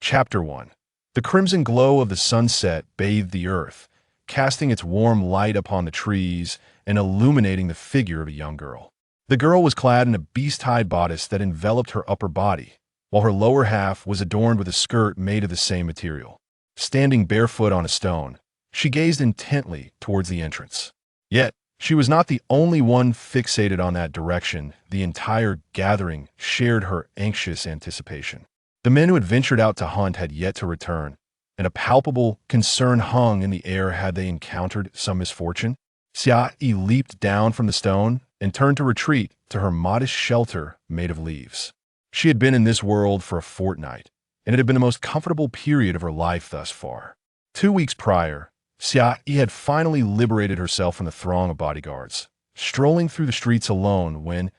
Chapter 1. The crimson glow of the sunset bathed the earth, casting its warm light upon the trees and illuminating the figure of a young girl. The girl was clad in a beast-hide bodice that enveloped her upper body, while her lower half was adorned with a skirt made of the same material. Standing barefoot on a stone, she gazed intently towards the entrance. Yet, she was not the only one fixated on that direction. The entire gathering shared her anxious anticipation. The men who had ventured out to hunt had yet to return, and a palpable concern hung in the air. Had they encountered some misfortune? Xia Yi leaped down from the stone and turned to retreat to her modest shelter made of leaves. She had been in this world for a fortnight, and it had been the most comfortable period of her life thus far. 2 weeks prior, Xia Yi had finally liberated herself from the throng of bodyguards, strolling through the streets alone when,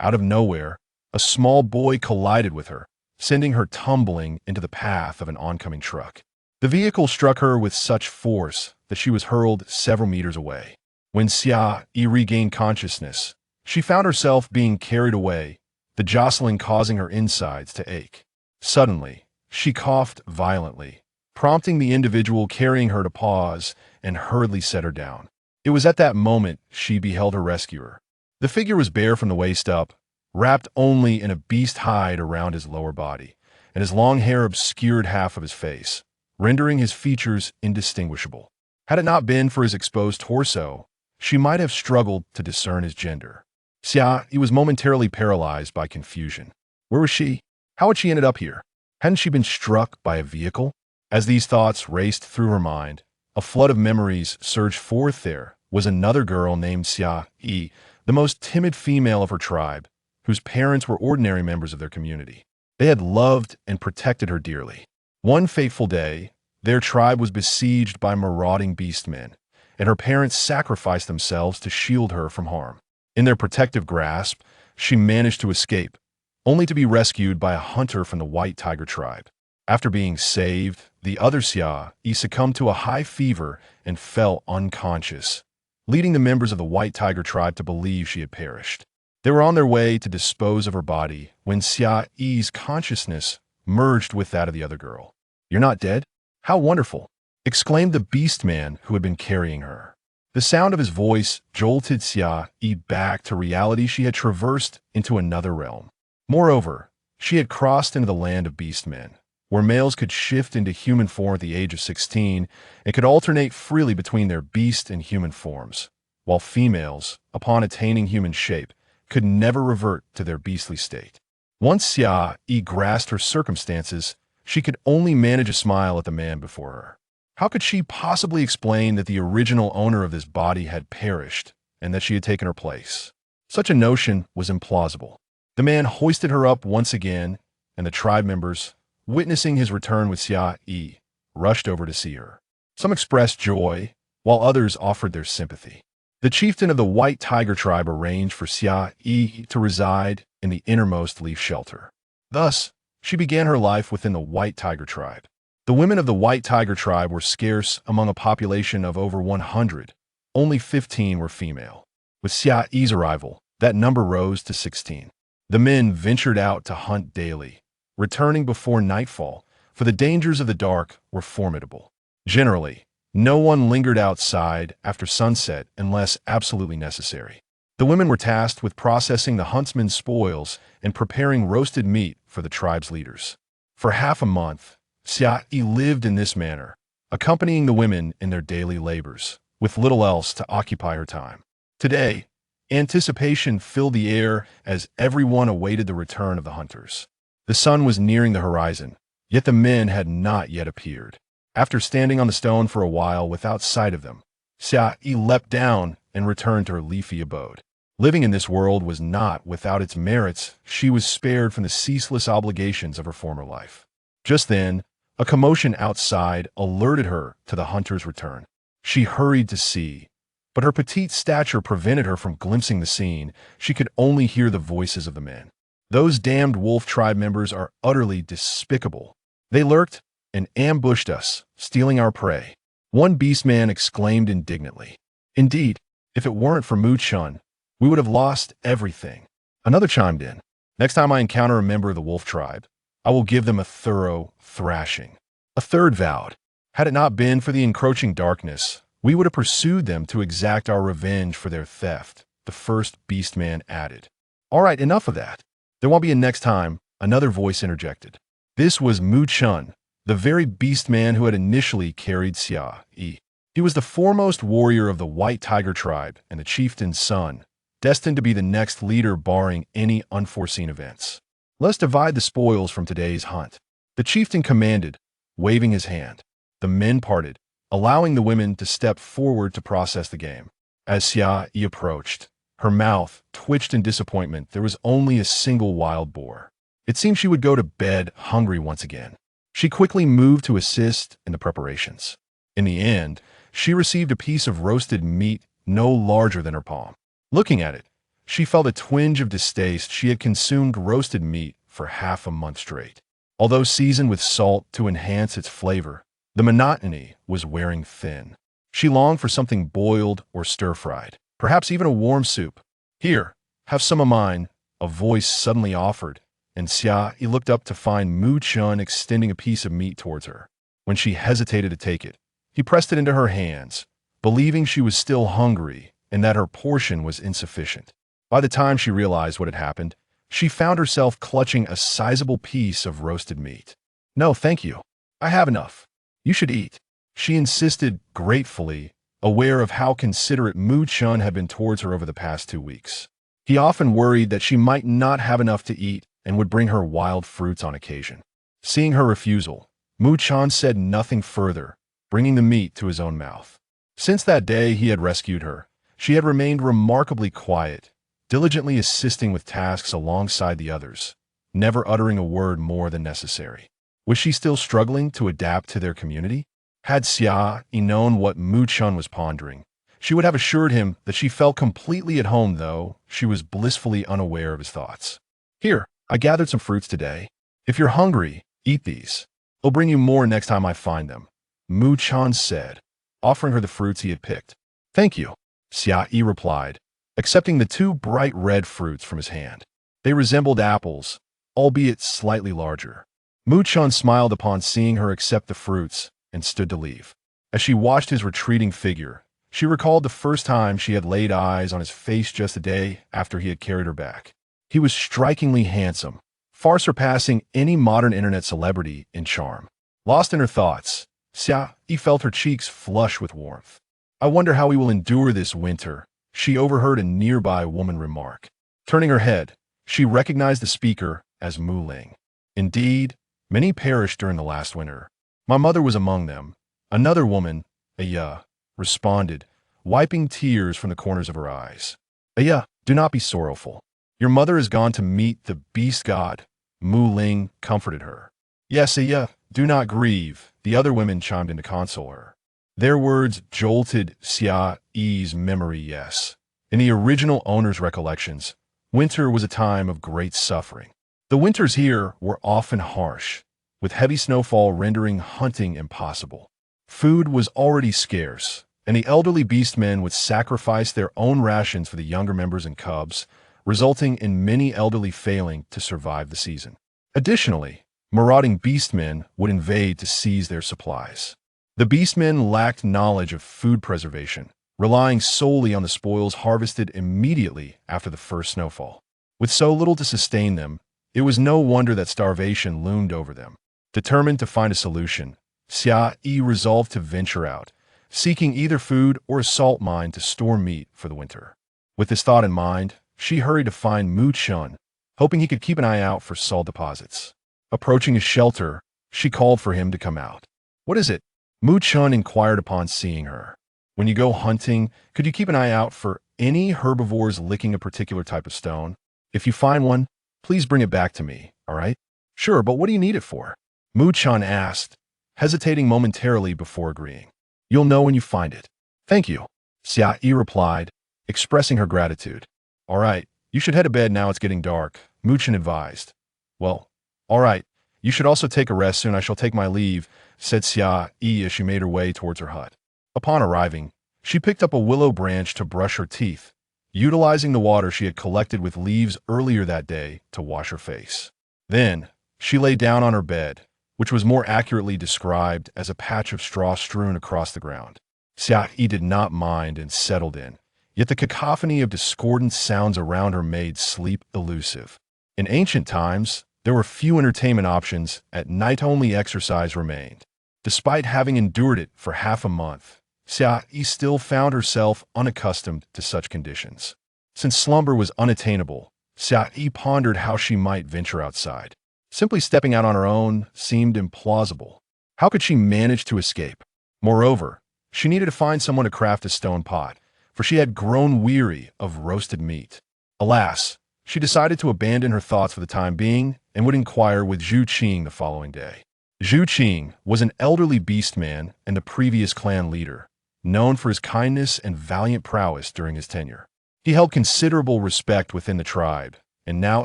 out of nowhere, a small boy collided with her, sending her tumbling into the path of an oncoming truck. The vehicle struck her with such force that she was hurled several meters away. When Xia Yi regained consciousness, she found herself being carried away, the jostling causing her insides to ache. Suddenly, she coughed violently, prompting the individual carrying her to pause and hurriedly set her down. It was at that moment she beheld her rescuer. The figure was bare from the waist up, wrapped only in a beast hide around his lower body, and his long hair obscured half of his face, rendering his features indistinguishable. Had it not been for his exposed torso, she might have struggled to discern his gender. Xia Yi was momentarily paralyzed by confusion. Where was she? How had she ended up here? Hadn't she been struck by a vehicle? As these thoughts raced through her mind, a flood of memories surged forth. There was another girl named Xia Yi, the most timid female of her tribe, whose parents were ordinary members of their community. They had loved and protected her dearly. One fateful day, their tribe was besieged by marauding beastmen, and her parents sacrificed themselves to shield her from harm. In their protective grasp, she managed to escape, only to be rescued by a hunter from the White Tiger tribe. After being saved, the other Xia Yi succumbed to a high fever and fell unconscious, leading the members of the White Tiger tribe to believe she had perished. They were on their way to dispose of her body when Xia Yi's consciousness merged with that of the other girl. "You're not dead? How wonderful!" exclaimed the beast man who had been carrying her. The sound of his voice jolted Xia Yi back to reality. She had traversed into another realm. Moreover, she had crossed into the land of beast men, where males could shift into human form at the age of 16 and could alternate freely between their beast and human forms, while females, upon attaining human shape, could never revert to their beastly state. Once Xia Yi grasped her circumstances, she could only manage a smile at the man before her. How could she possibly explain that the original owner of this body had perished and that she had taken her place? Such a notion was implausible. The man hoisted her up once again, and the tribe members, witnessing his return with Xia Yi, rushed over to see her. Some expressed joy, while others offered their sympathy. The chieftain of the White Tiger tribe arranged for Xia Yi to reside in the innermost leaf shelter. Thus, she began her life within the White Tiger tribe. The women of the White Tiger tribe were scarce among a population of over 100. Only 15 were female. With Xia Yi's arrival, that number rose to 16. The men ventured out to hunt daily, returning before nightfall, for the dangers of the dark were formidable. Generally, no one lingered outside after sunset unless absolutely necessary. The women were tasked with processing the huntsmen's spoils and preparing roasted meat for the tribe's leaders. For half a month, Xia Yi lived in this manner, accompanying the women in their daily labors, with little else to occupy her time. Today, anticipation filled the air as everyone awaited the return of the hunters. The sun was nearing the horizon, yet the men had not yet appeared. After standing on the stone for a while without sight of them, Xia Yi leapt down and returned to her leafy abode. Living in this world was not without its merits. She was spared from the ceaseless obligations of her former life. Just then, a commotion outside alerted her to the hunter's return. She hurried to see, but her petite stature prevented her from glimpsing the scene. She could only hear the voices of the men. "Those damned wolf tribe members are utterly despicable. They lurked and ambushed us, stealing our prey," one beastman exclaimed indignantly. "Indeed, if it weren't for Mu-chun, we would have lost everything." Another chimed in. "Next time I encounter a member of the wolf tribe, I will give them a thorough thrashing. A third vowed, had it not been for the encroaching darkness, we would have pursued them to exact our revenge for their theft. The first beastman added. All right, enough of that. There won't be a next time, another voice interjected. This was Mu Chun, the very beastman who had initially carried Xia Yi. He was the foremost warrior of the White Tiger tribe and the chieftain's son, destined to be the next leader barring any unforeseen events. Let's divide the spoils from today's hunt. The chieftain commanded, waving his hand. The men parted, allowing the women to step forward to process the game. As Xia Yi approached, her mouth twitched in disappointment. There was only a single wild boar. It seemed she would go to bed hungry once again. She quickly moved to assist in the preparations. In the end, she received a piece of roasted meat no larger than her palm. Looking at it, she felt a twinge of distaste. She had consumed roasted meat for half a month straight. Although seasoned with salt to enhance its flavor, the monotony was wearing thin. She longed for something boiled or stir-fried, perhaps even a warm soup. Here, have some of mine, a voice suddenly offered, and Xia Yi looked up to find Mu Chun extending a piece of meat towards her. When she hesitated to take it, he pressed it into her hands, believing she was still hungry and that her portion was insufficient. By the time she realized what had happened, she found herself clutching a sizable piece of roasted meat. No, thank you. I have enough. You should eat. She insisted gratefully, aware of how considerate Mu Chun had been towards her over the past 2 weeks. He often worried that she might not have enough to eat and would bring her wild fruits on occasion. Seeing her refusal, Mu Chun said nothing further, bringing the meat to his own mouth. Since that day he had rescued her, she had remained remarkably quiet, diligently assisting with tasks alongside the others, never uttering a word more than necessary. Was she still struggling to adapt to their community? Had Xia Yi known what Mu Chun was pondering, she would have assured him that she felt completely at home, though she was blissfully unaware of his thoughts. Here, I gathered some fruits today. If you're hungry, eat these. I'll bring you more next time I find them, Mu Chun said, offering her the fruits he had picked. Thank you, Xia Yi replied, accepting the 2 bright red fruits from his hand. They resembled apples, albeit slightly larger. Mu Chun smiled upon seeing her accept the fruits and stood to leave. As she watched his retreating figure, she recalled the first time she had laid eyes on his face just a day after he had carried her back. He was strikingly handsome, far surpassing any modern internet celebrity in charm. Lost in her thoughts, Xia Yi felt her cheeks flush with warmth. I wonder how we will endure this winter, she overheard a nearby woman remark. Turning her head, she recognized the speaker as Mu Ling. Indeed, many perished during the last winter. My mother was among them. Another woman, Aya, responded, wiping tears from the corners of her eyes. Aya, do not be sorrowful. Your mother has gone to meet the beast god, Mu Ling comforted her. Yes, Aya, do not grieve, the other women chimed in to console her. Their words jolted Xia Yi's memory, yes. In the original owner's recollections, winter was a time of great suffering. The winters here were often harsh, with heavy snowfall rendering hunting impossible. Food was already scarce, and the elderly beastmen would sacrifice their own rations for the younger members and cubs, resulting in many elderly failing to survive the season. Additionally, marauding beastmen would invade to seize their supplies. The beastmen lacked knowledge of food preservation, relying solely on the spoils harvested immediately after the first snowfall. With so little to sustain them, it was no wonder that starvation loomed over them. Determined to find a solution, Xia Yi resolved to venture out, seeking either food or a salt mine to store meat for the winter. With this thought in mind, she hurried to find Mu Chun, hoping he could keep an eye out for salt deposits. Approaching his shelter, she called for him to come out. What is it? Mu Chun inquired upon seeing her. When you go hunting, could you keep an eye out for any herbivores licking a particular type of stone? If you find one, please bring it back to me, all right? Sure, but what do you need it for? Mu Chun asked, hesitating momentarily before agreeing. You'll know when you find it. Thank you, Xia Yi replied, expressing her gratitude. All right, you should head to bed now, it's getting dark, Mu Chun advised. Well, all right, you should also take a rest soon. I shall take my leave, said Xia Yi as she made her way towards her hut. Upon arriving, she picked up a willow branch to brush her teeth, utilizing the water she had collected with leaves earlier that day to wash her face. Then, She lay down on her bed, which was more accurately described as a patch of straw strewn across the ground. Xia Yi did not mind and settled in, yet the cacophony of discordant sounds around her made sleep elusive. In ancient times, there were few entertainment options. At night only exercise remained. Despite having endured it for half a month, Xia Yi still found herself unaccustomed to such conditions. Since slumber was unattainable, Xia Yi pondered how she might venture outside. Simply stepping out on her own seemed implausible. How could she manage to escape? Moreover, she needed to find someone to craft a stone pot, for she had grown weary of roasted meat. Alas, she decided to abandon her thoughts for the time being and would inquire with Zhu Qing the following day. Zhu Qing was an elderly beastman and a previous clan leader, known for his kindness and valiant prowess during his tenure. He held considerable respect within the tribe, and now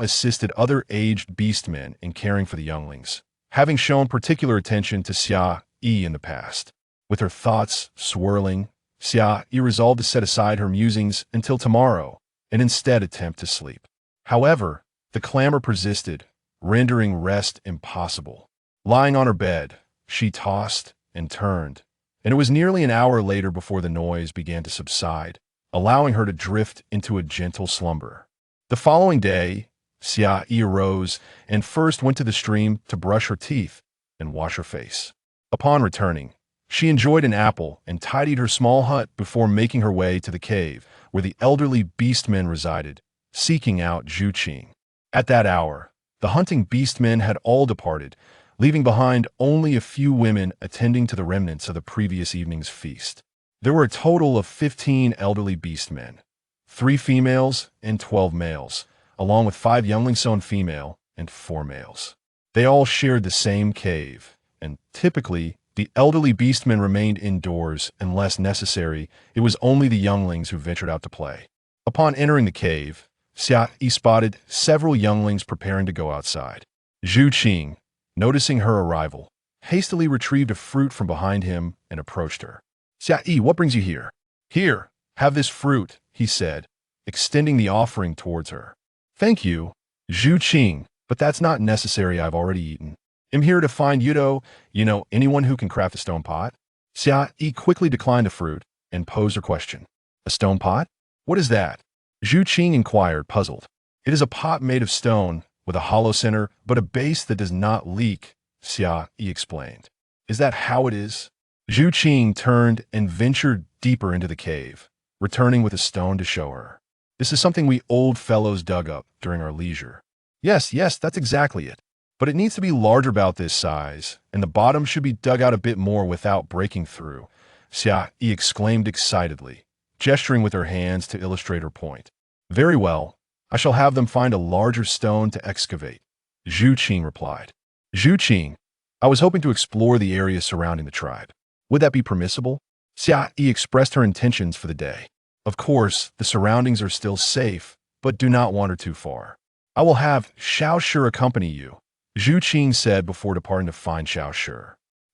assisted other aged beastmen in caring for the younglings, having shown particular attention to Xia Yi in the past. With her thoughts swirling, Xia Yi resolved to set aside her musings until tomorrow and instead attempt to sleep. However, the clamor persisted, rendering rest impossible. Lying on her bed, she tossed and turned, and it was nearly an hour later before the noise began to subside, allowing her to drift into a gentle slumber. The following day, Xia Yi arose and first went to the stream to brush her teeth and wash her face. Upon returning, she enjoyed an apple and tidied her small hut before making her way to the cave where the elderly beastmen resided, seeking out Zhu Qing. At that hour, the hunting beastmen had all departed, leaving behind only a few women attending to the remnants of the previous evening's feast. There were a total of 15 elderly beastmen, 3 females and 12 males, along with 5 youngling-sown female and 4 males. They all shared the same cave, and typically, the elderly beastmen remained indoors unless necessary. It was only the younglings who ventured out to play. Upon entering the cave, Xia Yi spotted several younglings preparing to go outside. Zhu Qing, noticing her arrival, hastily retrieved a fruit from behind him and approached her. "Xia Yi, what brings you here?" "Here, have this fruit," he said, extending the offering towards her. "Thank you, Zhu Qing, but that's not necessary. I've already eaten. I'm here to find anyone who can craft a stone pot." Xia Yi quickly declined the fruit and posed her question. "A stone pot? What is that?" Zhu Qing inquired, puzzled. "It is a pot made of stone, with a hollow center, but a base that does not leak," Xia Yi explained. "Is that how it is?" Zhu Qing turned and ventured deeper into the cave, returning with a stone to show her. "This is something we old fellows dug up during our leisure." Yes, that's exactly it. But it needs to be larger about this size, and the bottom should be dug out a bit more without breaking through," Xia Yi exclaimed excitedly, gesturing with her hands to illustrate her point. "Very well, I shall have them find a larger stone to excavate," Zhu Qing replied. "Zhu Qing, I was hoping to explore the area surrounding the tribe. Would that be permissible?" Xia Yi expressed her intentions for the day. "Of course, the surroundings are still safe, but do not wander too far. I will have Xiao Shi accompany you," Zhu Qing said before departing to find Xiao Shi.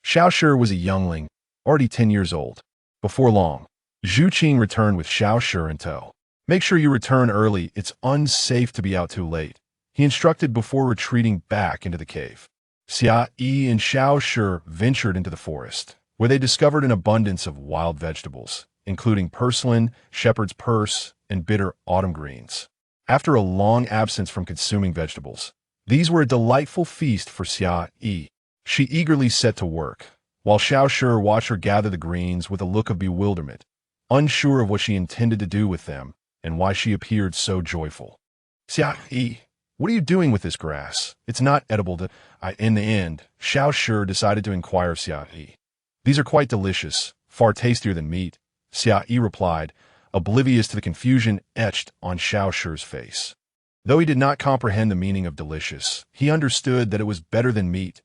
Xiao Shi was a youngling, already 10 years old. Before long, Zhu Qing returned with Xiao Shi in tow. "Make sure you return early. It's unsafe to be out too late," he instructed before retreating back into the cave. Xia Yi and Xiao Shi ventured into the forest, where they discovered an abundance of wild vegetables, including purslane, shepherd's purse, and bitter autumn greens. After a long absence from consuming vegetables, these were a delightful feast for Xia Yi. She eagerly set to work, while Xiao Shi watched her gather the greens with a look of bewilderment, unsure of what she intended to do with them and why she appeared so joyful. "Xia Yi, what are you doing with this grass? It's not edible." In the end, Xiao Shi decided to inquire of Xia Yi. "These are quite delicious, far tastier than meat," Xia Yi replied, oblivious to the confusion etched on Xiao Shi's face. Though he did not comprehend the meaning of delicious, he understood that it was better than meat.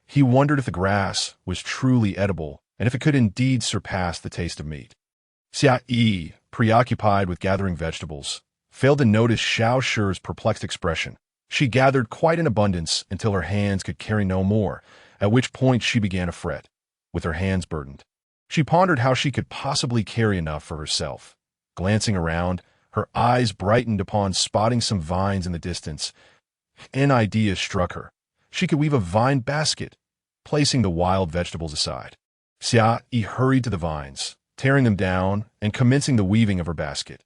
He wondered if the grass was truly edible and if it could indeed surpass the taste of meat. Xia Yi, preoccupied with gathering vegetables, failed to notice Xiao Shi's perplexed expression. She gathered quite an abundance until her hands could carry no more, at which point she began to fret, with her hands burdened. She pondered how she could possibly carry enough for herself. Glancing around, her eyes brightened upon spotting some vines in the distance. An idea struck her. she could weave a vine basket, placing the wild vegetables aside. Xia Yi hurried to the vines, tearing them down and commencing the weaving of her basket.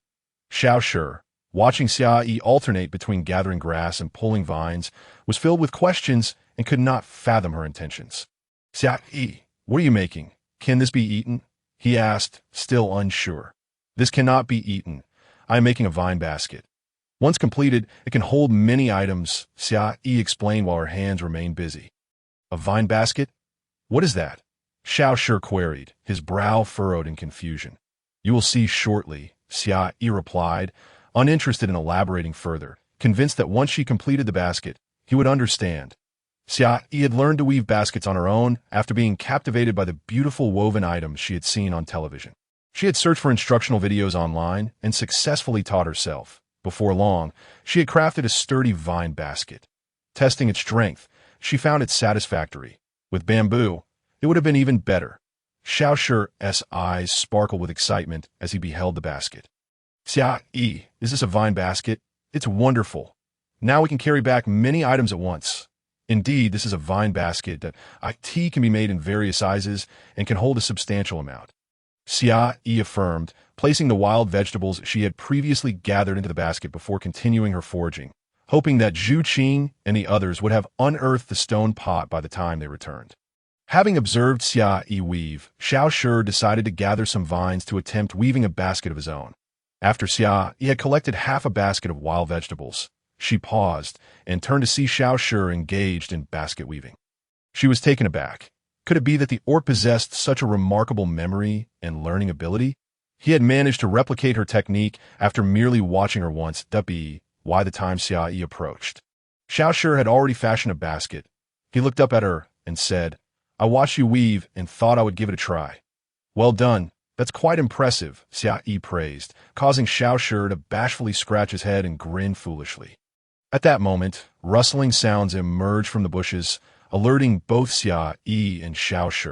Xiao Shi, watching Xia Yi alternate between gathering grass and pulling vines, was filled with questions and could not fathom her intentions. Xia Yi, what are you making? Can this be eaten? He asked, still unsure. This cannot be eaten. I am making a vine basket. Once completed, it can hold many items, Xia Yi explained while her hands remained busy. A vine basket? What is that? Xiao Shi queried, his brow furrowed in confusion. You will see shortly, Xia Yi replied, uninterested in elaborating further, convinced that once she completed the basket, he would understand. Xia Yi had learned to weave baskets on her own after being captivated by the beautiful woven items she had seen on television. She had searched for instructional videos online and successfully taught herself. Before long, she had crafted a sturdy vine basket. Testing its strength, she found it satisfactory. With bamboo, it would have been even better. Xiao Shi's eyes sparkled with excitement as he beheld the basket. Xia Yi, is this a vine basket? It's wonderful. Now we can carry back many items at once. Indeed, this is a vine basket that IT can be made in various sizes and can hold a substantial amount. Xia Yi affirmed, placing the wild vegetables she had previously gathered into the basket before continuing her foraging, hoping that Zhu Qing and the others would have unearthed the stone pot by the time they returned. Having observed Xia Yi weave, Xiao Shi decided to gather some vines to attempt weaving a basket of his own. After Xia Yi had collected half a basket of wild vegetables, she paused and turned to see Xiao Shi engaged in basket weaving. She was taken aback. Could it be that the orc possessed such a remarkable memory and learning ability? He had managed to replicate her technique after merely watching her once. That be why the time Xia Yi approached. Xiao Shi had already fashioned a basket. He looked up at her and said, I watched you weave and thought I would give it a try. Well done. That's quite impressive, Xia Yi praised, causing Xiao Shi to bashfully scratch his head and grin foolishly. At that moment, rustling sounds emerged from the bushes, alerting both Xia Yi and Xiao Shi.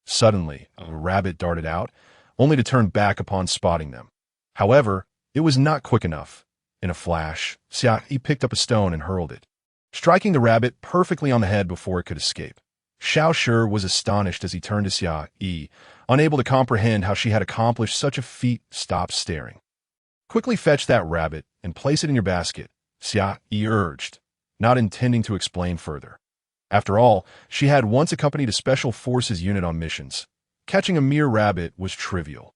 Suddenly, a rabbit darted out, only to turn back upon spotting them. However, it was not quick enough. In a flash, Xia Yi picked up a stone and hurled it, striking the rabbit perfectly on the head before it could escape. Xiao Shi was astonished as he turned to Xia Yi, unable to comprehend how she had accomplished such a feat. Stop staring. Quickly fetch that rabbit and place it in your basket, Xia Yi urged, not intending to explain further. After all, she had once accompanied a special forces unit on missions. Catching a mere rabbit was trivial.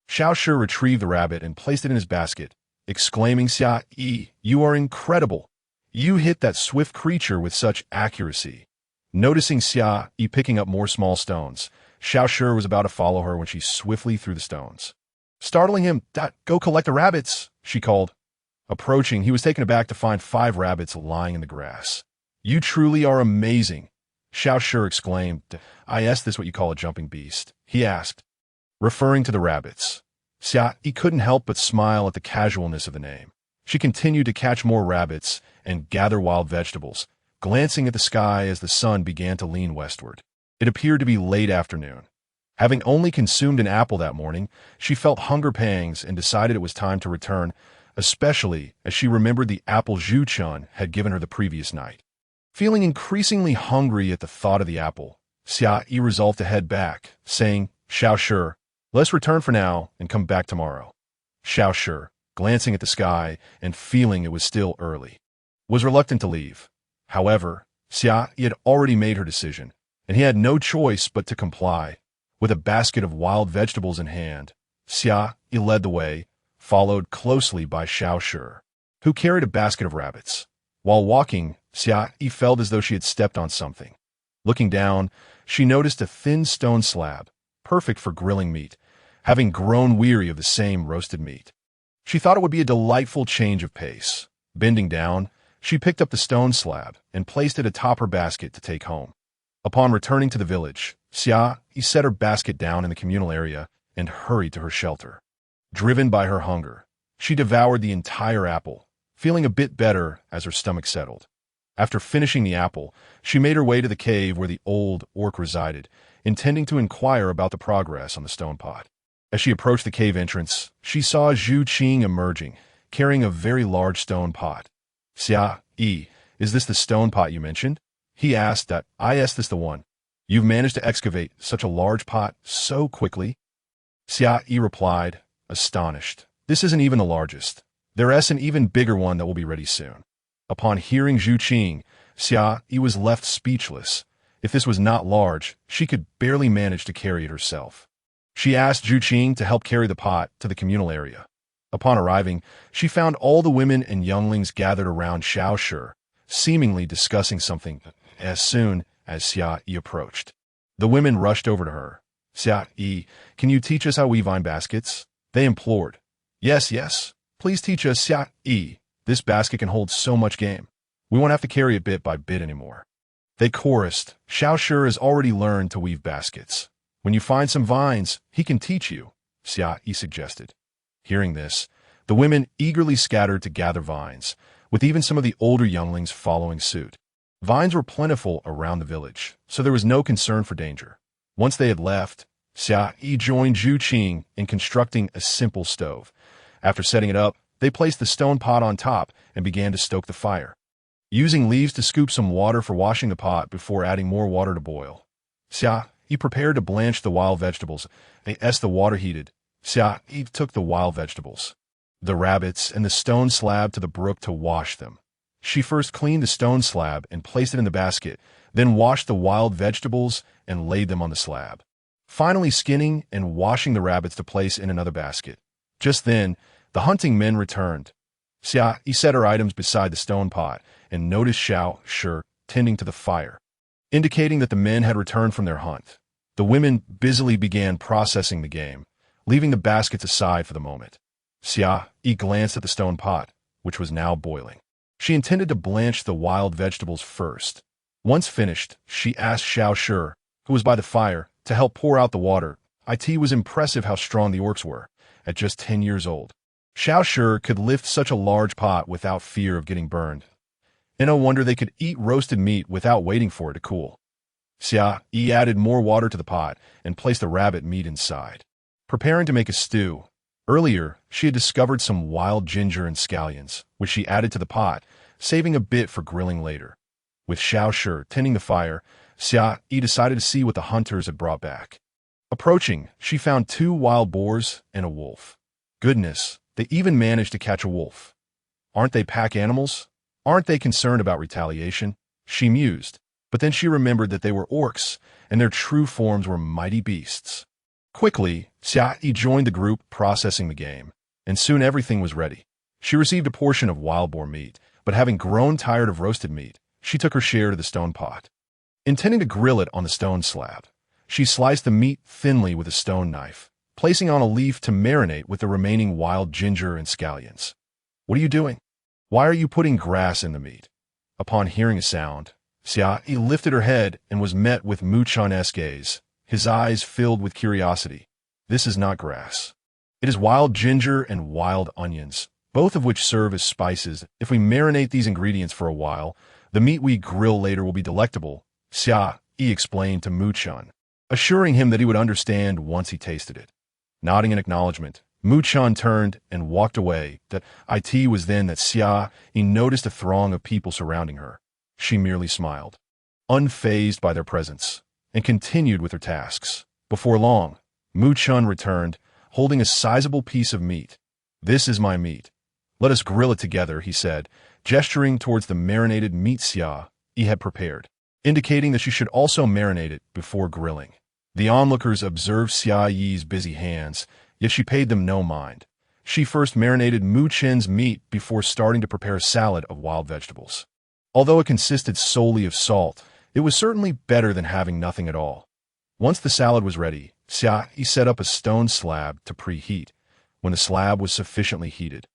Xiao Shi retrieved the rabbit and placed it in his basket, exclaiming, Xia Yi, you are incredible. You hit that swift creature with such accuracy. Noticing Xia Yi picking up more small stones, Xiao Shi was about to follow her when she swiftly threw the stones. Startling him, go collect the rabbits, she called. Approaching, he was taken aback to find 5 rabbits lying in the grass. You truly are amazing, Xiao Shi exclaimed. Is this what you call a jumping beast? He asked, referring to the rabbits. Xia Yi couldn't help but smile at the casualness of the name. She continued to catch more rabbits and gather wild vegetables, glancing at the sky as the sun began to lean westward. It appeared to be late afternoon. Having only consumed an apple that morning, she felt hunger pangs and decided it was time to return, especially as she remembered the apple Zhu Chun had given her the previous night. Feeling increasingly hungry at the thought of the apple, Xia Yi resolved to head back, saying, Xiao Shi, let's return for now and come back tomorrow. Xiao Shi, glancing at the sky and feeling it was still early, was reluctant to leave. However, Xia Yi had already made her decision, and he had no choice but to comply. With a basket of wild vegetables in hand, Xia Yi led the way, followed closely by Xiao Shi, who carried a basket of rabbits. While walking, Xia Yi felt as though she had stepped on something. Looking down, she noticed a thin stone slab, perfect for grilling meat, having grown weary of the same roasted meat. She thought it would be a delightful change of pace. Bending down, she picked up the stone slab and placed it atop her basket to take home. Upon returning to the village, Xia Yi set her basket down in the communal area and hurried to her shelter. Driven by her hunger, she devoured the entire apple, feeling a bit better as her stomach settled. After finishing the apple, she made her way to the cave where the old orc resided, intending to inquire about the progress on the stone pot. As she approached the cave entrance, she saw Zhu Qing emerging, carrying a very large stone pot. Xia Yi, is this the stone pot you mentioned? He asked that, "Is this the one? You've managed to excavate such a large pot so quickly?" Xia Yi replied, astonished. "This isn't even the largest. There's an even bigger one that will be ready soon." Upon hearing Zhu Qing, Xia Yi was left speechless. If this was not large, she could barely manage to carry it herself. She asked Zhu Qing to help carry the pot to the communal area. Upon arriving, she found all the women and younglings gathered around Xiao Shi, seemingly discussing something. As soon as Xia Yi approached, the women rushed over to her. "Xia Yi, can you teach us how we vine baskets?" they implored. Yes, please teach us, Xia Yi. This basket can hold so much game. We won't have to carry it bit by bit anymore." They chorused. "Xiao Shi has already learned to weave baskets. When you find some vines, he can teach you," Xia Yi suggested. Hearing this, the women eagerly scattered to gather vines, with even some of the older younglings following suit. Vines were plentiful around the village, so there was no concern for danger. Once they had left, Xia Yi joined Zhu Qing in constructing a simple stove. After setting it up, they placed the stone pot on top and began to stoke the fire, using leaves to scoop some water for washing the pot before adding more water to boil. Xia Yi prepared to blanch the wild vegetables. As the water heated, Xia Yi took the wild vegetables, the rabbits, and the stone slab to the brook to wash them. She first cleaned the stone slab and placed it in the basket, then washed the wild vegetables and laid them on the slab, finally skinning and washing the rabbits to place in another basket. Just then, the hunting men returned. Xia Yi set her items beside the stone pot and noticed Xiao Shi tending to the fire, indicating that the men had returned from their hunt. The women busily began processing the game, leaving the baskets aside for the moment. Xia Yi glanced at the stone pot, which was now boiling. She intended to blanch the wild vegetables first. Once finished, she asked Xiao Shi, who was by the fire, to help pour out the water. It was impressive how strong the orcs were, at just 10 years old. Xiao Shi could lift such a large pot without fear of getting burned. And no wonder they could eat roasted meat without waiting for it to cool. Xia Yi added more water to the pot and placed the rabbit meat inside, preparing to make a stew. Earlier, she had discovered some wild ginger and scallions, which she added to the pot, saving a bit for grilling later. With Xiao Shi tending the fire, Xia Yi decided to see what the hunters had brought back. Approaching, she found 2 wild boars and a wolf. Goodness, they even managed to catch a wolf. Aren't they pack animals? Aren't they concerned about retaliation? She mused, but then she remembered that they were orcs, and their true forms were mighty beasts. Quickly, Xia Yi joined the group processing the game, and soon everything was ready. She received a portion of wild boar meat, but having grown tired of roasted meat, she took her share to the stone pot. Intending to grill it on the stone slab, she sliced the meat thinly with a stone knife, placing on a leaf to marinate with the remaining wild ginger and scallions. "What are you doing? Why are you putting grass in the meat?" Upon hearing a sound, Xia Yi lifted her head and was met with Muchun's gaze, his eyes filled with curiosity. "This is not grass. It is wild ginger and wild onions, both of which serve as spices. If we marinate these ingredients for a while, the meat we grill later will be delectable," Xia Yi explained to Muchun, assuring him that he would understand once he tasted it. Nodding in acknowledgement, Muchun turned and walked away. It was then that Xia Yi noticed a throng of people surrounding her. She merely smiled, unfazed by their presence, and continued with her tasks. Before long, Muchun returned, holding a sizable piece of meat. "This is my meat. Let us grill it together," he said, gesturing towards the marinated meat Xia Yi had prepared, indicating that she should also marinate it before grilling. The onlookers observed Xia Yi's busy hands, yet she paid them no mind. She first marinated Muchun's meat before starting to prepare a salad of wild vegetables. Although it consisted solely of salt, it was certainly better than having nothing at all. Once the salad was ready, Xia Yi set up a stone slab to preheat. When the slab was sufficiently heated,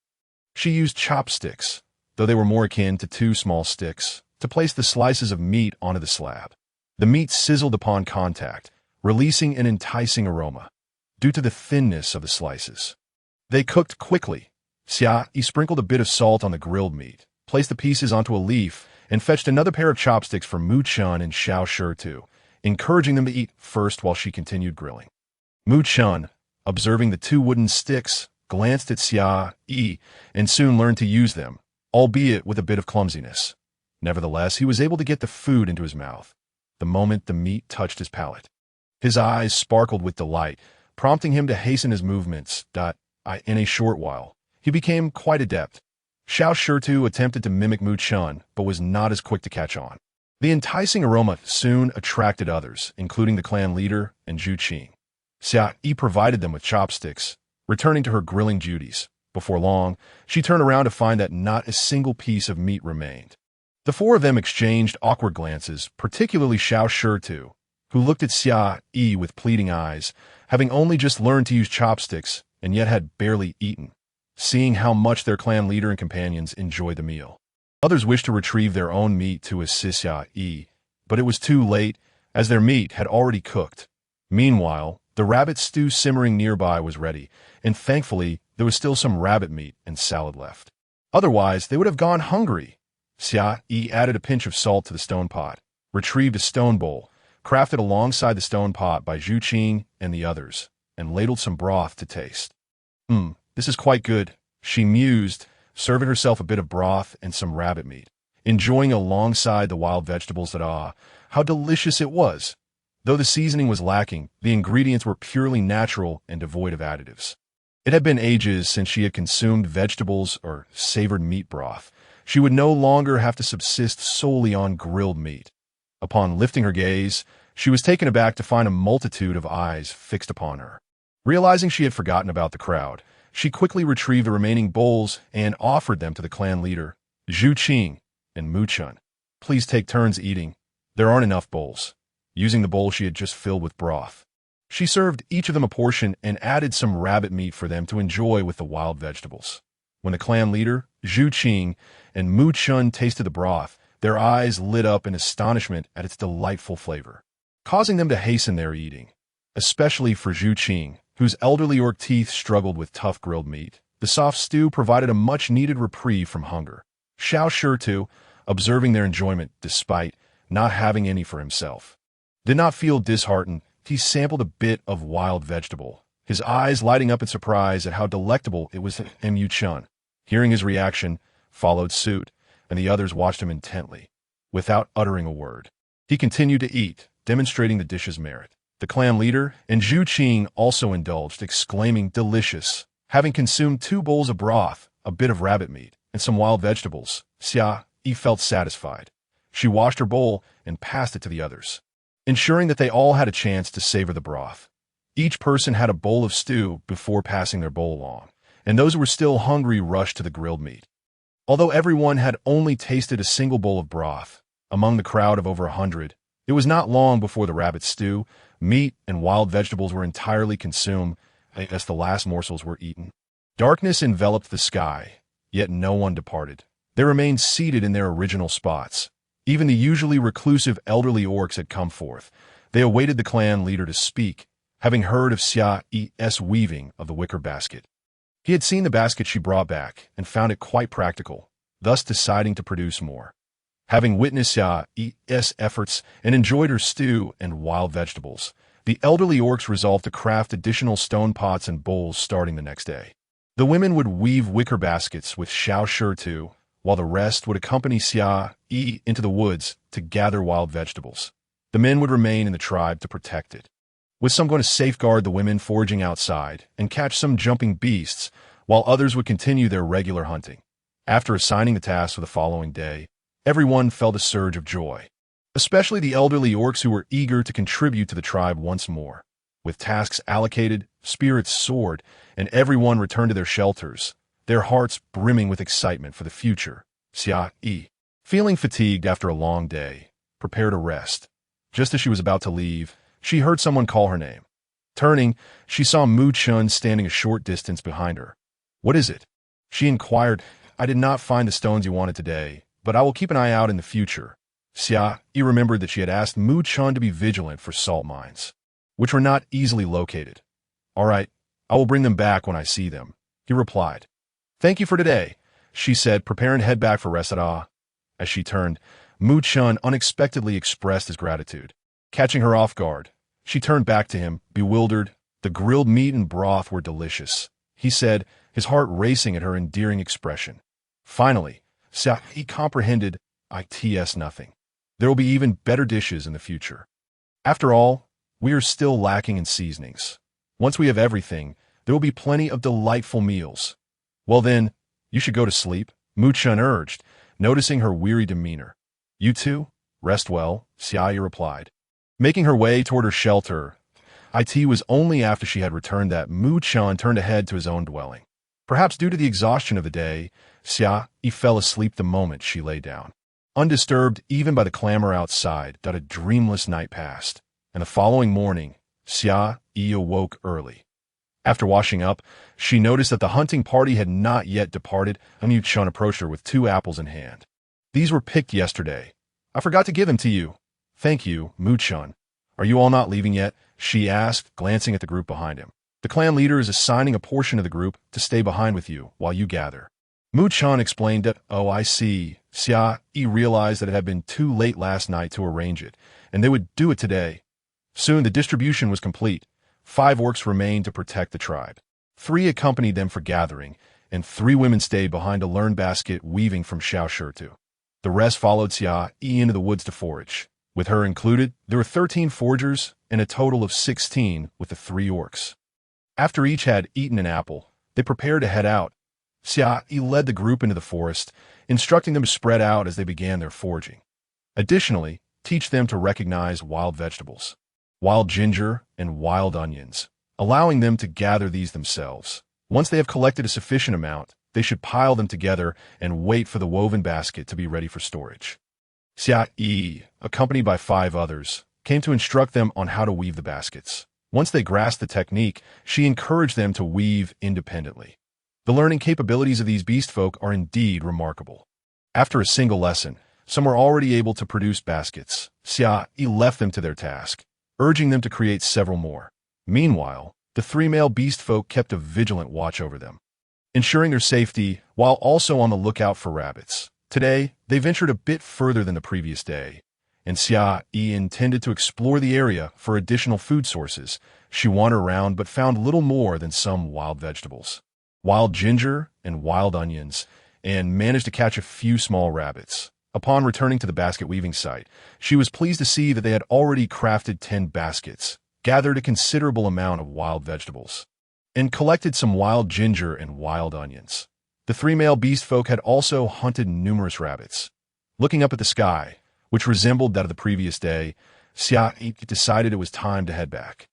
she used chopsticks, though they were more akin to 2 small sticks, to place the slices of meat onto the slab. The meat sizzled upon contact, releasing an enticing aroma, due to the thinness of the slices. They cooked quickly. Xia Yi sprinkled a bit of salt on the grilled meat, placed the pieces onto a leaf, and fetched another pair of chopsticks for Muchun and Xiao Shi too, encouraging them to eat first while she continued grilling. Muchun, observing the 2 wooden sticks, glanced at Xia Yi and soon learned to use them, albeit with a bit of clumsiness. Nevertheless, he was able to get the food into his mouth the moment the meat touched his palate. His eyes sparkled with delight, prompting him to hasten his movements. In a short while, he became quite adept. Xiao Shurtu attempted to mimic Mu Chun, but was not as quick to catch on. The enticing aroma soon attracted others, including the clan leader and Zhu Qing. Xia Yi provided them with chopsticks, returning to her grilling duties. Before long, she turned around to find that not a single piece of meat remained. The four of them exchanged awkward glances, particularly Xiao Shurtu, who looked at Xia Yi with pleading eyes, having only just learned to use chopsticks and yet had barely eaten, seeing how much their clan leader and companions enjoyed the meal. Others wished to retrieve their own meat to assist Xia Yi, but it was too late, as their meat had already cooked. Meanwhile, the rabbit stew simmering nearby was ready, and thankfully, there was still some rabbit meat and salad left. Otherwise, they would have gone hungry. Xia Yi added a pinch of salt to the stone pot, retrieved a stone bowl, crafted alongside the stone pot by Zhu Qing and the others, and ladled some broth to taste. This is quite good, she mused, serving herself a bit of broth and some rabbit meat, enjoying alongside the wild vegetables that how delicious it was. Though the seasoning was lacking, the ingredients were purely natural and devoid of additives. It had been ages since she had consumed vegetables or savored meat broth. She would no longer have to subsist solely on grilled meat. Upon lifting her gaze, she was taken aback to find a multitude of eyes fixed upon her. Realizing she had forgotten about the crowd, she quickly retrieved the remaining bowls and offered them to the clan leader, Zhu Qing and Mu Chun. Please take turns eating. There aren't enough bowls. Using the bowl she had just filled with broth, she served each of them a portion and added some rabbit meat for them to enjoy with the wild vegetables. When the clan leader, Zhu Qing, and Mu Chun tasted the broth, their eyes lit up in astonishment at its delightful flavor, causing them to hasten their eating. Especially for Zhu Qing, whose elderly orc teeth struggled with tough grilled meat, the soft stew provided a much-needed reprieve from hunger. Xiao Shurtu, observing their enjoyment despite not having any for himself, did not feel disheartened. He sampled a bit of wild vegetable, his eyes lighting up in surprise at how delectable it was to Mu Chun. Hearing his reaction, followed suit, and the others watched him intently, without uttering a word. He continued to eat, demonstrating the dish's merit. The clan leader and Zhu Qing also indulged, exclaiming, "Delicious!" Having consumed 2 bowls of broth, a bit of rabbit meat, and some wild vegetables, Xia Yi felt satisfied. She washed her bowl and passed it to the others, ensuring that they all had a chance to savor the broth. Each person had a bowl of stew before passing their bowl along, and those who were still hungry rushed to the grilled meat. Although everyone had only tasted a single bowl of broth, among the crowd of over 100, it was not long before the rabbit stew, meat, and wild vegetables were entirely consumed as the last morsels were eaten. Darkness enveloped the sky, yet no one departed. They remained seated in their original spots. Even the usually reclusive elderly orcs had come forth. They awaited the clan leader to speak, having heard of Xia Yi's weaving of the wicker basket. He had seen the basket she brought back and found it quite practical, thus deciding to produce more. Having witnessed Xia Yi's efforts and enjoyed her stew and wild vegetables, the elderly orcs resolved to craft additional stone pots and bowls starting the next day. The women would weave wicker baskets with Xiao Shurtu, while the rest would accompany Xia Yi into the woods to gather wild vegetables. The men would remain in the tribe to protect it, with some going to safeguard the women foraging outside and catch some jumping beasts, while others would continue their regular hunting. After assigning the tasks for the following day, everyone felt a surge of joy, especially the elderly orcs who were eager to contribute to the tribe once more. With tasks allocated, spirits soared, and everyone returned to their shelters, their hearts brimming with excitement for the future. Xia Yi, feeling fatigued after a long day, prepared to rest. Just as she was about to leave, she heard someone call her name. Turning, she saw Mu Chun standing a short distance behind her. "What is it?" she inquired. "I did not find the stones you wanted today, but I will keep an eye out in the future." Xia Yi remembered that she had asked Mu Chun to be vigilant for salt mines, which were not easily located. "All right, I will bring them back when I see them," he replied. "Thank you for today," she said, preparing to head back for Resada. As she turned, Mu Chun unexpectedly expressed his gratitude. Catching her off guard, she turned back to him, bewildered. The grilled meat and broth were delicious, he said, his heart racing at her endearing expression. Finally, Xia Yi comprehended ITS nothing. There will be even better dishes in the future. After all, we are still lacking in seasonings. Once we have everything, there will be plenty of delightful meals. Well then, you should go to sleep, Mu Chun urged, noticing her weary demeanor. You too? Rest well, Xia Yi replied. Making her way toward her shelter, it was only after she had returned that Mu Chun turned to head to his own dwelling. Perhaps due to the exhaustion of the day, Xia Yi fell asleep the moment she lay down. Undisturbed even by the clamor outside, a dreamless night passed, and the following morning, Xia Yi awoke early. After washing up, she noticed that the hunting party had not yet departed. Mu Chun approached her with 2 apples in hand. These were picked yesterday. I forgot to give them to you. Thank you, Mu Chun. Are you all not leaving yet? She asked, glancing at the group behind him. The clan leader is assigning a portion of the group to stay behind with you while you gather. Mu Chun explained that, oh, I see. Xia Yi realized that it had been too late last night to arrange it, and they would do it today. Soon the distribution was complete. 5 orcs remained to protect the tribe. 3 accompanied them for gathering, and 3 women stayed behind to learn basket weaving from Xiaoshirtu. The rest followed Xia Yi into the woods to forage. With her included, there were 13 foragers and a total of 16 with the 3 orcs. After each had eaten an apple, they prepared to head out. Xia Yi led the group into the forest, instructing them to spread out as they began their foraging. Additionally, teach them to recognize wild vegetables, wild ginger, and wild onions, allowing them to gather these themselves. Once they have collected a sufficient amount, they should pile them together and wait for the woven basket to be ready for storage. Xia Yi, accompanied by 5 others, came to instruct them on how to weave the baskets. Once they grasped the technique, she encouraged them to weave independently. The learning capabilities of these beast folk are indeed remarkable. After a single lesson, some were already able to produce baskets. Xia Yi left them to their task, urging them to create several more. Meanwhile, the 3 male beast folk kept a vigilant watch over them, ensuring their safety while also on the lookout for rabbits. Today, they ventured a bit further than the previous day, and Xia Yi intended to explore the area for additional food sources. She wandered around but found little more than some wild vegetables, wild ginger, and wild onions, and managed to catch a few small rabbits. Upon returning to the basket weaving site, she was pleased to see that they had already crafted 10 baskets, gathered a considerable amount of wild vegetables, and collected some wild ginger and wild onions. The 3 male beast folk had also hunted numerous rabbits. Looking up at the sky, which resembled that of the previous day, Xia Yi decided it was time to head back.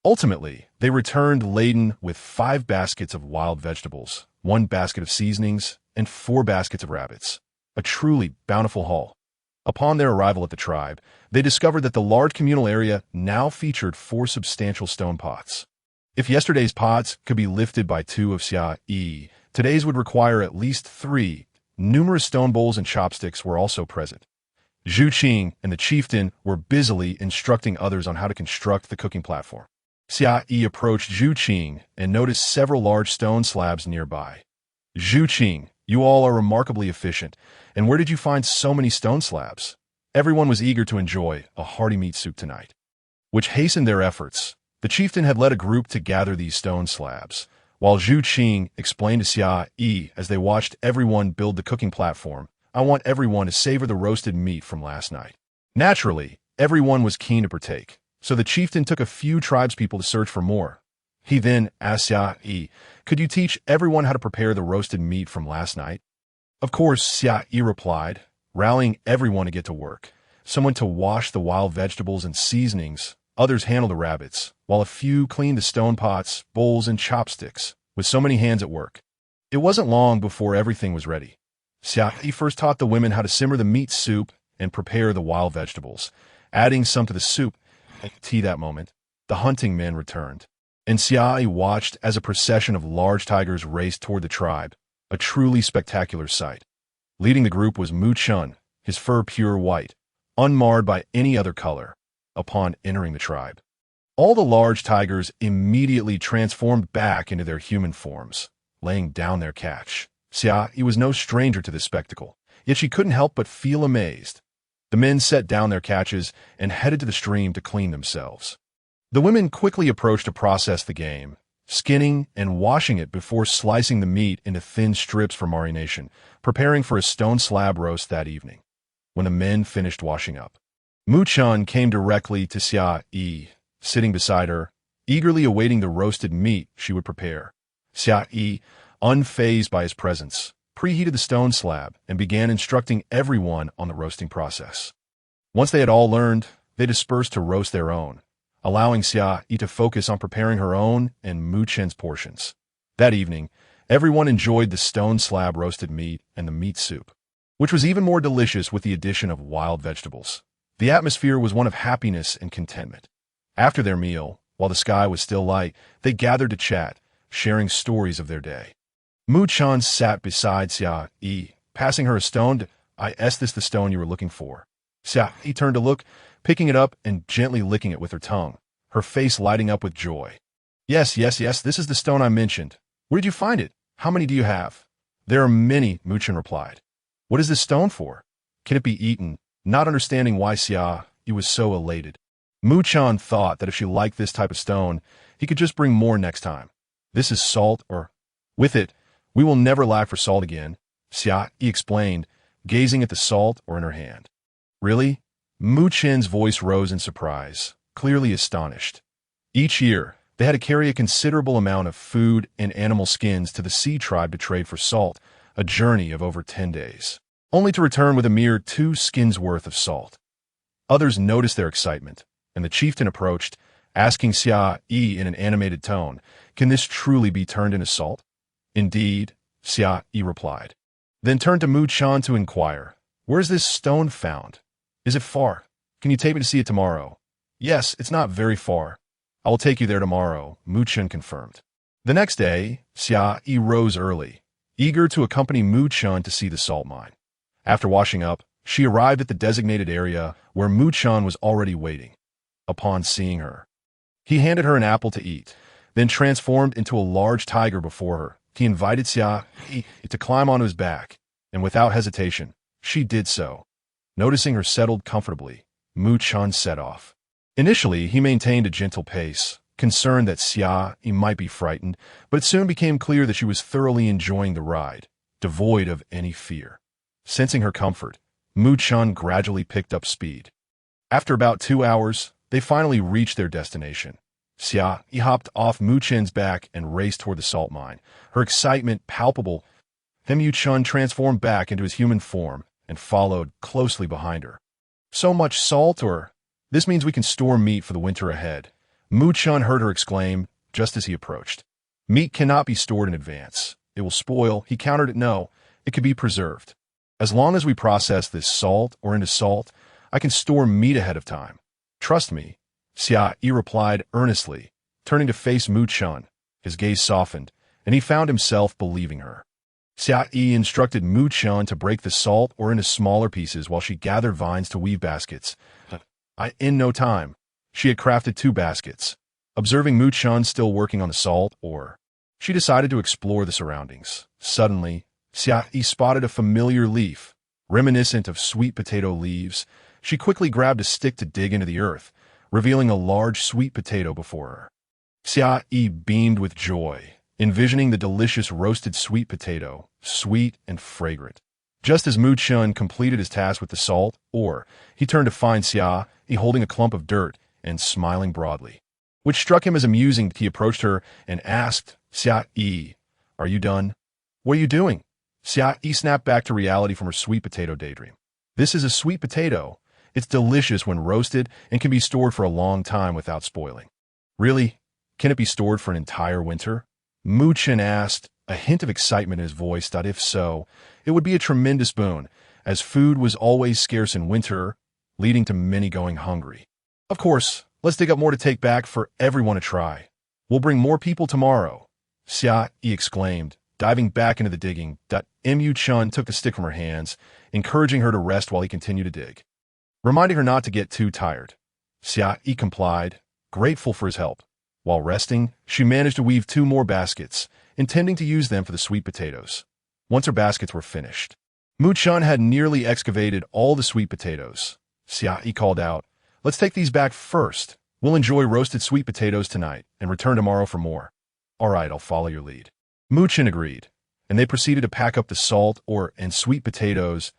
Ultimately, they returned laden with 5 baskets of wild vegetables, 1 basket of seasonings, and 4 baskets of rabbits. A truly bountiful haul. Upon their arrival at the tribe, they discovered that the large communal area now featured 4 substantial stone pots. If yesterday's pots could be lifted by 2 of Xia Yi, today's would require at least 3. Numerous stone bowls and chopsticks were also present. Zhu Qing and the chieftain were busily instructing others on how to construct the cooking platform. Xia Yi approached Zhu Qing and noticed several large stone slabs nearby. Zhu Qing, you all are remarkably efficient, and where did you find so many stone slabs? Everyone was eager to enjoy a hearty meat soup tonight, which hastened their efforts. The chieftain had led a group to gather these stone slabs, while Zhu Qing explained to Xia Yi as they watched everyone build the cooking platform, I want everyone to savor the roasted meat from last night. Naturally, everyone was keen to partake, so the chieftain took a few tribespeople to search for more. He then asked Xia Yi, could you teach everyone how to prepare the roasted meat from last night? Of course, Xia Yi replied, rallying everyone to get to work. Someone to wash the wild vegetables and seasonings, others handled the rabbits, while a few cleaned the stone pots, bowls, and chopsticks, with so many hands at work. It wasn't long before everything was ready. Xia Yi first taught the women how to simmer the meat soup and prepare the wild vegetables, adding some to the soup. At that moment, the hunting men returned, and Xia Yi watched as a procession of large tigers raced toward the tribe, a truly spectacular sight. Leading the group was Mu Chun, his fur pure white, unmarred by any other color, upon entering the tribe. All the large tigers immediately transformed back into their human forms, laying down their catch. Xia Yi was no stranger to this spectacle, yet she couldn't help but feel amazed. The men set down their catches and headed to the stream to clean themselves. The women quickly approached to process the game, skinning and washing it before slicing the meat into thin strips for marination, preparing for a stone slab roast that evening. when the men finished washing up. Mu-chan came directly to Xia Yi, sitting beside her, eagerly awaiting the roasted meat she would prepare. Xia Yi, unfazed by his presence, preheated the stone slab and began instructing everyone on the roasting process. Once they had all learned, they dispersed to roast their own, allowing Xia Yi to focus on preparing her own and Mu-chan's portions. That evening, everyone enjoyed the stone slab roasted meat and the meat soup, which was even more delicious with the addition of wild vegetables. The atmosphere was one of happiness and contentment. After their meal, while the sky was still light, they gathered to chat, sharing stories of their day. Mu-chan sat beside Xia Yi, passing her a stone. Is this the stone you were looking for? Xia Yi turned to look, picking it up and gently licking it with her tongue, her face lighting up with joy. Yes, this is the stone I mentioned. Where did you find it? How many do you have? There are many, Mu-chan replied. What is this stone for? Can it be eaten? Not understanding why Xia Yi was so elated. Mu-chan thought that if she liked this type of stone, he could just bring more next time. This is salt, or with it, we will never lack for salt again, Xia Yi explained, gazing at the salt or in her hand. Really? Mu-chan's voice rose in surprise, clearly astonished. Each year, they had to carry a considerable amount of food and animal skins to the sea tribe to trade for salt, a journey of over 10 days, only to return with a mere 2 skins worth of salt. Others noticed their excitement, and the chieftain approached, asking Xia Yi in an animated tone, "Can this truly be turned into salt?" "Indeed," Xia Yi replied. Then turned to Mu-chan to inquire, "Where is this stone found? Is it far? Can you take me to see it tomorrow?" "Yes, it's not very far. I will take you there tomorrow," Mu-chan confirmed. The next day, Xia Yi rose early, eager to accompany Mu-chan to see the salt mine. After washing up, she arrived at the designated area where Mu-chan was already waiting. Upon seeing her, he handed her an apple to eat, then transformed into a large tiger before her. He invited Xia Yi to climb onto his back, and without hesitation, she did so. Noticing her settled comfortably, Mu-chan set off. Initially, he maintained a gentle pace, concerned that Xia Yi might be frightened, but it soon became clear that she was thoroughly enjoying the ride, devoid of any fear. Sensing her comfort, Mu-chan gradually picked up speed. After about 2 hours, they finally reached their destination. Xia Yi hopped off Mu-chan's back and raced toward the salt mine, her excitement palpable. Then Mu-chan transformed back into his human form and followed closely behind her. "So much salt, or this means we can store meat for the winter ahead," Mu-chan heard her exclaim just as he approached. "Meat cannot be stored in advance. It will spoil," he countered it. "No, it can be preserved. As long as we process this salt or into salt, I can store meat ahead of time. Trust me," Xia Yi replied earnestly, turning to face Mu-chan. His gaze softened, and he found himself believing her. Xia Yi instructed Mu-chan to break the salt or into smaller pieces while she gathered vines to weave baskets. In no time, she had crafted 2 baskets. Observing Mu-chan still working on the salt ore, she decided to explore the surroundings. Suddenly, Xia Yi spotted a familiar leaf, reminiscent of sweet potato leaves. She quickly grabbed a stick to dig into the earth, revealing a large sweet potato before her. Xia Yi beamed with joy, envisioning the delicious roasted sweet potato, sweet and fragrant. Just as Mu-chan completed his task with the salt ore, he turned to find Xia Yi holding a clump of dirt and smiling broadly, which struck him as amusing. He approached her and asked, "Xia Yi, are you done?" "What are you doing?" Xia Yi snapped back to reality from her sweet potato daydream. "This is a sweet potato. It's delicious when roasted and can be stored for a long time without spoiling." "Really? Can it be stored for an entire winter?" Mu-chan asked, a hint of excitement in his voice. If so, it would be a tremendous boon, as food was always scarce in winter, leading to many going hungry. "Of course, let's dig up more to take back for everyone to try. We'll bring more people tomorrow," Xia Yi exclaimed, diving back into the digging. Mu-chan took the stick from her hands, encouraging her to rest while he continued to dig, reminding her not to get too tired. Xia Yi complied, grateful for his help. While resting, she managed to weave 2 more baskets, intending to use them for the sweet potatoes. Once her baskets were finished, Mu-chan had nearly excavated all the sweet potatoes. Xia Yi called out, "Let's take these back first. We'll enjoy roasted sweet potatoes tonight and return tomorrow for more." "All right, I'll follow your lead." Mu-chan agreed, and they proceeded to pack up the salt ore and sweet potatoes.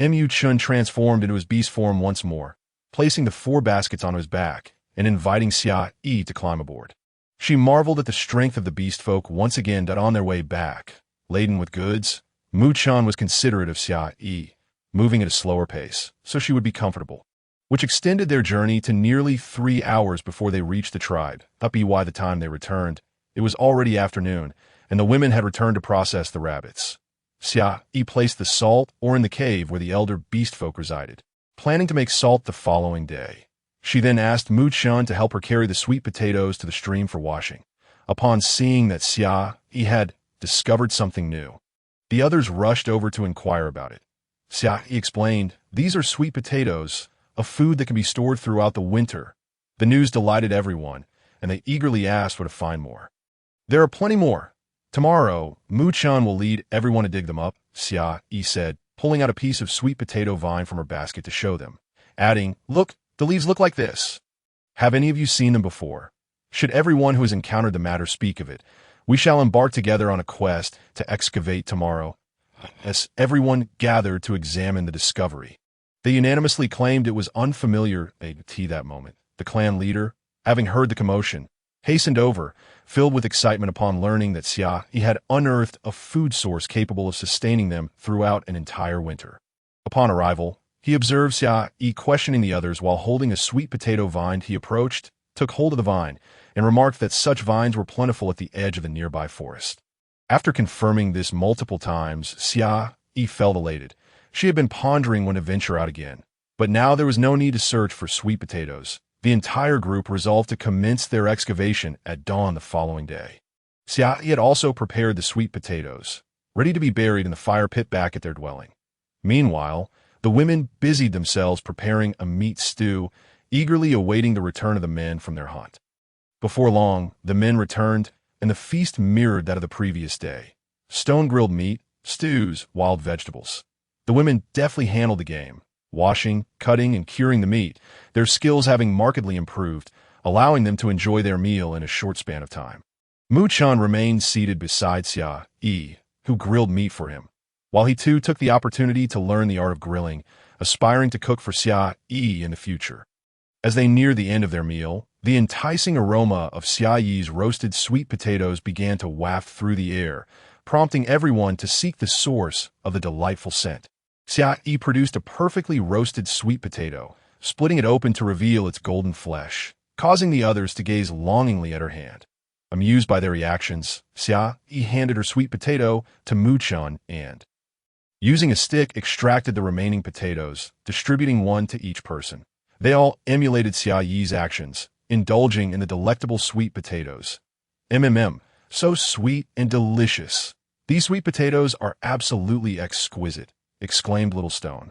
Mu Chun transformed into his beast form once more, placing the 4 baskets on his back and inviting Xia Yi to climb aboard. She marveled at the strength of the beast folk once again that on their way back, laden with goods. Mu Chun was considerate of Xia Yi, moving at a slower pace, so she would be comfortable, which extended their journey to nearly 3 hours before they reached the tribe. By the time they returned, it was already afternoon, and the women had returned to process the rabbits. Xia Yi placed the salt ore in the cave where the elder beast folk resided, planning to make salt the following day. She then asked Mu Chun to help her carry the sweet potatoes to the stream for washing. Upon seeing that Xia Yi had discovered something new, the others rushed over to inquire about it. Xia Yi explained, "These are sweet potatoes, a food that can be stored throughout the winter." The news delighted everyone, and they eagerly asked where to find more. "There are plenty more. Tomorrow, Mu Chun will lead everyone to dig them up," Xia Yi said, pulling out a piece of sweet potato vine from her basket to show them, adding, "Look, the leaves look like this. Have any of you seen them before? Should everyone who has encountered the matter speak of it, we shall embark together on a quest to excavate tomorrow." As everyone gathered to examine the discovery, they unanimously claimed it was unfamiliar to that moment. The clan leader, having heard the commotion, hastened over, filled with excitement upon learning that Xia Yi had unearthed a food source capable of sustaining them throughout an entire winter. Upon arrival, he observed Xia Yi questioning the others while holding a sweet potato vine. He approached, took hold of the vine, and remarked that such vines were plentiful at the edge of the nearby forest. After confirming this multiple times, Xia Yi felt elated. She had been pondering when to venture out again, but now there was no need to search for sweet potatoes. The entire group resolved to commence their excavation at dawn the following day. Xia Yi had also prepared the sweet potatoes, ready to be buried in the fire pit back at their dwelling. Meanwhile, the women busied themselves preparing a meat stew, eagerly awaiting the return of the men from their hunt. Before long, the men returned, and the feast mirrored that of the previous day. Stone-grilled meat, stews, wild vegetables. The women deftly handled the game, washing, cutting, and curing the meat, their skills having markedly improved, allowing them to enjoy their meal in a short span of time. Mu Chun remained seated beside Xia Yi, who grilled meat for him, while he too took the opportunity to learn the art of grilling, aspiring to cook for Xia Yi in the future. As they neared the end of their meal, the enticing aroma of Xia Yi's roasted sweet potatoes began to waft through the air, prompting everyone to seek the source of the delightful scent. Xia Yi produced a perfectly roasted sweet potato, splitting it open to reveal its golden flesh, causing the others to gaze longingly at her hand. Amused by their reactions, Xia Yi handed her sweet potato to Mu Chun and, using a stick, extracted the remaining potatoes, distributing one to each person. They all emulated Xia Yi's actions, indulging in the delectable sweet potatoes. So sweet and delicious. These sweet potatoes are absolutely exquisite, exclaimed Little Stone,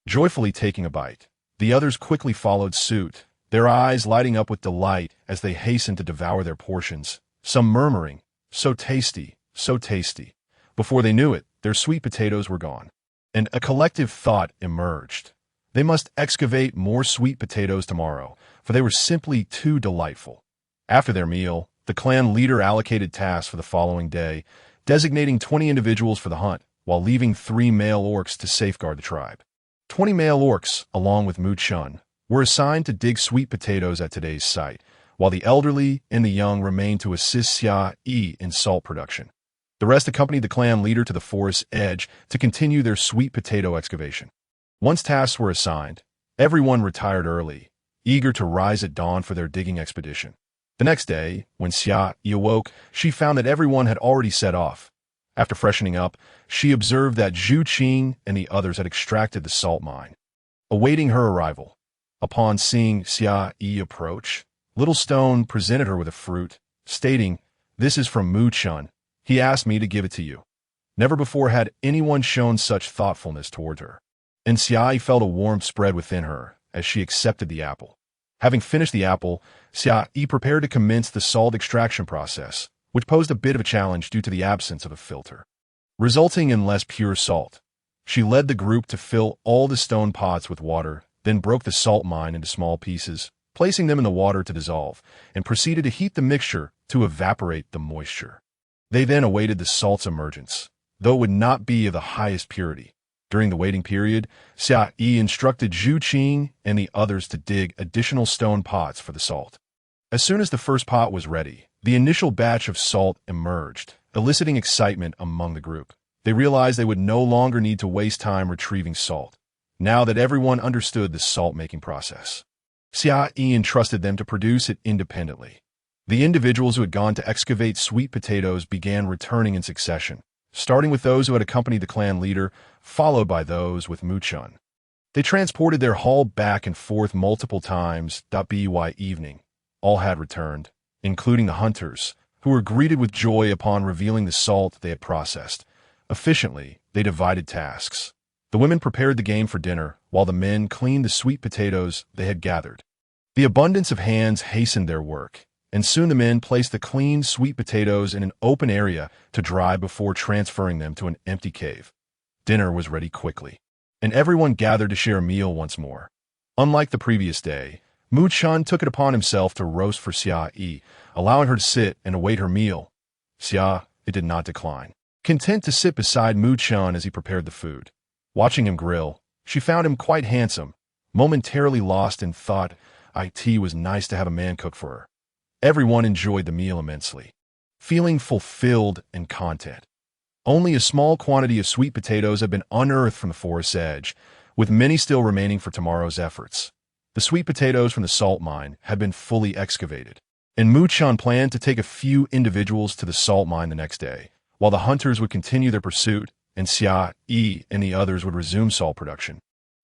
joyfully taking a bite. The others quickly followed suit, their eyes lighting up with delight as they hastened to devour their portions, some murmuring, "So tasty, so tasty." Before they knew it, their sweet potatoes were gone, and a collective thought emerged. They must excavate more sweet potatoes tomorrow, for they were simply too delightful. After their meal, the clan leader allocated tasks for the following day, designating 20 individuals for the hunt, while leaving 3 male orcs to safeguard the tribe. 20 male orcs, along with Mu Chun, were assigned to dig sweet potatoes at today's site, while the elderly and the young remained to assist Xia Yi in salt production. The rest accompanied the clan leader to the forest's edge to continue their sweet potato excavation. Once tasks were assigned, everyone retired early, eager to rise at dawn for their digging expedition. The next day, when Xia Yi awoke, she found that everyone had already set off. After freshening up, she observed that Zhu Qing and the others had extracted the salt mine, awaiting her arrival. Upon seeing Xia Yi approach, Little Stone presented her with a fruit, stating, "This is from Mu Chun. He asked me to give it to you." Never before had anyone shown such thoughtfulness toward her, and Xia Yi felt a warmth spread within her as she accepted the apple. Having finished the apple, Xia Yi prepared to commence the salt extraction process, which posed a bit of a challenge due to the absence of a filter, resulting in less pure salt. She led the group to fill all the stone pots with water, then broke the salt mine into small pieces, placing them in the water to dissolve, and proceeded to heat the mixture to evaporate the moisture. They then awaited the salt's emergence, though it would not be of the highest purity. During the waiting period, Xia Yi instructed Zhu Qing and the others to dig additional stone pots for the salt. As soon as the first pot was ready, the initial batch of salt emerged, eliciting excitement among the group. They realized they would no longer need to waste time retrieving salt, now that everyone understood the salt-making process. Xia Yi entrusted them to produce it independently. The individuals who had gone to excavate sweet potatoes began returning in succession, starting with those who had accompanied the clan leader, followed by those with Mu Chun. They transported their haul back and forth multiple times. By evening, all had returned, including the hunters, who were greeted with joy upon revealing the salt they had processed. Efficiently, they divided tasks. The women prepared the game for dinner, while the men cleaned the sweet potatoes they had gathered. The abundance of hands hastened their work, and soon the men placed the clean sweet potatoes in an open area to dry before transferring them to an empty cave. Dinner was ready quickly, and everyone gathered to share a meal once more. Unlike the previous day, Mu Chun took it upon himself to roast for Xia Yi, allowing her to sit and await her meal. Xia Yi did not decline, content to sit beside Mu Chun as he prepared the food. Watching him grill, she found him quite handsome, momentarily lost in thought. It was nice to have a man cook for her. Everyone enjoyed the meal immensely, feeling fulfilled and content. Only a small quantity of sweet potatoes had been unearthed from the forest's edge, with many still remaining for tomorrow's efforts. The sweet potatoes from the salt mine had been fully excavated, and Mu Chun planned to take a few individuals to the salt mine the next day, while the hunters would continue their pursuit, and Xia Yi and the others would resume salt production,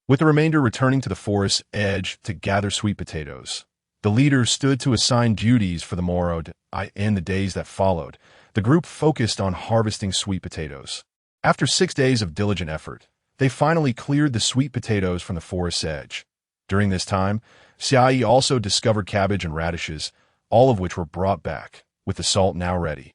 with the remainder returning to the forest's edge to gather sweet potatoes. The leaders stood to assign duties for the morrow and the days that followed. The group focused on harvesting sweet potatoes. After 6 days of diligent effort, they finally cleared the sweet potatoes from the forest's edge. During this time, Xia Yi also discovered cabbage and radishes, all of which were brought back, with the salt now ready.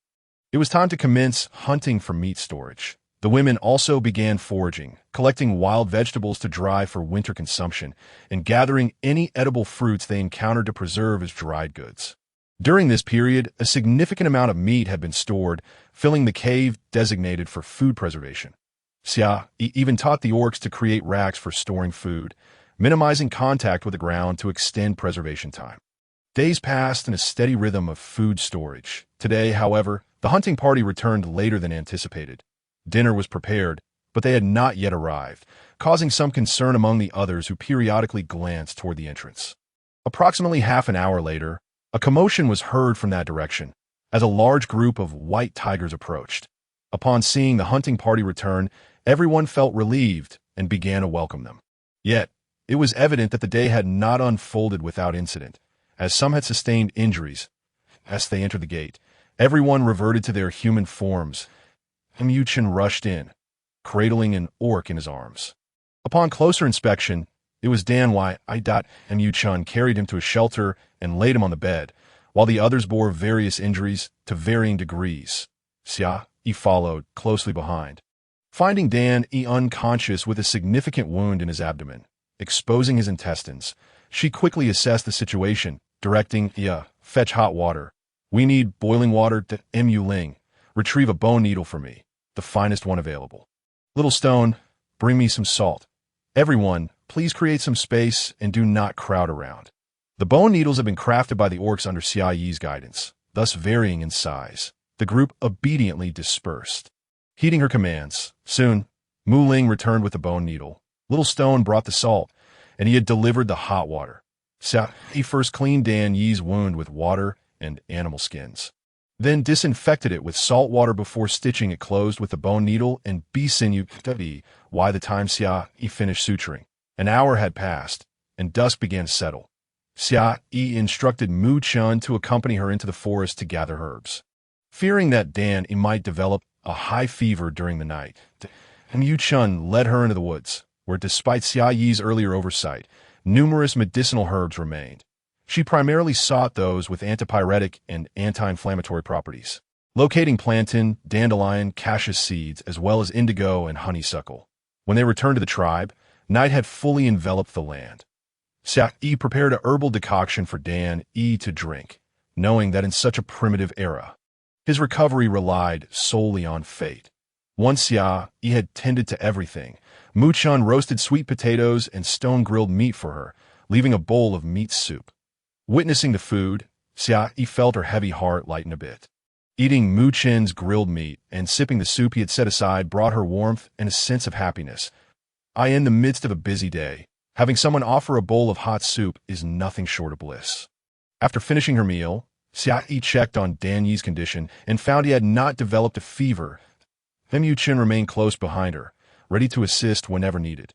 It was time to commence hunting for meat storage. The women also began foraging, collecting wild vegetables to dry for winter consumption, and gathering any edible fruits they encountered to preserve as dried goods. During this period, a significant amount of meat had been stored, filling the cave designated for food preservation. Xia Yi even taught the orcs to create racks for storing food, minimizing contact with the ground to extend preservation time. Days passed in a steady rhythm of food storage. Today, however, the hunting party returned later than anticipated. Dinner was prepared, but they had not yet arrived, causing some concern among the others who periodically glanced toward the entrance. Approximately half an hour later, a commotion was heard from that direction, as a large group of white tigers approached. Upon seeing the hunting party return, everyone felt relieved and began to welcome them. Yet, it was evident that the day had not unfolded without incident, as some had sustained injuries. As they entered the gate, everyone reverted to their human forms. Mu Chun rushed in, cradling an orc in his arms. Upon closer inspection, it was Dan Y. Mu Chun carried him to a shelter and laid him on the bed, while the others bore various injuries to varying degrees. Xia Yi followed closely behind. Finding Dan Y unconscious with a significant wound in his abdomen, exposing his intestines, she quickly assessed the situation, directing fetch hot water. We need boiling water. Mu Ling, retrieve a bone needle for me, the finest one available. Little Stone, bring me some salt. Everyone, please create some space and do not crowd around. The bone needles have been crafted by the orcs under Xia Yi's guidance, thus varying in size. The group obediently dispersed. Heeding her commands, soon, Mu Ling returned with the bone needle. Little Stone brought the salt, and he had delivered the hot water. Xia Yi first cleaned Dan Yi's wound with water and animal skins, then disinfected it with salt water before stitching it closed with the bone needle and bee sinew. By the time Xia Yi finished suturing, an hour had passed, and dusk began to settle. Xia Yi instructed Mu Chun to accompany her into the forest to gather herbs. Fearing that Dan Yi might develop a high fever during the night, Mu Chun led her into the woods, where despite Xia Yi's earlier oversight, numerous medicinal herbs remained. She primarily sought those with antipyretic and anti-inflammatory properties, locating plantain, dandelion, cassia seeds, as well as indigo and honeysuckle. When they returned to the tribe, night had fully enveloped the land. Xia Yi prepared a herbal decoction for Dan Yi to drink, knowing that in such a primitive era, his recovery relied solely on fate. Once Xia Yi had tended to everything. Mu-chan roasted sweet potatoes and stone-grilled meat for her, leaving a bowl of meat soup. Witnessing the food, Xia Yi felt her heavy heart lighten a bit. Eating Mu-chan's grilled meat and sipping the soup he had set aside brought her warmth and a sense of happiness. In the midst of a busy day, having someone offer a bowl of hot soup is nothing short of bliss. After finishing her meal, Xia Yi checked on Dan Yi's condition and found he had not developed a fever. Mu-chan remained close behind her, ready to assist whenever needed.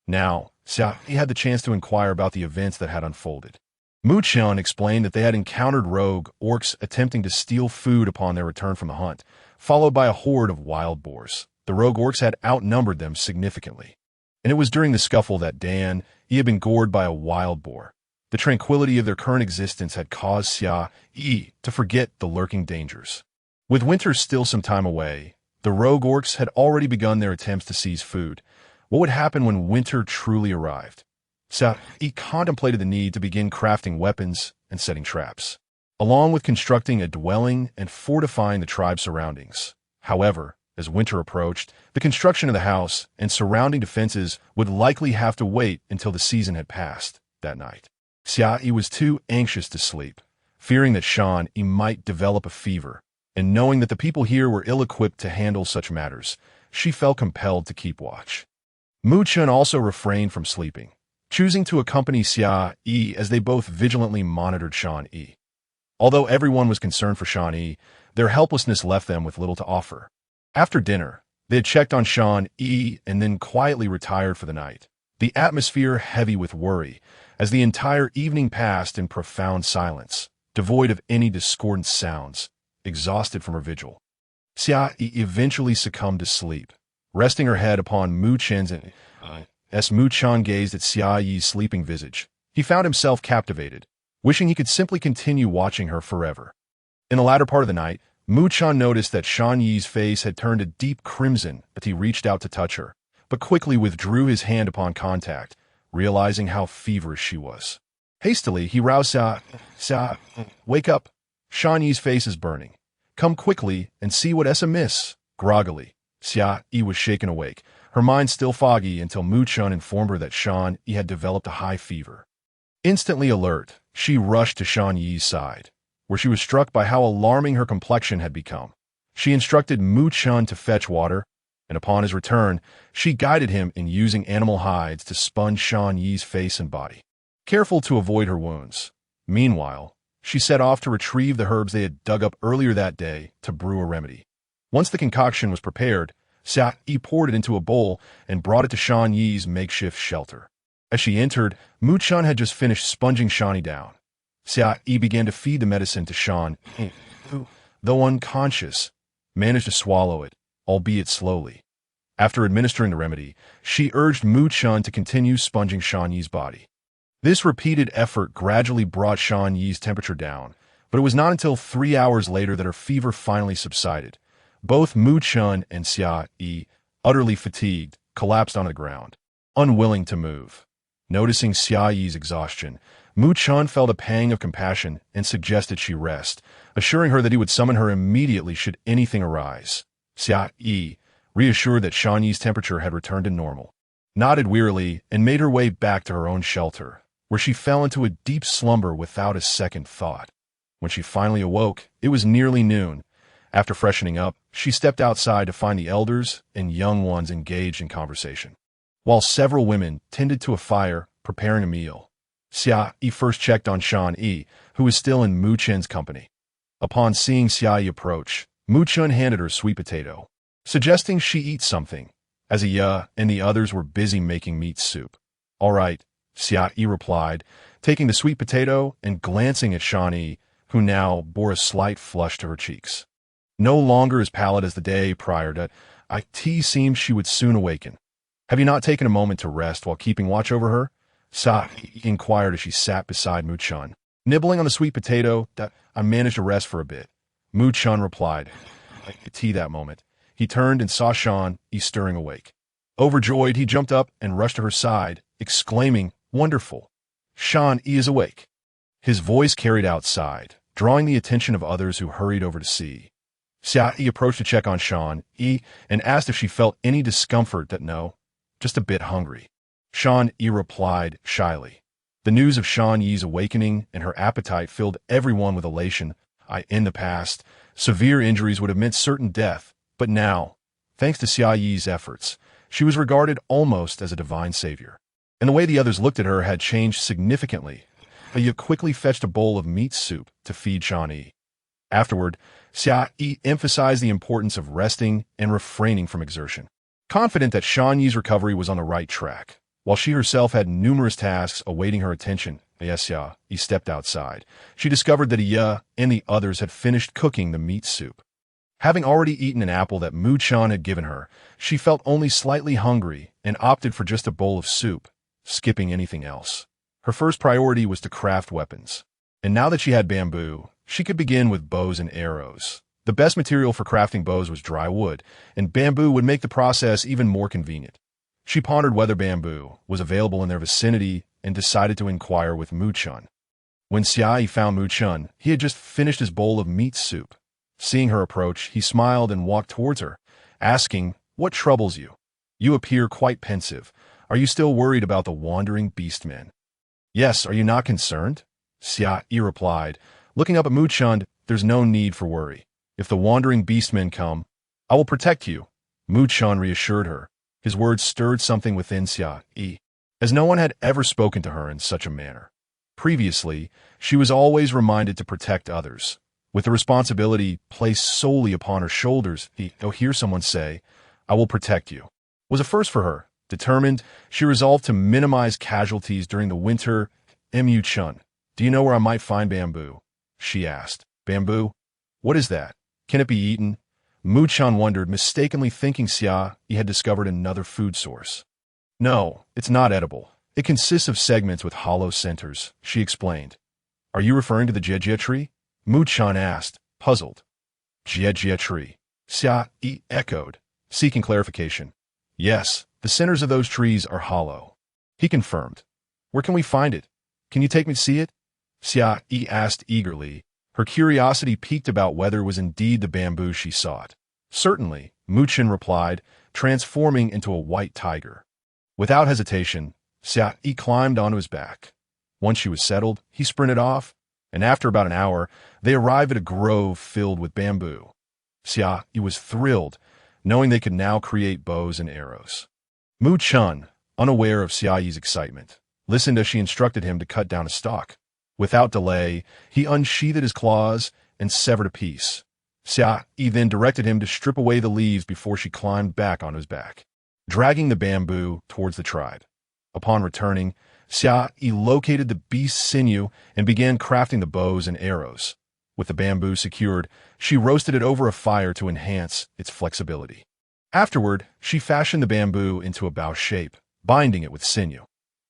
Now, Xia Yi had the chance to inquire about the events that had unfolded. Mu-chan explained that they had encountered rogue orcs attempting to steal food upon their return from the hunt, followed by a horde of wild boars. The rogue orcs had outnumbered them significantly, and it was during the scuffle that Dan Yi had been gored by a wild boar. The tranquility of their current existence had caused Xia Yi to forget the lurking dangers. With winter still some time away, the rogue orcs had already begun their attempts to seize food. What would happen when winter truly arrived? Xia Yi contemplated the need to begin crafting weapons and setting traps, along with constructing a dwelling and fortifying the tribe's surroundings. However, as winter approached, the construction of the house and surrounding defenses would likely have to wait until the season had passed. That night, Xia Yi was too anxious to sleep, fearing that Xia Yi might develop a fever, and knowing that the people here were ill-equipped to handle such matters, she felt compelled to keep watch. Mu-chan also refrained from sleeping, choosing to accompany Xia Yi as they both vigilantly monitored Xia Yi. Although everyone was concerned for Xia Yi, their helplessness left them with little to offer. After dinner, they had checked on Xia Yi and then quietly retired for the night, the atmosphere heavy with worry, as the entire evening passed in profound silence, devoid of any discordant sounds. Exhausted from her vigil, Xia Yi eventually succumbed to sleep, resting her head upon Mu-chan's. As Mu-chan gazed at Xia Yi's sleeping visage, he found himself captivated, wishing he could simply continue watching her forever. In the latter part of the night, Mu-chan noticed that Xia Yi's face had turned a deep crimson as he reached out to touch her, but quickly withdrew his hand upon contact, realizing how feverish she was. Hastily, he roused Xia, wake up. Xia Yi's face is burning. Come quickly and see what's amiss. Groggily, Xia Yi was shaken awake, her mind still foggy until Mu-chan informed her that Xia Yi had developed a high fever. Instantly alert, she rushed to Xia Yi's side, where she was struck by how alarming her complexion had become. She instructed Mu-chan to fetch water, and upon his return, she guided him in using animal hides to sponge Xia Yi's face and body, careful to avoid her wounds. Meanwhile, she set off to retrieve the herbs they had dug up earlier that day to brew a remedy. Once the concoction was prepared, Xia Yi poured it into a bowl and brought it to Xia Yi's makeshift shelter. As she entered, Mu-chan had just finished sponging Xia Yi down. Xia Yi began to feed the medicine to Xia Yi, who, though unconscious, managed to swallow it, albeit slowly. After administering the remedy, she urged Mu-chan to continue sponging Xia Yi's body. This repeated effort gradually brought Xia Yi's temperature down, but it was not until 3 hours later that her fever finally subsided. Both Mu-chan and Xia Yi, utterly fatigued, collapsed on the ground, unwilling to move. Noticing Xia Yi's exhaustion, Mu-chan felt a pang of compassion and suggested she rest, assuring her that he would summon her immediately should anything arise. Xia Yi, reassured that Xia Yi's temperature had returned to normal, nodded wearily and made her way back to her own shelter, where she fell into a deep slumber without a second thought. When she finally awoke, it was nearly noon. After freshening up, she stepped outside to find the elders and young ones engaged in conversation, while several women tended to a fire, preparing a meal. Xia Yi first checked on Xia Yi, who was still in Mu-chan's company. Upon seeing Xia Yi approach, Mu-chan handed her a sweet potato, suggesting she eat something, as Xia and the others were busy making meat soup. All right, Xia Yi replied, taking the sweet potato and glancing at Xia Yi, who now bore a slight flush to her cheeks. No longer as pallid as the day prior to it seemed she would soon awaken. Have you not taken a moment to rest while keeping watch over her? Xia Yi inquired as she sat beside Mu-chan. Nibbling on the sweet potato, I managed to rest for a bit. Mu-chan replied. That moment, he turned and saw Xia Yi stirring awake. Overjoyed, he jumped up and rushed to her side, exclaiming, "Wonderful! Xia Yi is awake." His voice carried outside, drawing the attention of others who hurried over to see. Xia Yi approached to check on Shan Yi and asked if she felt any discomfort. That no, just a bit hungry. Shan Yi replied shyly. The news of Shan Yi's awakening and her appetite filled everyone with elation. In the past, severe injuries would have meant certain death, but now, thanks to Xia Yi's efforts, she was regarded almost as a divine savior. And the way the others looked at her had changed significantly. Yi quickly fetched a bowl of meat soup to feed Shan Yi. Afterward, Xia Yi emphasized the importance of resting and refraining from exertion. Confident that Shan Yi's recovery was on the right track, while she herself had numerous tasks awaiting her attention, Xia Yi stepped outside. She discovered that Yi and the others had finished cooking the meat soup. Having already eaten an apple that Mu Chan had given her, she felt only slightly hungry and opted for just a bowl of soup, skipping anything else. Her first priority was to craft weapons. And now that she had bamboo, she could begin with bows and arrows. The best material for crafting bows was dry wood, and bamboo would make the process even more convenient. She pondered whether bamboo was available in their vicinity and decided to inquire with Mu Chun. When Xia Yi found Mu Chun, he had just finished his bowl of meat soup. Seeing her approach, he smiled and walked towards her, asking, "What troubles you? You appear quite pensive. Are you still worried about the wandering beastmen?" "Yes, are you not concerned?" Xia Yi replied. Looking up at Mu Chun, "There's no need for worry. If the wandering beastmen come, I will protect you," Mu Chun reassured her. His words stirred something within Xia Yi, as no one had ever spoken to her in such a manner. Previously, she was always reminded to protect others, with the responsibility placed solely upon her shoulders. You'll hear someone say, "I will protect you," was a first for her. Determined, she resolved to minimize casualties during the winter. Mu Chun, "Do you know where I might find bamboo?" she asked. "Bamboo? What is that? Can it be eaten?" Mu Chun wondered, mistakenly thinking Xia Yi had discovered another food source. "No, it's not edible. It consists of segments with hollow centers," she explained. "Are you referring to the Jie tree?" Mu Chun asked, puzzled. Jie tree, Xia Yi echoed, seeking clarification. "Yes, the centers of those trees are hollow," he confirmed. "Where can we find it? Can you take me to see it?" Xia Yi asked eagerly. Her curiosity piqued about whether it was indeed the bamboo she sought. "Certainly," Mu Chun replied, transforming into a white tiger. Without hesitation, Xia Yi climbed onto his back. Once she was settled, he sprinted off, and after about an hour, they arrived at a grove filled with bamboo. Xia Yi was thrilled, knowing they could now create bows and arrows. Mu Chun, unaware of Xia Yi's excitement, listened as she instructed him to cut down a stalk. Without delay, he unsheathed his claws and severed a piece. Xia Yi then directed him to strip away the leaves before she climbed back on his back, dragging the bamboo towards the tribe. Upon returning, Xia Yi located the beast's sinew and began crafting the bows and arrows. With the bamboo secured, she roasted it over a fire to enhance its flexibility. Afterward, she fashioned the bamboo into a bow shape, binding it with sinew.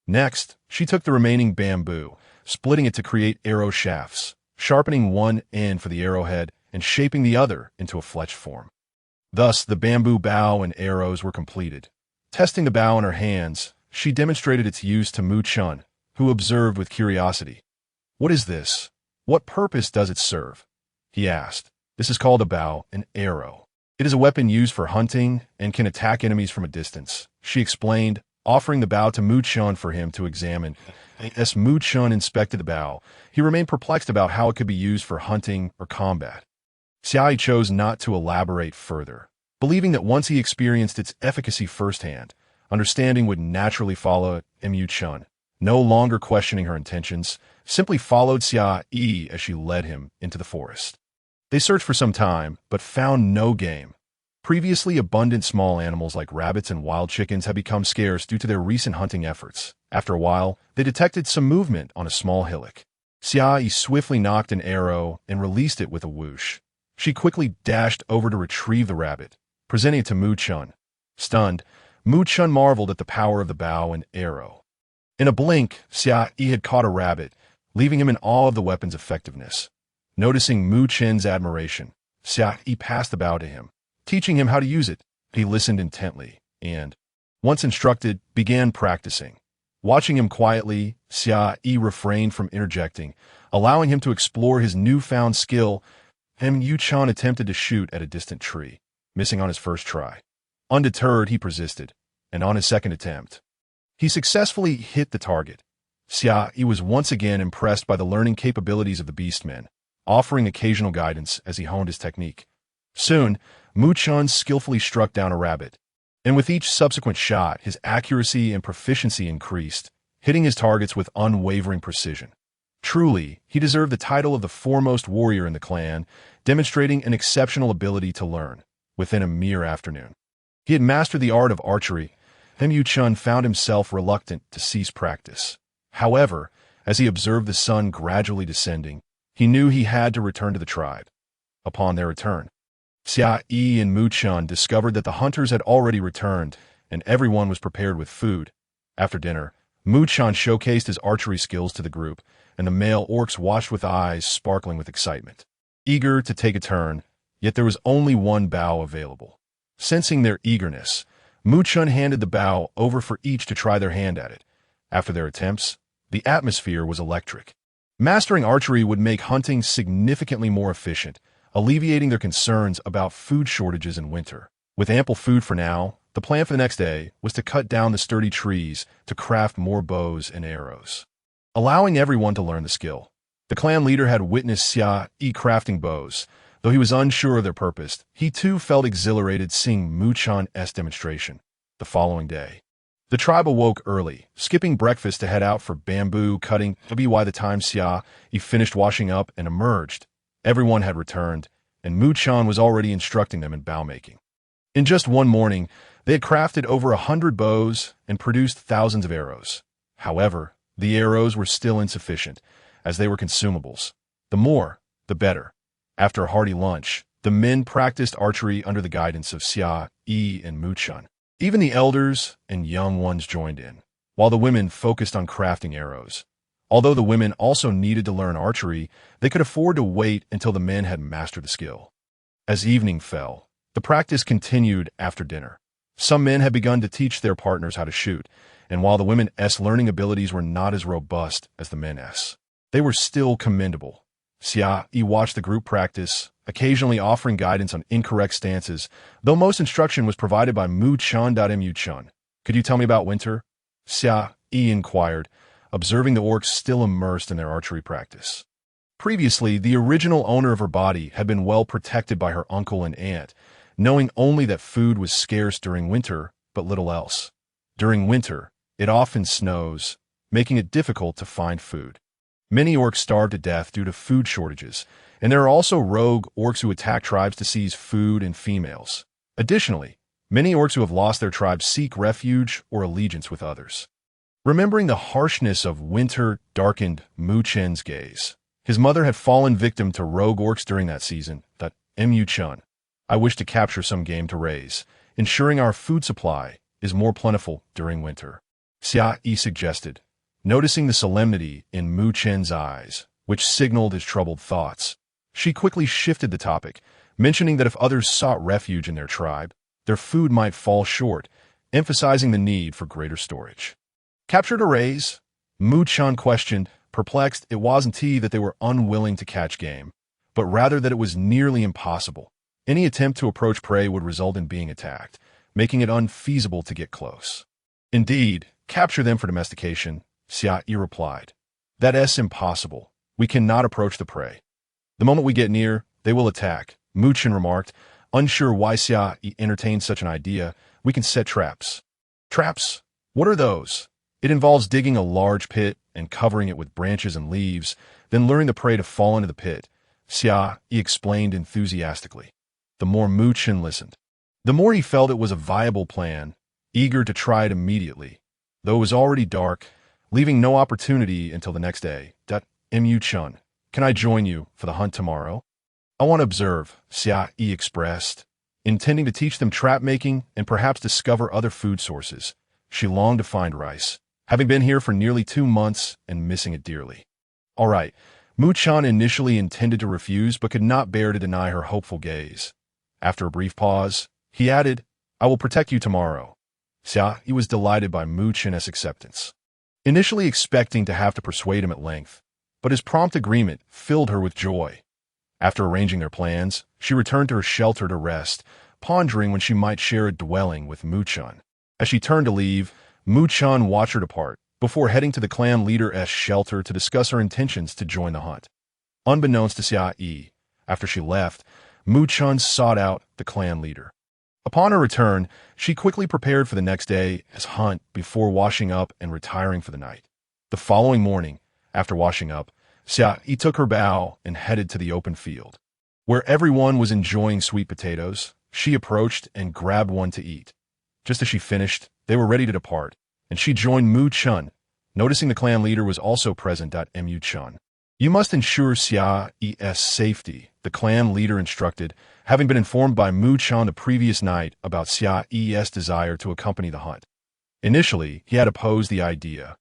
Next, she took the remaining bamboo, splitting it to create arrow shafts, sharpening one end for the arrowhead and shaping the other into a fletched form. Thus, the bamboo bow and arrows were completed. Testing the bow in her hands, she demonstrated its use to Mu Chun, who observed with curiosity. "What is this? What purpose does it serve?" he asked. "This is called a bow and arrow. It is a weapon used for hunting and can attack enemies from a distance," she explained, offering the bow to Mu Chun for him to examine. As Mu Chun inspected the bow, he remained perplexed about how it could be used for hunting or combat. Xia Yi chose not to elaborate further, believing that once he experienced its efficacy firsthand, understanding would naturally follow. Mu Chun, no longer questioning her intentions, simply followed Xia Yi as she led him into the forest. They searched for some time, but found no game. Previously abundant small animals like rabbits and wild chickens had become scarce due to their recent hunting efforts. After a while, they detected some movement on a small hillock. Xia Yi swiftly knocked an arrow and released it with a whoosh. She quickly dashed over to retrieve the rabbit, presenting it to Mu Chun. Stunned, Mu Chun marveled at the power of the bow and arrow. In a blink, Xia Yi had caught a rabbit, leaving him in awe of the weapon's effectiveness. Noticing Mu Chun's admiration, Xia Yi passed the bow to him, teaching him how to use it. He listened intently and, once instructed, began practicing. Watching him quietly, Xia Yi refrained from interjecting, allowing him to explore his newfound skill. Yu-chan attempted to shoot at a distant tree, missing on his first try. Undeterred, he persisted, and on his second attempt, he successfully hit the target. Xia Yi was once again impressed by the learning capabilities of the beastmen, offering occasional guidance as he honed his technique. Soon, Mu-chan skillfully struck down a rabbit, and with each subsequent shot, his accuracy and proficiency increased, hitting his targets with unwavering precision. Truly, he deserved the title of the foremost warrior in the clan, demonstrating an exceptional ability to learn within a mere afternoon. He had mastered the art of archery. Yu-chan found himself reluctant to cease practice. However, as he observed the sun gradually descending, he knew he had to return to the tribe. Upon their return, Xia Yi and Mu-chan discovered that the hunters had already returned, and everyone was prepared with food. After dinner, Mu-chan showcased his archery skills to the group, and the male orcs watched with eyes sparkling with excitement. Eager to take a turn, yet there was only one bow available. Sensing their eagerness, Mu-chan handed the bow over for each to try their hand at it. After their attempts, the atmosphere was electric. Mastering archery would make hunting significantly more efficient, alleviating their concerns about food shortages in winter. With ample food for now, the plan for the next day was to cut down the sturdy trees to craft more bows and arrows, allowing everyone to learn the skill. The clan leader had witnessed Xia Yi crafting bows. Though he was unsure of their purpose, he too felt exhilarated seeing Mu-chan's demonstration. The following day, the tribe awoke early, skipping breakfast to head out for bamboo cutting. By the time Xia Yi finished washing up and emerged, everyone had returned, and Mu-chan was already instructing them in bow making. In just one morning, they had crafted over 100 bows and produced thousands of arrows. However, the arrows were still insufficient, as they were consumables. The more, the better. After a hearty lunch, the men practiced archery under the guidance of Xia Yi and Mu-chan. Even the elders and young ones joined in, while the women focused on crafting arrows. Although the women also needed to learn archery, they could afford to wait until the men had mastered the skill. As evening fell, the practice continued after dinner. Some men had begun to teach their partners how to shoot, and while the women's learning abilities were not as robust as the men's, they were still commendable. Xia Yi watched the group practice, occasionally offering guidance on incorrect stances, though most instruction was provided by Mu-chan. Mu-chan, could you tell me about winter? Xia Yi inquired, observing the orcs still immersed in their archery practice. Previously, the original owner of her body had been well protected by her uncle and aunt, knowing only that food was scarce during winter, but little else. During winter, it often snows, making it difficult to find food. Many orcs starve to death due to food shortages, and there are also rogue orcs who attack tribes to seize food and females. Additionally, many orcs who have lost their tribes seek refuge or allegiance with others. Remembering the harshness of winter darkened Mu-chan's gaze. His mother had fallen victim to rogue orcs during that season. Mu-chan, I wish to capture some game to raise, ensuring our food supply is more plentiful during winter. Xia Yi suggested, noticing the solemnity in Mu-chan's eyes, which signaled his troubled thoughts. She quickly shifted the topic, mentioning that if others sought refuge in their tribe, their food might fall short, emphasizing the need for greater storage. Captured or raise? Mu-chan questioned, perplexed. It wasn't that they were unwilling to catch game, but rather that it was nearly impossible. Any attempt to approach prey would result in being attacked, making it unfeasible to get close. Indeed, capture them for domestication, Xia Yi replied. That's impossible. We cannot approach the prey. The moment we get near, they will attack, Mu-chan remarked, unsure why Xia Yi entertained such an idea. We can set traps. Traps? What are those? It involves digging a large pit and covering it with branches and leaves, then luring the prey to fall into the pit, Xia Yi explained enthusiastically. The more Mu-chan listened, the more he felt it was a viable plan, eager to try it immediately, though it was already dark, leaving no opportunity until the next day. Mu-chan, can I join you for the hunt tomorrow? I want to observe, Xia Yi expressed, intending to teach them trap making and perhaps discover other food sources. She longed to find rice, having been here for nearly 2 months and missing it dearly. All right, Mu-chan initially intended to refuse but could not bear to deny her hopeful gaze. After a brief pause, he added, I will protect you tomorrow. Xia Yi was delighted by Mu-chan's acceptance, initially expecting to have to persuade him at length, but his prompt agreement filled her with joy. After arranging their plans, she returned to her shelter to rest, pondering when she might share a dwelling with Mu-chan. As she turned to leave, Mu-chan watched her depart, before heading to the clan leader's shelter to discuss her intentions to join the hunt. Unbeknownst to Xia Yi, after she left, Mu-chan sought out the clan leader. Upon her return, she quickly prepared for the next day's hunt before washing up and retiring for the night. The following morning, after washing up, Xia Yi took her bow and headed to the open field. Where everyone was enjoying sweet potatoes, she approached and grabbed one to eat. Just as she finished, they were ready to depart, and she joined Mu-chan. Noticing the clan leader was also present, Mu-chan. You must ensure Xia Yi's safety, the clan leader instructed, having been informed by Mu-chan the previous night about Xia Yi's desire to accompany the hunt. Initially, he had opposed the idea,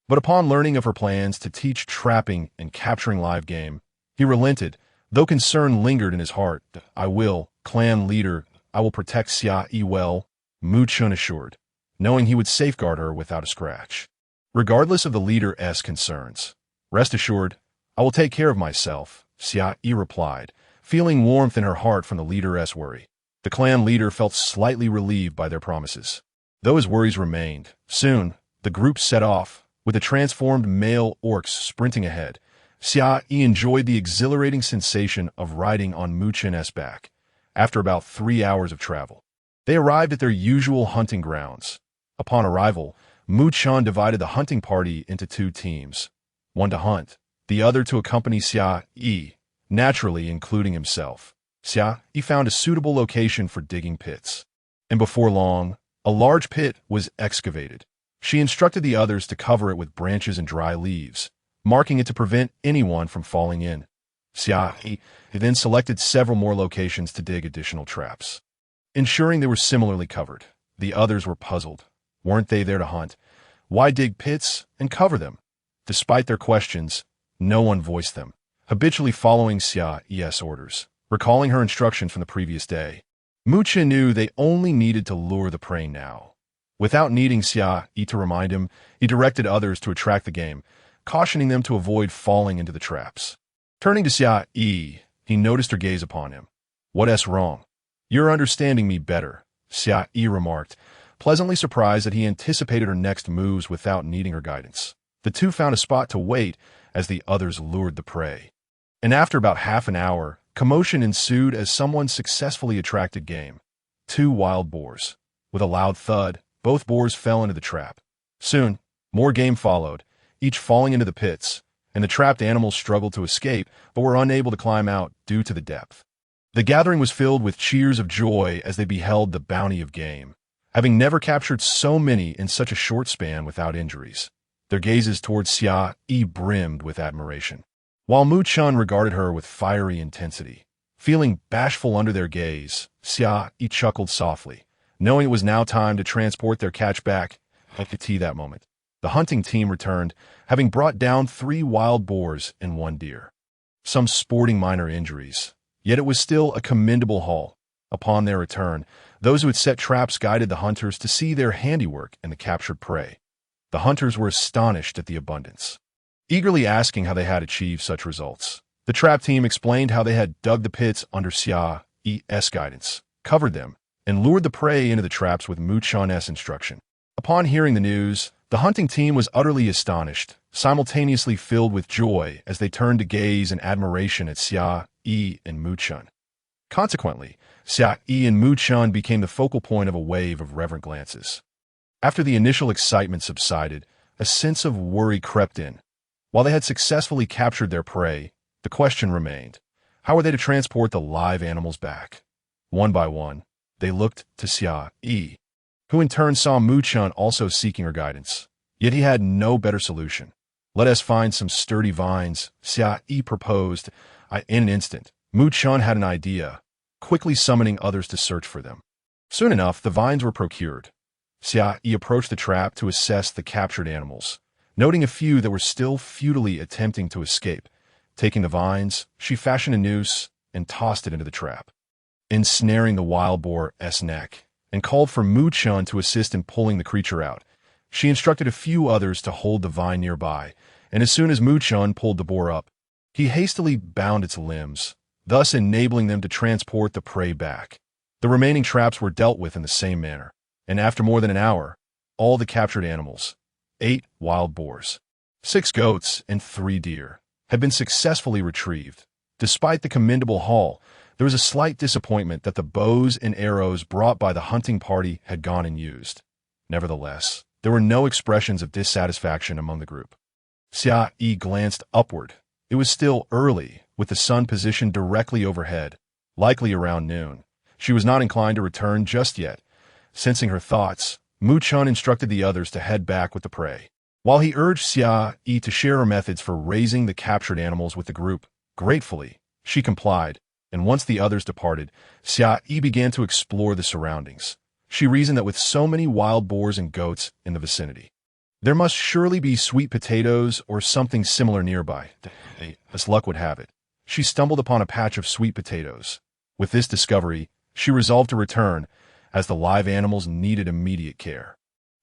but upon learning of her plans to teach trapping and capturing live game, he relented, though concern lingered in his heart. I will, clan leader, I will protect Xia Yi well, Mu-chan assured, knowing he would safeguard her without a scratch. Regardless of the leader's concerns, rest assured, I will take care of myself, Xia Yi replied, feeling warmth in her heart from the leader's worry. The clan leader felt slightly relieved by their promises. Though his worries remained, soon, the group set off, with the transformed male orcs sprinting ahead. Xia Yi enjoyed the exhilarating sensation of riding on Mu-chan's back. After about 3 hours of travel, they arrived at their usual hunting grounds. Upon arrival, Mu-chan divided the hunting party into 2 teams, one to hunt, the other to accompany Xia Yi, naturally including himself. Xia Yi found a suitable location for digging pits, and before long, a large pit was excavated. She instructed the others to cover it with branches and dry leaves, marking it to prevent anyone from falling in. Xia Yi then selected several more locations to dig additional traps. Ensuring they were similarly covered, the others were puzzled. Weren't they there to hunt? Why dig pits and cover them? Despite their questions, no one voiced them, habitually following Xia Yi's orders, recalling her instructions from the previous day. Mu-chan knew they only needed to lure the prey now. Without needing Xia Yi to remind him, he directed others to attract the game, cautioning them to avoid falling into the traps. Turning to Xia Yi, he noticed her gaze upon him. What's wrong? You're understanding me better, Xia Yi remarked, pleasantly surprised that he anticipated her next moves without needing her guidance. The two found a spot to wait as the others lured the prey. And after about half an hour, commotion ensued as someone successfully attracted game. 2 wild boars. With a loud thud, both boars fell into the trap. Soon, more game followed, each falling into the pits, and the trapped animals struggled to escape but were unable to climb out due to the depth. The gathering was filled with cheers of joy as they beheld the bounty of game, having never captured so many in such a short span without injuries. Their gazes towards Xia Yi brimmed with admiration, while Mu-chan regarded her with fiery intensity. Feeling bashful under their gaze, Xia Yi chuckled softly, knowing it was now time to transport their catch back. At the tea that moment, the hunting team returned, having brought down 3 wild boars and 1 deer. Some sporting minor injuries, yet it was still a commendable haul. Upon their return, those who had set traps guided the hunters to see their handiwork and the captured prey. The hunters were astonished at the abundance, eagerly asking how they had achieved such results. The trap team explained how they had dug the pits under Xia Yi's guidance, covered them, and lured the prey into the traps with Mu-chan's instruction. Upon hearing the news, the hunting team was utterly astonished, simultaneously filled with joy as they turned to gaze in admiration at Xia Yi and Mu-chan. Consequently, Xia Yi and Mu-chan became the focal point of a wave of reverent glances. After the initial excitement subsided, a sense of worry crept in. While they had successfully captured their prey, the question remained, how were they to transport the live animals back? One by one, they looked to Xia Yi, who in turn saw Mu-chan also seeking her guidance. Yet he had no better solution. Let us find some sturdy vines, Xia Yi proposed. In an instant, Mu-chan had an idea, quickly summoning others to search for them. Soon enough, the vines were procured. Xia Yi approached the trap to assess the captured animals, noting a few that were still futilely attempting to escape. Taking the vines, she fashioned a noose and tossed it into the trap, ensnaring the wild boar's neck, and called for Mu-chan to assist in pulling the creature out. She instructed a few others to hold the vine nearby, and as soon as Mu-chan pulled the boar up, he hastily bound its limbs, thus enabling them to transport the prey back. The remaining traps were dealt with in the same manner, and after more than an hour, all the captured animals, 8 wild boars, 6 goats, and 3 deer, had been successfully retrieved. Despite the commendable haul, there was a slight disappointment that the bows and arrows brought by the hunting party had gone unused. Nevertheless, there were no expressions of dissatisfaction among the group. Xia Yi glanced upward. It was still early, with the sun positioned directly overhead, likely around noon. She was not inclined to return just yet. Sensing her thoughts, Mu Chun instructed the others to head back with the prey. While he urged Xia Yi to share her methods for raising the captured animals with the group, gratefully, she complied, and once the others departed, Xia Yi began to explore the surroundings. She reasoned that with so many wild boars and goats in the vicinity, there must surely be sweet potatoes or something similar nearby. As luck would have it, she stumbled upon a patch of sweet potatoes. With this discovery, she resolved to return, as the live animals needed immediate care.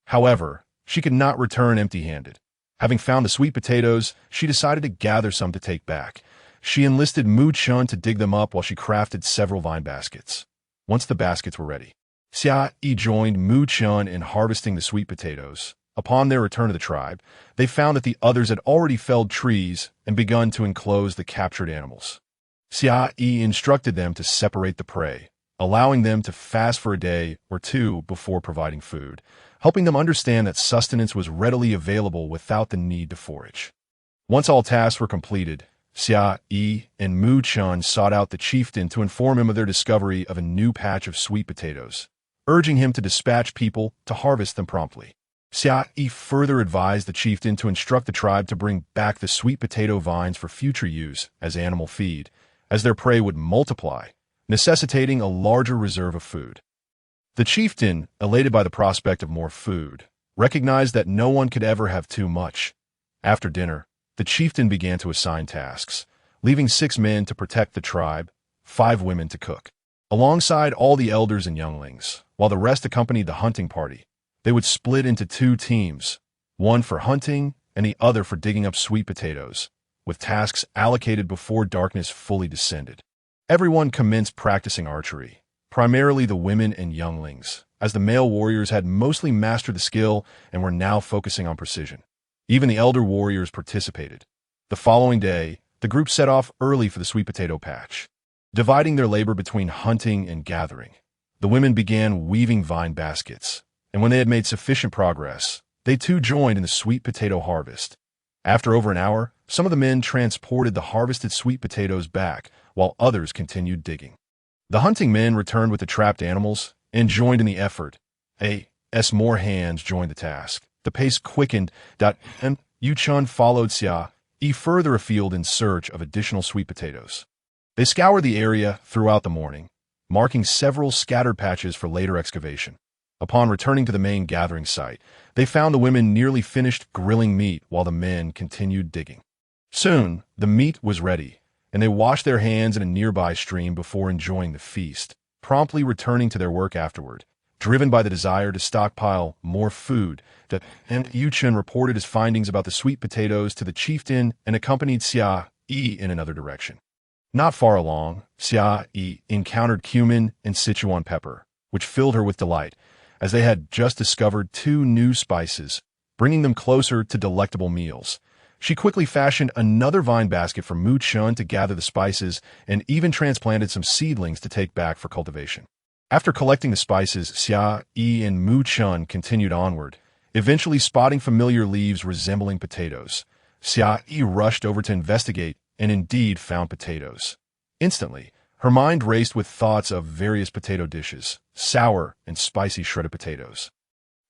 However, she could not return empty-handed. Having found the sweet potatoes, she decided to gather some to take back. She enlisted Mu Chun to dig them up while she crafted several vine baskets. Once the baskets were ready, Xia Yi joined Mu Chun in harvesting the sweet potatoes. Upon their return to the tribe, they found that the others had already felled trees and begun to enclose the captured animals. Xia Yi instructed them to separate the prey, allowing them to fast for a day or two before providing food, helping them understand that sustenance was readily available without the need to forage. Once all tasks were completed, Xia Yi and Mu Chun sought out the chieftain to inform him of their discovery of a new patch of sweet potatoes, urging him to dispatch people to harvest them promptly. Xia Yi further advised the chieftain to instruct the tribe to bring back the sweet potato vines for future use as animal feed, as their prey would multiply, necessitating a larger reserve of food. The chieftain, elated by the prospect of more food, recognized that no one could ever have too much. After dinner, the chieftain began to assign tasks, leaving 6 men to protect the tribe, 5 women to cook, alongside all the elders and younglings, while the rest accompanied the hunting party. They would split into 2 teams, one for hunting and the other for digging up sweet potatoes, with tasks allocated before darkness fully descended. Everyone commenced practicing archery, primarily the women and younglings, as the male warriors had mostly mastered the skill and were now focusing on precision. Even the elder warriors participated. The following day, the group set off early for the sweet potato patch, dividing their labor between hunting and gathering. The women began weaving vine baskets, and when they had made sufficient progress, they too joined in the sweet potato harvest. After over an hour, some of the men transported the harvested sweet potatoes back, while others continued digging. The hunting men returned with the trapped animals and joined in the effort. As more hands joined the task, the pace quickened, and Yu Chun followed Xia Yi further afield in search of additional sweet potatoes. They scoured the area throughout the morning, marking several scattered patches for later excavation. Upon returning to the main gathering site, they found the women nearly finished grilling meat while the men continued digging. Soon, the meat was ready, and they washed their hands in a nearby stream before enjoying the feast, promptly returning to their work afterward, driven by the desire to stockpile more food. And Yu Chun reported his findings about the sweet potatoes to the chieftain and accompanied Xia Yi in another direction. Not far along, Xia Yi encountered cumin and Sichuan pepper, which filled her with delight, as they had just discovered 2 new spices, bringing them closer to delectable meals. She quickly fashioned another vine basket for Mu Chun to gather the spices and even transplanted some seedlings to take back for cultivation. After collecting the spices, Xia Yi and Mu Chun continued onward, eventually spotting familiar leaves resembling potatoes. Xia Yi rushed over to investigate and indeed found potatoes. Instantly, her mind raced with thoughts of various potato dishes, sour and spicy shredded potatoes,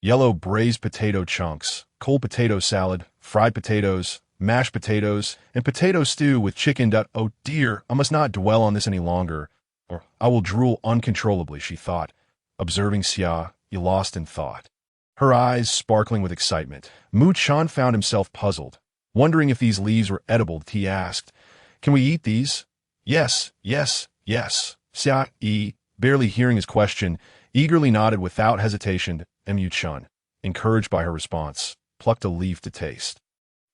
yellow braised potato chunks, cold potato salad, fried potatoes, mashed potatoes, and potato stew with chicken. Oh dear, I must not dwell on this any longer, or I will drool uncontrollably, she thought, observing Xia Yi lost in thought. Her eyes sparkling with excitement, Mu Chun found himself puzzled, wondering if these leaves were edible. He asked, "Can we eat these?" Yes. Xia Yi, barely hearing his question, eagerly nodded without hesitation, and Mu Chun, encouraged by her response, plucked a leaf to taste.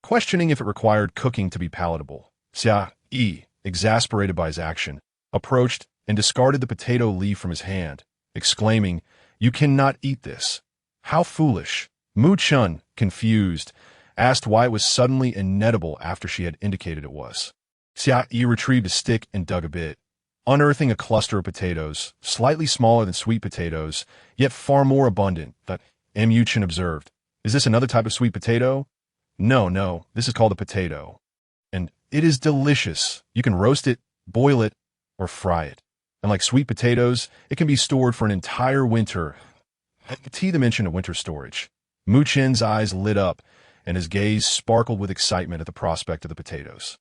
Questioning if it required cooking to be palatable, Xia Yi exasperated by his action, approached and discarded the potato leaf from his hand, exclaiming, "You cannot eat this. How foolish!" Mu Chun, confused, asked why it was suddenly inedible after she had indicated it was. Xia Yi retrieved a stick and dug a bit, unearthing a cluster of potatoes, slightly smaller than sweet potatoes, yet far more abundant, that Mu Chun observed. "Is this another type of sweet potato?" No, this is called a potato. And it is delicious. You can roast it, boil it, or fry it. And like sweet potatoes, it can be stored for an entire winter. T the mention of winter storage. Mu Chen's eyes lit up, and his gaze sparkled with excitement at the prospect of the potatoes.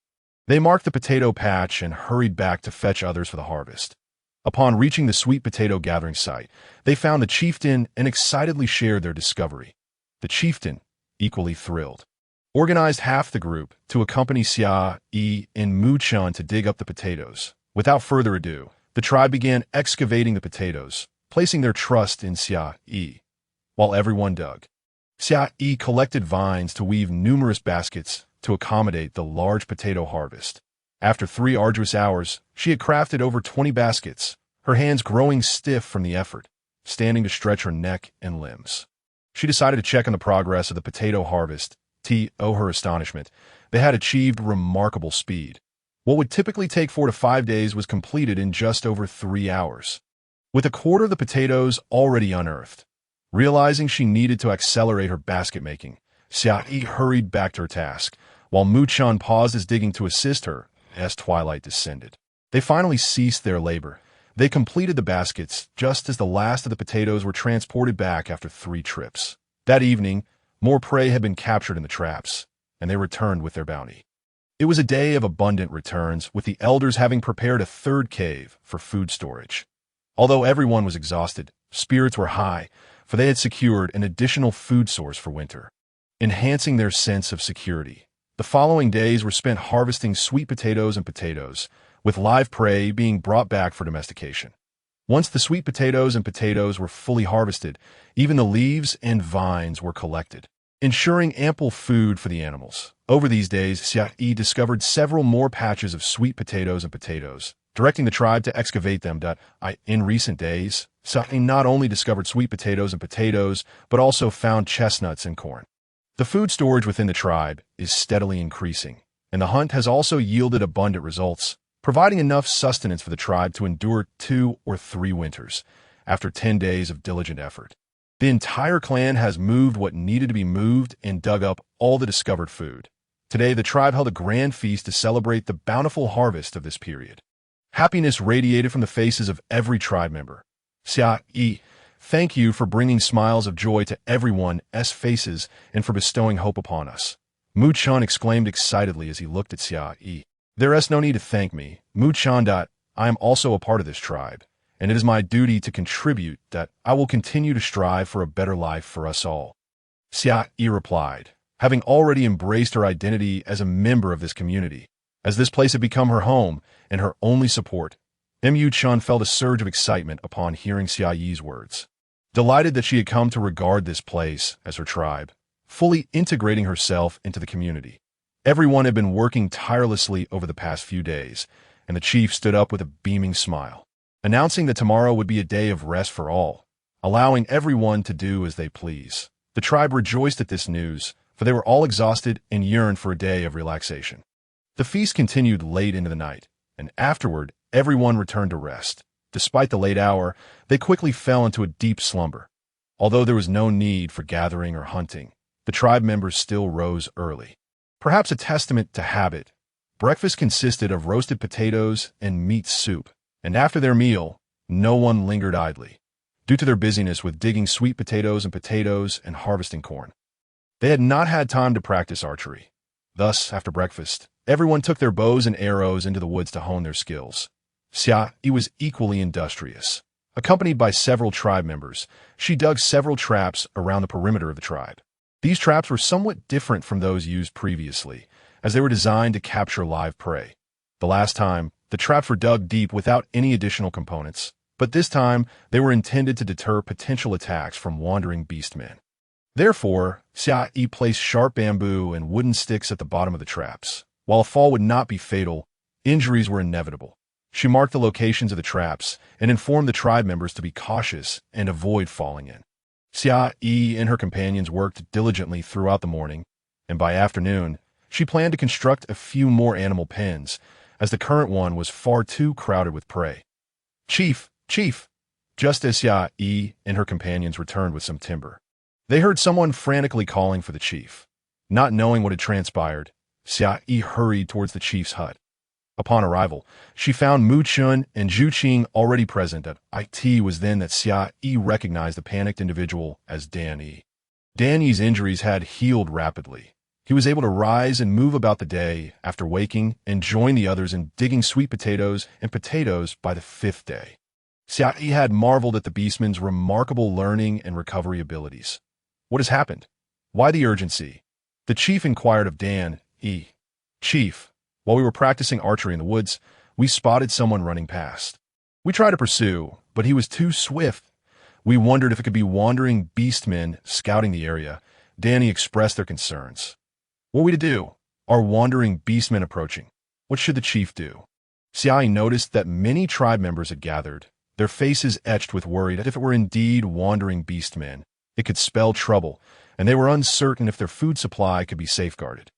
They marked the potato patch and hurried back to fetch others for the harvest. Upon reaching the sweet potato gathering site, they found the chieftain and excitedly shared their discovery. The chieftain, equally thrilled, organized half the group to accompany Xia Yi and Mu Chun to dig up the potatoes. Without further ado, the tribe began excavating the potatoes, placing their trust in Xia Yi. While everyone dug, Xia Yi collected vines to weave numerous baskets to accommodate the large potato harvest. After 3 arduous hours, she had crafted over 20 baskets, her hands growing stiff from the effort, standing to stretch her neck and limbs. She decided to check on the progress of the potato harvest. To her astonishment, they had achieved remarkable speed. What would typically take 4 to 5 days was completed in just over 3 hours. With a quarter of the potatoes already unearthed, realizing she needed to accelerate her basket making, Xia Yi hurried back to her task, while Mu Chun paused his digging to assist her as twilight descended. They finally ceased their labor. They completed the baskets just as the last of the potatoes were transported back after 3 trips. That evening, more prey had been captured in the traps, and they returned with their bounty. It was a day of abundant returns, with the elders having prepared a 3rd cave for food storage. Although everyone was exhausted, spirits were high, for they had secured an additional food source for winter, enhancing their sense of security. The following days were spent harvesting sweet potatoes and potatoes, with live prey being brought back for domestication. Once the sweet potatoes and potatoes were fully harvested, even the leaves and vines were collected, ensuring ample food for the animals. Over these days, Xia Yi discovered several more patches of sweet potatoes and potatoes, directing the tribe to excavate them. In recent days, Xia Yi not only discovered sweet potatoes and potatoes, but also found chestnuts and corn. The food storage within the tribe is steadily increasing, and the hunt has also yielded abundant results, providing enough sustenance for the tribe to endure 2 or 3 winters. After 10 days of diligent effort, the entire clan has moved what needed to be moved and dug up all the discovered food. Today, the tribe held a grand feast to celebrate the bountiful harvest of this period. Happiness radiated from the faces of every tribe member. Xia Yi, thank you for bringing smiles of joy to everyone's faces and for bestowing hope upon us. Mu Chun exclaimed excitedly as he looked at Xia Yi. There is no need to thank me, Mu Chun. I am also a part of this tribe, and it is my duty to contribute. I will continue to strive for a better life for us all. Xia Yi replied, having already embraced her identity as a member of this community, as this place had become her home and her only support. Mu Chun felt a surge of excitement upon hearing Xia Yi's words. Delighted that she had come to regard this place as her tribe, fully integrating herself into the community. Everyone had been working tirelessly over the past few days, and the chief stood up with a beaming smile, announcing that tomorrow would be a day of rest for all, allowing everyone to do as they please. The tribe rejoiced at this news, for they were all exhausted and yearned for a day of relaxation. The feast continued late into the night, and afterward, everyone returned to rest. Despite the late hour, they quickly fell into a deep slumber. Although there was no need for gathering or hunting, the tribe members still rose early. Perhaps a testament to habit, breakfast consisted of roasted potatoes and meat soup, and after their meal, no one lingered idly, due to their busyness with digging sweet potatoes and harvesting corn. They had not had time to practice archery. Thus, after breakfast, everyone took their bows and arrows into the woods to hone their skills. Xia Yi was equally industrious. Accompanied by several tribe members, she dug several traps around the perimeter of the tribe. These traps were somewhat different from those used previously, as they were designed to capture live prey. The last time, the traps were dug deep without any additional components, but this time they were intended to deter potential attacks from wandering beastmen. Therefore, Xia Yi placed sharp bamboo and wooden sticks at the bottom of the traps. While a fall would not be fatal, Injuries were inevitable. She marked the locations of the traps and informed the tribe members to be cautious and avoid falling in. Xia Yi and her companions worked diligently throughout the morning, and by afternoon, she planned to construct a few more animal pens, as the current one was far too crowded with prey. Chief! Chief! Just as Xia Yi and her companions returned with some timber, they heard someone frantically calling for the chief. Not knowing what had transpired, Xia Yi hurried towards the chief's hut. Upon arrival, she found Mu Chun and Zhu Qing already present. It was then that Xia Yi recognized the panicked individual as Dan Yi. Dan Yi's injuries had healed rapidly. He was able to rise and move about the day after waking and join the others in digging sweet potatoes and potatoes by the 5th day. Xia Yi had marveled at the beastman's remarkable learning and recovery abilities. What has happened? Why the urgency? The chief inquired of Dan Yi. Chief, while we were practicing archery in the woods, we spotted someone running past. We tried to pursue, but he was too swift. We wondered if it could be wandering beastmen scouting the area. Danny expressed their concerns. What were we to do? Are wandering beastmen approaching? What should the chief do? Xia Yi noticed that many tribe members had gathered, their faces etched with worry that if it were indeed wandering beastmen, it could spell trouble, and they were uncertain if their food supply could be safeguarded.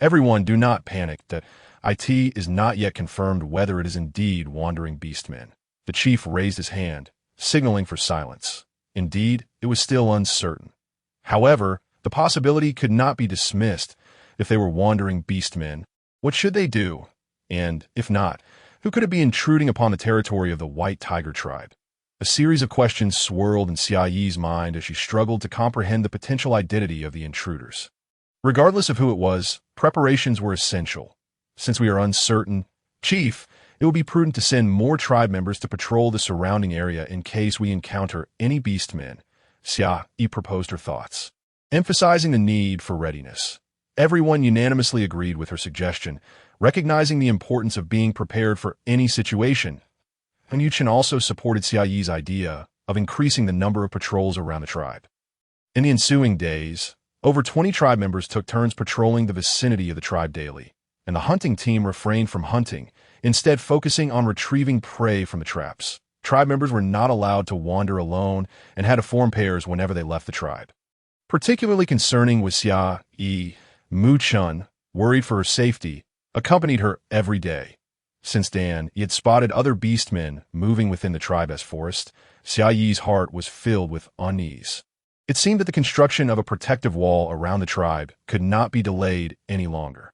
Everyone, do not panic that it is not yet confirmed whether it is indeed wandering beastmen. The chief raised his hand, signaling for silence. Indeed, it was still uncertain. However, the possibility could not be dismissed. If they were wandering beastmen, what should they do? And, if not, who could it be intruding upon the territory of the White Tiger tribe? A series of questions swirled in Xia Yi's mind as she struggled to comprehend the potential identity of the intruders. Regardless of who it was, preparations were essential. Since we are uncertain, Chief, it will be prudent to send more tribe members to patrol the surrounding area in case we encounter any beastmen. Xia Yi proposed her thoughts, emphasizing the need for readiness. Everyone unanimously agreed with her suggestion, recognizing the importance of being prepared for any situation. And Yuchen also supported Xia Yi's idea of increasing the number of patrols around the tribe. In the ensuing days, over 20 tribe members took turns patrolling the vicinity of the tribe daily, and the hunting team refrained from hunting, instead focusing on retrieving prey from the traps. Tribe members were not allowed to wander alone and had to form pairs whenever they left the tribe. Particularly concerning was Xia Yi. Mu Chun, worried for her safety, accompanied her every day. Since Dan Yi had spotted other beastmen moving within the tribe as forest, Xia Yi's heart was filled with unease. It seemed that the construction of a protective wall around the tribe could not be delayed any longer.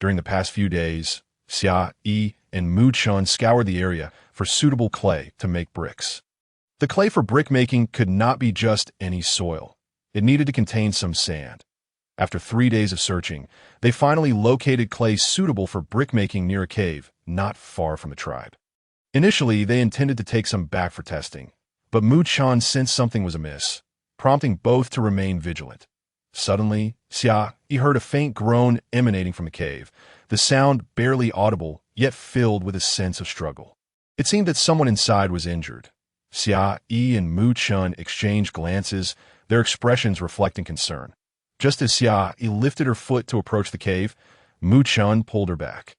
During the past few days, Xia Yi and Mu Chun scoured the area for suitable clay to make bricks. The clay for brick making could not be just any soil. It needed to contain some sand. After 3 days of searching, they finally located clay suitable for brick-making near a cave not far from the tribe. Initially, they intended to take some back for testing, but Mu Chun sensed something was amiss, prompting both to remain vigilant. Suddenly, Xia Yi heard a faint groan emanating from the cave, the sound barely audible, yet filled with a sense of struggle. It seemed that someone inside was injured. Xia Yi and Mu Chun exchanged glances, their expressions reflecting concern. Just as Xia Yi lifted her foot to approach the cave, Mu Chun pulled her back.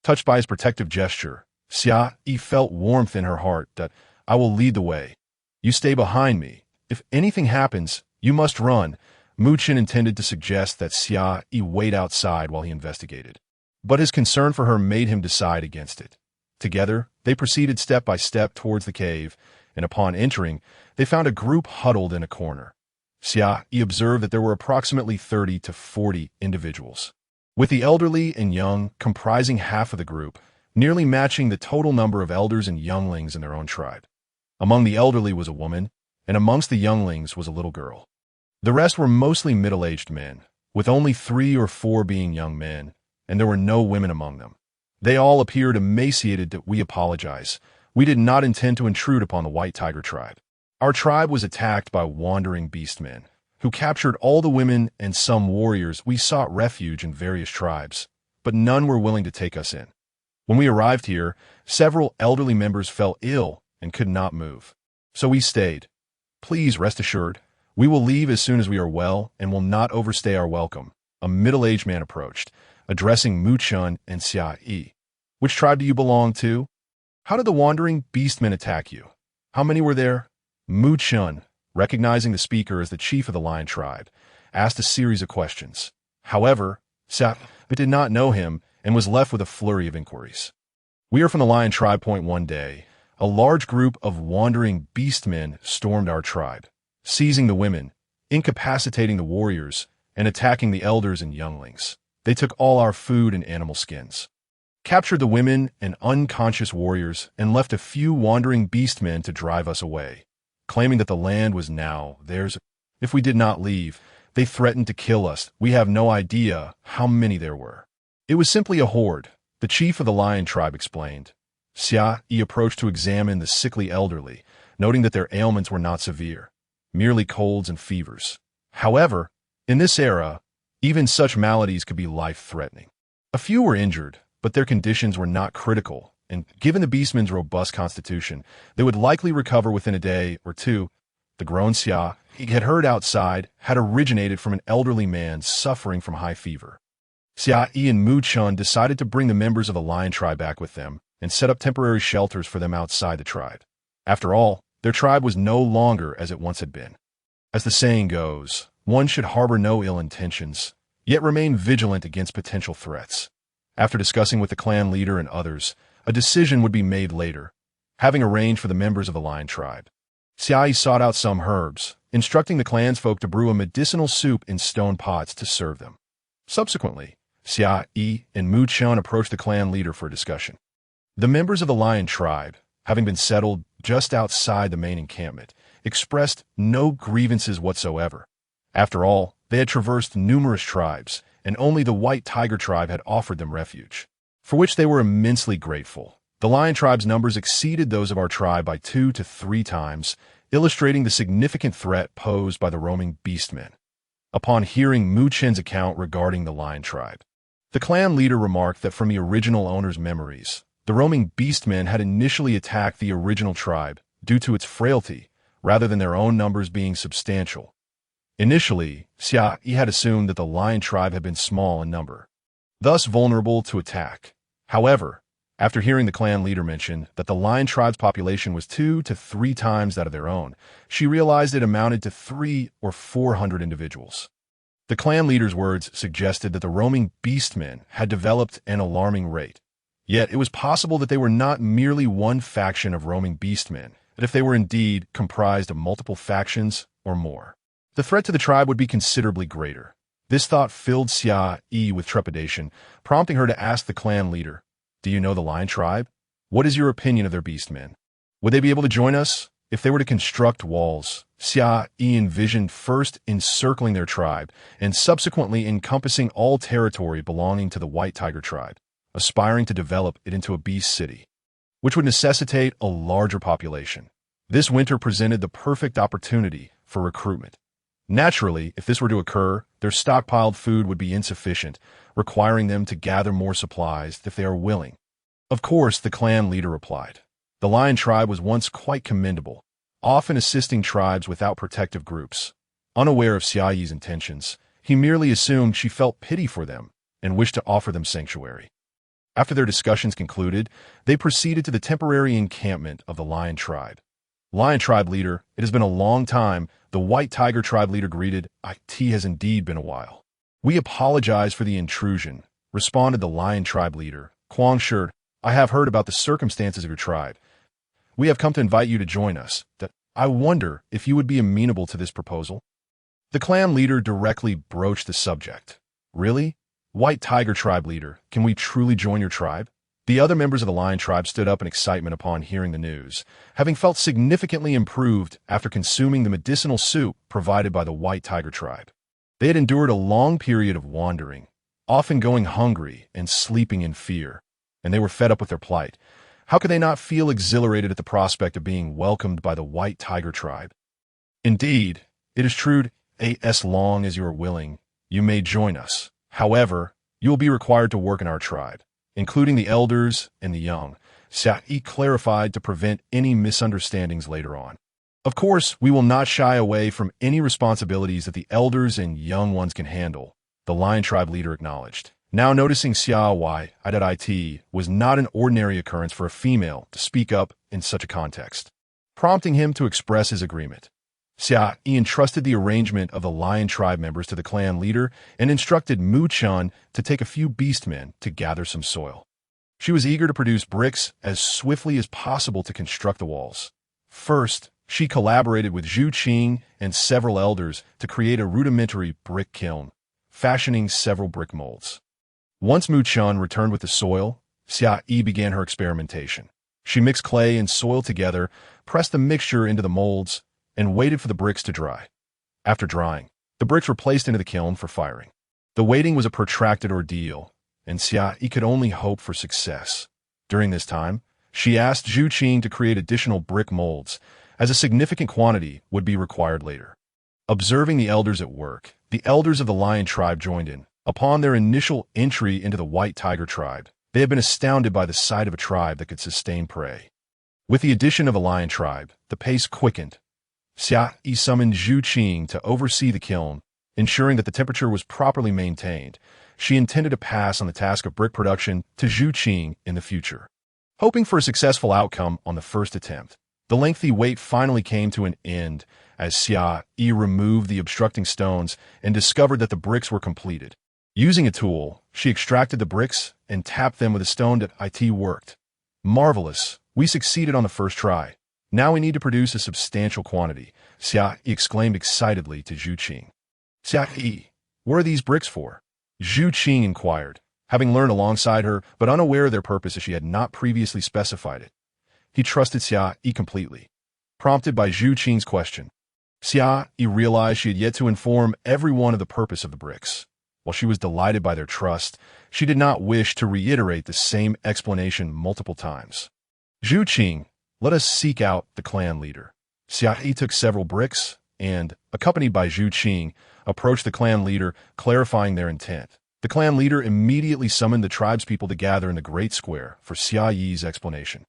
Touched by his protective gesture, Xia Yi felt warmth in her heart that, I will lead the way. You stay behind me. If anything happens, you must run. Mu Chun intended to suggest that Xia Yi wait outside while he investigated. But his concern for her made him decide against it. Together, they proceeded step by step towards the cave, and upon entering, they found a group huddled in a corner. Xia Yi observed that there were approximately 30 to 40 individuals, with the elderly and young comprising half of the group, nearly matching the total number of elders and younglings in their own tribe. Among the elderly was a woman, and amongst the younglings was a little girl. The rest were mostly middle-aged men, with only 3 or 4 being young men, and there were no women among them. They all appeared emaciated. We apologize. We did not intend to intrude upon the White Tiger tribe. Our tribe was attacked by wandering beastmen, who captured all the women and some warriors. We sought refuge in various tribes, but none were willing to take us in. When we arrived here, several elderly members fell ill and could not move. So we stayed. Please rest assured, we will leave as soon as we are well and will not overstay our welcome. A middle-aged man approached, addressing Mu Chun and Xia Yi. Which tribe do you belong to? How did the wandering beastmen attack you? How many were there? Mu Chun, recognizing the speaker as the chief of the lion tribe, asked a series of questions. However, Xia Yi did not know him and was left with a flurry of inquiries. We are from the lion tribe. One day, a large group of wandering beastmen stormed our tribe, seizing the women, incapacitating the warriors, and attacking the elders and younglings. They took all our food and animal skins, captured the women and unconscious warriors, and left a few wandering beastmen to drive us away, claiming that the land was now theirs. If we did not leave, they threatened to kill us. We have no idea how many there were. It was simply a horde, the chief of the lion tribe explained. Xia Yi approached to examine the sickly elderly, noting that their ailments were not severe, merely colds and fevers. However, in this era, even such maladies could be life-threatening. A few were injured, but their conditions were not critical, and given the beastmen's robust constitution, they would likely recover within a day or two. The groan Xia Yi had heard outside had originated from an elderly man suffering from high fever. Xia Yi and Mu Chun decided to bring the members of the lion tribe back with them and set up temporary shelters for them outside the tribe. After all, their tribe was no longer as it once had been. As the saying goes, one should harbor no ill intentions, yet remain vigilant against potential threats. After discussing with the clan leader and others, a decision would be made later, having arranged for the members of the lion tribe. Xia Yi sought out some herbs, instructing the clansfolk to brew a medicinal soup in stone pots to serve them. Subsequently, Xia Yi and Mu Chun approached the clan leader for a discussion. The members of the lion tribe, having been settled just outside the main encampment, expressed no grievances whatsoever. After all, they had traversed numerous tribes, and only the white tiger tribe had offered them refuge, for which they were immensely grateful. The lion tribe's numbers exceeded those of our tribe by 2 to 3 times, illustrating the significant threat posed by the roaming beastmen. Upon hearing Mu Chen's account regarding the lion tribe, the clan leader remarked that from the original owner's memories, the roaming beastmen had initially attacked the original tribe due to its frailty, rather than their own numbers being substantial. Initially, Xia Yi had assumed that the lion tribe had been small in number, thus vulnerable to attack. However, after hearing the clan leader mention that the lion tribe's population was 2 to 3 times that of their own, she realized it amounted to 300 or 400 individuals. The clan leader's words suggested that the roaming beastmen had developed an alarming rate. Yet it was possible that they were not merely one faction of roaming beastmen, that if they were indeed comprised of multiple factions or more, the threat to the tribe would be considerably greater. This thought filled Xia Yi with trepidation, prompting her to ask the clan leader, "Do you know the lion tribe? What is your opinion of their beastmen? Would they be able to join us? If they were to construct walls?" Xia Yi envisioned first encircling their tribe and subsequently encompassing all territory belonging to the white tiger tribe, aspiring to develop it into a beast city, which would necessitate a larger population. This winter presented the perfect opportunity for recruitment. Naturally, if this were to occur, their stockpiled food would be insufficient, requiring them to gather more supplies if they are willing. Of course, the clan leader replied. The lion tribe was once quite commendable, often assisting tribes without protective groups. Unaware of Xia Yi's intentions, he merely assumed she felt pity for them and wished to offer them sanctuary. After their discussions concluded, they proceeded to the temporary encampment of the lion tribe. Lion tribe leader, it has been a long time, the white tiger tribe leader greeted. "It has indeed been a while. We apologize for the intrusion," responded the lion tribe leader. "Kuang Shi, I have heard about the circumstances of your tribe. We have come to invite you to join us. I wonder if you would be amenable to this proposal." The clan leader directly broached the subject. "Really? White tiger tribe leader, can we truly join your tribe?" The other members of the lion tribe stood up in excitement upon hearing the news, having felt significantly improved after consuming the medicinal soup provided by the white tiger tribe. They had endured a long period of wandering, often going hungry and sleeping in fear, and they were fed up with their plight. How could they not feel exhilarated at the prospect of being welcomed by the white tiger tribe? "Indeed, it is true, as long as you are willing, you may join us. However, you will be required to work in our tribe, including the elders and the young," Xia Yi clarified to prevent any misunderstandings later on. "Of course, we will not shy away from any responsibilities that the elders and young ones can handle," the lion tribe leader acknowledged. Now noticing Xia Yi was not an ordinary occurrence for a female to speak up in such a context, prompting him to express his agreement. Xia Yi entrusted the arrangement of the lion tribe members to the clan leader and instructed Mu Chun to take a few beastmen to gather some soil. She was eager to produce bricks as swiftly as possible to construct the walls. First, she collaborated with Zhu Qing and several elders to create a rudimentary brick kiln, fashioning several brick molds. Once Mu Chun returned with the soil, Xia Yi began her experimentation. She mixed clay and soil together, pressed the mixture into the molds, and waited for the bricks to dry. After drying, the bricks were placed into the kiln for firing. The waiting was a protracted ordeal, and Xia Yi could only hope for success. During this time, she asked Zhu Qing to create additional brick molds, as a significant quantity would be required later. Observing the elders at work, the elders of the lion tribe joined in. Upon their initial entry into the white tiger tribe, they had been astounded by the sight of a tribe that could sustain prey. With the addition of a lion tribe, the pace quickened. Xia Yi summoned Zhu Qing to oversee the kiln, ensuring that the temperature was properly maintained. She intended to pass on the task of brick production to Zhu Qing in the future. Hoping for a successful outcome on the first attempt, the lengthy wait finally came to an end as Xia Yi removed the obstructing stones and discovered that the bricks were completed. Using a tool, she extracted the bricks and tapped them with a stone that it worked. Marvelous! We succeeded on the first try. Now we need to produce a substantial quantity, Xia Yi exclaimed excitedly to Zhu Qing. Xia Yi, what are these bricks for? Zhu Qing inquired, having learned alongside her, but unaware of their purpose as she had not previously specified it. He trusted Xia Yi completely. Prompted by Zhu Qing's question, Xia Yi realized she had yet to inform everyone of the purpose of the bricks. While she was delighted by their trust, she did not wish to reiterate the same explanation multiple times. Zhu Qing, let us seek out the clan leader. Xia Yi took several bricks and, accompanied by Zhu Qing, approached the clan leader, clarifying their intent. The clan leader immediately summoned the tribespeople to gather in the great square for Xia Yi's explanation.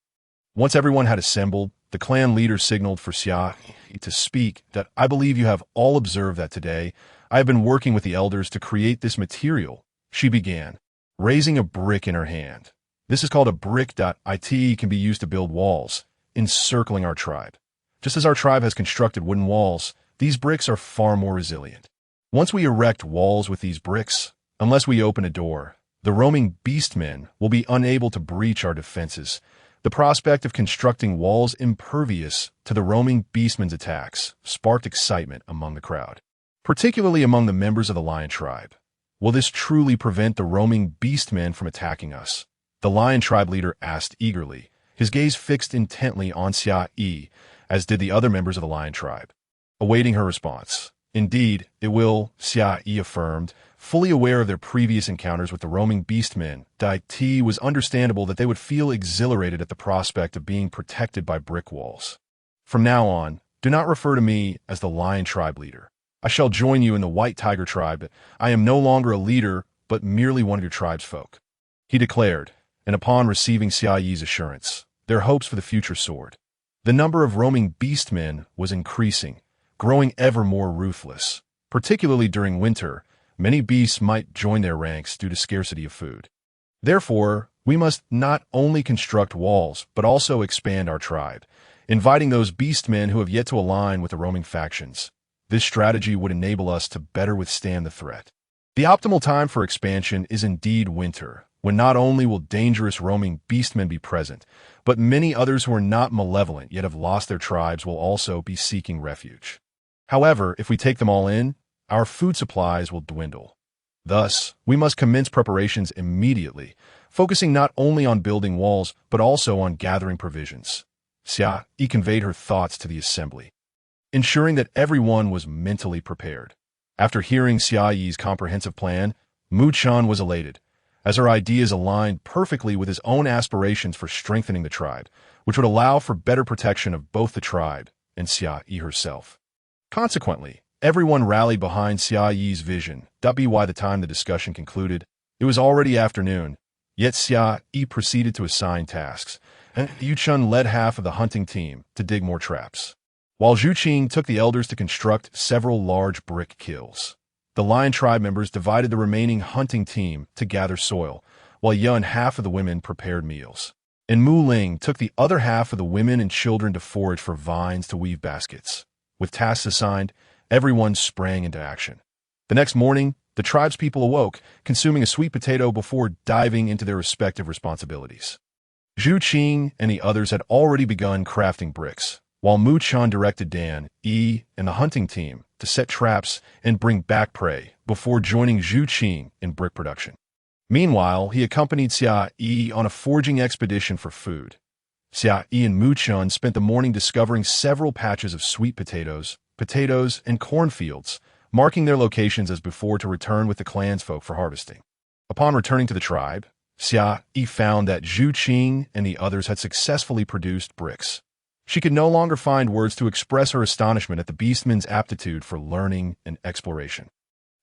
Once everyone had assembled, the clan leader signaled for Xia Yi to speak that I believe you have all observed that today I have been working with the elders to create this material, she began, raising a brick in her hand. This is called a brick. It can be used to build walls, encircling our tribe. Just as our tribe has constructed wooden walls, these bricks are far more resilient. Once we erect walls with these bricks, unless we open a door, the roaming beastmen will be unable to breach our defenses. The prospect of constructing walls impervious to the roaming beastmen's attacks sparked excitement among the crowd, particularly among the members of the lion tribe. Will this truly prevent the roaming beastmen from attacking us? The lion tribe leader asked eagerly, his gaze fixed intently on Xia Yi, as did the other members of the lion tribe, awaiting her response. Indeed, it will, Xia Yi affirmed, fully aware of their previous encounters with the roaming beastmen. It was understandable that they would feel exhilarated at the prospect of being protected by brick walls. From now on, do not refer to me as the lion tribe leader. I shall join you in the white tiger tribe. I am no longer a leader, but merely one of your tribe's folk, he declared, and upon receiving Xia Yi's assurance, their hopes for the future soared. The number of roaming beastmen was increasing, growing ever more ruthless. Particularly during winter, many beasts might join their ranks due to scarcity of food. Therefore, we must not only construct walls, but also expand our tribe, inviting those beastmen who have yet to align with the roaming factions. This strategy would enable us to better withstand the threat. The optimal time for expansion is indeed winter, when not only will dangerous roaming beastmen be present, but many others who are not malevolent yet have lost their tribes will also be seeking refuge. However, if we take them all in, our food supplies will dwindle. Thus, we must commence preparations immediately, focusing not only on building walls, but also on gathering provisions. Xia Yi conveyed her thoughts to the assembly, ensuring that everyone was mentally prepared. After hearing Xia Yi's comprehensive plan, Mu Chun was elated, as her ideas aligned perfectly with his own aspirations for strengthening the tribe, which would allow for better protection of both the tribe and Xia Yi herself. Consequently, everyone rallied behind Xia Yi's vision. By the time the discussion concluded, it was already afternoon, yet Xia Yi proceeded to assign tasks, and Yu Chun led half of the hunting team to dig more traps, while Zhu Qing took the elders to construct several large brick kilns. The lion tribe members divided the remaining hunting team to gather soil, while Ye and half of the women prepared meals. And Mu Ling took the other half of the women and children to forage for vines to weave baskets. With tasks assigned, everyone sprang into action. The next morning, the tribespeople awoke, consuming a sweet potato before diving into their respective responsibilities. Zhu Qing and the others had already begun crafting bricks, while Mu Chun directed Dan, Yi, and the hunting team to set traps and bring back prey before joining Zhu Qing in brick production. Meanwhile, he accompanied Xia Yi on a foraging expedition for food. Xia Yi and Mu Chun spent the morning discovering several patches of sweet potatoes, and cornfields, marking their locations as before to return with the clansfolk for harvesting. Upon returning to the tribe, Xia Yi found that Zhu Qing and the others had successfully produced bricks. She could no longer find words to express her astonishment at the beastman's aptitude for learning and exploration.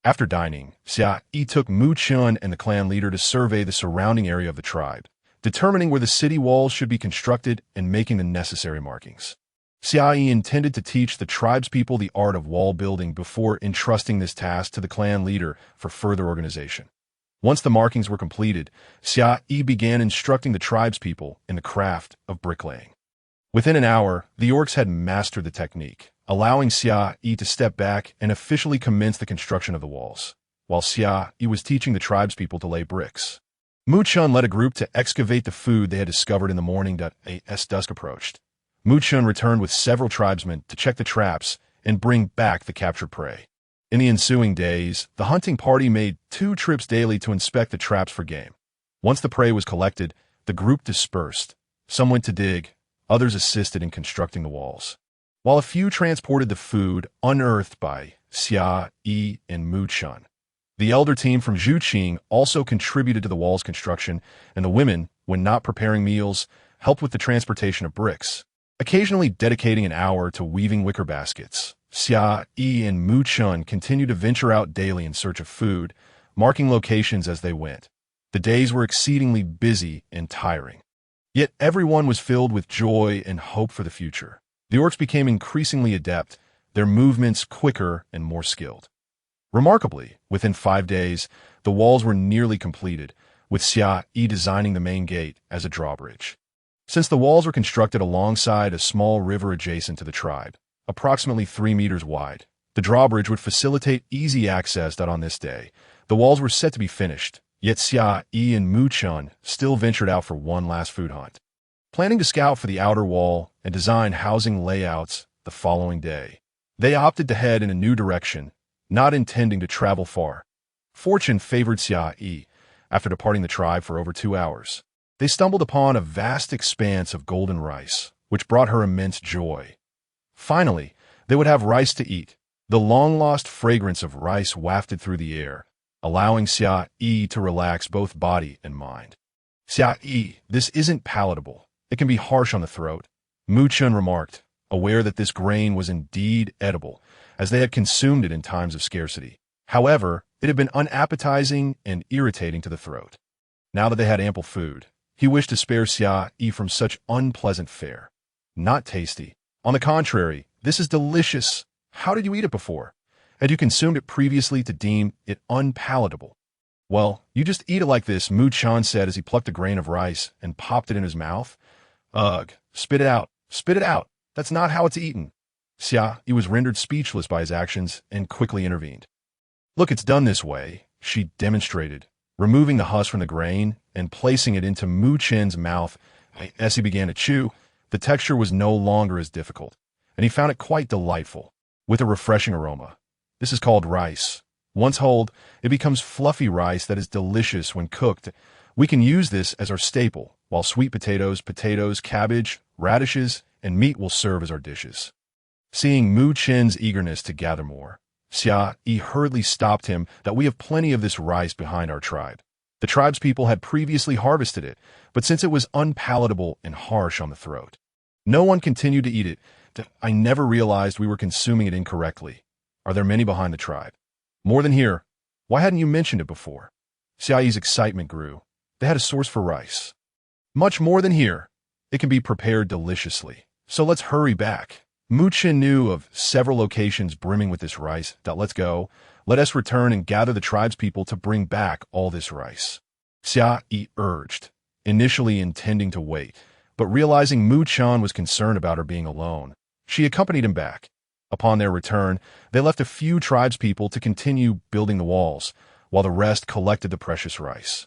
After dining, Xia Yi took Mu Chun and the clan leader to survey the surrounding area of the tribe, determining where the city walls should be constructed and making the necessary markings. Xia Yi intended to teach the tribespeople the art of wall building before entrusting this task to the clan leader for further organization. Once the markings were completed, Xia Yi began instructing the tribespeople in the craft of bricklaying. Within an hour, the orcs had mastered the technique, allowing Xia Yi to step back and officially commence the construction of the walls, while Xia Yi was teaching the tribespeople to lay bricks. Mu Chun led a group to excavate the food they had discovered in the morning as dusk approached. Mu Chun returned with several tribesmen to check the traps and bring back the captured prey. In the ensuing days, the hunting party made 2 trips daily to inspect the traps for game. Once the prey was collected, the group dispersed. Some went to dig, others assisted in constructing the walls, while a few transported the food unearthed by Xia Yi and Mu Chun. The elder team from Zhu Qing also contributed to the wall's construction, and the women, when not preparing meals, helped with the transportation of bricks, occasionally dedicating an hour to weaving wicker baskets. Xia Yi and Mu Chun continued to venture out daily in search of food, marking locations as they went. The days were exceedingly busy and tiring. Yet everyone was filled with joy and hope for the future. The orcs became increasingly adept, their movements quicker and more skilled. Remarkably, within 5 days, the walls were nearly completed, with Xia Yi designing the main gate as a drawbridge. Since the walls were constructed alongside a small river adjacent to the tribe, approximately 3 meters wide, the drawbridge would facilitate easy access that on this day, the walls were set to be finished, yet Xia Yi and Mu Chun still ventured out for one last food hunt, planning to scout for the outer wall and design housing layouts the following day. They opted to head in a new direction, not intending to travel far. Fortune favored Xia Yi. After departing the tribe for over 2 hours, they stumbled upon a vast expanse of golden rice, which brought her immense joy. Finally, they would have rice to eat. The long-lost fragrance of rice wafted through the air, allowing Xia Yi to relax both body and mind. Xia Yi, this isn't palatable. It can be harsh on the throat, Mu Chun remarked, aware that this grain was indeed edible, as they had consumed it in times of scarcity. However, it had been unappetizing and irritating to the throat. Now that they had ample food, he wished to spare Xia Yi from such unpleasant fare. Not tasty. On the contrary, this is delicious. How did you eat it before? Had you consumed it previously to deem it unpalatable? Well, you just eat it like this, Mu Chun said as he plucked a grain of rice and popped it in his mouth. Ugh, spit it out. Spit it out. That's not how it's eaten. Xia Yi was rendered speechless by his actions and quickly intervened. Look, it's done this way, she demonstrated, removing the husk from the grain and placing it into Mu Chun's mouth. As he began to chew, the texture was no longer as difficult, and he found it quite delightful, with a refreshing aroma. This is called rice. Once hulled, it becomes fluffy rice that is delicious when cooked. We can use this as our staple, while sweet potatoes, cabbage, radishes, and meat will serve as our dishes. Seeing Mu Chun's eagerness to gather more, Xia Yi hurriedly stopped him that we have plenty of this rice behind our tribe. The tribespeople had previously harvested it, but since it was unpalatable and harsh on the throat, no one continued to eat it. I never realized we were consuming it incorrectly. Are there many behind the tribe? More than here. Why hadn't you mentioned it before? Xia Yi's excitement grew. They had a source for rice. Much more than here. It can be prepared deliciously. So let's hurry back. Mu Chun knew of several locations brimming with this rice. Let's go. Let us return and gather the tribespeople to bring back all this rice. Xia Yi urged, initially intending to wait, but realizing Mu Chan was concerned about her being alone, she accompanied him back. Upon their return, they left a few tribespeople to continue building the walls, while the rest collected the precious rice.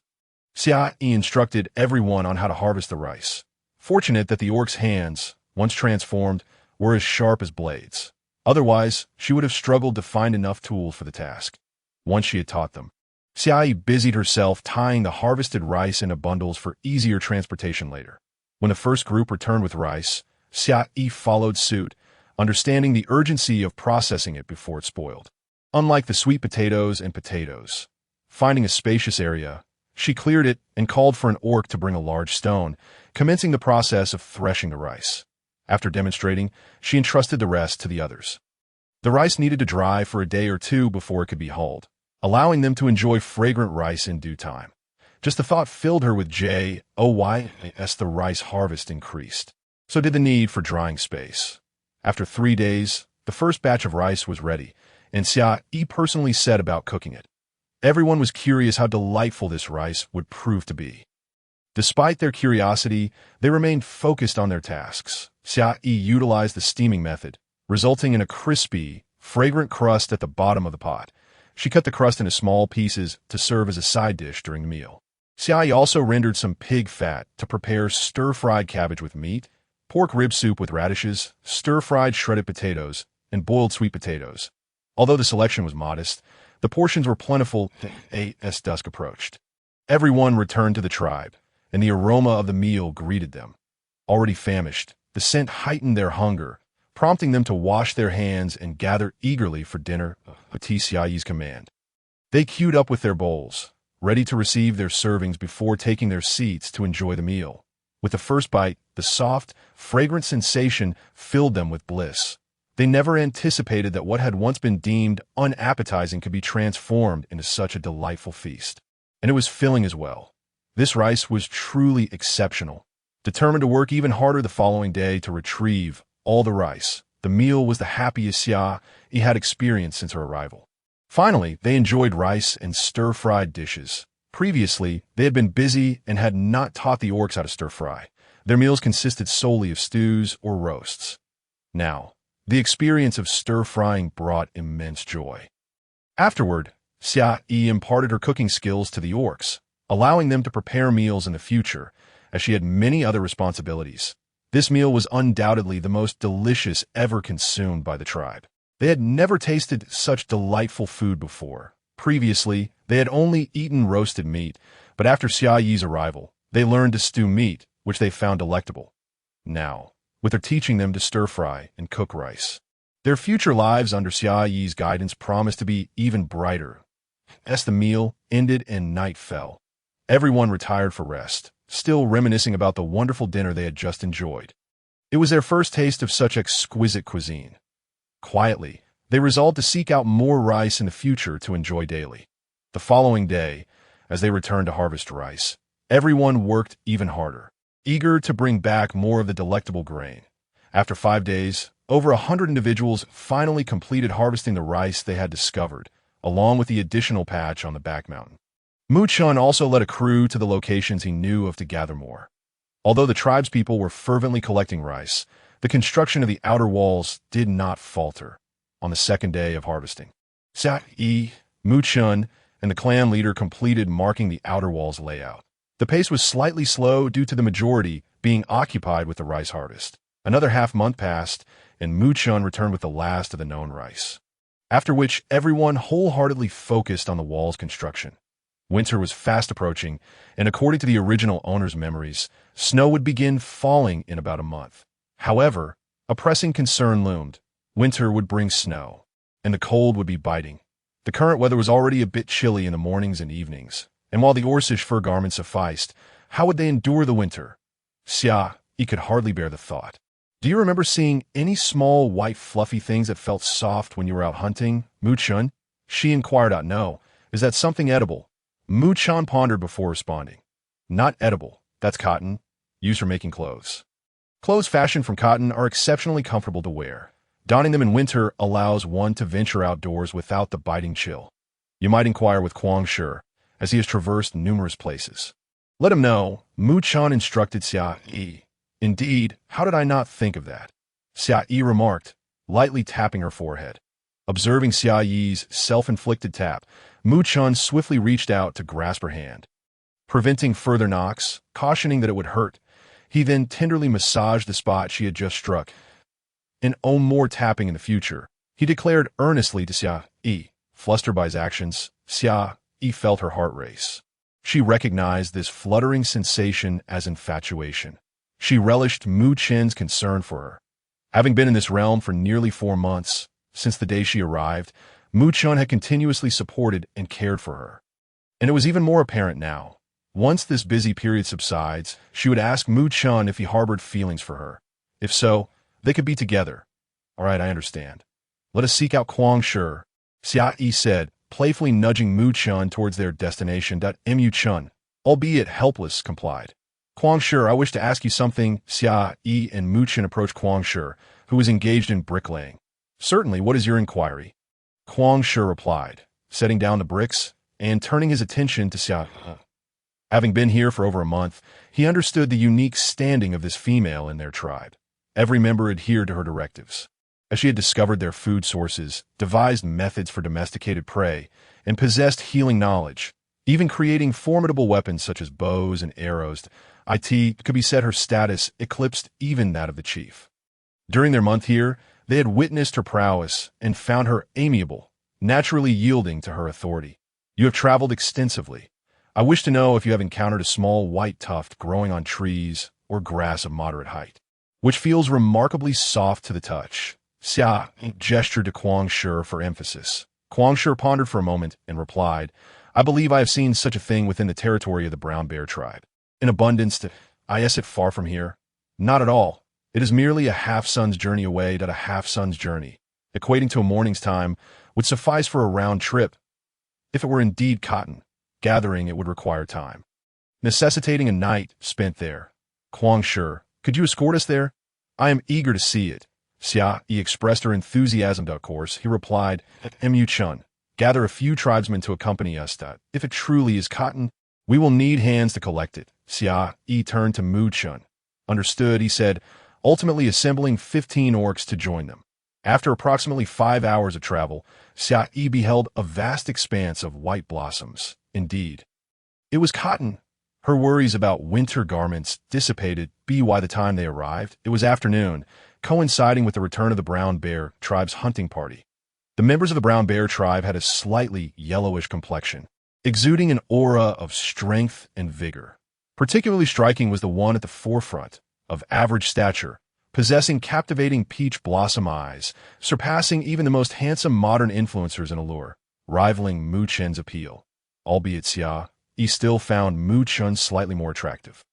Xia Yi instructed everyone on how to harvest the rice. Fortunate that the orc's hands, once transformed, were as sharp as blades. Otherwise, she would have struggled to find enough tools for the task. Once she had taught them, Xia Yi busied herself tying the harvested rice into bundles for easier transportation later. When the first group returned with rice, Xia Yi followed suit, understanding the urgency of processing it before it spoiled. Unlike the sweet potatoes and potatoes, finding a spacious area, she cleared it and called for an orc to bring a large stone, commencing the process of threshing the rice. After demonstrating, she entrusted the rest to the others. The rice needed to dry for a day or two before it could be hulled, allowing them to enjoy fragrant rice in due time. Just the thought filled her with joy as the rice harvest increased. So did the need for drying space. After 3 days, the first batch of rice was ready, and Xia Yi personally set about cooking it. Everyone was curious how delightful this rice would prove to be. Despite their curiosity, they remained focused on their tasks. Xia Yi utilized the steaming method, resulting in a crispy, fragrant crust at the bottom of the pot. She cut the crust into small pieces to serve as a side dish during the meal. Xia Yi also rendered some pig fat to prepare stir-fried cabbage with meat, pork rib soup with radishes, stir-fried shredded potatoes, and boiled sweet potatoes. Although the selection was modest, the portions were plentiful as dusk approached. Everyone returned to the tribe, and the aroma of the meal greeted them. Already famished, the scent heightened their hunger, prompting them to wash their hands and gather eagerly for dinner at Xia Yi's command. They queued up with their bowls, ready to receive their servings before taking their seats to enjoy the meal. With the first bite, the soft, fragrant sensation filled them with bliss. They never anticipated that what had once been deemed unappetizing could be transformed into such a delightful feast. And it was filling as well. This rice was truly exceptional. Determined to work even harder the following day to retrieve all the rice, the meal was the happiest Xia Yi had experienced since her arrival. Finally, they enjoyed rice and stir-fried dishes. Previously, they had been busy and had not taught the orcs how to stir-fry. Their meals consisted solely of stews or roasts. Now, the experience of stir-frying brought immense joy. Afterward, Xia Yi imparted her cooking skills to the orcs, allowing them to prepare meals in the future, as she had many other responsibilities. This meal was undoubtedly the most delicious ever consumed by the tribe. They had never tasted such delightful food before. Previously, they had only eaten roasted meat, but after Xia Yi's arrival, they learned to stew meat, which they found delectable. Now, with her teaching them to stir-fry and cook rice, their future lives under Xia Yi's guidance promised to be even brighter. As the meal ended and night fell, everyone retired for rest, still reminiscing about the wonderful dinner they had just enjoyed. It was their first taste of such exquisite cuisine. Quietly, they resolved to seek out more rice in the future to enjoy daily. The following day, as they returned to harvest rice, everyone worked even harder, eager to bring back more of the delectable grain. After 5 days, over 100 individuals finally completed harvesting the rice they had discovered, along with the additional patch on the back mountain. Mu Chun also led a crew to the locations he knew of to gather more. Although the tribespeople were fervently collecting rice, the construction of the outer walls did not falter. On the second day of harvesting, Xia Yi, Mu Chun, and the clan leader completed marking the outer walls layout. The pace was slightly slow due to the majority being occupied with the rice harvest. Another half-month passed, and Mu Chun returned with the last of the known rice, after which everyone wholeheartedly focused on the wall's construction. Winter was fast approaching, and according to the original owner's memories, snow would begin falling in about a month. However, a pressing concern loomed. Winter would bring snow, and the cold would be biting. The current weather was already a bit chilly in the mornings and evenings, and while the Orcish fur garments sufficed, how would they endure the winter? Xia Yi could hardly bear the thought. Do you remember seeing any small, white, fluffy things that felt soft when you were out hunting, Mu Chun? She inquired out. No. Is that something edible? Mu Chun pondered before responding. Not edible. That's cotton, used for making clothes. Clothes fashioned from cotton are exceptionally comfortable to wear. Donning them in winter allows one to venture outdoors without the biting chill. You might inquire with Kuang Shi, as he has traversed numerous places. Let him know, Mu Chun instructed Xia Yi. Indeed, how did I not think of that? Xia Yi remarked, lightly tapping her forehead. Observing Xia Yi's self-inflicted tap, Mu Chun swiftly reached out to grasp her hand. Preventing further knocks, cautioning that it would hurt, he then tenderly massaged the spot she had just struck. And oh, more tapping in the future, he declared earnestly to Xia Yi. Flustered by his actions, Xia Yi felt her heart race. She recognized this fluttering sensation as infatuation. She relished Mu Chen's concern for her. Having been in this realm for nearly 4 months, since the day she arrived, Mu Chun had continuously supported and cared for her. And it was even more apparent now. Once this busy period subsides, she would ask Mu Chun if he harbored feelings for her. If so, they could be together. All right, I understand. Let us seek out Kuang Shi, Xia Yi said, playfully nudging Mu Chun towards their destination. Mu Chun, albeit helpless, complied. Kuang Shi, I wish to ask you something. Xia Yi and Mu Chun approached Kuang Shi, who was engaged in bricklaying. Certainly, what is your inquiry? Kuang Shi replied, setting down the bricks and turning his attention to Xia Yi. Having been here for over a month, he understood the unique standing of this female in their tribe. Every member adhered to her directives. As she had discovered their food sources, devised methods for domesticated prey, and possessed healing knowledge, even creating formidable weapons such as bows and arrows, it could be said her status eclipsed even that of the chief. During their month here, they had witnessed her prowess and found her amiable, naturally yielding to her authority. You have traveled extensively. I wish to know if you have encountered a small white tuft growing on trees or grass of moderate height, which feels remarkably soft to the touch. Xia gestured to Kuang Shi for emphasis. Kuang Shi pondered for a moment and replied, I believe I have seen such a thing within the territory of the brown bear tribe. In abundance, is it far from here? Not at all. It is merely a half-sun's journey away. A half-sun's journey, equating to a morning's time, would suffice for a round trip. If it were indeed cotton gathering, it would require time, necessitating a night spent there. Kuang Shi, could you escort us there? I am eager to see it. Xia Yi expressed her enthusiasm. Of course, he replied, Mu Chun, gather a few tribesmen to accompany us. If it truly is cotton, we will need hands to collect it. Xia Yi turned to Mu Chun. Understood, he said, ultimately assembling 15 orcs to join them. After approximately 5 hours of travel, Xia Yi beheld a vast expanse of white blossoms. Indeed, it was cotton. Her worries about winter garments dissipated by the time they arrived. It was afternoon, coinciding with the return of the brown bear tribe's hunting party. The members of the brown bear tribe had a slightly yellowish complexion, exuding an aura of strength and vigor. Particularly striking was the one at the forefront, of average stature, possessing captivating peach blossom eyes, surpassing even the most handsome modern influencers in allure, rivaling Mu Chen's appeal. Albeit Xia Yi still found Mu Chun slightly more attractive.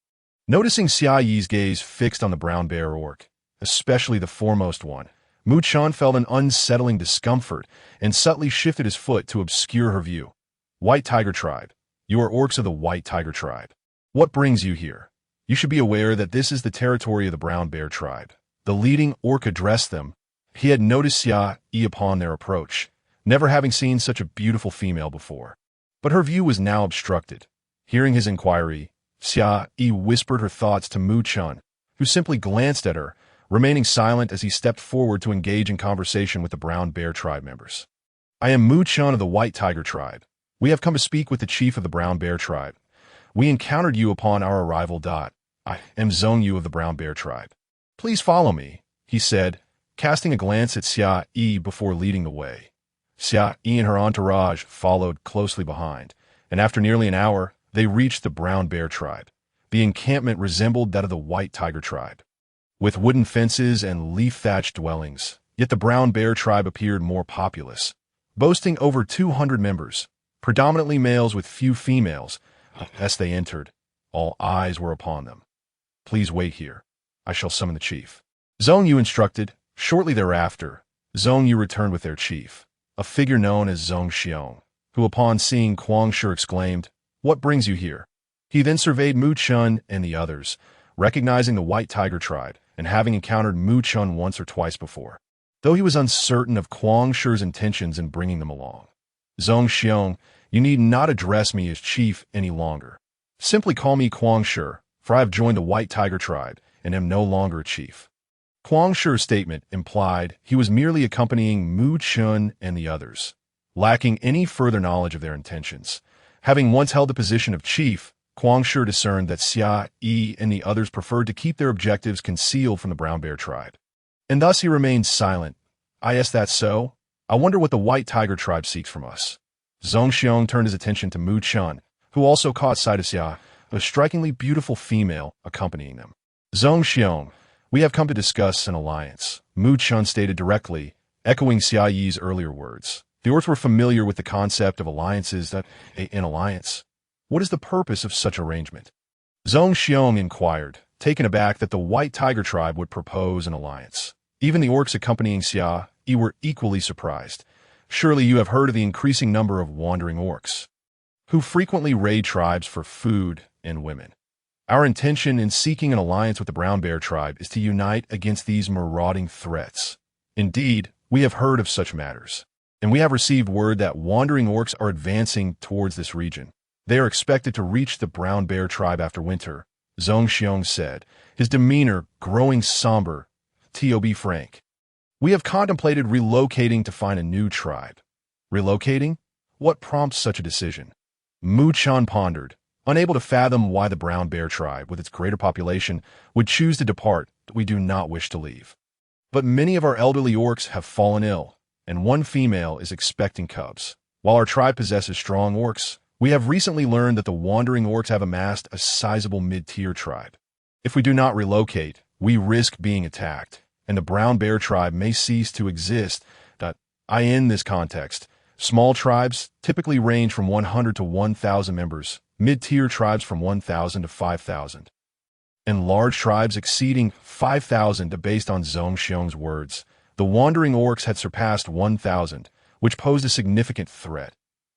Noticing Xia Yi's gaze fixed on the brown bear orc, especially the foremost one, Mu Chun felt an unsettling discomfort and subtly shifted his foot to obscure her view. White Tiger Tribe. You are orcs of the White Tiger Tribe. What brings you here? You should be aware that this is the territory of the brown bear tribe. The leading orc addressed them. He had noticed Xia Yi upon their approach, never having seen such a beautiful female before. But her view was now obstructed. Hearing his inquiry, Xia Yi whispered her thoughts to Mu Chun, who simply glanced at her, remaining silent as he stepped forward to engage in conversation with the brown bear tribe members. I am Mu Chun of the White Tiger Tribe. We have come to speak with the chief of the brown bear tribe. We encountered you upon our arrival. I am Zhong Yu of the brown bear tribe. Please follow me, he said, casting a glance at Xia Yi before leading the way. Xia Yi and her entourage followed closely behind, and after nearly an hour, they reached the brown bear tribe. The encampment resembled that of the White Tiger Tribe, with wooden fences and leaf-thatched dwellings, yet the brown bear tribe appeared more populous, boasting over 200 members, predominantly males with few females. As they entered, all eyes were upon them. Please wait here. I shall summon the chief. Zhong Yu instructed. Shortly thereafter, Zhong Yu returned with their chief, a figure known as Zhong Xiong, who upon seeing Kuang Shi exclaimed, What brings you here? He then surveyed Mu Chun and the others, recognizing the White Tiger Tribe and having encountered Mu Chun once or twice before, though he was uncertain of Kuang Shi's intentions in bringing them along. Zhong Xiong, you need not address me as chief any longer. Simply call me Kuang Shi, for I have joined the White Tiger tribe and am no longer a chief. Kuang Shi's statement implied he was merely accompanying Mu Chun and the others, lacking any further knowledge of their intentions. Having once held the position of chief, Kuang Shi discerned that Xia Yi and the others preferred to keep their objectives concealed from the brown bear tribe. And thus he remained silent. Is that so? I wonder what the White Tiger tribe seeks from us. Zhong Xiong turned his attention to Mu Chun, who also caught sight of Xia, a strikingly beautiful female accompanying them. Zhong Xiong, we have come to discuss an alliance, Mu Chun stated directly, echoing Xia Yi's earlier words. The orcs were familiar with the concept of alliances, an alliance. What is the purpose of such arrangement? Zhong Xiong inquired, taken aback that the White Tiger tribe would propose an alliance. Even the orcs accompanying Xia Yi were equally surprised. Surely you have heard of the increasing number of wandering orcs, who frequently raid tribes for food and women. Our intention in seeking an alliance with the brown bear tribe is to unite against these marauding threats. Indeed, we have heard of such matters, and we have received word that wandering orcs are advancing towards this region. They are expected to reach the brown bear tribe after winter, Zhong Xiong said, his demeanor growing somber. To be frank, we have contemplated relocating to find a new tribe. Relocating? What prompts such a decision? Mu Chun pondered, unable to fathom why the brown bear tribe, with its greater population, would choose to depart that we do not wish to leave. But many of our elderly orcs have fallen ill, and one female is expecting cubs. While our tribe possesses strong orcs, we have recently learned that the wandering orcs have amassed a sizable mid-tier tribe. If we do not relocate, we risk being attacked, and the brown bear tribe may cease to exist. In this context, small tribes typically range from 100 to 1,000 members, mid-tier tribes from 1,000 to 5,000, and large tribes exceeding 5,000. Based on Zhong Xiong's words, the wandering orcs had surpassed 1,000, which posed a significant threat.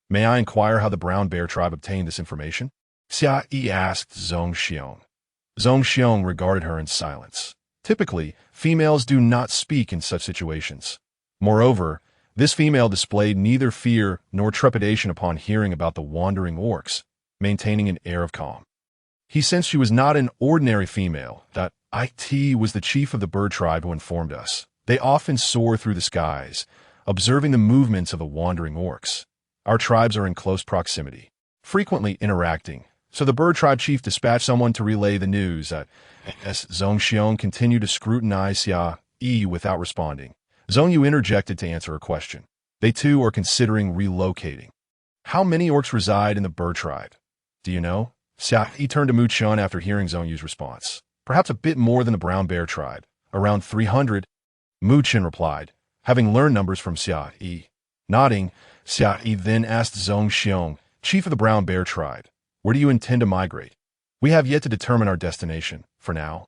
May I inquire how the brown bear tribe obtained this information? Xia Yi asked Zhong Xiong. Zhong Xiong regarded her in silence. Typically, females do not speak in such situations. Moreover, this female displayed neither fear nor trepidation upon hearing about the wandering orcs, maintaining an air of calm. He sensed she was not an ordinary female. It was the chief of the bird tribe who informed us. They often soar through the skies, observing the movements of the wandering orcs. Our tribes are in close proximity, frequently interacting, so the bird tribe chief dispatched someone to relay the news. As Zhong Xiong continued to scrutinize Xia Yi without responding, Zhong Yu interjected to answer a question. They too are considering relocating. How many orcs reside in the bird tribe? Do you know? Xia Yi turned to Mu Chun after hearing Zhong Yu's response. Perhaps a bit more than the brown bear tribe, around 300. Mu Chun replied, having learned numbers from Xia Yi. Nodding, Xia Yi then asked Zhong Xiong, chief of the brown bear tribe, where do you intend to migrate? We have yet to determine our destination, for now.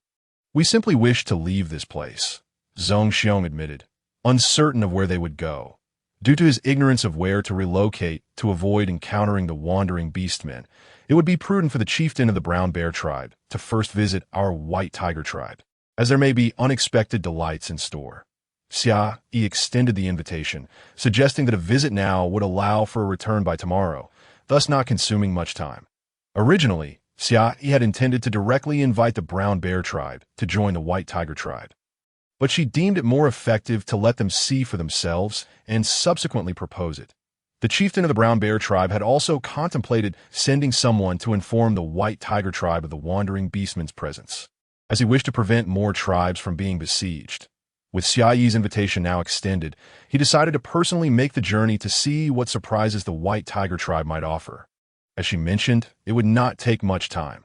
We simply wish to leave this place, Zhong Xiong admitted, uncertain of where they would go. Due to his ignorance of where to relocate to avoid encountering the wandering beastmen, it would be prudent for the chieftain of the brown bear tribe to first visit our white tiger tribe, as there may be unexpected delights in store. Xia Yi extended the invitation, suggesting that a visit now would allow for a return by tomorrow, thus not consuming much time. Originally, Xia Yi had intended to directly invite the brown bear tribe to join the white tiger tribe, but she deemed it more effective to let them see for themselves and subsequently propose it. The chieftain of the brown bear tribe had also contemplated sending someone to inform the white tiger tribe of the wandering beastman's presence, as he wished to prevent more tribes from being besieged. With Xia Yi's invitation now extended, he decided to personally make the journey to see what surprises the white tiger tribe might offer. As she mentioned, it would not take much time.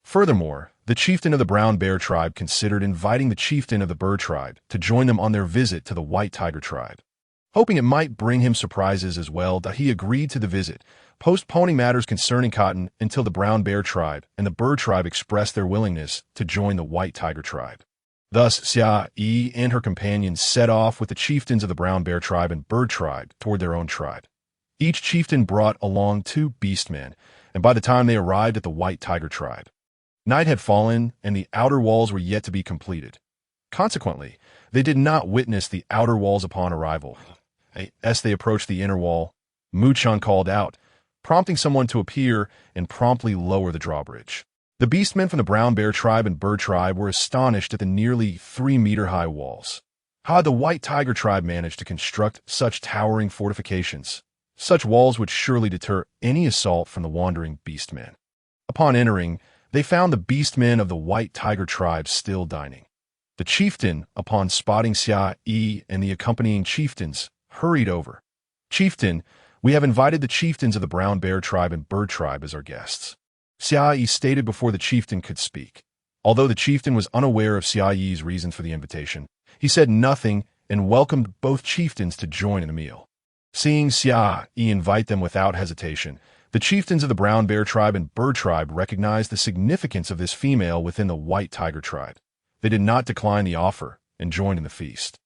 Furthermore, the chieftain of the brown bear tribe considered inviting the chieftain of the bird tribe to join them on their visit to the white tiger tribe. Hoping it might bring him surprises as well, that he agreed to the visit, postponing matters concerning cotton until the brown bear tribe and the bird tribe expressed their willingness to join the white tiger tribe. Thus, Xia Yi and her companions set off with the chieftains of the brown bear tribe and bird tribe toward their own tribe. Each chieftain brought along 2 beastmen, and by the time they arrived at the white tiger tribe, night had fallen and the outer walls were yet to be completed. Consequently, they did not witness the outer walls upon arrival. As they approached the inner wall, Mu Chun called out, prompting someone to appear and promptly lower the drawbridge. The beastmen from the brown bear tribe and bird tribe were astonished at the nearly 3-meter-high walls. How had the white tiger tribe managed to construct such towering fortifications? Such walls would surely deter any assault from the wandering beastmen. Upon entering, they found the beastmen of the white tiger tribe still dining. The chieftain, upon spotting Xia Yi and the accompanying chieftains, hurried over. "Chieftain, we have invited the chieftains of the brown bear tribe and bird tribe as our guests." Xia Yi stated before the chieftain could speak. Although the chieftain was unaware of Xia Yi's reasons for the invitation, he said nothing and welcomed both chieftains to join in the meal. Seeing Xia Yi invite them without hesitation, the chieftains of the brown bear tribe and bird tribe recognized the significance of this female within the white tiger tribe. They did not decline the offer and joined in the feast.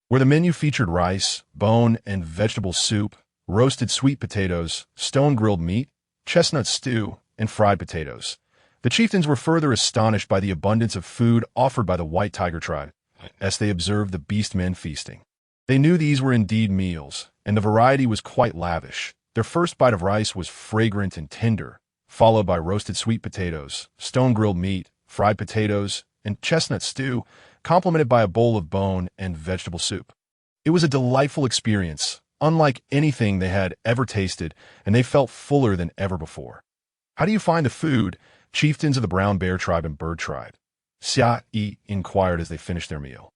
Where the menu featured rice, bone and vegetable soup, roasted sweet potatoes, stone-grilled meat, chestnut stew, and fried potatoes. The chieftains were further astonished by the abundance of food offered by the white tiger tribe, as they observed the beastmen feasting. They knew these were indeed meals, and the variety was quite lavish. Their first bite of rice was fragrant and tender, followed by roasted sweet potatoes, stone-grilled meat, fried potatoes, and chestnut stew, complemented by a bowl of bone and vegetable soup. It was a delightful experience, unlike anything they had ever tasted, and they felt fuller than ever before. "How do you find the food, chieftains of the brown bear tribe and bird tribe?" Xia Yi inquired as they finished their meal.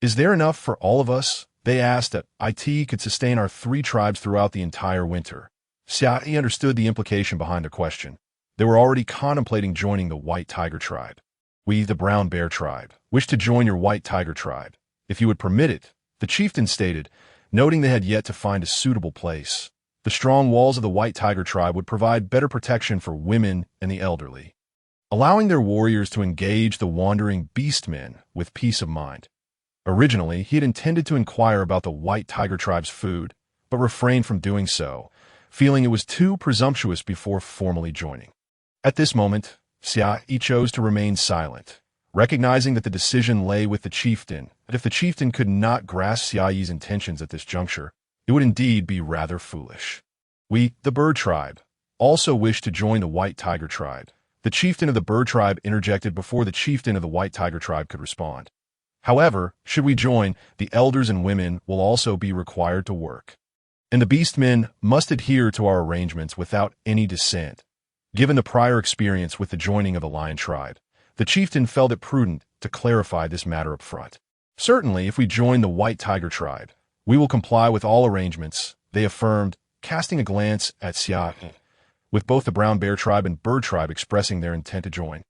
"Is there enough for all of us?" They asked that it could sustain our 3 tribes throughout the entire winter. Xia Yi understood the implication behind their question. They were already contemplating joining the white tiger tribe. "We, the brown bear tribe, wish to join your white tiger tribe, if you would permit it," the chieftain stated, noting they had yet to find a suitable place. The strong walls of the white tiger tribe would provide better protection for women and the elderly, allowing their warriors to engage the wandering beastmen with peace of mind. Originally, he had intended to inquire about the white tiger tribe's food, but refrained from doing so, feeling it was too presumptuous before formally joining. At this moment, Xia Yi chose to remain silent, recognizing that the decision lay with the chieftain, and if the chieftain could not grasp Xia Yi's intentions at this juncture, it would indeed be rather foolish. "We, the bird tribe, also wish to join the white tiger tribe." The chieftain of the bird tribe interjected before the chieftain of the white tiger tribe could respond. "However, should we join, the elders and women will also be required to work. And the beastmen must adhere to our arrangements without any dissent." Given the prior experience with the joining of the lion tribe, the chieftain felt it prudent to clarify this matter up front. "Certainly, if we join the white tiger tribe, we will comply with all arrangements," they affirmed, casting a glance at Xia Yi, with both the brown bear tribe and bird tribe expressing their intent to join.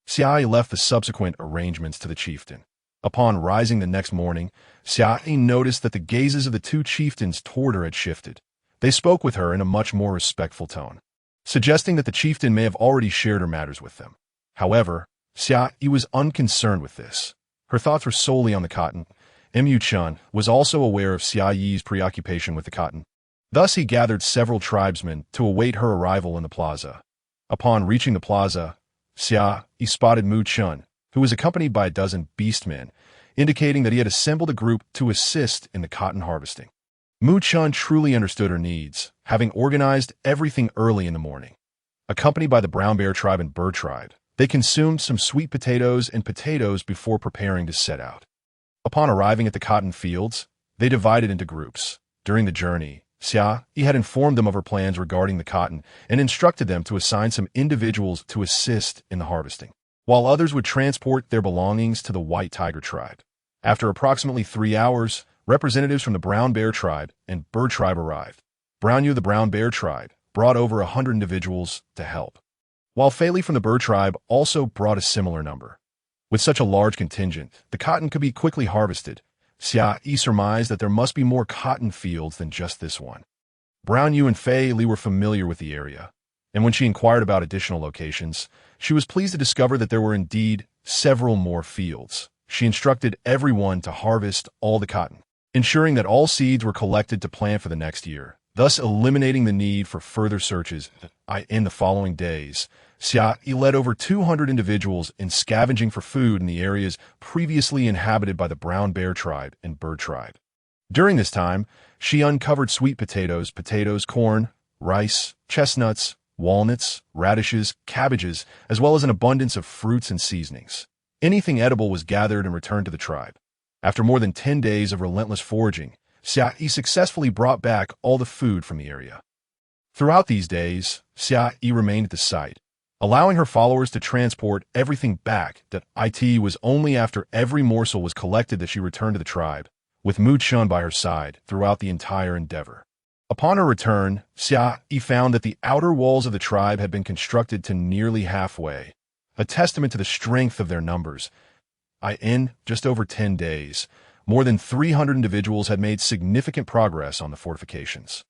Xia Yi left the subsequent arrangements to the chieftain. Upon rising the next morning, Xia Yi noticed that the gazes of the 2 chieftains toward her had shifted. They spoke with her in a much more respectful tone, suggesting that the chieftain may have already shared her matters with them. However, Xia Yi was unconcerned with this. Her thoughts were solely on the cotton. Mu Chun was also aware of Xia Yi's preoccupation with the cotton. Thus he gathered several tribesmen to await her arrival in the plaza. Upon reaching the plaza, Xia Yi spotted Mu Chun, who was accompanied by a dozen beastmen, indicating that he had assembled a group to assist in the cotton harvesting. Mu Chun truly understood her needs, having organized everything early in the morning. Accompanied by the brown bear tribe and bird tribe, they consumed some sweet potatoes and potatoes before preparing to set out. Upon arriving at the cotton fields, they divided into groups. During the journey, Xia Yi had informed them of her plans regarding the cotton and instructed them to assign some individuals to assist in the harvesting, while others would transport their belongings to the white tiger tribe. After approximately 3 hours, representatives from the brown bear tribe and bird tribe arrived. The brown bear tribe brought over 100 individuals to help, while Fei from the bird tribe also brought a similar number. With such a large contingent, the cotton could be quickly harvested. Xia Yi surmised that there must be more cotton fields than just this one. Yu and Fei were familiar with the area, and when she inquired about additional locations, she was pleased to discover that there were indeed several more fields. She instructed everyone to harvest all the cotton, ensuring that all seeds were collected to plant for the next year, thus eliminating the need for further searches. In the following days, Xia Yi led over 200 individuals in scavenging for food in the areas previously inhabited by the brown bear tribe and bird tribe. During this time, she uncovered sweet potatoes, corn, rice, chestnuts, walnuts, radishes, cabbages, as well as an abundance of fruits and seasonings. Anything edible was gathered and returned to the tribe. After more than 10 days of relentless foraging, Xia Yi successfully brought back all the food from the area. Throughout these days, Xia Yi remained at the site, allowing her followers to transport everything back. It was only after every morsel was collected that she returned to the tribe, with Mu Chun by her side throughout the entire endeavor. Upon her return, Xia Yi found that the outer walls of the tribe had been constructed to nearly halfway, a testament to the strength of their numbers. In just over 10 days, more than 300 individuals had made significant progress on the fortifications.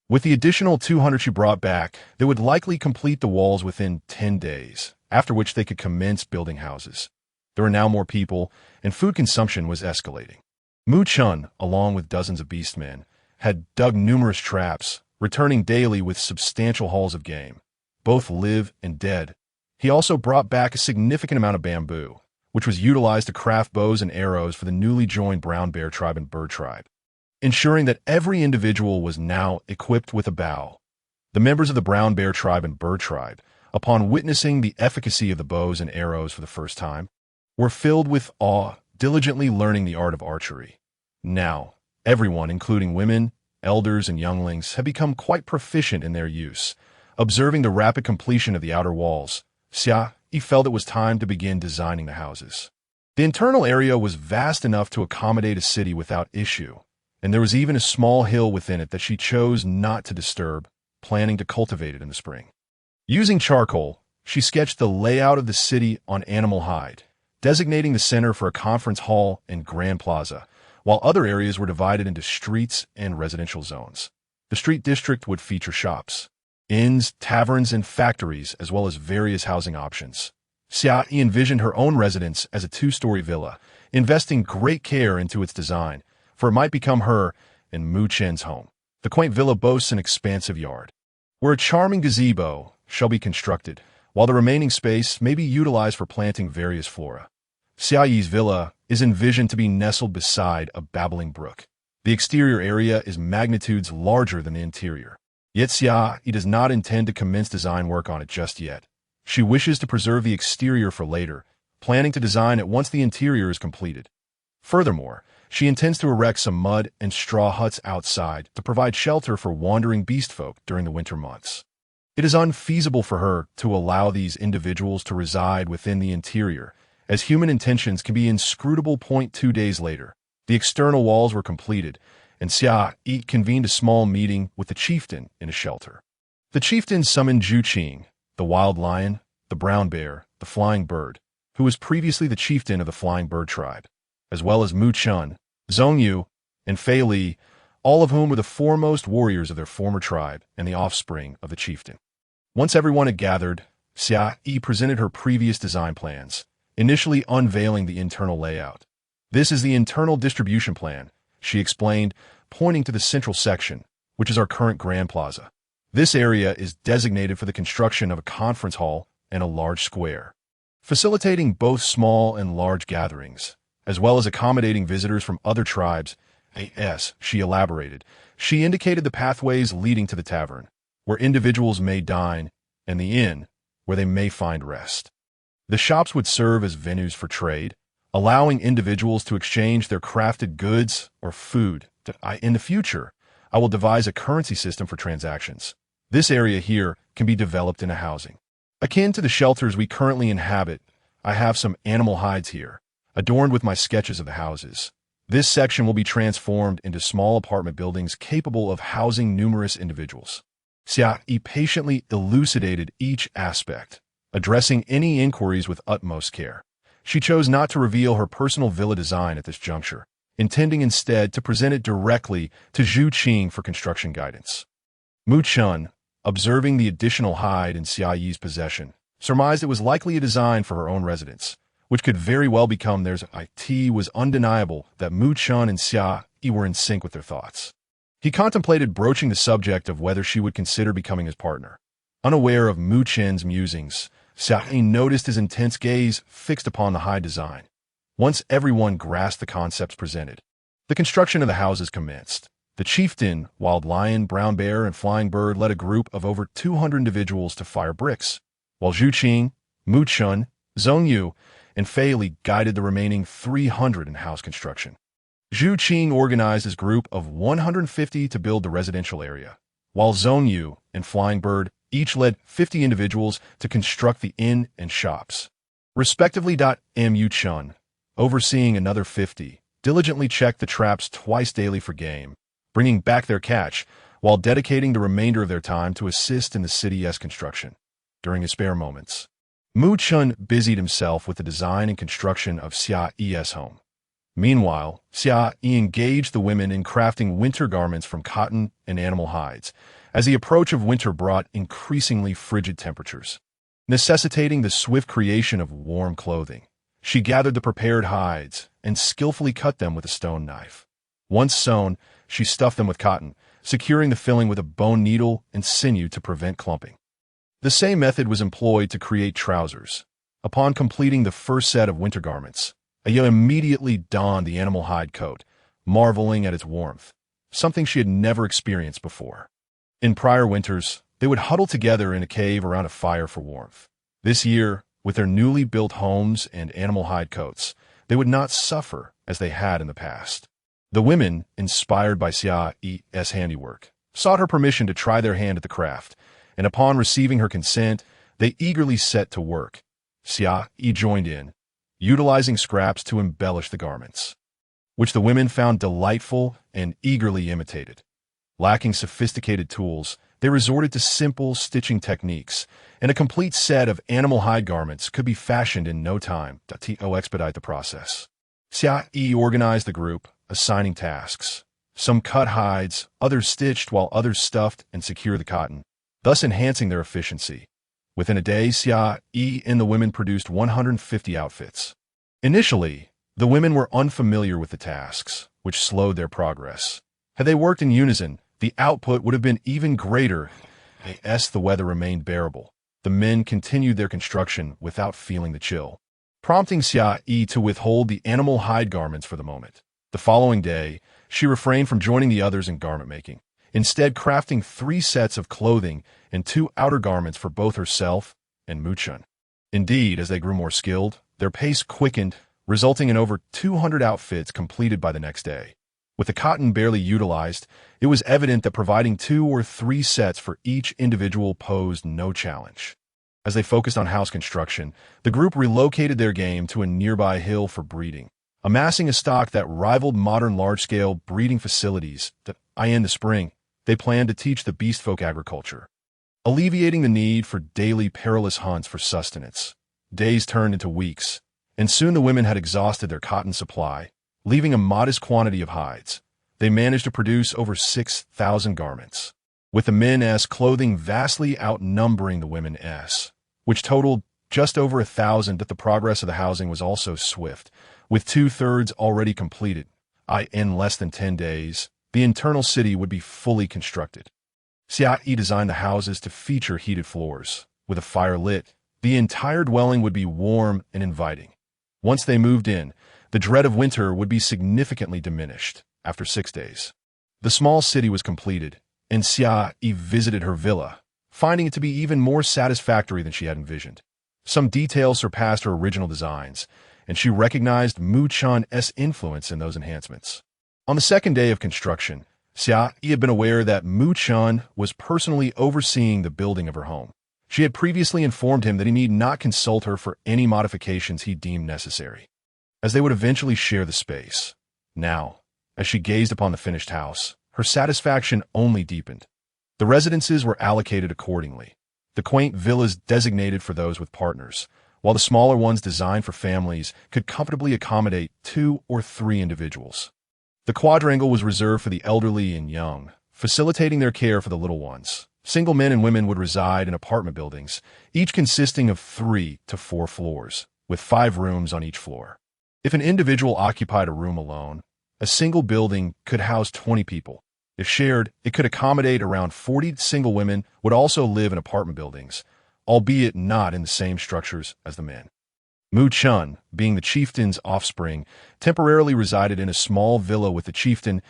With the additional 200 she brought back, they would likely complete the walls within 10 days, after which they could commence building houses. There were now more people, and food consumption was escalating. Mu Chun, along with dozens of beastmen, had dug numerous traps, returning daily with substantial hauls of game, both live and dead. He also brought back a significant amount of bamboo, which was utilized to craft bows and arrows for the newly joined brown bear tribe and bird tribe, ensuring that every individual was now equipped with a bow. The members of the brown bear tribe and bird tribe, upon witnessing the efficacy of the bows and arrows for the first time, were filled with awe, diligently learning the art of archery. Now, everyone, including women, elders, and younglings, had become quite proficient in their use. Observing the rapid completion of the outer walls, Xia Yi felt it was time to begin designing the houses. The internal area was vast enough to accommodate a city without issue, and there was even a small hill within it that she chose not to disturb, planning to cultivate it in the spring. Using charcoal, she sketched the layout of the city on animal hide, designating the center for a conference hall and grand plaza, while other areas were divided into streets and residential zones. The street district would feature shops, inns, taverns, and factories, as well as various housing options. Xia Yi envisioned her own residence as a 2-story villa, investing great care into its design, for it might become her and Mu Chen's home. The quaint villa boasts an expansive yard, where a charming gazebo shall be constructed, while the remaining space may be utilized for planting various flora. Xia Yi's villa is envisioned to be nestled beside a babbling brook. The exterior area is magnitudes larger than the interior. Yet Xia Yi does not intend to commence design work on it just yet. She wishes to preserve the exterior for later, planning to design it once the interior is completed. Furthermore, she intends to erect some mud and straw huts outside to provide shelter for wandering beast folk during the winter months. It is unfeasible for her to allow these individuals to reside within the interior, as human intentions can be inscrutable. 2 days later, the external walls were completed, and Xia Yi convened a small meeting with the chieftain in a shelter. The chieftain summoned Zhu Qing, the wild lion, the brown bear, the flying bird, who was previously the chieftain of the flying bird tribe, as well as Mu Chun, Zhong Yu, and Fei Li, all of whom were the foremost warriors of their former tribe and the offspring of the chieftain. Once everyone had gathered, Xia Yi presented her previous design plans, initially unveiling the internal layout. "This is the internal distribution plan," she explained, pointing to the central section, which is our current Grand Plaza. "This area is designated for the construction of a conference hall and a large square, facilitating both small and large gatherings, as well as accommodating visitors from other tribes." She elaborated. She indicated the pathways leading to the tavern, where individuals may dine, and the inn, where they may find rest. The shops would serve as venues for trade, allowing individuals to exchange their crafted goods or food. In the future, I will devise a currency system for transactions. This area here can be developed into housing. Akin to the shelters we currently inhabit, I have some animal hides here, adorned with my sketches of the houses. This section will be transformed into small apartment buildings capable of housing numerous individuals. Xia Yi patiently elucidated each aspect, addressing any inquiries with utmost care. She chose not to reveal her personal villa design at this juncture, intending instead to present it directly to Zhu Qing for construction guidance. Mu Chun, observing the additional hide in Xia Yi's possession, surmised it was likely a design for her own residence, which could very well become theirs. It was undeniable that Mu Chun and Xia Yi were in sync with their thoughts. He contemplated broaching the subject of whether she would consider becoming his partner. Unaware of Mu Chen's musings, Xia Yi noticed his intense gaze fixed upon the hide design. Once everyone grasped the concepts presented, The construction of the houses commenced. The chieftain, wild lion, brown bear, and flying bird led a group of over 200 individuals to fire bricks, while Zhu Qing, Mu Chun, Zhong Yu, and Fei Li guided the remaining 300 in house construction. Zhu Qing organized his group of 150 to build the residential area, while Zhong Yu and Flying Bird each led 50 individuals to construct the inn and shops. Respectively, Mu Chun, overseeing another 50, diligently checked the traps twice daily for game, bringing back their catch, while dedicating the remainder of their time to assist in the city's construction. During his spare moments, Mu Chun busied himself with the design and construction of Xia Yi's home. Meanwhile, Xia Yi engaged the women in crafting winter garments from cotton and animal hides, as the approach of winter brought increasingly frigid temperatures, necessitating the swift creation of warm clothing. She gathered the prepared hides and skillfully cut them with a stone knife. Once sewn, she stuffed them with cotton, securing the filling with a bone needle and sinew to prevent clumping. The same method was employed to create trousers. Upon completing the first set of winter garments, Aya immediately donned the animal hide coat, marveling at its warmth, something she had never experienced before. In prior winters, they would huddle together in a cave around a fire for warmth. This year, with their newly built homes and animal hide coats, they would not suffer as they had in the past. The women, inspired by Xia Yi's handiwork, sought her permission to try their hand at the craft, and upon receiving her consent, they eagerly set to work. Xia Yi joined in, utilizing scraps to embellish the garments, which the women found delightful and eagerly imitated. Lacking sophisticated tools, they resorted to simple stitching techniques, and a complete set of animal hide garments could be fashioned in no time to expedite the process. Xia Yi organized the group, assigning tasks. Some cut hides, others stitched, while others stuffed and secured the cotton, thus enhancing their efficiency. Within a day, Xia Yi and the women produced 150 outfits. Initially, the women were unfamiliar with the tasks, which slowed their progress. Had they worked in unison, the output would have been even greater as the weather remained bearable. The men continued their construction without feeling the chill, prompting Xia Yi to withhold the animal hide garments for the moment. The following day, she refrained from joining the others in garment making, instead crafting 3 sets of clothing and 2 outer garments for both herself and Mu Chun. Indeed, as they grew more skilled, their pace quickened, resulting in over 200 outfits completed by the next day. With the cotton barely utilized, it was evident that providing 2 or 3 sets for each individual posed no challenge. As they focused on house construction, the group relocated their game to a nearby hill for breeding, amassing a stock that rivaled modern large-scale breeding facilities. In the spring, they planned to teach the beastfolk agriculture, alleviating the need for daily perilous hunts for sustenance. Days turned into weeks, and soon the women had exhausted their cotton supply, leaving a modest quantity of hides. They managed to produce over 6,000 garments, with the men's clothing vastly outnumbering the women's, which totaled just over 1,000. That the progress of the housing was also swift, with 2/3 already completed. In less than 10 days, the internal city would be fully constructed. Xia Yi designed the houses to feature heated floors. With a fire lit, the entire dwelling would be warm and inviting. Once they moved in, the dread of winter would be significantly diminished. After 6 days, the small city was completed, and Xia Yi visited her villa, finding it to be even more satisfactory than she had envisioned. Some details surpassed her original designs, and she recognized Mu Chun's influence in those enhancements. On the second day of construction, Xia Yi had been aware that Mu Chun was personally overseeing the building of her home. She had previously informed him that he need not consult her for any modifications he deemed necessary, as they would eventually share the space. Now, as she gazed upon the finished house, her satisfaction only deepened. The residences were allocated accordingly. The quaint villas designated for those with partners, while the smaller ones designed for families could comfortably accommodate 2 or 3 individuals. The quadrangle was reserved for the elderly and young, facilitating their care for the little ones. Single men and women would reside in apartment buildings, each consisting of 3 to 4 floors, with 5 rooms on each floor. If an individual occupied a room alone, a single building could house 20 people. If shared, it could accommodate around 40. Single women would also live in apartment buildings, albeit not in the same structures as the men. Mu Chun, being the chieftain's offspring, temporarily resided in a small villa with the chieftain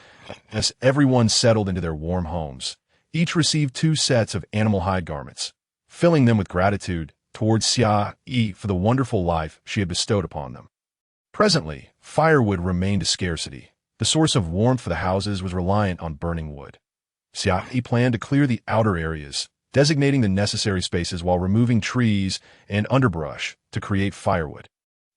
as everyone settled into their warm homes. Each received 2 sets of animal hide garments, filling them with gratitude towards Xia Yi for the wonderful life she had bestowed upon them. Presently, firewood remained a scarcity. The source of warmth for the houses was reliant on burning wood. Xia Yi planned to clear the outer areas, designating the necessary spaces while removing trees and underbrush to create firewood.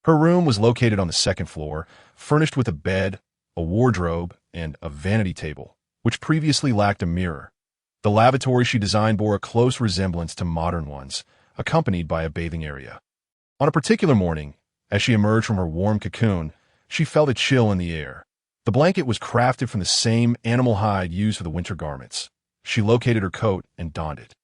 Her room was located on the 2nd floor, furnished with a bed, a wardrobe, and a vanity table, which previously lacked a mirror. The lavatory she designed bore a close resemblance to modern ones, accompanied by a bathing area. On a particular morning, as she emerged from her warm cocoon, she felt a chill in the air. The blanket was crafted from the same animal hide used for the winter garments. She located her coat and donned it.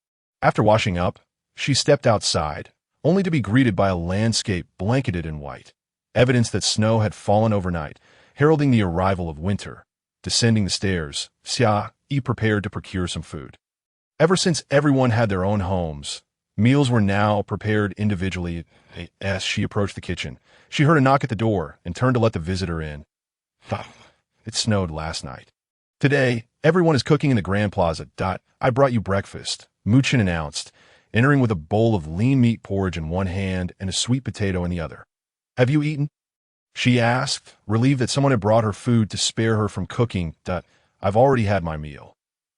After washing up, she stepped outside, only to be greeted by a landscape blanketed in white, evidence that snow had fallen overnight, heralding the arrival of winter. Descending the stairs, Xia Yi prepared to procure some food. Ever since everyone had their own homes, meals were now prepared individually. As she approached the kitchen, she heard a knock at the door and turned to let the visitor in. It snowed last night. Today, everyone is cooking in the Grand Plaza. I brought you breakfast, Mu Chun announced, entering with a bowl of lean meat porridge in one hand and a sweet potato in the other. Have you eaten? She asked, relieved that someone had brought her food to spare her from cooking. I've already had my meal.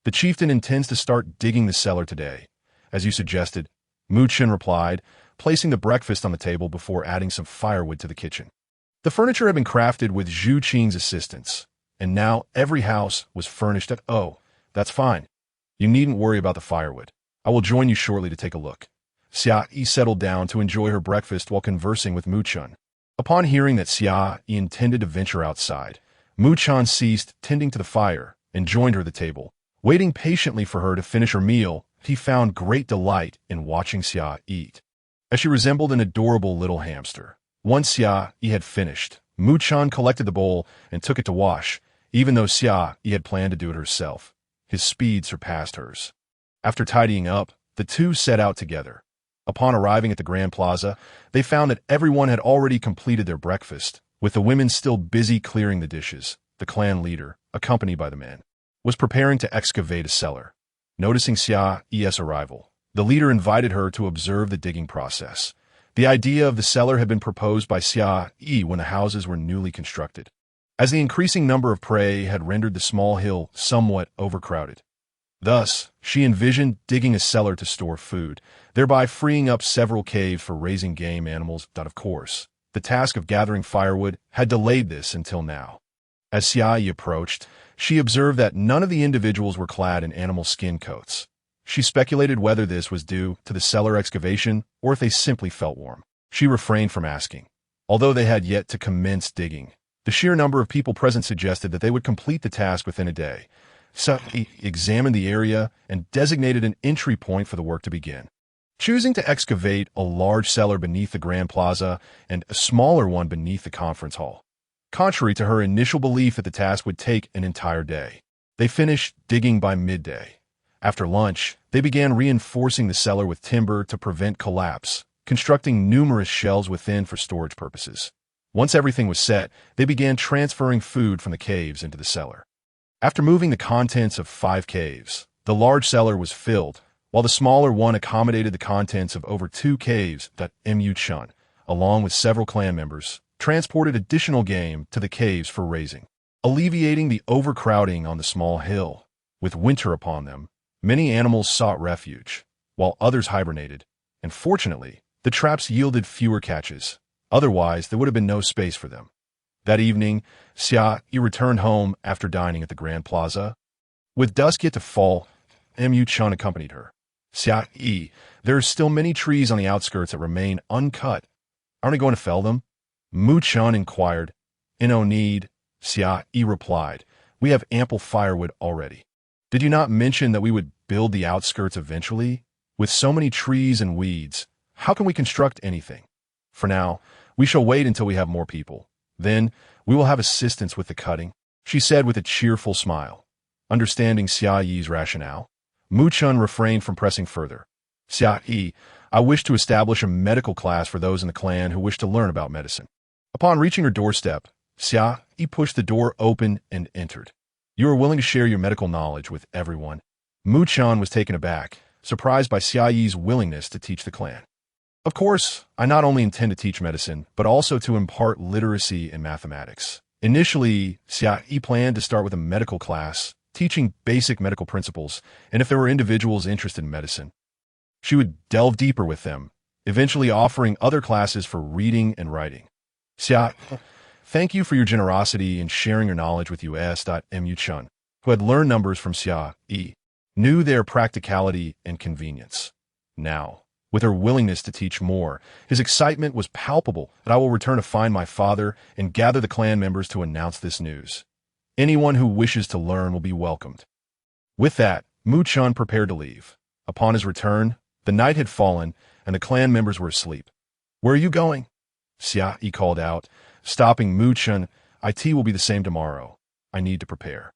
The chieftain intends to start digging the cellar today, as you suggested, Mu Chun replied, placing the breakfast on the table before adding some firewood to the kitchen. The furniture had been crafted with Zhu Qing's assistance, and now every house was furnished at that's fine. You needn't worry about the firewood. I will join you shortly to take a look. Xia Yi settled down to enjoy her breakfast while conversing with Mu Chun. Upon hearing that Xia Yi intended to venture outside, Mu Chun ceased tending to the fire and joined her at the table. Waiting patiently for her to finish her meal, he found great delight in watching Xia eat, as she resembled an adorable little hamster. Once Xia Yi had finished, Mu Chun collected the bowl and took it to wash, even though Xia Yi had planned to do it herself. His speed surpassed hers. After tidying up, the two set out together. Upon arriving at the Grand Plaza, they found that everyone had already completed their breakfast, with the women still busy clearing the dishes. The clan leader, accompanied by the men, was preparing to excavate a cellar. Noticing Xia Yi's arrival, the leader invited her to observe the digging process. The idea of the cellar had been proposed by Xia Yi when the houses were newly constructed, as the increasing number of prey had rendered the small hill somewhat overcrowded. Thus, she envisioned digging a cellar to store food, thereby freeing up several caves for raising game animals. Of course, the task of gathering firewood had delayed this until now. As Xia Yi approached, she observed that none of the individuals were clad in animal skin coats. She speculated whether this was due to the cellar excavation or if they simply felt warm. She refrained from asking, although they had yet to commence digging. The sheer number of people present suggested that they would complete the task within a day. So he examined the area and designated an entry point for the work to begin, choosing to excavate a large cellar beneath the Grand Plaza and a smaller one beneath the conference hall. Contrary to her initial belief that the task would take an entire day, they finished digging by midday. After lunch, they began reinforcing the cellar with timber to prevent collapse, constructing numerous shelves within for storage purposes. Once everything was set, they began transferring food from the caves into the cellar. After moving the contents of 5 caves, the large cellar was filled, while the smaller one accommodated the contents of over 2 caves. Mu Chun, along with several clan members, transported additional game to the caves for raising, alleviating the overcrowding on the small hill. With winter upon them, many animals sought refuge, while others hibernated, and fortunately, the traps yielded fewer catches. Otherwise, there would have been no space for them. That evening, Xia Yi returned home after dining at the Grand Plaza. With dusk yet to fall, Mu Chun accompanied her. Xia Yi, there are still many trees on the outskirts that remain uncut. Aren't we going to fell them? Mu Chun inquired. No need, Xia Yi replied. We have ample firewood already. Did you not mention that we would build the outskirts eventually? With so many trees and weeds, how can we construct anything? For now, we shall wait until we have more people. Then, we will have assistance with the cutting, she said with a cheerful smile. Understanding Xia Yi's rationale, Mu Chun refrained from pressing further. Xia Yi, I wish to establish a medical class for those in the clan who wish to learn about medicine. Upon reaching her doorstep, Xia Yi pushed the door open and entered. You are willing to share your medical knowledge with everyone. Mu Chan was taken aback, surprised by Xia Yi's willingness to teach the clan. Of course, I not only intend to teach medicine, but also to impart literacy in mathematics. Initially, Xia Yi planned to start with a medical class, teaching basic medical principles, and if there were individuals interested in medicine, she would delve deeper with them, eventually offering other classes for reading and writing. Xia, thank you for your generosity in sharing your knowledge with Mu Chun, who had learned numbers from Xia Yi, knew their practicality and convenience. Now, with her willingness to teach more, his excitement was palpable that I will return to find my father and gather the clan members to announce this news. Anyone who wishes to learn will be welcomed. With that, Mu Chun prepared to leave. Upon his return, the night had fallen and the clan members were asleep. Where are you going? Xia Yi called out, stopping Mu Chun. It will be the same tomorrow. I need to prepare.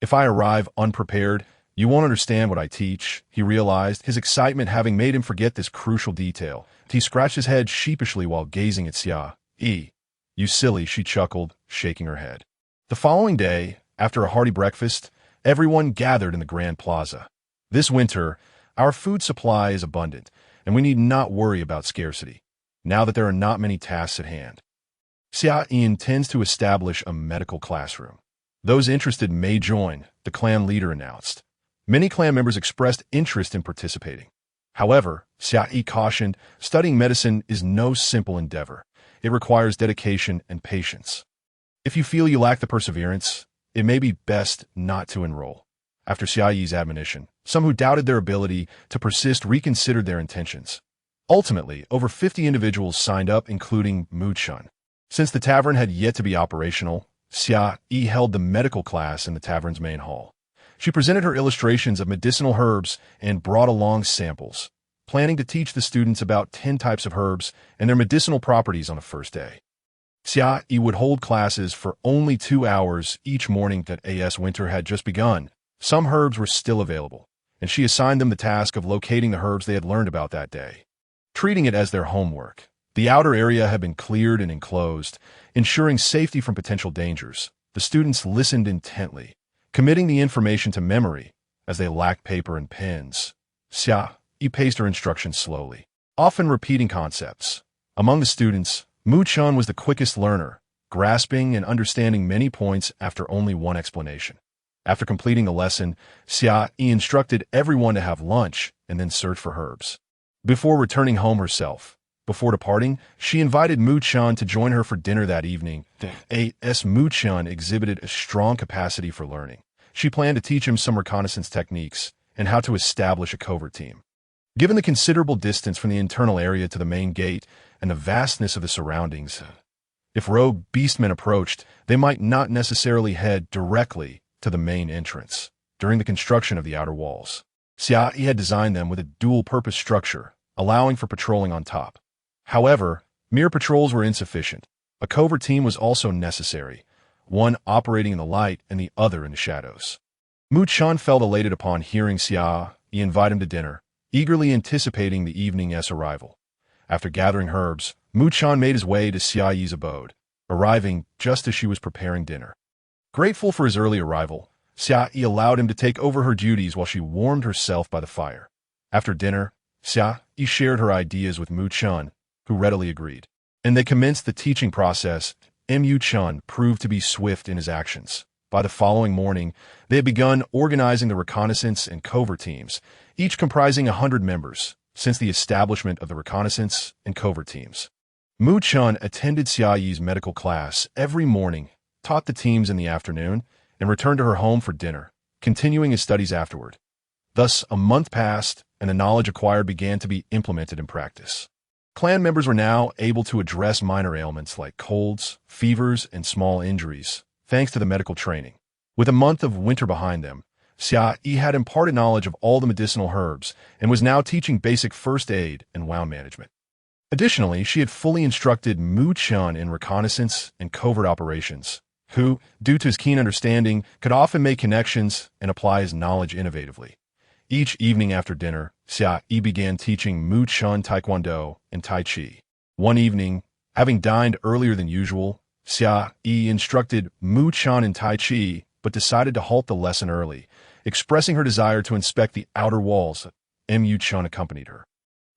If I arrive unprepared, you won't understand what I teach, he realized, his excitement having made him forget this crucial detail. He scratched his head sheepishly while gazing at Xia Yi. You silly, she chuckled, shaking her head. The following day, after a hearty breakfast, everyone gathered in the Grand Plaza. This winter, our food supply is abundant, and we need not worry about scarcity, now that there are not many tasks at hand. Xia Yi intends to establish a medical classroom. Those interested may join, the clan leader announced. Many clan members expressed interest in participating. However, Xia Yi cautioned, studying medicine is no simple endeavor. It requires dedication and patience. If you feel you lack the perseverance, it may be best not to enroll. After Xia Yi's admonition, some who doubted their ability to persist reconsidered their intentions. Ultimately, over 50 individuals signed up, including Mu Chun. Since the tavern had yet to be operational, Xia Yi held the medical class in the tavern's main hall. She presented her illustrations of medicinal herbs and brought along samples, planning to teach the students about 10 types of herbs and their medicinal properties on the first day. Xia Yi would hold classes for only 2 hours each morning that as winter had just begun. Some herbs were still available, and she assigned them the task of locating the herbs they had learned about that day, treating it as their homework. The outer area had been cleared and enclosed, ensuring safety from potential dangers. The students listened intently, committing the information to memory as they lacked paper and pens. Xia Yi paced her instructions slowly, often repeating concepts. Among the students, Mu Chun was the quickest learner, grasping and understanding many points after only one explanation. After completing the lesson, Xia Yi instructed everyone to have lunch and then search for herbs. Before returning home herself, before departing, she invited Mu Chun to join her for dinner that evening. Mu Chun exhibited a strong capacity for learning. She planned to teach him some reconnaissance techniques and how to establish a covert team. Given the considerable distance from the internal area to the main gate and the vastness of the surroundings, if rogue beastmen approached, they might not necessarily head directly to the main entrance. During the construction of the outer walls, Xia Yi had designed them with a dual-purpose structure, allowing for patrolling on top. However, mere patrols were insufficient. A covert team was also necessary, one operating in the light and the other in the shadows. Mu Chun felt elated upon hearing Xia Yi invite him to dinner, eagerly anticipating the evening's arrival. After gathering herbs, Mu Chun made his way to Xia Yi's abode, arriving just as she was preparing dinner. Grateful for his early arrival, Xia Yi allowed him to take over her duties while she warmed herself by the fire. After dinner, Xia Yi shared her ideas with Mu Chun, who readily agreed, and they commenced the teaching process. Mu Chun proved to be swift in his actions. By the following morning, they had begun organizing the reconnaissance and covert teams, each comprising 100 members, since the establishment of the reconnaissance and covert teams. Mu Chun attended Xia Yi's medical class every morning, taught the teams in the afternoon, and returned to her home for dinner, continuing his studies afterward. Thus, a month passed, and the knowledge acquired began to be implemented in practice. Clan members were now able to address minor ailments like colds, fevers, and small injuries, thanks to the medical training. With a month of winter behind them, Xia Yi had imparted knowledge of all the medicinal herbs and was now teaching basic first aid and wound management. Additionally, she had fully instructed Mu Chun in reconnaissance and covert operations, who, due to his keen understanding, could often make connections and apply his knowledge innovatively. Each evening after dinner, Xia Yi began teaching Mu Chun Taekwondo and Tai Chi. One evening, having dined earlier than usual, Xia Yi instructed Mu Chun in Tai Chi, but decided to halt the lesson early, expressing her desire to inspect the outer walls. Mu Chun accompanied her.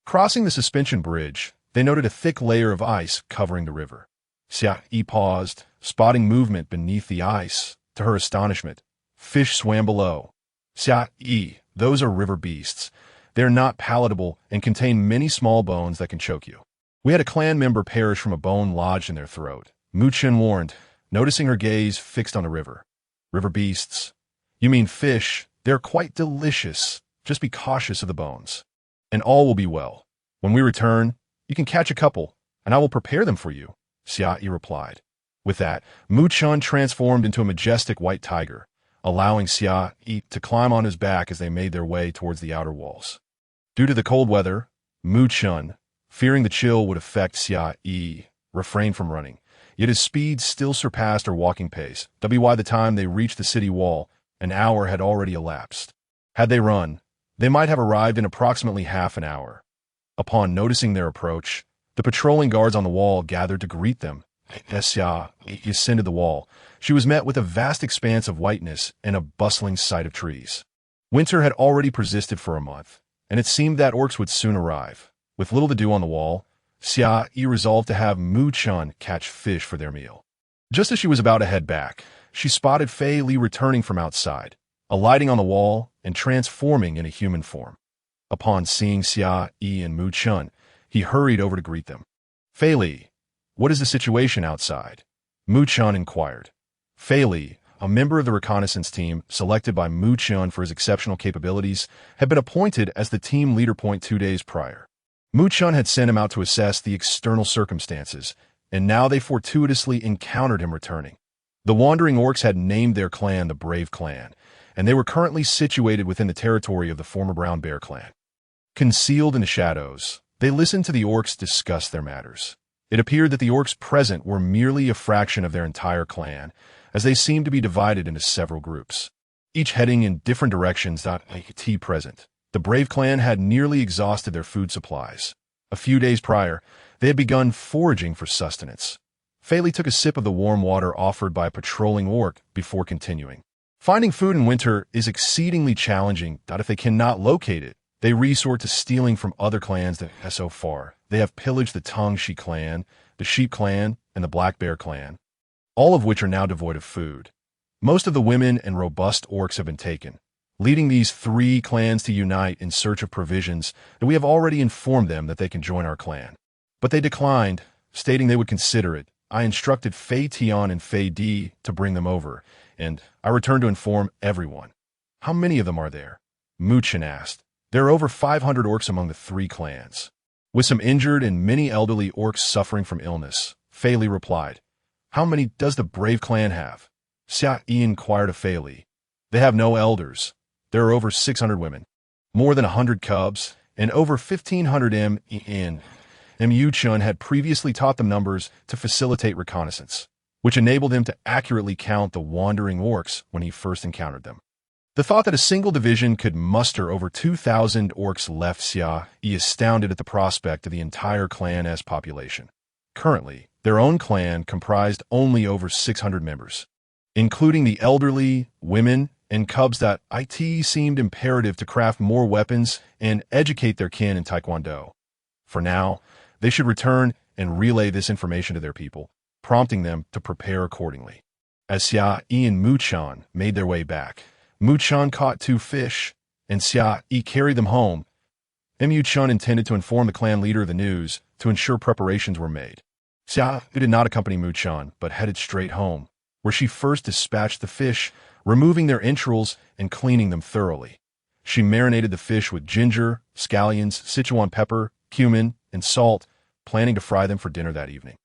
Crossing the suspension bridge, they noted a thick layer of ice covering the river. Xia Yi paused, spotting movement beneath the ice. To her astonishment, fish swam below. Xia Yi, those are river beasts. They are not palatable and contain many small bones that can choke you. We had a clan member perish from a bone lodged in their throat. Mu Chun warned, noticing her gaze fixed on the river. River beasts. You mean fish? They're quite delicious. Just be cautious of the bones. And all will be well. When we return, you can catch a couple, and I will prepare them for you, Xia Yi replied. With that, Mu Chun transformed into a majestic white tiger, allowing Xia Yi to climb on his back as they made their way towards the outer walls. Due to the cold weather, Mu Chun, fearing the chill would affect Xia Yi, refrained from running, yet his speed still surpassed her walking pace. By the time they reached the city wall, an hour had already elapsed. Had they run, they might have arrived in approximately half an hour. Upon noticing their approach, the patrolling guards on the wall gathered to greet them. As Xia Yi ascended the wall, she was met with a vast expanse of whiteness and a bustling sight of trees. Winter had already persisted for a month, and it seemed that orcs would soon arrive. With little to do on the wall, Xia Yi resolved to have Mu Chun catch fish for their meal. Just as she was about to head back, she spotted Fei Li returning from outside, alighting on the wall and transforming in a human form. Upon seeing Xia Yi and Mu Chun, he hurried over to greet them. Fei Li, what is the situation outside? Mu Chun inquired. Fei Li, a member of the reconnaissance team selected by Mu Chun for his exceptional capabilities, had been appointed as the team leader 2 days prior. Mu Chun had sent him out to assess the external circumstances, and now they fortuitously encountered him returning. The wandering orcs had named their clan the Brave Clan, and they were currently situated within the territory of the former Brown Bear clan. Concealed in the shadows, they listened to the orcs discuss their matters. It appeared that the orcs present were merely a fraction of their entire clan, as they seemed to be divided into several groups, each heading in different directions. Present, the Brave Clan had nearly exhausted their food supplies. A few days prior, they had begun foraging for sustenance. Fei Li took a sip of the warm water offered by a patrolling orc before continuing. Finding food in winter is exceedingly challenging. If they cannot locate it, they resort to stealing from other clans that, so far, they have pillaged the Tongshi clan, the Sheep clan, and the Black Bear clan, all of which are now devoid of food. Most of the women and robust orcs have been taken, leading these 3 clans to unite in search of provisions, and we have already informed them that they can join our clan. But they declined, stating they would consider it. I instructed Fei Tian and Fei Di to bring them over, and I returned to inform everyone. How many of them are there? Mu Chun asked. There are over 500 orcs among the 3 clans, with some injured and many elderly orcs suffering from illness, Fei Li replied. How many does the Brave Clan have? Xia Yi inquired of Fei Li. They have no elders. There are over 600 women, more than 100 cubs, and over 1,500 men. Mu Chun had previously taught them numbers to facilitate reconnaissance, which enabled him to accurately count the wandering orcs when he first encountered them. The thought that a single division could muster over 2,000 orcs left Xia Yi astounded at the prospect of the entire clan's population. Currently, their own clan comprised only over 600 members, including the elderly, women, and cubs. That it seemed imperative to craft more weapons and educate their kin in Taekwondo. For now, they should return and relay this information to their people, prompting them to prepare accordingly. As Xia Yi and Mu Chun made their way back, Mu Chun caught 2 fish, and Xia Yi carried them home. Mu Chun intended to inform the clan leader of the news to ensure preparations were made. Xia Yi did not accompany Mu Chun, but headed straight home, where she first dispatched the fish, removing their entrails and cleaning them thoroughly. She marinated the fish with ginger, scallions, Sichuan pepper, cumin, and salt, planning to fry them for dinner that evening.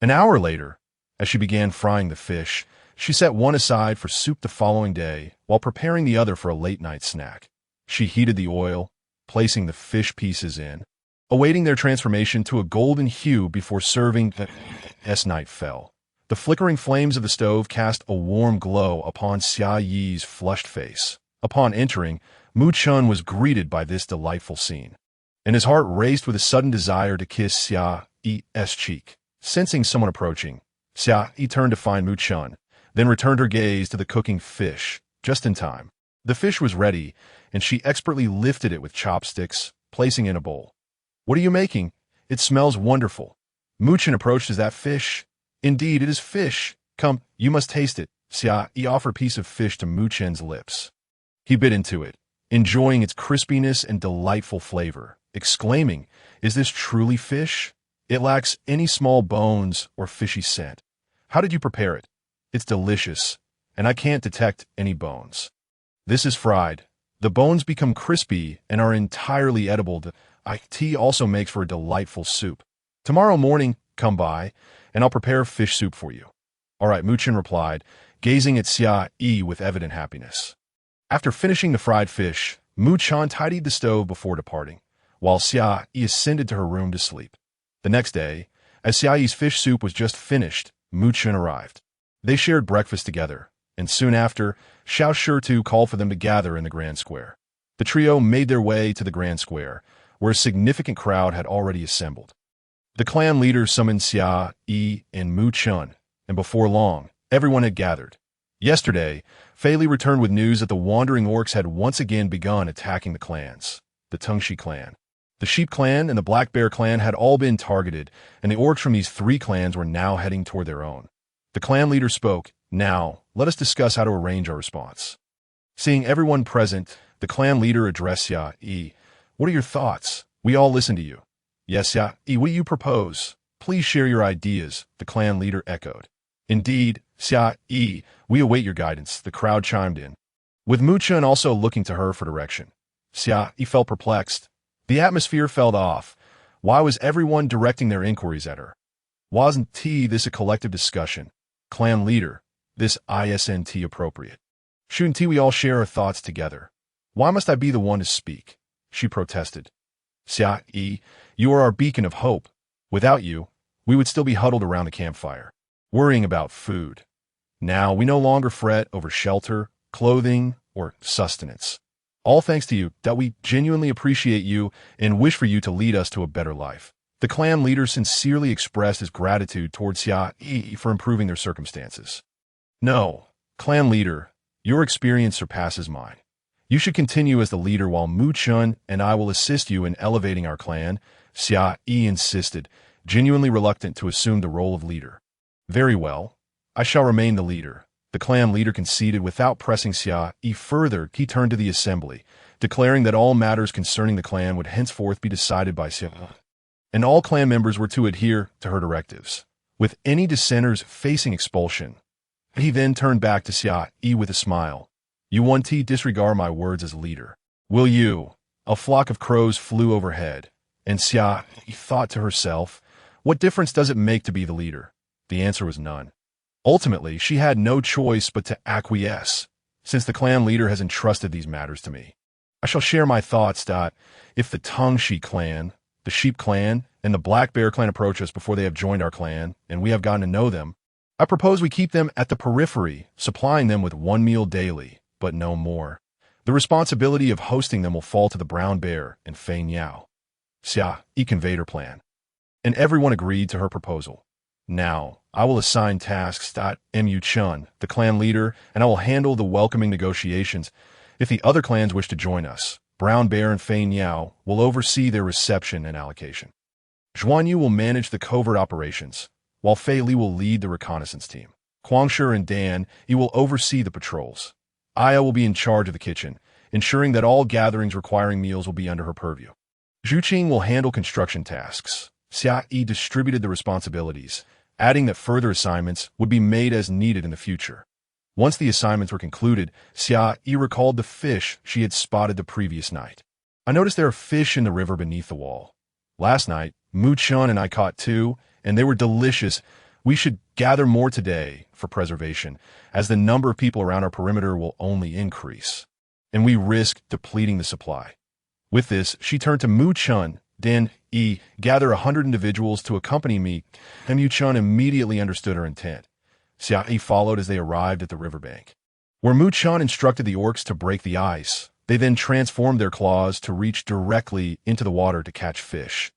An hour later, as she began frying the fish, she set one aside for soup the following day, while preparing the other for a late-night snack. She heated the oil, placing the fish pieces in, awaiting their transformation to a golden hue before serving. As night fell, the flickering flames of the stove cast a warm glow upon Xia Yi's flushed face, Upon entering, Mu Chun was greeted by this delightful scene, and his heart raced with a sudden desire to kiss Xia Yi's cheek. Sensing someone approaching, Xia Yi turned to find Mu Chun, then returned her gaze to the cooking fish, just in time. The fish was ready, and she expertly lifted it with chopsticks, placing it in a bowl. "What are you making? It smells wonderful." Mu Chun approached. "Is that fish?" "Indeed, it is fish. Come, you must taste it." Xia Yi offered a piece of fish to Mu Chun's lips. He bit into it, enjoying its crispiness and delightful flavor, exclaiming, "Is this truly fish? It lacks any small bones or fishy scent. How did you prepare it? It's delicious, and I can't detect any bones." "This is fried. The bones become crispy and are entirely edible. The IT also makes for a delightful soup. Tomorrow morning, come by, and I'll prepare fish soup for you." "All right," Mu Chun replied, gazing at Xia Yi with evident happiness. After finishing the fried fish, Mu Chun tidied the stove before departing, while Xia Yi ascended to her room to sleep. The next day, as Xia Yi's fish soup was just finished, Mu Chun arrived. They shared breakfast together, and soon after, Xiao Shi called for them to gather in the Grand Square. The trio made their way to the Grand Square, where a significant crowd had already assembled. The clan leaders summoned Xia Yi and Mu Chun, and before long, everyone had gathered. Yesterday, Fei Li returned with news that the wandering orcs had once again begun attacking the clans. The Tengshi clan, the Sheep clan, and the Black Bear clan had all been targeted, and the orcs from these three clans were now heading toward their own. The clan leader spoke. "Now, let us discuss how to arrange our response." Seeing everyone present, the clan leader addressed Xia Yi. "What are your thoughts? We all listen to you." "Yes, Xia Yi, what do you propose? Please share your ideas," the clan leader echoed. "Indeed, Xia Yi, we await your guidance," the crowd chimed in, with Mu Chun also looking to her for direction. Xia Yi felt perplexed. The atmosphere felt off. Why was everyone directing their inquiries at her? Wasn't this a collective discussion? Clan leader, this isn't appropriate. Shouldn't we all share our thoughts together? Why must I be the one to speak? She protested. Xia Yi, you are our beacon of hope. Without you, we would still be huddled around the campfire, worrying about food. Now we no longer fret over shelter, clothing, or sustenance. All thanks to you, that we genuinely appreciate you and wish for you to lead us to a better life. The clan leader sincerely expressed his gratitude towards Xia Yi for improving their circumstances. No, clan leader, your experience surpasses mine. You should continue as the leader while Mu Chun and I will assist you in elevating our clan, Xia Yi insisted, genuinely reluctant to assume the role of leader. Very well, I shall remain the leader. The clan leader conceded without pressing Xia Yi further. He turned to the assembly, declaring that all matters concerning the clan would henceforth be decided by Xia Yi, and all clan members were to adhere to her directives, with any dissenters facing expulsion. He then turned back to Xia Yi with a smile. You won't disregard my words as leader, will you? A flock of crows flew overhead, and Xia Yi thought to herself, what difference does it make to be the leader? The answer was none. Ultimately, she had no choice but to acquiesce, since the clan leader has entrusted these matters to me. I shall share my thoughts. If the Tengshi clan, the Sheep clan, and the Black Bear clan approach us before they have joined our clan, and we have gotten to know them, I propose we keep them at the periphery, supplying them with one meal daily, but no more. The responsibility of hosting them will fall to the Brown Bear and Fei Niao. Xia Yi conveyed her plan, and everyone agreed to her proposal. Now, I will assign tasks. Mu Chun, the clan leader, and I will handle the welcoming negotiations. If the other clans wish to join us, Brown Bear and Fei Niao will oversee their reception and allocation. Zhuan Yu will manage the covert operations, while Fei Li will lead the reconnaissance team. Guangshi and Dan Yi will oversee the patrols. Aya will be in charge of the kitchen, ensuring that all gatherings requiring meals will be under her purview. Zhu Qing will handle construction tasks. Xia Yi distributed the responsibilities, adding that further assignments would be made as needed in the future. Once the assignments were concluded, Xia Yi recalled the fish she had spotted the previous night. I noticed there are fish in the river beneath the wall. Last night, Mu Chun and I caught 2, and they were delicious. We should gather more today for preservation, as the number of people around our perimeter will only increase, and we risk depleting the supply. With this, she turned to Mu Chun. Dan Yi, gather 100 individuals to accompany me, and Mu Chun immediately understood her intent. Xia Yi followed as they arrived at the riverbank. where Mu-chan instructed the orcs to break the ice. They then transformed their claws to reach directly into the water to catch fish.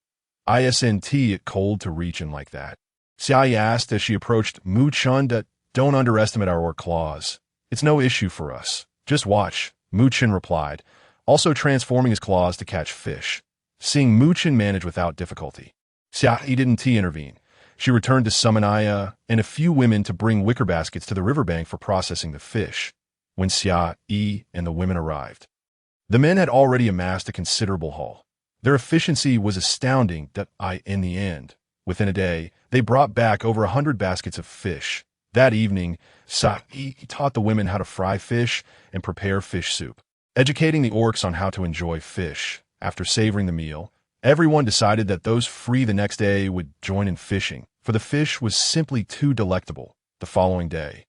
Isn't it cold to reach in like that? Xia Yi asked as she approached Mu-chan. Don't underestimate our orc claws. It's no issue for us. Just watch, Mu-chan replied, also transforming his claws to catch fish. Seeing Mu-chan manage without difficulty, Xia Yi didn't intervene. She returned to summon Aya and a few women to bring wicker baskets to the riverbank for processing the fish. When Xia Yi and the women arrived, the men had already amassed a considerable haul. Their efficiency was astounding in the end, within a day, they brought back over 100 baskets of fish. That evening, Xia Yi taught the women how to fry fish and prepare fish soup, educating the orcs on how to enjoy fish. After savoring the meal, everyone decided that those free the next day would join in fishing, for the fish was simply too delectable. The following day,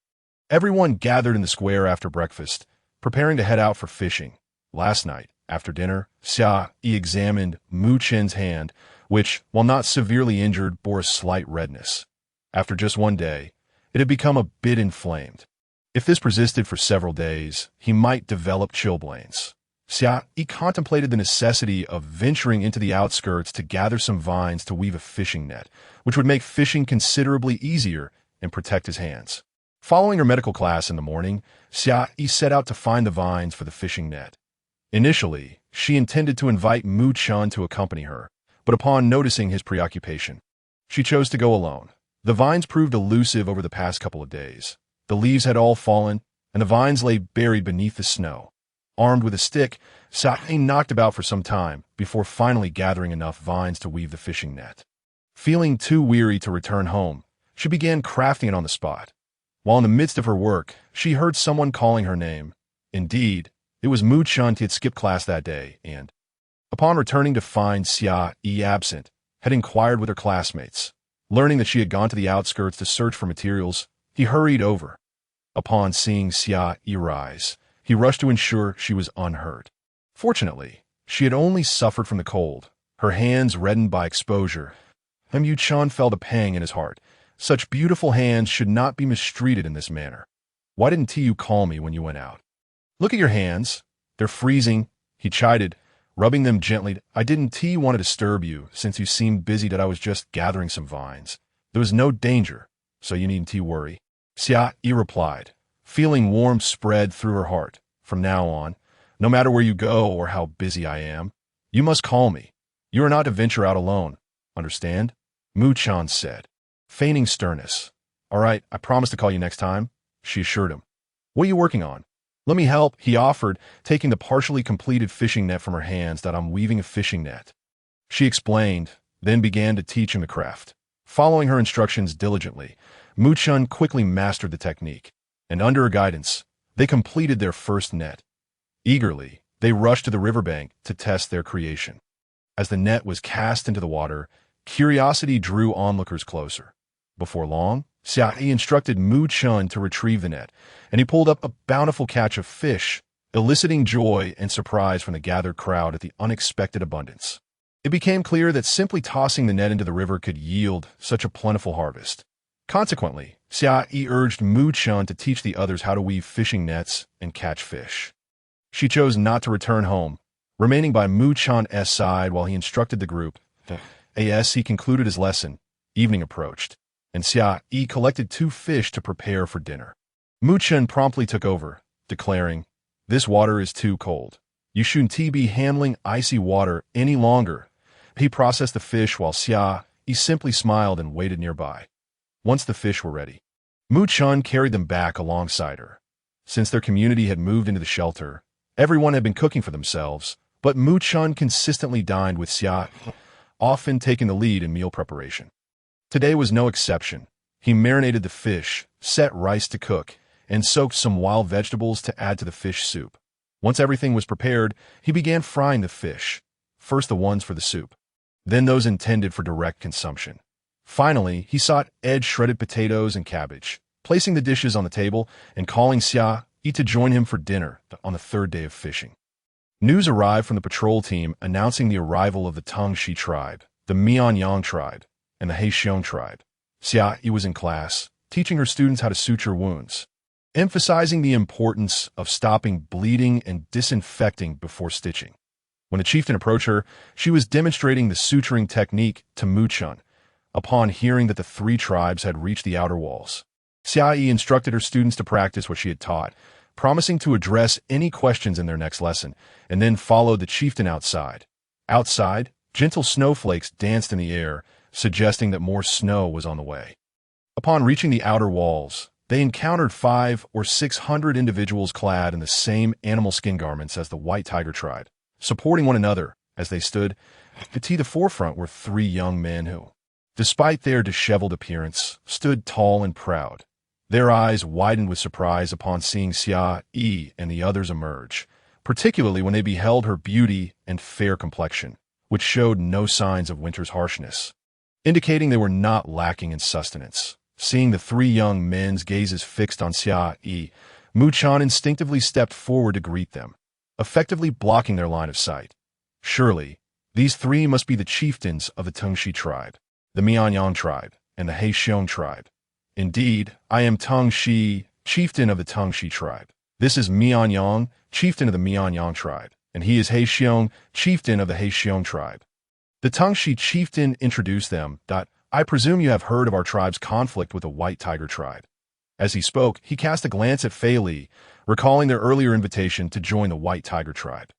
everyone gathered in the square after breakfast, preparing to head out for fishing. Last night, after dinner, Xia Yi examined Mu-chan's hand, which, while not severely injured, bore a slight redness. After just one day, it had become a bit inflamed. If this persisted for several days, he might develop chilblains. Xia Yi contemplated the necessity of venturing into the outskirts to gather some vines to weave a fishing net, which would make fishing considerably easier and protect his hands. Following her medical class in the morning, Xia Yi set out to find the vines for the fishing net. Initially, she intended to invite Mu-chan to accompany her, but upon noticing his preoccupation, she chose to go alone. The vines proved elusive over the past couple of days. The leaves had all fallen, and the vines lay buried beneath the snow. Armed with a stick, Xia Yi knocked about for some time before finally gathering enough vines to weave the fishing net. Feeling too weary to return home, she began crafting it on the spot. While in the midst of her work, she heard someone calling her name. Indeed, it was Mu-chan who had skipped class that day, and, upon returning to find Xia Yi absent, had inquired with her classmates. Learning that she had gone to the outskirts to search for materials, he hurried over. Upon seeing Xia Yi rise, he rushed to ensure she was unhurt. Fortunately, she had only suffered from the cold, her hands reddened by exposure. Mu-chan felt a pang in his heart. Such beautiful hands should not be mistreated in this manner. Why didn't you call me when you went out? Look at your hands. They're freezing, he chided, rubbing them gently. I didn't want to disturb you, since you seemed busy that I was just gathering some vines. There was no danger, so you needn't worry. Xia Yi replied, feeling warmth spread through her heart. From now on, no matter where you go or how busy I am, you must call me. You are not to venture out alone. Understand? Mu-chan said, feigning sternness. All right, I promise to call you next time, she assured him. What are you working on? Let me help, he offered, taking the partially completed fishing net from her hands. I'm weaving a fishing net. She explained, then began to teach him the craft. Following her instructions diligently, Mu-chan quickly mastered the technique, and under her guidance, they completed their first net. Eagerly, they rushed to the riverbank to test their creation. As the net was cast into the water, curiosity drew onlookers closer. Before long, Xia Yi instructed Mu-chan to retrieve the net, and he pulled up a bountiful catch of fish, eliciting joy and surprise from the gathered crowd at the unexpected abundance. It became clear that simply tossing the net into the river could yield such a plentiful harvest. Consequently, Xia Yi urged Mu-chan to teach the others how to weave fishing nets and catch fish. She chose not to return home, remaining by Mu-chan's side while he instructed the group. As he concluded his lesson, evening approached, and Xia Yi collected 2 fish to prepare for dinner. Mu-chan promptly took over, declaring, "This water is too cold. You shouldn't be handling icy water any longer." He processed the fish while Xia Yi simply smiled and waited nearby. Once the fish were ready, Mu-chan carried them back alongside her. Since their community had moved into the shelter, everyone had been cooking for themselves, but Mu-chan consistently dined with Xia Yi, often taking the lead in meal preparation. Today was no exception. He marinated the fish, set rice to cook, and soaked some wild vegetables to add to the fish soup. Once everything was prepared, he began frying the fish, first the ones for the soup, then those intended for direct consumption. Finally, he sought shredded potatoes and cabbage, placing the dishes on the table and calling Xia Yi to join him for dinner on the 3rd day of fishing. News arrived from the patrol team announcing the arrival of the Tongxi tribe, the Mianyang tribe, and the Heixiong tribe. Xia Yi was in class, teaching her students how to suture wounds. emphasizing the importance of stopping bleeding and disinfecting before stitching. When the chieftain approached her, she was demonstrating the suturing technique to Muchun, upon hearing that the three tribes had reached the outer walls. Xia Yi instructed her students to practice what she had taught, promising to address any questions in their next lesson, and then followed the chieftain outside. Outside, gentle snowflakes danced in the air, suggesting that more snow was on the way. Upon reaching the outer walls, they encountered 500 or 600 individuals clad in the same animal skin garments as the White Tiger tribe, supporting one another as they stood. At the forefront were 3 young men who, despite their disheveled appearance, stood tall and proud. Their eyes widened with surprise upon seeing Xia Yi and the others emerge, particularly when they beheld her beauty and fair complexion, which showed no signs of winter's harshness, indicating they were not lacking in sustenance. Seeing the 3 young men's gazes fixed on Xia Yi, Muchun instinctively stepped forward to greet them, effectively blocking their line of sight. Surely, these 3 must be the chieftains of the Tengxi tribe, the Mianyang tribe, and the Heixiong tribe. Indeed, I am Tengxi, chieftain of the Tengxi tribe. This is Mianyang, chieftain of the Mianyang tribe, and he is Heixiong, chieftain of the Heixiong tribe. The Tengxi chieftain introduced them. I presume you have heard of our tribe's conflict with the White Tiger tribe. As he spoke, he cast a glance at Fei Li, recalling their earlier invitation to join the White Tiger tribe.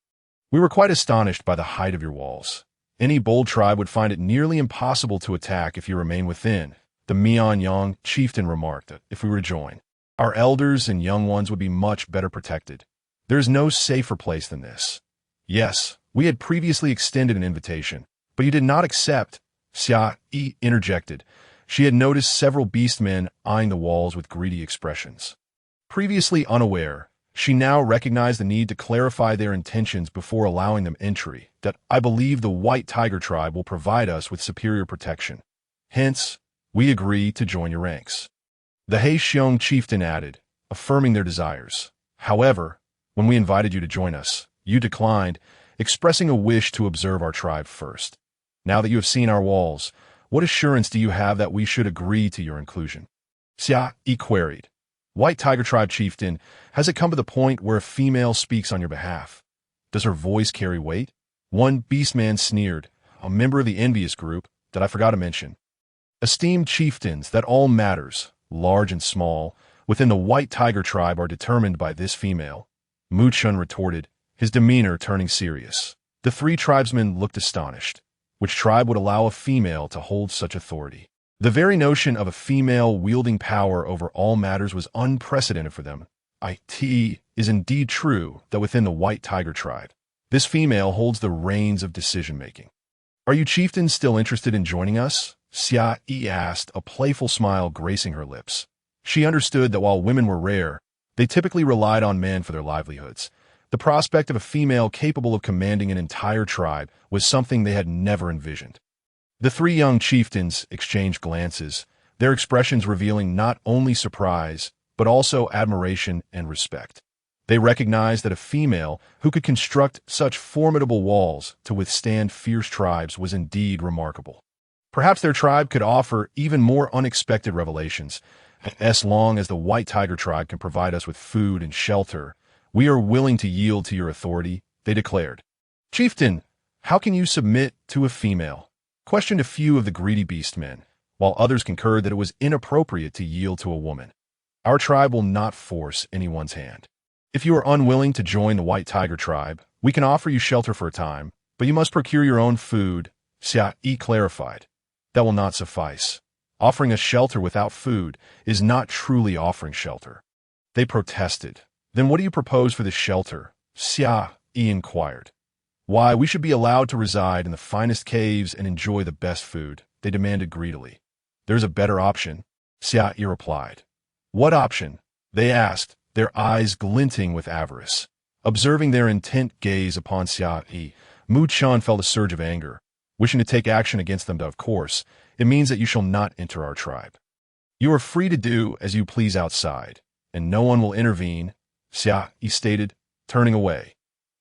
We were quite astonished by the height of your walls. Any bold tribe would find it nearly impossible to attack if you remain within, the Mianyang chieftain remarked. If we were to join, our elders and young ones would be much better protected. There is no safer place than this. Yes, we had previously extended an invitation, but you did not accept, Xia Yi interjected. She had noticed several beastmen eyeing the walls with greedy expressions. Previously unaware, she now recognized the need to clarify their intentions before allowing them entry. I believe the White Tiger tribe will provide us with superior protection. Hence, we agree to join your ranks. The Heixiong chieftain added, affirming their desires. However, when we invited you to join us, you declined, expressing a wish to observe our tribe first. Now that you have seen our walls, what assurance do you have that we should agree to your inclusion? Xia Yi queried. White Tiger tribe chieftain, has it come to the point where a female speaks on your behalf? Does her voice carry weight? One beastman sneered, a member of the envious group that I forgot to mention. Esteemed chieftains, that all matters, large and small, within the White Tiger tribe are determined by this female, Muchun retorted, his demeanor turning serious. The 3 tribesmen looked astonished. Which tribe would allow a female to hold such authority? The very notion of a female wielding power over all matters was unprecedented for them. It is indeed true that within the White Tiger tribe, this female holds the reins of decision-making. Are you chieftains still interested in joining us? Xia Yi asked, a playful smile gracing her lips. She understood that while women were rare, they typically relied on men for their livelihoods. The prospect of a female capable of commanding an entire tribe was something they had never envisioned. The 3 young chieftains exchanged glances, their expressions revealing not only surprise, but also admiration and respect. They recognized that a female who could construct such formidable walls to withstand fierce tribes was indeed remarkable. Perhaps their tribe could offer even more unexpected revelations. As long as the White Tiger tribe can provide us with food and shelter, we are willing to yield to your authority, they declared. Chieftain, how can you submit to a female? Questioned a few of the greedy beastmen, while others concurred that it was inappropriate to yield to a woman. Our tribe will not force anyone's hand. If you are unwilling to join the White Tiger tribe, we can offer you shelter for a time, but you must procure your own food, Xia Yi clarified. That will not suffice. Offering us shelter without food is not truly offering shelter. They protested. Then what do you propose for this shelter? Xia Yi inquired. Why, we should be allowed to reside in the finest caves and enjoy the best food, they demanded greedily. There's a better option, Xia Yi replied. What option? They asked, their eyes glinting with avarice. Observing their intent gaze upon Xia Yi, Muchun felt a surge of anger. Wishing to take action against them, of course, it means that you shall not enter our tribe. You are free to do as you please outside, and no one will intervene, Xia Yi stated, turning away.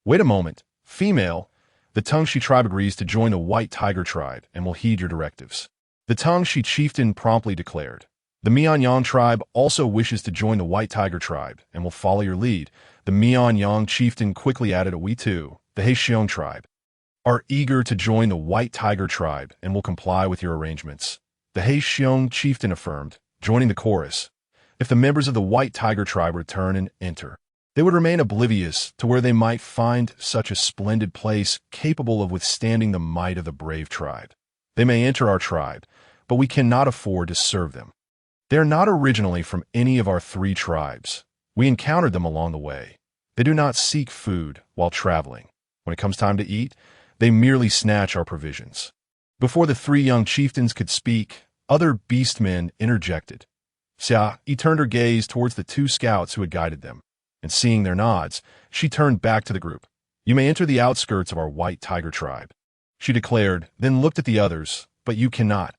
Wait a moment, female. The Tengxi tribe agrees to join the White Tiger tribe and will heed your directives. The Tengxi chieftain promptly declared. The Mianyang tribe also wishes to join the White Tiger tribe and will follow your lead. The Mianyang chieftain quickly added, we too, the Heixiong tribe, are eager to join the White Tiger tribe and will comply with your arrangements. The Heixiong chieftain affirmed, joining the chorus. If the members of the White Tiger tribe return and enter, they would remain oblivious to where they might find such a splendid place capable of withstanding the might of the brave tribe. They may enter our tribe, but we cannot afford to serve them. They are not originally from any of our 3 tribes. We encountered them along the way. They do not seek food while traveling. When it comes time to eat, they merely snatch our provisions. Before the 3 young chieftains could speak, other beastmen interjected. Xia Yi turned her gaze towards the 2 scouts who had guided them, and seeing their nods, she turned back to the group. You may enter the outskirts of our White Tiger tribe, she declared, then looked at the others, but you cannot.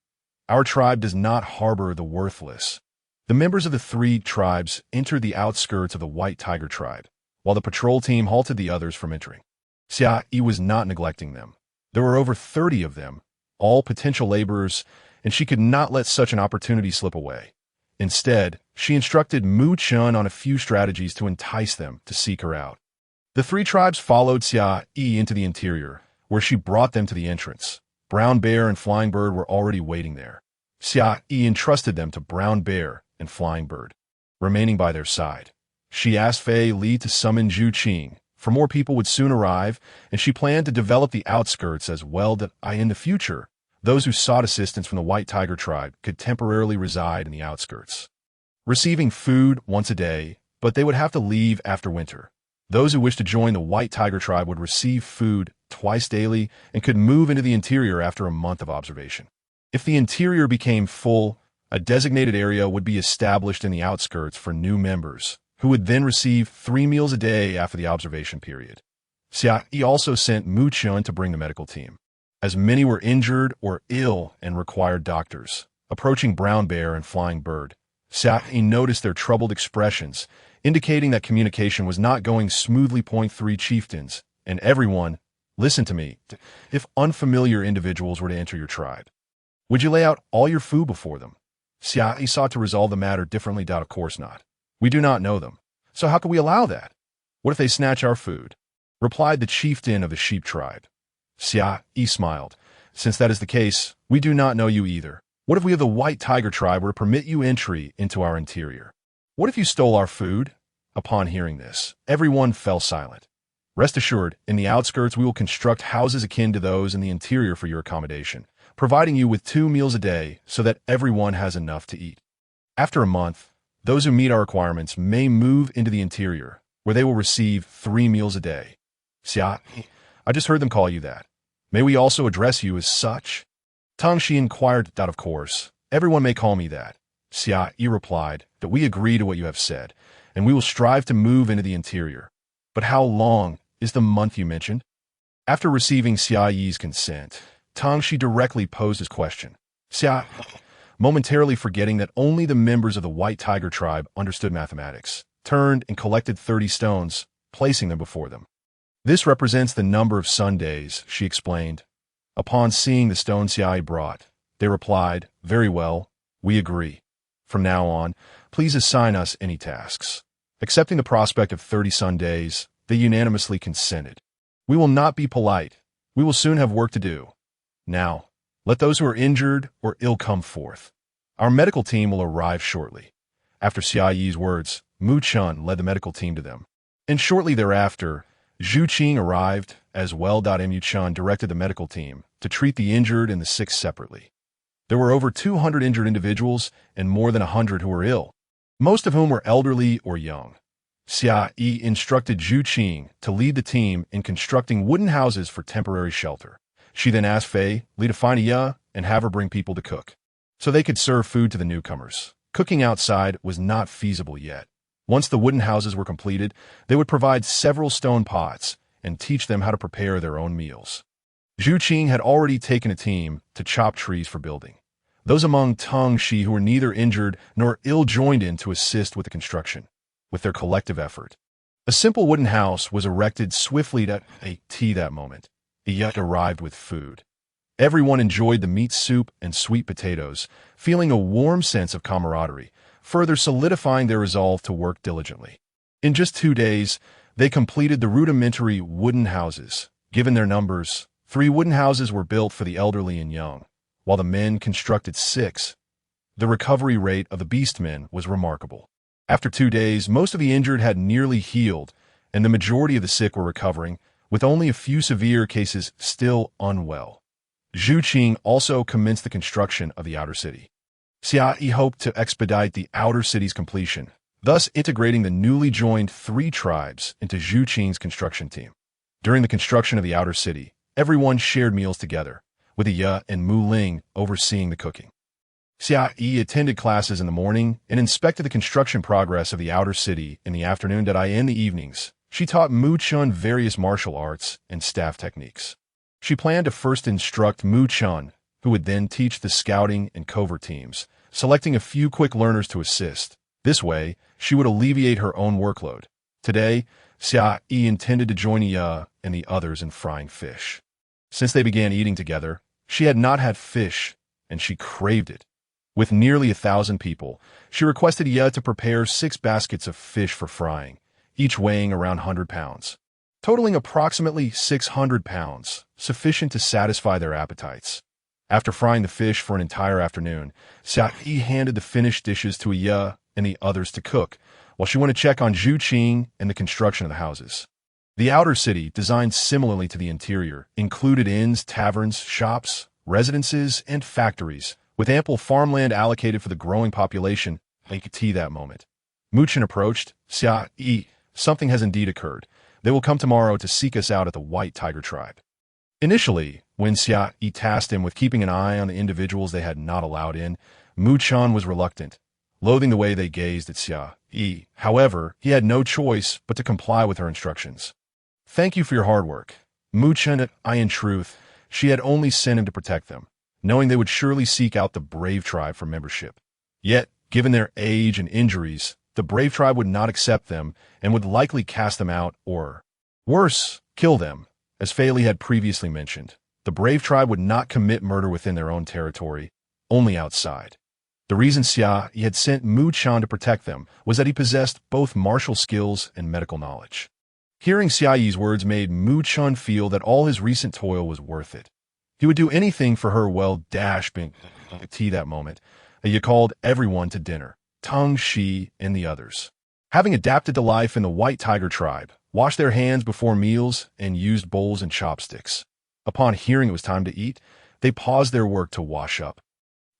Our tribe does not harbor the worthless. The members of the 3 tribes entered the outskirts of the White Tiger tribe, while the patrol team halted the others from entering. Xia Yi was not neglecting them. There were over 30 of them, all potential laborers, and she could not let such an opportunity slip away. Instead, she instructed Mu Chun on a few strategies to entice them to seek her out. The 3 tribes followed Xia Yi into the interior, where she brought them to the entrance. Brown Bear and Flying Bird were already waiting there. Xia Yi entrusted them to Brown Bear and Flying Bird, remaining by their side. She asked Fei Li to summon Zhu Qing, for more people would soon arrive, and she planned to develop the outskirts as well that in the future, those who sought assistance from the White Tiger tribe could temporarily reside in the outskirts, receiving food once a day, but they would have to leave after winter. Those who wished to join the White Tiger tribe would receive food twice daily and could move into the interior after a month of observation. If the interior became full, a designated area would be established in the outskirts for new members, who would then receive 3 meals a day after the observation period. Xia Yi also sent Mu Chun to bring the medical team, as many were injured or ill and required doctors. Approaching Brown Bear and Flying Bird, Xia Yi noticed their troubled expressions, indicating that communication was not going smoothly. 3 chieftains, and everyone, listen to me, if unfamiliar individuals were to enter your tribe, would you lay out all your food before them? Xia Yi sought to resolve the matter differently. Of course not. We do not know them, so how can we allow that? What if they snatch our food? Replied the chieftain of the sheep tribe. Xia Yi smiled. Since that is the case, we do not know you either. What if we of the White Tiger tribe were to permit you entry into our interior? What if you stole our food? Upon hearing this, everyone fell silent. Rest assured, in the outskirts we will construct houses akin to those in the interior for your accommodation, providing you with 2 meals a day so that everyone has enough to eat. After a month, those who meet our requirements may move into the interior, where they will receive 3 meals a day. Xia Yi, I just heard them call you that. May we also address you as such? Tang Shi inquired. Of course, everyone may call me that. Xia Yi replied that we agree to what you have said, and we will strive to move into the interior. But how long is the month you mentioned? After receiving Xia Yi's consent, Tang Shi directly posed his question. Xia, momentarily forgetting that only the members of the White Tiger tribe understood mathematics, turned and collected 30 stones, placing them before them. This represents the number of Sundays, she explained. Upon seeing the stones Xia Yi brought, they replied, very well, we agree. From now on, please assign us any tasks. Accepting the prospect of 30 Sundays, they unanimously consented. We will not be polite. We will soon have work to do. Now, let those who are injured or ill come forth. Our medical team will arrive shortly. After Xia Yi's words, Mu Chun led the medical team to them. And shortly thereafter, Zhu Qing arrived as well. Mu Chun directed the medical team to treat the injured and the sick separately. There were over 200 injured individuals and more than 100 who were ill, most of whom were elderly or young. Xia Yi instructed Zhu Qing to lead the team in constructing wooden houses for temporary shelter. She then asked Fei Li to find a ya and have her bring people to cook, so they could serve food to the newcomers. Cooking outside was not feasible yet. Once the wooden houses were completed, they would provide several stone pots and teach them how to prepare their own meals. Zhu Qing had already taken a team to chop trees for building. Those among Tang Shi who were neither injured nor ill joined in to assist with the construction. With their collective effort, a simple wooden house was erected swiftly at that moment. A yet arrived with food. Everyone enjoyed the meat soup and sweet potatoes, feeling a warm sense of camaraderie, further solidifying their resolve to work diligently. In just 2 days, they completed the rudimentary wooden houses. Given their numbers, 3 wooden houses were built for the elderly and young, while the men constructed 6. The recovery rate of the beastmen was remarkable. After 2 days, most of the injured had nearly healed, and the majority of the sick were recovering, with only a few severe cases still unwell. Zhu Qing also commenced the construction of the outer city. Xia Yi hoped to expedite the outer city's completion, thus integrating the newly joined 3 tribes into Zhu Qing's construction team. During the construction of the outer city, everyone shared meals together, with Ye and Mu Ling overseeing the cooking. Xia Yi attended classes in the morning and inspected the construction progress of the outer city in the afternoon. In the evenings, she taught Mu Chun various martial arts and staff techniques. She planned to first instruct Mu Chun, who would then teach the scouting and covert teams, selecting a few quick learners to assist. This way, she would alleviate her own workload. Today, Xia Yi intended to join Ye and the others in frying fish. Since they began eating together, she had not had fish, and she craved it. With nearly 1,000 people, she requested Ye to prepare 6 baskets of fish for frying, each weighing around 100 pounds, totaling approximately 600 pounds, sufficient to satisfy their appetites. After frying the fish for an entire afternoon, Xia Yi handed the finished dishes to Ye and the others to cook, while she went to check on Zhu Qing and the construction of the houses. The outer city, designed similarly to the interior, included inns, taverns, shops, residences, and factories, with ample farmland allocated for the growing population. They could tea that moment. Mu Chen approached. Xia Yi, something has indeed occurred. They will come tomorrow to seek us out at the White Tiger Tribe. Initially, when Xia Yi tasked him with keeping an eye on the individuals they had not allowed in, Mu Chen was reluctant, loathing the way they gazed at Xia Yi. However, he had no choice but to comply with her instructions. Thank you for your hard work. Mu Chen, in truth, she had only sent him to protect them, knowing they would surely seek out the Brave Tribe for membership. Yet, given their age and injuries, the Brave Tribe would not accept them and would likely cast them out or, worse, kill them. As Fei Li had previously mentioned, the Brave Tribe would not commit murder within their own territory, only outside. The reason Xia Yi had sent Mu Chen to protect them was that he possessed both martial skills and medical knowledge. Hearing Xia Yi's words made Mu Chen feel that all his recent toil was worth it. He would do anything for her well-being. Tea that moment, Ye called everyone to dinner, Tang, Shi, and the others. Having adapted to life in the White Tiger Tribe, washed their hands before meals and used bowls and chopsticks. Upon hearing it was time to eat, they paused their work to wash up.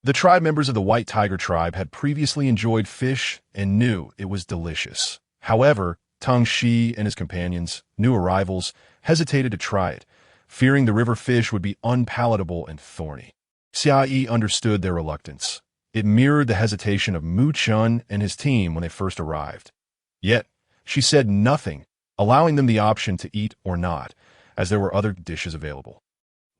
The tribe members of the White Tiger Tribe had previously enjoyed fish and knew it was delicious. However, Tang Shi and his companions, new arrivals, hesitated to try it, fearing the river fish would be unpalatable and thorny. Xia Yi understood their reluctance. It mirrored the hesitation of Mu Chen and his team when they first arrived. Yet, she said nothing, allowing them the option to eat or not, as there were other dishes available.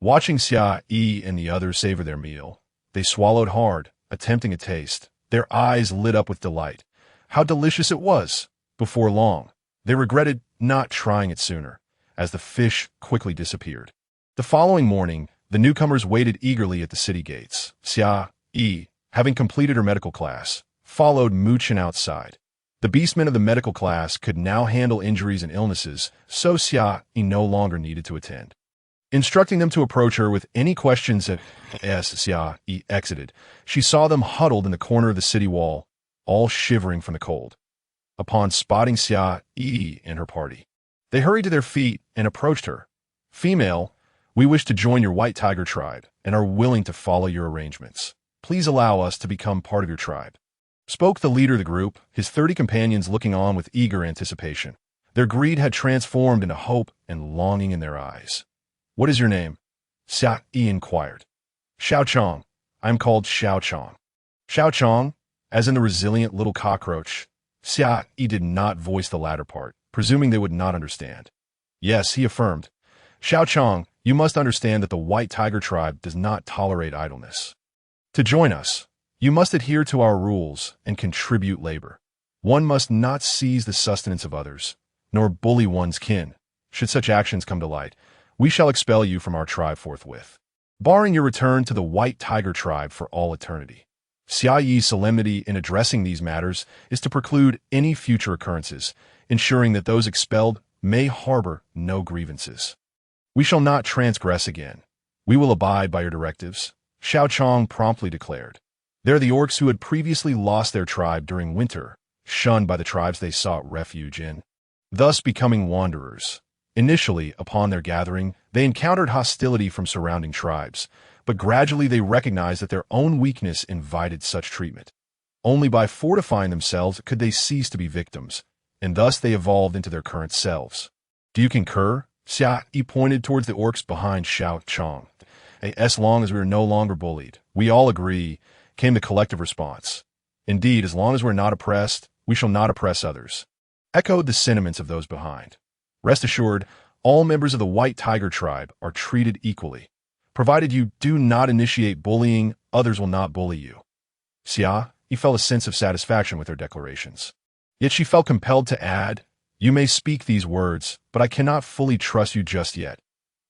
Watching Xia Yi and the others savor their meal, they swallowed hard, attempting a taste. Their eyes lit up with delight. How delicious it was! Before long, they regretted not trying it sooner, as the fish quickly disappeared. The following morning, the newcomers waited eagerly at the city gates. Xia Yi, having completed her medical class, followed Mu Chen outside. The beastmen of the medical class could now handle injuries and illnesses, so Xia Yi no longer needed to attend. Instructing them to approach her with any questions as Xia Yi exited, she saw them huddled in the corner of the city wall, all shivering from the cold. Upon spotting Xia Yi and her party, they hurried to their feet and approached her. Female, we wish to join your White Tiger Tribe and are willing to follow your arrangements. Please allow us to become part of your tribe. Spoke the leader of the group, his 30 companions looking on with eager anticipation. Their greed had transformed into hope and longing in their eyes. What is your name? Xia Yi inquired. Xiao Chong. I am called Xiao Chong. Xiao Chong, as in the resilient little cockroach. Xia Yi did not voice the latter part, presuming they would not understand. Yes, he affirmed. Xiao Chong, you must understand that the White Tiger Tribe does not tolerate idleness. To join us, you must adhere to our rules and contribute labor. One must not seize the sustenance of others, nor bully one's kin. Should such actions come to light, we shall expel you from our tribe forthwith. barring your return to the White Tiger tribe for all eternity. Xia Yi's solemnity in addressing these matters is to preclude any future occurrences, ensuring that those expelled may harbor no grievances. We shall not transgress again. We will abide by your directives, Xiao Chong promptly declared. They're the orcs who had previously lost their tribe during winter, shunned by the tribes they sought refuge in, thus becoming wanderers. Initially, upon their gathering, they encountered hostility from surrounding tribes, but gradually they recognized that their own weakness invited such treatment. Only by fortifying themselves could they cease to be victims, and thus they evolved into their current selves. Do you concur? Xia Yi pointed towards the orcs behind Xiao Chong. As long as we are no longer bullied, we all agree, came the collective response. Indeed, as long as we're not oppressed, we shall not oppress others. Echoed the sentiments of those behind. Rest assured, all members of the White Tiger tribe are treated equally. Provided you do not initiate bullying, others will not bully you. Xia Yi felt a sense of satisfaction with her declarations. Yet she felt compelled to add, you may speak these words, but I cannot fully trust you just yet.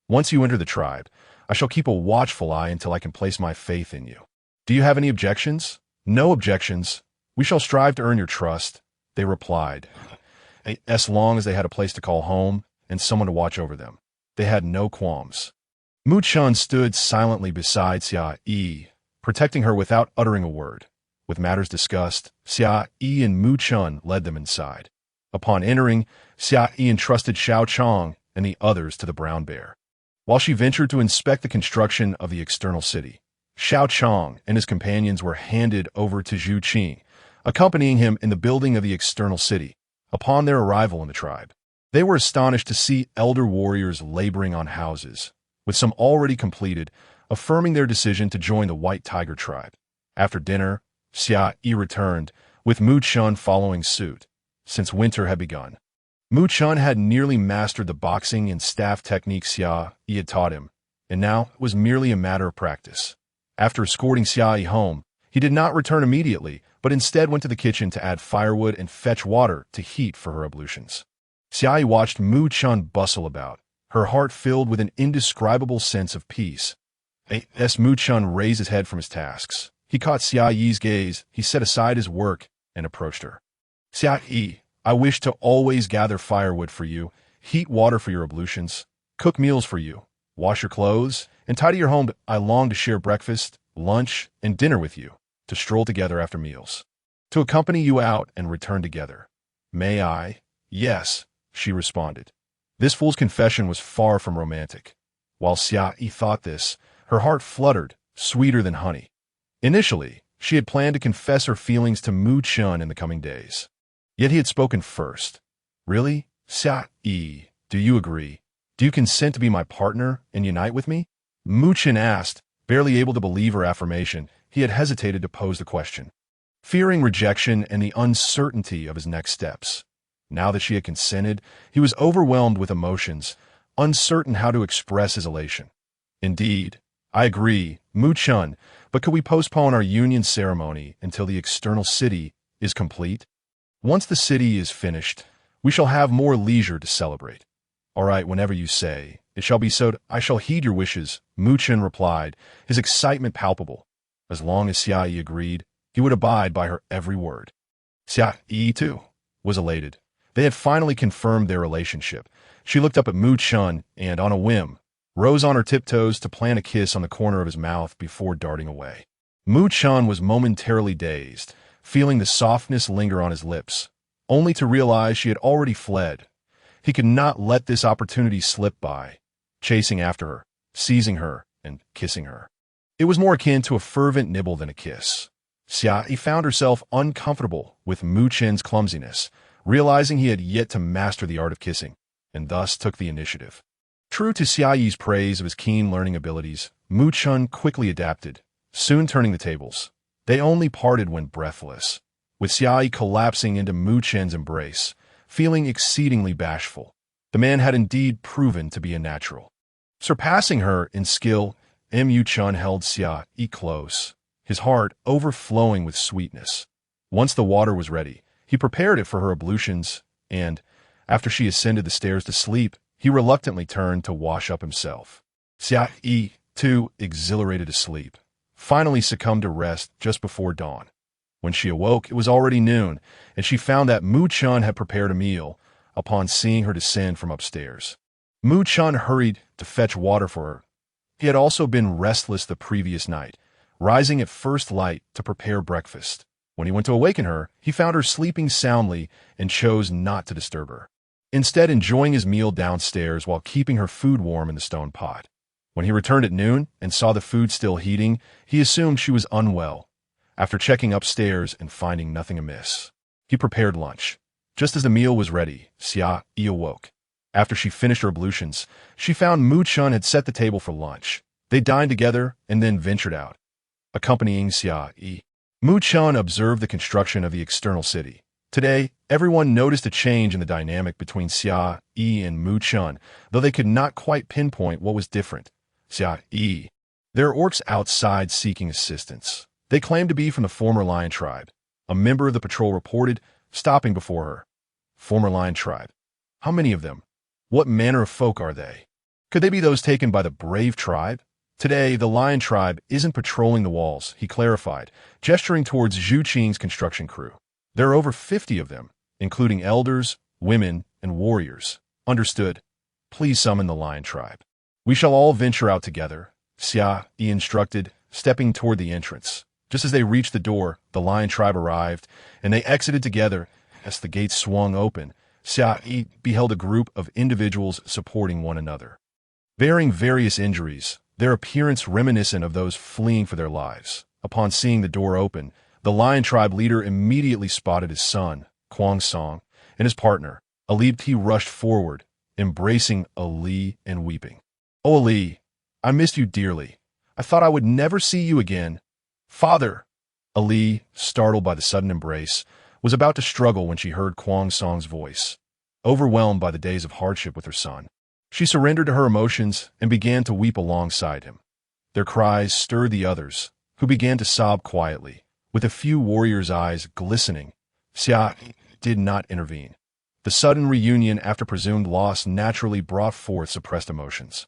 Once you enter the tribe, I shall keep a watchful eye until I can place my faith in you. Do you have any objections? No objections. We shall strive to earn your trust, they replied. As long as they had a place to call home and someone to watch over them, they had no qualms. Mu Chun stood silently beside Xia Yi, protecting her without uttering a word. With matters discussed, Xia Yi and Mu Chun led them inside. Upon entering, Xia Yi entrusted Xiao Chong and the others to the brown bear. While she ventured to inspect the construction of the external city, Xiao Chong and his companions were handed over to Zhu Qing, accompanying him in the building of the external city. Upon their arrival in the tribe, they were astonished to see elder warriors laboring on houses, with some already completed, affirming their decision to join the White Tiger tribe. After dinner, Xia Yi returned, with Mu Chun following suit. Since winter had begun, Mu Chun had nearly mastered the boxing and staff techniques Xia Yi had taught him, and now it was merely a matter of practice. After escorting Xia Yi home, he did not return immediately, but instead went to the kitchen to add firewood and fetch water to heat for her ablutions. Xia Yi watched Mu Chun bustle about, her heart filled with an indescribable sense of peace. As Mu Chun raised his head from his tasks, he caught Xia Yi's gaze, he set aside his work, and approached her. Xia Yi, I wish to always gather firewood for you, heat water for your ablutions, cook meals for you, wash your clothes, and tidy your home. I long to share breakfast, lunch, and dinner with you, to stroll together after meals, to accompany you out and return together. May I? Yes, she responded. This fool's confession was far from romantic. While Xia Yi thought this, her heart fluttered, sweeter than honey. Initially, she had planned to confess her feelings to Mu Chun in the coming days. Yet he had spoken first. Really? Xia Yi, do you agree? Do you consent to be my partner and unite with me? Mu Chun asked, barely able to believe her affirmation. He had hesitated to pose the question, fearing rejection and the uncertainty of his next steps. Now that she had consented, he was overwhelmed with emotions, uncertain how to express his elation. Indeed, I agree, Mu Chun, but could we postpone our union ceremony until the external city is complete? Once the city is finished, we shall have more leisure to celebrate. All right, whenever you say, it shall be so. I shall heed your wishes, Mu Chun replied, his excitement palpable. As long as Xia Yi agreed, he would abide by her every word. Xia Yi, too, was elated. They had finally confirmed their relationship. She looked up at Mu Chun and, on a whim, rose on her tiptoes to plant a kiss on the corner of his mouth before darting away. Mu Chun was momentarily dazed, feeling the softness linger on his lips, only to realize she had already fled. He could not let this opportunity slip by, chasing after her, seizing her, and kissing her. It was more akin to a fervent nibble than a kiss. Xia Yi found herself uncomfortable with Mu Chun's clumsiness, realizing he had yet to master the art of kissing, and thus took the initiative. True to Xia Yi's praise of his keen learning abilities, Mu Chun quickly adapted, soon turning the tables. They only parted when breathless, with Xia Yi collapsing into Mu Chun's embrace, feeling exceedingly bashful. The man had indeed proven to be a natural. Surpassing her in skill, Mu Chun held Xia Yi close, his heart overflowing with sweetness. Once the water was ready, he prepared it for her ablutions, and, after she ascended the stairs to sleep, he reluctantly turned to wash up himself. Xia Yi too exhilarated to sleep, finally succumbed to rest just before dawn. When she awoke, it was already noon, and she found that Mu-chun had prepared a meal upon seeing her descend from upstairs. Mu-chun hurried to fetch water for her. He had also been restless the previous night, rising at first light to prepare breakfast. When he went to awaken her, he found her sleeping soundly and chose not to disturb her, instead enjoying his meal downstairs while keeping her food warm in the stone pot. When he returned at noon and saw the food still heating, he assumed she was unwell. After checking upstairs and finding nothing amiss, he prepared lunch. Just as the meal was ready, Xia Yi awoke. After she finished her ablutions, she found Mu-chun had set the table for lunch. They dined together and then ventured out, accompanying Xia Yi. Mu-chun observed the construction of the external city. Today, everyone noticed a change in the dynamic between Xia Yi and Mu-chun, though they could not quite pinpoint what was different. Xia Yi. There are orcs outside seeking assistance. They claim to be from the former lion tribe. A member of the patrol reported, stopping before her. Former lion tribe. How many of them? What manner of folk are they? Could they be those taken by the brave tribe? Today, the lion tribe isn't patrolling the walls, he clarified, gesturing towards Zhu Qing's construction crew. There are over 50 of them, including elders, women, and warriors. Understood. Please summon the lion tribe. We shall all venture out together, Xia Yi instructed, stepping toward the entrance. Just as they reached the door, the lion tribe arrived, and they exited together. As the gates swung open, Xia Yi beheld a group of individuals supporting one another, bearing various injuries, their appearance reminiscent of those fleeing for their lives. Upon seeing the door open, the lion tribe leader immediately spotted his son, Kuang Song, and his partner, Ali. He rushed forward, embracing Ali and weeping. "Oh, Ali, I missed you dearly. I thought I would never see you again." "Father!" Ali, startled by the sudden embrace, was about to struggle when she heard Kuang Song's voice. Overwhelmed by the days of hardship with her son, she surrendered to her emotions and began to weep alongside him. Their cries stirred the others, who began to sob quietly, with a few warriors' eyes glistening. Xia did not intervene. The sudden reunion after presumed loss naturally brought forth suppressed emotions.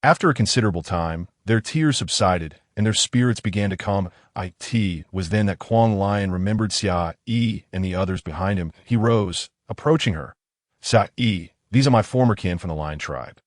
After a considerable time, their tears subsided, and their spirits began to calm. It was then that Kuang Lion remembered Xia Yi and the others behind him. He rose, approaching her. "Xia Yi, these are my former kin from the lion tribe.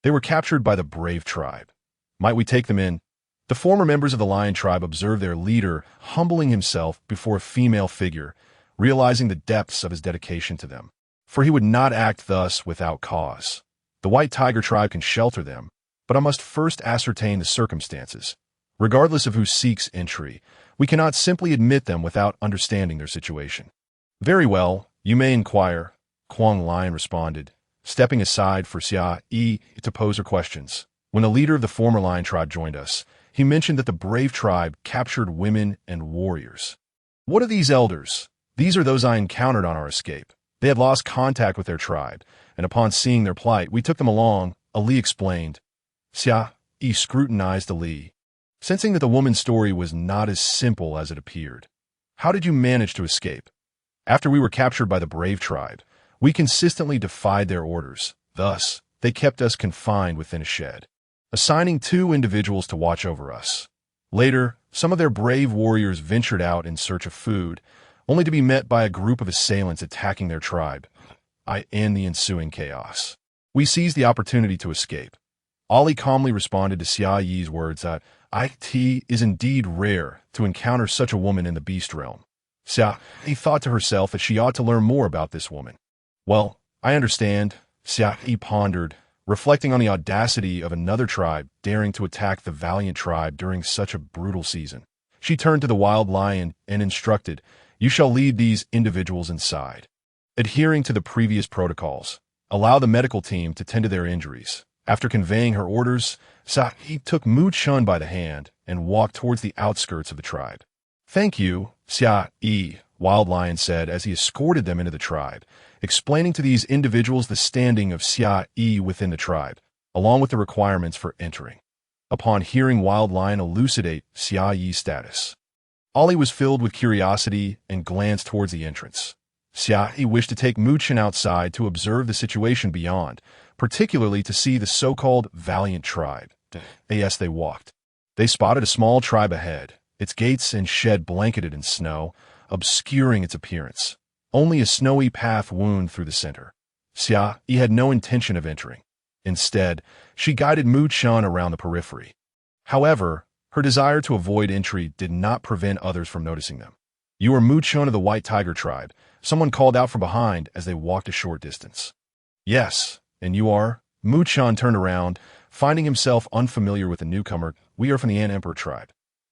They were captured by the brave tribe. Might we take them in?" The former members of the lion tribe observed their leader humbling himself before a female figure, realizing the depths of his dedication to them. For he would not act thus without cause. The white tiger tribe can shelter them, but I must first ascertain the circumstances. Regardless of who seeks entry, we cannot simply admit them without understanding their situation. "Very well, you may inquire," Kuang Lion responded, stepping aside for Xia Yi to pose her questions. When the leader of the former lion tribe joined us, he mentioned that the brave tribe captured women and warriors. "What are these elders?" "These are those I encountered on our escape. They had lost contact with their tribe, and upon seeing their plight, we took them along," Ali explained. Xia Yi scrutinized Ali, sensing that the woman's story was not as simple as it appeared. "How did you manage to escape?" "After we were captured by the brave tribe, we consistently defied their orders. Thus, they kept us confined within a shed, assigning 2 individuals to watch over us. Later, some of their brave warriors ventured out in search of food, only to be met by a group of assailants attacking their tribe. In the ensuing chaos, we seized the opportunity to escape." Ali calmly responded to Xia Yi's words that it is indeed rare to encounter such a woman in the beast realm. Xia Yi thought to herself that she ought to learn more about this woman. "Well, I understand," Xia Yi pondered, reflecting on the audacity of another tribe daring to attack the valiant tribe during such a brutal season. She turned to the wild lion and instructed, "You shall lead these individuals inside. Adhering to the previous protocols, allow the medical team to tend to their injuries." After conveying her orders, Xia Yi took Mu-chun by the hand and walked towards the outskirts of the tribe. "Thank you, Xia Yi," Wild Lion said as he escorted them into the tribe, explaining to these individuals the standing of Xia Yi within the tribe, along with the requirements for entering. Upon hearing Wild Lion elucidate Xia Yi's status, Ali was filled with curiosity and glanced towards the entrance. Xia Yi wished to take Mu-chun outside to observe the situation beyond, particularly to see the so-called valiant tribe. As they walked, they spotted a small tribe ahead, its gates and shed blanketed in snow, obscuring its appearance. Only a snowy path wound through the center. Xia Yi had no intention of entering. Instead, she guided Mu Chun around the periphery. However, her desire to avoid entry did not prevent others from noticing them. "You are Mu Chun of the White Tiger tribe," someone called out from behind as they walked a short distance. "Yes, and you are?" Mu Chun turned around, finding himself unfamiliar with the newcomer. "We are from the Ant Emperor tribe.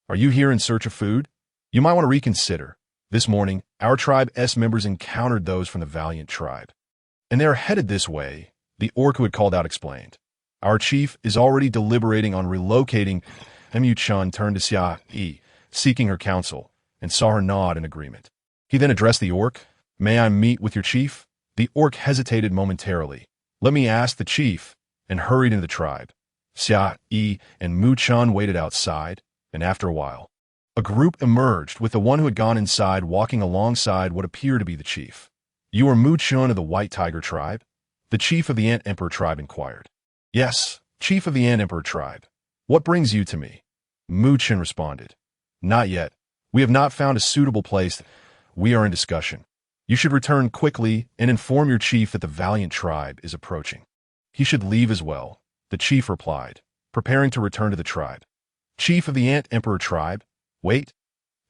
Are you here in search of food? You might want to reconsider. This morning, our tribe's members encountered those from the Valiant tribe. And they are headed this way," the orc who had called out explained. "Our chief is already deliberating on relocating." Mu Chun turned to Xia Yi, seeking her counsel, and saw her nod in agreement. He then addressed the orc. "May I meet with your chief?" The orc hesitated momentarily. "Let me ask the chief," and hurried into the tribe. Xia Yi and Mu Chun waited outside, and after a while, a group emerged with the one who had gone inside walking alongside what appeared to be the chief. "You are Mu Chun of the White Tiger tribe?" the chief of the Ant Emperor tribe inquired. "Yes, chief of the Ant Emperor tribe. What brings you to me?" Mu Chun responded. "Not yet. We have not found a suitable place. We are in discussion. You should return quickly and inform your chief that the Valiant tribe is approaching." "He should leave as well," the chief replied, preparing to return to the tribe. "Chief of the Ant Emperor tribe? Wait.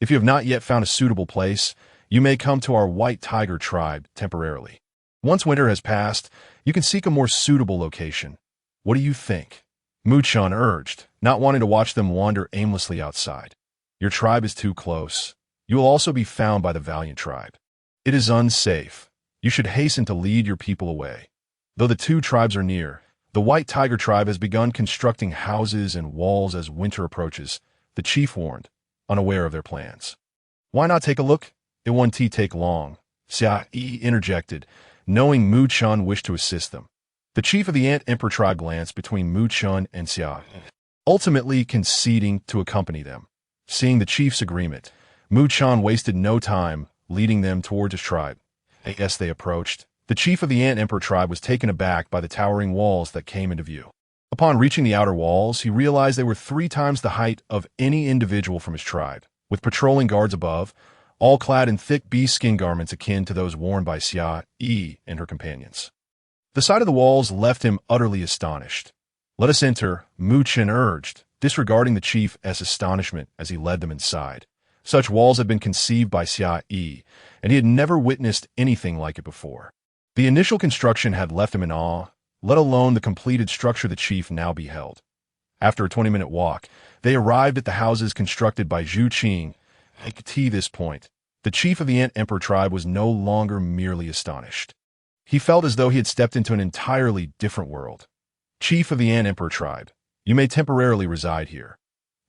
If you have not yet found a suitable place, you may come to our White Tiger tribe temporarily. Once winter has passed, you can seek a more suitable location. What do you think?" Mu Chun urged, not wanting to watch them wander aimlessly outside. "Your tribe is too close. You will also be found by the Valiant tribe. It is unsafe. You should hasten to lead your people away." Though the two tribes are near, the White Tiger tribe has begun constructing houses and walls as winter approaches, the chief warned, unaware of their plans. "Why not take a look? It won't take long," Xia Yi interjected, knowing Mu Chun wished to assist them. The chief of the Ant Emperor tribe glanced between Mu Chun and Xia, ultimately conceding to accompany them. Seeing the chief's agreement, Mu Chun wasted no time, leading them towards his tribe. As they approached, the chief of the Ant Emperor tribe was taken aback by the towering walls that came into view. Upon reaching the outer walls, he realized they were 3 times the height of any individual from his tribe, with patrolling guards above, all clad in thick bee-skin garments akin to those worn by Xia Yi and her companions. The sight of the walls left him utterly astonished. "Let us enter," Mu Chun urged, disregarding the chief's astonishment as he led them inside. Such walls had been conceived by Xia Yi, and he had never witnessed anything like it before. The initial construction had left him in awe, let alone the completed structure the chief now beheld. After a 20-minute walk, they arrived at the houses constructed by Zhu Qing. At this point, the chief of the Ant Emperor tribe was no longer merely astonished. He felt as though he had stepped into an entirely different world. "Chief of the Ant Emperor tribe, you may temporarily reside here.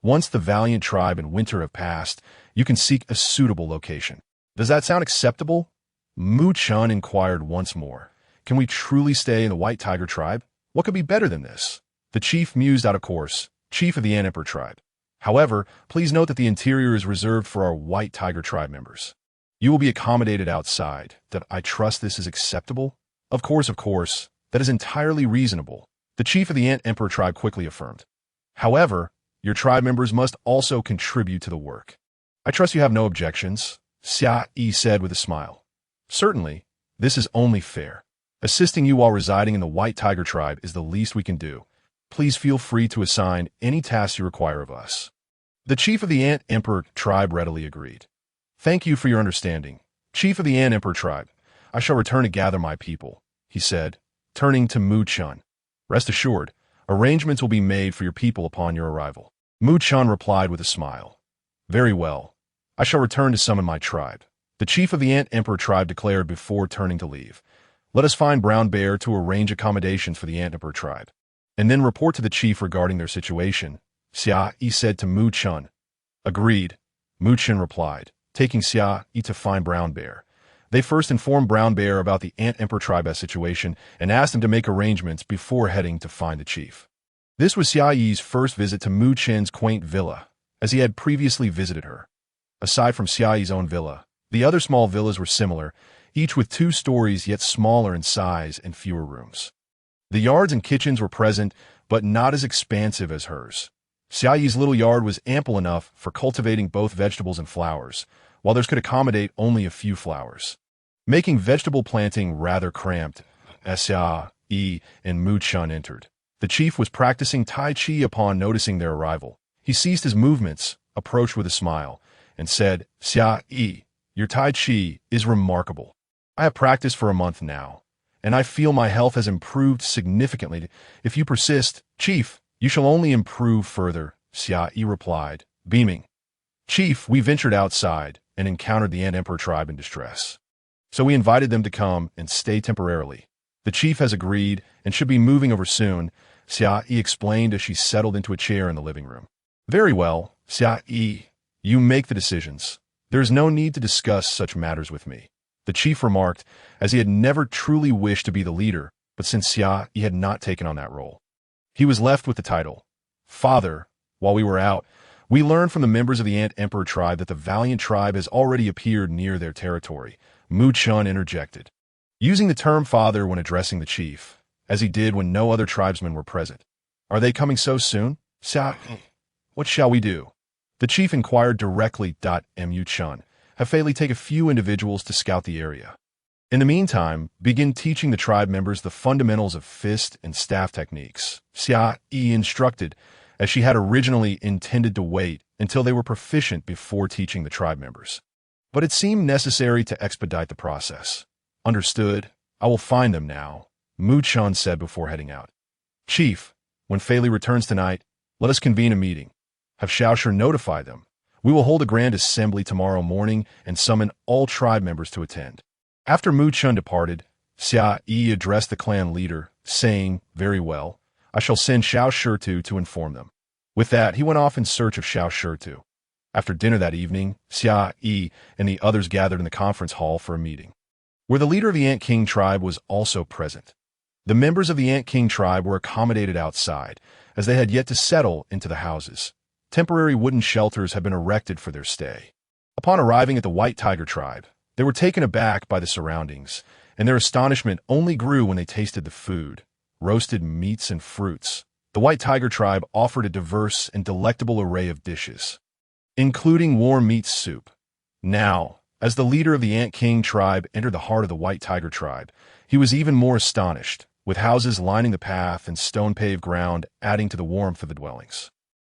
Once the Valiant tribe and winter have passed, you can seek a suitable location. Does that sound acceptable?" Mu Chun inquired once more. "Can we truly stay in the White Tiger tribe? What could be better than this?" The chief mused out of course, chief of the Ant Emperor tribe. "However, please note that the interior is reserved for our White Tiger tribe members. You will be accommodated outside. That I trust this is acceptable?" Of course. That is entirely reasonable," the chief of the Ant Emperor tribe quickly affirmed. "However, your tribe members must also contribute to the work." "I trust you have no objections," Xia Yi said with a smile. "Certainly, this is only fair. Assisting you while residing in the White Tiger tribe is the least we can do. Please feel free to assign any tasks you require of us." The chief of the Ant Emperor tribe readily agreed. "Thank you for your understanding, chief of the Ant Emperor tribe. I shall return to gather my people," he said, turning to Mu Chun. "Rest assured, arrangements will be made for your people upon your arrival." Mu Chun replied with a smile. "Very well. I shall return to summon my tribe," the chief of the Ant Emperor tribe declared before turning to leave. "Let us find Brown Bear to arrange accommodations for the Ant Emperor tribe, and then report to the chief regarding their situation," Xia Yi said to Mu Chun. "Agreed," Mu Chun replied, taking Xia Yi to find Brown Bear. They first informed Brown Bear about the Ant Emperor tribe's situation and asked him to make arrangements before heading to find the chief. This was Xia Yi's first visit to Mu Chun's quaint villa, as he had previously visited her. Aside from Xia Yi's own villa, the other small villas were similar, each with 2 stories yet smaller in size and fewer rooms. The yards and kitchens were present, but not as expansive as hers. Xia Yi's little yard was ample enough for cultivating both vegetables and flowers, while theirs could accommodate only a few flowers, making vegetable planting rather cramped. As Xia Yi and Mu Chun entered, the chief was practicing Tai Chi. Upon noticing their arrival, he ceased his movements, approached with a smile, and said, "Xia Yi, your Tai Chi is remarkable. I have practiced for a month now, and I feel my health has improved significantly. If you persist, Chief, you shall only improve further," Xia Yi replied, beaming. "Chief, we ventured outside and encountered the Ant Emperor tribe in distress. So we invited them to come and stay temporarily. The chief has agreed and should be moving over soon," Xia Yi explained as she settled into a chair in the living room. "Very well, Xia Yi, you make the decisions. There is no need to discuss such matters with me," the chief remarked, as he had never truly wished to be the leader, but since Xia Yi had not taken on that role, he was left with the title. "Father, while we were out, we learned from the members of the Ant Emperor tribe that the valiant tribe has already appeared near their territory," Mu Chun interjected, using the term father when addressing the chief, as he did when no other tribesmen were present. "Are they coming so soon? Xia, what shall we do?" The chief inquired directly. Mu Chun, have Fei Li take a few individuals to scout the area. In the meantime, begin teaching the tribe members the fundamentals of fist and staff techniques, Xia Yi instructed, as she had originally intended to wait until they were proficient before teaching the tribe members. But it seemed necessary to expedite the process. "Understood. I will find them now," Mu Chun said before heading out. "Chief, when Fei Li returns tonight, let us convene a meeting. Have Xiaoshi notify them. We will hold a grand assembly tomorrow morning and summon all tribe members to attend." After Mu Chun departed, Xia Yi addressed the clan leader, saying, "Very well, I shall send Xiaoshi to inform them." With that, he went off in search of Xiaoshi. After dinner that evening, Xia Yi and the others gathered in the conference hall for a meeting, where the leader of the Ant King tribe was also present. The members of the Ant King tribe were accommodated outside, as they had yet to settle into the houses. Temporary wooden shelters had been erected for their stay. Upon arriving at the White Tiger tribe, they were taken aback by the surroundings, and their astonishment only grew when they tasted the food, roasted meats and fruits. The White Tiger tribe offered a diverse and delectable array of dishes, including warm meat soup. Now, as the leader of the Ant King tribe entered the heart of the White Tiger tribe, he was even more astonished, with houses lining the path and stone-paved ground adding to the warmth of the dwellings.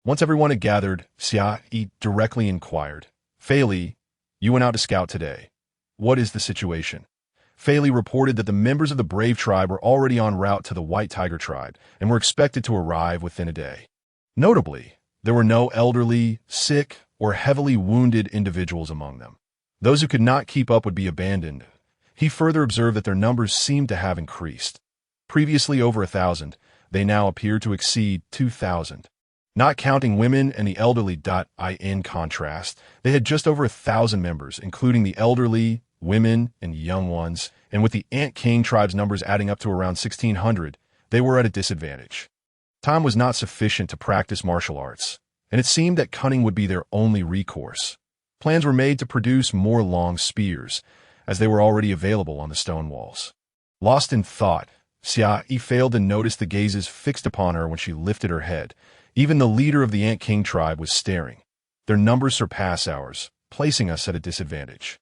Once everyone had gathered, Xia Yi directly inquired, "Fei Li, you went out to scout today. What is the situation?" Fei Li reported that the members of the Brave tribe were already en route to the White Tiger tribe and were expected to arrive within a day. Notably, there were no elderly, sick, or heavily wounded individuals among them. Those who could not keep up would be abandoned. He further observed that their numbers seemed to have increased. Previously over 1,000, they now appeared to exceed 2,000. Not counting women and the elderly. In contrast, they had just over 1,000 members, including the elderly, women, and young ones, and with the Ant King tribe's numbers adding up to around 1,600, they were at a disadvantage. Time was not sufficient to practice martial arts, and it seemed that cunning would be their only recourse. Plans were made to produce more long spears, as they were already available on the stone walls. Lost in thought, Xia Yi failed to notice the gazes fixed upon her when she lifted her head. Even the leader of the Ant King tribe was staring. "Their numbers surpass ours, placing us at a disadvantage.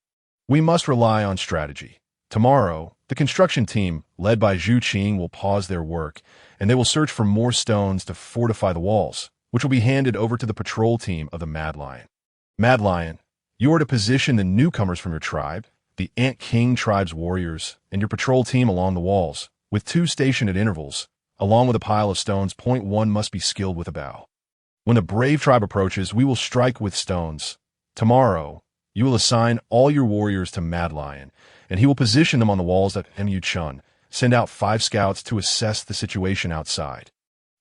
We must rely on strategy. Tomorrow, the construction team, led by Zhu Qing, will pause their work, and they will search for more stones to fortify the walls, which will be handed over to the patrol team of the Mad Lion. Mad Lion, you are to position the newcomers from your tribe, the Ant King tribe's warriors, and your patrol team along the walls, with 2 stationed at intervals, along with a pile of stones. Point 1 must be skilled with a bow. When the Brave tribe approaches, we will strike with stones. Tomorrow, you will assign all your warriors to Mad Lion, and he will position them on the walls at Mu Chun. Send out 5 scouts to assess the situation outside,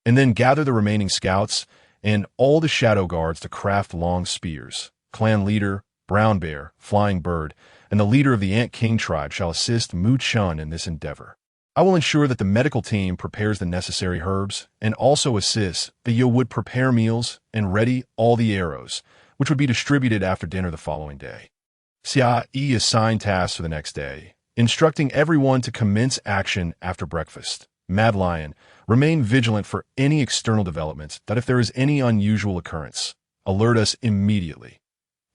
and then gather the remaining scouts and all the shadow guards to craft long spears. Clan leader, Brown Bear, Flying Bird, and the leader of the Ant King tribe shall assist Mu Chun in this endeavor. I will ensure that the medical team prepares the necessary herbs and also assists that you would prepare meals and ready all the arrows, which would be distributed after dinner the following day." Xia Yi assigned tasks for the next day, instructing everyone to commence action after breakfast. Mad Lion, Remain vigilant for any external developments, that if there is any unusual occurrence, alert us immediately.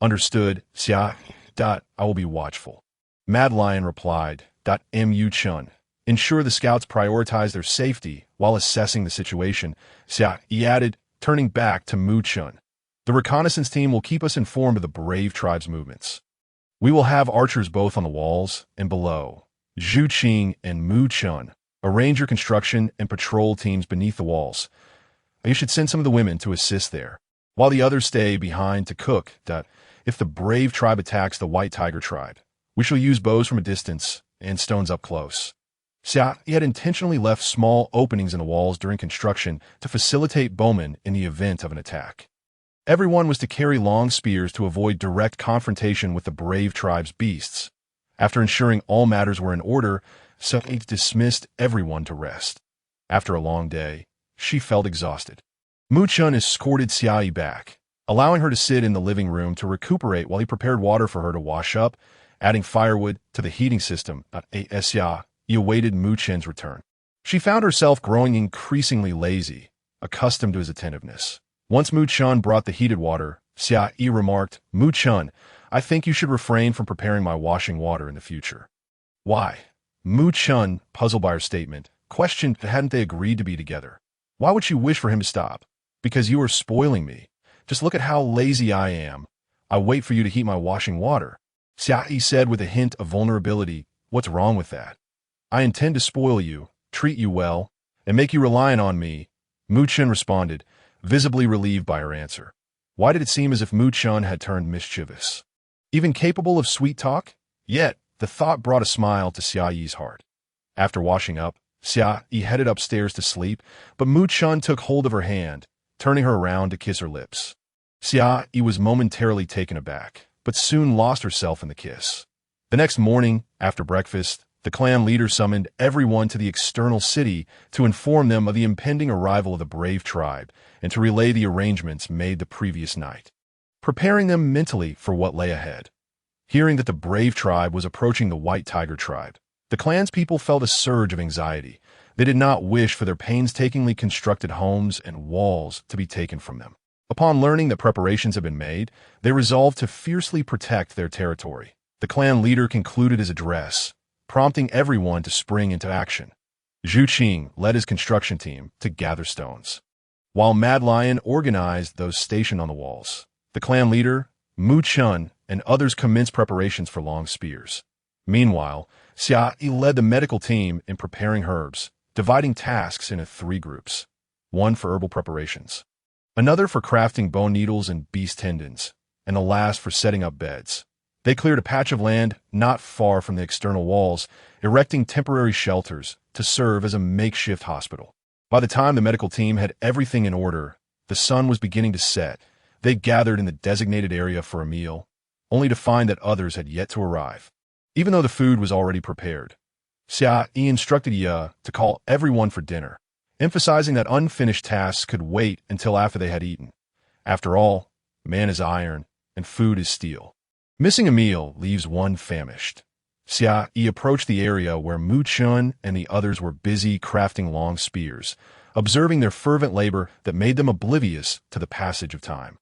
Understood, Xia. I will be watchful. Mad Lion replied, Mu Chun. Ensure the scouts prioritize their safety while assessing the situation, Xia Yi added, turning back to Mu Chun. The reconnaissance team will keep us informed of the brave tribe's movements. We will have archers both on the walls and below. Zhu Qing and Mu Chun. Arrange your construction and patrol teams beneath the walls. You should send some of the women to assist there, while the others stay behind to cook. If the brave tribe attacks the white tiger tribe, we shall use bows from a distance and stones up close. Xia Yi had intentionally left small openings in the walls during construction to facilitate bowmen in the event of an attack. Everyone was to carry long spears to avoid direct confrontation with the brave tribe's beasts. After ensuring all matters were in order, Xia Yi dismissed everyone to rest. After a long day, she felt exhausted. Mu Chun escorted Xia Yi back, allowing her to sit in the living room to recuperate while he prepared water for her to wash up, adding firewood to the heating system. Xia Yi awaited Mu Chun's return. She found herself growing increasingly lazy, accustomed to his attentiveness. Once Mu Chun brought the heated water, Xia Yi remarked, Mu Chun, I think you should refrain from preparing my washing water in the future. Why? Mu Chun, puzzled by her statement, questioned hadn't they agreed to be together. Why would she wish for him to stop? Because you are spoiling me. Just look at how lazy I am. I wait for you to heat my washing water. Xia Yi said with a hint of vulnerability, what's wrong with that? I intend to spoil you, treat you well, and make you reliant on me. Mu Chun responded, visibly relieved by her answer. Why did it seem as if Mu Chun had turned mischievous? Even capable of sweet talk? Yet, the thought brought a smile to Xia Yi's heart. After washing up, Xia Yi headed upstairs to sleep, but Mu Chun took hold of her hand, turning her around to kiss her lips. Xia Yi was momentarily taken aback, but soon lost herself in the kiss. The next morning, after breakfast, the clan leader summoned everyone to the external city to inform them of the impending arrival of the brave tribe and to relay the arrangements made the previous night, preparing them mentally for what lay ahead. Hearing that the brave tribe was approaching the white tiger tribe, the clan's people felt a surge of anxiety. They did not wish for their painstakingly constructed homes and walls to be taken from them. Upon learning that preparations had been made, they resolved to fiercely protect their territory. The clan leader concluded his address, prompting everyone to spring into action. Zhu Qing led his construction team to gather stones, while Mad Lion organized those stationed on the walls. The clan leader, Mu Chun, and others commenced preparations for long spears. Meanwhile, Xia Yi led the medical team in preparing herbs, dividing tasks into 3 groups. One for herbal preparations, another for crafting bone needles and beast tendons, and the last for setting up beds. They cleared a patch of land not far from the external walls, erecting temporary shelters to serve as a makeshift hospital. By the time the medical team had everything in order, the sun was beginning to set. They gathered in the designated area for a meal, only to find that others had yet to arrive. Even though the food was already prepared, Xia Yi instructed Yi to call everyone for dinner, emphasizing that unfinished tasks could wait until after they had eaten. After all, man is iron, and food is steel. Missing a meal leaves one famished. Xia Yi approached the area where Mu Chun and the others were busy crafting long spears, observing their fervent labor that made them oblivious to the passage of time.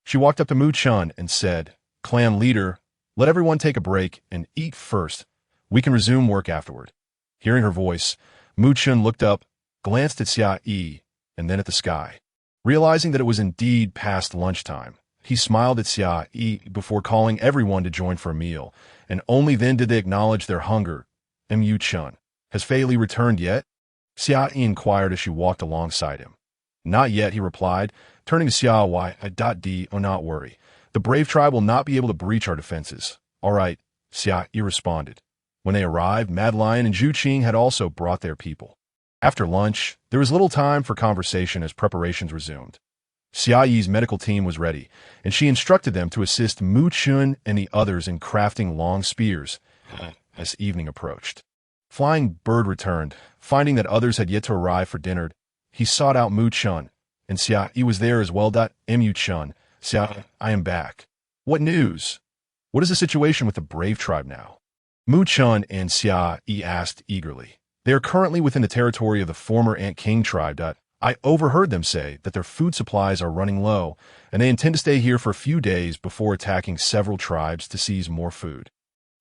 She walked up to Mu Chun and said, Clan leader, let everyone take a break and eat first. We can resume work afterward. Hearing her voice, Mu Chun looked up, glanced at Xia Yi, and then at the sky. Realizing that it was indeed past lunchtime, he smiled at Xia Yi before calling everyone to join for a meal, and only then did they acknowledge their hunger. Mu Chun, has Fei Li returned yet? Xia Yi inquired as she walked alongside him. Not yet, he replied, turning to Xia Yi. Oh, not worry. The brave tribe will not be able to breach our defenses. All right, Xia Yi responded. When they arrived, Mad Lion and Zhu Qing had also brought their people. After lunch, there was little time for conversation as preparations resumed. Xia Yi's medical team was ready, and she instructed them to assist Mu Chun and the others in crafting long spears as evening approached. Flying Bird returned, finding that others had yet to arrive for dinner. He sought out Mu Chun, and Xia Yi was there as well. Mu Chun, Xia, I am back. What news? What is the situation with the brave tribe now? Mu Chun and Xia Yi asked eagerly. They are currently within the territory of the former Ant King tribe. I overheard them say that their food supplies are running low, and they intend to stay here for a few days before attacking several tribes to seize more food.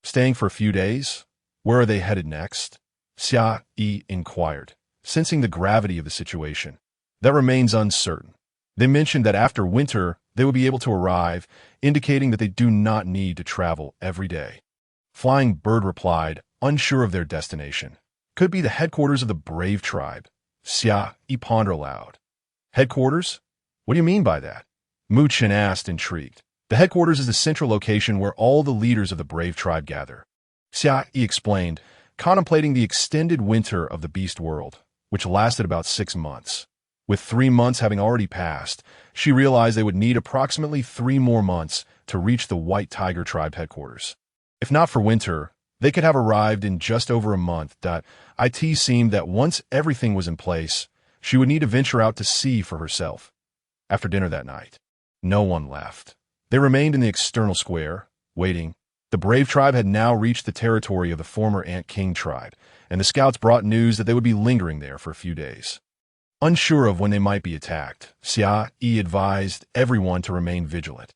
Staying for a few days? Where are they headed next? Xia Yi inquired, sensing the gravity of the situation. That remains uncertain. They mentioned that after winter, they would be able to arrive, indicating that they do not need to travel every day. Flying Bird replied, unsure of their destination. Could be the headquarters of the brave tribe. Xia Yi pondered aloud. Headquarters? What do you mean by that? Mu Chen asked, intrigued. The headquarters is the central location where all the leaders of the brave tribe gather. Xia Yi explained, contemplating the extended winter of the beast world, which lasted about 6 months. With 3 months having already passed, she realized they would need approximately 3 more months to reach the White Tiger tribe headquarters. If not for winter, they could have arrived in just over a month. It seemed that once everything was in place, she would need to venture out to see for herself. After dinner that night, no one left. They remained in the external square, waiting. The brave tribe had now reached the territory of the former Ant King tribe, and the scouts brought news that they would be lingering there for a few days. Unsure of when they might be attacked, Xia Yi advised everyone to remain vigilant.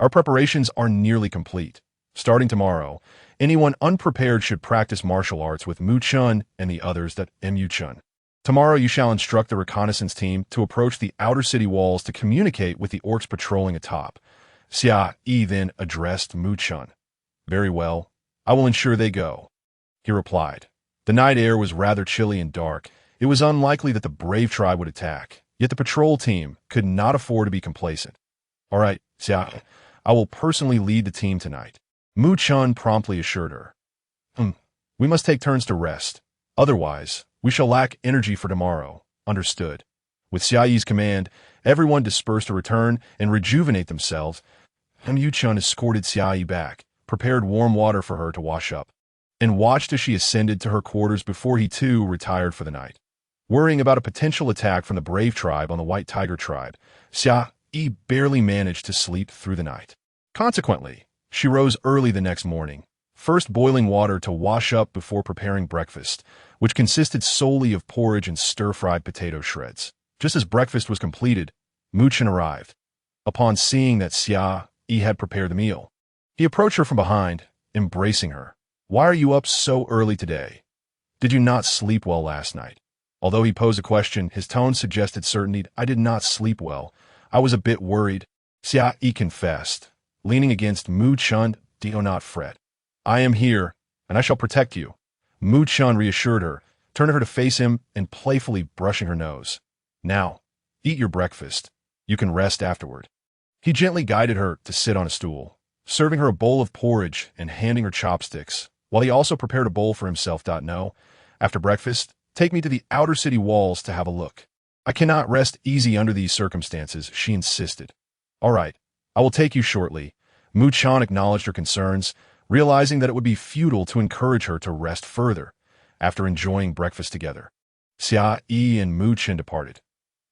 Our preparations are nearly complete. Starting tomorrow, anyone unprepared should practice martial arts with Mu Chun and the others Mu Chun. Tomorrow you shall instruct the reconnaissance team to approach the outer city walls to communicate with the orcs patrolling atop. Xia Yi then addressed Mu Chun. Very well, I will ensure they go, he replied. The night air was rather chilly and dark. It was unlikely that the brave tribe would attack, yet the patrol team could not afford to be complacent. All right, Xia, I will personally lead the team tonight, Mu Chun promptly assured her. We must take turns to rest. Otherwise, we shall lack energy for tomorrow. Understood. With Xia Yi's command, everyone dispersed to return and rejuvenate themselves. Mu Chun escorted Xia Yi back, prepared warm water for her to wash up, and watched as she ascended to her quarters before he too retired for the night. Worrying about a potential attack from the brave tribe on the White Tiger tribe, Xia Yi barely managed to sleep through the night. Consequently, she rose early the next morning, first boiling water to wash up before preparing breakfast, which consisted solely of porridge and stir-fried potato shreds. Just as breakfast was completed, Mu Chen arrived. Upon seeing that Xia Yi had prepared the meal, he approached her from behind, embracing her. Why are you up so early today? Did you not sleep well last night? Although he posed a question, his tone suggested certainty. I did not sleep well. I was a bit worried, Xia Yi confessed, leaning against Mu Chun. Do not fret. I am here, and I shall protect you. Mu Chun reassured her, turning her to face him and playfully brushing her nose. Now, eat your breakfast. You can rest afterward. He gently guided her to sit on a stool, serving her a bowl of porridge and handing her chopsticks, while he also prepared a bowl for himself. No, after breakfast, take me to the outer city walls to have a look. I cannot rest easy under these circumstances, she insisted. All right, I will take you shortly. Mu Chun acknowledged her concerns, realizing that it would be futile to encourage her to rest further after enjoying breakfast together. Xia Yi and Mu Chen departed.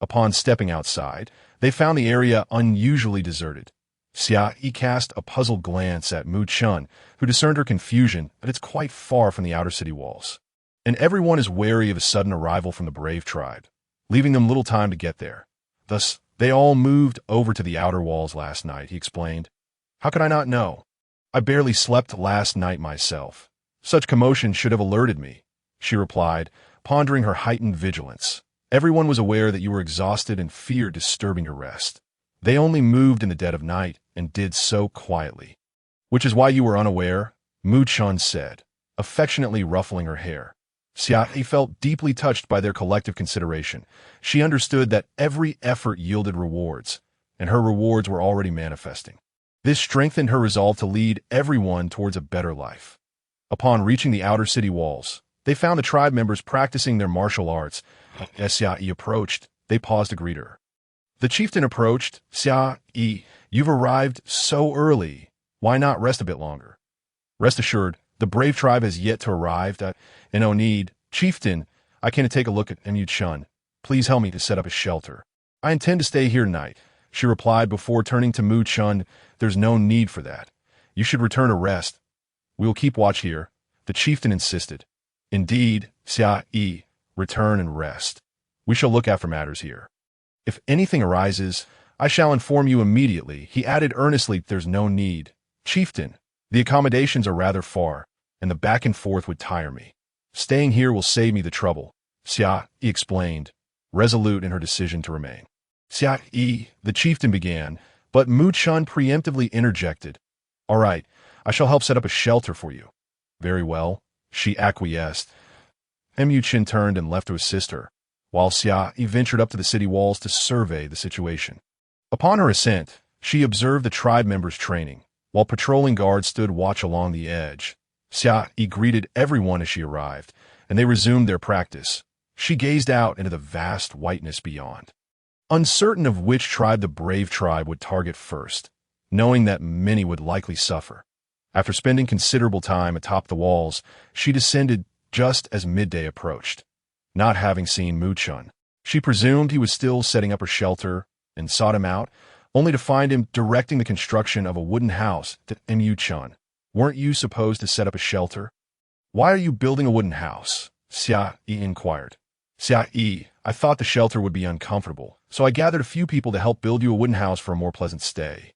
Upon stepping outside, they found the area unusually deserted. Xia Yi cast a puzzled glance at Mu Chun, who discerned her confusion that it's quite far from the outer city walls, and everyone is wary of a sudden arrival from the brave tribe, leaving them little time to get there. Thus, they all moved over to the outer walls last night, he explained. How could I not know? I barely slept last night myself. Such commotion should have alerted me, she replied, pondering her heightened vigilance. Everyone was aware that you were exhausted and feared disturbing your rest. They only moved in the dead of night and did so quietly. Which is why you were unaware, Mu Chun said, affectionately ruffling her hair. Xia Yi felt deeply touched by their collective consideration. She understood that every effort yielded rewards, and her rewards were already manifesting. This strengthened her resolve to lead everyone towards a better life. Upon reaching the outer city walls, they found the tribe members practicing their martial arts. As Xia Yi approached, they paused to greet her. The chieftain approached. Xia Yi, you've arrived so early. Why not rest a bit longer? Rest assured, the brave tribe has yet to arrive. No need. Chieftain, I came to take a look at Mu Chun. Please help me to set up a shelter. I intend to stay here tonight, she replied before turning to Mu Chun. There's no need for that. You should return to rest. We will keep watch here, the chieftain insisted. Indeed, Xia Yi, return and rest. We shall look after matters here. If anything arises, I shall inform you immediately, he added earnestly. There's no need. Chieftain, the accommodations are rather far, and the back and forth would tire me. Staying here will save me the trouble, Xia Yi explained, resolute in her decision to remain. Xia Yi, the chieftain began, but Mu Chun preemptively interjected. All right, I shall help set up a shelter for you. Very well, she acquiesced. Mu Chun turned and left to assist her, while Xia Yi ventured up to the city walls to survey the situation. Upon her ascent, she observed the tribe members training, while patrolling guards stood watch along the edge. Xia Yi greeted everyone as she arrived, and they resumed their practice. She gazed out into the vast whiteness beyond, uncertain of which tribe the brave tribe would target first, knowing that many would likely suffer. After spending considerable time atop the walls, she descended just as midday approached. Not having seen Mu Chun, she presumed he was still setting up her shelter and sought him out, only to find him directing the construction of a wooden house to Mu Chun. Weren't you supposed to set up a shelter? Why are you building a wooden house? Xia Yi inquired. Xia Yi, I thought the shelter would be uncomfortable, so I gathered a few people to help build you a wooden house for a more pleasant stay.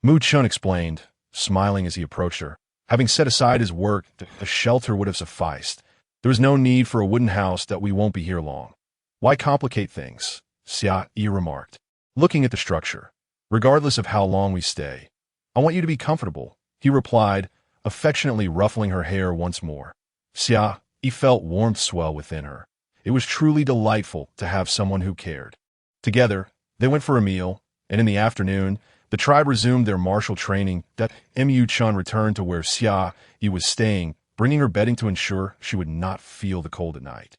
Mu Chun explained, smiling as he approached her. Having set aside his work, a shelter would have sufficed. There was no need for a wooden house that we won't be here long. Why complicate things? Xia Yi remarked, looking at the structure. Regardless of how long we stay, I want you to be comfortable, he replied, affectionately ruffling her hair once more. Xia Yi felt warmth swell within her. It was truly delightful to have someone who cared. Together, they went for a meal, and in the afternoon, the tribe resumed their martial training. That Mu Chun returned to where Xia Yi was staying, bringing her bedding to ensure she would not feel the cold at night,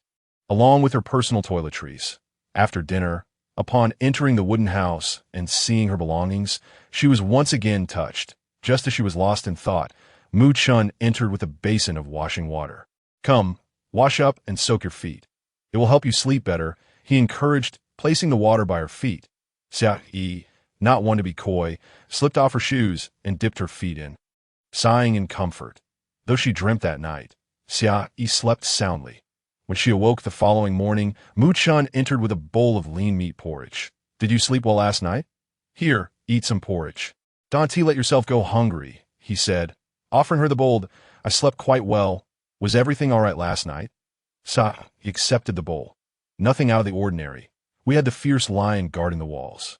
along with her personal toiletries. After dinner, upon entering the wooden house and seeing her belongings, she was once again touched. Just as she was lost in thought, Mu Chun entered with a basin of washing water. Come, wash up and soak your feet. It will help you sleep better, he encouraged, placing the water by her feet. Xia Yi, not one to be coy, slipped off her shoes and dipped her feet in. Sighing in comfort, though she dreamt that night, Xia Yi slept soundly. When she awoke the following morning, Mu Chun entered with a bowl of lean meat porridge. Did you sleep well last night? Here, eat some porridge. Don't let yourself go hungry, he said, offering her the bowl. I slept quite well. Was everything all right last night? Xia Yi accepted the bowl. Nothing out of the ordinary. We had the fierce lion guarding the walls.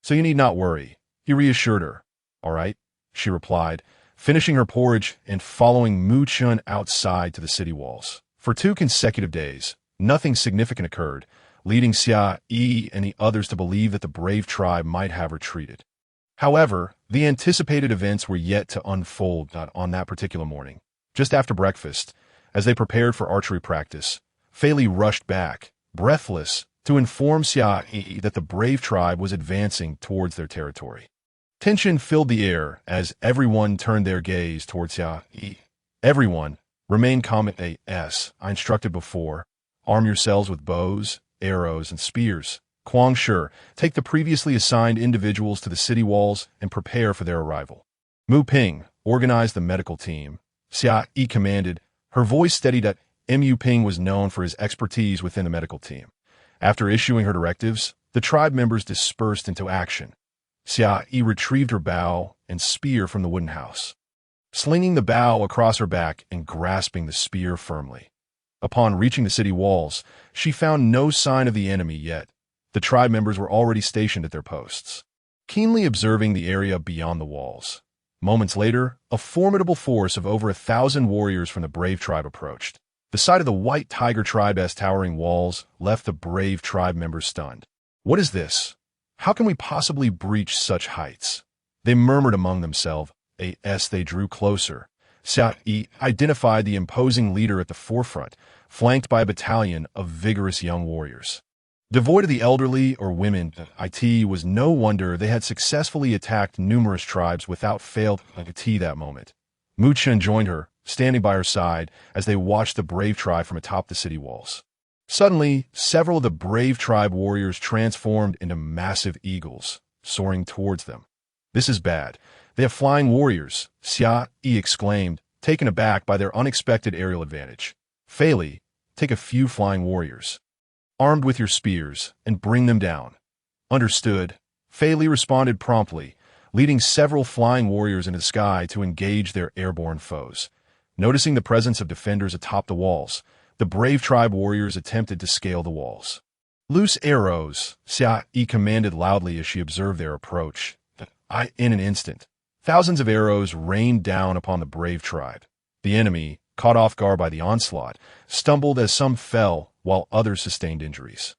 So you need not worry, he reassured her. All right, she replied, finishing her porridge and following Mu Chun outside to the city walls. For 2 consecutive days, nothing significant occurred, leading Xia Yi and the others to believe that the brave tribe might have retreated. However, the anticipated events were yet to unfold not on that particular morning. Just after breakfast, as they prepared for archery practice, Fei Li rushed back, breathless, to inform Xia Yi that the brave tribe was advancing towards their territory. Tension filled the air as everyone turned their gaze towards Xia Yi. Everyone, remain calm. As I instructed before, arm yourselves with bows, arrows, and spears. Kuang Shi, take the previously assigned individuals to the city walls and prepare for their arrival. Mu Ping, organize the medical team. Xia Yi commanded, her voice steadied. Mu Ping was known for his expertise within the medical team. After issuing her directives, the tribe members dispersed into action. Xia Yi retrieved her bow and spear from the wooden house, slinging the bow across her back and grasping the spear firmly. Upon reaching the city walls, she found no sign of the enemy yet. The tribe members were already stationed at their posts, keenly observing the area beyond the walls. Moments later, a formidable force of over 1,000 warriors from the brave tribe approached. The sight of the White Tiger tribe's towering walls left the brave tribe members stunned. What is this? How can we possibly breach such heights? They murmured among themselves. As they drew closer, Xia Yi identified the imposing leader at the forefront, flanked by a battalion of vigorous young warriors. Devoid of the elderly or women, it was no wonder they had successfully attacked numerous tribes without fail. That moment, Mu Chun joined her, standing by her side as they watched the brave tribe from atop the city walls. Suddenly, several of the brave tribe warriors transformed into massive eagles, soaring towards them. This is bad. They have flying warriors, Xia Yi exclaimed, taken aback by their unexpected aerial advantage. Fei Li, take a few flying warriors, armed with your spears, and bring them down. Understood. Fei Li responded promptly, leading several flying warriors into the sky to engage their airborne foes. Noticing the presence of defenders atop the walls, the brave tribe warriors attempted to scale the walls. Loose arrows, Xia Yi commanded loudly as she observed their approach. In an instant, thousands of arrows rained down upon the brave tribe. The enemy, caught off guard by the onslaught, stumbled as some fell while others sustained injuries.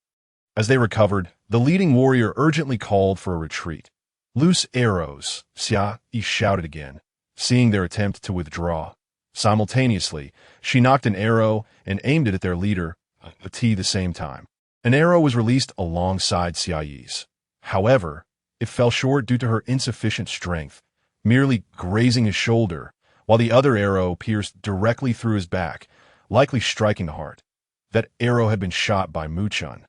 As they recovered, the leading warrior urgently called for a retreat. Loose arrows, Xia Yi shouted again, seeing their attempt to withdraw. Simultaneously, she knocked an arrow and aimed it at their leader at the same time. An arrow was released alongside Xia Yi's. However, it fell short due to her insufficient strength, merely grazing his shoulder, while the other arrow pierced directly through his back, likely striking the heart. That arrow had been shot by Mu Chun.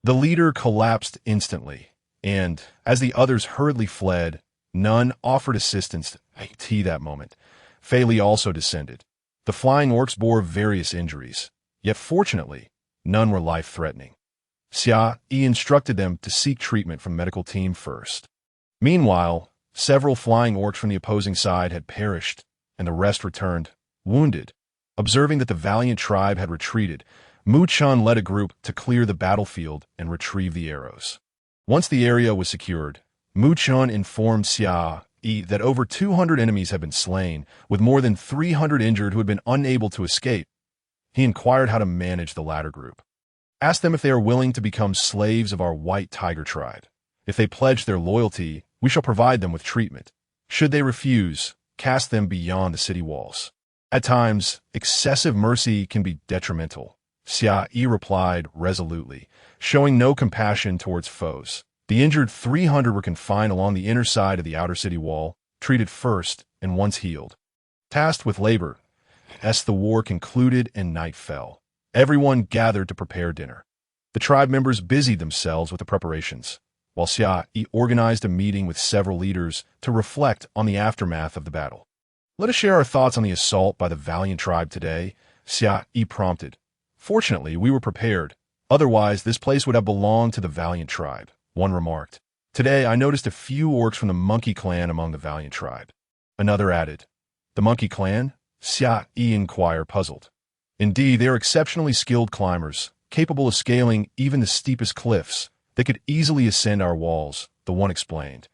The leader collapsed instantly, and, as the others hurriedly fled, none offered assistance at that moment. Fei Li also descended. The flying orcs bore various injuries, yet fortunately, none were life-threatening. Xia Yi instructed them to seek treatment from the medical team first. Meanwhile, several flying orcs from the opposing side had perished, and the rest returned, wounded. Observing that the valiant tribe had retreated, Mu Chun led a group to clear the battlefield and retrieve the arrows. Once the area was secured, Mu Chun informed Xia Yi that over 200 enemies had been slain, with more than 300 injured who had been unable to escape. He inquired how to manage the latter group. Ask them if they are willing to become slaves of our white tiger tribe. If they pledge their loyalty, we shall provide them with treatment. Should they refuse, cast them beyond the city walls. At times, excessive mercy can be detrimental, Xia Yi replied resolutely, showing no compassion towards foes. The injured 300 were confined along the inner side of the outer city wall, treated first and once healed. Tasked with labor, as the war concluded and night fell, everyone gathered to prepare dinner. The tribe members busied themselves with the preparations, while Xia Yi organized a meeting with several leaders to reflect on the aftermath of the battle. Let us share our thoughts on the assault by the valiant tribe today, Xia Yi prompted. Fortunately, we were prepared. Otherwise, this place would have belonged to the valiant tribe, one remarked. Today, I noticed a few orcs from the monkey clan among the valiant tribe. Another added. The monkey clan? Xia Yi inquired, puzzled. Indeed, they are exceptionally skilled climbers, capable of scaling even the steepest cliffs. They could easily ascend our walls, the one explained.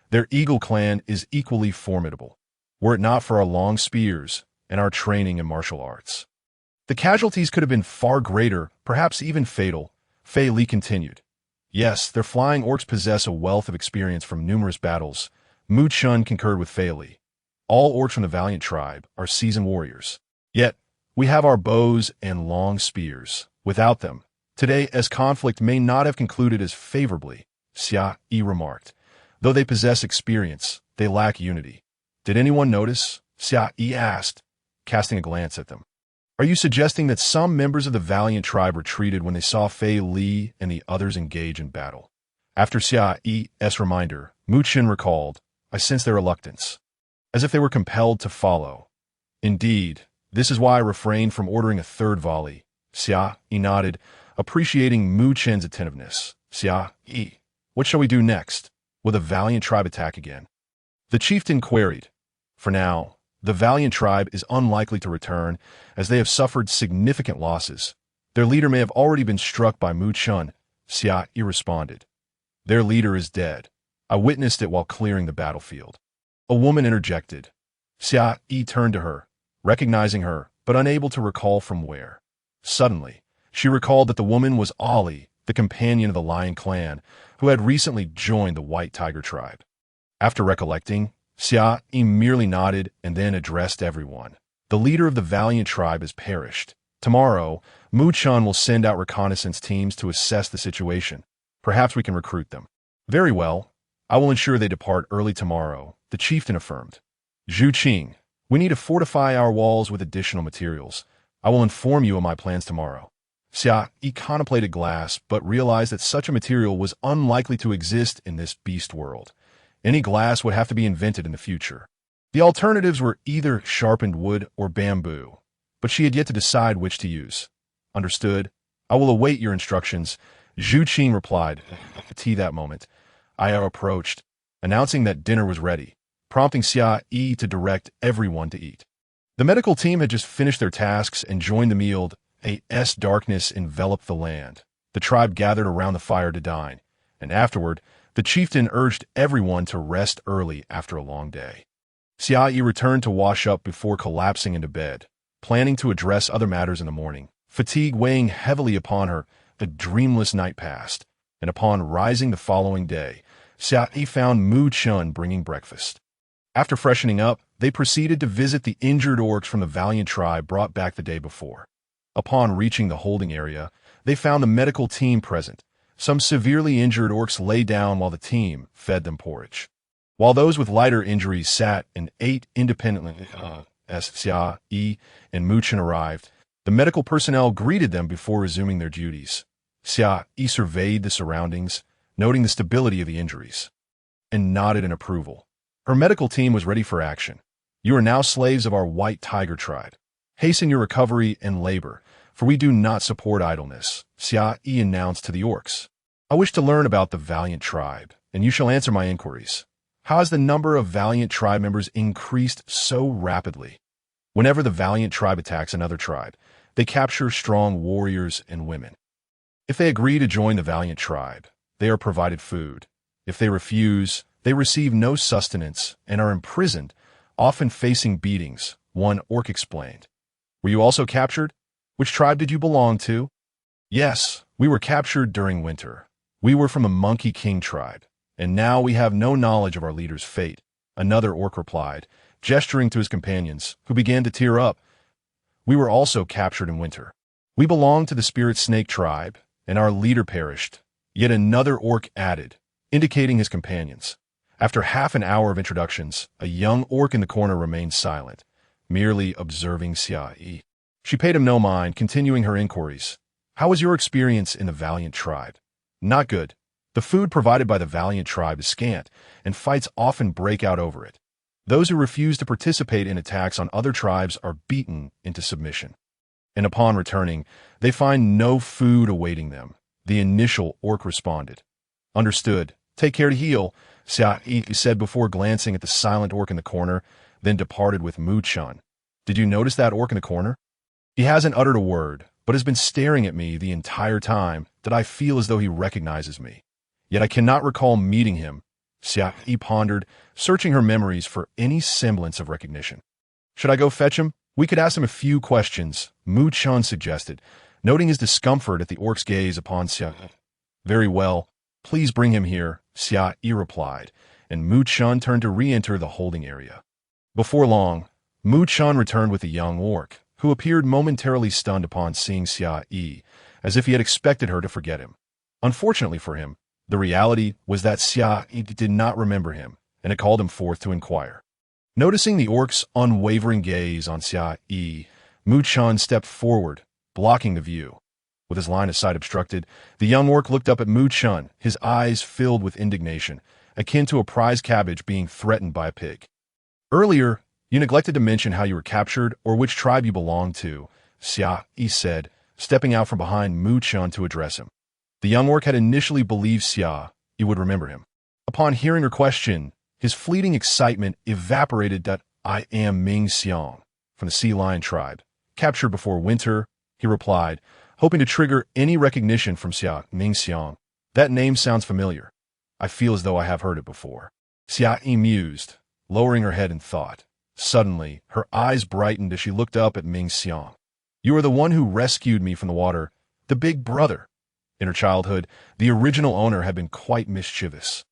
Their eagle clan is equally formidable, were it not for our long spears and our training in martial arts. The casualties could have been far greater, perhaps even fatal, Fei Li continued. Yes, their flying orcs possess a wealth of experience from numerous battles. Mu Chun concurred with Fei Li. All orcs from the valiant tribe are seasoned warriors. Yet, we have our bows and long spears. Without them, today as conflict may not have concluded as favorably, Xia Yi remarked. Though they possess experience, they lack unity. Did anyone notice? Xia Yi asked, casting a glance at them. Are you suggesting that some members of the valiant tribe retreated when they saw Fei Li and the others engage in battle? After Xia Yi's reminder, Mu Chun recalled, I sense their reluctance, as if they were compelled to follow. Indeed, this is why I refrained from ordering a third volley. Xia Yi nodded, appreciating Mu Chun's attentiveness. Xia Yi, what shall we do next? Will the valiant tribe attack again? The chieftain queried. For now, the valiant tribe is unlikely to return, as they have suffered significant losses. Their leader may have already been struck by Mu Chun, Xia Yi responded. Their leader is dead. I witnessed it while clearing the battlefield. A woman interjected. Xia Yi turned to her, recognizing her, but unable to recall from where. Suddenly, she recalled that the woman was Ali, the companion of the Lion clan, who had recently joined the White Tiger tribe. After recollecting, Xia Yi merely nodded and then addressed everyone. The leader of the valiant tribe has perished. Tomorrow, Mu Chun will send out reconnaissance teams to assess the situation. Perhaps we can recruit them. Very well. I will ensure they depart early tomorrow, the chieftain affirmed. Zhu Qing, we need to fortify our walls with additional materials. I will inform you of my plans tomorrow. Xia Yi contemplated glass, but realized that such a material was unlikely to exist in this beast world. Any glass would have to be invented in the future. The alternatives were either sharpened wood or bamboo. but she had yet to decide which to use. Understood. I will await your instructions, Zhu Qing replied. Tea that moment. I approached, announcing that dinner was ready, prompting Xia Yi to direct everyone to eat. The medical team had just finished their tasks and joined the meal. Darkness enveloped the land. The tribe gathered around the fire to dine, and afterward, the chieftain urged everyone to rest early after a long day. Xia Yi returned to wash up before collapsing into bed, planning to address other matters in the morning. Fatigue weighing heavily upon her, the dreamless night passed, and upon rising the following day, Xia Yi found Mu Chun bringing breakfast. After freshening up, they proceeded to visit the injured orcs from the valiant tribe brought back the day before. Upon reaching the holding area, they found the medical team present. Some severely injured orcs lay down while the team fed them porridge, while those with lighter injuries sat and ate independently. As Xia Yi and Mu Chun arrived, the medical personnel greeted them before resuming their duties. Xia Yi surveyed the surroundings, noting the stability of the injuries, and nodded in approval. Her medical team was ready for action. You are now slaves of our white tiger tribe. Hasten your recovery and labor, for we do not support idleness, Xia Yi announced to the orcs. I wish to learn about the valiant tribe, and you shall answer my inquiries. How has the number of valiant tribe members increased so rapidly? Whenever the valiant tribe attacks another tribe, they capture strong warriors and women. If they agree to join the valiant tribe, they are provided food. If they refuse, they receive no sustenance and are imprisoned, often facing beatings, one orc explained. Were you also captured? Which tribe did you belong to? Yes, we were captured during winter. We were from a Monkey King tribe, and now we have no knowledge of our leader's fate, another orc replied, gesturing to his companions, who began to tear up. We were also captured in winter. We belonged to the spirit snake tribe, and our leader perished. Yet another orc added, indicating his companions. After half an hour of introductions, a young orc in the corner remained silent, merely observing Xia Yi. She paid him no mind, continuing her inquiries. How was your experience in the valiant tribe? Not good. The food provided by the valiant tribe is scant, and fights often break out over it. Those who refuse to participate in attacks on other tribes are beaten into submission. And upon returning, they find no food awaiting them. The initial orc responded. Understood. Take care to heal, Xia Yi said before glancing at the silent orc in the corner, then departed with Mu Chun. Did you notice that orc in the corner? He hasn't uttered a word, but has been staring at me the entire time that I feel as though he recognizes me. Yet I cannot recall meeting him. Xia Yi pondered, searching her memories for any semblance of recognition. Should I go fetch him? We could ask him a few questions, Mu Chun suggested, noting his discomfort at the orc's gaze upon Xia Yi. Very well. Please bring him here, Xia Yi replied, and Mu Chun turned to re-enter the holding area. Before long, Mu Chun returned with a young orc, who appeared momentarily stunned upon seeing Xia Yi, as if he had expected her to forget him. Unfortunately for him, the reality was that Xia Yi did not remember him, and had called him forth to inquire. Noticing the orc's unwavering gaze on Xia Yi, Mu Chun stepped forward, blocking the view. With his line of sight obstructed, the young orc looked up at Mu Chun, his eyes filled with indignation, akin to a prize cabbage being threatened by a pig. Earlier, you neglected to mention how you were captured or which tribe you belonged to, Xia Yi said, stepping out from behind Mu Chun to address him. The young orc had initially believed Xia Yi would remember him. Upon hearing her question, his fleeting excitement evaporated. I am Ming Xiang, from the Sea Lion tribe. Captured before winter, he replied, hoping to trigger any recognition from Xia Ming Xiang. That name sounds familiar. I feel as though I have heard it before. Xia Yi mused, lowering her head in thought. Suddenly, her eyes brightened as she looked up at Ming Xiang. You are the one who rescued me from the water, the big brother. In her childhood, the original owner had been quite mischievous.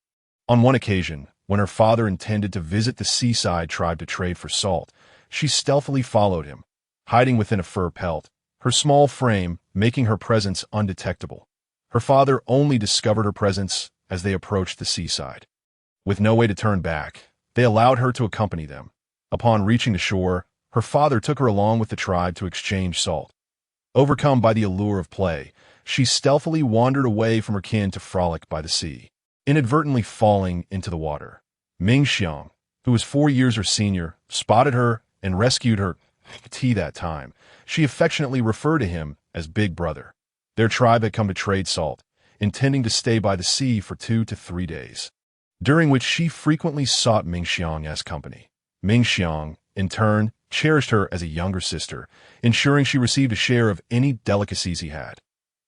On one occasion, when her father intended to visit the seaside tribe to trade for salt, she stealthily followed him, hiding within a fur pelt, her small frame making her presence undetectable. Her father only discovered her presence as they approached the seaside. With no way to turn back, they allowed her to accompany them. Upon reaching the shore, her father took her along with the tribe to exchange salt. Overcome by the allure of play, she stealthily wandered away from her kin to frolic by the sea, inadvertently falling into the water. Ming Xiang, who was 4 years her senior, spotted her and rescued her. tea that time. She affectionately referred to him as Big Brother. Their tribe had come to trade salt, intending to stay by the sea for 2 to 3 days, during which she frequently sought Mingxiang as company. Mingxiang, in turn, cherished her as a younger sister, ensuring she received a share of any delicacies he had.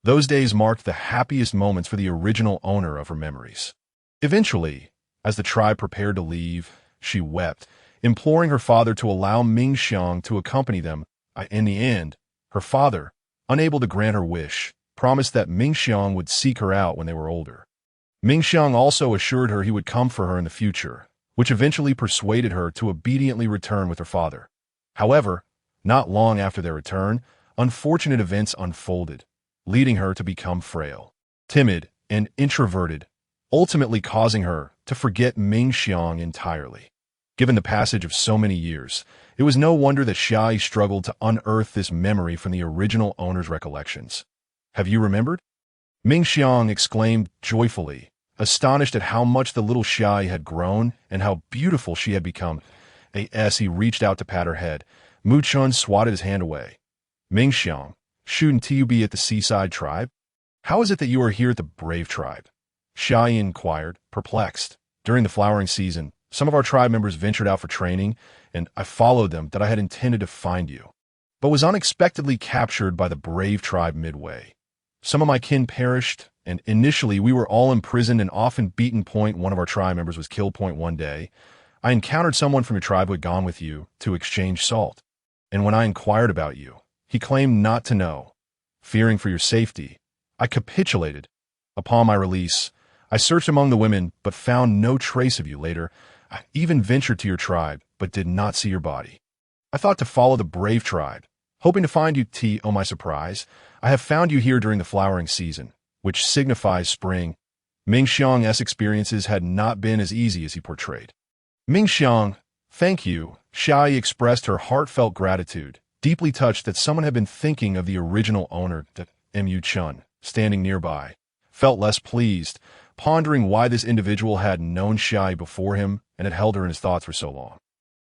Those days marked the happiest moments for the original owner of her memories. Eventually, as the tribe prepared to leave, she wept, imploring her father to allow Mingxiang to accompany them. In the end, her father, unable to grant her wish, promised that Mingxiang would seek her out when they were older. Mingxiang also assured her he would come for her in the future, which eventually persuaded her to obediently return with her father. However, not long after their return, unfortunate events unfolded, leading her to become frail, timid, and introverted, ultimately causing her to forget Mingxiang entirely. Given the passage of so many years, it was no wonder that Xia Yi struggled to unearth this memory from the original owner's recollections. "Have you remembered?" Mingxiang exclaimed joyfully, astonished at how much the little Xia Yi had grown and how beautiful she had become. As he reached out to pat her head, Mu Chun swatted his hand away. "Mingxiang, shouldn't you be at the seaside tribe? How is it that you are here at the brave tribe?" Xia Yi inquired, perplexed. "During the flowering season, some of our tribe members ventured out for training, and I followed them that I had intended to find you, but was unexpectedly captured by the brave tribe midway. Some of my kin perished, and initially we were all imprisoned and often beaten. One of our tribe members was killed. One day, I encountered someone from your tribe who had gone with you to exchange salt, and when I inquired about you, he claimed not to know. Fearing for your safety, I capitulated. Upon my release, I searched among the women, but found no trace of you. Later, I even ventured to your tribe, but did not see your body. I thought to follow the brave tribe, hoping to find you. To my surprise, I have found you here during the flowering season, which signifies spring." Mingxiang's experiences had not been as easy as he portrayed. "Mingxiang, thank you." Xia Yi expressed her heartfelt gratitude, deeply touched that someone had been thinking of the original owner. That Mu Chun, standing nearby, felt less pleased, pondering why this individual had known Xia Yi before him and had held her in his thoughts for so long.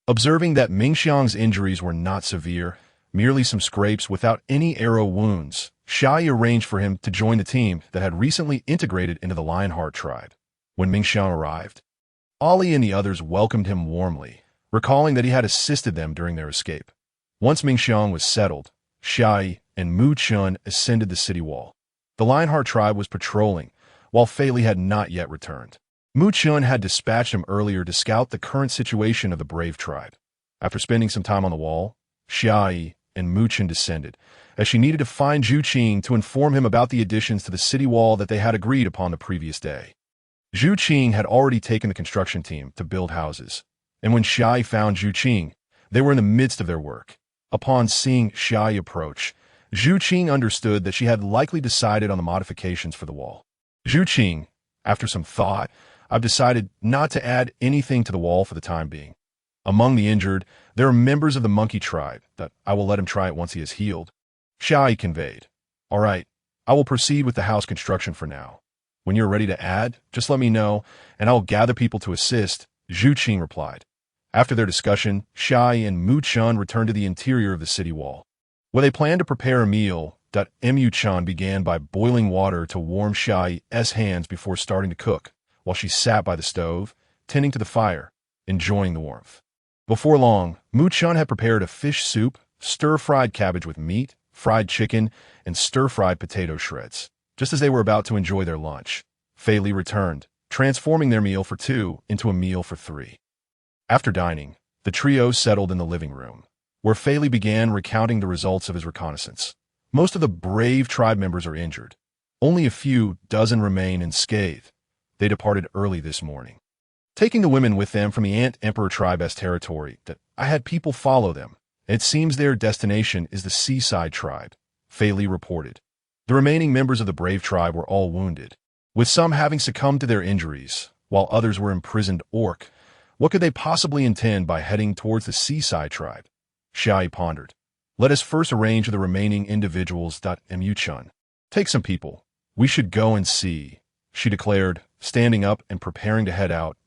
Observing that Mingxiang's injuries were not severe, merely some scrapes without any arrow wounds, Xia Yi arranged for him to join the team that had recently integrated into the Lionheart tribe. When Mingxiang arrived, Ali and the others welcomed him warmly, recalling that he had assisted them during their escape. Once Mingxiang was settled, Xia Yi and Mu Chun ascended the city wall. The Lionheart tribe was patrolling, while Fei Li had not yet returned. Mu Chun had dispatched him earlier to scout the current situation of the brave tribe. After spending some time on the wall, Xia Yi and Mu Chun descended, as she needed to find Zhu Qing to inform him about the additions to the city wall that they had agreed upon the previous day. Zhu Qing had already taken the construction team to build houses, and when Xia Yi found Zhu Qing, they were in the midst of their work. Upon seeing Xia Yi approach, Zhu Qing understood that she had likely decided on the modifications for the wall. "Zhu Qing, after some thought, I've decided not to add anything to the wall for the time being. Among the injured, there are members of the monkey tribe that I will let him try it once he is healed." Xia Yi conveyed. "All right, I will proceed with the house construction for now. When you're ready to add, just let me know, and I will gather people to assist," Zhu Qing replied. After their discussion, Xia Yi and Mu Chun returned to the interior of the city wall, where they planned to prepare a meal. Mu Chun began by boiling water to warm Xia Yi's hands before starting to cook, while she sat by the stove, tending to the fire, enjoying the warmth. Before long, Mu Chun had prepared a fish soup, stir-fried cabbage with meat, fried chicken, and stir-fried potato shreds. Just as they were about to enjoy their lunch, Fei Li returned, transforming their meal for two into a meal for three. After dining, the trio settled in the living room, where Fei Li began recounting the results of his reconnaissance. Most of the brave tribe members are injured. Only a few dozen remain unscathed. They departed early this morning, taking the women with them from the Ant Emperor tribe's territory. That I had people follow them. It seems their destination is the seaside tribe, Fei Li reported. The remaining members of the brave tribe were all wounded, with some having succumbed to their injuries, while others were imprisoned. What could they possibly intend by heading towards the seaside tribe? Xia Yi pondered. "Let us first arrange for the remaining individuals. Mu Chun, take some people. We should go and see," she declared, standing up and preparing to head out.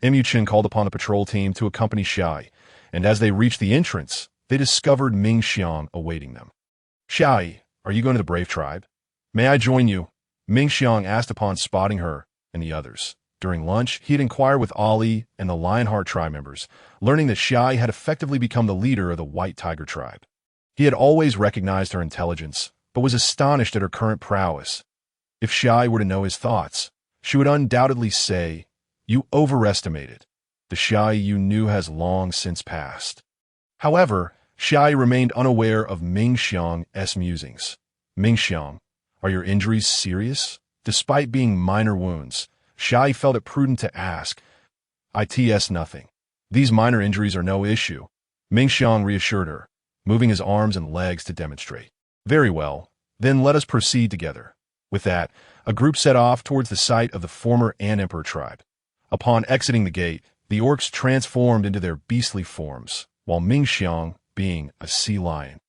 Mu Chun called upon the patrol team to accompany Xia Yi, and as they reached the entrance, they discovered Ming Xiang awaiting them. "Xia Yi, are you going to the brave tribe? May I join you?" Ming Xiang asked upon spotting her and the others. During lunch, he had inquired with Ali and the Lionheart tribe members, learning that Xia Yi had effectively become the leader of the White Tiger tribe. He had always recognized her intelligence, but was astonished at her current prowess. If Xia Yi were to know his thoughts, she would undoubtedly say, "You overestimated. The Xia Yi you knew has long since passed." However, Xia Yi remained unaware of Ming Xiang's musings. "Ming Xiang, are your injuries serious?" Despite being minor wounds, Xia Yi felt it prudent to ask. "It's nothing. These minor injuries are no issue," Ming Xiang reassured her, moving his arms and legs to demonstrate. "Very well, then let us proceed together." With that, a group set off towards the site of the former Ant Emperor tribe. Upon exiting the gate, the orcs transformed into their beastly forms, while Ming Xiang, being a sea lion,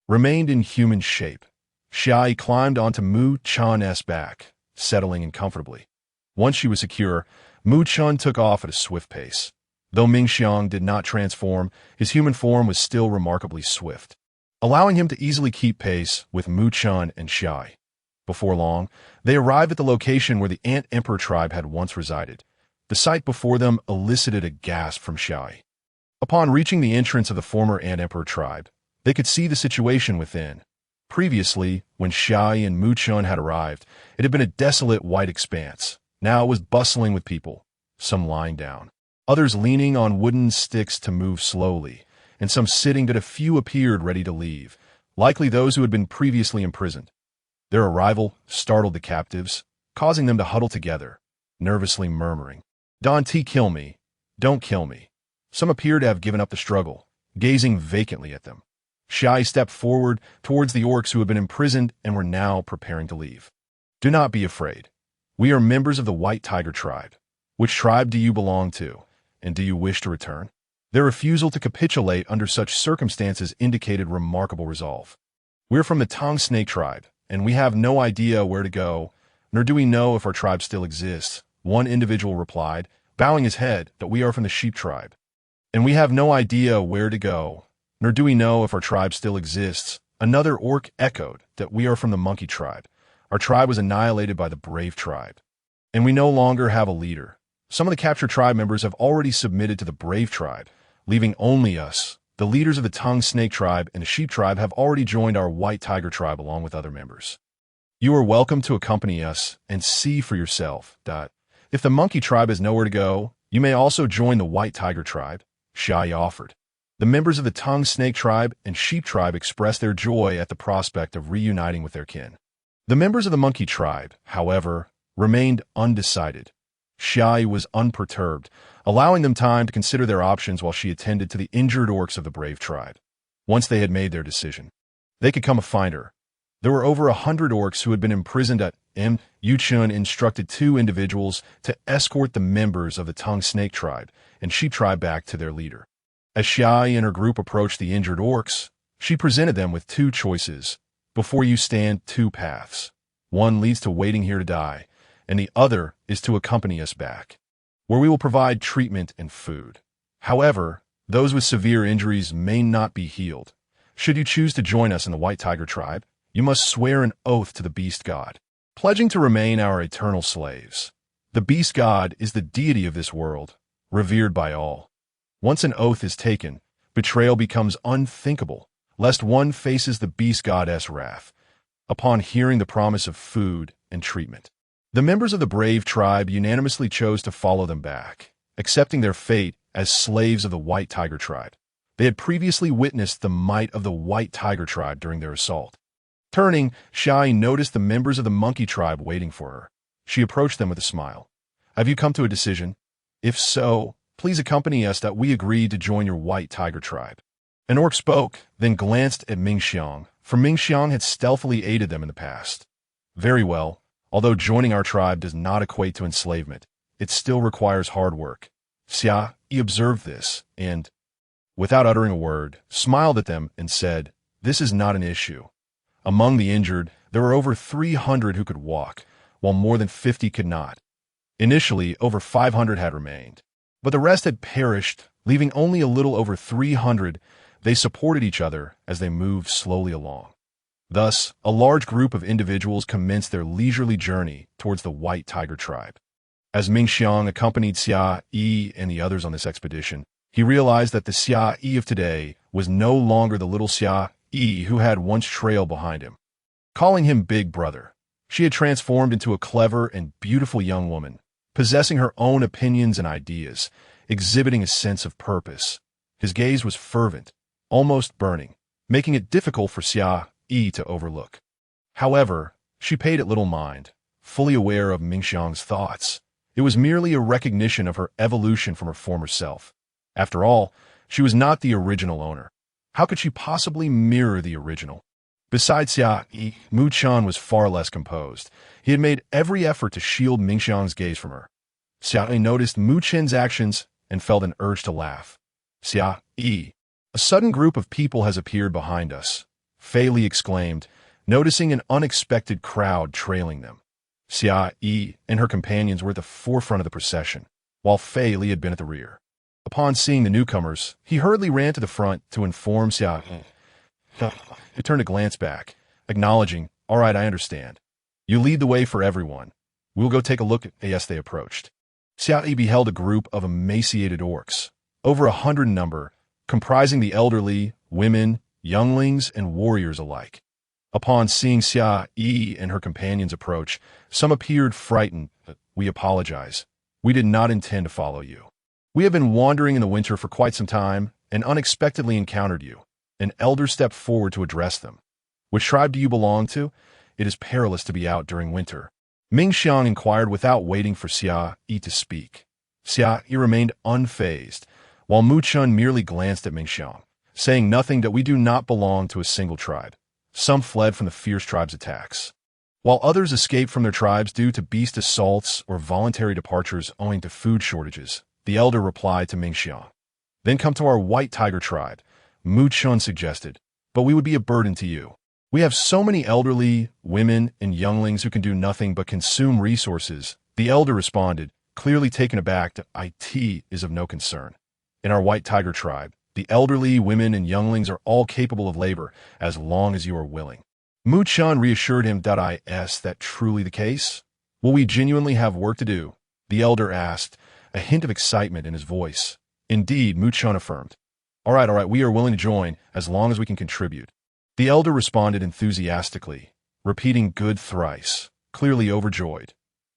remained in human shape. Xia Yi climbed onto Mu Chan's back, settling in comfortably. Once she was secure, Mu Chan took off at a swift pace. Though Ming Xiang did not transform, his human form was still remarkably swift, allowing him to easily keep pace with Mu Chan and Xia Yi. Before long, they arrived at the location where the Ant Emperor tribe had once resided. The sight before them elicited a gasp from Xia Yi. Upon reaching the entrance of the former Ant Emperor tribe, they could see the situation within. Previously, when Xia Yi and Mu Chan had arrived, it had been a desolate white expanse. Now it was bustling with people, some lying down, others leaning on wooden sticks to move slowly, and some sitting that a few appeared ready to leave, likely those who had been previously imprisoned. Their arrival startled the captives, causing them to huddle together, nervously murmuring, "Don't kill me, don't kill me." Some appeared to have given up the struggle, gazing vacantly at them. Xia Yi stepped forward towards the orcs who had been imprisoned and were now preparing to leave. "Do not be afraid. We are members of the White Tiger tribe. Which tribe do you belong to, and do you wish to return?" Their refusal to capitulate under such circumstances indicated remarkable resolve. "We're from the tongue snake tribe, and we have no idea where to go, nor do we know if our tribe still exists," one individual replied, bowing his head, "that we are from the sheep tribe. And we have no idea where to go, nor do we know if our tribe still exists," another orc echoed, "that we are from the monkey tribe. Our tribe was annihilated by the brave tribe, and we no longer have a leader. Some of the captured tribe members have already submitted to the brave tribe, leaving only us. The leaders of the tongue snake tribe and the sheep tribe have already joined our White Tiger tribe along with other members. You are welcome to accompany us and see for yourself. If the monkey tribe has nowhere to go, you may also join the White Tiger tribe," Xia Yi offered. The members of the tongue snake tribe and sheep tribe expressed their joy at the prospect of reuniting with their kin. The members of the monkey tribe, however, remained undecided. Xia Yi was unperturbed, allowing them time to consider their options while she attended to the injured orcs of the brave tribe. Once they had made their decision, they could come and find her. There were over 100 orcs who had been imprisoned at Yuchun instructed 2 individuals to escort the members of the tongue snake tribe and sheep tribe back to their leader. As Xia Yi and her group approached the injured orcs, she presented them with 2 choices. "Before you stand 2 paths. One leads to waiting here to die, and the other is to accompany us back, where we will provide treatment and food. However, those with severe injuries may not be healed. Should you choose to join us in the White Tiger tribe, you must swear an oath to the Beast God, pledging to remain our eternal slaves. The Beast God is the deity of this world, revered by all. Once an oath is taken, betrayal becomes unthinkable, lest one faces the Beast God's wrath upon hearing the promise of food and treatment." The members of the brave tribe unanimously chose to follow them back, accepting their fate as slaves of the White Tiger tribe. They had previously witnessed the might of the White Tiger tribe during their assault. Turning, Xia Yi noticed the members of the monkey tribe waiting for her. She approached them with a smile. "Have you come to a decision? If so, please accompany us that we agreed to join your White Tiger tribe." An orc spoke, then glanced at Ming Xiang, for Ming Xiang had stealthily aided them in the past. "Very well. Although joining our tribe does not equate to enslavement, it still requires hard work." Xia Yi observed this and, without uttering a word, smiled at them and said, "This is not an issue." Among the injured, there were over 300 who could walk, while more than 50 could not. Initially, over 500 had remained, but the rest had perished, leaving only a little over 300 They supported each other as they moved slowly along. Thus, a large group of individuals commenced their leisurely journey towards the White Tiger tribe. As Mingxiang accompanied Xia Yi and the others on this expedition, he realized that the Xia Yi of today was no longer the little Xia Yi who had once trailed behind him. Calling him Big Brother, she had transformed into a clever and beautiful young woman, possessing her own opinions and ideas, exhibiting a sense of purpose. His gaze was fervent, almost burning, making it difficult for Xia Yi to overlook. However, she paid it little mind, fully aware of Mingxiang's thoughts. It was merely a recognition of her evolution from her former self. After all, she was not the original owner. How could she possibly mirror the original? Besides Xia Yi, Mu Qian was far less composed. He had made every effort to shield Mingxiang's gaze from her. Xia Yi noticed Mu Qian's actions and felt an urge to laugh. Xia Yi, a sudden group of people has appeared behind us, Fei Li exclaimed, noticing an unexpected crowd trailing them. Xia Yi and her companions were at the forefront of the procession, while Fei Li had been at the rear. Upon seeing the newcomers, he hurriedly ran to the front to inform Xia Yi. He turned to glance back, acknowledging, "All right, I understand. You lead the way for everyone. We'll go take a look." As they approached, Xia Yi beheld a group of emaciated orcs, over 100 in number, comprising the elderly, women, younglings, and warriors alike. Upon seeing Xia Yi and her companions approach, some appeared frightened. "We apologize. We did not intend to follow you. We have been wandering in the winter for quite some time and unexpectedly encountered you." An elder stepped forward to address them. "Which tribe do you belong to? It is perilous to be out during winter." Mingxiang inquired without waiting for Xia Yi to speak. Xia Yi remained unfazed, while Mu Qian merely glanced at Mingxiang, saying nothing. "That we do not belong to a single tribe. Some fled from the fierce tribe's attacks, while others escaped from their tribes due to beast assaults or voluntary departures owing to food shortages," the elder replied to Mingxiang. "Then come to our White Tiger tribe," Mu Qian suggested, "but we would be a burden to you. We have so many elderly, women, and younglings who can do nothing but consume resources." The elder responded, clearly taken aback. "It is of no concern. In our White Tiger tribe, the elderly, women, and younglings are all capable of labor as long as you are willing." Mu Qian reassured him. "Is that truly the case? Will we genuinely have work to do?" the elder asked, a hint of excitement in his voice. "Indeed," Mu Qian affirmed. All right, we are willing to join as long as we can contribute." The elder responded enthusiastically, repeating "good" thrice, clearly overjoyed.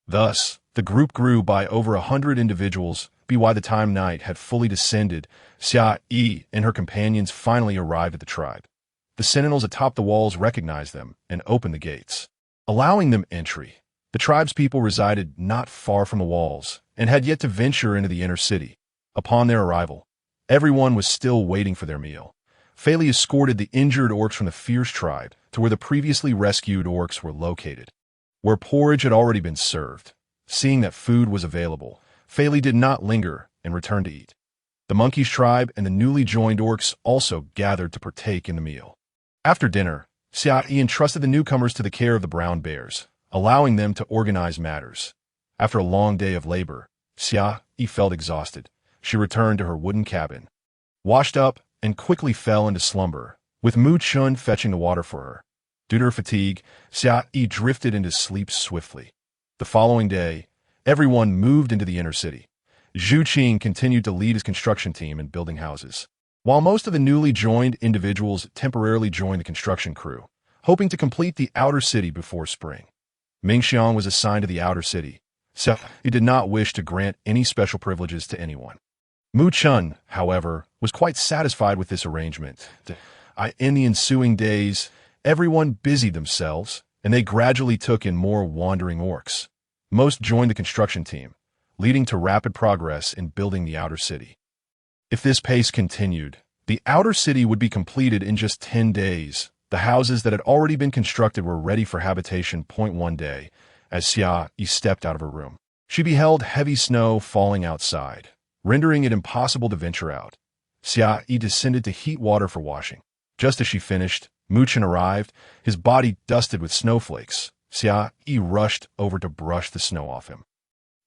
Thus, the group grew by over 100 individuals. By the time night had fully descended, Xia Yi and her companions finally arrived at the tribe. The sentinels atop the walls recognized them and opened the gates, allowing them entry. The tribe's people resided not far from the walls and had yet to venture into the inner city. Upon their arrival, everyone was still waiting for their meal. Fei Li escorted the injured orcs from the fierce tribe to where the previously rescued orcs were located, where porridge had already been served. Seeing that food was available, Fei Li did not linger and returned to eat. The monkeys' tribe and the newly joined orcs also gathered to partake in the meal. After dinner, Xia Yi entrusted the newcomers to the care of the brown bears, allowing them to organize matters. After a long day of labor, Xia Yi felt exhausted. She returned to her wooden cabin, washed up, and quickly fell into slumber, with Mu Qian fetching the water for her. Due to her fatigue, Xia Yi drifted into sleep swiftly. The following day, everyone moved into the inner city. Zhu Qing continued to lead his construction team in building houses, while most of the newly joined individuals temporarily joined the construction crew, hoping to complete the outer city before spring. Mingxiang was assigned to the outer city, so he did not wish to grant any special privileges to anyone. Mu Qian, however, was quite satisfied with this arrangement. In the ensuing days, everyone busied themselves, and they gradually took in more wandering orcs. Most joined the construction team, leading to rapid progress in building the outer city. If this pace continued, the outer city would be completed in just 10 days. The houses that had already been constructed were ready for habitation. One day, as Xia Yi stepped out of her room, she beheld heavy snow falling outside, rendering it impossible to venture out. Xia Yi descended to heat water for washing. Just as she finished, Mu Qian arrived, his body dusted with snowflakes. Xia Yi rushed over to brush the snow off him.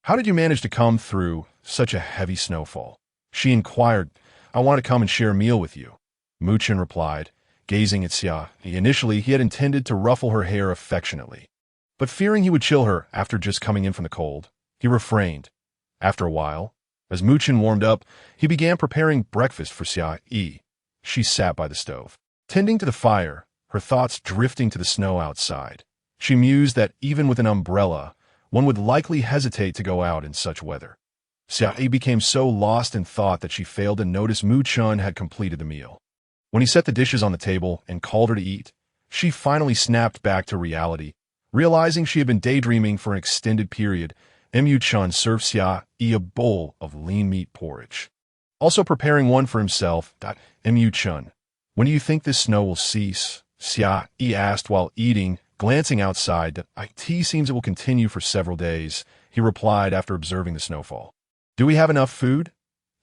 "How did you manage to come through such a heavy snowfall?" she inquired. "I want to come and share a meal with you." Muchen replied, gazing at Xia Yi. Initially, he had intended to ruffle her hair affectionately, but fearing he would chill her after just coming in from the cold, he refrained. After a while, as Muchen warmed up, he began preparing breakfast for Xia Yi. She sat by the stove, tending to the fire, her thoughts drifting to the snow outside. She mused that even with an umbrella, one would likely hesitate to go out in such weather. Xia Yi became so lost in thought that she failed to notice Muchen had completed the meal. When he set the dishes on the table and called her to eat, she finally snapped back to reality, realizing she had been daydreaming for an extended period. Muchen served Xia Yi a bowl of lean meat porridge, also preparing one for himself. Muchen, when do you think this snow will cease? Xia Yi asked while eating, glancing outside. It seems it will continue for several days, he replied after observing the snowfall. Do we have enough food?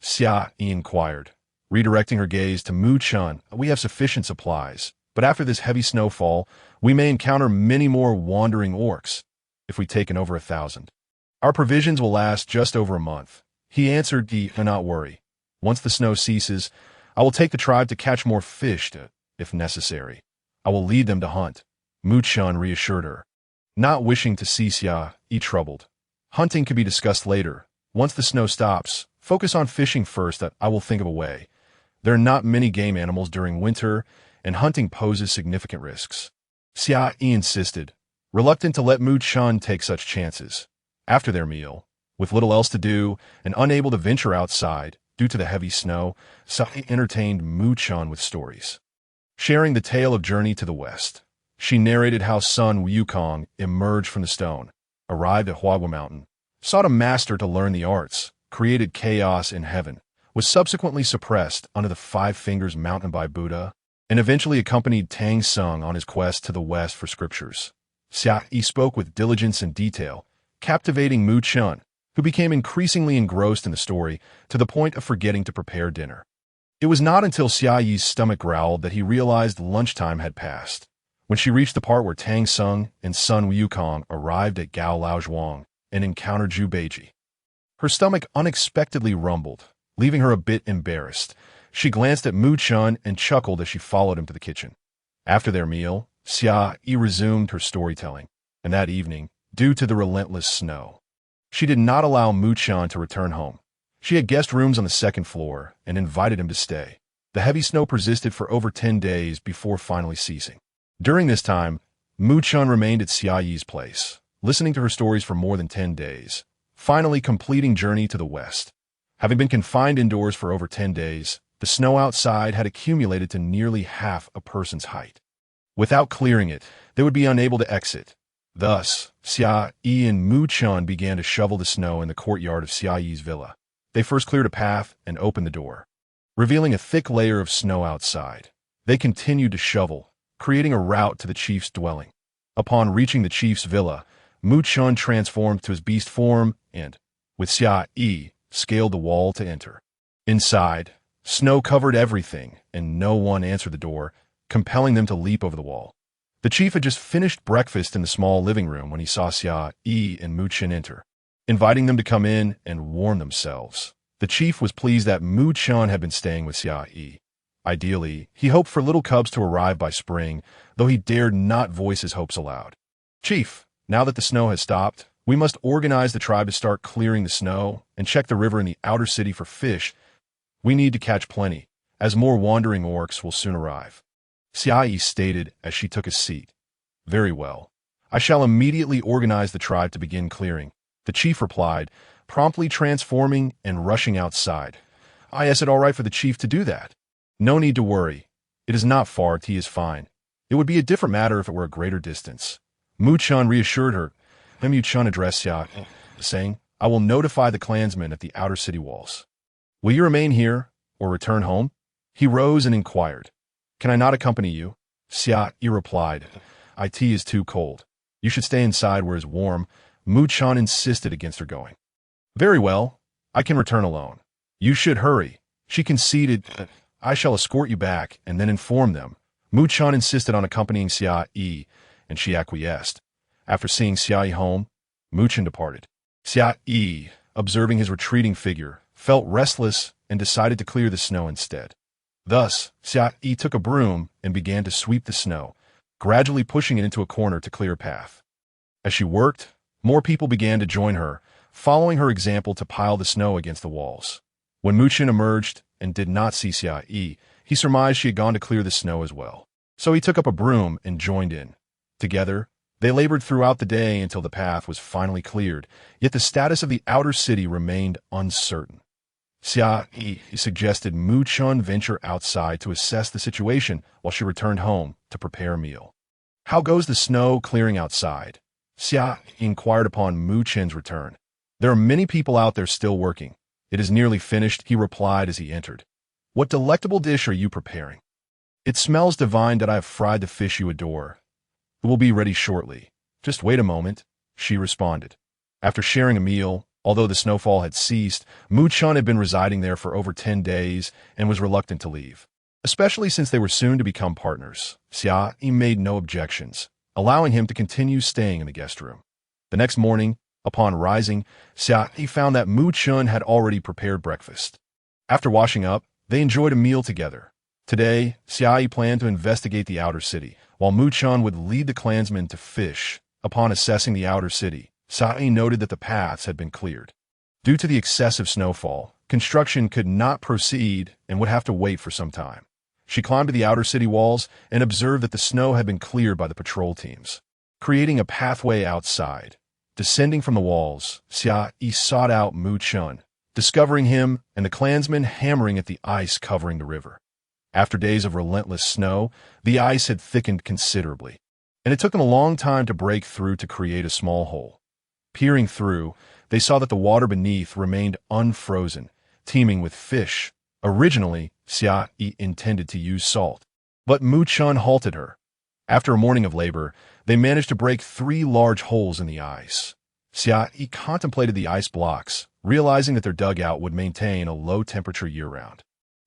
Xia Yi inquired, redirecting her gaze to Muchen. We have sufficient supplies, but after this heavy snowfall, we may encounter many more wandering orcs, if we take in over 1,000. Our provisions will last just over a month. He answered, Do not worry. Once the snow ceases, I will take the tribe to catch more fish, if necessary. I will lead them to hunt. Muchen reassured her, not wishing to see Xia Yi troubled. Hunting can be discussed later. Once the snow stops, focus on fishing first. I will think of a way. There are not many game animals during winter, and hunting poses significant risks. Xia Yi insisted, reluctant to let Muchen take such chances. After their meal, with little else to do and unable to venture outside due to the heavy snow, Xia Yi entertained Muchen with stories. Sharing the tale of journey to the west, she narrated how Sun Wukong emerged from the stone, arrived at Huagua Mountain, sought a master to learn the arts, created chaos in heaven, was subsequently suppressed under the 5 Fingers Mountain by Buddha, and eventually accompanied Tang Sung on his quest to the west for scriptures. Xia Yi spoke with diligence and detail, captivating Muchen, who became increasingly engrossed in the story to the point of forgetting to prepare dinner. It was not until Xia Yi's stomach growled that he realized lunchtime had passed. When she reached the part where Tang Sung and Sun Wukong arrived at Gao Laozhuang and encountered Zhu Beiji, her stomach unexpectedly rumbled, leaving her a bit embarrassed. She glanced at Muchen and chuckled as she followed him to the kitchen. After their meal, Xia Yi resumed her storytelling, and that evening, due to the relentless snow, she did not allow Muchen to return home. She had guest rooms on the 2nd floor and invited him to stay. The heavy snow persisted for over 10 days before finally ceasing. During this time, Muchen remained at Xia Yi's place, listening to her stories for more than 10 days, finally completing journey to the west. Having been confined indoors for over 10 days, the snow outside had accumulated to nearly half a person's height. Without clearing it, they would be unable to exit. Thus, Xia Yi and Muchen began to shovel the snow in the courtyard of Xia Yi's villa. They first cleared a path and opened the door, revealing a thick layer of snow outside. They continued to shovel, creating a route to the chief's dwelling. Upon reaching the chief's villa, Muchen transformed to his beast form and, with Xia Yi, scaled the wall to enter. Inside, snow covered everything, and no one answered the door, compelling them to leap over the wall. The chief had just finished breakfast in the small living room when he saw Xia Yi and Muchen enter, inviting them to come in and warm themselves. The chief was pleased that Muchen had been staying with Xia Yi. Ideally, he hoped for little cubs to arrive by spring, though he dared not voice his hopes aloud. Chief, now that the snow has stopped, we must organize the tribe to start clearing the snow and check the river in the outer city for fish. We need to catch plenty, as more wandering orcs will soon arrive. Xia Yi stated as she took a seat. Very well. I shall immediately organize the tribe to begin clearing, the chief replied, promptly transforming and rushing outside. Is it all right for the chief to do that? No need to worry. It is not far, he is fine. It would be a different matter if it were a greater distance. Muchen reassured her. Muchen addressed Xia Yi, saying, I will notify the clansmen at the outer city walls. Will you remain here or return home? He rose and inquired. Can I not accompany you? Xia Yi replied, It is too cold. You should stay inside where it is warm. Muchen insisted against her going. Very well. I can return alone. You should hurry. She conceded. I shall escort you back and then inform them. Muchen insisted on accompanying Xia Yi, and she acquiesced. After seeing Xia Yi home, Muchen departed. Xia Yi, observing his retreating figure, felt restless and decided to clear the snow instead. Thus, Xia Yi took a broom and began to sweep the snow, gradually pushing it into a corner to clear a path. As she worked, more people began to join her, following her example to pile the snow against the walls. When Muchen emerged and did not see Xia Yi, he surmised she had gone to clear the snow as well. So he took up a broom and joined in. Together, they labored throughout the day until the path was finally cleared, yet the status of the outer city remained uncertain. Xia Yi suggested Mu Chun venture outside to assess the situation while she returned home to prepare a meal. "How goes the snow clearing outside?" Xia Yi inquired upon Mu Chen's return. "There are many people out there still working. It is nearly finished," he replied as he entered. "What delectable dish are you preparing?" "It smells divine that I have fried the fish you adore. It will be ready shortly. Just wait a moment," she responded. After sharing a meal, although the snowfall had ceased, Mu Chun had been residing there for over 10 days and was reluctant to leave. Especially since they were soon to become partners, Xia Yi made no objections, allowing him to continue staying in the guest room. The next morning, upon rising, Xia Yi found that Mu Chun had already prepared breakfast. After washing up, they enjoyed a meal together. Today, Xia Yi planned to investigate the outer city, while Mu Chun would lead the clansmen to fish. Upon assessing the outer city, Xia Yi noted that the paths had been cleared. Due to the excessive snowfall, construction could not proceed and would have to wait for some time. She climbed to the outer city walls and observed that the snow had been cleared by the patrol teams, creating a pathway outside. Descending from the walls, Xia Yi sought out Mu Chun, discovering him and the clansmen hammering at the ice covering the river. After days of relentless snow, the ice had thickened considerably, and it took them a long time to break through to create a small hole. Peering through, they saw that the water beneath remained unfrozen, teeming with fish. Originally, Xia Yi intended to use salt, but Mu Chun halted her. After a morning of labor, they managed to break 3 large holes in the ice. Xia Yi contemplated the ice blocks, realizing that their dugout would maintain a low temperature year-round.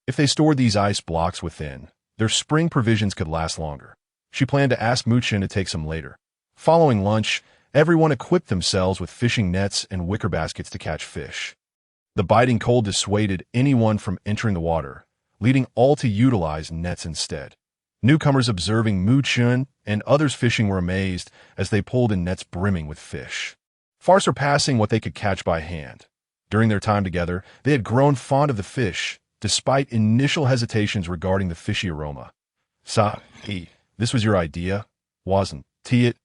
If they stored these ice blocks within, their spring provisions could last longer. She planned to ask Mu Chun to take some later. Following lunch, everyone equipped themselves with fishing nets and wicker baskets to catch fish. The biting cold dissuaded anyone from entering the water, leading all to utilize nets instead. Newcomers observing Mu Chun and others fishing were amazed as they pulled in nets brimming with fish, far surpassing what they could catch by hand. During their time together, they had grown fond of the fish, despite initial hesitations regarding the fishy aroma. "Xia Yi, this was your idea, wasn't it?"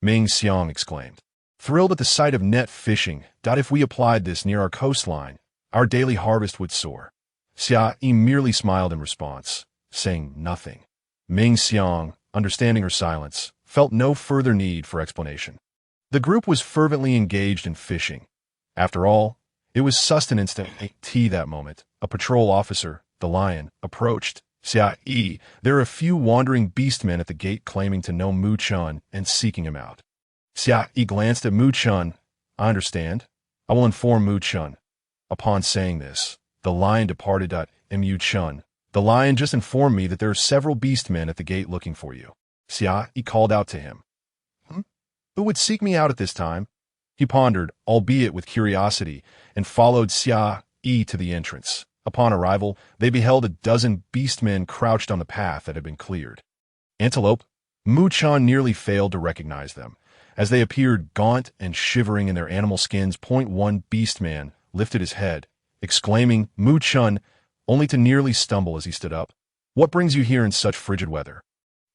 Ming Xiang exclaimed, thrilled at the sight of net fishing. "If we applied this near our coastline, our daily harvest would soar." Xia Yi merely smiled in response, saying nothing. Ming Xiang, understanding her silence, felt no further need for explanation. The group was fervently engaged in fishing. After all, it was sustenance to tea that moment. A patrol officer, the Lion, approached. "Xia Yi, there are a few wandering beastmen at the gate claiming to know Mu Chun and seeking him out." Xia Yi glanced at Mu Chun. "I understand. I will inform Mu Chun." Upon saying this, the Lion departed. Mu Chun, the Lion just informed me that there are several beastmen at the gate looking for you. Xia Yi called out to him. Who would seek me out at this time? He pondered, albeit with curiosity, and followed Xia Yi to the entrance. Upon arrival, they beheld a dozen beastmen crouched on the path that had been cleared. Antelope. Mu Chun nearly failed to recognize them, as they appeared gaunt and shivering in their animal skins. One beastman lifted his head, exclaiming, "Mu Chun," only to nearly stumble as he stood up. "What brings you here in such frigid weather?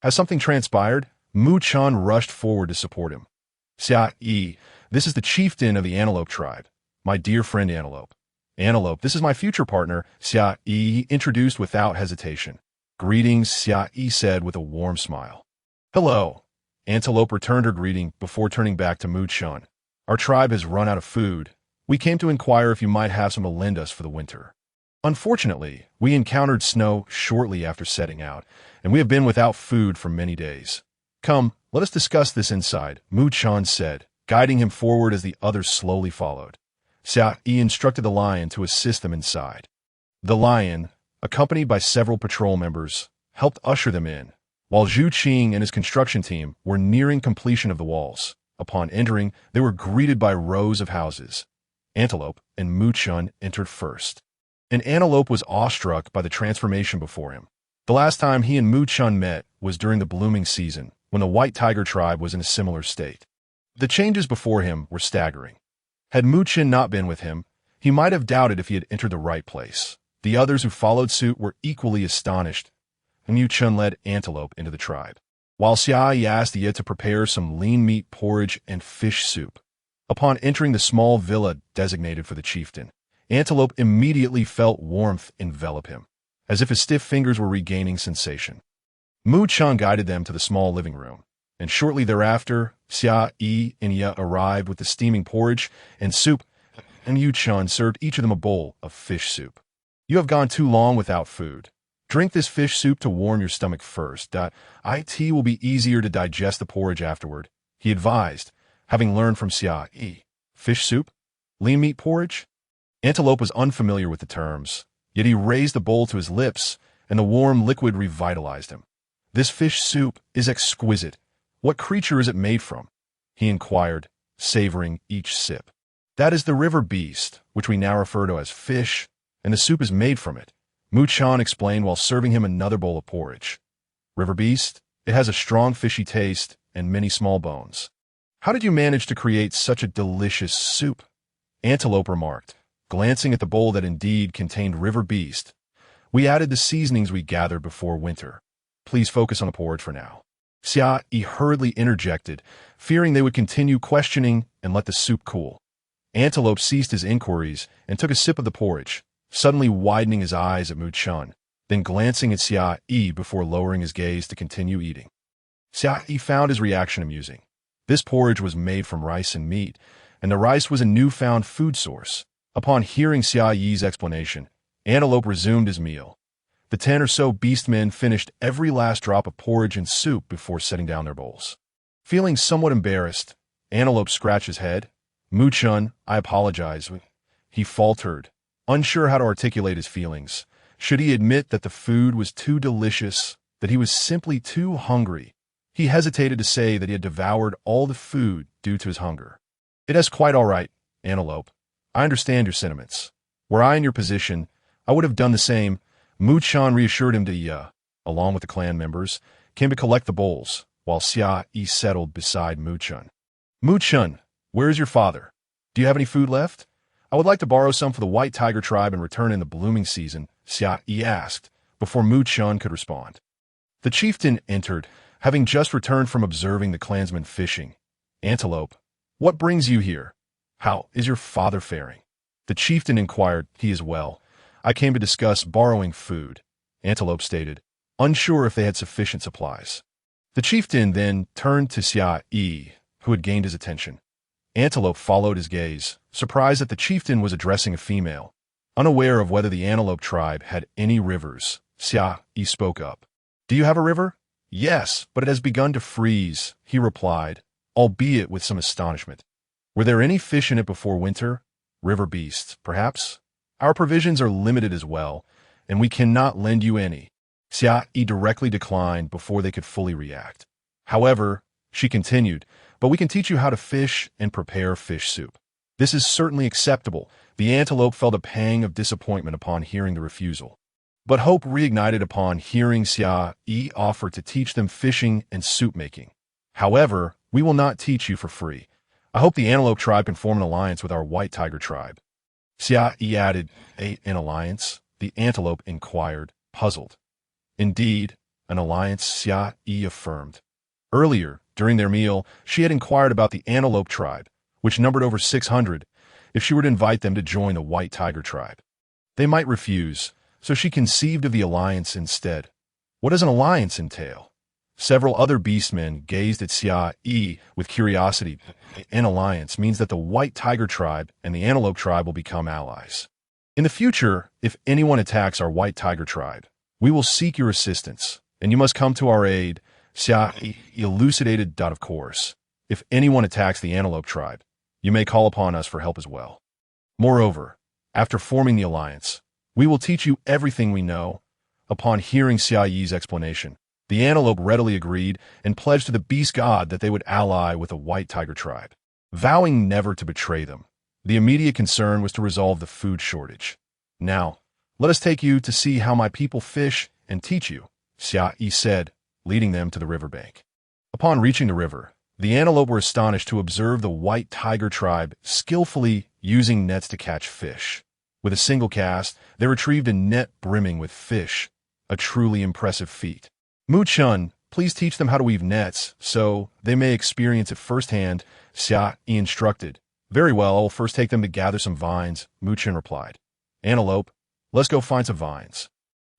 Has something transpired?" Mu Chun rushed forward to support him. "Xia Yi, this is the chieftain of the Antelope tribe, my dear friend Antelope. Antelope, this is my future partner," Xia Yi introduced without hesitation. "Greetings," Xia Yi said with a warm smile. "Hello." Antelope returned her greeting before turning back to Mu Chun. "Our tribe has run out of food. We came to inquire if you might have some to lend us for the winter. Unfortunately, we encountered snow shortly after setting out, and we have been without food for many days. Come, let us discuss this inside," Mu Chun said, guiding him forward as the others slowly followed. Xia Yi instructed the Lion to assist them inside. The Lion, accompanied by several patrol members, helped usher them in, while Zhu Qing and his construction team were nearing completion of the walls. Upon entering, they were greeted by rows of houses. Antelope and Mu Chun entered first. An antelope was awestruck by the transformation before him. The last time he and Mu Chun met was during the blooming season, when the white tiger tribe was in a similar state. The changes before him were staggering. Had Mu Chun not been with him, he might have doubted if he had entered the right place. The others who followed suit were equally astonished, and Mu Chun led Antelope into the tribe, while Xia Yi asked Yi to prepare some lean meat porridge and fish soup. Upon entering the small villa designated for the chieftain, Antelope immediately felt warmth envelop him, as if his stiff fingers were regaining sensation. Mu Chun guided them to the small living room, and shortly thereafter, Xia Yi and Yi arrived with the steaming porridge and soup, and Mu Chun served each of them a bowl of fish soup. You have gone too long without food. Drink this fish soup to warm your stomach first. It will be easier to digest the porridge afterward, he advised, having learned from Xia Yi. Fish soup? Lean meat porridge? Antelope was unfamiliar with the terms, yet he raised the bowl to his lips, and the warm liquid revitalized him. This fish soup is exquisite. What creature is it made from? He inquired, savoring each sip. That is the river beast, which we now refer to as fish, and the soup is made from it, Mu Chun explained while serving him another bowl of porridge. River beast? It has a strong fishy taste and many small bones. How did you manage to create such a delicious soup? Antelope remarked, glancing at the bowl that indeed contained river beast. We added the seasonings we gathered before winter. Please focus on the porridge for now. Xia Yi hurriedly interjected, fearing they would continue questioning and let the soup cool. Antelope ceased his inquiries and took a sip of the porridge, suddenly widening his eyes at Mu Chun, then glancing at Xia Yi before lowering his gaze to continue eating. Xia Yi found his reaction amusing. This porridge was made from rice and meat, and the rice was a newfound food source. Upon hearing Xia Yi's explanation, Antelope resumed his meal. The 10 or so beastmen finished every last drop of porridge and soup before setting down their bowls. Feeling somewhat embarrassed, Antelope scratched his head. Mu Chun, I apologize. He faltered, unsure how to articulate his feelings. Should he admit that the food was too delicious, that he was simply too hungry? He hesitated to say that he had devoured all the food due to his hunger. It is quite all right, Antelope. I understand your sentiments. Were I in your position, I would have done the same. Mu Chun reassured him to Yi, along with the clan members, came to collect the bowls, while Xia Yi settled beside Mu Chun. Mu Chun, where is your father? Do you have any food left? I would like to borrow some for the white tiger tribe and return in the blooming season, Xia Yi asked, before Mu Chun could respond. The chieftain entered, having just returned from observing the clansmen fishing. Antelope, what brings you here? How is your father faring? The chieftain inquired. He is well. I came to discuss borrowing food, Antelope stated, unsure if they had sufficient supplies. The chieftain then turned to Xia Yi, who had gained his attention. Antelope followed his gaze, surprised that the chieftain was addressing a female. Unaware of whether the antelope tribe had any rivers, Xia Yi spoke up. Do you have a river? Yes, but it has begun to freeze, he replied, albeit with some astonishment. Were there any fish in it before winter? River beasts, perhaps? Our provisions are limited as well, and we cannot lend you any. Xia Yi directly declined before they could fully react. However, she continued, but we can teach you how to fish and prepare fish soup. This is certainly acceptable. The antelope felt a pang of disappointment upon hearing the refusal. But hope reignited upon hearing Xia Yi offer to teach them fishing and soup making. However, we will not teach you for free. I hope the antelope tribe can form an alliance with our white tiger tribe. Xia Yi added, an alliance? The antelope inquired, puzzled. Indeed, an alliance, Xia Yi affirmed. Earlier, during their meal, she had inquired about the antelope tribe, which numbered over 600, if she were to invite them to join the white tiger tribe. They might refuse, so she conceived of the alliance instead. What does an alliance entail? Several other beastmen gazed at Xia Yi with curiosity. An alliance means that the white tiger tribe and the antelope tribe will become allies. In the future, if anyone attacks our white tiger tribe, we will seek your assistance, and you must come to our aid. Xia Yi elucidated. Of course, if anyone attacks the antelope tribe, you may call upon us for help as well. Moreover, after forming the alliance, we will teach you everything we know. Upon hearing Xia Yi's explanation, the antelope readily agreed and pledged to the beast god that they would ally with the white tiger tribe, vowing never to betray them. The immediate concern was to resolve the food shortage. Now, Let us take you to see how my people fish and teach you, Xia Yi said, leading them to the riverbank. Upon reaching the river, the antelope were astonished to observe the white tiger tribe skillfully using nets to catch fish. With a single cast, they retrieved a net brimming with fish, a truly impressive feat. Mu Chun, please teach them how to weave nets, so they may experience it firsthand, Xia Yi instructed. Very well, I will first take them to gather some vines, Mu Chun replied. Antelope, let's go find some vines.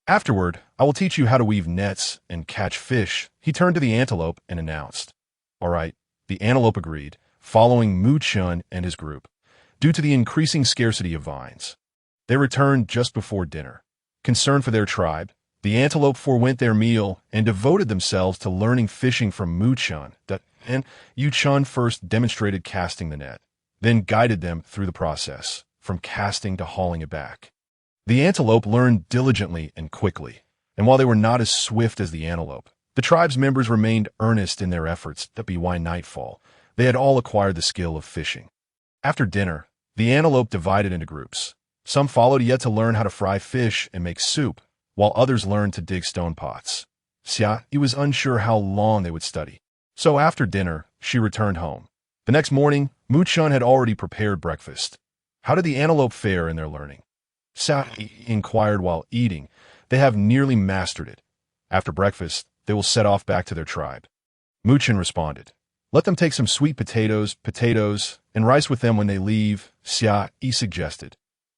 Afterward, I will teach you how to weave nets and catch fish, he turned to the antelope and announced. All right, the antelope agreed, following Mu Chun and his group. Due to the increasing scarcity of vines, they returned just before dinner. Concerned for their tribe, the antelope forewent their meal and devoted themselves to learning fishing from Mu Chun, and Yu Chun first demonstrated casting the net, then guided them through the process, from casting to hauling it back. The antelope learned diligently and quickly, and while they were not as swift as the antelope, the tribe's members remained earnest in their efforts that by nightfall, they had all acquired the skill of fishing. After dinner, the antelope divided into groups. Some followed yet to learn how to fry fish and make soup, while others learned to dig stone pots. Xia Yi was unsure how long they would study. So after dinner, she returned home. The next morning, Mu Chun had already prepared breakfast. How did the antelope fare in their learning? Xia Yi inquired while eating. They have nearly mastered it. After breakfast, they will set off back to their tribe. Mu Chun responded. Let them take some sweet potatoes, and rice with them when they leave, Xia Yi suggested.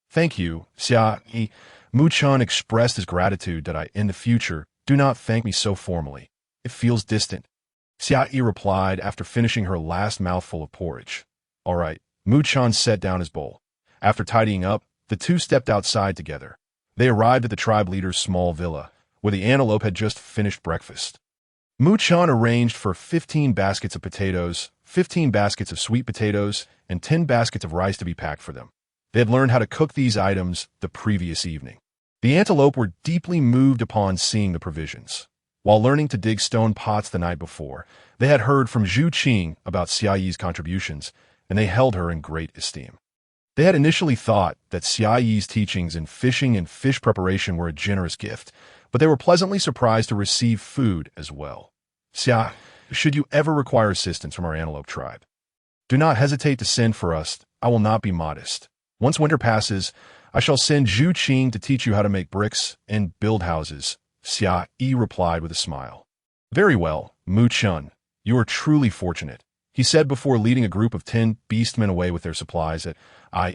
Thank you, Xia Yi. Mu Chun expressed his gratitude that in the future, do not thank me so formally. It feels distant. Xia Yi replied after finishing her last mouthful of porridge. All right, Mu Chun set down his bowl. After tidying up, the two stepped outside together. They arrived at the tribe leader's small villa, where the antelope had just finished breakfast. Mu Chun arranged for 15 baskets of potatoes, 15 baskets of sweet potatoes, and 10 baskets of rice to be packed for them. They had learned how to cook these items the previous evening. The antelope were deeply moved upon seeing the provisions. While learning to dig stone pots the night before, they had heard from Zhu Qing about Xia Yi's contributions, and they held her in great esteem. They had initially thought that Xia Yi's teachings in fishing and fish preparation were a generous gift, but they were pleasantly surprised to receive food as well. Xia, should you ever require assistance from our antelope tribe, do not hesitate to send for us. I will not be modest. Once winter passes, I shall send Zhu Qing to teach you how to make bricks and build houses, Xia Yi replied with a smile. Very well, Mu Chun, you are truly fortunate, he said before leading a group of 10 beastmen away with their supplies.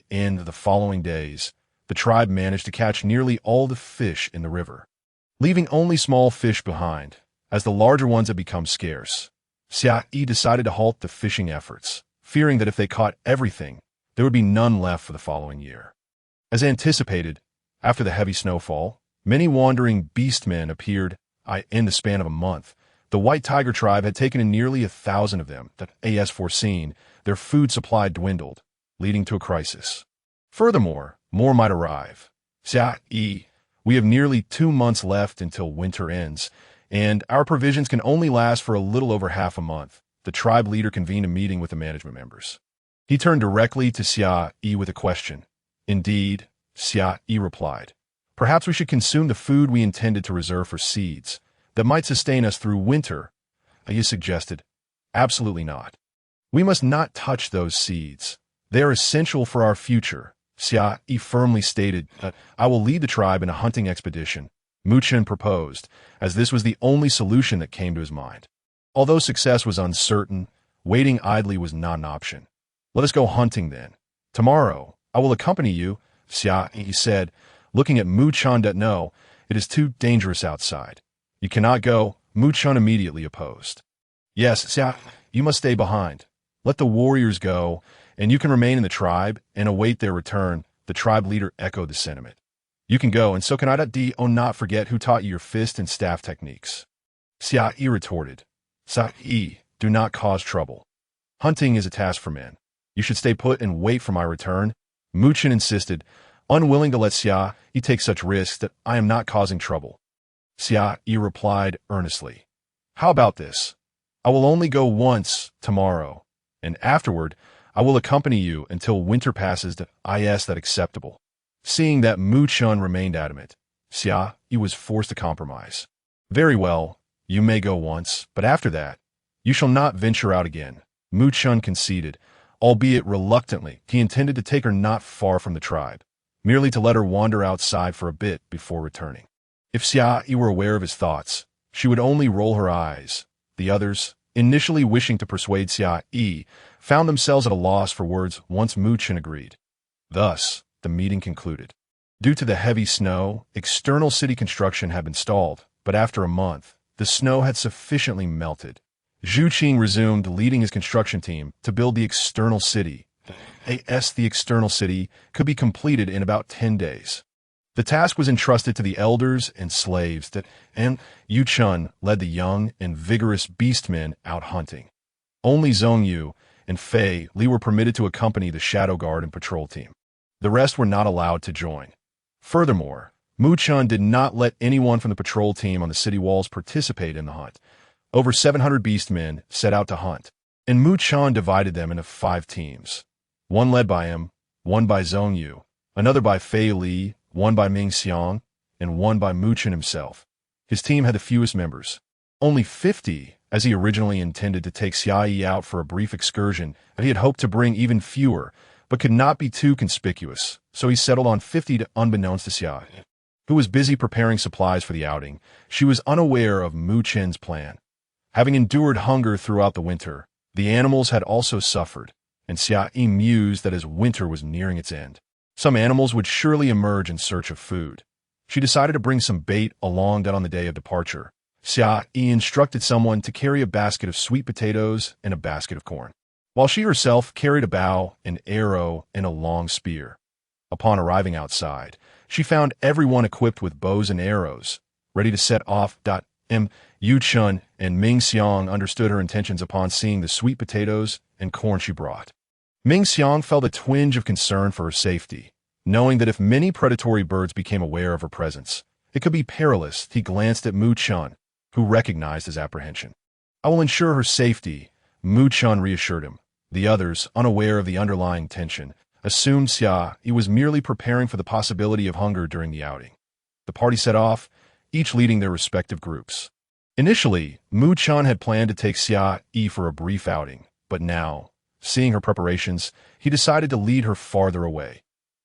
In the following days, the tribe managed to catch nearly all the fish in the river, leaving only small fish behind, as the larger ones had become scarce. Xia Yi decided to halt the fishing efforts, fearing that if they caught everything, there would be none left for the following year. As anticipated, after the heavy snowfall, many wandering beastmen appeared. In the span of a month, the white tiger tribe had taken in nearly 1,000 of them. As foreseen, their food supply dwindled, leading to a crisis. Furthermore, more might arrive. Xia Yi, we have nearly 2 months left until winter ends, and our provisions can only last for a little over half a month. The tribe leader convened a meeting with the management members. He turned directly to Xia Yi with a question. Indeed, Xia Yi replied. Perhaps we should consume the food we intended to reserve for seeds that might sustain us through winter, Yi suggested. Absolutely not. We must not touch those seeds. They are essential for our future, Xia Yi firmly stated. I will lead the tribe in a hunting expedition, Mu Chun proposed, as this was the only solution that came to his mind. Although success was uncertain, waiting idly was not an option. Let us go hunting then. Tomorrow, I will accompany you, Xia Yi said, looking at Mu Chun. No, it is too dangerous outside. You cannot go, Mu Chun immediately opposed. Yes, Xia, you must stay behind. Let the warriors go, and you can remain in the tribe and await their return, the tribe leader echoed the sentiment. You can go, and so can I. Not forget who taught you your fist and staff techniques. Xia Yi retorted. Xia Yi, do not cause trouble. Hunting is a task for men. You should stay put and wait for my return, Mu Chun insisted, unwilling to let Xia Yi take such risks. I am not causing trouble. Xia Yi replied earnestly. How about this? I will only go once tomorrow, and afterward I will accompany you until winter passes. Is that acceptable? Seeing that Mu Chun remained adamant, Xia Yi was forced to compromise. Very well, you may go once, but after that, you shall not venture out again. Mu Chun conceded, albeit reluctantly. He intended to take her not far from the tribe, merely to let her wander outside for a bit before returning. If Xia Yi were aware of his thoughts, she would only roll her eyes. The others, initially wishing to persuade Xia Yi, found themselves at a loss for words once Mu Chun agreed. Thus, the meeting concluded. Due to the heavy snow, external city construction had been stalled, but after a month, the snow had sufficiently melted. Zhu Qing resumed leading his construction team to build the external city. The external city could be completed in about 10 days. The task was entrusted to the elders and slaves and Yu Chun led the young and vigorous beastmen out hunting. Only Zhong Yu and Fei Li were permitted to accompany the shadow guard and patrol team. The rest were not allowed to join. Furthermore, Mu Chun did not let anyone from the patrol team on the city walls participate in the hunt. Over 700 beastmen set out to hunt, and Mu Chun divided them into 5 teams. One led by him, one by Zhong Yu, another by Fei Li, one by Ming Xiang, and one by Mu Chun himself. His team had the fewest members, only 50, as he originally intended to take Xia Yi out for a brief excursion, and he had hoped to bring even fewer, but could not be too conspicuous, so he settled on 50 to unbeknownst to Xia Yi, who was busy preparing supplies for the outing. She was unaware of Mu Chun's plan. Having endured hunger throughout the winter, the animals had also suffered, and Xia Yi mused that as winter was nearing its end, some animals would surely emerge in search of food. She decided to bring some bait along that on the day of departure. Xia Yi instructed someone to carry a basket of sweet potatoes and a basket of corn, while she herself carried a bow, an arrow, and a long spear. Upon arriving outside, she found everyone equipped with bows and arrows, ready to set off. Yu Chun and Ming Xiang understood her intentions upon seeing the sweet potatoes and corn she brought. Ming Xiang felt a twinge of concern for her safety, knowing that if many predatory birds became aware of her presence, it could be perilous. He glanced at Mu Chun, who recognized his apprehension. I will ensure her safety, Mu Chun reassured him. The others, unaware of the underlying tension, assumed Xia Yi was merely preparing for the possibility of hunger during the outing. The party set off, each leading their respective groups. Initially, Mu Chun had planned to take Xia Yi for a brief outing, but now, seeing her preparations, he decided to lead her farther away.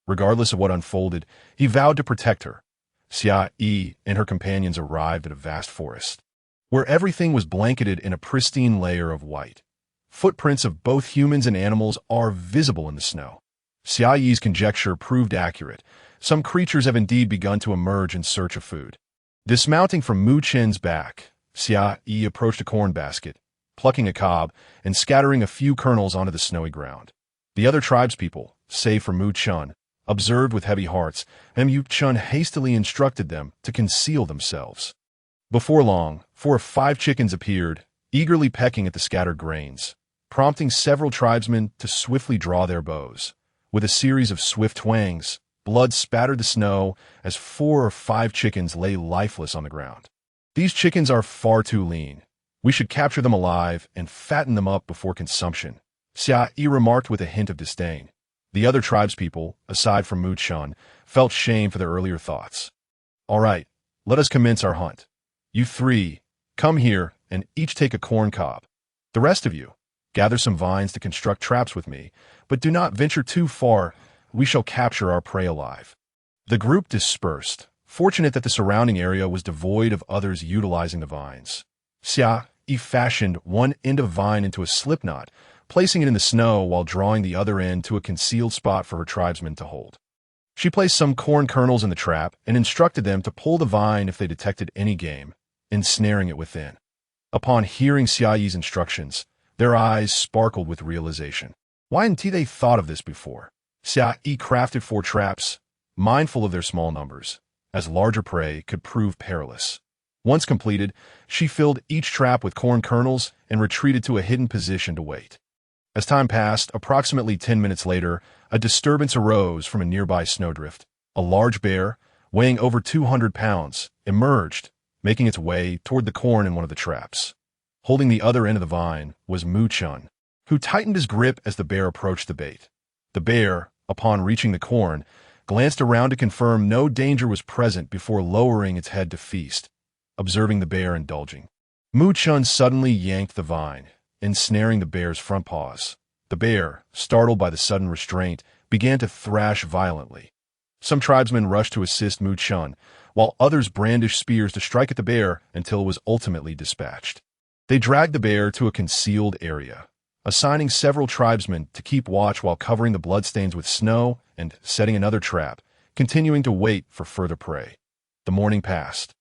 Regardless of what unfolded, he vowed to protect her. Xia Yi and her companions arrived at a vast forest, where everything was blanketed in a pristine layer of white. Footprints of both humans and animals are visible in the snow. Xia Yi's conjecture proved accurate. Some creatures have indeed begun to emerge in search of food. Dismounting from Mu Chun's back, Xia Yi approached a corn basket, plucking a cob and scattering a few kernels onto the snowy ground. The other tribespeople, save for Mu Chun, observed with heavy hearts, and Mu Chun hastily instructed them to conceal themselves. Before long, 4 or 5 chickens appeared, eagerly pecking at the scattered grains, prompting several tribesmen to swiftly draw their bows. With a series of swift twangs, blood spattered the snow as 4 or 5 chickens lay lifeless on the ground. These chickens are far too lean. We should capture them alive and fatten them up before consumption, Xia Yi remarked with a hint of disdain. The other tribespeople, aside from Mu Chun, felt shame for their earlier thoughts. All right, let us commence our hunt. You 3, come here and each take a corn cob. The rest of you, gather some vines to construct traps with me, but do not venture too far. We shall capture our prey alive. The group dispersed, fortunate that the surrounding area was devoid of others utilizing the vines. Xia Yi fashioned one end of vine into a slipknot, placing it in the snow while drawing the other end to a concealed spot for her tribesmen to hold. She placed some corn kernels in the trap and instructed them to pull the vine if they detected any game, ensnaring it within. Upon hearing Xia Yi's instructions, their eyes sparkled with realization. Why hadn't they thought of this before? Xia Yi crafted 4 traps, mindful of their small numbers, as larger prey could prove perilous. Once completed, she filled each trap with corn kernels and retreated to a hidden position to wait. As time passed, approximately 10 minutes later, a disturbance arose from a nearby snowdrift. A large bear, weighing over 200 pounds, emerged, making its way toward the corn in one of the traps. Holding the other end of the vine was Mu Chun, who tightened his grip as the bear approached the bait. The bear, upon reaching the corn, glanced around to confirm no danger was present before lowering its head to feast, observing the bear indulging. Mu Chun suddenly yanked the vine, ensnaring the bear's front paws. The bear, startled by the sudden restraint, began to thrash violently. Some tribesmen rushed to assist Mu Chun, while others brandished spears to strike at the bear until it was ultimately dispatched. They dragged the bear to a concealed area, assigning several tribesmen to keep watch while covering the bloodstains with snow and setting another trap, continuing to wait for further prey. The morning passed,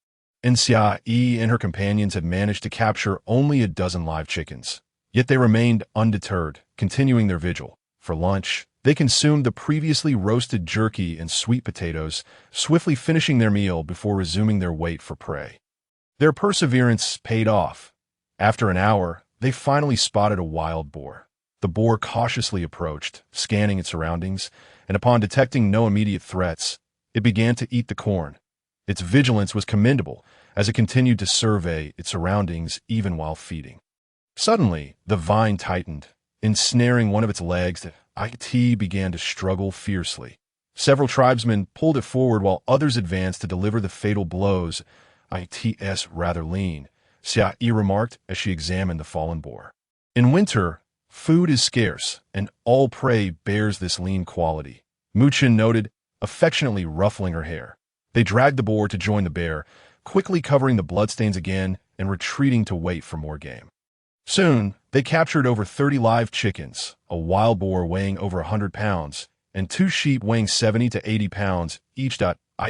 and Xia Yi and her companions had managed to capture only a dozen live chickens. Yet they remained undeterred, continuing their vigil. For lunch, they consumed the previously roasted jerky and sweet potatoes, swiftly finishing their meal before resuming their wait for prey. Their perseverance paid off. After an hour, they finally spotted a wild boar. The boar cautiously approached, scanning its surroundings, and upon detecting no immediate threats, it began to eat the corn. Its vigilance was commendable, as it continued to survey its surroundings even while feeding. Suddenly, the vine tightened, ensnaring one of its legs. It began to struggle fiercely. Several tribesmen pulled it forward while others advanced to deliver the fatal blows. It's rather lean, Xia Yi remarked as she examined the fallen boar. In winter, food is scarce, and all prey bears this lean quality, Mu Chun noted, affectionately ruffling her hair. They dragged the boar to join the bear, quickly covering the bloodstains again and retreating to wait for more game. Soon, they captured over 30 live chickens, a wild boar weighing over 100 pounds, and 2 sheep weighing 70 to 80 pounds each.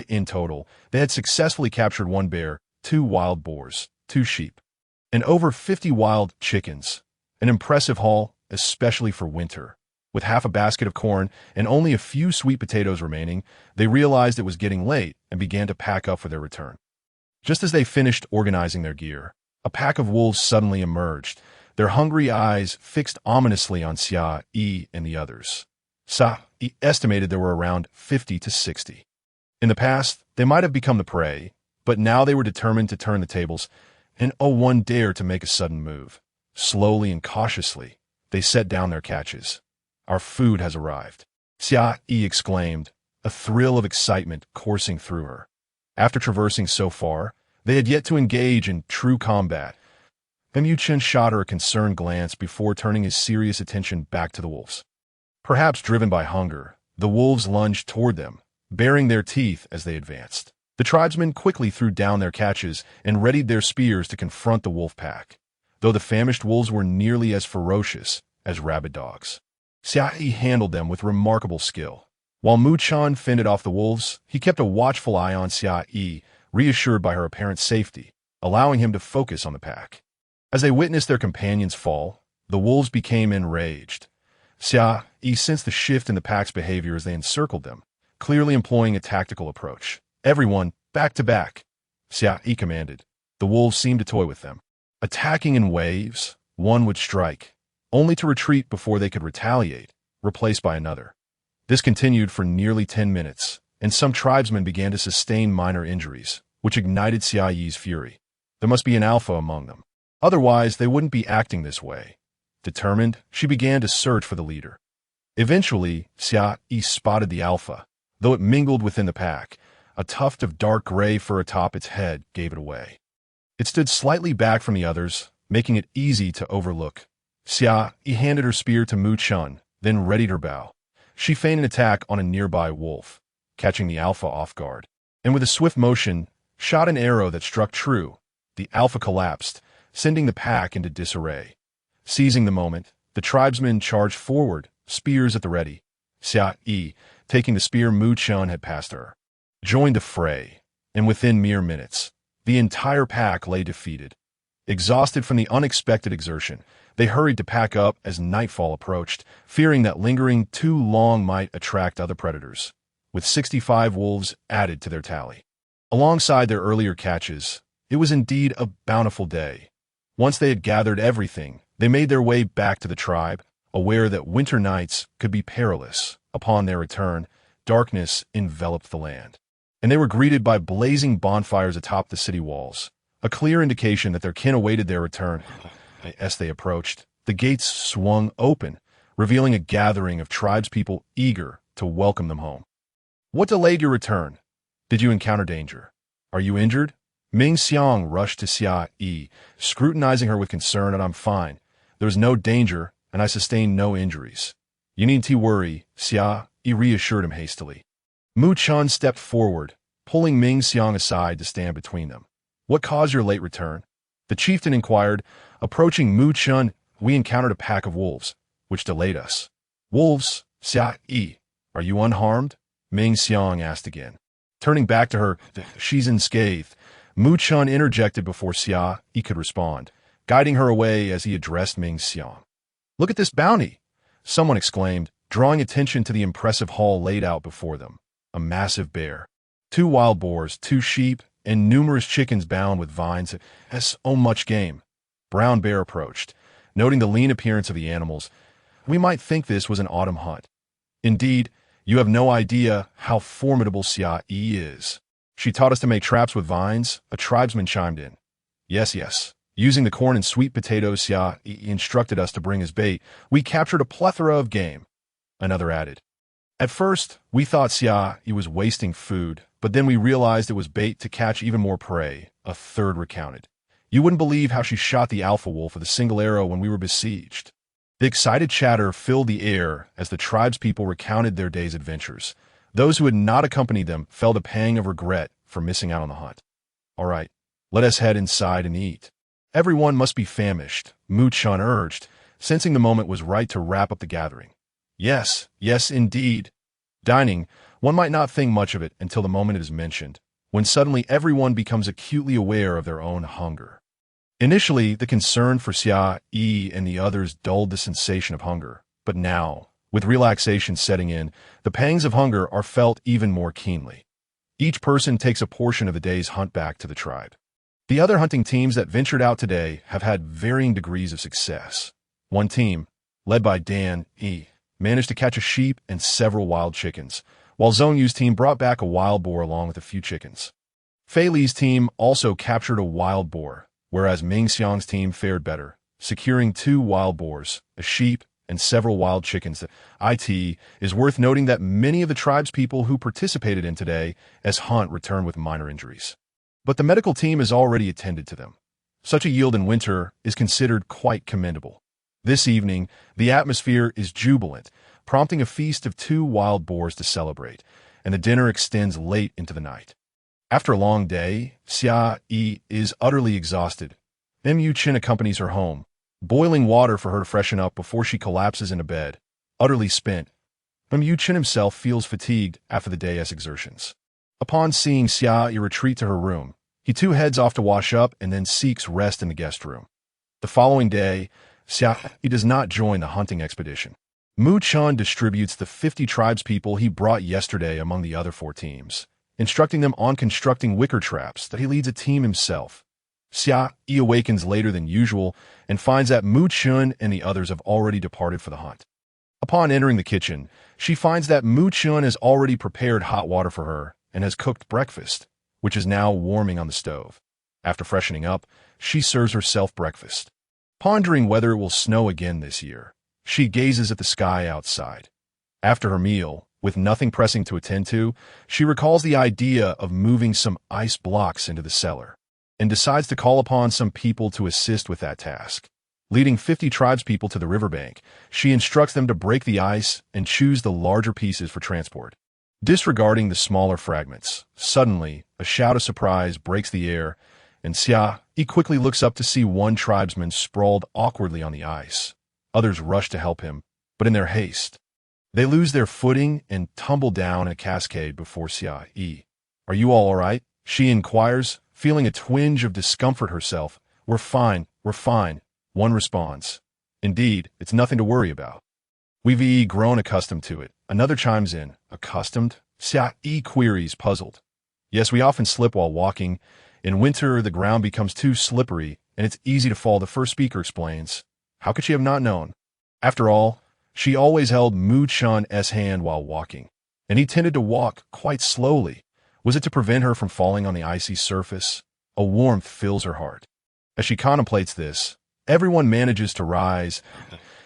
In total, they had successfully captured 1 bear, 2 wild boars, 2 sheep, and over 50 wild chickens. An impressive haul, especially for winter. With half a basket of corn and only a few sweet potatoes remaining, they realized it was getting late and began to pack up for their return. Just as they finished organizing their gear, a pack of wolves suddenly emerged, their hungry eyes fixed ominously on Xia Yi and the others. Xia Yi estimated there were around 50 to 60. In the past, they might have become the prey, but now they were determined to turn the tables, and one dared to make a sudden move. Slowly and cautiously, they set down their catches. Our food has arrived, Xia Yi exclaimed, a thrill of excitement coursing through her. After traversing so far, they had yet to engage in true combat. Mu Chun shot her a concerned glance before turning his serious attention back to the wolves. Perhaps driven by hunger, the wolves lunged toward them, baring their teeth as they advanced. The tribesmen quickly threw down their catches and readied their spears to confront the wolf pack, though the famished wolves were nearly as ferocious as rabid dogs. Xia Yi handled them with remarkable skill. While Mu Chun fended off the wolves, he kept a watchful eye on Xia Yi, reassured by her apparent safety, allowing him to focus on the pack. As they witnessed their companions fall, the wolves became enraged. Xia Yi sensed the shift in the pack's behavior as they encircled them, clearly employing a tactical approach. Everyone, back to back, Xia Yi commanded. The wolves seemed to toy with them. Attacking in waves, one would strike, only to retreat before they could retaliate, replaced by another. This continued for nearly 10 minutes, and some tribesmen began to sustain minor injuries, which ignited Xia Yi's fury. There must be an alpha among them. Otherwise, they wouldn't be acting this way. Determined, she began to search for the leader. Eventually, Xia Yi spotted the alpha, though it mingled within the pack. A tuft of dark gray fur atop its head gave it away. It stood slightly back from the others, making it easy to overlook. Xia Yi handed her spear to Mu Chun, then readied her bow. She feigned an attack on a nearby wolf, catching the alpha off guard, and with a swift motion, shot an arrow that struck true. The alpha collapsed, sending the pack into disarray. Seizing the moment, the tribesmen charged forward, spears at the ready. Xia Yi, taking the spear Mu Chun had passed her, joined the fray, and within mere minutes, the entire pack lay defeated. Exhausted from the unexpected exertion, they hurried to pack up as nightfall approached, fearing that lingering too long might attract other predators, with 65 wolves added to their tally. Alongside their earlier catches, it was indeed a bountiful day. Once they had gathered everything, they made their way back to the tribe, aware that winter nights could be perilous. Upon their return, darkness enveloped the land, and they were greeted by blazing bonfires atop the city walls, a clear indication that their kin awaited their return. As they approached, the gates swung open, revealing a gathering of tribespeople eager to welcome them home. What delayed your return? Did you encounter danger? Are you injured? Ming Xiang rushed to Xia Yi, scrutinizing her with concern. And I'm fine. There was no danger, and I sustained no injuries. You needn't worry, Xia Yi reassured him hastily. Mu Chun stepped forward, pulling Ming Xiang aside to stand between them. What caused your late return? The chieftain inquired. Approaching Mu Chun, we encountered a pack of wolves, which delayed us. Wolves? Xia Yi, are you unharmed? Ming Xiang asked again. Turning back to her, she's unscathed. Mu Chun interjected before Xia Yi could respond, guiding her away as he addressed Ming Xiang. Look at this bounty, someone exclaimed, drawing attention to the impressive haul laid out before them. A massive bear, 2 wild boars, 2 sheep, and numerous chickens bound with vines. That's so much game. Brown Bear approached, noting the lean appearance of the animals. We might think this was an autumn hunt. Indeed, you have no idea how formidable Xia Yi is. She taught us to make traps with vines, a tribesman chimed in. Yes. Using the corn and sweet potatoes Xia Yi instructed us to bring as bait, we captured a plethora of game, another added. At first, we thought Xia Yi was wasting food, but then we realized it was bait to catch even more prey, a third recounted. You wouldn't believe how she shot the alpha wolf with a single arrow when we were besieged. The excited chatter filled the air as the tribespeople recounted their day's adventures. Those who had not accompanied them felt a pang of regret for missing out on the hunt. All right, let us head inside and eat. Everyone must be famished, Mu Chun urged, sensing the moment was right to wrap up the gathering. Yes, indeed. Dining, one might not think much of it until the moment it is mentioned, when suddenly everyone becomes acutely aware of their own hunger. Initially, the concern for Xia Yi and the others dulled the sensation of hunger, but now, with relaxation setting in, the pangs of hunger are felt even more keenly. Each person takes a portion of the day's hunt back to the tribe. The other hunting teams that ventured out today have had varying degrees of success. One team, led by Dan Yi, managed to catch a sheep and several wild chickens, while Zhong Yu's team brought back a wild boar along with a few chickens. Fei Li's team also captured a wild boar, whereas Ming Xiang's team fared better, securing 2 wild boars, a sheep, and several wild chickens. It is worth noting that many of the tribespeople who participated in today's hunt returned with minor injuries. But the medical team has already attended to them. Such a yield in winter is considered quite commendable. This evening, the atmosphere is jubilant, prompting a feast of 2 wild boars to celebrate, and the dinner extends late into the night. After a long day, Xia Yi is utterly exhausted. Mu Chin accompanies her home, boiling water for her to freshen up before she collapses into bed, utterly spent. Mu Chin himself feels fatigued after the day's exertions. Upon seeing Xia Yi retreat to her room, he too heads off to wash up and then seeks rest in the guest room. The following day, Xia Yi does not join the hunting expedition. Mu Chun distributes the 50 tribespeople he brought yesterday among the other 4 teams, instructing them on constructing wicker traps that he leads a team himself. Xia Yi awakens later than usual and finds that Mu Chun and the others have already departed for the hunt. Upon entering the kitchen, she finds that Mu Chun has already prepared hot water for her and has cooked breakfast, which is now warming on the stove. After freshening up, she serves herself breakfast. Pondering whether it will snow again this year, she gazes at the sky outside. After her meal, with nothing pressing to attend to, she recalls the idea of moving some ice blocks into the cellar, and decides to call upon some people to assist with that task. Leading 50 tribespeople to the riverbank, she instructs them to break the ice and choose the larger pieces for transport. Disregarding the smaller fragments, suddenly, a shout of surprise breaks the air, and Xia Yi quickly looks up to see one tribesman sprawled awkwardly on the ice. Others rush to help him, but in their haste, they lose their footing and tumble down in a cascade before Xia Yi. Are you all right? She inquires, feeling a twinge of discomfort herself. We're fine, one responds. Indeed, it's nothing to worry about. We've grown accustomed to it. Another chimes in. Accustomed? Xia Yi queries, puzzled. Yes, we often slip while walking. In winter, the ground becomes too slippery, and it's easy to fall, the first speaker explains. How could she have not known? After all, she always held Mu Chun's hand while walking, and he tended to walk quite slowly. Was it to prevent her from falling on the icy surface? A warmth fills her heart. As she contemplates this, everyone manages to rise.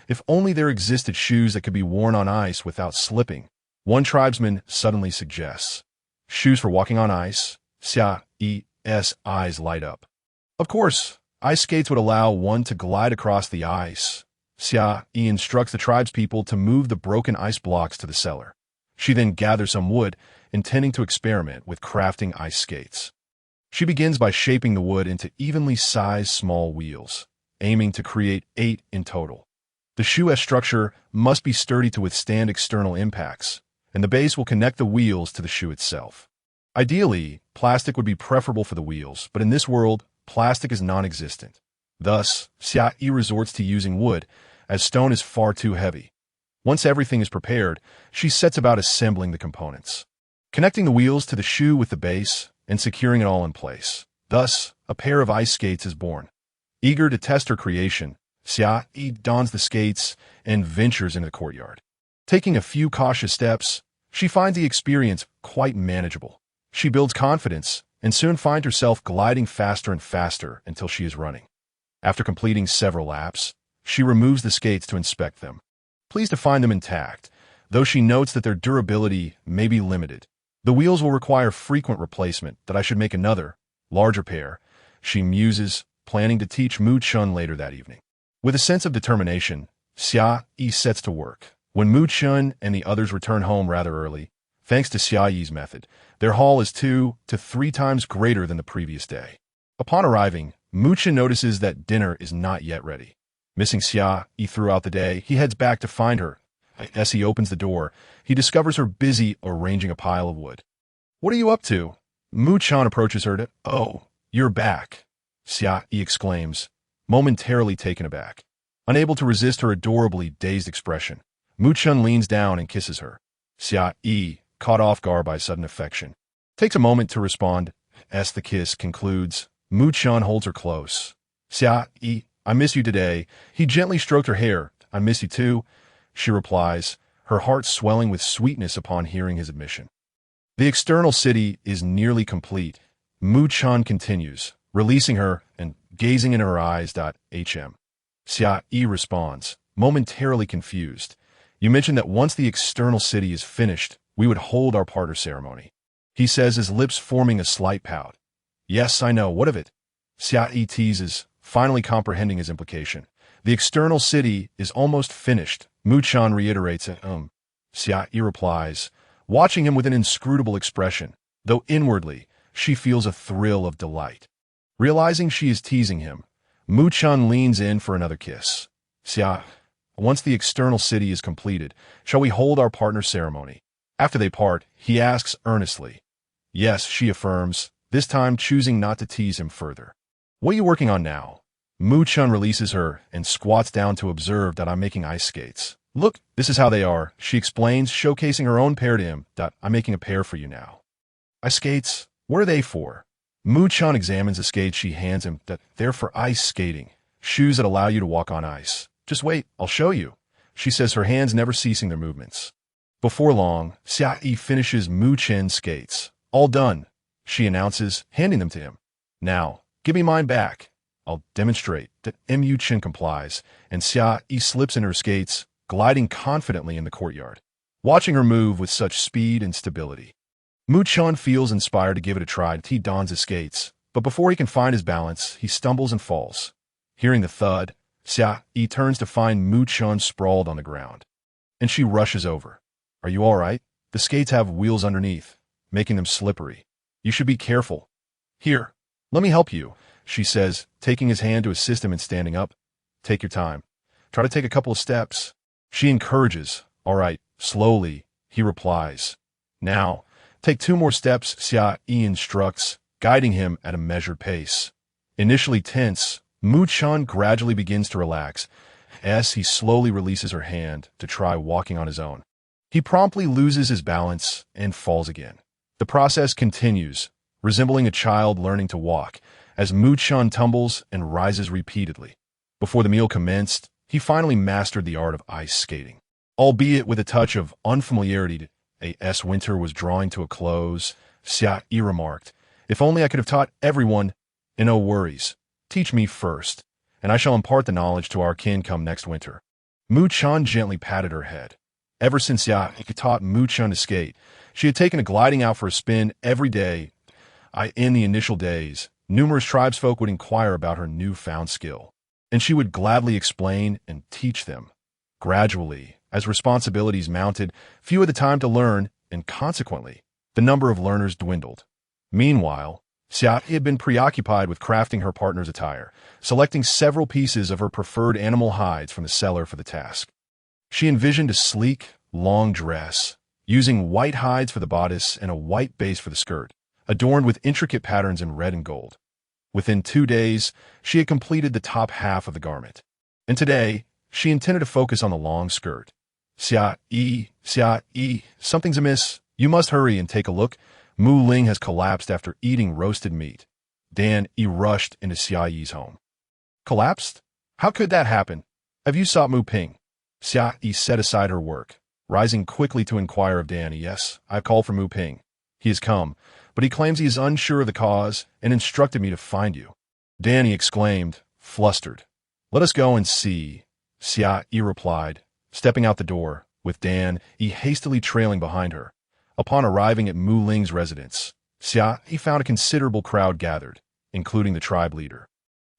If only there existed shoes that could be worn on ice without slipping. One tribesman suddenly suggests. Shoes for walking on ice. Xia Yi's eyes light up. Of course, ice skates would allow one to glide across the ice. Xia Yi instructs the tribespeople to move the broken ice blocks to the cellar. She then gathers some wood, intending to experiment with crafting ice skates. She begins by shaping the wood into evenly sized small wheels, aiming to create 8 in total. The shoe's structure must be sturdy to withstand external impacts, and the base will connect the wheels to the shoe itself. Ideally, plastic would be preferable for the wheels, but in this world, plastic is non-existent. Thus, Xia Yi resorts to using wood, as stone is far too heavy. Once everything is prepared, she sets about assembling the components, connecting the wheels to the shoe with the base, and securing it all in place. Thus, a pair of ice skates is born. Eager to test her creation, Xia Yi dons the skates and ventures into the courtyard. Taking a few cautious steps, she finds the experience quite manageable. She builds confidence and soon finds herself gliding faster and faster until she is running. After completing several laps, she removes the skates to inspect them. Pleased to find them intact, though she notes that their durability may be limited. The wheels will require frequent replacement, that I should make another, larger pair, she muses, planning to teach Mu Chun later that evening. With a sense of determination, Xia Yi sets to work. When Mu Chun and the others return home rather early, thanks to Xia Yi's method, their haul is 2 to 3 times greater than the previous day. Upon arriving, Mu Chun notices that dinner is not yet ready. Missing Xia Yi throughout the day, he heads back to find her. As he opens the door, he discovers her busy arranging a pile of wood. "What are you up to?" Mu Chun approaches her to, "Oh, you're back," Xia Yi exclaims, momentarily taken aback. Unable to resist her adorably dazed expression, Mu Chun leans down and kisses her. Xia Yi, caught off guard by sudden affection, takes a moment to respond. As the kiss concludes, Mu Chun holds her close. "Xia Yi, I miss you today." He gently stroked her hair. "I miss you too," she replies, her heart swelling with sweetness upon hearing his admission. The external city is nearly complete. Mu Chun continues, releasing her and gazing in her eyes. Xia Yi responds, momentarily confused. "You mentioned that once the external city is finished, we would hold our partner ceremony," he says, his lips forming a slight pout. "Yes, I know. What of it?" Xia Yi teases, finally comprehending his implication. "The external city is almost finished," Mu Chun reiterates it. Xia Yi replies, watching him with an inscrutable expression, though inwardly she feels a thrill of delight. Realizing she is teasing him, Mu Chun leans in for another kiss. "Xia, once the external city is completed, shall we hold our partner ceremony?" After they part, he asks earnestly. "Yes," she affirms, this time choosing not to tease him further. "What are you working on now?" Mu Chun releases her and squats down to observe that I'm making ice skates. "Look, this is how they are," she explains, showcasing her own pair to him. "I'm making a pair for you now." "Ice skates? What are they for?" Mu Chun examines the skates she hands him. "They're for ice skating, shoes that allow you to walk on ice." "Just wait, I'll show you," she says, her hands never ceasing their movements. Before long, Xia Yi finishes Mu Chun's skates. "All done," she announces, handing them to him. "Now, give me mine back. I'll demonstrate." Mu Chun complies, and Xia Yi slips in her skates, gliding confidently in the courtyard. Watching her move with such speed and stability, Mu Chun feels inspired to give it a try. He dons his skates, but before he can find his balance, he stumbles and falls. Hearing the thud, Xia Yi turns to find Mu Chun sprawled on the ground, and she rushes over. "Are you all right? The skates have wheels underneath, making them slippery. You should be careful." "Here, let me help you," she says, taking his hand to assist him in standing up. "Take your time. Try to take a couple of steps," she encourages. "All right, slowly," he replies. "Now, take 2 more steps," Xia Yi instructs, guiding him at a measured pace. Initially tense, Mu Chun gradually begins to relax as he slowly releases her hand to try walking on his own. He promptly loses his balance and falls again. The process continues, resembling a child learning to walk, as Mu Chun tumbles and rises repeatedly. Before the meal commenced, he finally mastered the art of ice skating. Albeit with a touch of unfamiliarity, as winter was drawing to a close, Xia Yi remarked, "If only I could have taught everyone, and no worries. Teach me first, and I shall impart the knowledge to our kin come next winter." Mu Chun gently patted her head. Ever since Xia Yi taught Mu Chun to skate, she had taken a gliding out for a spin every day. In the initial days, numerous tribesfolk would inquire about her newfound skill, and she would gladly explain and teach them. Gradually, as responsibilities mounted, few had the time to learn, and consequently, the number of learners dwindled. Meanwhile, Xia Yi had been preoccupied with crafting her partner's attire, selecting several pieces of her preferred animal hides from the cellar for the task. She envisioned a sleek, long dress, using white hides for the bodice and a white base for the skirt, adorned with intricate patterns in red and gold. Within 2 days, she had completed the top half of the garment. And today, she intended to focus on the long skirt. Xia Yi, something's amiss. You must hurry and take a look. Mu Ling has collapsed after eating roasted meat. Dan Yi rushed into Xia Yi's home. Collapsed? How could that happen? Have you sought Mu Ping? Xia Yi set aside her work, rising quickly to inquire of Dan. Yes, I've called for Mu Ping. He has come, but he claims he is unsure of the cause and instructed me to find you. Danny exclaimed, flustered. Let us go and see, Xia Yi replied, stepping out the door, with Dan Yi hastily trailing behind her. Upon arriving at Mu Ling's residence, Xia Yi found a considerable crowd gathered, including the tribe leader.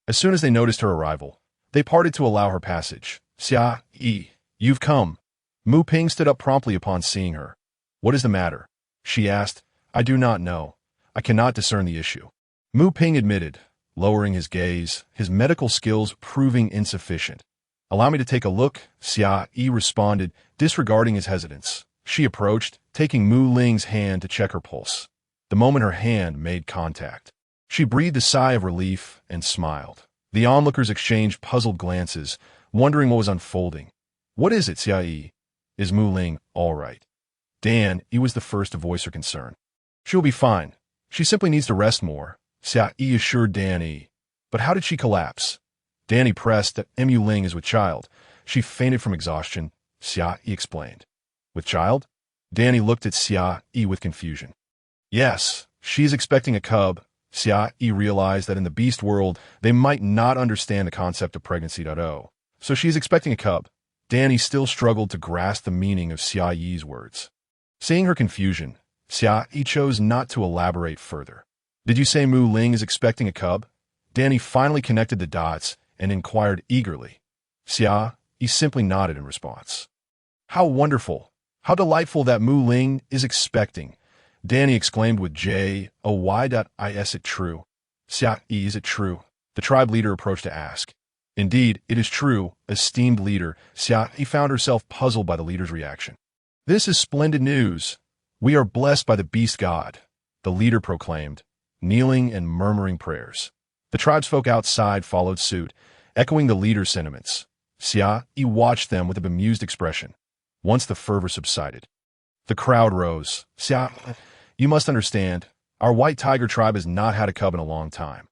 As soon as they noticed her arrival, they parted to allow her passage. Xia Yi, you've come. Mu Ping stood up promptly upon seeing her. What is the matter? She asked. I do not know. I cannot discern the issue. Mu Ping admitted, lowering his gaze, his medical skills proving insufficient. Allow me to take a look, Xia Yi responded, disregarding his hesitance. She approached, taking Mu Ling's hand to check her pulse. The moment her hand made contact, she breathed a sigh of relief and smiled. The onlookers exchanged puzzled glances, wondering what was unfolding. What is it, Xia Yi? Is Mu Ling all right? Dan Yi was the first to voice her concern. She'll be fine. She simply needs to rest more, Xia Yi assured Dan Yi. But how did she collapse? Dan Yi pressed that Mu Ling is with child. She fainted from exhaustion, Xia Yi explained. With child? Dan Yi looked at Xia Yi with confusion. Yes, she is expecting a cub. Xia Yi realized that in the beast world, they might not understand the concept of pregnancy. So she is expecting a cub. Dan Yi still struggled to grasp the meaning of Xia Yi's words. Seeing her confusion, Xia Yi chose not to elaborate further. Did you say Mu Ling is expecting a cub? Dan Yi finally connected the dots and inquired eagerly. Xia Yi simply nodded in response. How wonderful! How delightful that Mu Ling is expecting! Dan Yi exclaimed with J-O-Y. Is it true? Xia Yi, is it true? The tribe leader approached to ask. Indeed, it is true, esteemed leader. Xia Yi found herself puzzled by the leader's reaction. This is splendid news. We are blessed by the beast god, the leader proclaimed, kneeling and murmuring prayers. The tribesfolk outside followed suit, echoing the leader's sentiments. Xia Yi watched them with a bemused expression. Once the fervor subsided, the crowd rose. Xia, you must understand, our white tiger tribe has not had a cub in a long time.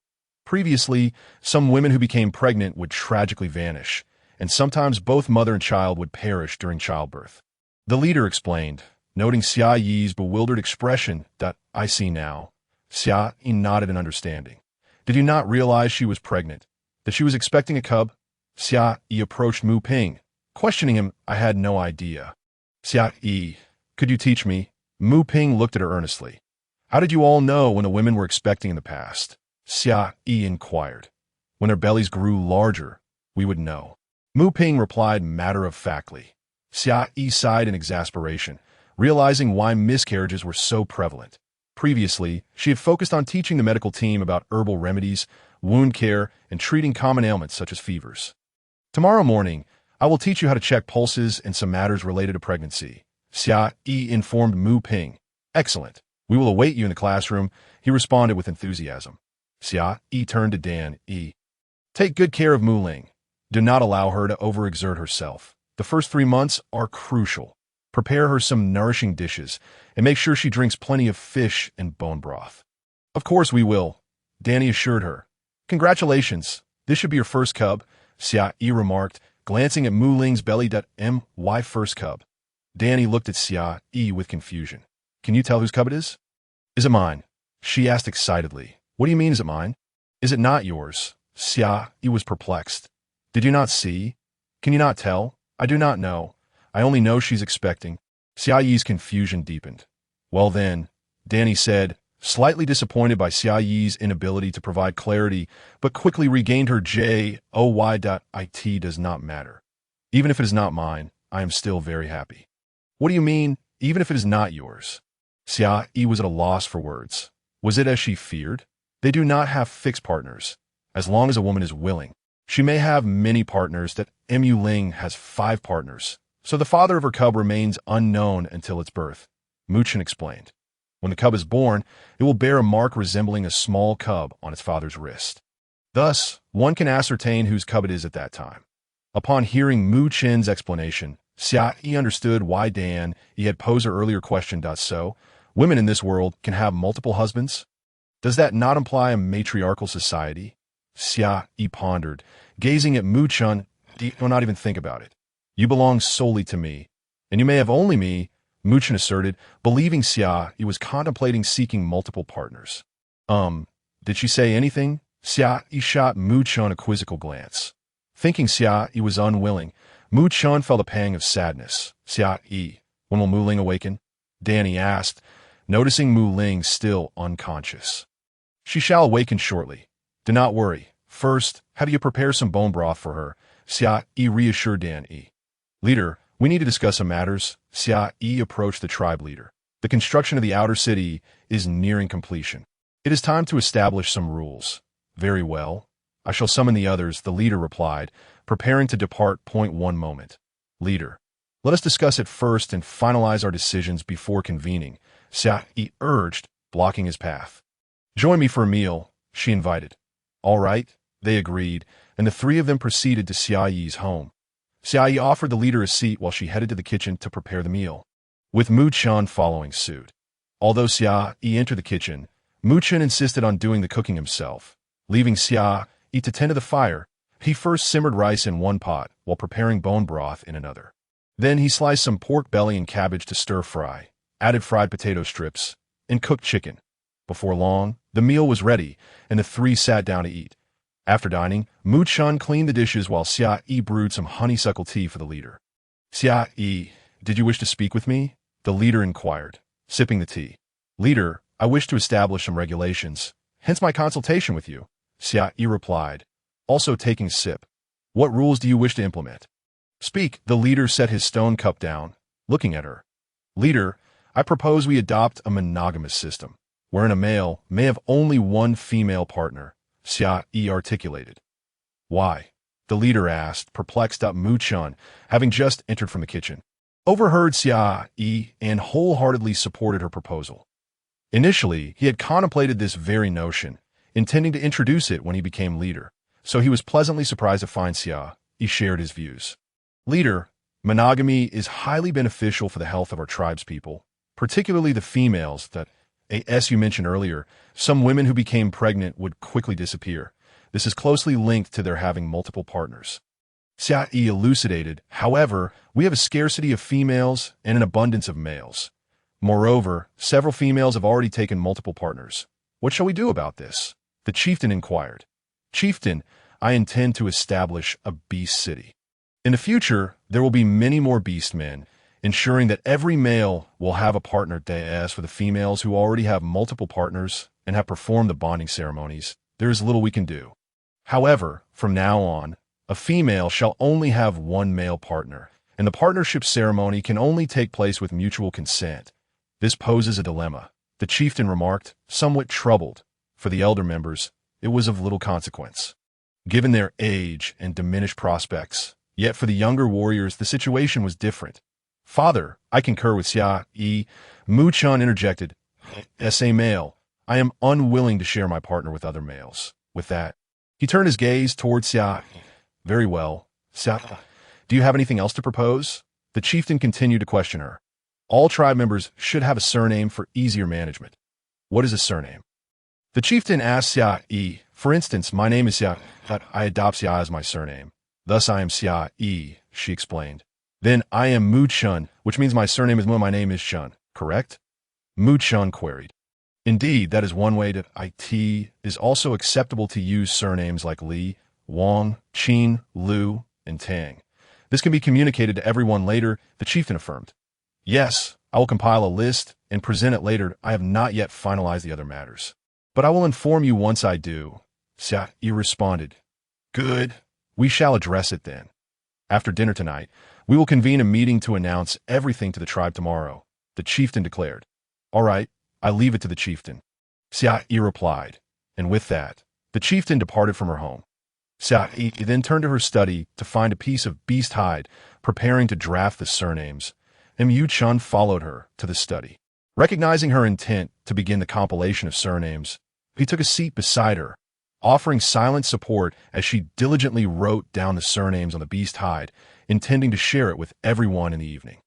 Previously, some women who became pregnant would tragically vanish, and sometimes both mother and child would perish during childbirth. The leader explained, noting Xia Yi's bewildered expression. I see now. Xia Yi nodded in understanding. Did you not realize she was pregnant? That she was expecting a cub? Xia Yi approached Mu Ping, questioning him. I had no idea. Xia Yi, could you teach me? Mu Ping looked at her earnestly. How did you all know when the women were expecting in the past? Xia Yi inquired. When their bellies grew larger, we would know. Mu Ping replied matter-of-factly. Xia Yi sighed in exasperation, realizing why miscarriages were so prevalent. Previously, she had focused on teaching the medical team about herbal remedies, wound care, and treating common ailments such as fevers. Tomorrow morning, I will teach you how to check pulses and some matters related to pregnancy, Xia Yi informed Mu Ping. Excellent. We will await you in the classroom, he responded with enthusiasm. Xia Yi turned to Dan Yi. Take good care of Mu Ling. Do not allow her to overexert herself. The first 3 months are crucial. Prepare her some nourishing dishes, and make sure she drinks plenty of fish and bone broth. Of course we will, Danny assured her. Congratulations, this should be your first cub, Xia Yi remarked, glancing at Mu Ling's belly. My first cub. Danny looked at Xia Yi with confusion. Can you tell whose cub it is? Is it mine? She asked excitedly. What do you mean, is it mine? Is it not yours? Xia Yi was perplexed. Did you not see? Can you not tell? I do not know. I only know she's expecting. Xia Yi's confusion deepened. Well then, Danny said, slightly disappointed by Xia Yi's inability to provide clarity, but quickly regained her joy. It does not matter. Even if it is not mine, I am still very happy. What do you mean, even if it is not yours? Xia Yi was at a loss for words. Was it as she feared? They do not have fixed partners. As long as a woman is willing, she may have many partners. That Mu Ling has 5 partners, so the father of her cub remains unknown until its birth, Mu Chen explained. When the cub is born, it will bear a mark resembling a small cub on its father's wrist. Thus, one can ascertain whose cub it is at that time. Upon hearing Mu Chen's explanation, Xia Yi understood why Dan Yi had posed her earlier question. So, women in this world can have multiple husbands? Does that not imply a matriarchal society? Xia Yi pondered, gazing at Mu Chen. Do not even think about it. You belong solely to me, and you may have only me, Mu Chen asserted, believing Xia Yi was contemplating seeking multiple partners. Did she say anything? Xia Yi shot Mu Chen a quizzical glance. Thinking Xia Yi was unwilling, Mu Chen felt a pang of sadness. Xia Yi, when will Mu Ling awaken? Danny asked, noticing Mu Ling still unconscious. She shall awaken shortly. Do not worry. First, have you prepare some bone broth for her? Xia Yi reassured Dan Yi. Leader, we need to discuss some matters. Xia Yi approached the tribe leader. The construction of the outer city is nearing completion. It is time to establish some rules. Very well. I shall summon the others, the leader replied, preparing to depart. One moment. Leader, let us discuss it first and finalize our decisions before convening, Xia Yi urged, blocking his path. Join me for a meal, she invited. All right, they agreed, and the 3 of them proceeded to Xia Yi's home. Xia Yi offered the leader a seat while she headed to the kitchen to prepare the meal, with Mu Chen following suit. Although Xia Yi entered the kitchen, Mu Chen insisted on doing the cooking himself. Leaving Xia Yi to tend to the fire, he first simmered rice in one pot while preparing bone broth in another. Then he sliced some pork belly and cabbage to stir-fry, added fried potato strips, and cooked chicken. Before long, the meal was ready, and the 3 sat down to eat. After dining, Mu Chen cleaned the dishes while Xia Yi brewed some honeysuckle tea for the leader. Xia Yi, did you wish to speak with me? The leader inquired, sipping the tea. Leader, I wish to establish some regulations, hence my consultation with you, Xia Yi replied, also taking a sip. What rules do you wish to implement? Speak, the leader set his stone cup down, looking at her. Leader, I propose we adopt a monogamous system, wherein a male may have only one female partner, Xia Yi articulated. Why? The leader asked, perplexed. Mu Chen, having just entered from the kitchen, overheard Xia Yi and wholeheartedly supported her proposal. Initially, he had contemplated this very notion, intending to introduce it when he became leader, so he was pleasantly surprised to find Xia Yi shared his views. Leader, monogamy is highly beneficial for the health of our tribespeople, particularly the females that, as you mentioned earlier, some women who became pregnant would quickly disappear. This is closely linked to their having multiple partners. Xia Yi elucidated, however, we have a scarcity of females and an abundance of males. Moreover, several females have already taken multiple partners. What shall we do about this? The chieftain inquired. Chieftain, I intend to establish a beast city. In the future, there will be many more beast men, ensuring that every male will have a partner. As for the females who already have multiple partners and have performed the bonding ceremonies, there is little we can do. However, from now on, a female shall only have one male partner, and the partnership ceremony can only take place with mutual consent. This poses a dilemma, the chieftain remarked, somewhat troubled. For the elder members, it was of little consequence, given their age and diminished prospects. Yet for the younger warriors, the situation was different. Father, I concur with Xia Yi, Mu Chen interjected. As a male, I am unwilling to share my partner with other males. With that, he turned his gaze towards Xia. Very well. Xia, do you have anything else to propose? The chieftain continued to question her. All tribe members should have a surname for easier management. What is a surname? The chieftain asked Xia Yi. For instance, my name is Xia, but I adopt Xia as my surname. Thus I am Xia Yi, she explained. Then I am Mu Chen, which means my surname is Mu, my name is Chen, correct? Mu Chen queried. Indeed, that is one way to it is also acceptable to use surnames like Li, Wang, Qin, Lu, and Tang. This can be communicated to everyone later, the chieftain affirmed. Yes, I will compile a list and present it later. I have not yet finalized the other matters. But I will inform you once I do. Xia Yi responded. Good. We shall address it then. After dinner tonight, we will convene a meeting to announce everything to the tribe tomorrow, the chieftain declared. All right, I leave it to the chieftain. Xia Yi replied, and with that, the chieftain departed from her home. Xia Yi then turned to her study to find a piece of beast hide, preparing to draft the surnames, and Yu Chun followed her to the study. Recognizing her intent to begin the compilation of surnames, he took a seat beside her, offering silent support as she diligently wrote down the surnames on the beast hide, intending to share it with everyone in the evening.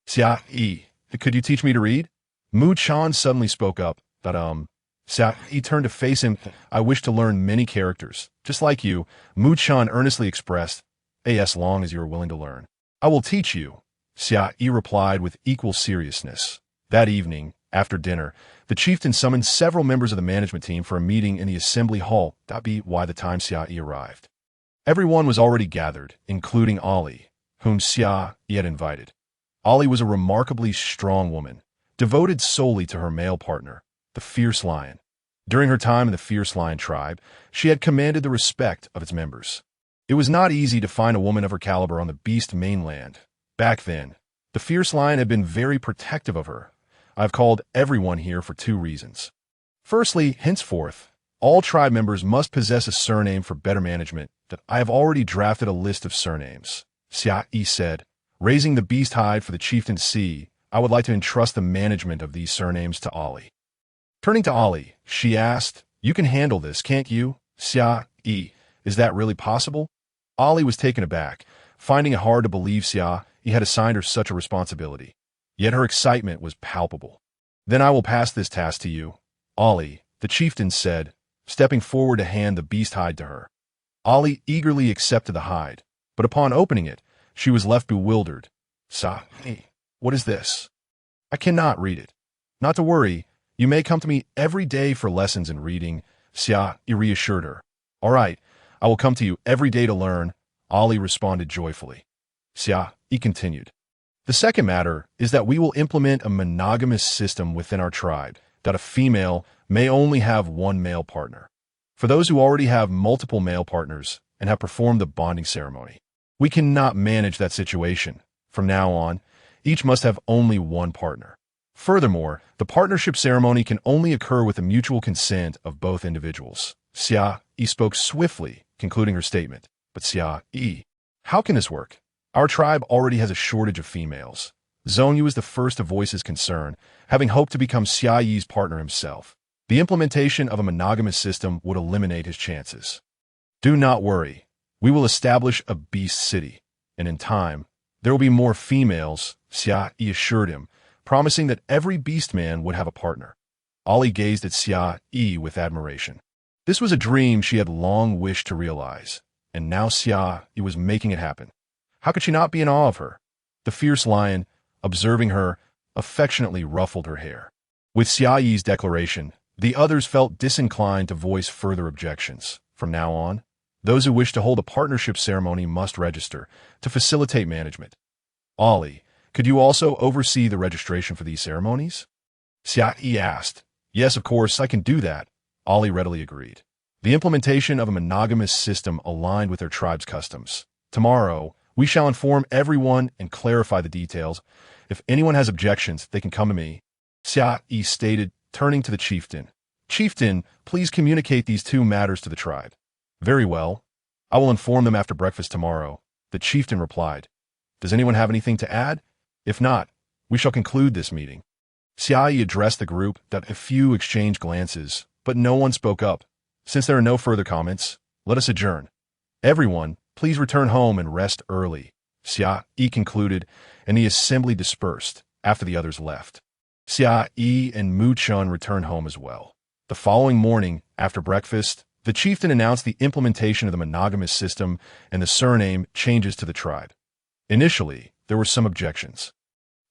Xia Yi, could you teach me to read? Mu Chan suddenly spoke up, Xia Yi turned to face him. I wish to learn many characters. Just like you, Mu Chan earnestly expressed, as long as you are willing to learn. I will teach you, Xia Yi replied with equal seriousness. That evening, after dinner, the chieftain summoned several members of the management team for a meeting in the assembly hall. By the time Xia Yi arrived, everyone was already gathered, including Ali, whom Xia Yi had invited. Ali was a remarkably strong woman, devoted solely to her male partner, the fierce lion. During her time in the fierce lion tribe, she had commanded the respect of its members. It was not easy to find a woman of her caliber on the beast mainland. Back then, the fierce lion had been very protective of her. I've called everyone here for two reasons. Firstly, henceforth, all tribe members must possess a surname for better management. That I have already drafted a list of surnames, Xia Yi said, raising the beast hide for the chieftain to see. I would like to entrust the management of these surnames to Ali. Turning to Ali, she asked, You can handle this, can't you, Xia Yi? Is that really possible? Ali was taken aback, finding it hard to believe Xia Yi had assigned her such a responsibility. Yet her excitement was palpable. Then I will pass this task to you, Ali, the chieftain said, stepping forward to hand the beast hide to her. Ali eagerly accepted the hide, but upon opening it, she was left bewildered. Xia Yi, what is this? I cannot read it. Not to worry, you may come to me every day for lessons in reading, Xia Yi reassured her. All right, I will come to you every day to learn, Ali responded joyfully. Xia Yi continued. The second matter is that we will implement a monogamous system within our tribe, that a female may only have one male partner. For those who already have multiple male partners and have performed the bonding ceremony, we cannot manage that situation. From now on, each must have only one partner. Furthermore, the partnership ceremony can only occur with the mutual consent of both individuals. Xia Yi spoke swiftly, concluding her statement. But Xia Yi, how can this work? Our tribe already has a shortage of females. Zhongyu is the first to voice his concern, having hoped to become Xia Yi's partner himself. The implementation of a monogamous system would eliminate his chances. Do not worry. We will establish a beast city, and in time, there will be more females, Xia Yi assured him, promising that every beast man would have a partner. Ali gazed at Xia Yi with admiration. This was a dream she had long wished to realize, and now Xia Yi was making it happen. How could she not be in awe of her? The fierce lion, observing her, affectionately ruffled her hair. With Xia Yi's declaration, the others felt disinclined to voice further objections. From now on, those who wish to hold a partnership ceremony must register to facilitate management. Ali, could you also oversee the registration for these ceremonies? Xia Yi asked. Yes, of course, I can do that. Ali readily agreed. The implementation of a monogamous system aligned with their tribe's customs. Tomorrow, we shall inform everyone and clarify the details. If anyone has objections, they can come to me, Xia Yi stated, turning to the chieftain. Chieftain, please communicate these two matters to the tribe. Very well. I will inform them after breakfast tomorrow, the chieftain replied. Does anyone have anything to add? If not, we shall conclude this meeting. Xia Yi addressed the group. A few exchanged glances, but no one spoke up. Since there are no further comments, let us adjourn. Everyone, please return home and rest early, Xia Yi concluded, and the assembly dispersed after the others left. Xia Yi and Mu Chun returned home as well. The following morning, after breakfast, the chieftain announced the implementation of the monogamous system and the surname changes to the tribe. Initially, there were some objections.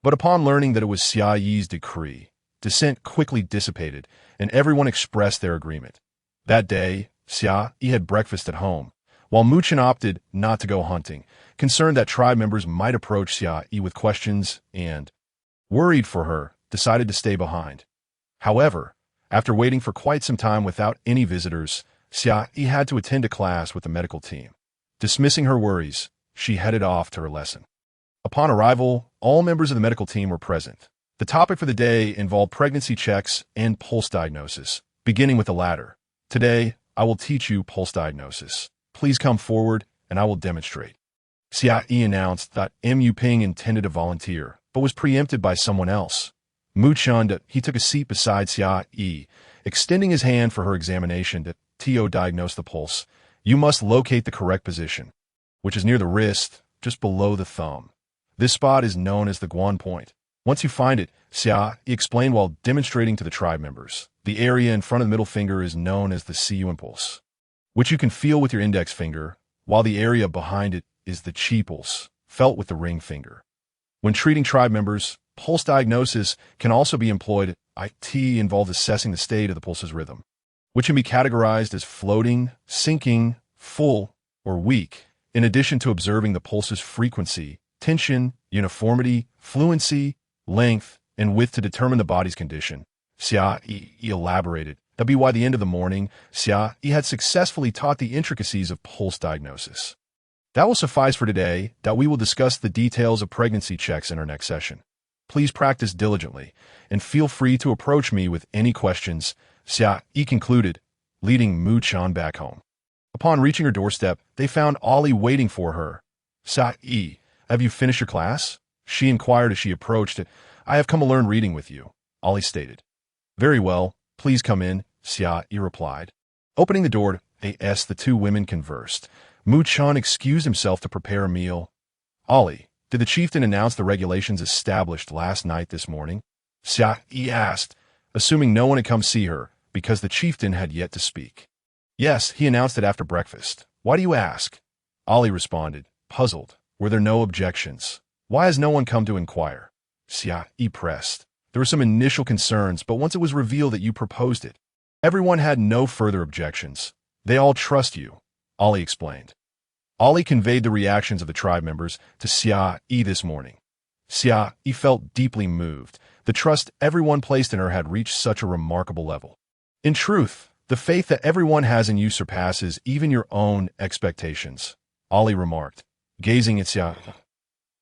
But upon learning that it was Xia Yi's decree, dissent quickly dissipated, and everyone expressed their agreement. That day, Xia Yi had breakfast at home, while Muchen opted not to go hunting, concerned that tribe members might approach Xia Yi with questions and, worried for her, decided to stay behind. However, after waiting for quite some time without any visitors, Xia Yi had to attend a class with the medical team. Dismissing her worries, she headed off to her lesson. Upon arrival, all members of the medical team were present. The topic for the day involved pregnancy checks and pulse diagnosis, beginning with the latter. Today, I will teach you pulse diagnosis. Please come forward, and I will demonstrate. Xia Yi announced that Mu Ping intended to volunteer, but was preempted by someone else. Mu Chun, he took a seat beside Xia Yi, extending his hand for her examination to diagnose the pulse. You must locate the correct position, which is near the wrist, just below the thumb. This spot is known as the Guan point. Once you find it, Xia Yi explained while demonstrating to the tribe members, the area in front of the middle finger is known as the Siyu impulse, which you can feel with your index finger, while the area behind it is the Qi pulse, felt with the ring finger. When treating tribe members, pulse diagnosis can also be employed. It involves assessing the state of the pulse's rhythm, which can be categorized as floating, sinking, full, or weak, in addition to observing the pulse's frequency, tension, uniformity, fluency, length, and width to determine the body's condition. Xia Yi elaborated that by the end of the morning, Xia Yi had successfully taught the intricacies of pulse diagnosis. That will suffice for today, that we will discuss the details of pregnancy checks in our next session. Please practice diligently, and feel free to approach me with any questions, Xia Yi concluded, leading Mu Chan back home. Upon reaching her doorstep, they found Ollie waiting for her. Xia Yi, have you finished your class? She inquired as she approached it. I have come to learn reading with you, Ollie stated. Very well, please come in, Xia Yi replied. Opening the door, the two women conversed. Mu Chan excused himself to prepare a meal. Ollie, did the chieftain announce the regulations established last night this morning? Xia Yi asked, assuming no one had come see her, because the chieftain had yet to speak. Yes, he announced it after breakfast. Why do you ask? Ollie responded, puzzled. Were there no objections? Why has no one come to inquire? Xia Yi pressed. There were some initial concerns, but once it was revealed that you proposed it, everyone had no further objections. They all trust you, Ollie explained. Ollie conveyed the reactions of the tribe members to Xia Yi this morning. Xia Yi felt deeply moved. The trust everyone placed in her had reached such a remarkable level. In truth, the faith that everyone has in you surpasses even your own expectations, Ollie remarked, gazing at Xia Yi.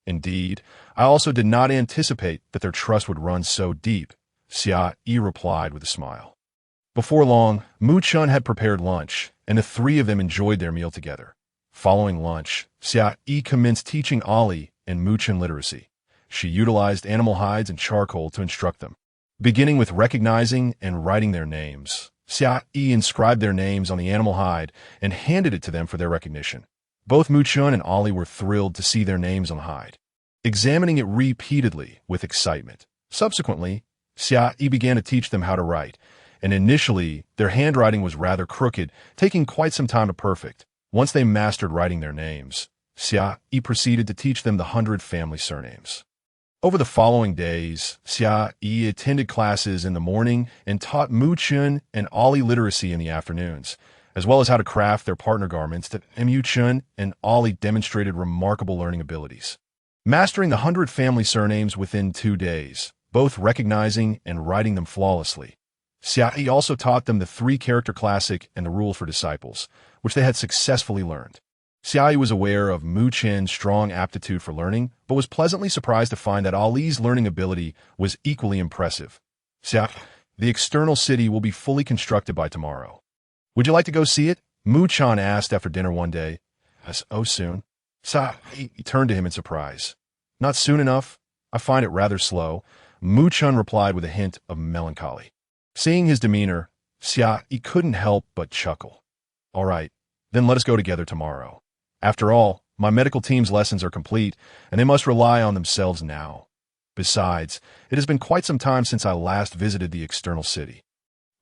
Indeed, I also did not anticipate that their trust would run so deep, Xia Yi replied with a smile. Before long, Mu Chun had prepared lunch, and the three of them enjoyed their meal together. Following lunch, Xia Yi commenced teaching Ollie and Mu Chun literacy. She utilized animal hides and charcoal to instruct them. Beginning with recognizing and writing their names, Xia Yi inscribed their names on the animal hide and handed it to them for their recognition. Both Mu Chun and Ollie were thrilled to see their names on the hide, examining it repeatedly with excitement. Subsequently, Xia Yi began to teach them how to write, and initially, their handwriting was rather crooked, taking quite some time to perfect. Once they mastered writing their names, Xia Yi proceeded to teach them the 100 family surnames. Over the following days, Xia Yi attended classes in the morning and taught Mu Chun and Ollie literacy in the afternoons, as well as how to craft their partner garments that Mu Chun and Ollie demonstrated remarkable learning abilities, mastering the 100 family surnames within 2 days, both recognizing and writing them flawlessly. Xia Yi also taught them the 3-character classic and the rules for disciples, which they had successfully learned. Xia Yi was aware of Mu Chen's strong aptitude for learning, but was pleasantly surprised to find that Ali's learning ability was equally impressive. Xia, the external city will be fully constructed by tomorrow. Would you like to go see it? Mu Chan asked after dinner one day. Oh, soon. Xia Yi turned to him in surprise. Not soon enough. I find it rather slow. Mu Chan replied with a hint of melancholy. Seeing his demeanor, Xia Yi couldn't help but chuckle. All right, then let us go together tomorrow. After all, my medical team's lessons are complete, and they must rely on themselves now. Besides, it has been quite some time since I last visited the external city.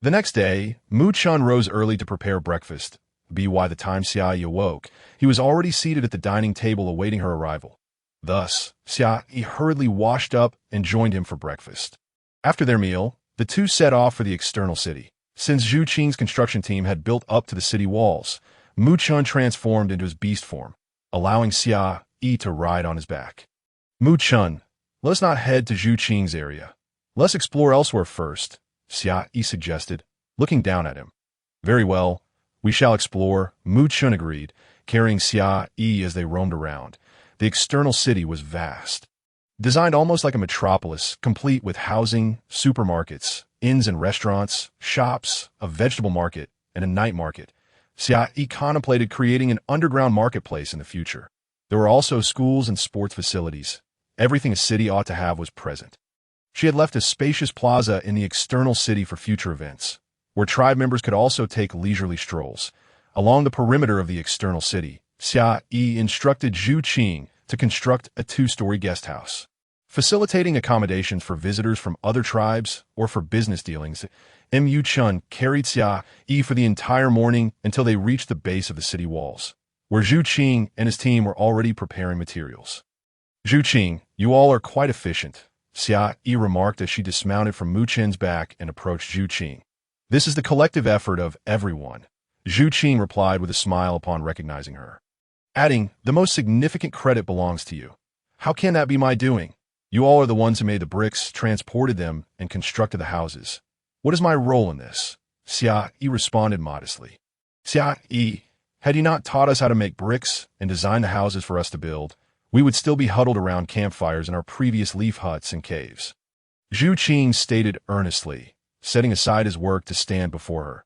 The next day, Mu Chun rose early to prepare breakfast. By the time Xia Yi awoke, he was already seated at the dining table awaiting her arrival. Thus, Xia Yi hurriedly washed up and joined him for breakfast. After their meal, the two set off for the external city. Since Zhu Qing's construction team had built up to the city walls, Mu Chun transformed into his beast form, allowing Xia Yi to ride on his back. Mu Chun, let us not head to Zhu Qing's area. Let's explore elsewhere first, Xia Yi suggested, looking down at him. Very well, we shall explore, Mu Chun agreed, carrying Xia Yi as they roamed around. The external city was vast. Designed almost like a metropolis, complete with housing, supermarkets, inns and restaurants, shops, a vegetable market, and a night market, Xia Yi contemplated creating an underground marketplace in the future. There were also schools and sports facilities. Everything a city ought to have was present. She had left a spacious plaza in the external city for future events, where tribe members could also take leisurely strolls. Along the perimeter of the external city, Xia Yi instructed Zhu Qing to construct a 2-story guest house. Facilitating accommodations for visitors from other tribes or for business dealings, Mu Chun carried Xia Yi for the entire morning until they reached the base of the city walls, where Zhu Qing and his team were already preparing materials. Zhu Qing, you all are quite efficient, Xia Yi remarked as she dismounted from Mu Chen's back and approached Zhu Qing. This is the collective effort of everyone, Zhu Qing replied with a smile upon recognizing her. Adding, the most significant credit belongs to you. How can that be my doing? You all are the ones who made the bricks, transported them, and constructed the houses. What is my role in this? Xia Yi responded modestly. Xia Yi, had you not taught us how to make bricks and design the houses for us to build, we would still be huddled around campfires in our previous leaf huts and caves. Zhu Qing stated earnestly, setting aside his work to stand before her.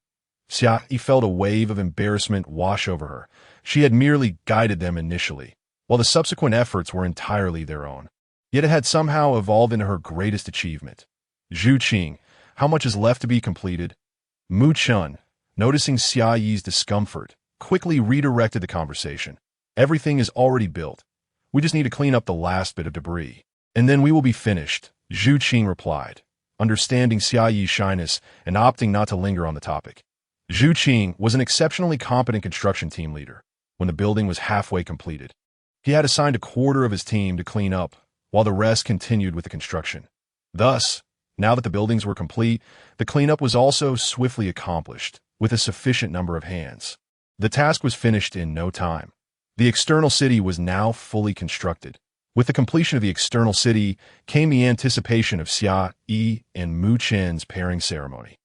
Xia Yi felt a wave of embarrassment wash over her. She had merely guided them initially, while the subsequent efforts were entirely their own. Yet it had somehow evolved into her greatest achievement. Zhu Qing, how much is left to be completed? Mu Chun, noticing Xia Yi's discomfort, quickly redirected the conversation. Everything is already built. We just need to clean up the last bit of debris. And then we will be finished, Zhu Qing replied, understanding Xia Yi's shyness and opting not to linger on the topic. Zhu Qing was an exceptionally competent construction team leader when the building was halfway completed. He had assigned a quarter of his team to clean up, while the rest continued with the construction. Thus, now that the buildings were complete, the cleanup was also swiftly accomplished, with a sufficient number of hands. The task was finished in no time. The external city was now fully constructed. With the completion of the external city came the anticipation of Xia Yi and Mu Chen's pairing ceremony.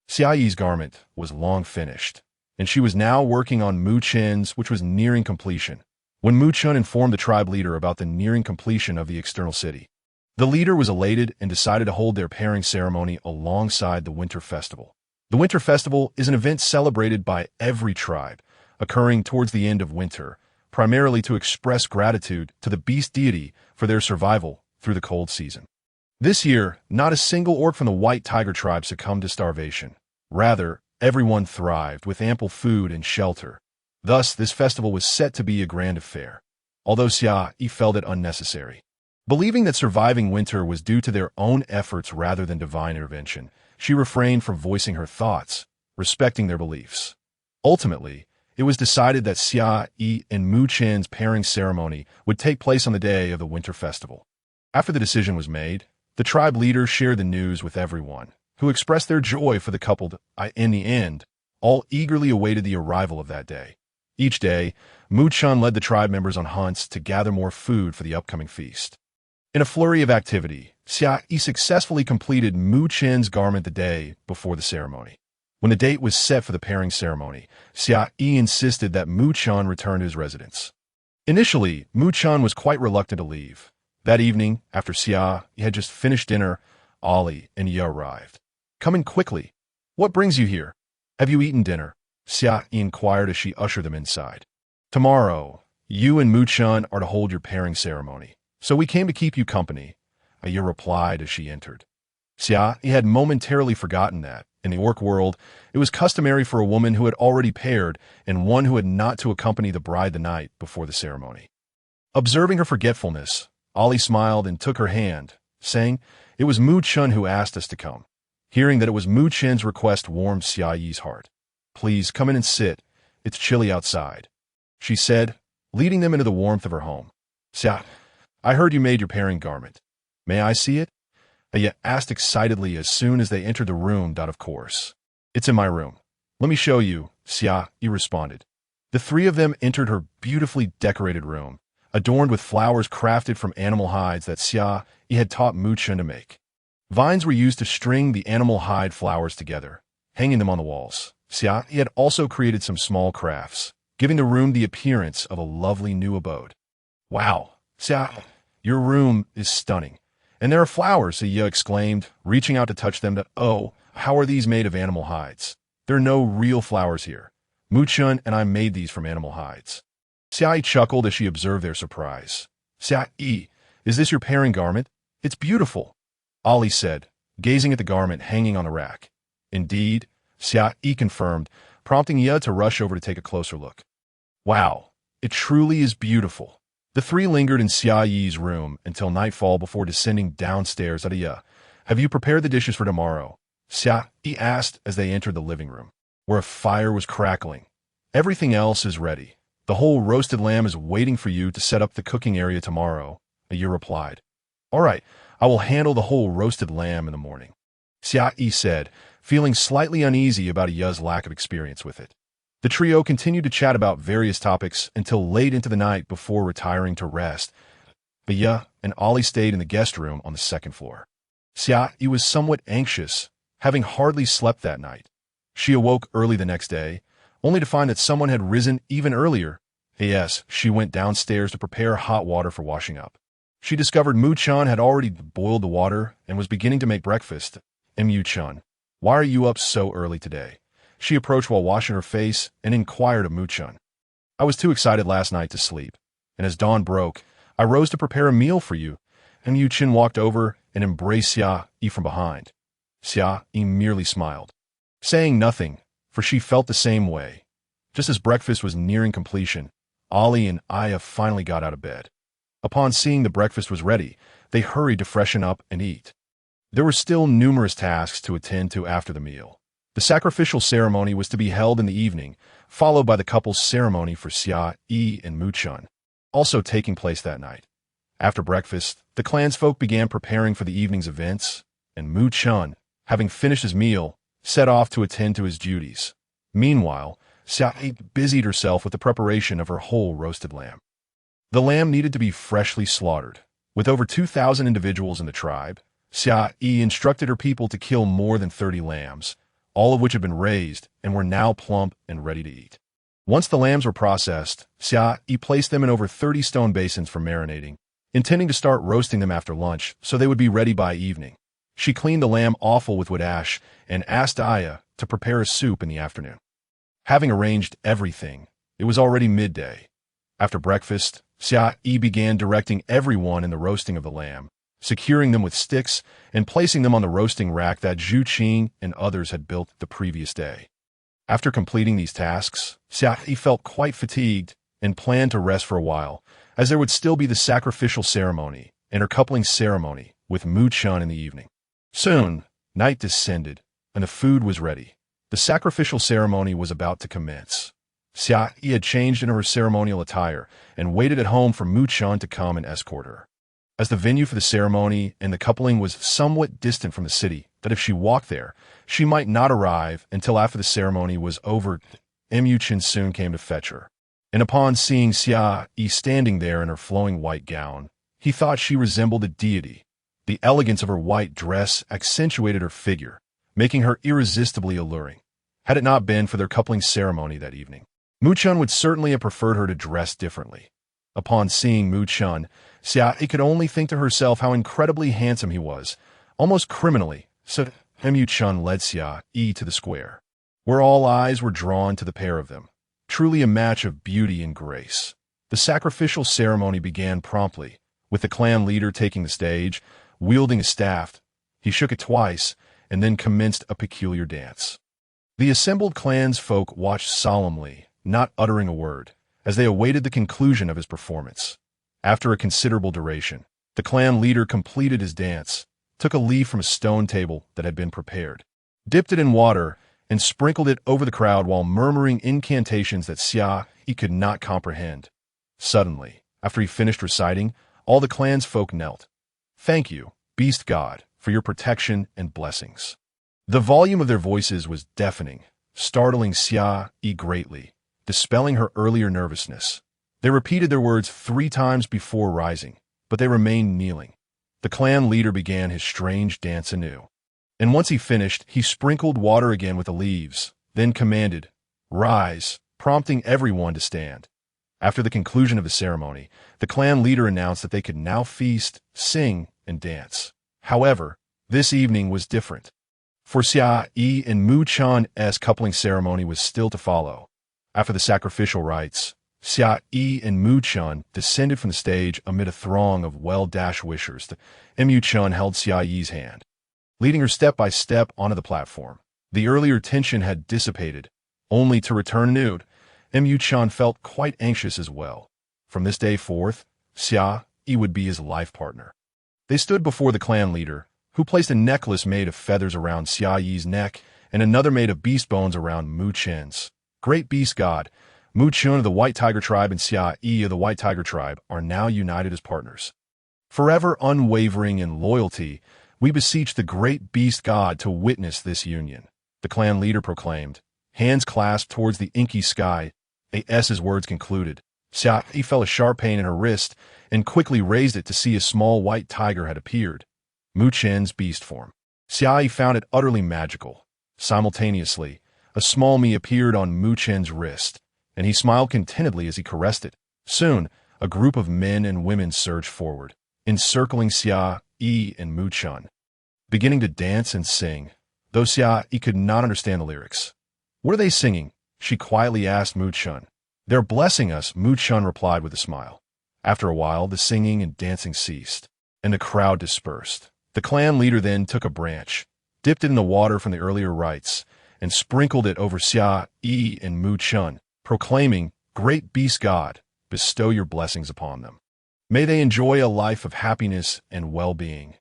Xia Yi's garment was long finished, and she was now working on Mu Chen's, which was nearing completion. When Mu Chun informed the tribe leader about the nearing completion of the external city, the leader was elated and decided to hold their pairing ceremony alongside the Winter Festival. The Winter Festival is an event celebrated by every tribe, occurring towards the end of winter, primarily to express gratitude to the beast deity for their survival through the cold season. This year, not a single orc from the White Tiger tribe succumbed to starvation. Rather, everyone thrived with ample food and shelter. Thus, this festival was set to be a grand affair, although Xia Yi felt it unnecessary. Believing that surviving winter was due to their own efforts rather than divine intervention, she refrained from voicing her thoughts, respecting their beliefs. Ultimately, it was decided that Xia Yi and Mu Chen's pairing ceremony would take place on the day of the Winter Festival. After the decision was made, the tribe leader shared the news with everyone, who expressed their joy for the couple. In the end, all eagerly awaited the arrival of that day. Each day, Mu Chun led the tribe members on hunts to gather more food for the upcoming feast. In a flurry of activity, Xia Yi successfully completed Mu Chen's garment the day before the ceremony. When the date was set for the pairing ceremony, Xia Yi insisted that Mu Chun return to his residence. Initially, Mu Chun was quite reluctant to leave. That evening, after Xia Yi had just finished dinner, Ali and Yi arrived. Come in quickly. What brings you here? Have you eaten dinner? Xia Yi inquired as she ushered them inside. Tomorrow, you and Mu Chun are to hold your pairing ceremony, so we came to keep you company, Yi replied as she entered. Xia Yi had momentarily forgotten that, in the orc world, it was customary for a woman who had already paired and one who had not to accompany the bride the night before the ceremony. Observing her forgetfulness, Ali smiled and took her hand, saying, "It was Mu Chun who asked us to come." Hearing that it was Mu Chen's request warmed Xia Yi's heart. "Please come in and sit. It's chilly outside," she said, leading them into the warmth of her home. "Xia, I heard you made your pairing garment. May I see it?" Yi asked excitedly as soon as they entered the room. Of course. It's in my room. Let me show you, Xia Yi responded. The three of them entered her beautifully decorated room, adorned with flowers crafted from animal hides that Xia Yi had taught Muchen to make. Vines were used to string the animal hide flowers together, hanging them on the walls. Xia Yi had also created some small crafts, giving the room the appearance of a lovely new abode. Wow, Xia, your room is stunning. And there are flowers, Xia exclaimed, reaching out to touch them. Oh, how are these made of animal hides? There are no real flowers here. Muchen and I made these from animal hides. Xia Yi chuckled as she observed their surprise. Xia Yi, is this your pairing garment? It's beautiful, Ali said, gazing at the garment hanging on the rack. Indeed, Xia Yi confirmed, prompting Xia to rush over to take a closer look. Wow, it truly is beautiful. The three lingered in Xia Yi's room until nightfall before descending downstairs. Xia, have you prepared the dishes for tomorrow? Xia Yi asked as they entered the living room, where a fire was crackling. Everything else is ready. The whole roasted lamb is waiting for you to set up the cooking area tomorrow, Xia replied. All right, I will handle the whole roasted lamb in the morning, Xia Yi said, feeling slightly uneasy about Xia's lack of experience with it. The trio continued to chat about various topics until late into the night before retiring to rest. But Xia and Ali stayed in the guest room on the second floor. Xia Yi was somewhat anxious, having hardly slept that night. She awoke early the next day, only to find that someone had risen even earlier. Yes, she went downstairs to prepare hot water for washing up. She discovered Muchen had already boiled the water and was beginning to make breakfast. Muchen, why are you up so early today? She approached while washing her face and inquired of Muchen. I was too excited last night to sleep, and as dawn broke, I rose to prepare a meal for you. Muchen walked over and embraced Xia Yi from behind. Xia Yi merely smiled, saying nothing, for she felt the same way. Just as breakfast was nearing completion, Ali and Aya finally got out of bed. Upon seeing the breakfast was ready, they hurried to freshen up and eat. There were still numerous tasks to attend to after the meal. The sacrificial ceremony was to be held in the evening, followed by the couple's ceremony for Xia Yi and Muchen, also taking place that night. After breakfast, the clansfolk began preparing for the evening's events, and Muchen, having finished his meal, set off to attend to his duties. Meanwhile, Xia Yi busied herself with the preparation of her whole roasted lamb. The lamb needed to be freshly slaughtered. With over 2,000 individuals in the tribe, Xia Yi instructed her people to kill more than 30 lambs, all of which had been raised and were now plump and ready to eat. Once the lambs were processed, Xia Yi placed them in over 30 stone basins for marinating, intending to start roasting them after lunch so they would be ready by evening. She cleaned the lamb offal with wood ash and asked Aya to prepare a soup in the afternoon. Having arranged everything, it was already midday. After breakfast, Xia Yi began directing everyone in the roasting of the lamb, securing them with sticks and placing them on the roasting rack that Zhu Qing and others had built the previous day. After completing these tasks, Xia Yi felt quite fatigued and planned to rest for a while, as there would still be the sacrificial ceremony and her coupling ceremony with Muchen in the evening. Soon, night descended, and the food was ready. The sacrificial ceremony was about to commence. Xia Yi had changed into her ceremonial attire and waited at home for Muchen to come and escort her. As the venue for the ceremony and the coupling was somewhat distant from the city, that if she walked there, she might not arrive until after the ceremony was over, Muchen soon came to fetch her. And upon seeing Xia Yi standing there in her flowing white gown, he thought she resembled a deity. The elegance of her white dress accentuated her figure, making her irresistibly alluring. Had it not been for their coupling ceremony that evening, Muchen would certainly have preferred her to dress differently. Upon seeing Muchen, Xia Yi could only think to herself how incredibly handsome he was, almost criminally, so Muchen led Xia Yi to the square, where all eyes were drawn to the pair of them, truly a match of beauty and grace. The sacrificial ceremony began promptly, with the clan leader taking the stage, wielding a staff. He shook it twice, and then commenced a peculiar dance. The assembled clans folk watched solemnly, not uttering a word, as they awaited the conclusion of his performance. After a considerable duration, the clan leader completed his dance, took a leaf from a stone table that had been prepared, dipped it in water, and sprinkled it over the crowd while murmuring incantations that Xia Yi could not comprehend. Suddenly, after he finished reciting, all the clan's folk knelt. Thank you, beast god, for your protection and blessings. The volume of their voices was deafening, startling Xia Yi greatly. dispelling her earlier nervousness. They repeated their words 3 times before rising, but they remained kneeling. The clan leader began his strange dance anew. And once he finished, he sprinkled water again with the leaves, then commanded, "Rise," prompting everyone to stand. After the conclusion of the ceremony, the clan leader announced that they could now feast, sing, and dance. However, this evening was different. For Xia Yi and Mu Chan's coupling ceremony was still to follow. After the sacrificial rites, Xia Yi and Mu Chan descended from the stage amid a throng of well-wishers. Mu Chan held Xia Yi's hand, leading her step by step onto the platform. The earlier tension had dissipated, only to return nude. Mu Chan felt quite anxious as well. From this day forth, Xia Yi would be his life partner. They stood before the clan leader, who placed a necklace made of feathers around Xia Yi's neck and another made of beast bones around Mu Chen's. Great beast god, Mu Chen of the White Tiger Tribe and Xia Yi of the White Tiger Tribe are now united as partners. Forever unwavering in loyalty, we beseech the great beast god to witness this union, the clan leader proclaimed, hands clasped towards the inky sky. As words concluded, Xia Yi felt a sharp pain in her wrist and quickly raised it to see a small white tiger had appeared, Mu Chen's beast form. Xia Yi found it utterly magical. Simultaneously, a small me appeared on Mu Chen's wrist, and he smiled contentedly as he caressed it. Soon, a group of men and women surged forward, encircling Xia Yi and Mu Chen, beginning to dance and sing, though Xia Yi could not understand the lyrics. "What are they singing?" she quietly asked Mu Chen. "They're blessing us," Mu Chen replied with a smile. After a while, the singing and dancing ceased, and the crowd dispersed. The clan leader then took a branch, dipped it in the water from the earlier rites, and sprinkled it over Xia Yi and Mu Chen, proclaiming, "Great beast god, bestow your blessings upon them. May they enjoy a life of happiness and well-being."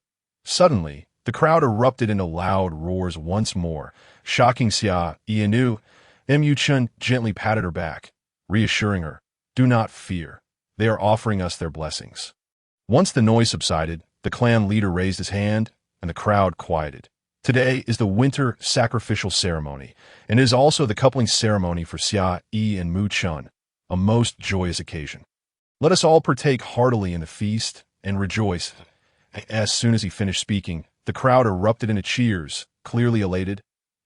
Suddenly, the crowd erupted into loud roars once more, shocking Xia Yi anew. Mu Chen gently patted her back, reassuring her, "Do not fear. They are offering us their blessings." Once the noise subsided, the clan leader raised his hand, and the crowd quieted. Today is the winter sacrificial ceremony, and it is also the coupling ceremony for Xia Yi and Mu Chen, a most joyous occasion. Let us all partake heartily in the feast and rejoice. As soon as he finished speaking, the crowd erupted into cheers, clearly elated.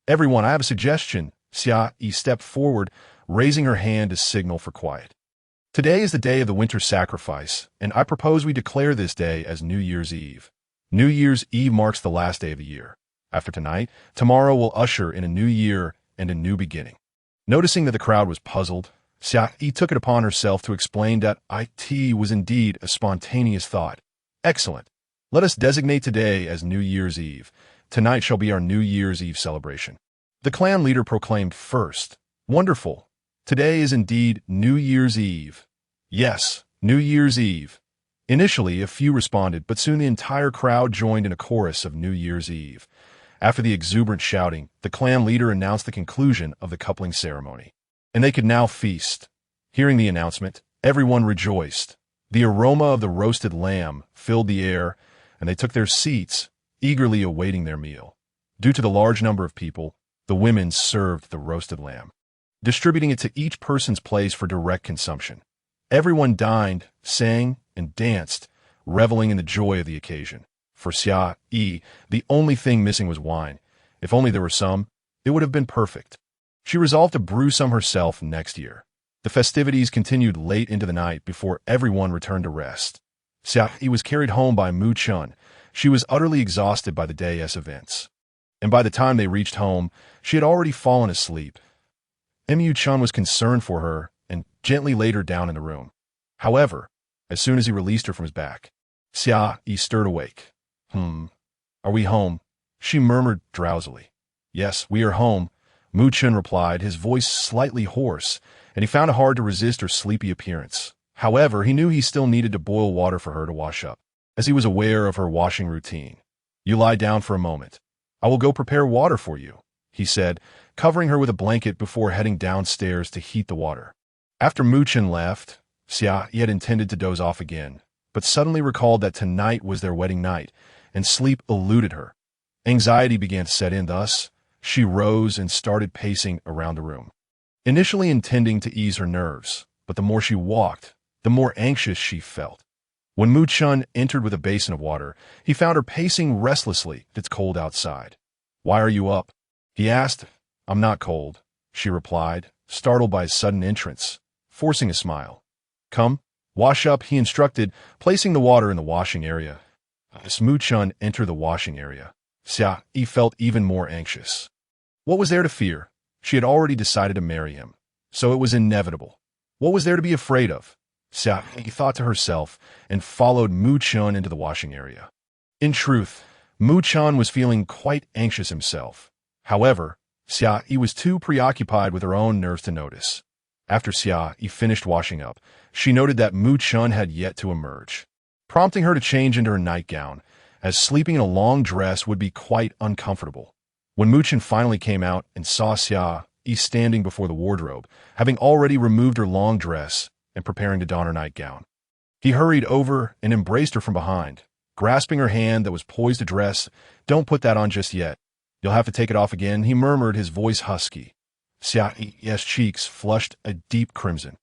"Everyone, I have a suggestion." Xia Yi stepped forward, raising her hand to signal for quiet. "Today is the day of the winter sacrifice, and I propose we declare this day as New Year's Eve. New Year's Eve marks the last day of the year. After tonight, tomorrow will usher in a new year and a new beginning." Noticing that the crowd was puzzled, Xia Yi took it upon herself to explain that it was indeed a spontaneous thought. "Excellent. Let us designate today as New Year's Eve. Tonight shall be our New Year's Eve celebration." The clan leader proclaimed first, "Wonderful. Today is indeed New Year's Eve." "Yes, New Year's Eve." Initially, a few responded, but soon the entire crowd joined in a chorus of New Year's Eve. After the exuberant shouting, the clan leader announced the conclusion of the coupling ceremony, and they could now feast. Hearing the announcement, everyone rejoiced. The aroma of the roasted lamb filled the air, and they took their seats, eagerly awaiting their meal. Due to the large number of people, the women served the roasted lamb, distributing it to each person's place for direct consumption. Everyone dined, sang, and danced, reveling in the joy of the occasion. For Xia Yi, the only thing missing was wine. If only there were some, it would have been perfect. She resolved to brew some herself next year. The festivities continued late into the night before everyone returned to rest. Xia Yi was carried home by Mu Chen. She was utterly exhausted by the day's events, and by the time they reached home, she had already fallen asleep. Mu Chen was concerned for her and gently laid her down in the room. However, as soon as he released her from his back, Xia Yi stirred awake. Are we home?" she murmured drowsily. "Yes, we are home," Mu Chen replied, his voice slightly hoarse, and he found it hard to resist her sleepy appearance. However, he knew he still needed to boil water for her to wash up, as he was aware of her washing routine. "You lie down for a moment. I will go prepare water for you," he said, covering her with a blanket before heading downstairs to heat the water. After Mu Chen left, Xia Yi had intended to doze off again, but suddenly recalled that tonight was their wedding night, and sleep eluded her. Anxiety began to set in, thus, she rose and started pacing around the room. initially intending to ease her nerves, but the more she walked, the more anxious she felt. When Mu Chun entered with a basin of water, he found her pacing restlessly. It's cold outside. Why are you up? He asked. I'm not cold, she replied, startled by his sudden entrance, forcing a smile. Come, wash up, he instructed, placing the water in the washing area. As Mu Chun entered the washing area, Xia Yi felt even more anxious. What was there to fear? She had already decided to marry him, so it was inevitable. What was there to be afraid of? Xia Yi thought to herself and followed Mu Chun into the washing area. In truth, Mu Chun was feeling quite anxious himself. However, Xia Yi was too preoccupied with her own nerves to notice. After Xia Yi finished washing up, she noted that Mu Chun had yet to emerge, prompting her to change into her nightgown, as sleeping in a long dress would be quite uncomfortable. When Mu Chun finally came out and saw Xia Yi standing before the wardrobe, having already removed her long dress and preparing to don her nightgown, he hurried over and embraced her from behind, grasping her hand that was poised to dress. Don't put that on just yet. You'll have to take it off again, he murmured, his voice husky. Xia Yi's cheeks flushed a deep crimson.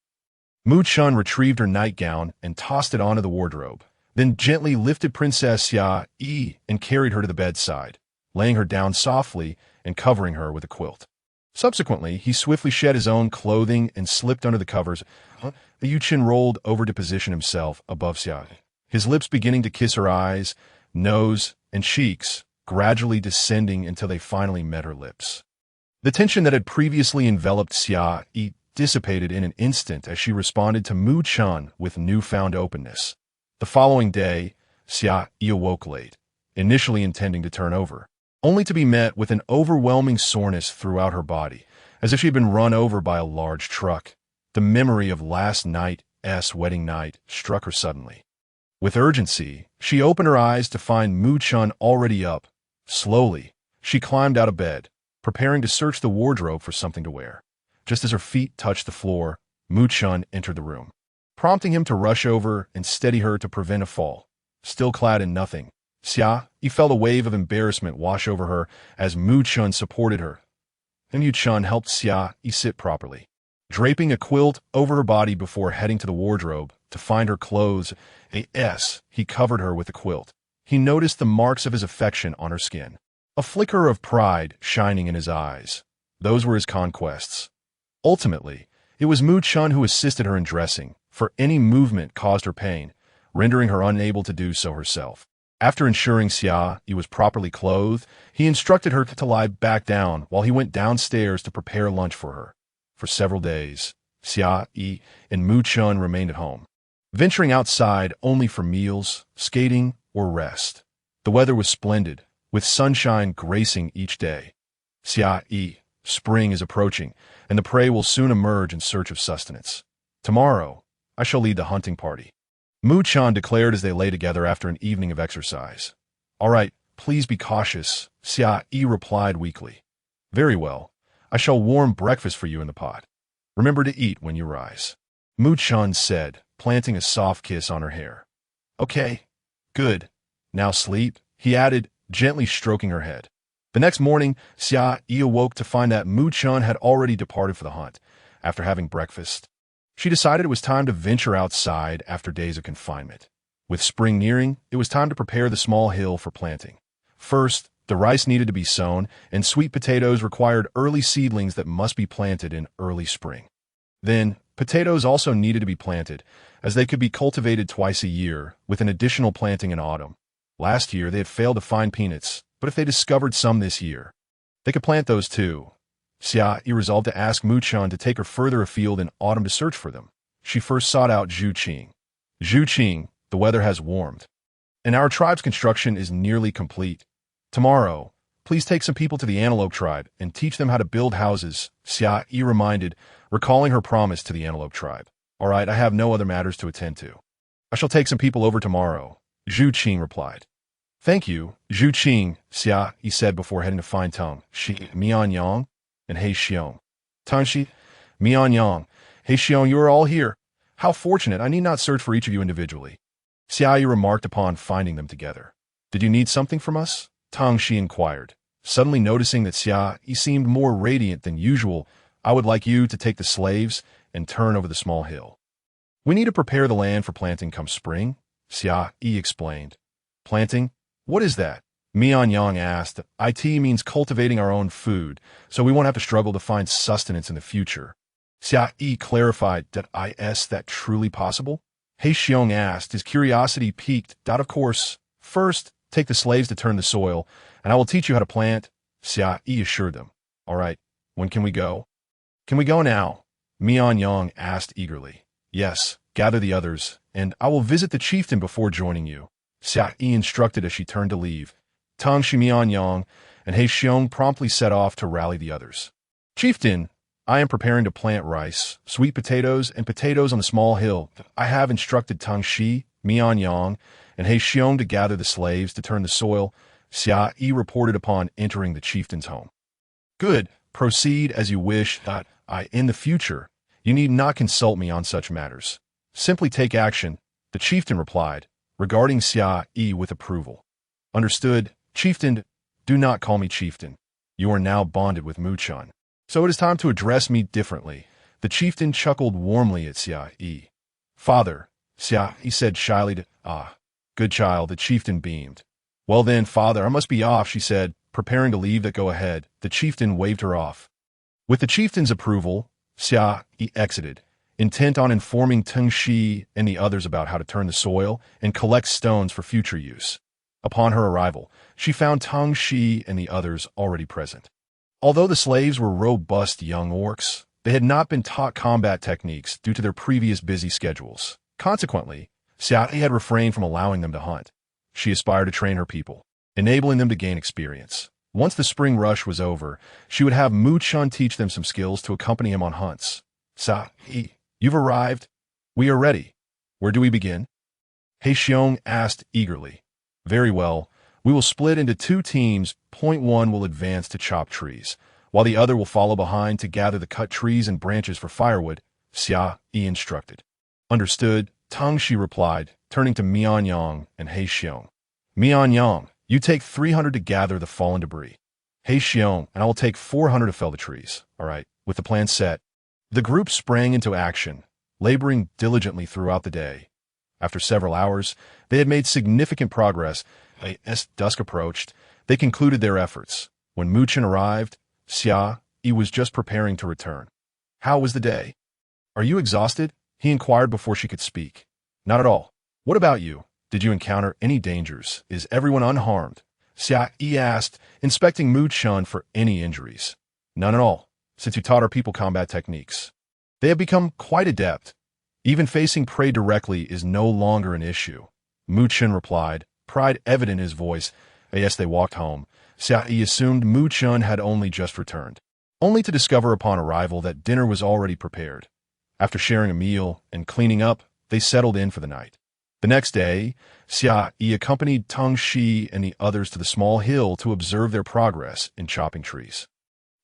Mu Chun retrieved her nightgown and tossed it onto the wardrobe, then gently lifted Princess Xia Yi and carried her to the bedside, laying her down softly and covering her with a quilt. Subsequently, he swiftly shed his own clothing and slipped under the covers. The Yuchin rolled over to position himself above Xia Yi, his lips beginning to kiss her eyes, nose, and cheeks, gradually descending until they finally met her lips. The tension that had previously enveloped Xia Yi dissipated in an instant as she responded to Mu Chun with newfound openness. The following day, Xia Yi awoke late, initially intending to turn over, only to be met with an overwhelming soreness throughout her body, as if she had been run over by a large truck. The memory of last night's wedding night struck her suddenly. With urgency, she opened her eyes to find Mu Chun already up. Slowly, she climbed out of bed, preparing to search the wardrobe for something to wear. Just as her feet touched the floor, Mu Chun entered the room, prompting him to rush over and steady her to prevent a fall. Still clad in nothing, Xia Yi felt a wave of embarrassment wash over her as Mu Chun supported her. Then Mu Chun helped Xia Yi sit properly, draping a quilt over her body before heading to the wardrobe to find her clothes. He covered her with the quilt. He noticed the marks of his affection on her skin, a flicker of pride shining in his eyes. Those were his conquests. Ultimately, it was Mu Chun who assisted her in dressing, for any movement caused her pain, rendering her unable to do so herself. After ensuring Xia Yi was properly clothed, he instructed her to lie back down while he went downstairs to prepare lunch for her. For several days, Xia Yi and Mu Chun remained at home, venturing outside only for meals, skating, or rest. The weather was splendid, with sunshine gracing each day. Xia Yi, spring is approaching, and the prey will soon emerge in search of sustenance. Tomorrow, I shall lead the hunting party, Mu Chun declared as they lay together after an evening of exercise. All right, please be cautious, Xia Yi replied weakly. Very well, I shall warm breakfast for you in the pot. Remember to eat when you rise, Mu Chun said, planting a soft kiss on her hair. Okay, good. Now sleep, he added, gently stroking her head. The next morning, Xia Yi awoke to find that Mu Chun had already departed for the hunt. After having breakfast, she decided it was time to venture outside after days of confinement. With spring nearing, it was time to prepare the small hill for planting. First, the rice needed to be sown, and sweet potatoes required early seedlings that must be planted in early spring. Then, potatoes also needed to be planted, as they could be cultivated twice a year, with an additional planting in autumn. Last year, they had failed to find peanuts, but if they discovered some this year, they could plant those too. Xia Yi resolved to ask Mu Chun to take her further afield in autumn to search for them. She first sought out Zhu Qing. Zhu Qing, the weather has warmed, and our tribe's construction is nearly complete. Tomorrow, please take some people to the antelope tribe and teach them how to build houses, Xia Yi reminded, recalling her promise to the antelope tribe. All right, I have no other matters to attend to. I shall take some people over tomorrow, Zhu Qing replied. Thank you, Zhu Qing, Xia Yi said before heading to find Tang Shi, Mian Yang, and He Xiong. Tang Shi, Mian Yang, He Xiong, you are all here. How fortunate, I need not search for each of you individually, Xia Yi remarked upon finding them together. Did you need something from us? Tang Shi inquired, suddenly noticing that Xia Yi seemed more radiant than usual. I would like you to take the slaves and turn over the small hill. We need to prepare the land for planting come spring, Xia Yi explained. Planting? What is that? Mianyang asked. It means cultivating our own food, so we won't have to struggle to find sustenance in the future. Xia Yi clarified. Is that truly possible? He Xiong asked, his curiosity piqued. Of course. First, take the slaves to turn the soil, and I will teach you how to plant, Xia Yi assured them. All right, when can we go? Can we go now? Mianyang asked eagerly. Yes, gather the others, and I will visit the chieftain before joining you, Xia Yi instructed as she turned to leave. Tang Shi Mianyang and He Xiong promptly set off to rally the others. Chieftain, I am preparing to plant rice, sweet potatoes, and potatoes on the small hill. I have instructed Tang Shi, Mianyang, and He Xiong to gather the slaves to turn the soil, Xia Yi reported upon entering the chieftain's home. Good, proceed as you wish. In the future, you need not consult me on such matters. Simply take action, the chieftain replied, regarding Xia Yi with approval. Understood, chieftain. Do not call me chieftain. You are now bonded with Muchun. So it is time to address me differently. The chieftain chuckled warmly at Xia Yi. Father, Xia Yi said shyly. Good child, the chieftain beamed. Well then, father, I must be off, she said, preparing to leave. Go ahead. The chieftain waved her off. With the chieftain's approval, Xia Yi exited, intent on informing Teng Shi and the others about how to turn the soil and collect stones for future use. Upon her arrival, she found Teng Shi and the others already present. Although the slaves were robust young orcs, they had not been taught combat techniques due to their previous busy schedules. Consequently, Xia Yi had refrained from allowing them to hunt. She aspired to train her people, enabling them to gain experience. Once the spring rush was over, she would have Muchun teach them some skills to accompany him on hunts. Xia Yi, you've arrived. We are ready. Where do we begin? He Xiong asked eagerly. Very well. We will split into two teams. Point one will advance to chop trees, while the other will follow behind to gather the cut trees and branches for firewood, Xia Yi instructed. Understood, Tang Shi replied, turning to Mianyang and He Xiong. Mianyang, you take 300 to gather the fallen debris. He Xiong, and I will take 400 to fell the trees. All right, with the plan set. The group sprang into action, laboring diligently throughout the day. After several hours, they had made significant progress. As dusk approached, they concluded their efforts. When Muchun arrived, Xia Yi was just preparing to return. How was the day? Are you exhausted? He inquired before she could speak. Not at all. What about you? Did you encounter any dangers? Is everyone unharmed? Xia Yi asked, inspecting Muchun for any injuries. None at all, since you taught our people combat techniques. They have become quite adept. Even facing prey directly is no longer an issue. Muchun replied, pride evident in his voice. As they walked home, Xia Yi assumed Muchun had only just returned, only to discover upon arrival that dinner was already prepared. After sharing a meal and cleaning up, they settled in for the night. The next day, Xia Yi accompanied Teng Shi and the others to the small hill to observe their progress in chopping trees.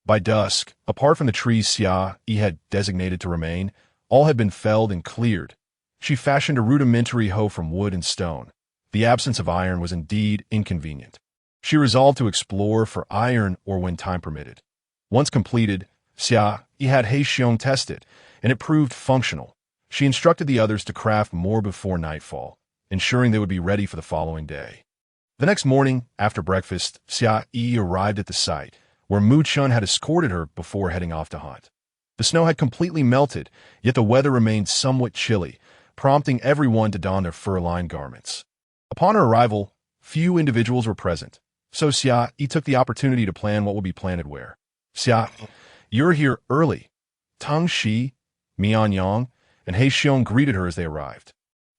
By dusk, apart from the trees Xia Yi had designated to remain, all had been felled and cleared. She fashioned a rudimentary hoe from wood and stone. The absence of iron was indeed inconvenient. She resolved to explore for iron or when time permitted. Once completed, Xia Yi had He Xiong tested, and it proved functional. She instructed the others to craft more before nightfall, ensuring they would be ready for the following day. The next morning, after breakfast, Xia Yi arrived at the site, where Muchun had escorted her before heading off to hunt. The snow had completely melted, yet the weather remained somewhat chilly, prompting everyone to don their fur-lined garments. Upon her arrival, few individuals were present, so Xia Yi took the opportunity to plan what would be planted where. Xia, you're here early. Teng Shi, Mianyang, and He Xiong greeted her as they arrived.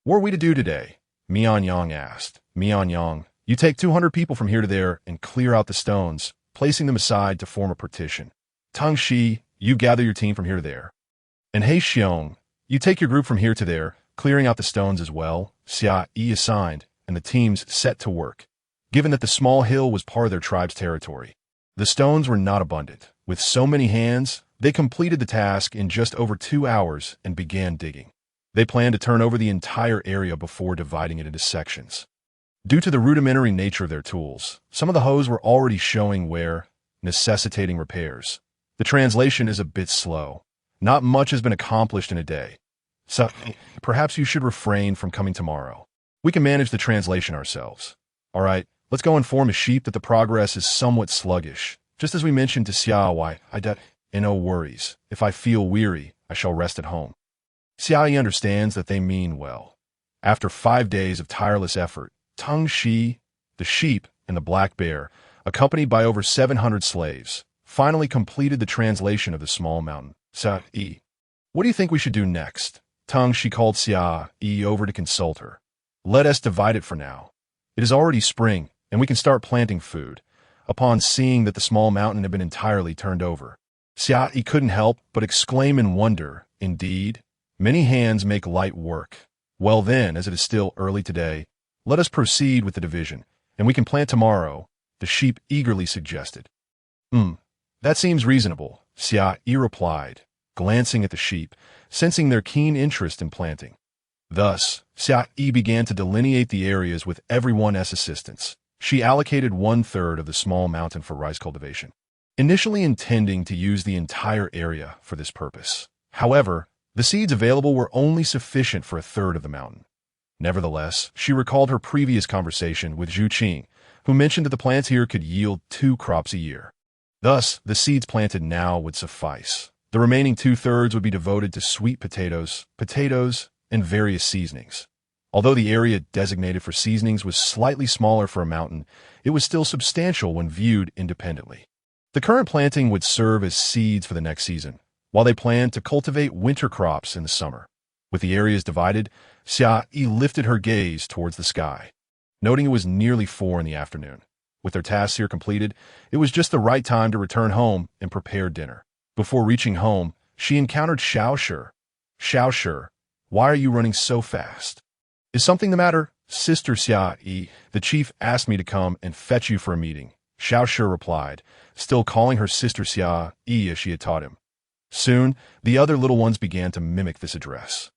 What are we to do today? Mianyang asked. Mianyang, you take 200 people from here to there and clear out the stones, placing them aside to form a partition. Teng Shi, you gather your team from here to there. And He Xiong, you take your group from here to there, clearing out the stones as well. Xia Yi assigned, and the teams set to work. Given that the small hill was part of their tribe's territory, the stones were not abundant. With so many hands, they completed the task in just over 2 hours and began digging. They planned to turn over the entire area before dividing it into sections. Due to the rudimentary nature of their tools, some of the hoes were already showing wear, necessitating repairs. The translation is a bit slow. Not much has been accomplished in a day. So, perhaps you should refrain from coming tomorrow. We can manage the translation ourselves. All right, let's go inform a sheep that the progress is somewhat sluggish. Just as we mentioned to Xia Yi, no worries. If I feel weary, I shall rest at home. Xia Yi understands that they mean well. After 5 days of tireless effort, Teng Shi, the sheep, and the black bear, accompanied by over 700 slaves, finally completed the translation of the small mountain. Xia Yi, what do you think we should do next? Teng Shi called Xia Yi over to consult her. Let us divide it for now. It is already spring, and we can start planting food. Upon seeing that the small mountain had been entirely turned over, Xia Yi couldn't help but exclaim in wonder, indeed, many hands make light work. Well then, as it is still early today, let us proceed with the division, and we can plant tomorrow, the sheep eagerly suggested. That seems reasonable, Xia Yi replied, glancing at the sheep, sensing their keen interest in planting. Thus, Xia Yi began to delineate the areas with everyone's assistance. She allocated 1/3 of the small mountain for rice cultivation, initially intending to use the entire area for this purpose. However, the seeds available were only sufficient for 1/3 of the mountain. Nevertheless, she recalled her previous conversation with Zhu Qing, who mentioned that the plants here could yield 2 crops a year. Thus, the seeds planted now would suffice. The remaining 2/3 would be devoted to sweet potatoes, and various seasonings. Although the area designated for seasonings was slightly smaller for a mountain, it was still substantial when viewed independently. The current planting would serve as seeds for the next season, while they planned to cultivate winter crops in the summer. With the areas divided, Xia Yi lifted her gaze towards the sky, noting it was nearly 4 in the afternoon. With their tasks here completed, it was just the right time to return home and prepare dinner. Before reaching home, she encountered Xiao Shi. Xiao Shi, why are you running so fast? Is something the matter, Sister Xia Yi? The chief asked me to come and fetch you for a meeting, Xiao Shi replied, still calling her Sister Xia Yi as she had taught him. Soon, the other little ones began to mimic this address.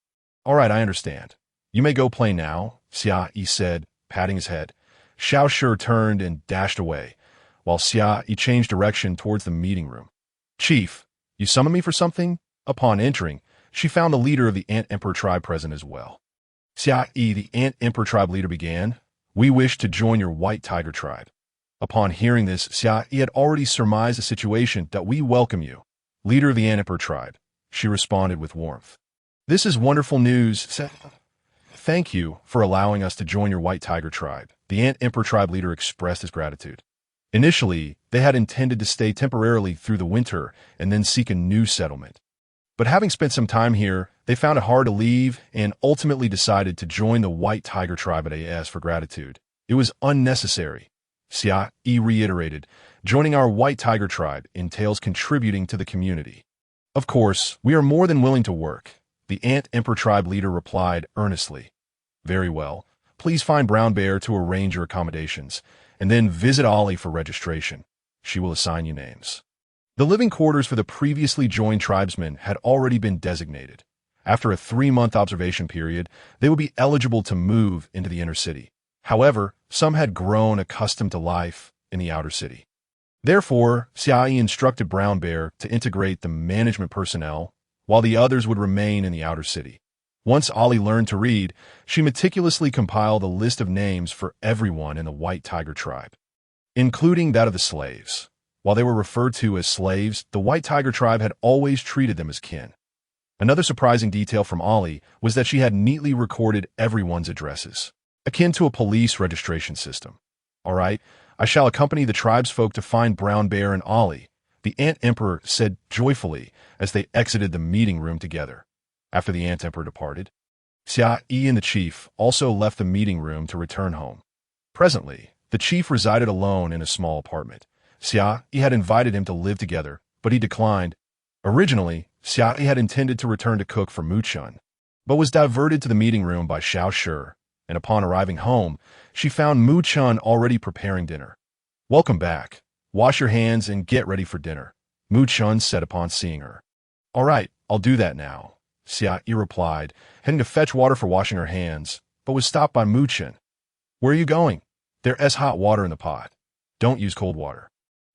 All right, I understand. You may go play now, Xia Yi said, patting his head. Xiao Shi turned and dashed away, while Xia Yi changed direction towards the meeting room. Chief, you summoned me for something? Upon entering, she found the leader of the Ant Emperor tribe present as well. Xia Yi, the Ant Emperor tribe leader, began, we wish to join your White Tiger tribe. Upon hearing this, Xia Yi had already surmised the situation that we welcome you, leader of the Ant Emperor tribe. She responded with warmth. This is wonderful news. Thank you for allowing us to join your White Tiger tribe. The Ant Emperor tribe leader expressed his gratitude. Initially, they had intended to stay temporarily through the winter and then seek a new settlement. But having spent some time here, they found it hard to leave and ultimately decided to join the White Tiger tribe at AS for gratitude. It was unnecessary. Xia Yi reiterated, joining our White Tiger tribe entails contributing to the community. Of course, we are more than willing to work, the Ant Emperor tribe leader replied earnestly. Very well. Please find Brown Bear to arrange your accommodations, and then visit Ollie for registration. She will assign you names. The living quarters for the previously joined tribesmen had already been designated. After a 3-month observation period, they would be eligible to move into the inner city. However, some had grown accustomed to life in the outer city. Therefore, Xia Yi instructed Brown Bear to integrate the management personnel, while the others would remain in the outer city. Once Ollie learned to read, she meticulously compiled a list of names for everyone in the White Tiger tribe, including that of the slaves. While they were referred to as slaves, the White Tiger tribe had always treated them as kin. Another surprising detail from Ollie was that she had neatly recorded everyone's addresses, akin to a police registration system. All right, I shall accompany the tribesfolk to find Brown Bear and Ollie, the Ant Emperor said joyfully as they exited the meeting room together. After the Ant Emperor departed, Xia Yi and the chief also left the meeting room to return home. Presently, the chief resided alone in a small apartment. Xia Yi had invited him to live together, but he declined. Originally, Xia Yi had intended to return to cook for Mu Chun, but was diverted to the meeting room by Xiao Shi, and upon arriving home, she found Mu Chun already preparing dinner. Welcome back. Wash your hands and get ready for dinner, Mu Chun said upon seeing her. All right, I'll do that now, Xia Yi replied, heading to fetch water for washing her hands, but was stopped by Mu Chun. Where are you going? There's hot water in the pot. Don't use cold water.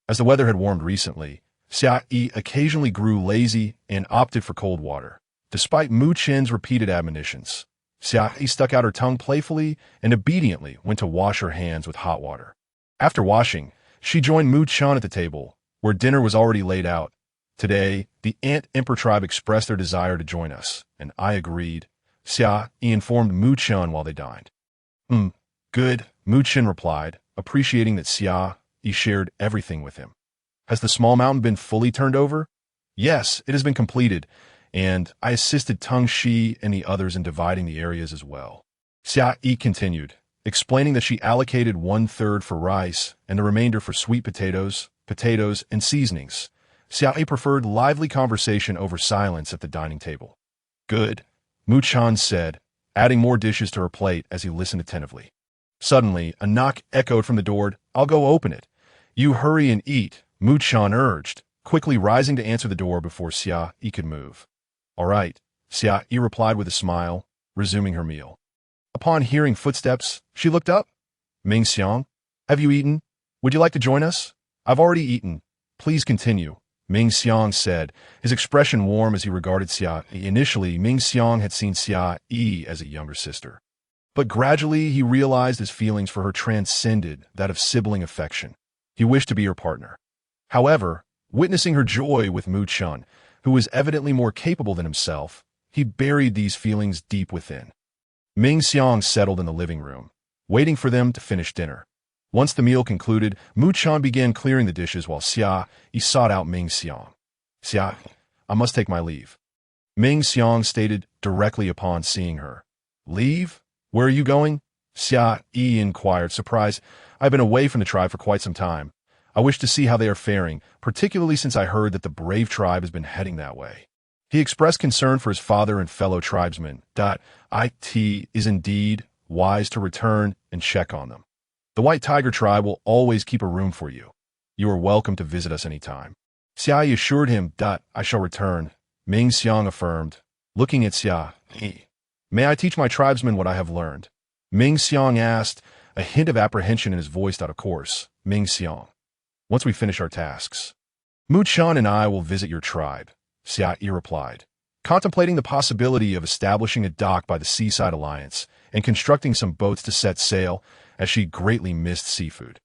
As the weather had warmed recently, Xia Yi occasionally grew lazy and opted for cold water. Despite Mu Chen's repeated admonitions, Xia Yi stuck out her tongue playfully and obediently went to wash her hands with hot water. After washing, she joined Mu Chen at the table, where dinner was already laid out. Today, the Ant Emperor tribe expressed their desire to join us, and I agreed. Xia Yi informed Mu Chen while they dined. Good, Mu Chen replied, appreciating that Xia Yi shared everything with him. Has the small mountain been fully turned over? Yes, it has been completed, and I assisted Teng Shi and the others in dividing the areas as well. Xia Yi continued, explaining that she allocated 1/3 for rice and the remainder for sweet potatoes, and seasonings. Xia Yi preferred lively conversation over silence at the dining table. Good, Mu Chen said, adding more dishes to her plate as he listened attentively. Suddenly, a knock echoed from the door. I'll go open it. You hurry and eat, Mu Chen urged, quickly rising to answer the door before Xia Yi could move. All right, Xia Yi replied with a smile, resuming her meal. Upon hearing footsteps, she looked up. Ming Xiang, have you eaten? Would you like to join us? I've already eaten. Please continue, Ming Xiang said, his expression warm as he regarded Xia Yi. Initially, Ming Xiang had seen Xia Yi as a younger sister. But gradually, he realized his feelings for her transcended that of sibling affection. He wished to be her partner. However, witnessing her joy with Mu Chen, who was evidently more capable than himself, he buried these feelings deep within. Ming Xiang settled in the living room, waiting for them to finish dinner. Once the meal concluded, Mu Chen began clearing the dishes while Xia Yi sought out Ming Xiang. Xia, I must take my leave, Ming Xiang stated directly upon seeing her. Leave? Where are you going? Xia Yi inquired, surprised. I've been away from the tribe for quite some time. I wish to see how they are faring, particularly since I heard that the brave tribe has been heading that way. He expressed concern for his father and fellow tribesmen. It is indeed wise to return and check on them. The White Tiger tribe will always keep a room for you. You are welcome to visit us anytime. Xia Yi assured him. I shall return, Ming Xiang affirmed, looking at Xia Yi. May I teach my tribesmen what I have learned? Ming Xiang asked, a hint of apprehension in his voice. Of course, Ming Xiang. Once we finish our tasks. Mu Chen and I will visit your tribe, Xia Yi replied, contemplating the possibility of establishing a dock by the Seaside Alliance and constructing some boats to set sail, as she greatly missed seafood.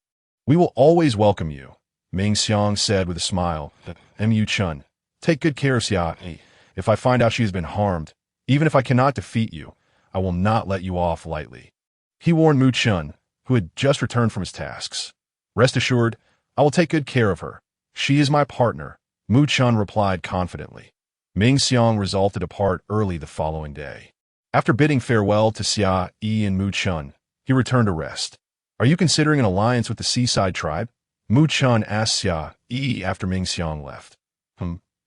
We will always welcome you, Ming Xiang said with a smile. Mu Chen, take good care of Xia Yi. If I find out she has been harmed, even if I cannot defeat you, I will not let you off lightly. He warned Mu Chen, who had just returned from his tasks. Rest assured, I will take good care of her. She is my partner, Mu Chen replied confidently. Ming Xiang resolved to depart early the following day. After bidding farewell to Xia Yi and Mu Chen, he returned to rest. Are you considering an alliance with the Seaside tribe? Mu Chen asked Xia Yi after Ming Xiang left.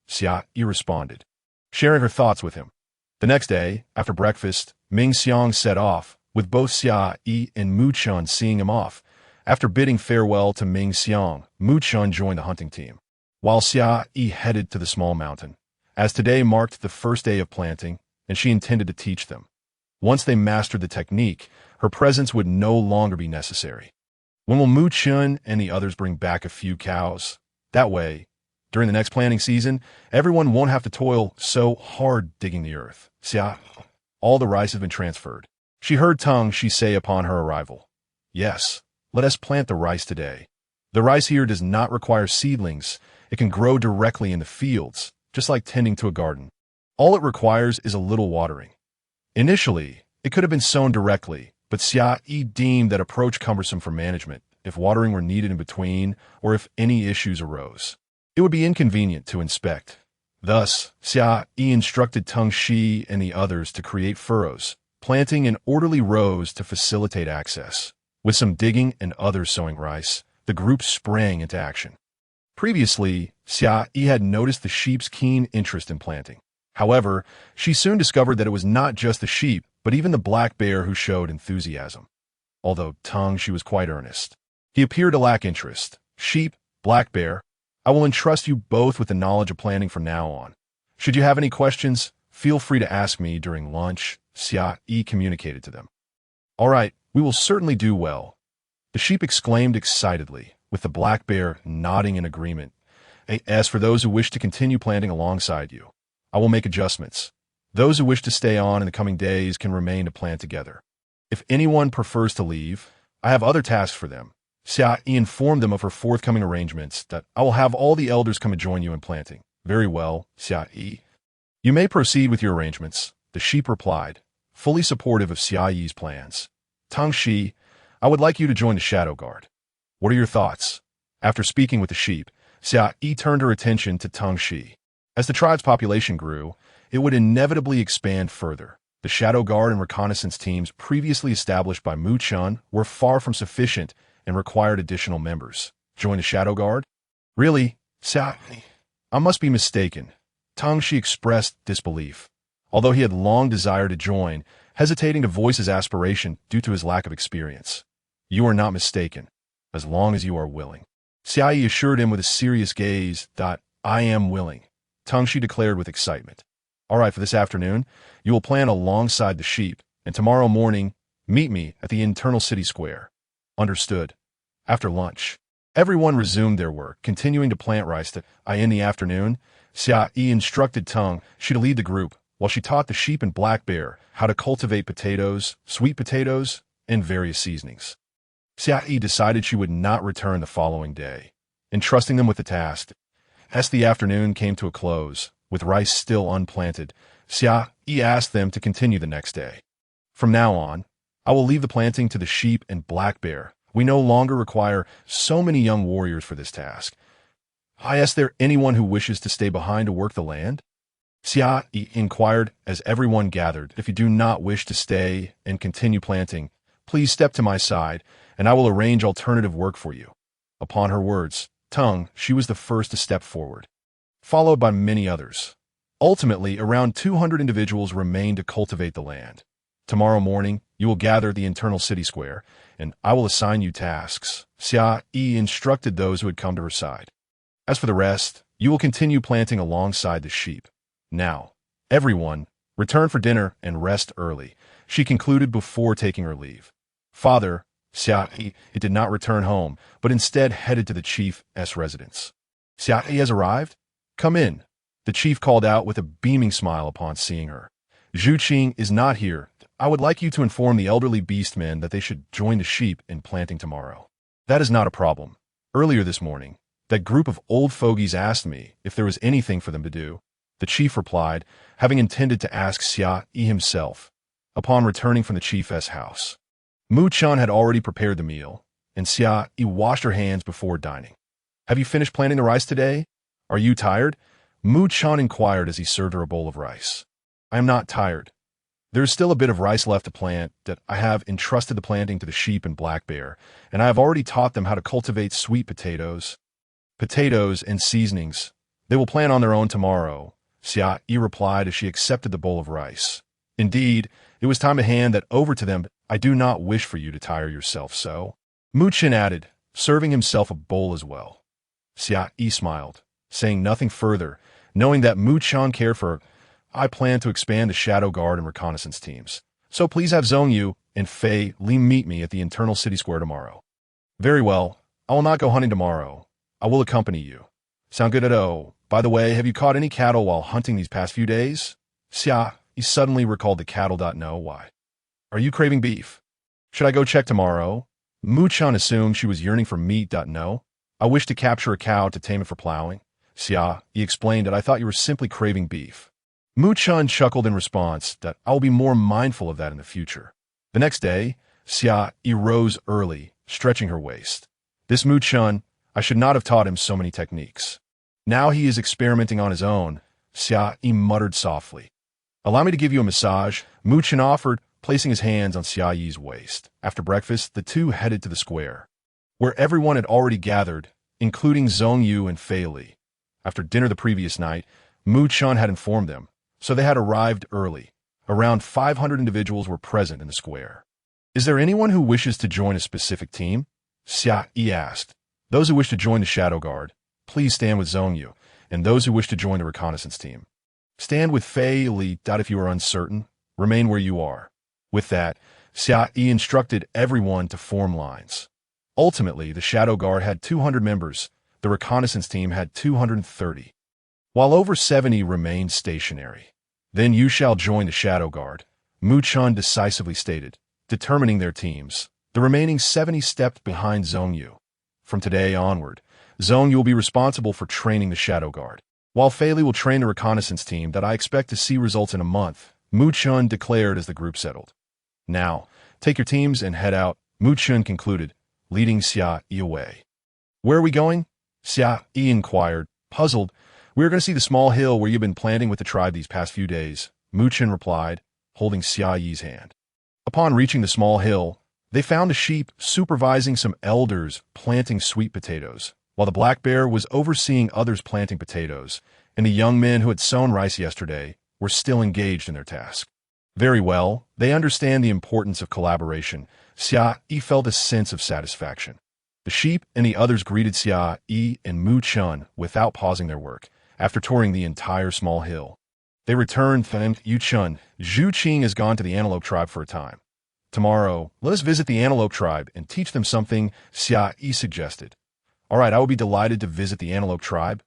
Xia Yi responded, sharing her thoughts with him. The next day, after breakfast, Ming Xiang set off, with both Xia Yi and Mu Chen seeing him off. After bidding farewell to Ming Xiang, Mu Chen joined the hunting team, while Xia Yi headed to the small mountain, as today marked the first day of planting, and she intended to teach them. Once they mastered the technique, her presence would no longer be necessary. When will Mu Chen and the others bring back a few cows? That way, during the next planting season, everyone won't have to toil so hard digging the earth. Xia, all the rice has been transferred. She heard Teng Shi say upon her arrival. Yes, let us plant the rice today. The rice here does not require seedlings. It can grow directly in the fields, just like tending to a garden. All it requires is a little watering. Initially, it could have been sown directly, but Xia Yi deemed that approach cumbersome for management if watering were needed in between or if any issues arose. It would be inconvenient to inspect. Thus, Xia Yi instructed Teng Shi and the others to create furrows, planting in orderly rows to facilitate access. With some digging and others sowing rice, the group sprang into action. Previously, Xia Yi had noticed the sheep's keen interest in planting. However, she soon discovered that it was not just the sheep, but even the black bear who showed enthusiasm. Although Teng Shi was quite earnest, he appeared to lack interest. Sheep, black bear, I will entrust you both with the knowledge of planting from now on. Should you have any questions, feel free to ask me during lunch, Xia Yi communicated to them. All right, we will certainly do well, the sheep exclaimed excitedly, with the black bear nodding in agreement. As for those who wish to continue planting alongside you, I will make adjustments. Those who wish to stay on in the coming days can remain to plant together. If anyone prefers to leave, I have other tasks for them. Xia Yi informed them of her forthcoming arrangements that I will have all the elders come and join you in planting. Very well, Xia Yi. You may proceed with your arrangements, the sheep replied, fully supportive of Xia Yi's plans. Tangxi, I would like you to join the Shadow Guard. What are your thoughts? After speaking with the sheep, Xia Yi turned her attention to Tangxi. As the tribe's population grew, it would inevitably expand further. The Shadow Guard and reconnaissance teams previously established by Mu Chun were far from sufficient and required additional members. Join the Shadow Guard? Really? Xia Yi? I must be mistaken. Tangxi expressed disbelief. Although he had long desired to join, hesitating to voice his aspiration due to his lack of experience. You are not mistaken, as long as you are willing. Xia Yi assured him with a serious gaze that I am willing. Tangxi declared with excitement. All right, for this afternoon, you will plant alongside the sheep, and tomorrow morning, meet me at the internal city square. Understood. After lunch, everyone resumed their work, continuing to plant rice. In the afternoon, Xia Yi instructed Tangxi to lead the group, while she taught the sheep and black bear how to cultivate potatoes, sweet potatoes, and various seasonings. Xia Yi decided she would not return the following day, entrusting them with the task. As the afternoon came to a close, with rice still unplanted, Xia Yi asked them to continue the next day. From now on, I will leave the planting to the sheep and black bear. We no longer require so many young warriors for this task. Is there anyone who wishes to stay behind to work the land? Xia Yi inquired as everyone gathered. If you do not wish to stay and continue planting, please step to my side, and I will arrange alternative work for you. Upon her words, she was the first to step forward, followed by many others. Ultimately, around 200 individuals remained to cultivate the land. Tomorrow morning, you will gather at the internal city square, and I will assign you tasks. Xia Yi instructed those who had come to her side. As for the rest, you will continue planting alongside the sheep. Now, everyone, return for dinner and rest early, she concluded before taking her leave. Father, Xia Yi did not return home, but instead headed to the chief's residence. Xia Yi has arrived? Come in, the chief called out with a beaming smile upon seeing her. Zhu Qing is not here. I would like you to inform the elderly beastmen that they should join the sheep in planting tomorrow. That is not a problem. Earlier this morning, that group of old fogies asked me if there was anything for them to do. The chief replied, having intended to ask Xia Yi himself, upon returning from the chief's house. Mu Chun had already prepared the meal, and Xia Yi washed her hands before dining. Have you finished planting the rice today? Are you tired? Mu Chun inquired as he served her a bowl of rice. I am not tired. There is still a bit of rice left to plant that I have entrusted the planting to the sheep and black bear, and I have already taught them how to cultivate sweet potatoes, and seasonings. They will plant on their own tomorrow, Xia Yi replied as she accepted the bowl of rice. Indeed, it was time to hand that over to them. I do not wish for you to tire yourself so. Mu Chun added, serving himself a bowl as well. Xia Yi smiled, saying nothing further, knowing that Mu Chun cared for her. I plan to expand the Shadow Guard and reconnaissance teams, so please have Zhongyu and Fei Li meet me at the internal city square tomorrow. Very well, I will not go hunting tomorrow. I will accompany you. Sound good? By the way, have you caught any cattle while hunting these past few days? Xia Yi suddenly recalled the cattle. No, why? Are you craving beef? Should I go check tomorrow? Mu Chun assumed she was yearning for meat. No, I wish to capture a cow to tame it for plowing. Xia Yi explained that I thought you were simply craving beef. Mu Chun chuckled in response that I will be more mindful of that in the future. The next day, Xia Yi rose early, stretching her waist. This Mu Chun, I should not have taught him so many techniques. Now he is experimenting on his own, Xia Yi muttered softly. Allow me to give you a massage, Mu Chun offered, placing his hands on Xia Yi's waist. After breakfast, the two headed to the square, where everyone had already gathered, including Zhongyu and Fei Li. After dinner the previous night, Mu Chun had informed them, so they had arrived early. Around 500 individuals were present in the square. Is there anyone who wishes to join a specific team? Xia Yi asked. Those who wish to join the Shadow Guard, please stand with Zhongyu, and those who wish to join the reconnaissance team, stand with Fei Li. If you are uncertain, remain where you are. With that, Xia Yi instructed everyone to form lines. Ultimately, the Shadow Guard had 200 members, The reconnaissance team had 230, while over 70 remained stationary. Then you shall join the Shadow Guard, Mu Chun decisively stated, determining their teams. The remaining 70 stepped behind Zhong Yu. From today onward, Zhong Yu will be responsible for training the Shadow Guard, while Fei Li will train the reconnaissance team that I expect to see results in a month, Mu Chun declared as the group settled. Now, take your teams and head out, Mu Chun concluded, leading Xia Yi away. Where are we going? Xia Yi inquired, puzzled. We are going to see the small hill where you've been planting with the tribe these past few days, Mu Chun replied, holding Xia Yi's hand. Upon reaching the small hill, they found a sheep supervising some elders planting sweet potatoes, while the black bear was overseeing others planting potatoes, and the young men who had sown rice yesterday were still engaged in their task. Very well, they understand the importance of collaboration. Xia Yi felt a sense of satisfaction. The sheep and the others greeted Xia Yi and Mu Chun without pausing their work. After touring the entire small hill, they returned thanked Yu Chun. Zhu Qing has gone to the antelope tribe for a time. Tomorrow, let us visit the antelope tribe and teach them something, Xia Yi suggested. All right, I will be delighted to visit the antelope tribe.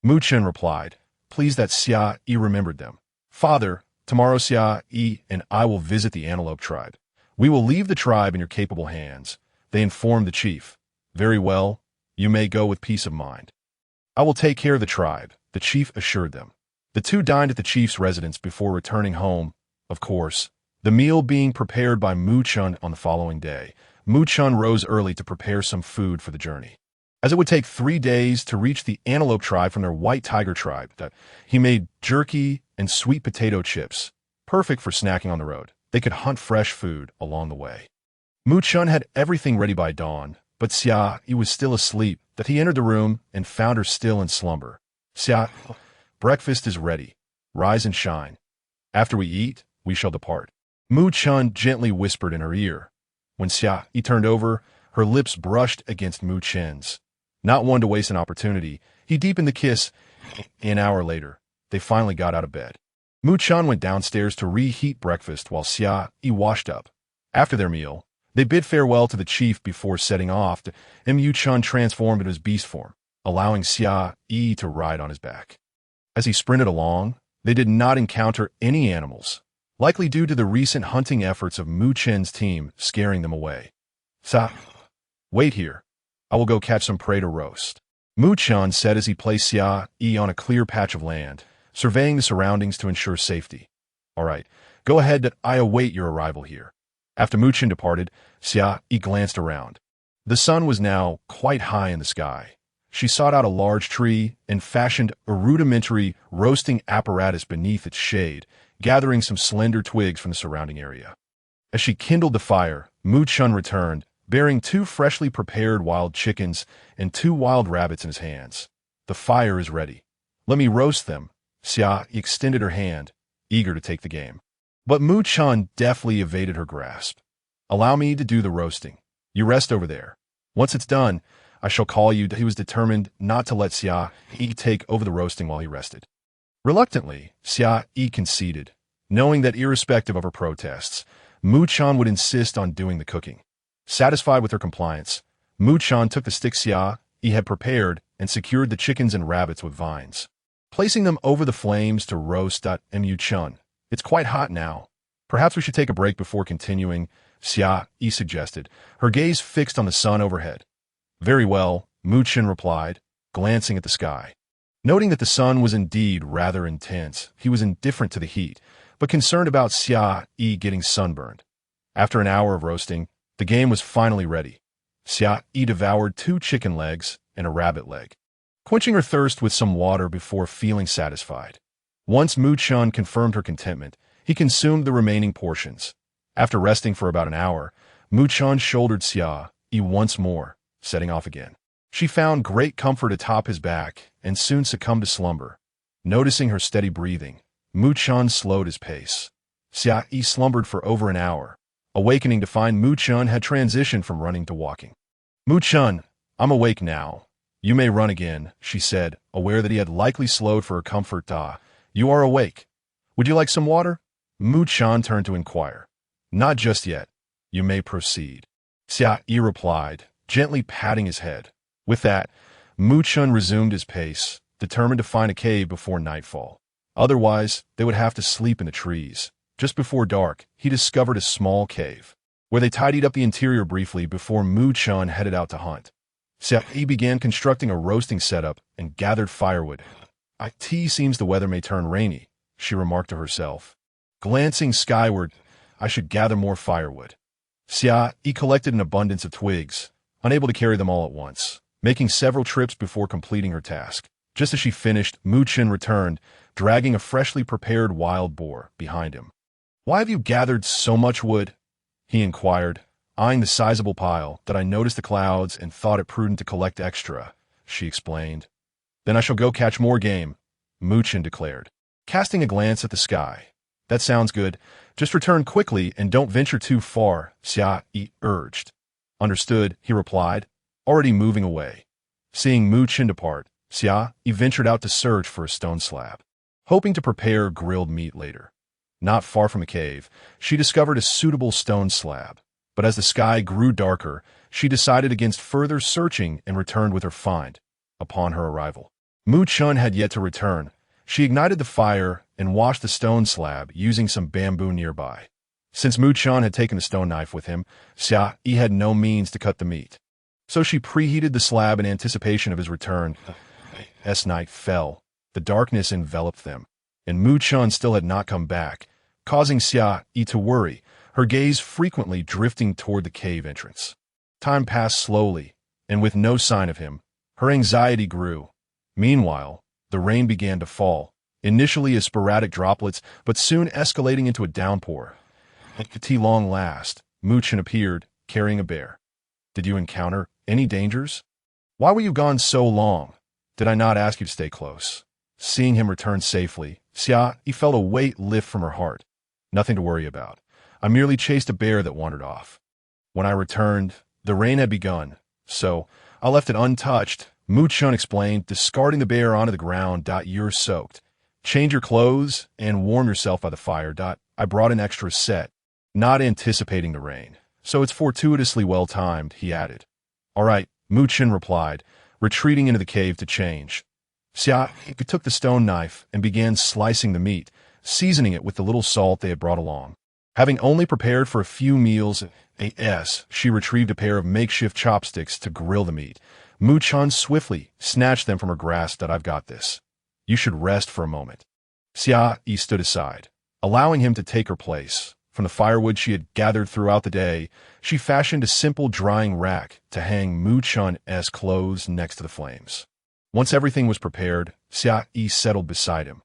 Mu Chun replied, pleased that Xia Yi remembered them. Father, tomorrow Xia Yi and I will visit the antelope tribe. We will leave the tribe in your capable hands, they informed the chief. Very well, you may go with peace of mind. I will take care of the tribe, the chief assured them. The two dined at the chief's residence before returning home, of course, the meal being prepared by Mu Chun on the following day. Mu Chun rose early to prepare some food for the journey. As it would take 3 days to reach the antelope tribe from their white tiger tribe, he made jerky and sweet potato chips, perfect for snacking on the road. They could hunt fresh food along the way. Mu Chun had everything ready by dawn, but Xia Yi was still asleep, that he entered the room and found her still in slumber. Xia, breakfast is ready. Rise and shine. After we eat, we shall depart. Mu Chun gently whispered in her ear. When Xia Yi turned over, her lips brushed against Mu Chun's. Not one to waste an opportunity, he deepened the kiss. An hour later, they finally got out of bed. Mu Chun went downstairs to reheat breakfast while Xia Yi washed up. After their meal, they bid farewell to the chief before setting off. Mu Chun transformed into his beast form, allowing Xia Yi to ride on his back. As he sprinted along, they did not encounter any animals, likely due to the recent hunting efforts of Mu Chun's team scaring them away. Wait here. I will go catch some prey to roast, Mu Chun said as he placed Xia Yi on a clear patch of land, surveying the surroundings to ensure safety. All right, go ahead, I await your arrival here. After Mu Chun departed, Xia Yi glanced around. The sun was now quite high in the sky. She sought out a large tree and fashioned a rudimentary roasting apparatus beneath its shade, gathering some slender twigs from the surrounding area. As she kindled the fire, Mu Chun returned, bearing 2 freshly prepared wild chickens and 2 wild rabbits in his hands. The fire is ready. Let me roast them. Xia Yi extended her hand, eager to take the game. But Mu Chun deftly evaded her grasp. Allow me to do the roasting. You rest over there. Once it's done, I shall call you. He was determined not to let Xia Yi take over the roasting while he rested. Reluctantly, Xia Yi conceded, knowing that irrespective of her protests, Mu Chun would insist on doing the cooking. Satisfied with her compliance, Mu Chun took the stick Xia Yi had prepared and secured the chickens and rabbits with vines, placing them over the flames to roast. Mu Chun, it's quite hot now. Perhaps we should take a break before continuing, Xia Yi suggested, her gaze fixed on the sun overhead. Very well, Mu Chun replied, glancing at the sky. Noting that the sun was indeed rather intense, he was indifferent to the heat, but concerned about Xia Yi getting sunburned. After an hour of roasting, the game was finally ready. Xia Yi devoured 2 chicken legs and a rabbit leg, quenching her thirst with some water before feeling satisfied. Once Mu Chun confirmed her contentment, he consumed the remaining portions. After resting for about an hour, Mu Chun shouldered Xia Yi once more, setting off again. She found great comfort atop his back and soon succumbed to slumber. Noticing her steady breathing, Mu Chun slowed his pace. Xia Yi slumbered for over an hour, awakening to find Mu Chun had transitioned from running to walking. Mu Chun, I'm awake now. You may run again, she said, aware that he had likely slowed for her comfort. You are awake. Would you like some water? Mu Chun turned to inquire. Not just yet. You may proceed, Xia Yi replied, gently patting his head. With that, Mu Chun resumed his pace, determined to find a cave before nightfall. Otherwise, they would have to sleep in the trees. Just before dark, he discovered a small cave, where they tidied up the interior briefly before Mu Chun headed out to hunt. Xia Yi began constructing a roasting setup and gathered firewood. "It seems the weather may turn rainy," she remarked to herself. Glancing skyward, "I should gather more firewood." Xia Yi collected an abundance of twigs, unable to carry them all at once, making several trips before completing her task. Just as she finished, Mu Chun returned, dragging a freshly prepared wild boar behind him. "Why have you gathered so much wood?" he inquired, eyeing the sizable pile. "That I noticed the clouds and thought it prudent to collect extra," she explained. "Then I shall go catch more game," Mu Chun declared, casting a glance at the sky. "That sounds good. Just return quickly and don't venture too far," Xia Yi urged. "Understood," he replied, already moving away. Seeing Mu Chun depart, Xia Yi ventured out to search for a stone slab, hoping to prepare grilled meat later. Not far from a cave, she discovered a suitable stone slab. But as the sky grew darker, she decided against further searching and returned with her find. Upon her arrival, Mu Chun had yet to return. She ignited the fire and washed the stone slab using some bamboo nearby. Since Mu Chun had taken the stone knife with him, Xia Yi had no means to cut the meat. So she preheated the slab in anticipation of his return. As night fell, the darkness enveloped them, and Mu Chun still had not come back, causing Xia Yi to worry, her gaze frequently drifting toward the cave entrance. Time passed slowly, and with no sign of him, her anxiety grew. Meanwhile, the rain began to fall, initially as sporadic droplets, but soon escalating into a downpour. At long last, Mu Chun appeared, carrying a bear. "Did you encounter any dangers? Why were you gone so long? Did I not ask you to stay close?" Seeing him return safely, Xia Yi felt a weight lift from her heart. "Nothing to worry about. I merely chased a bear that wandered off. When I returned, the rain had begun, so I left it untouched," Mu Chun explained, discarding the bear onto the ground. "You're soaked. Change your clothes and warm yourself by the fire. I brought an extra set." Not anticipating the rain, "So it's fortuitously well timed," he added. "All right," Mu Chun replied, retreating into the cave to change. Xia Yi took the stone knife and began slicing the meat, seasoning it with the little salt they had brought along. Having only prepared for a few meals, she retrieved a pair of makeshift chopsticks to grill the meat. Mu Chun swiftly snatched them from her grasp. "I've got this. You should rest for a moment." Xia Yi stood aside, allowing him to take her place. From the firewood she had gathered throughout the day, she fashioned a simple drying rack to hang Mu Chun's clothes next to the flames. Once everything was prepared, Xia Yi settled beside him.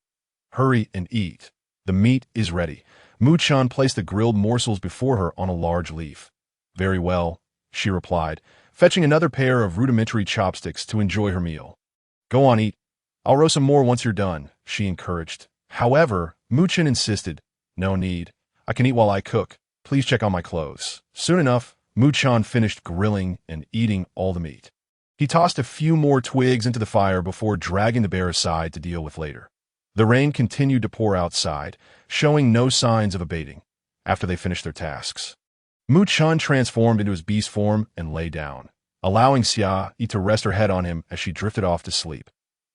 "Hurry and eat. The meat is ready." Mu Chun placed the grilled morsels before her on a large leaf. "Very well," she replied, fetching another pair of rudimentary chopsticks to enjoy her meal. "Go on, eat. I'll roast some more once you're done," she encouraged. However, Mu Chun insisted. "No need. I can eat while I cook. Please check on my clothes." Soon enough, Mu Chun finished grilling and eating all the meat. He tossed a few more twigs into the fire before dragging the bear aside to deal with later. The rain continued to pour outside, showing no signs of abating. After they finished their tasks, Mu Chun transformed into his beast form and lay down, allowing Xia Yi to rest her head on him as she drifted off to sleep.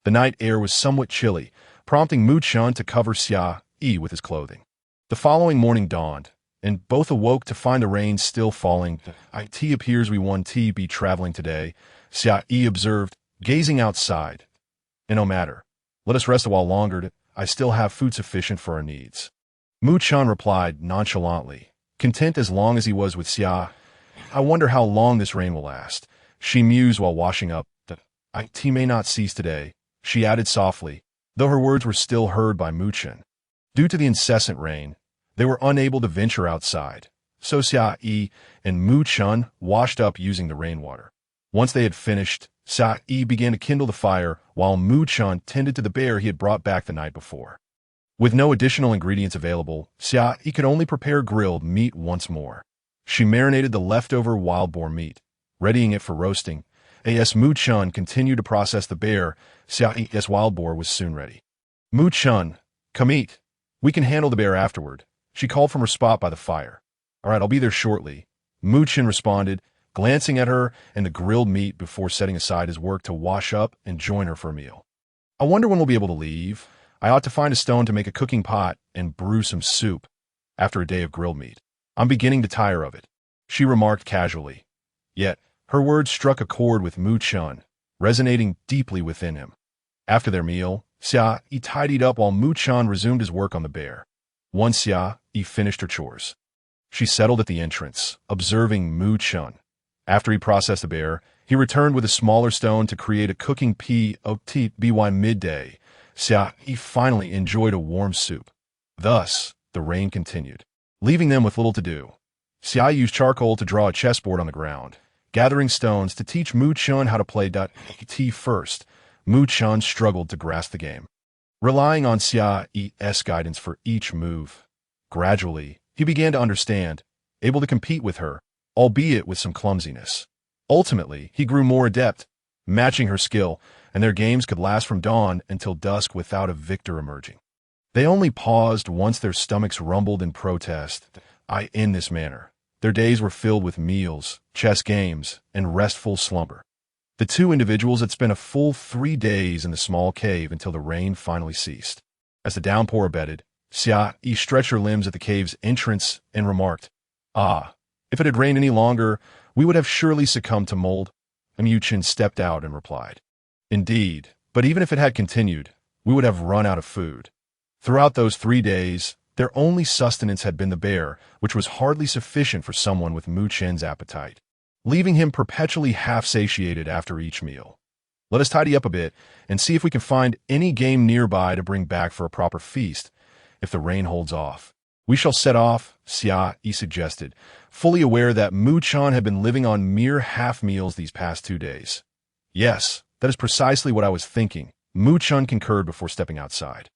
The night air was somewhat chilly, prompting Mu Chun to cover Xia Yi with his clothing. The following morning dawned, and both awoke to find the rain still falling. "It appears we won't be traveling today," Xia Yi observed, gazing outside. "And no matter. Let us rest a while longer. I still have food sufficient for our needs." Mu Chun replied nonchalantly, content as long as he was with Xia. "I wonder how long this rain will last," she mused while washing up. "It may not cease today," she added softly, though her words were still heard by Mu Chun. Due to the incessant rain, they were unable to venture outside, so Xia Yi and Mu Chun washed up using the rainwater. Once they had finished, Xia Yi began to kindle the fire while Mu Chun tended to the bear he had brought back the night before. With no additional ingredients available, Xia Yi could only prepare grilled meat once more. She marinated the leftover wild boar meat, readying it for roasting. As Mu Chun continued to process the bear, Xia Yi's wild boar was soon ready. "Mu Chun, come eat. We can handle the bear afterward," she called from her spot by the fire. "All right, I'll be there shortly," Mu Chun responded, glancing at her and the grilled meat before setting aside his work to wash up and join her for a meal. I wonder when we'll be able to leave. I ought to find a stone to make a cooking pot and brew some soup after a day of grilled meat. I'm beginning to tire of it, she remarked casually. Yet, her words struck a chord with Mu Chun, resonating deeply within him. After their meal, Xia Yi tidied up while Mu Chun resumed his work on the bear. Once Xia Yi finished her chores, she settled at the entrance, observing Mu Chun. After he processed the bear, he returned with a smaller stone to create a cooking pot. By midday, Xia Yi finally enjoyed a warm soup. Thus, the rain continued, leaving them with little to do. Xia Yi used charcoal to draw a chessboard on the ground, gathering stones to teach Mu Chun how to play. First, Mu Chun struggled to grasp the game, relying on Xia Yi's guidance for each move. Gradually, he began to understand, able to compete with her, albeit with some clumsiness. Ultimately, he grew more adept, matching her skill, and their games could last from dawn until dusk without a victor emerging. They only paused once their stomachs rumbled in protest. In this manner, their days were filled with meals, chess games, and restful slumber. The two individuals had spent a full 3 days in the small cave until the rain finally ceased. As the downpour abated, Xia Yi stretched her limbs at the cave's entrance and remarked, if it had rained any longer, we would have surely succumbed to mold. Mu Chun stepped out and replied, Indeed, but even if it had continued, we would have run out of food. Throughout those 3 days, their only sustenance had been the bear, which was hardly sufficient for someone with Mu Chun's appetite, leaving him perpetually half-satiated after each meal. Let us tidy up a bit and see if we can find any game nearby to bring back for a proper feast. If the rain holds off, we shall set off, Xia Yi suggested, fully aware that Mu Chun had been living on mere half meals these past 2 days. Yes, that is precisely what I was thinking, Mu Chun concurred before stepping outside.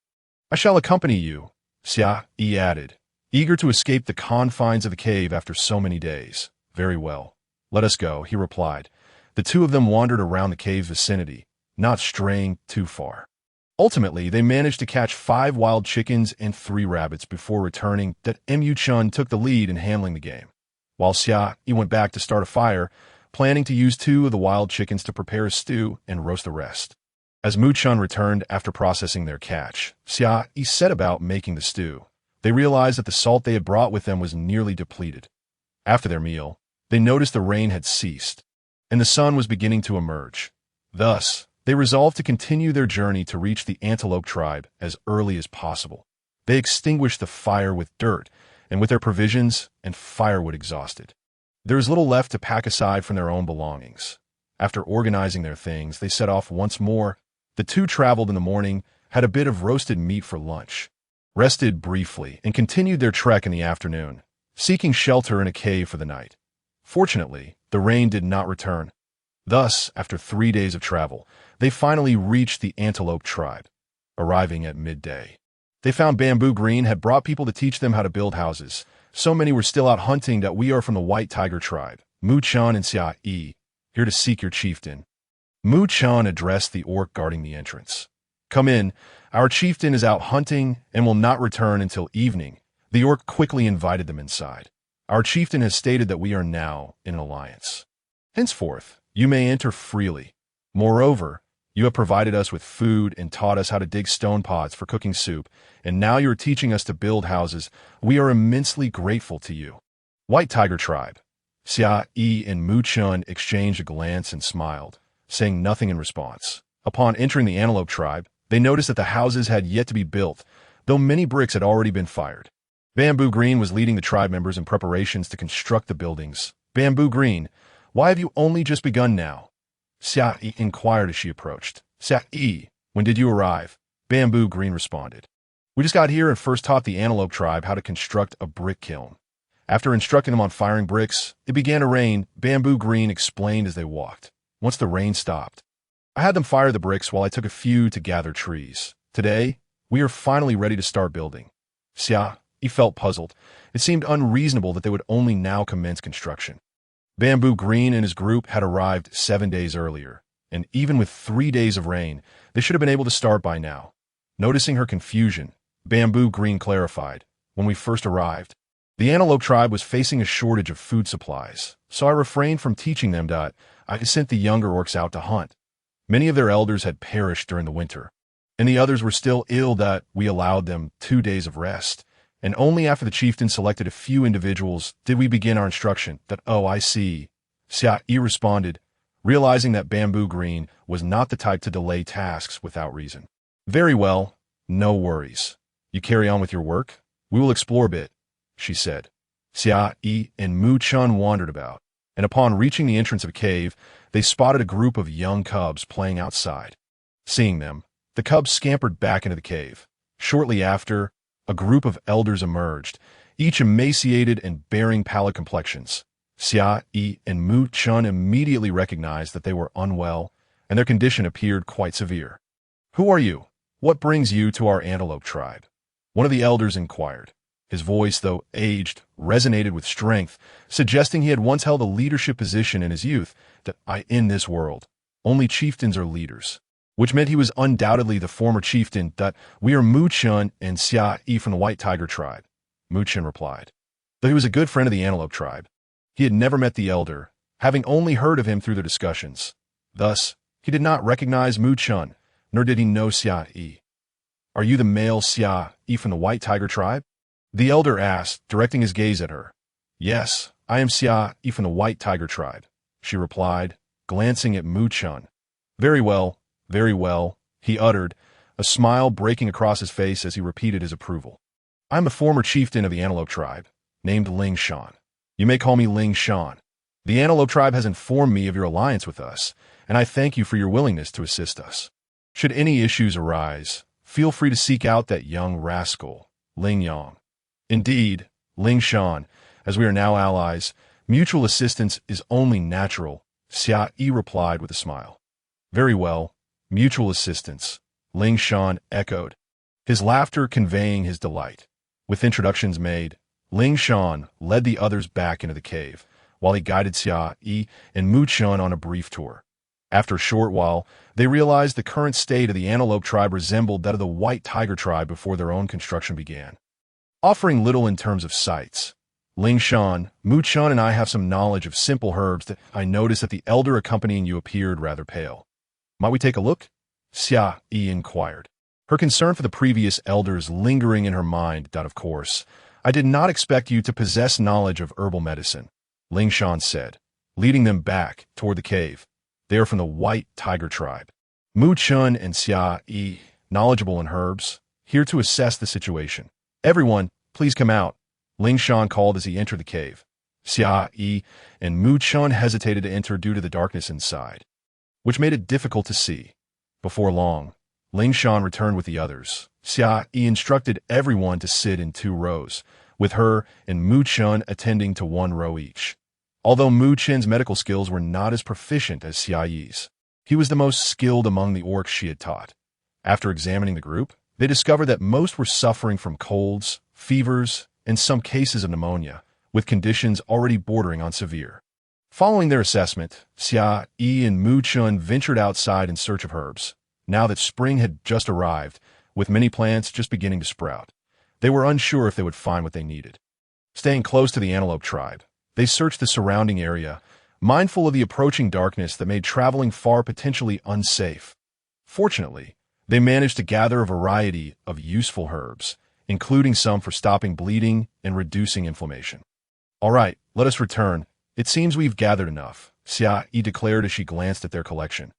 I shall accompany you, Xia Yi added, eager to escape the confines of the cave after so many days. Very well. Let us go, he replied. The two of them wandered around the cave's vicinity, not straying too far. Ultimately, they managed to catch 5 wild chickens and 3 rabbits before returning. Mu Chun took the lead in handling the game, while Xia Yi went back to start a fire, planning to use 2 of the wild chickens to prepare a stew and roast the rest. As Mu Chun returned after processing their catch, Xia Yi set about making the stew. They realized that the salt they had brought with them was nearly depleted. After their meal, they noticed the rain had ceased, and the sun was beginning to emerge. Thus, they resolved to continue their journey to reach the antelope tribe as early as possible. They extinguished the fire with dirt, and with their provisions and firewood exhausted, there was little left to pack aside from their own belongings. After organizing their things, they set off once more. The two traveled in the morning, had a bit of roasted meat for lunch, rested briefly, and continued their trek in the afternoon, seeking shelter in a cave for the night. Fortunately, the rain did not return. Thus, after 3 days of travel, they finally reached the antelope tribe, arriving at midday. They found Bamboo Green had brought people to teach them how to build houses. So many were still out hunting that we are from the White Tiger tribe, Mu Chun and Xia Yi, here to seek your chieftain. Mu Chun addressed the orc guarding the entrance. Come in, our chieftain is out hunting and will not return until evening. The orc quickly invited them inside. Our chieftain has stated that we are now in an alliance. Henceforth, you may enter freely. Moreover, you have provided us with food and taught us how to dig stone pots for cooking soup, and now you are teaching us to build houses. We are immensely grateful to you. White Tiger Tribe. Xia Yi and Mu Chun exchanged a glance and smiled, saying nothing in response. Upon entering the Antelope Tribe, they noticed that the houses had yet to be built, though many bricks had already been fired. Bamboo Green was leading the tribe members in preparations to construct the buildings. Bamboo Green, why have you only just begun now? Xia Yi inquired as she approached. Xia Yi, when did you arrive? Bamboo Green responded. We just got here and first taught the Antelope Tribe how to construct a brick kiln. After instructing them on firing bricks, it began to rain, Bamboo Green explained as they walked. Once the rain stopped, I had them fire the bricks while I took a few to gather trees. Today, we are finally ready to start building. Xia Yi felt puzzled. It seemed unreasonable that they would only now commence construction. Bamboo Green and his group had arrived 7 days earlier, and even with 3 days of rain, they should have been able to start by now. Noticing her confusion, Bamboo Green clarified, when we first arrived, The antelope tribe was facing a shortage of food supplies, so I refrained from teaching them that I sent the younger orcs out to hunt. Many of their elders had perished during the winter, and the others were still ill that we allowed them 2 days of rest. And only after the chieftain selected a few individuals did we begin our instruction that, "Oh, I see." Xia Yi responded, realizing that Bamboo Green was not the type to delay tasks without reason. "Very well, no worries. You carry on with your work. We will explore a bit," she said. Xia Yi and Mu Chun wandered about, and upon reaching the entrance of a cave, they spotted a group of young cubs playing outside. Seeing them, the cubs scampered back into the cave. Shortly after, a group of elders emerged, each emaciated and bearing pallid complexions. Xia Yi and Mu Chun immediately recognized that they were unwell, and their condition appeared quite severe. "Who are you? What brings you to our antelope tribe?" one of the elders inquired. His voice, though aged, resonated with strength, suggesting he had once held a leadership position in his youth. "That in this world, only chieftains are leaders," which meant he was undoubtedly the former chieftain. "That we are Mu Chun and Xia Yi from the White Tiger tribe," Mu Chun replied. Though he was a good friend of the antelope tribe, he had never met the elder, having only heard of him through their discussions. Thus, he did not recognize Mu Chun, nor did he know Xia Yi. "Are you the male Xia Yi from the White Tiger tribe?" the elder asked, directing his gaze at her. "Yes, I am Xia Yi from the White Tiger tribe," she replied, glancing at Mu Chun. Very well, he uttered, a smile breaking across his face as he repeated his approval. "I am a former chieftain of the antelope tribe, named Ling Shan. You may call me Ling Shan. The antelope tribe has informed me of your alliance with us, and I thank you for your willingness to assist us. Should any issues arise, feel free to seek out that young rascal, Ling Yang." "Indeed, Ling Shan, as we are now allies, mutual assistance is only natural," Xia Yi replied with a smile. "Very well, mutual assistance," Ling Shan echoed, his laughter conveying his delight. With introductions made, Ling Shan led the others back into the cave, while he guided Xia Yi and Mu Chun on a brief tour. After a short while, they realized the current state of the antelope tribe resembled that of the White Tiger tribe before their own construction began. Offering little in terms of sights, Ling Shan, Mu Chun, and I have some knowledge of simple herbs that I noticed that the elder accompanying you appeared rather pale. Might we take a look? Xia Yi inquired, her concern for the previous elders lingering in her mind. "Of course, I did not expect you to possess knowledge of herbal medicine," Ling Shan said, leading them back toward the cave. "They are from the White Tiger tribe. Mu Chun and Xia Yi, knowledgeable in herbs, here to assess the situation. Everyone, please come out," Ling Shan called as he entered the cave. Xia Yi and Mu Chun hesitated to enter due to the darkness inside, which made it difficult to see. Before long, Ling Shan returned with the others. Xia Yi instructed everyone to sit in 2 rows, with her and Mu Chun attending to 1 row each. Although Mu Chun's medical skills were not as proficient as Xia Yi's, he was the most skilled among the orcs she had taught. After examining the group, they discovered that most were suffering from colds, fevers, and some cases of pneumonia, with conditions already bordering on severe. Following their assessment, Xia Yi and Mu Chun ventured outside in search of herbs. Now that spring had just arrived, with many plants just beginning to sprout, they were unsure if they would find what they needed. Staying close to the antelope tribe, they searched the surrounding area, mindful of the approaching darkness that made traveling far potentially unsafe. Fortunately, they managed to gather a variety of useful herbs, including some for stopping bleeding and reducing inflammation. "All right, let us return. It seems we've gathered enough," Xia Yi declared as she glanced at their collection.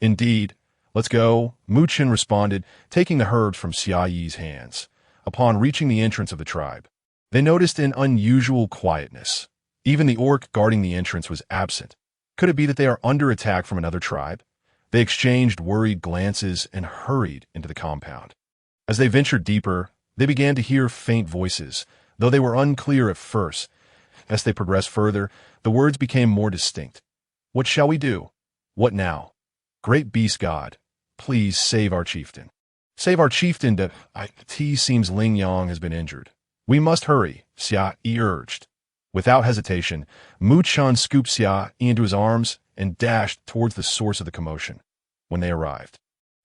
"Indeed, let's go," Mu Chun responded, taking the herbs from Xia Yi's hands. Upon reaching the entrance of the tribe, they noticed an unusual quietness. Even the orc guarding the entrance was absent. Could it be that they are under attack from another tribe? They exchanged worried glances and hurried into the compound. As they ventured deeper, they began to hear faint voices, though they were unclear at first. As they progressed further, the words became more distinct. "What shall we do? What now? Great beast god, please save our chieftain. Save our chieftain. It seems Ling Yang has been injured. We must hurry," Xia Yi urged. Without hesitation, Mu Chun scooped Xia Yi into his arms and dashed towards the source of the commotion. When they arrived,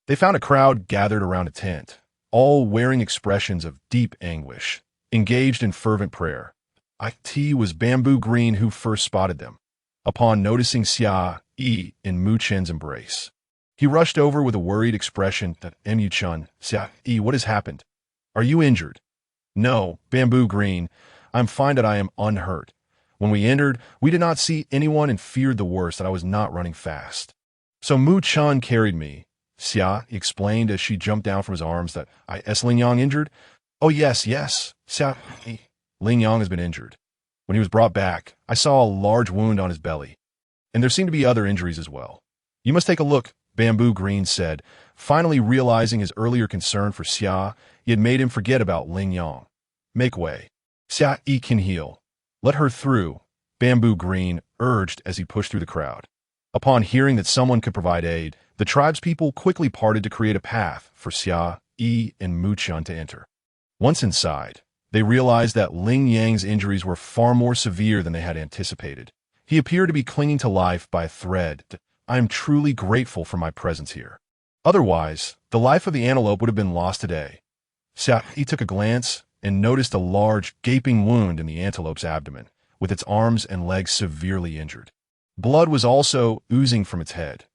they found a crowd gathered around a tent, all wearing expressions of deep anguish, engaged in fervent prayer. It was Bamboo Green who first spotted them. Upon noticing Xia Yi in Mu Chen's embrace, he rushed over with a worried expression that Mu-chun, Xia Yi, what has happened? Are you injured? No, Bamboo Green, I'm fine that I am unhurt. When we entered, we did not see anyone and feared the worst that I was not running fast. So Mu-chun carried me. Xia explained as she jumped down from his arms that is Ling Yang injured? Oh yes, Xia Yi. Ling Yang has been injured. When he was brought back, I saw a large wound on his belly. And there seemed to be other injuries as well. You must take a look, Bamboo Green said, finally realizing his earlier concern for Xia Yi had made him forget about Ling Yang. Make way. Xia Yi can heal. Let her through, Bamboo Green urged as he pushed through the crowd. Upon hearing that someone could provide aid, the tribespeople quickly parted to create a path for Xia Yi and Mu-chun to enter. Once inside, they realized that Ling Yang's injuries were far more severe than they had anticipated. He appeared to be clinging to life by a thread. I am truly grateful for my presence here. Otherwise, the life of the antelope would have been lost today. Xia Yi took a glance and noticed a large, gaping wound in the antelope's abdomen, with its arms and legs severely injured. Blood was also oozing from its head.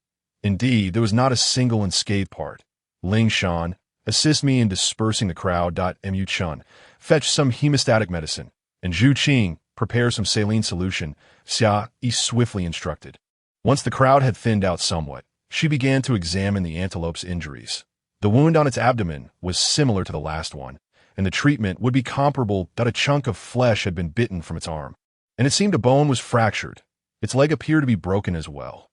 Indeed, there was not a single unscathed part. Ling Shan, assist me in dispersing the crowd. Mu-chun, fetch some hemostatic medicine, and Zhu Qing, prepare some saline solution, Xia Yi swiftly instructed. Once the crowd had thinned out somewhat, she began to examine the antelope's injuries. The wound on its abdomen was similar to the last one, and the treatment would be comparable that a chunk of flesh had been bitten from its arm. And it seemed a bone was fractured. Its leg appeared to be broken as well.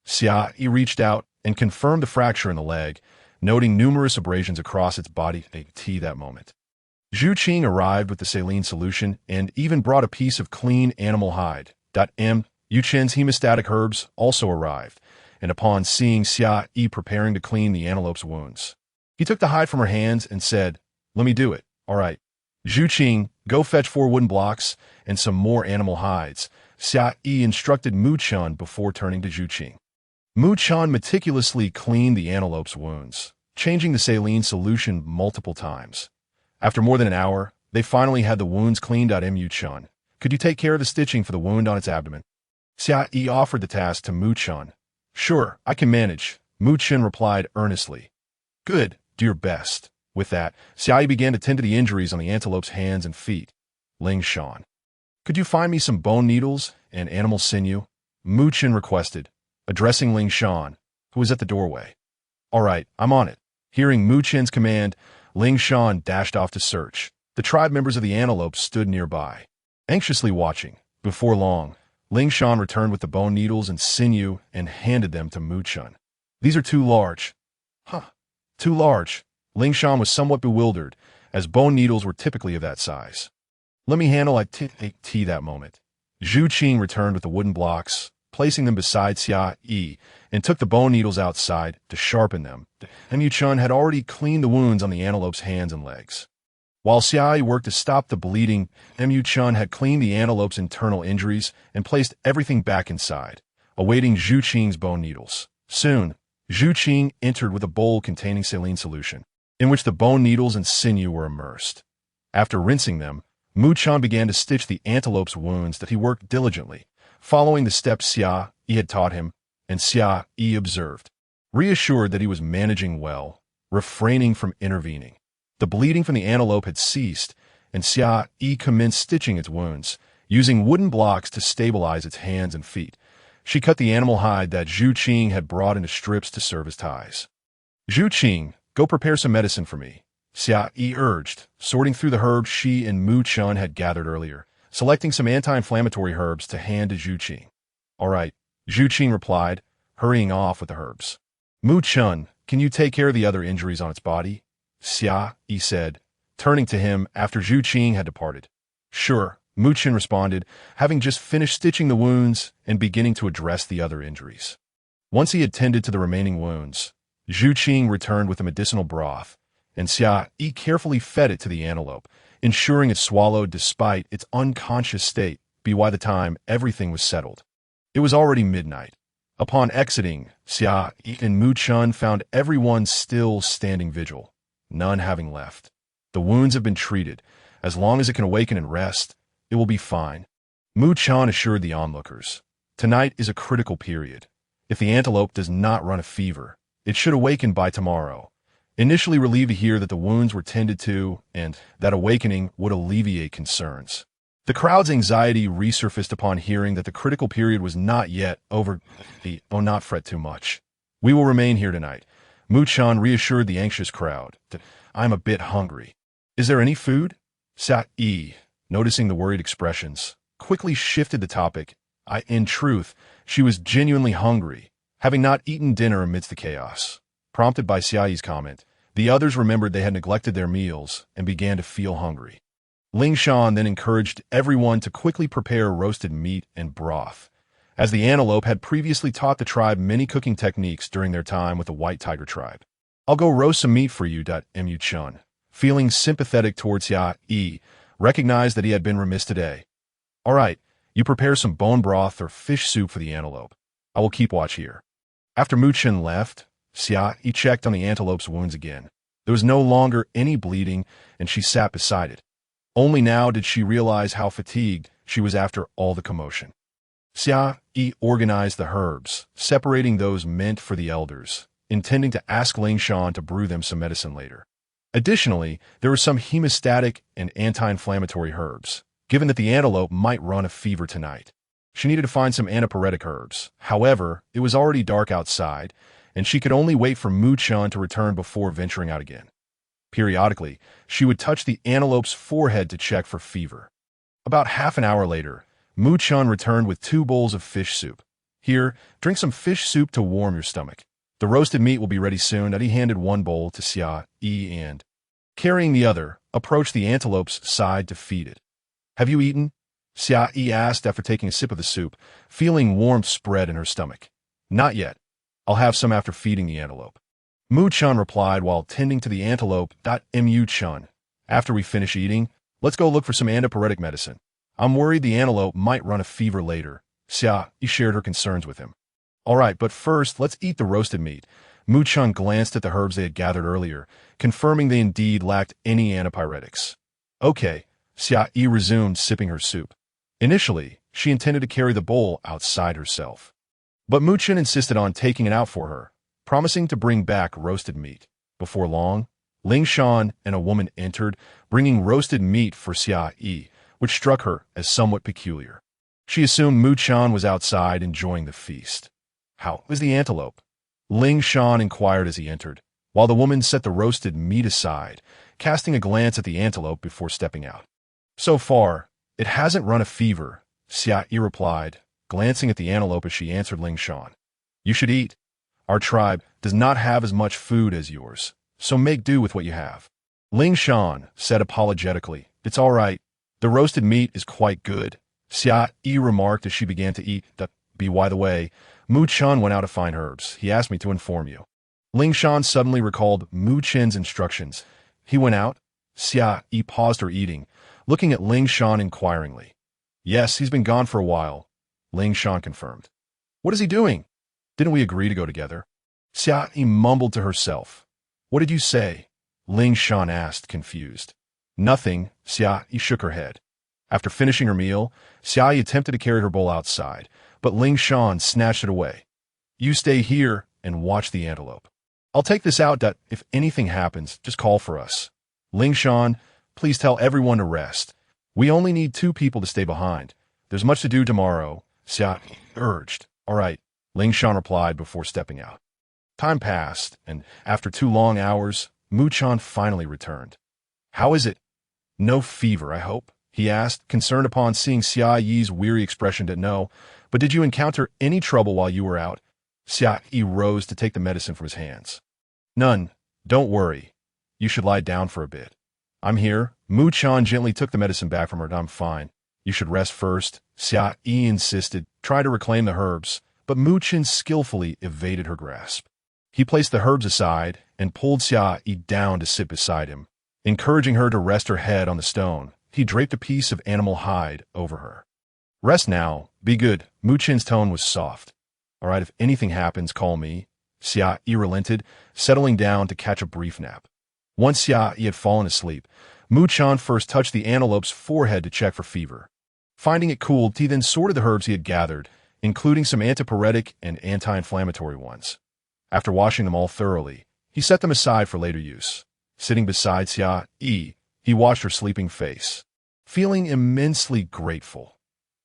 Xia Yi reached out and confirmed the fracture in the leg, noting numerous abrasions across its body that moment. Zhu Qing arrived with the saline solution and even brought a piece of clean animal hide. Mu-chun's hemostatic herbs also arrived, and upon seeing Xia Yi preparing to clean the antelope's wounds, he took the hide from her hands and said, "Let me do it. All right. Zhu Qing, go fetch 4 wooden blocks and some more animal hides," Xia Yi instructed Mu-chun before turning to Zhu Qing. Mu-chun meticulously cleaned the antelope's wounds, changing the saline solution multiple times. After more than an hour, they finally had the wounds cleaned. Mu-chun, could you take care of the stitching for the wound on its abdomen? Xia Yi offered the task to Mu-chun. Sure, I can manage, Mu-chun replied earnestly. Good, do your best. With that, Xia Yi began to tend to the injuries on the antelope's hands and feet. Ling Shan, could you find me some bone needles and animal sinew? Mu-chun requested, addressing Ling Shan, who was at the doorway. All right, I'm on it. Hearing Mu-chun's command, Ling Shan dashed off to search. The tribe members of the antelope stood nearby, anxiously watching. Before long, Ling Shan returned with the bone needles and sinew and handed them to Mu-chun. These are too large. Too large. Ling Shan was somewhat bewildered, as bone needles were typically of that size. Let me handle that moment. Zhu Qing returned with the wooden blocks, placing them beside Xia Yi, and took the bone needles outside to sharpen them. Mu-chun had already cleaned the wounds on the antelope's hands and legs. While Xia Yi worked to stop the bleeding, Mu-chun had cleaned the antelope's internal injuries and placed everything back inside, awaiting Zhu Qing's bone needles. Soon, Zhu Qing entered with a bowl containing saline solution, in which the bone needles and sinew were immersed. After rinsing them, Mu-chun began to stitch the antelope's wounds that he worked diligently, following the steps Xia Yi had taught him, and Xia Yi observed, reassured that he was managing well, refraining from intervening. The bleeding from the antelope had ceased, and Xia Yi commenced stitching its wounds, using wooden blocks to stabilize its hands and feet. She cut the animal hide that Zhu Qing had brought into strips to serve as ties. Zhu Qing, go prepare some medicine for me, Xia Yi urged, sorting through the herbs she and Mu-chun had gathered earlier, selecting some anti-inflammatory herbs to hand to Zhu Qing. All right, Zhu Qing replied, hurrying off with the herbs. Mu-chun, can you take care of the other injuries on its body? Xia Yi said, turning to him after Zhu Qing had departed. Sure, Mu-chun responded, having just finished stitching the wounds and beginning to address the other injuries. Once he had tended to the remaining wounds, Zhu Qing returned with the medicinal broth, and Xia Yi carefully fed it to the antelope, ensuring it swallowed despite its unconscious state. By the time everything was settled, it was already midnight. Upon exiting, Xia Yi and Mu-chun found everyone still standing vigil, none having left. The wounds have been treated. As long as it can awaken and rest, It will be fine. Mu Chan assured the onlookers. Tonight is a critical period. If the antelope does not run a fever, it should awaken by tomorrow. Initially relieved to hear that the wounds were tended to and that awakening would alleviate concerns. The crowd's anxiety resurfaced upon hearing that the critical period was not yet over. Not fret too much. We will remain here tonight. Mu Chan reassured the anxious crowd. I'm a bit hungry. Is there any food? Xia Yi, noticing the worried expressions, quickly shifted the topic. In truth, she was genuinely hungry, having not eaten dinner amidst the chaos. Prompted by Xia Yi's comment, the others remembered they had neglected their meals and began to feel hungry. Ling Shan then encouraged everyone to quickly prepare roasted meat and broth, as the antelope had previously taught the tribe many cooking techniques during their time with the White Tiger tribe. I'll go roast some meat for you. Mu Chun, feeling sympathetic towards Xia Yi, recognized that he had been remiss today. All right, you prepare some bone broth or fish soup for the antelope. I will keep watch here. After Mu Chun left, Xia Yi checked on the antelope's wounds again. There was no longer any bleeding, and she sat beside it. Only now did she realize how fatigued she was after all the commotion. Xia Yi organized the herbs, separating those meant for the elders, intending to ask Ling Shan to brew them some medicine later. Additionally, there were some hemostatic and anti-inflammatory herbs, given that the antelope might run a fever tonight. She needed to find some antipyretic herbs. However, it was already dark outside, and she could only wait for Mu Chun to return before venturing out again. Periodically, she would touch the antelope's forehead to check for fever. About half an hour later, Mu Chun returned with 2 bowls of fish soup. Here, drink some fish soup to warm your stomach. The roasted meat will be ready soon. He handed 1 bowl to Xia Yi and, carrying the other, approached the antelope's side to feed it. Have you eaten? Xia Yi asked after taking a sip of the soup, feeling warmth spread in her stomach. Not yet. I'll have some after feeding the antelope. Mu Chun replied while tending to the antelope. Mu Chun, after we finish eating, let's go look for some antipyretic medicine. I'm worried the antelope might run a fever later. Xia Yi shared her concerns with him. All right, but first, let's eat the roasted meat. Mu Chun glanced at the herbs they had gathered earlier, confirming they indeed lacked any antipyretics. Okay, Xia Yi resumed sipping her soup. Initially, she intended to carry the bowl outside herself. But Mu Chun insisted on taking it out for her, promising to bring back roasted meat. Before long, Ling Shan and a woman entered, bringing roasted meat for Xia Yi, which struck her as somewhat peculiar. She assumed Mu Chun was outside enjoying the feast. How was the antelope? Ling Shan inquired as he entered, while the woman set the roasted meat aside, casting a glance at the antelope before stepping out. So far, it hasn't run a fever, Xia Yi replied, glancing at the antelope as she answered Ling Shan. You should eat. Our tribe does not have as much food as yours, so make do with what you have. Ling Shan said apologetically, It's all right. The roasted meat is quite good, Xia Yi remarked as she began to eat. By the way, Mu Chun went out to find herbs. He asked me to inform you. Ling Shan suddenly recalled Mu Chun's instructions. He went out? Xia Yi paused her eating, looking at Ling Shan inquiringly. Yes, he's been gone for a while, Ling Shan confirmed. What is he doing? Didn't we agree to go together? Xia Yi mumbled to herself. What did you say? Ling Shan asked, confused. Nothing, Xia Yi shook her head. After finishing her meal, Xia Yi attempted to carry her bowl outside, but Ling Shan snatched it away. You stay here and watch the antelope. I'll take this out. If anything happens, just call for us. Ling Shan, please tell everyone to rest. We only need 2 people to stay behind. There's much to do tomorrow, Xia Yi urged. All right, Ling Shan replied before stepping out. Time passed, and after 2 long hours, Mu Chun finally returned. How is it? No fever, I hope? He asked, concerned upon seeing Xia Yi's weary expression. No, but did you encounter any trouble while you were out? Xia Yi rose to take the medicine from his hands. None. Don't worry. You should lie down for a bit. I'm here. Mu Chun gently took the medicine back from her. I'm fine. You should rest first, Xia Yi insisted, trying to reclaim the herbs, but Mu Chun skillfully evaded her grasp. He placed the herbs aside and pulled Xia Yi down to sit beside him. Encouraging her to rest her head on the stone, he draped a piece of animal hide over her. Rest now. Be good. Mu Chun's tone was soft. All right, if anything happens, call me. Xia Yi relented, settling down to catch a brief nap. Once Xia Yi had fallen asleep, Mu Chun first touched the antelope's forehead to check for fever. Finding it cooled, he then sorted the herbs he had gathered, including some antipyretic and anti-inflammatory ones. After washing them all thoroughly, he set them aside for later use. Sitting beside Xia Yi, he watched her sleeping face, feeling immensely grateful.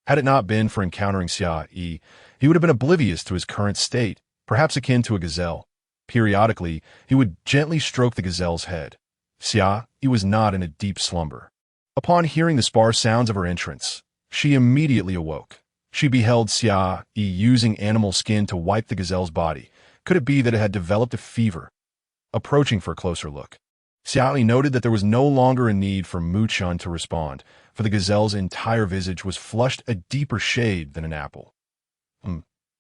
Had it not been for encountering Xia Yi, he would have been oblivious to his current state, perhaps akin to a gazelle. Periodically, he would gently stroke the gazelle's head. Xia Yi was not in a deep slumber. Upon hearing the sparse sounds of her entrance, she immediately awoke. She beheld Xia Yi using animal skin to wipe the gazelle's body. Could it be that it had developed a fever? Approaching for a closer look, Xia Yi noted that there was no longer a need for Mu Chun to respond, for the gazelle's entire visage was flushed a deeper shade than an apple.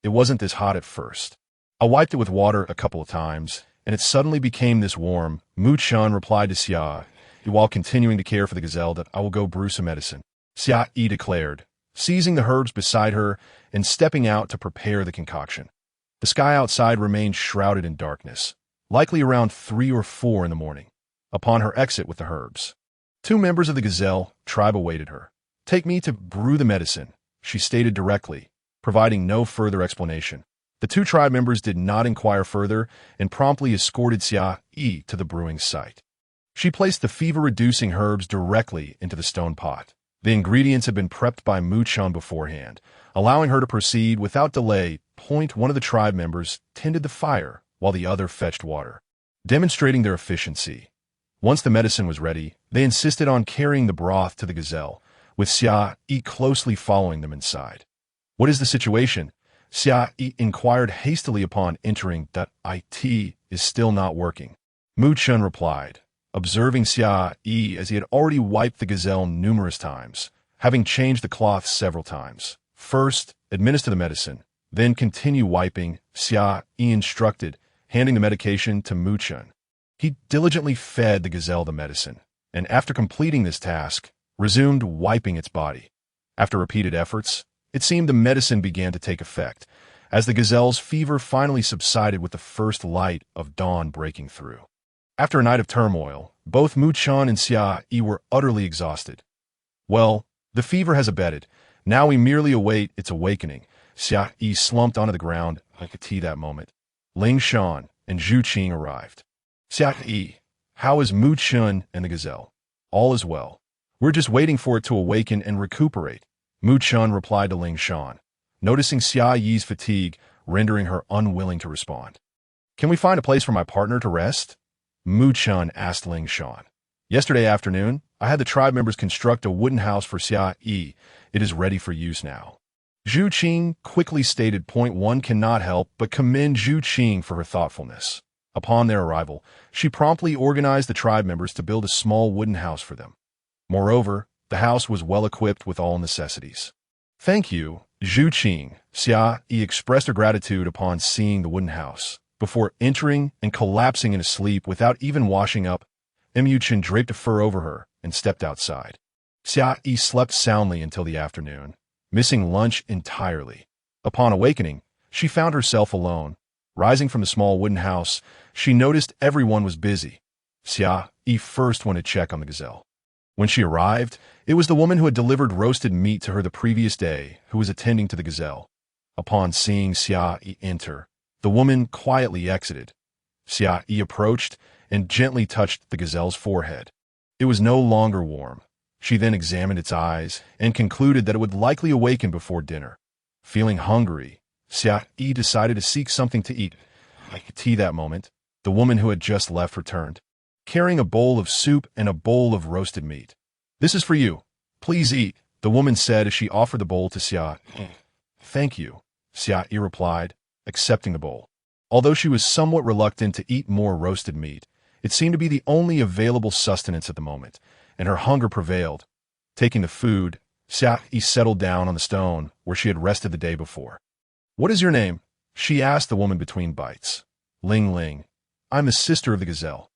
It wasn't this hot at first. I wiped it with water a couple of times, and it suddenly became this warm. Mu Chun replied to Xia Yi, while continuing to care for the gazelle, that I will go brew some medicine. Xia Yi declared, seizing the herbs beside her and stepping out to prepare the concoction. The sky outside remained shrouded in darkness, likely around 3 or 4 in the morning. Upon her exit with the herbs, 2 members of the gazelle tribe awaited her. Take me to brew the medicine, she stated directly, providing no further explanation. The 2 tribe members did not inquire further and promptly escorted Xia Yi to the brewing site. She placed the fever-reducing herbs directly into the stone pot. The ingredients had been prepped by Mu Chun beforehand, allowing her to proceed without delay. One of the tribe members tended the fire while the other fetched water, demonstrating their efficiency. Once the medicine was ready, they insisted on carrying the broth to the gazelle, with Xia Yi closely following them inside. What is the situation? Xia Yi inquired hastily upon entering. That IT is still not working, Mu Chun replied, observing Xia Yi as he had already wiped the gazelle numerous times, having changed the cloth several times. First, administer the medicine, then continue wiping, Xia Yi instructed, handing the medication to Mu Chun. He diligently fed the gazelle the medicine, and after completing this task, resumed wiping its body. After repeated efforts, it seemed the medicine began to take effect, as the gazelle's fever finally subsided with the first light of dawn breaking through. After a night of turmoil, both Mu Chun and Xia Yi were utterly exhausted. Well, the fever has abated. Now we merely await its awakening. Xia Yi slumped onto the ground. I could see that moment. Ling Shan and Zhu Qing arrived. Xia Yi, how is Mu Chun and the gazelle? All is well. We're just waiting for it to awaken and recuperate, Mu Chun replied to Ling Shan, noticing Xia Yi's fatigue, rendering her unwilling to respond. Can we find a place for my partner to rest? Mu Chun asked Ling Shan. Yesterday afternoon, I had the tribe members construct a wooden house for Xia Yi. It is ready for use now. Zhu Qing quickly stated. One cannot help but commend Zhu Qing for her thoughtfulness. Upon their arrival, she promptly organized the tribe members to build a small wooden house for them. Moreover, the house was well equipped with all necessities. Thank you, Zhu Qing. Xia Yi expressed her gratitude upon seeing the wooden house. Before entering and collapsing into sleep without even washing up, Mu Chun draped a fur over her and stepped outside. Xia Yi slept soundly until the afternoon, missing lunch entirely. Upon awakening, she found herself alone. Rising from the small wooden house, she noticed everyone was busy. Xia Yi first went to check on the gazelle. When she arrived, it was the woman who had delivered roasted meat to her the previous day who was attending to the gazelle. Upon seeing Xia Yi enter, the woman quietly exited. Xia Yi approached and gently touched the gazelle's forehead. It was no longer warm. She then examined its eyes and concluded that it would likely awaken before dinner. Feeling hungry, Xia Yi decided to seek something to eat. I could see that moment. The woman who had just left returned, carrying a bowl of soup and a bowl of roasted meat. This is for you. Please eat, the woman said as she offered the bowl to Xia Yi. Thank you, Xia Yi replied, accepting the bowl. Although she was somewhat reluctant to eat more roasted meat, it seemed to be the only available sustenance at the moment, and her hunger prevailed. Taking the food, Xia Yi settled down on the stone where she had rested the day before. What is your name? She asked the woman between bites. Ling Ling. I'm the sister of the gazelle.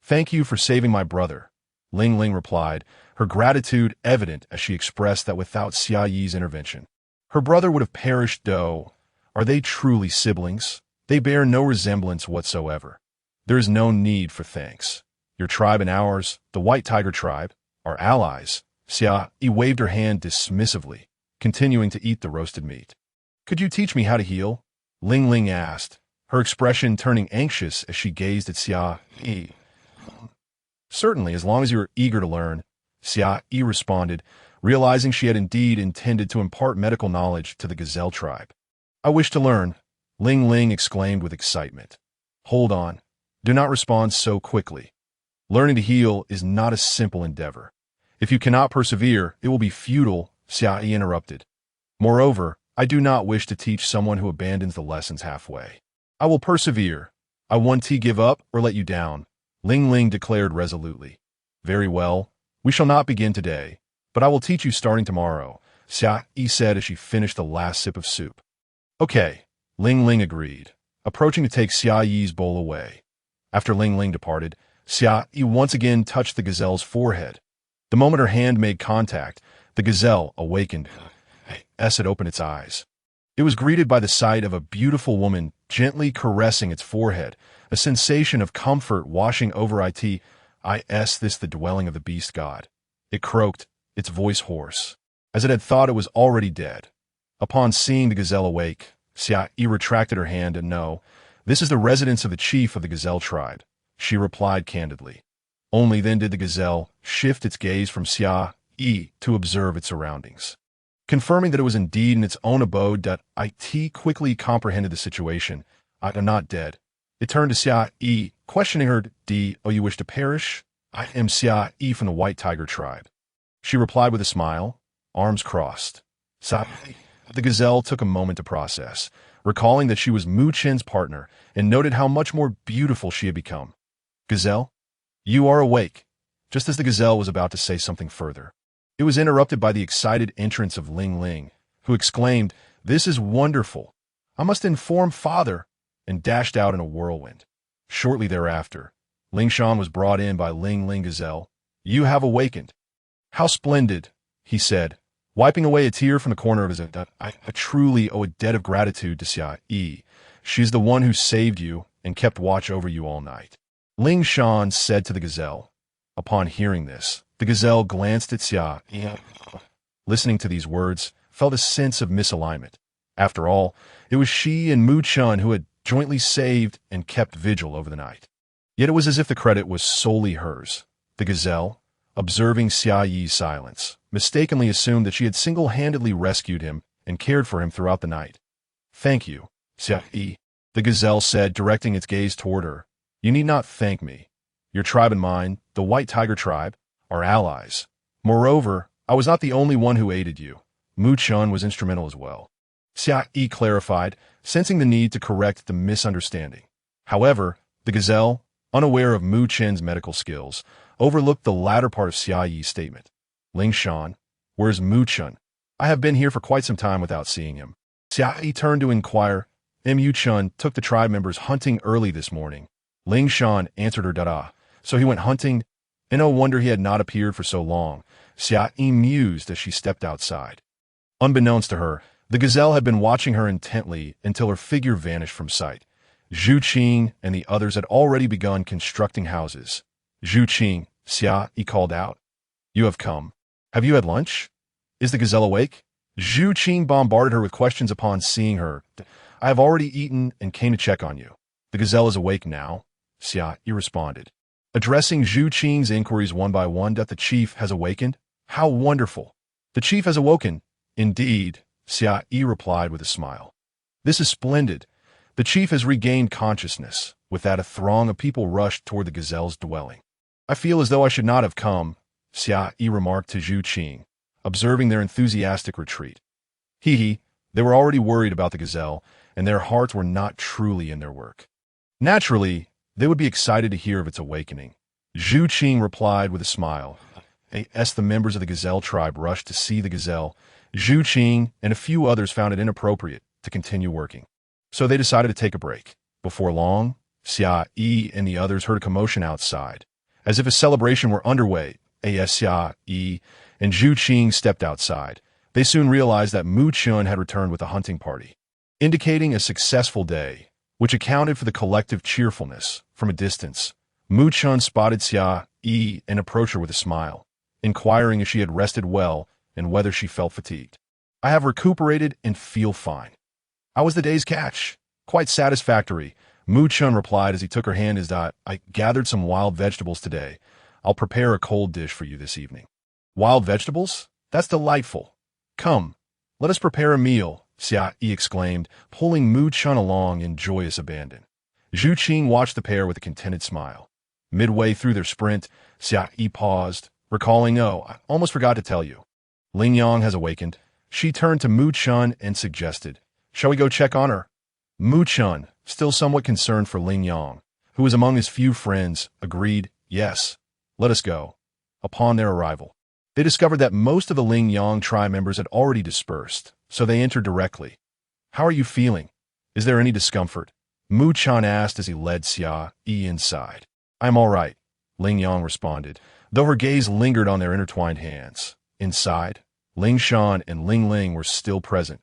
Thank you for saving my brother, Ling Ling replied, her gratitude evident as she expressed that without Xia Yi's intervention, her brother would have perished. Are they truly siblings? They bear no resemblance whatsoever. There is no need for thanks. Your tribe and ours, the White Tiger tribe, are allies, Xia Yi waved her hand dismissively, continuing to eat the roasted meat. Could you teach me how to heal? Ling Ling asked, her expression turning anxious as she gazed at Xia Yi. Certainly, as long as you are eager to learn, Xia Yi responded, realizing she had indeed intended to impart medical knowledge to the gazelle tribe. I wish to learn, Ling Ling exclaimed with excitement. Hold on. Do not respond so quickly. Learning to heal is not a simple endeavor. If you cannot persevere, it will be futile, Xia Yi interrupted. Moreover, I do not wish to teach someone who abandons the lessons halfway. I will persevere. I won't give up or let you down, Ling Ling declared resolutely. Very well. We shall not begin today, but I will teach you starting tomorrow, Xia Yi said as she finished the last sip of soup. Okay, Ling Ling agreed, approaching to take Xia Yi's bowl away. After Ling Ling departed, Xia Yi once again touched the gazelle's forehead. The moment her hand made contact, the gazelle awakened as it opened its eyes. It was greeted by the sight of a beautiful woman gently caressing its forehead, a sensation of comfort washing over it. Is this the dwelling of the beast god? It croaked, its voice hoarse, as it had thought it was already dead. Upon seeing the gazelle awake, Xia Yi retracted her hand and no, this is the residence of the chief of the gazelle tribe, she replied candidly. Only then did the gazelle shift its gaze from Xia Yi to observe its surroundings. Confirming that it was indeed in its own abode, it quickly comprehended the situation. I am not dead. It turned to Xia Yi, questioning her, you wish to perish? I am Xia Yi from the White Tiger tribe. She replied with a smile, arms crossed. The gazelle took a moment to process, recalling that she was Mu Chen's partner, and noted how much more beautiful she had become. Gazelle? You are awake. Just as the gazelle was about to say something further, it was interrupted by the excited entrance of Ling Ling, who exclaimed, This is wonderful. I must inform father, and dashed out in a whirlwind. Shortly thereafter, Ling Shan was brought in by Ling Ling Gazelle. You have awakened. How splendid, he said, wiping away a tear from the corner of his eye. I truly owe a debt of gratitude to Xia Yi. She is the one who saved you and kept watch over you all night. Ling Shan said to the gazelle. Upon hearing this, the gazelle glanced at Xia Yi. Listening to these words, felt a sense of misalignment. After all, it was she and Mu Chun who had jointly saved and kept vigil over the night. Yet it was as if the credit was solely hers. The gazelle, observing Xia Yi's silence, mistakenly assumed that she had single-handedly rescued him and cared for him throughout the night. Thank you, Xia Yi, the gazelle said, directing its gaze toward her. You need not thank me. Your tribe and mine, the White Tiger tribe, are allies. Moreover, I was not the only one who aided you. Mu Chun was instrumental as well. Xia Yi clarified, sensing the need to correct the misunderstanding. However, the gazelle, unaware of Mu Chen's medical skills, overlooked the latter part of Xia Yi's statement. Ling Shan, where's Mu Chun? I have been here for quite some time without seeing him. Xia Yi turned to inquire. Mu Chun took the tribe members hunting early this morning. Ling Shan answered her, so he went hunting, and no wonder he had not appeared for so long. Xia Yi mused as she stepped outside. Unbeknownst to her, the gazelle had been watching her intently until her figure vanished from sight. Zhu Qing and the others had already begun constructing houses. Zhu Qing, Xia Yi called out. You have come. Have you had lunch? Is the gazelle awake? Zhu Qing bombarded her with questions upon seeing her. I have already eaten and came to check on you. The gazelle is awake now, Xia Yi responded. Addressing Zhu Qing's inquiries one by one, that the chief has awakened? How wonderful. The chief has awoken. Indeed, Xia Yi replied with a smile. This is splendid. The chief has regained consciousness. With that, a throng of people rushed toward the gazelle's dwelling. I feel as though I should not have come, Xia Yi remarked to Zhu Qing, observing their enthusiastic retreat. He, they were already worried about the gazelle, and their hearts were not truly in their work. Naturally, they would be excited to hear of its awakening. Zhu Qing replied with a smile. As the members of the gazelle tribe rushed to see the gazelle, Zhu Qing and a few others found it inappropriate to continue working. So they decided to take a break. Before long, Xia Yi and the others heard a commotion outside. As if a celebration were underway, Xia Yi and Zhu Qing stepped outside. They soon realized that Mu Chun had returned with a hunting party, indicating a successful day, which accounted for the collective cheerfulness. From a distance, Mu Chun spotted Xia Yi and approached her with a smile. inquiring if she had rested well and whether she felt fatigued. I have recuperated and feel fine. How was the day's catch? Quite satisfactory, Mu Chun replied as he took her hand in his diet. I gathered some wild vegetables today. I'll prepare a cold dish for you this evening. Wild vegetables? That's delightful. Come, let us prepare a meal, Xia Yi exclaimed, pulling Mu Chun along in joyous abandon. Zhu Qing watched the pair with a contented smile. Midway through their sprint, Xia Yi paused, recalling, "Oh, I almost forgot to tell you. Ling Yang has awakened." She turned to Mu Chun and suggested, "Shall we go check on her?" Mu Chun, still somewhat concerned for Ling Yang, who was among his few friends, agreed, "Yes, let us go." Upon their arrival, they discovered that most of the Ling Yang tribe members had already dispersed, so they entered directly. "How are you feeling? Is there any discomfort?" Mu Chun asked as he led Xia Yi inside. "I'm all right," Ling Yang responded, though her gaze lingered on their intertwined hands. Inside, Ling Shan and Ling Ling were still present.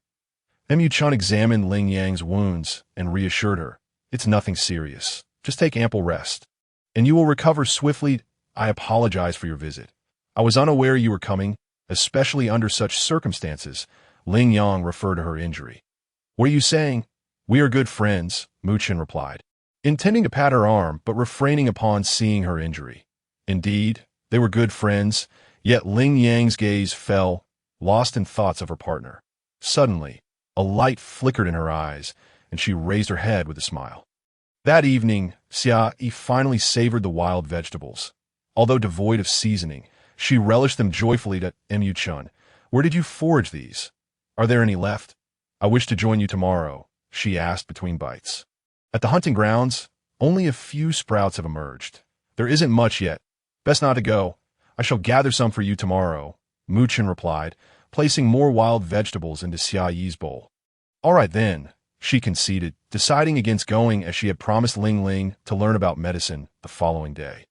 Mu Chun examined Ling Yang's wounds and reassured her, "It's nothing serious. Just take ample rest, and you will recover swiftly. I apologize for your visit. I was unaware you were coming, especially under such circumstances." Ling Yang referred to her injury. "What are you saying?" "We are good friends," Mu Chun replied, intending to pat her arm but refraining upon seeing her injury. Indeed, they were good friends, yet Ling Yang's gaze fell, lost in thoughts of her partner. Suddenly, a light flickered in her eyes, and she raised her head with a smile. That evening, Xia Yi finally savored the wild vegetables. Although devoid of seasoning, she relished them joyfully. To Mu Chun, "Where did you forage these? Are there any left? I wish to join you tomorrow," she asked between bites. "At the hunting grounds, only a few sprouts have emerged. There isn't much yet. Best not to go. I shall gather some for you tomorrow," Mu Chun replied, placing more wild vegetables into Xia Yi's bowl. "All right then," she conceded, deciding against going as she had promised Ling Ling to learn about medicine the following day.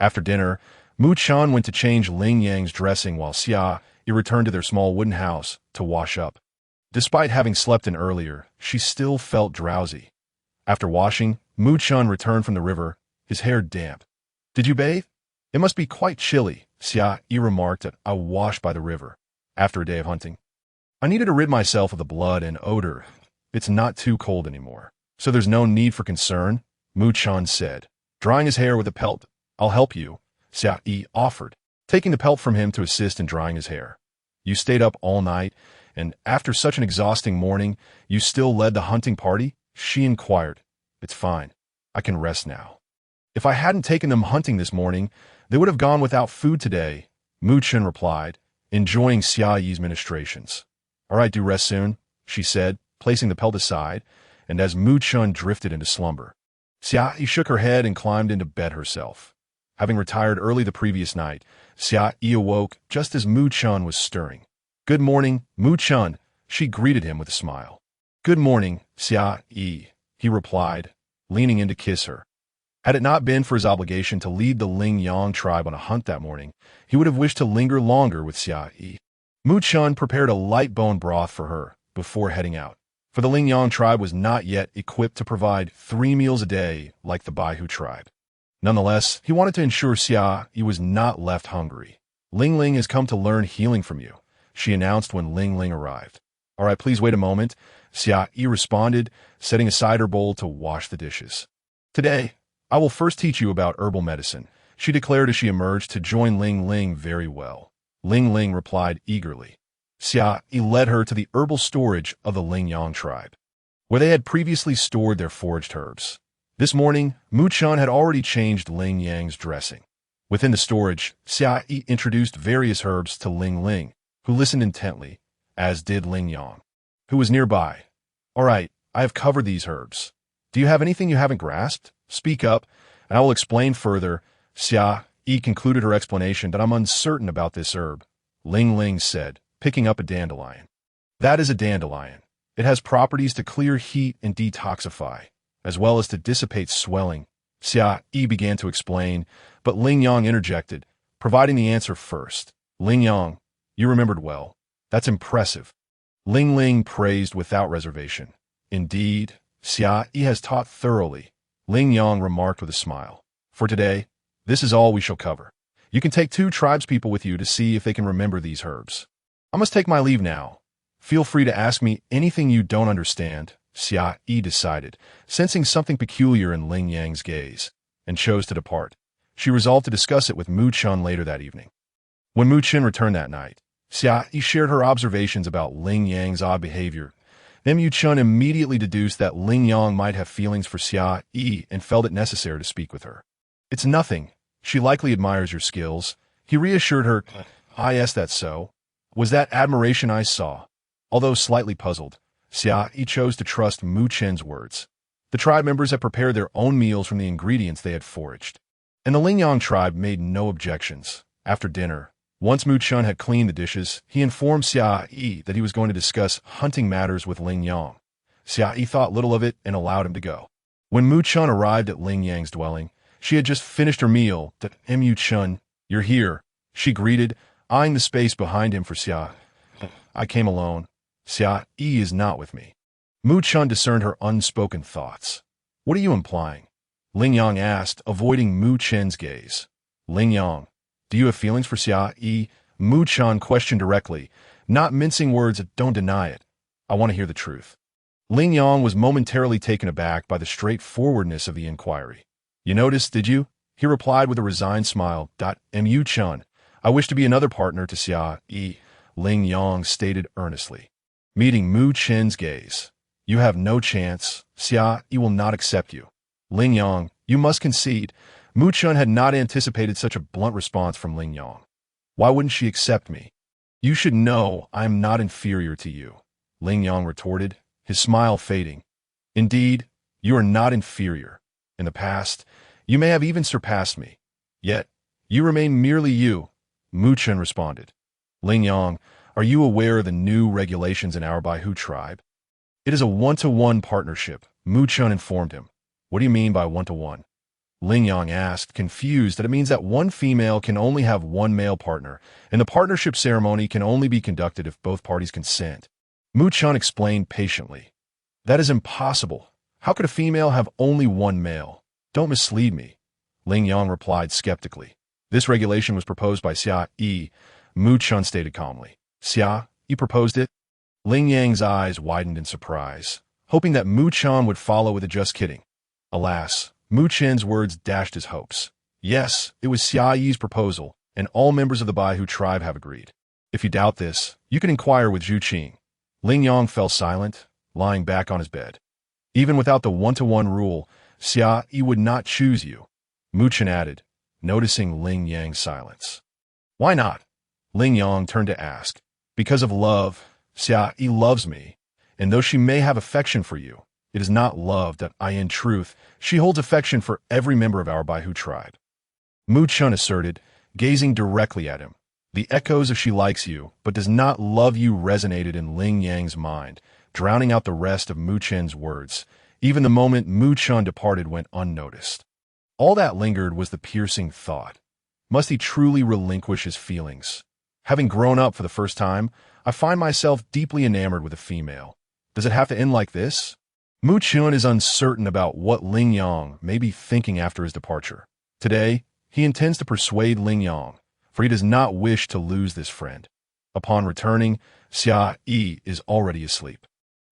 After dinner, Mu Chun went to change Ling Yang's dressing while Xia Yi returned to their small wooden house to wash up. Despite having slept in earlier, she still felt drowsy. After washing, Mu Chun returned from the river, his hair damp. "Did you bathe? It must be quite chilly," Xia Yi remarked as I washed by the river after a day of hunting. "I needed to rid myself of the blood and odor. It's not too cold anymore, so there's no need for concern," Mu Chun said, drying his hair with a pelt. "I'll help you," Xia Yi offered, taking the pelt from him to assist in drying his hair. "You stayed up all night, and after such an exhausting morning, you still led the hunting party?" she inquired. "It's fine. I can rest now. If I hadn't taken them hunting this morning, they would have gone without food today," Mu Chun replied, enjoying Xia Yi's ministrations. "All right, do rest soon," she said, placing the pelt aside, and as Mu Chun drifted into slumber, Xia Yi shook her head and climbed into bed herself. Having retired early the previous night, Xia Yi awoke just as Mu Chun was stirring. "Good morning, Mu Chun," she greeted him with a smile. "Good morning, Xia Yi," he replied, leaning in to kiss her. Had it not been for his obligation to lead the Ling Yang tribe on a hunt that morning, he would have wished to linger longer with Xia Yi. Mu Chun prepared a light bone broth for her before heading out, for the Ling Yang tribe was not yet equipped to provide 3 meals a day like the Baihu tribe. Nonetheless, he wanted to ensure Xia Yi was not left hungry. "Ling Ling has come to learn healing from you," she announced when Ling Ling arrived. "All right, please wait a moment," Xia Yi responded, setting aside her bowl to wash the dishes. "Today, I will first teach you about herbal medicine," she declared as she emerged to join Ling Ling. "Very well," Ling Ling replied eagerly. Xia Yi led her to the herbal storage of the Ling Yang tribe, where they had previously stored their foraged herbs. This morning, Mu Chun had already changed Ling Yang's dressing. Within the storage, Xia Yi introduced various herbs to Ling Ling, who listened intently, as did Ling Yang, who was nearby. "All right, I have covered these herbs. Do you have anything you haven't grasped? Speak up, and I will explain further." Xia Yi concluded her explanation that "I'm uncertain about this herb," Ling Ling said, picking up a dandelion. "That is a dandelion. It has properties to clear heat and detoxify, as well as to dissipate swelling," Xia Yi began to explain, but Ling Yang interjected, providing the answer first. "Ling Yang, you remembered well. That's impressive." Ling Ling praised without reservation. "Indeed, Xia Yi has taught thoroughly," Ling Yang remarked with a smile. "For today, this is all we shall cover. You can take 2 tribespeople with you to see if they can remember these herbs. I must take my leave now. Feel free to ask me anything you don't understand, Xia Yi decided, sensing something peculiar in Ling Yang's gaze, and chose to depart. She resolved to discuss it with Mu Chun later that evening. When Mu Chun returned that night, Xia Yi shared her observations about Ling Yang's odd behavior. Then Mu Chun immediately deduced that Ling Yang might have feelings for Xia Yi and felt it necessary to speak with her. It's nothing. She likely admires your skills. He reassured her. Yes, that's so. Was that admiration I saw? Although slightly puzzled, Xia Yi chose to trust Mu Chun's words. The tribe members had prepared their own meals from the ingredients they had foraged, and the Ling Yang tribe made no objections. After dinner, once Mu Chun had cleaned the dishes, he informed Xia Yi that he was going to discuss hunting matters with Ling Yang. Xia Yi thought little of it and allowed him to go. When Mu Chun arrived at Ling Yang's dwelling, she had just finished her meal. Mu Chun, you're here, she greeted, eyeing the space behind him for Xia. I came alone. Xia Yi is not with me. Mu Chun discerned her unspoken thoughts. What are you implying? Ling Yang asked, avoiding Mu Chun's gaze. Ling Yang, do you have feelings for Xia Yi? Mu Chun questioned directly, not mincing words. Don't deny it. I want to hear the truth. Ling Yang was momentarily taken aback by the straightforwardness of the inquiry. You noticed, did you? He replied with a resigned smile. Mu Chun, I wish to be another partner to Xia Yi, Ling Yang stated earnestly. Meeting Mu Chun's gaze. You have no chance. Xia Yi will not accept you. Ling Yang, you must concede. Mu Chun had not anticipated such a blunt response from Ling Yang. Why wouldn't she accept me? You should know I am not inferior to you, Ling Yang retorted, his smile fading. Indeed, you are not inferior. In the past, you may have even surpassed me. Yet, you remain merely you, Mu Chun responded. Ling Yang, are you aware of the new regulations in our Baihu tribe? It is a one-to-one partnership, Mu Chun informed him. What do you mean by one-to-one? Ling Yang asked, confused that it means that one female can only have one male partner, and the partnership ceremony can only be conducted if both parties consent. Mu Chun explained patiently. That is impossible. How could a female have only one male? Don't mislead me. Ling Yang replied skeptically. This regulation was proposed by Xia Yi, Mu Chun stated calmly. Xia Yi proposed it? Ling Yang's eyes widened in surprise, hoping that Mu Chun would follow with a just kidding. Alas, Mu Chun's words dashed his hopes. Yes, it was Xia Yi's proposal, and all members of the Baihu tribe have agreed. If you doubt this, you can inquire with Zhu Qing. Ling Yang fell silent, lying back on his bed. Even without the one-to-one rule, Xia Yi would not choose you, Mu Chun added, noticing Ling Yang's silence. Why not? Ling Yang turned to ask. Because of love. Xia Yi loves me, and though she may have affection for you, it is not love that in truth, she holds affection for every member of our Baihu tribe. Mu Chun asserted, gazing directly at him. The echoes of she likes you, but does not love you resonated in Ling Yang's mind, drowning out the rest of Mu Chun's words. Even the moment Mu Chun departed went unnoticed. All that lingered was the piercing thought. Must he truly relinquish his feelings? Having grown up for the first time, I find myself deeply enamored with a female. Does it have to end like this? Mu Chun is uncertain about what Ling Yang may be thinking after his departure. Today, he intends to persuade Ling Yang, for he does not wish to lose this friend. Upon returning, Xia Yi is already asleep.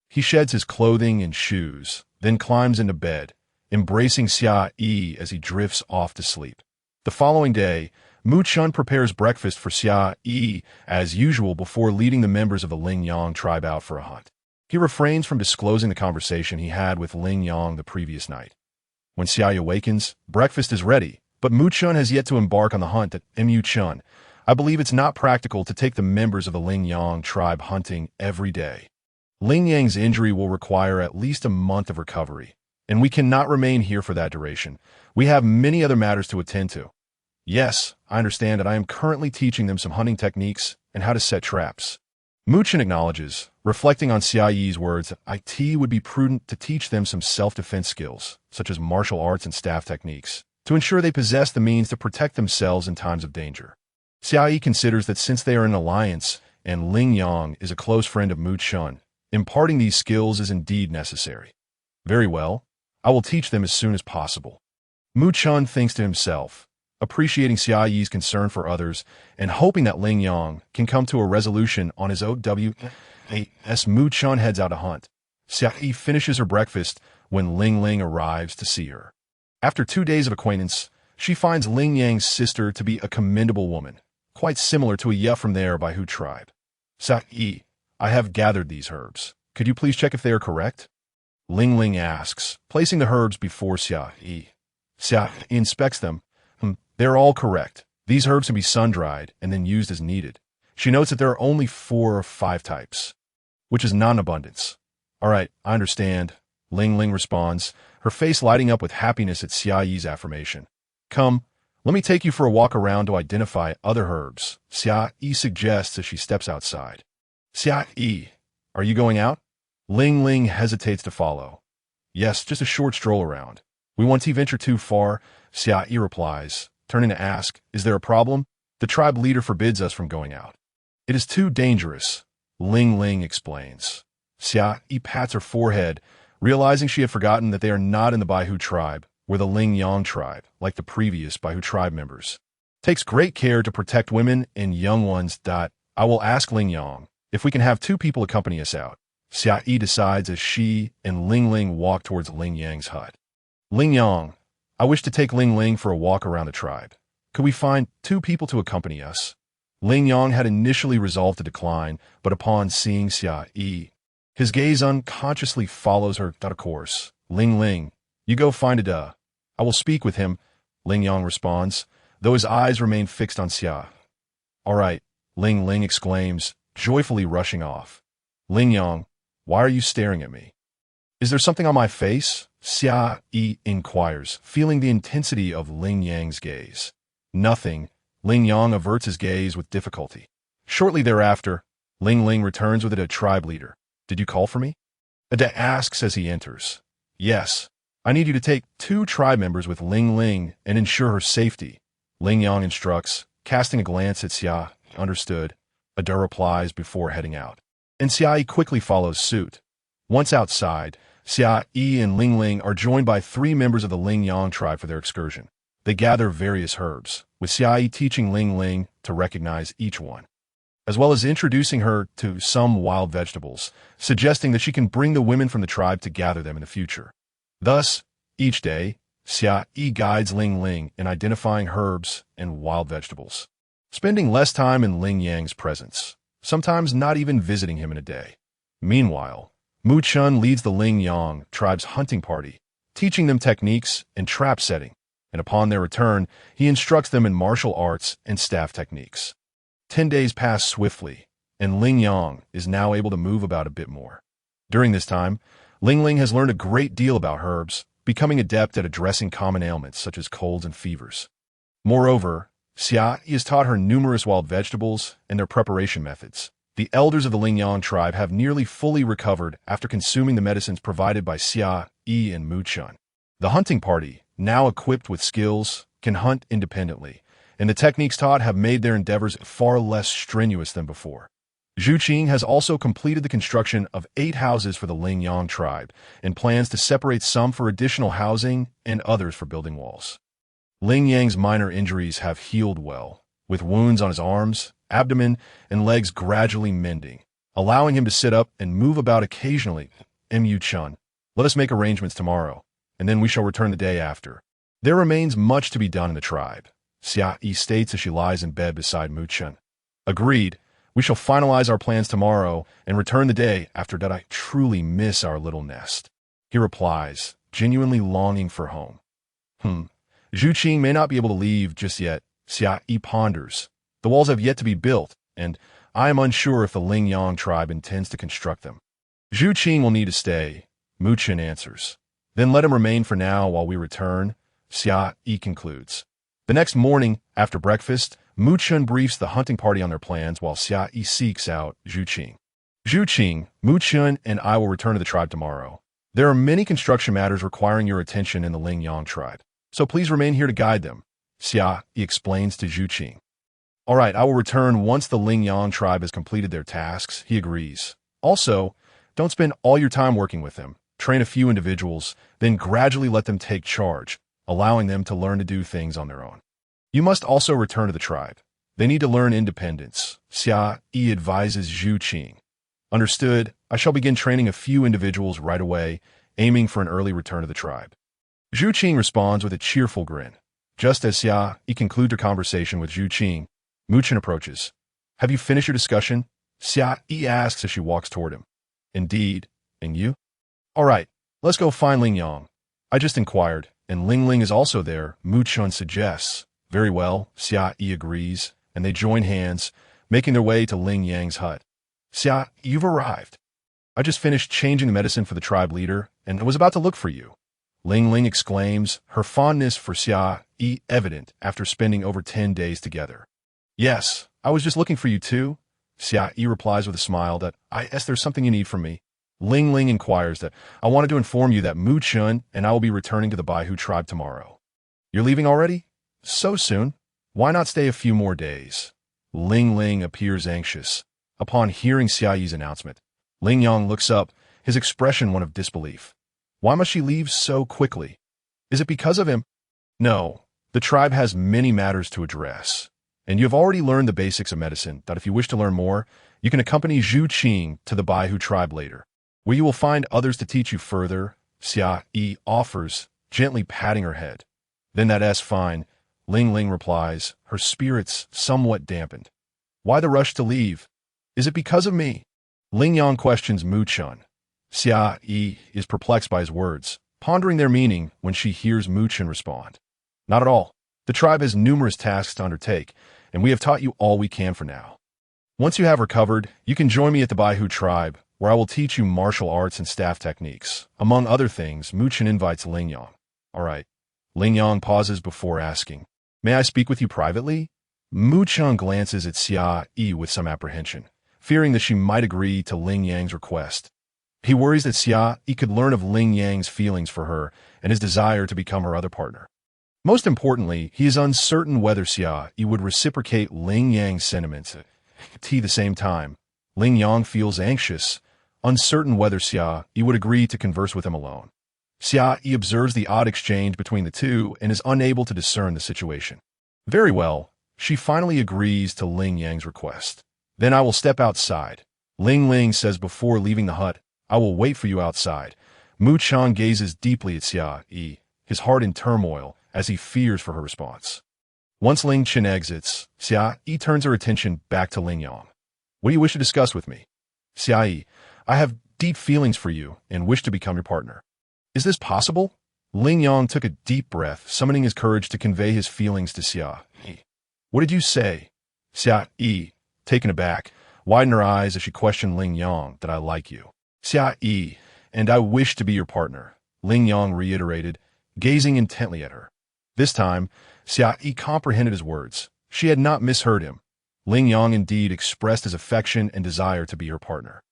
He sheds his clothing and shoes, then climbs into bed, embracing Xia Yi as he drifts off to sleep. The following day, Mu Chun prepares breakfast for Xia Yi as usual before leading the members of the Ling Yang tribe out for a hunt. He refrains from disclosing the conversation he had with Ling Yang the previous night. When Xia Yi awakens, breakfast is ready, but Mu Chun has yet to embark on the hunt at Mu Chun. I believe it's not practical to take the members of the Ling Yang tribe hunting every day. Ling Yang's injury will require at least a month of recovery, and we cannot remain here for that duration. We have many other matters to attend to. Yes, I understand that I am currently teaching them some hunting techniques and how to set traps. Mu Chun acknowledges, reflecting on Xia Yi's words, it would be prudent to teach them some self-defense skills, such as martial arts and staff techniques, to ensure they possess the means to protect themselves in times of danger. Xia Yi considers that since they are in alliance and Ling Yang is a close friend of Mu Chun, imparting these skills is indeed necessary. Very well, I will teach them as soon as possible. Mu Chun thinks to himself, appreciating Xia Yi's concern for others and hoping that Ling Yang can come to a resolution on his OWAS. Mu Chun heads out to hunt. Xia Yi finishes her breakfast when Ling Ling arrives to see her. After 2 days of acquaintance, she finds Ling Yang's sister to be a commendable woman, quite similar to a Ye from there by Hu tribe. Xia Yi, I have gathered these herbs. Could you please check if they are correct? Ling Ling asks, placing the herbs before Xia Yi. Xia Yi inspects them. They're all correct. These herbs can be sun-dried and then used as needed. She notes that there are only 4 or 5 types, which is non-abundance. All right, I understand. Ling Ling responds, her face lighting up with happiness at Xia Yi's affirmation. Come, let me take you for a walk around to identify other herbs, Xia Yi suggests as she steps outside. Xia Yi, are you going out? Ling Ling hesitates to follow. Yes, just a short stroll around. We won't venture too far, Xia Yi replies, turning to ask, is there a problem? The tribe leader forbids us from going out. It is too dangerous, Ling Ling explains. Xia Yi pats her forehead, realizing she had forgotten that they are not in the Baihu tribe, or the Ling Yang tribe, like the previous Baihu tribe members. Takes great care to protect women and young ones. I will ask Ling Yang if we can have 2 people accompany us out. Xia Yi decides as she and Ling Ling walk towards Ling Yang's hut. Ling Yang, I wish to take Ling Ling for a walk around the tribe. Could we find 2 people to accompany us? Ling Yang had initially resolved to decline, but upon seeing Xia Yi, his gaze unconsciously follows her. Of course. Ling Ling, you go find a I will speak with him, Ling Yang responds, though his eyes remain fixed on Xia. All right, Ling Ling exclaims, joyfully rushing off. Ling Yang, why are you staring at me? Is there something on my face? Xia Yi inquires, feeling the intensity of Ling Yang's gaze. Nothing. Ling Yang averts his gaze with difficulty. Shortly thereafter, Ling Ling returns with a tribe leader. Did you call for me? Ada asks as he enters. Yes. I need you to take 2 tribe members with Ling Ling and ensure her safety. Ling Yang instructs, casting a glance at Xia. Understood. Ada replies before heading out. And Xia Yi quickly follows suit. Once outside, Xia Yi and Ling Ling are joined by 3 members of the Ling Yang tribe for their excursion. They gather various herbs, with Xia Yi teaching Ling Ling to recognize each one, as well as introducing her to some wild vegetables, suggesting that she can bring the women from the tribe to gather them in the future. Thus, each day, Xia Yi guides Ling Ling in identifying herbs and wild vegetables, spending less time in Ling Yang's presence, sometimes not even visiting him in a day. Meanwhile, Mu Chun leads the Ling Yang tribe's hunting party, teaching them techniques and trap setting, and upon their return, he instructs them in martial arts and staff techniques. 10 days pass swiftly, and Ling Yang is now able to move about a bit more. During this time, Ling Ling has learned a great deal about herbs, becoming adept at addressing common ailments such as colds and fevers. Moreover, Xia Yi has taught her numerous wild vegetables and their preparation methods. The elders of the Ling Yang tribe have nearly fully recovered after consuming the medicines provided by Xia Yi and Mu Chun. The hunting party, now equipped with skills, can hunt independently, and the techniques taught have made their endeavors far less strenuous than before. Zhu Qing has also completed the construction of 8 houses for the Ling Yang tribe and plans to separate some for additional housing and others for building walls. Ling Yang's minor injuries have healed well, with wounds on his arms, abdomen, and legs gradually mending, allowing him to sit up and move about occasionally. Mu Chun, let us make arrangements tomorrow, and then we shall return the day after. There remains much to be done in the tribe, Xia Yi states as she lies in bed beside Mu Chun. Agreed. We shall finalize our plans tomorrow and return the day after that. I truly miss our little nest, he replies, genuinely longing for home. Zhu Qing may not be able to leave just yet, Xia Yi ponders. The walls have yet to be built, and I am unsure if the Ling Yang tribe intends to construct them. Zhu Qing will need to stay, Mu Chun answers. Then let him remain for now while we return, Xia Yi concludes. The next morning, after breakfast, Mu Chun briefs the hunting party on their plans while Xia Yi seeks out Zhu Qing. Zhu Qing, Mu Chun, and I will return to the tribe tomorrow. There are many construction matters requiring your attention in the Ling Yang tribe, so please remain here to guide them, Xia Yi explains to Zhu Qing. All right, I will return once the Ling Yang tribe has completed their tasks, he agrees. Also, don't spend all your time working with them. Train a few individuals, then gradually let them take charge, allowing them to learn to do things on their own. You must also return to the tribe. They need to learn independence. Xia Yi advises Zhu Qing. Understood. I shall begin training a few individuals right away, aiming for an early return to the tribe. Zhu Qing responds with a cheerful grin. Just as Xia Yi concludes her conversation with Zhu Qing, Mu Chen approaches. Have you finished your discussion? Xia Yi asks as she walks toward him. Indeed. And you? All right, let's go find Ling Yang. I just inquired, and Ling Ling is also there, Mu Chen suggests. Very well, Xia Yi agrees, and they join hands, making their way to Ling Yang's hut. Xia, you've arrived. I just finished changing the medicine for the tribe leader, and I was about to look for you. Ling Ling exclaims, her fondness for Xia Yi evident after spending over 10 days together. Yes, I was just looking for you too. Xia Yi replies with a smile that, there's something you need from me. Ling Ling inquires that, I wanted to inform you that Mu Chen and I will be returning to the Baihu tribe tomorrow. You're leaving already? So soon? Why not stay a few more days? Ling Ling appears anxious. Upon hearing Xia Yi's announcement, Ling Yang looks up, his expression one of disbelief. Why must she leave so quickly? Is it because of him? No, the tribe has many matters to address. And you have already learned the basics of medicine, that if you wish to learn more, you can accompany Zhu Qing to the Baihu tribe later, where you will find others to teach you further, Xia Yi offers, gently patting her head. Then that's fine, Ling Ling replies, her spirits somewhat dampened. Why the rush to leave? Is it because of me? Ling Yang questions Mu Chen. Xia Yi is perplexed by his words, pondering their meaning when she hears Mu Chen respond. Not at all. The tribe has numerous tasks to undertake, and we have taught you all we can for now. Once you have recovered, you can join me at the Baihu tribe, where I will teach you martial arts and staff techniques. Among other things, Mu Chen invites Ling Yang. All right. Ling Yang pauses before asking, May I speak with you privately? Mu Chen glances at Xia Yi with some apprehension, fearing that she might agree to Ling Yang's request. He worries that Xia Yi could learn of Ling Yang's feelings for her and his desire to become her other partner. Most importantly, he is uncertain whether Xia Yi would reciprocate Ling Yang's sentiments. At the same time, Ling Yang feels anxious, uncertain whether Xia Yi would agree to converse with him alone. Xia Yi observes the odd exchange between the two and is unable to discern the situation. Very well, she finally agrees to Ling Yang's request. Then I will step outside. Ling Ling says before leaving the hut, I will wait for you outside. Mu Chen gazes deeply at Xia Yi, his heart in turmoil, as he fears for her response. Once Ling Chen exits, Xia Yi turns her attention back to Ling Yang. What do you wish to discuss with me? Xia Yi, I have deep feelings for you and wish to become your partner. Is this possible? Ling Yang took a deep breath, summoning his courage to convey his feelings to Xia Yi. What did you say? Xia Yi, taken aback, widened her eyes as she questioned Ling Yang that I like you. Xia Yi, and I wish to be your partner, Ling Yang reiterated, gazing intently at her. This time, Xia Yi comprehended his words. She had not misheard him. Ling Yang indeed expressed his affection and desire to be her partner.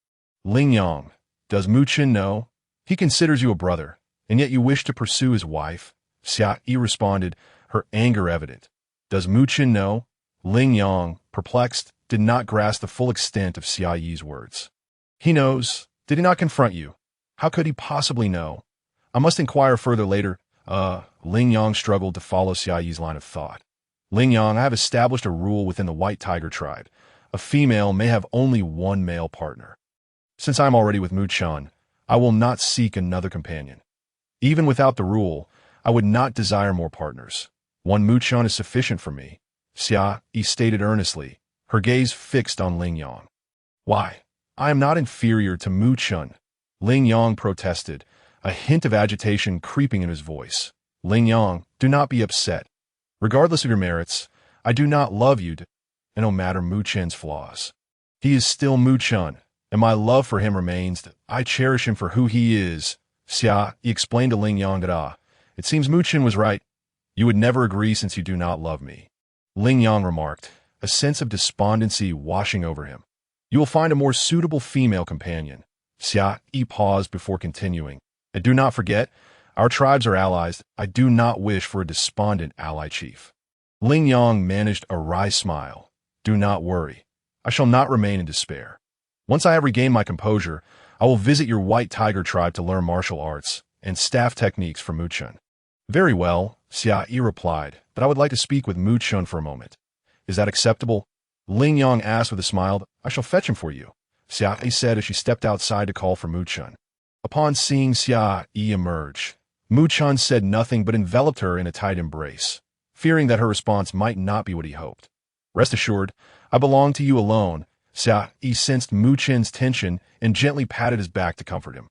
Ling Yang, does Mu Chen know? He considers you a brother, and yet you wish to pursue his wife? Xia Yi responded, her anger evident. Does Mu Chen know? Ling Yang, perplexed, did not grasp the full extent of Xia Yi's words. He knows. Did he not confront you? How could he possibly know? I must inquire further later. Ling Yang struggled to follow Xia Yi's line of thought. Ling Yang, I have established a rule within the White Tiger tribe. A female may have only one male partner. Since I am already with Mu Chen, I will not seek another companion. Even without the rule, I would not desire more partners. One Mu Chen is sufficient for me, Xia Yi stated earnestly, her gaze fixed on Ling Yang. Why? I am not inferior to Mu Chen, Ling Yang protested, a hint of agitation creeping in his voice. Ling Yang, do not be upset. Regardless of your merits, I do not love you, and no matter Mu Chen's flaws. He is still Mu Chen, and my love for him remains. I cherish him for who he is. Xia Yi explained to Ling Yang that, it seems Mu Chen was right. You would never agree since you do not love me. Ling Yang remarked, a sense of despondency washing over him. You will find a more suitable female companion. Xia Yi paused before continuing. And do not forget, our tribes are allies. I do not wish for a despondent ally chief. Ling Yang managed a wry smile. Do not worry. I shall not remain in despair. Once I have regained my composure, I will visit your White Tiger tribe to learn martial arts and staff techniques from Mu Chen. Very well, Xia Yi replied, but I would like to speak with Mu Chun for a moment. Is that acceptable? Ling Yang asked with a smile. I shall fetch him for you, Xia Yi said as she stepped outside to call for Mu Chun. Upon seeing Xia Yi emerge, Mu Chun said nothing but enveloped her in a tight embrace, fearing that her response might not be what he hoped. Rest assured, I belong to you alone. Xia Yi sensed Mu Chun's tension and gently patted his back to comfort him.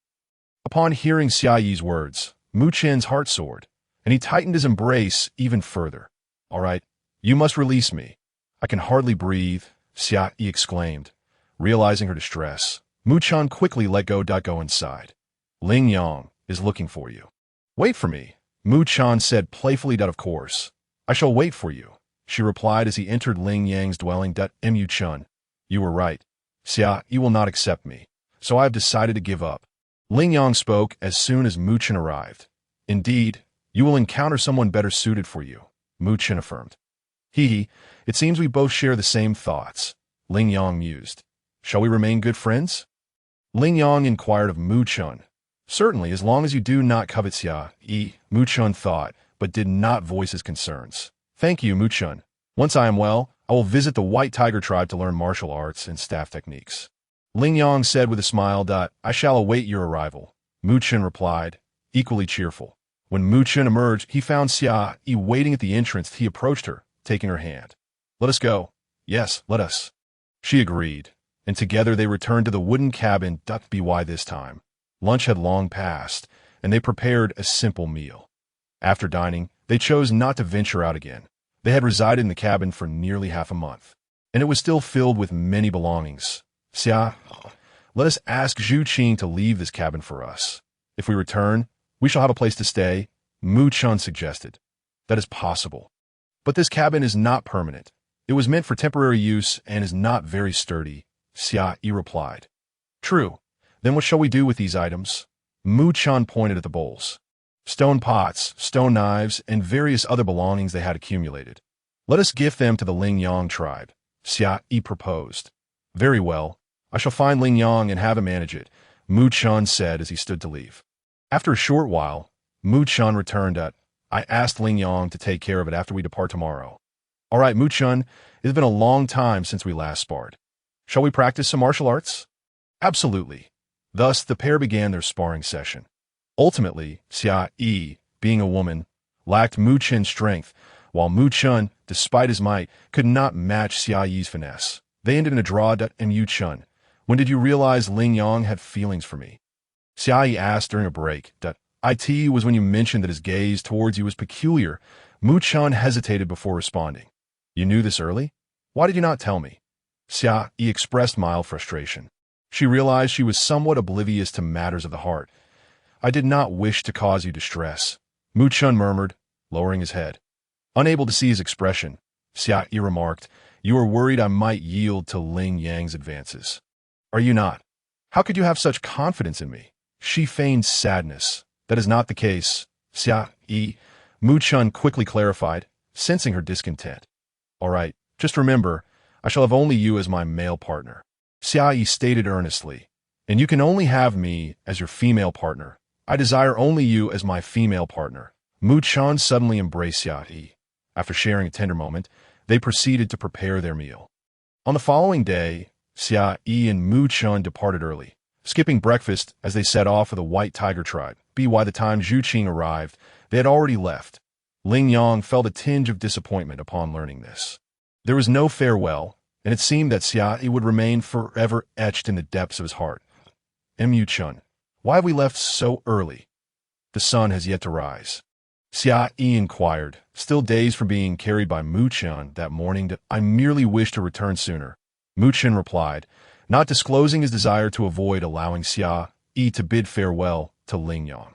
Upon hearing Xia Yi's words, Mu Chun's heart soared, and he tightened his embrace even further. All right, you must release me. I can hardly breathe, Xia Yi exclaimed. Realizing her distress, Mu Chun quickly let go. Go inside. Ling Yang is looking for you. Wait for me, Mu Chun said playfully. Of course. I shall wait for you, she replied as he entered Ling Yang's dwelling. Mu Chun, you were right. Xia Yi will not accept me, so I have decided to give up. Ling Yang spoke as soon as Mu Chun arrived. Indeed, you will encounter someone better suited for you, Mu Chun affirmed. Hee, it seems we both share the same thoughts, Ling Yang mused. Shall we remain good friends? Ling Yang inquired of Mu Chun. Certainly, as long as you do not covet Xia Yi, Mu Chun thought, but did not voice his concerns. Thank you, Mu Chun. Once I am well, I will visit the White Tiger tribe to learn martial arts and staff techniques. Ling Yang said with a smile. I shall await your arrival, Mu Chun replied, equally cheerful. When Mu Chun emerged, he found Xia Yi waiting at the entrance. He approached her, taking her hand. Let us go. Yes, let us. She agreed, and together they returned to the wooden cabin. By this time, lunch had long passed, and they prepared a simple meal. After dining, they chose not to venture out again. They had resided in the cabin for nearly half a month, and it was still filled with many belongings. Xia, let us ask Zhu Qing to leave this cabin for us. If we return, we shall have a place to stay, Mu Chun suggested. That is possible. But this cabin is not permanent. It was meant for temporary use and is not very sturdy, Xia Yi replied. True. Then what shall we do with these items? Mu Chun pointed at the bowls. Stone pots, stone knives, and various other belongings they had accumulated. Let us gift them to the Ling Yang tribe, Xia Yi proposed. Very well. I shall find Ling Yang and have him manage it, Mu Chun said as he stood to leave. After a short while, Mu Chun returned. I asked Ling Yang to take care of it after we depart tomorrow. All right, Mu Chun, it has been a long time since we last sparred. Shall we practice some martial arts? Absolutely. Thus, the pair began their sparring session. Ultimately, Xia Yi, being a woman, lacked Mu Chun's strength, while Mu Chun, despite his might, could not match Xia Yi's finesse. They ended in a draw. Mu Chun, when did you realize Ling Yang had feelings for me? Xia Yi asked during a break. It was when you mentioned that his gaze towards you was peculiar. Mu Chun hesitated before responding. You knew this early? Why did you not tell me? Xia Yi expressed mild frustration. She realized she was somewhat oblivious to matters of the heart. I did not wish to cause you distress, Mu Chun murmured, lowering his head. Unable to see his expression, Xia Yi remarked, you were worried I might yield to Ling Yang's advances. Are you not? How could you have such confidence in me? She feigned sadness. That is not the case, Xia Yi, Mu Chun quickly clarified, sensing her discontent. All right, just remember, I shall have only you as my male partner, Xia Yi stated earnestly, and you can only have me as your female partner. I desire only you as my female partner. Mu Chun suddenly embraced Xia Yi. After sharing a tender moment, they proceeded to prepare their meal. On the following day, Xia Yi and Mu Chun departed early, skipping breakfast as they set off for the White Tiger tribe. By the time Zhu Qing arrived, they had already left. Ling Yang felt a tinge of disappointment upon learning this. There was no farewell, and it seemed that Xia Yi would remain forever etched in the depths of his heart. Mu Chun, why have we left so early? The sun has yet to rise. Xia Yi inquired, still dazed from being carried by Mu Chun that morning. I merely wish to return sooner, Mu Chun replied, not disclosing his desire to avoid allowing Xia Yi to bid farewell to Ling Yang.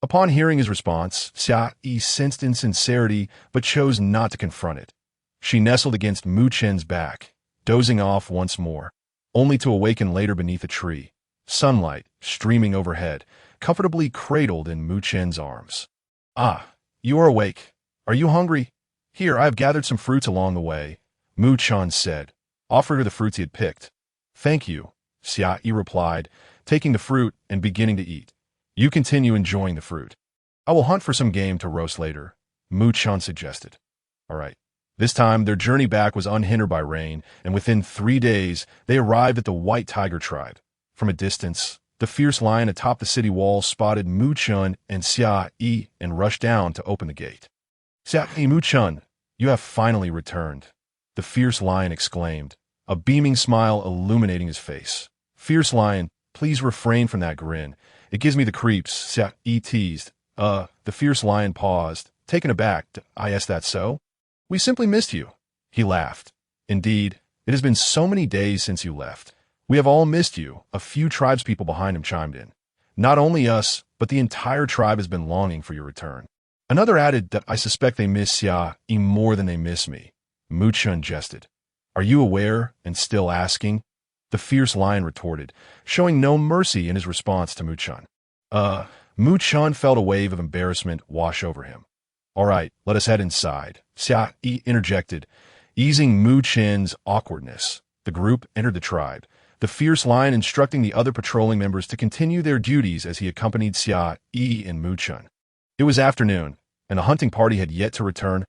Upon hearing his response, Xia Yi sensed insincerity but chose not to confront it. She nestled against Mu Chun's back, dozing off once more, only to awaken later beneath a tree, sunlight streaming overhead, comfortably cradled in Mu Chun's arms. Ah, you are awake. Are you hungry? Here, I have gathered some fruits along the way, Mu Chun said, offering her the fruits he had picked. Thank you, Xia Yi replied, taking the fruit and beginning to eat. You continue enjoying the fruit. I will hunt for some game to roast later, Mu Chun suggested. All right. This time, their journey back was unhindered by rain, and within 3 days, they arrived at the White Tiger tribe. From a distance, the fierce lion atop the city wall spotted Mu-chun and Xia Yi and rushed down to open the gate. "Xia Yi, Mu-chun, you have finally returned," the fierce lion exclaimed, a beaming smile illuminating his face. "Fierce lion, please refrain from that grin. It gives me the creeps," Xia Yi teased. The fierce lion paused, taken aback. "I asked that so? We simply missed you." He laughed. "Indeed, it has been so many days since you left. We have all missed you," a few tribespeople behind him chimed in. "Not only us, but the entire tribe has been longing for your return." Another added that I suspect they miss Xia Yi more than they miss me. Mu-chun jested. "Are you aware and still asking?" The fierce lion retorted, showing no mercy in his response to Mu-chun. Mu-chun felt a wave of embarrassment wash over him. "All right, let us head inside," Xia Yi interjected, easing Mu-chun's awkwardness. The group entered the tribe, the fierce lion instructing the other patrolling members to continue their duties as he accompanied Xia Yi and Mu-chun. It was afternoon, and the hunting party had yet to return.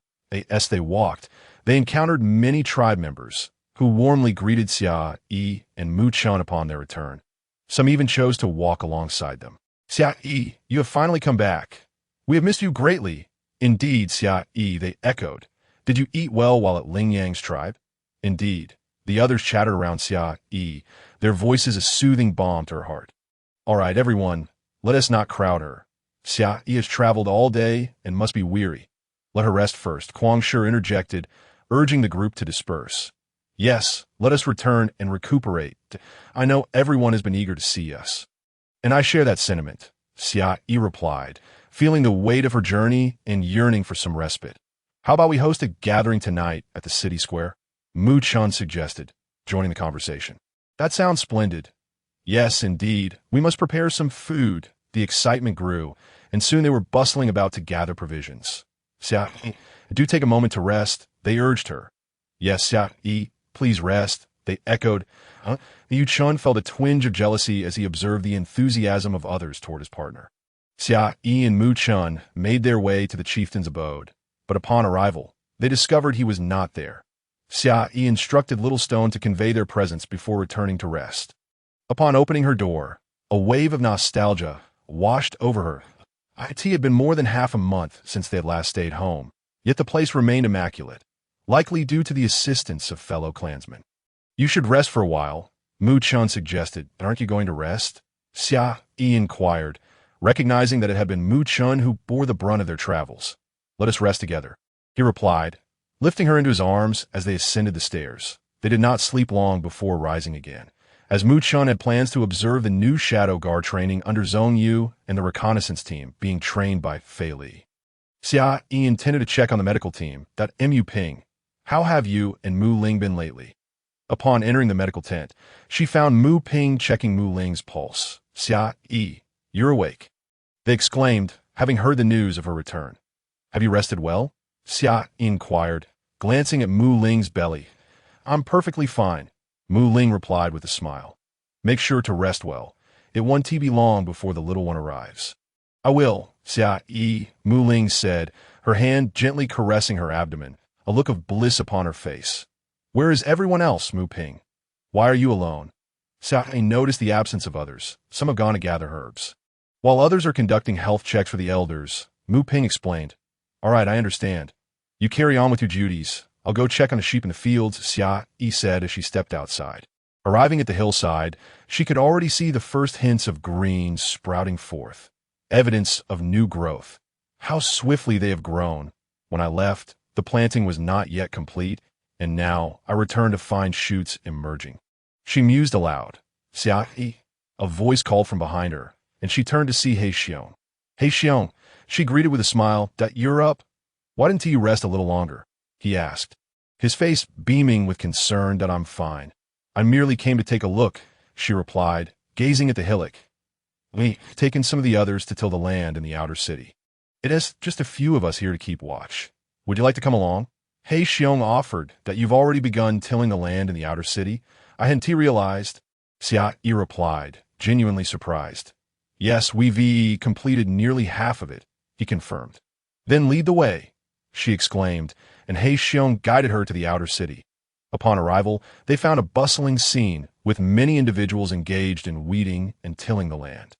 As they walked, they encountered many tribe members, who warmly greeted Xia Yi and Mu-chun upon their return. Some even chose to walk alongside them. "Xia Yi, you have finally come back. We have missed you greatly." "Indeed, Xia Yi," they echoed. "Did you eat well while at Ling Yang's tribe?" "Indeed." The others chattered around Xia Yi, their voices a soothing balm to her heart. "All right, everyone, let us not crowd her. Xia Yi has traveled all day and must be weary. Let her rest first," Kuang Shi interjected, urging the group to disperse. "Yes, let us return and recuperate. I know everyone has been eager to see us." "And I share that sentiment," Xia Yi replied, feeling the weight of her journey and yearning for some respite. "How about we host a gathering tonight at the city square?" Mu-chun suggested, joining the conversation. "That sounds splendid." "Yes, indeed. We must prepare some food." The excitement grew, and soon they were bustling about to gather provisions. "Xia Yi, do take a moment to rest," they urged her. "Yes, Xia Yi, please rest," they echoed. Mu-chun felt a twinge of jealousy as he observed the enthusiasm of others toward his partner. Xia Yi and Mu-chun made their way to the chieftain's abode, but upon arrival, they discovered he was not there. Xia Yi instructed Little Stone to convey their presence before returning to rest. Upon opening her door, a wave of nostalgia washed over her. It had been more than half a month since they had last stayed home, yet the place remained immaculate, likely due to the assistance of fellow clansmen. "You should rest for a while," Mu-chun suggested. "But aren't you going to rest?" Xia Yi inquired, recognizing that it had been Mu-chun who bore the brunt of their travels. "Let us rest together," he replied, lifting her into his arms as they ascended the stairs. They did not sleep long before rising again, as Mu-chun had plans to observe the new Shadow Guard training under Zhong Yu and the reconnaissance team being trained by Fei Li. Xia Yi intended to check on the medical team, that Mu Ping. "How have you and Mu Ling been lately?" Upon entering the medical tent, she found Mu Ping checking Mu Ling's pulse. "Xia Yi, you're awake," they exclaimed, having heard the news of her return. "Have you rested well?" Xia Yi inquired, glancing at Mu Ling's belly. "I'm perfectly fine," Mu Ling replied with a smile. "Make sure to rest well. It won't be long before the little one arrives." "I will," Xia Yi, Mu Ling said, her hand gently caressing her abdomen, a look of bliss upon her face. "Where is everyone else, Mu Ping? Why are you alone?" Xia Yi noticed the absence of others. Some have gone to gather herbs. While others are conducting health checks for the elders, Mu Ping explained, "All right, I understand. You carry on with your duties. I'll go check on the sheep in the fields," Xia Yi said as she stepped outside. Arriving at the hillside, she could already see the first hints of green sprouting forth, evidence of new growth. "How swiftly they have grown. When I left, the planting was not yet complete, and now I return to find shoots emerging." She mused aloud. "Xia Yi," a voice called from behind her, and she turned to see He Xiong. "He Xiong," she greeted with a smile, "that you're up? Why didn't you rest a little longer?" he asked, his face beaming with concern. "That I'm fine. I merely came to take a look," she replied, gazing at the hillock. "We've taken some of the others to till the land in the outer city. It has just a few of us here to keep watch. Would you like to come along?" He Xiong offered. "That you've already begun tilling the land in the outer city? I hadn't realized." Xia Yi replied, genuinely surprised. "Yes, we've completed nearly half of it," he confirmed. "Then lead the way." she exclaimed, and He Xiong guided her to the outer city. Upon arrival, they found a bustling scene with many individuals engaged in weeding and tilling the land.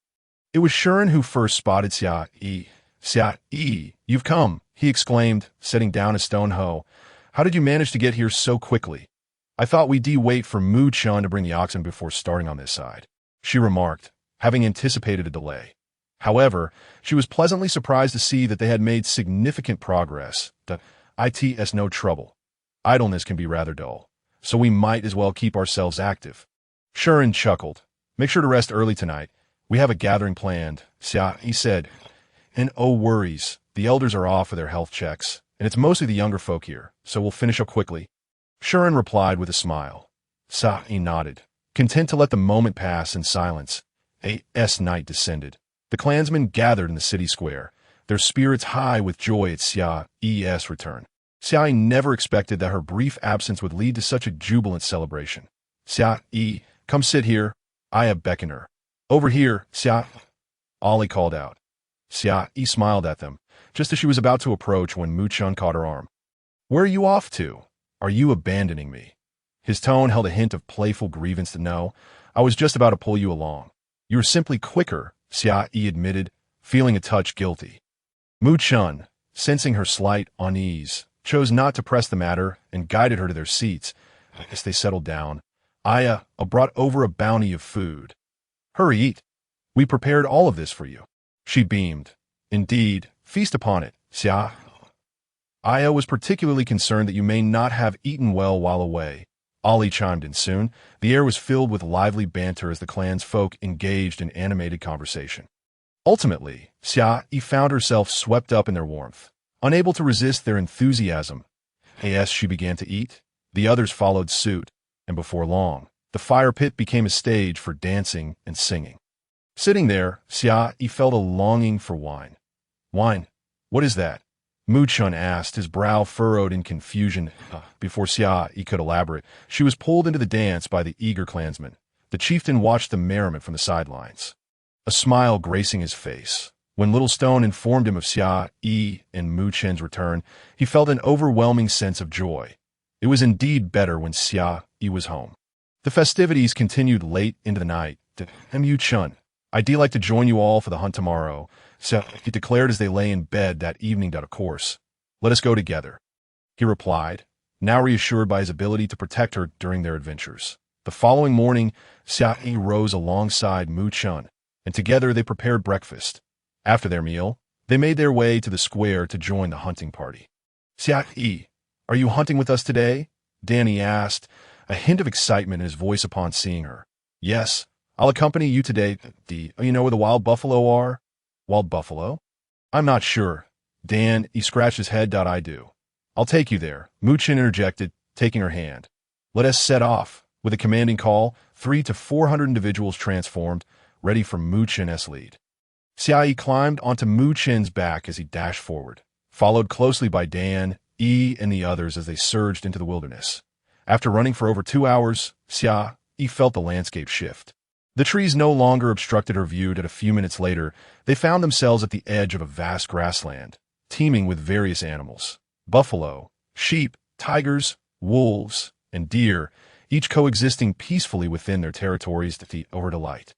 It was Shuren who first spotted Xia Yi. "Xia Yi, you've come," he exclaimed, setting down a stone hoe. "How did you manage to get here so quickly? I thought we'd wait for Mu Chun to bring the oxen before starting on this side," she remarked, having anticipated a delay. However, she was pleasantly surprised to see that they had made significant progress. "It's no trouble. Idleness can be rather dull, so we might as well keep ourselves active." Shuren chuckled. "Make sure to rest early tonight. We have a gathering planned," Xia Yi said. "And oh worries, the elders are off for their health checks, and it's mostly the younger folk here, so we'll finish up quickly." Shuren replied with a smile. Xia Yi nodded, content to let the moment pass in silence. Night descended. The clansmen gathered in the city square, their spirits high with joy at Xia Yi's return. Xia Yi never expected that her brief absence would lead to such a jubilant celebration. "Xia Yi, come sit here," Aya beckoned her. "Over here, Xia," Ollie called out. Xia Yi smiled at them, just as she was about to approach when Mu Chun caught her arm. "Where are you off to? Are you abandoning me?" His tone held a hint of playful grievance to know. "I was just about to pull you along. You were simply quicker," Xia Yi admitted, feeling a touch guilty. Mu Chun, sensing her slight unease, chose not to press the matter and guided her to their seats. As they settled down, Aya brought over a bounty of food. "Hurry, eat. We prepared all of this for you." She beamed. "Indeed, feast upon it, Xia." Aya was particularly concerned that you may not have eaten well while away. Ollie chimed in soon. The air was filled with lively banter as the clan's folk engaged in animated conversation. Ultimately, Xia Yi found herself swept up in their warmth. Unable to resist their enthusiasm, as she began to eat, the others followed suit, and before long, the fire pit became a stage for dancing and singing. Sitting there, Xia Yi felt a longing for wine. "Wine? What is that?" Mu Chun asked, his brow furrowed in confusion. Before Xia Yi could elaborate, she was pulled into the dance by the eager clansmen. The chieftain watched the merriment from the sidelines, a smile gracing his face. When Little Stone informed him of Xia Yi and Mu Chen's return, he felt an overwhelming sense of joy. It was indeed better when Xia Yi was home. The festivities continued late into the night. "Mu Chun, I'd like to join you all for the hunt tomorrow," Xia Yi declared as they lay in bed that evening. "Of course. Let us go together," he replied, now reassured by his ability to protect her during their adventures. The following morning, Xia Yi rose alongside Mu Chun, and together they prepared breakfast. After their meal, they made their way to the square to join the hunting party. "Xia Yi, are you hunting with us today?" Danny asked, a hint of excitement in his voice upon seeing her. "Yes, I'll accompany you today. You know where the wild buffalo are?" "Wild buffalo? I'm not sure." Dan, he scratched his head. "I do. I'll take you there," Mu Chun interjected, taking her hand. "Let us set off." With a commanding call, 300 to 400 individuals transformed, ready for Mu Chun's lead. Xia Yi climbed onto Mu Chen's back as he dashed forward, followed closely by Dan, Yi, and the others as they surged into the wilderness. After running for over 2 hours, Xia Yi felt the landscape shift. The trees no longer obstructed her view, and a few minutes later, they found themselves at the edge of a vast grassland, teeming with various animals. Buffalo, sheep, tigers, wolves, and deer, each coexisting peacefully within their territories to her delight.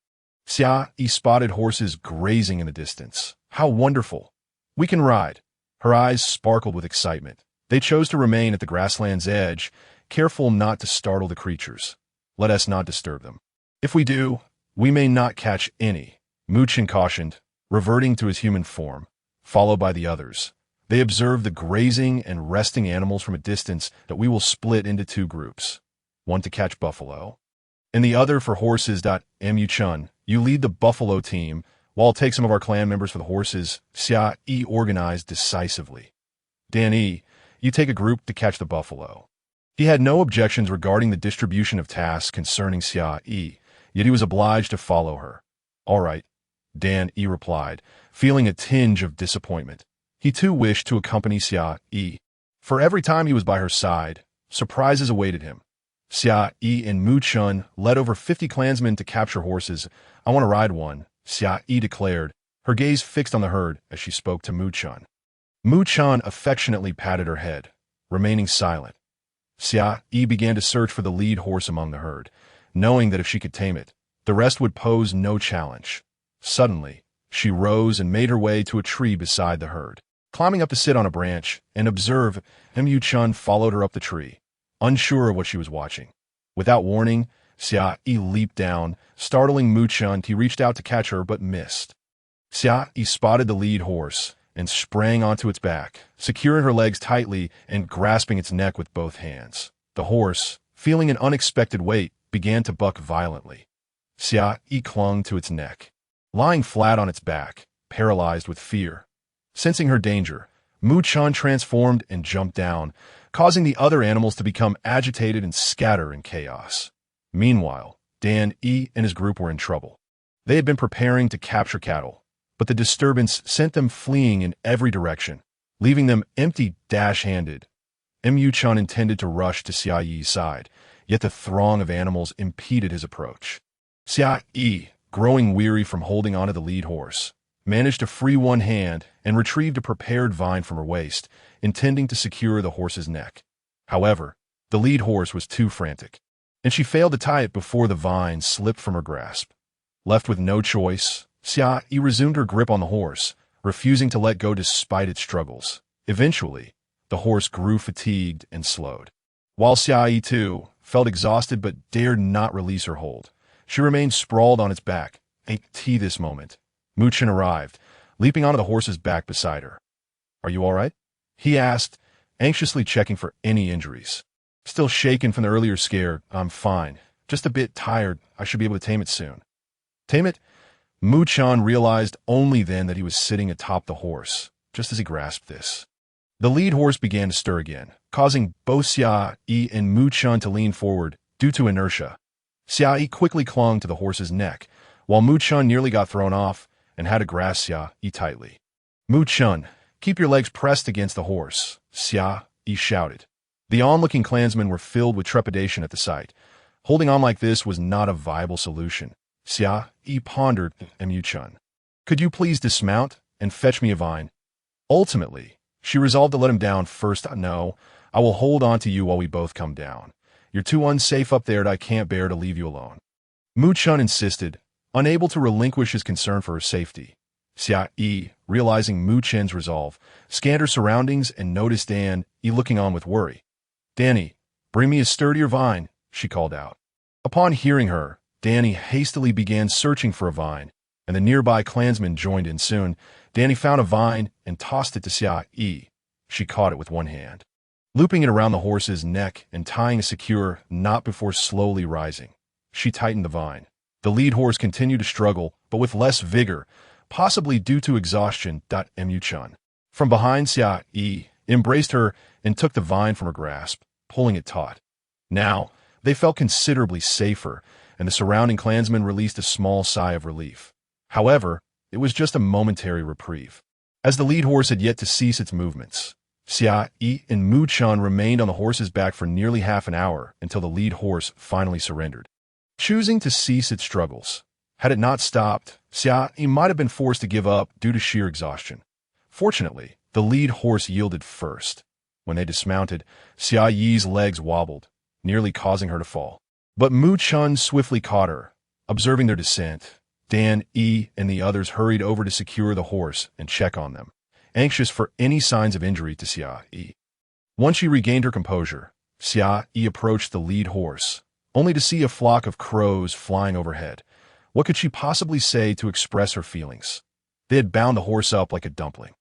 Xia Yi spotted horses grazing in the distance. "How wonderful! We can ride." Her eyes sparkled with excitement. They chose to remain at the grassland's edge, careful not to startle the creatures. "Let us not disturb them. If we do, we may not catch any," Mu Chun cautioned, reverting to his human form. Followed by the others, they observed the grazing and resting animals from a distance. "That we will split into 2 groups, one to catch buffalo, and the other for horses. Mu Chun, you lead the buffalo team, while I'll take some of our clan members for the horses," Xia Yi organized decisively. "Danny, you take a group to catch the buffalo." He had no objections regarding the distribution of tasks concerning Xia Yi, yet he was obliged to follow her. "All right," Dan Yi replied, feeling a tinge of disappointment. He too wished to accompany Xia Yi. For every time he was by her side, surprises awaited him. Xia Yi and Mu Chun led over 50 clansmen to capture horses. "I want to ride one," Xia Yi declared, her gaze fixed on the herd as she spoke to Mu Chun. Mu Chan affectionately patted her head, remaining silent. Xia Yi began to search for the lead horse among the herd, knowing that if she could tame it, the rest would pose no challenge. Suddenly, she rose and made her way to a tree beside the herd. Climbing up to sit on a branch and observe, Mu Chan followed her up the tree, unsure of what she was watching. Without warning, Xia Yi leaped down, startling Mu Chan. He reached out to catch her but missed. Xia Yi spotted the lead horse and sprang onto its back, securing her legs tightly and grasping its neck with both hands. The horse, feeling an unexpected weight, began to buck violently. Xia Yi clung to its neck, lying flat on its back, paralyzed with fear. Sensing her danger, Mu Chan transformed and jumped down, causing the other animals to become agitated and scatter in chaos. Meanwhile, Dan Yi and his group were in trouble. They had been preparing to capture cattle, but the disturbance sent them fleeing in every direction, leaving them empty-handed. Mu Chan intended to rush to Xia Yi's side, yet the throng of animals impeded his approach. Xia Yi, growing weary from holding onto the lead horse, managed to free one hand and retrieved a prepared vine from her waist, intending to secure the horse's neck. However, the lead horse was too frantic, and she failed to tie it before the vine slipped from her grasp. Left with no choice, Xia Yi resumed her grip on the horse, refusing to let go despite its struggles. Eventually, the horse grew fatigued and slowed. While Xia Yi, too, felt exhausted but dared not release her hold, she remained sprawled on its back. At this moment, Mu Chan arrived, leaping onto the horse's back beside her. "Are you all right?" he asked, anxiously checking for any injuries. "Still shaken from the earlier scare. I'm fine. Just a bit tired. I should be able to tame it soon." Tame it? Mu Chan realized only then that he was sitting atop the horse, just as he grasped this. The lead horse began to stir again, causing both Xia Yi and Mu Chan to lean forward due to inertia. Xia Yi quickly clung to the horse's neck, while Mu Chan nearly got thrown off and had to grasp Xia Yi tightly. "Mu Chan, keep your legs pressed against the horse," Xia Yi shouted. The onlooking clansmen were filled with trepidation at the sight. Holding on like this was not a viable solution. Xia Yi pondered, "Mu Chan, could you please dismount and fetch me a vine?" Ultimately, she resolved to let him down first. "No, I will hold on to you while we both come down. You're too unsafe up there and I can't bear to leave you alone." Mu Chan insisted, unable to relinquish his concern for her safety. Xia Yi, realizing Mu Chan's resolve, scanned her surroundings and noticed Dan Yi looking on with worry. "Danny, bring me a sturdier vine," she called out. Upon hearing her, Danny hastily began searching for a vine, and the nearby clansmen joined in soon. Danny found a vine and tossed it to Xia Yi. She caught it with one hand, looping it around the horse's neck and tying a secure knot before slowly rising. She tightened the vine. The lead horse continued to struggle, but with less vigor, possibly due to exhaustion. Mu Chan, from behind, Xia Yi embraced her and took the vine from her grasp, pulling it taut. Now, they felt considerably safer, and the surrounding clansmen released a small sigh of relief. However, it was just a momentary reprieve, as the lead horse had yet to cease its movements. Xia Yi and Mu Chan remained on the horse's back for nearly half an hour until the lead horse finally surrendered, choosing to cease its struggles. Had it not stopped, Xia Yi might have been forced to give up due to sheer exhaustion. Fortunately, the lead horse yielded first. When they dismounted, Xia Yi's legs wobbled, nearly causing her to fall. But Mu Chan swiftly caught her. Observing their descent, Dan Yi and the others hurried over to secure the horse and check on them, anxious for any signs of injury to Xia Yi. Once she regained her composure, Xia Yi approached the lead horse, only to see a flock of crows flying overhead. What could she possibly say to express her feelings? They had bound the horse up like a dumpling.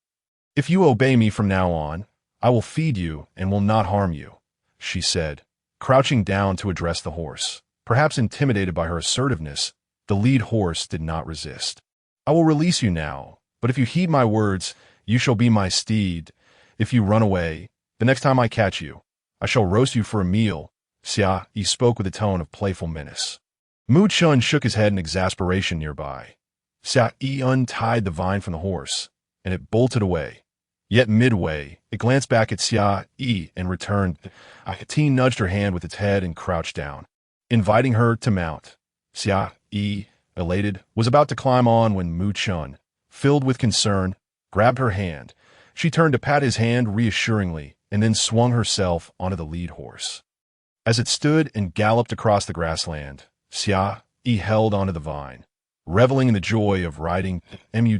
"If you obey me from now on, I will feed you and will not harm you," she said, crouching down to address the horse. Perhaps intimidated by her assertiveness, the lead horse did not resist. "I will release you now, but if you heed my words, you shall be my steed. If you run away, the next time I catch you, I shall roast you for a meal." Xia Yi spoke with a tone of playful menace. Mu Chan shook his head in exasperation nearby. Xia Yi untied the vine from the horse, and it bolted away. Yet midway, it glanced back at Xia Yi and returned. Kitten nudged her hand with its head and crouched down, inviting her to mount. Xia Yi, elated, was about to climb on when Mu Chan, filled with concern, grabbed her hand. She turned to pat his hand reassuringly and then swung herself onto the lead horse. As it stood and galloped across the grassland, Xia Yi held onto the vine, reveling in the joy of riding.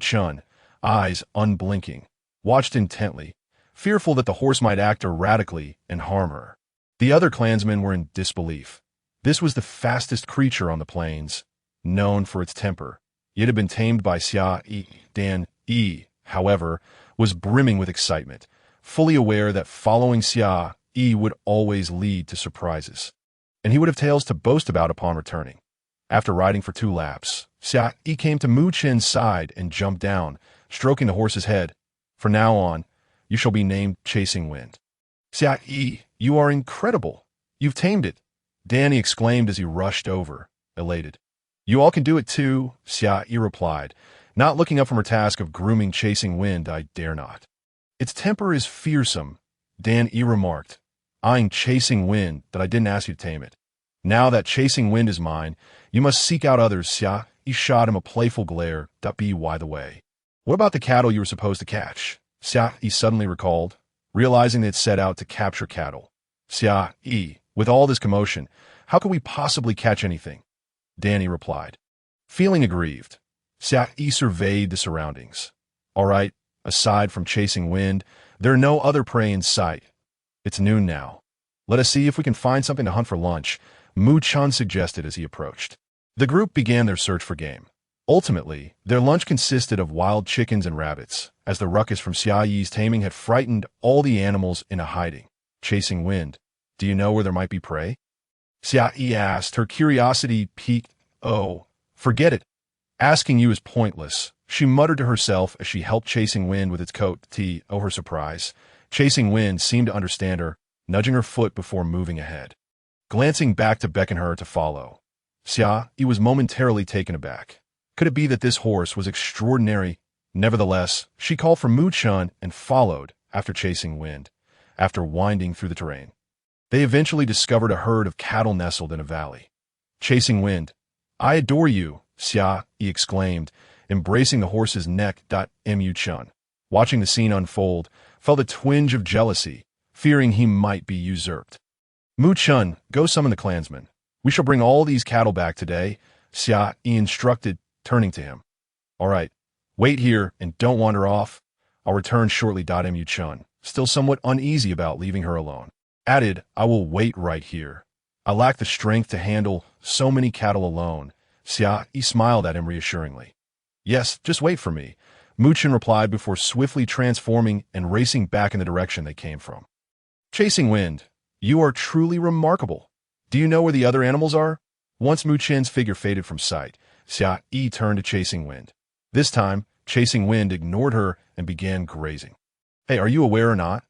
Chun, eyes unblinking, watched intently, fearful that the horse might act erratically and harm her. The other clansmen were in disbelief. This was the fastest creature on the plains, known for its temper. It had been tamed by Xia Yi. Dan Yi, however, was brimming with excitement, fully aware that following Xia Yi would always lead to surprises, and he would have tales to boast about upon returning. After riding for 2 laps, Xia Yi came to Mu Chen's side and jumped down, stroking the horse's head. From now on, you shall be named Chasing Wind. Xia Yi, you are incredible. You've tamed it, Danny exclaimed as he rushed over, elated. You all can do it too, Xia Yi replied, not looking up from her task of grooming Chasing Wind. I dare not. Its temper is fearsome, Dan Yi remarked, eyeing Chasing Wind, that I didn't ask you to tame it. Now that Chasing Wind is mine, you must seek out others. Xia Yi shot him a playful glare. By the way, what about the cattle you were supposed to catch? Xia Yi suddenly recalled, realizing they had set out to capture cattle. Xia Yi, with all this commotion, how could we possibly catch anything? Danny replied. Feeling aggrieved, Xia Yi surveyed the surroundings. All right, aside from Chasing Wind, there are no other prey in sight. It's noon now. Let us see if we can find something to hunt for lunch, Mu Chun suggested as he approached. The group began their search for game. Ultimately, their lunch consisted of wild chickens and rabbits, as the ruckus from Xia Yi's taming had frightened all the animals into hiding. Chasing Wind, do you know where there might be prey? Xia Yi asked, her curiosity piqued. Oh, forget it. Asking you is pointless, she muttered to herself as she helped Chasing Wind with its coat. Oh, her surprise. Chasing Wind seemed to understand her, nudging her foot before moving ahead. Glancing back to beckon her to follow, Xia Yi was momentarily taken aback. Could it be that this horse was extraordinary? Nevertheless, she called for Mu Chun and followed after Chasing Wind. After winding through the terrain, they eventually discovered a herd of cattle nestled in a valley. Chasing Wind, I adore you, Xia Yi exclaimed, embracing the horse's neck. Mu Chun, watching the scene unfold, felt a twinge of jealousy, fearing he might be usurped. Mu Chun, go summon the clansmen. We shall bring all these cattle back today, Xia Yi instructed, turning to him. All right, wait here and don't wander off. I'll return shortly. Mu Chun, still somewhat uneasy about leaving her alone, added, I will wait right here. I lack the strength to handle so many cattle alone. Xia Yi smiled at him reassuringly. Yes, just wait for me, Mu Chun replied before swiftly transforming and racing back in the direction they came from. Chasing Wind, you are truly remarkable. Do you know where the other animals are? Once Mu Chun's figure faded from sight, Xia Yi turned to Chasing Wind. This time, Chasing Wind ignored her and began grazing. Hey, are you aware or not?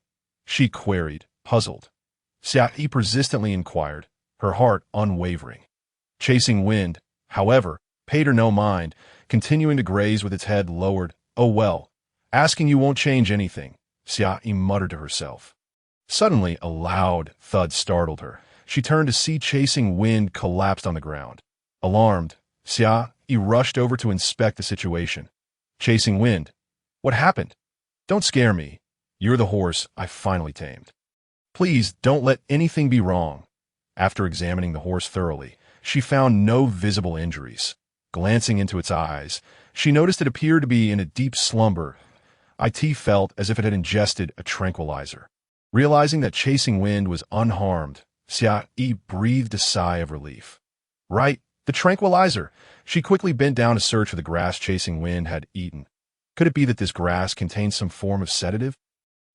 She queried, puzzled. Xia Yi persistently inquired, her heart unwavering. Chasing Wind, however, paid her no mind, continuing to graze with its head lowered. Oh well, asking you won't change anything, Xia Yi muttered to herself. Suddenly, a loud thud startled her. She turned to see Chasing Wind collapsed on the ground. Alarmed, Xia Yi rushed over to inspect the situation. Chasing Wind, what happened? Don't scare me. You're the horse I finally tamed. Please don't let anything be wrong. After examining the horse thoroughly, she found no visible injuries. Glancing into its eyes, she noticed it appeared to be in a deep slumber. It felt as if it had ingested a tranquilizer. Realizing that Chasing Wind was unharmed, Xia Yi breathed a sigh of relief. Right, the tranquilizer. She quickly bent down to search for the grass Chasing Wind had eaten. Could it be that this grass contained some form of sedative?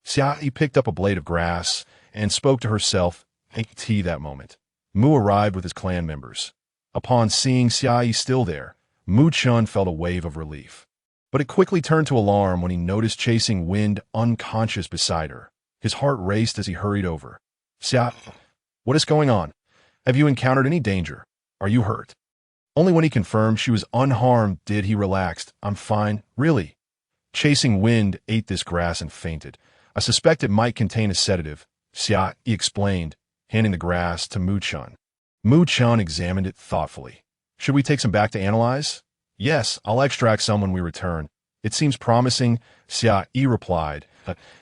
Xia Yi picked up a blade of grass and spoke to herself. That moment, Mu arrived with his clan members. Upon seeing Xia Yi still there, Mu Chun felt a wave of relief. But it quickly turned to alarm when he noticed Chasing Wind unconscious beside her. His heart raced as he hurried over. Xia, what is going on? Have you encountered any danger? Are you hurt? Only when he confirmed she was unharmed did he relax. I'm fine, really. Chasing Wind ate this grass and fainted. I suspect it might contain a sedative, Xia Yi explained, handing the grass to Mu Chun. Mu Chun examined it thoughtfully. Should we take some back to analyze? Yes, I'll extract some when we return. It seems promising, Xia Yi replied,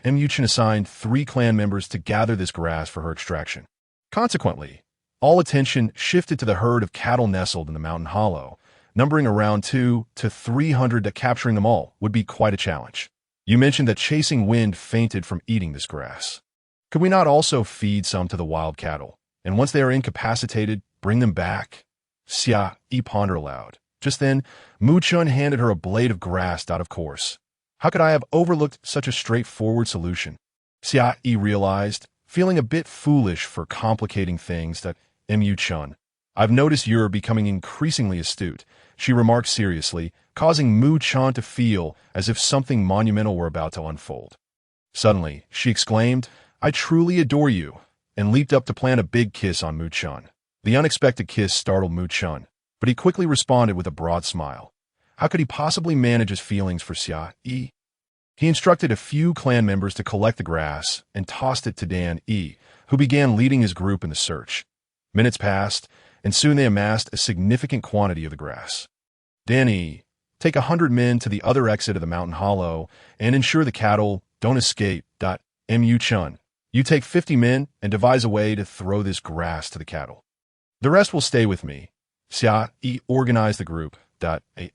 Mu Chen assigned 3 clan members to gather this grass for her extraction. Consequently, all attention shifted to the herd of cattle nestled in the mountain hollow, numbering around 200 to 300. That capturing them all would be quite a challenge. You mentioned that Chasing Wind fainted from eating this grass. Could we not also feed some to the wild cattle, and once they are incapacitated, bring them back? Xia Yi pondered aloud. Just then, Mu Chun handed her a blade of grass. Of course. How could I have overlooked such a straightforward solution? Xia Yi realized, feeling a bit foolish for complicating things. That Mu Chun, I've noticed you're becoming increasingly astute, she remarked seriously, causing Mu Chun to feel as if something monumental were about to unfold. Suddenly, she exclaimed, I truly adore you, and leaped up to plant a big kiss on Mu Chun. The unexpected kiss startled Mu Chun, but he quickly responded with a broad smile. How could he possibly manage his feelings for Xia Yi? He instructed a few clan members to collect the grass and tossed it to Dan Yi, who began leading his group in the search. Minutes passed, and soon they amassed a significant quantity of the grass. Dan Yi, take 100 men to the other exit of the mountain hollow and ensure the cattle don't escape. Mu Chun, you take 50 men and devise a way to throw this grass to the cattle. The rest will stay with me. Xia Yi organized the group.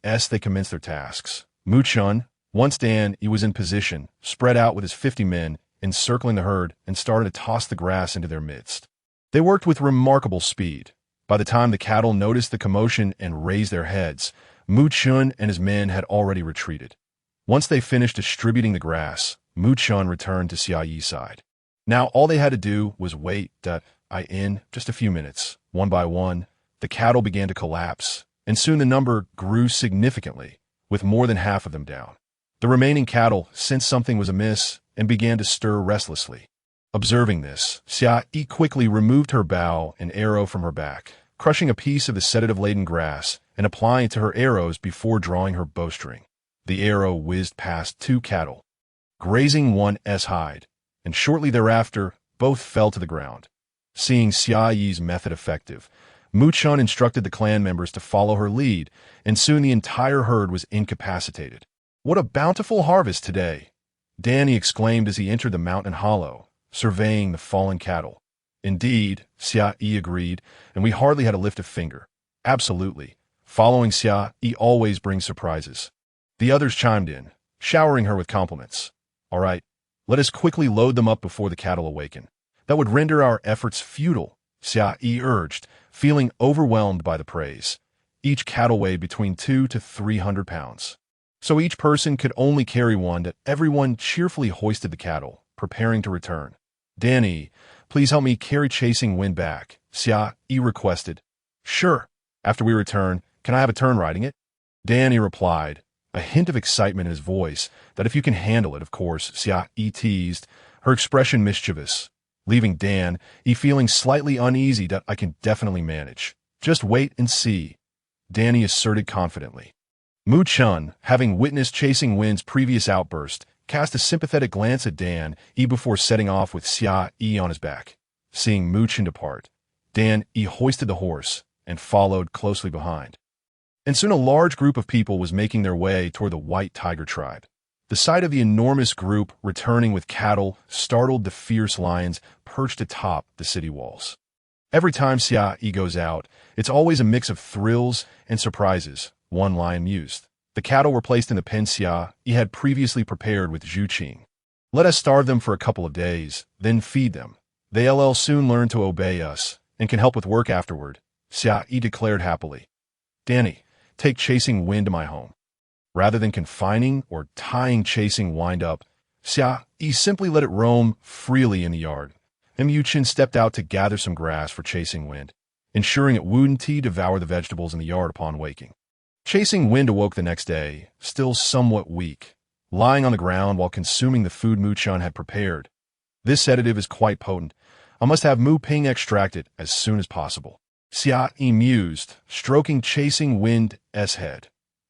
As they commenced their tasks, Mu Chun, once Dan Yi was in position, spread out with his 50 men, encircling the herd, and started to toss the grass into their midst. They worked with remarkable speed. By the time the cattle noticed the commotion and raised their heads, Mu Chun and his men had already retreated. Once they finished distributing the grass, Mu Chun returned to Xia Yi's side. Now all they had to do was wait. In just a few minutes, one by one, the cattle began to collapse, and soon the number grew significantly, with more than half of them down. The remaining cattle sensed something was amiss and began to stir restlessly. Observing this, Xia Yi quickly removed her bow and arrow from her back, crushing a piece of the sedative-laden grass and applying it to her arrows before drawing her bowstring. The arrow whizzed past 2 cattle, grazing one's hide, and shortly thereafter, both fell to the ground. Seeing Xia Yi's method effective, Mu Chun instructed the clan members to follow her lead, and soon the entire herd was incapacitated. What a bountiful harvest today! Danny exclaimed as he entered the mountain hollow, surveying the fallen cattle. Indeed, Xia Yi agreed, and we hardly had to lift a finger. Absolutely. Following Xia Yi always brings surprises. The others chimed in, showering her with compliments. All right, let us quickly load them up before the cattle awaken. That would render our efforts futile, Xia Yi urged, feeling overwhelmed by the praise. Each cattle weighed between 200 to 300 pounds. So each person could only carry one. That everyone cheerfully hoisted the cattle, preparing to return. Danny, please help me carry Chasing Wind back, Xia Yi requested. Sure. After we return, can I have a turn riding it? Danny replied, a hint of excitement in his voice. That if you can handle it, of course, Xia Yi teased, her expression mischievous. Leaving Dan Yi feeling slightly uneasy. That I can definitely manage. Just wait and see, Danny asserted confidently. Mu Chun, having witnessed Chasing Wind's previous outburst, cast a sympathetic glance at Dan Yi before setting off with Xia Yi on his back. Seeing Mu Chun depart, Dan Yi hoisted the horse and followed closely behind. And soon a large group of people was making their way toward the White Tiger tribe. The sight of the enormous group returning with cattle startled the fierce lions perched atop the city walls. Every time Xia Yi goes out, it's always a mix of thrills and surprises, one lion mused. The cattle were placed in the pen Xia Yi had previously prepared with Zhu Qing. Let us starve them for a couple of days, then feed them. They'll soon learn to obey us and can help with work afterward, Xia Yi declared happily. Danny, take Chasing Wind to my home. Rather than confining or tying Chasing Wind up, Xia Yi simply let it roam freely in the yard. Mu Chen stepped out to gather some grass for Chasing Wind, ensuring it wouldn't devour the vegetables in the yard upon waking. Chasing Wind awoke the next day, still somewhat weak, lying on the ground while consuming the food Mu Chun had prepared. This sedative is quite potent. I must have Mu Ping extracted as soon as possible, Xia Yi mused, stroking Chasing Wind's head.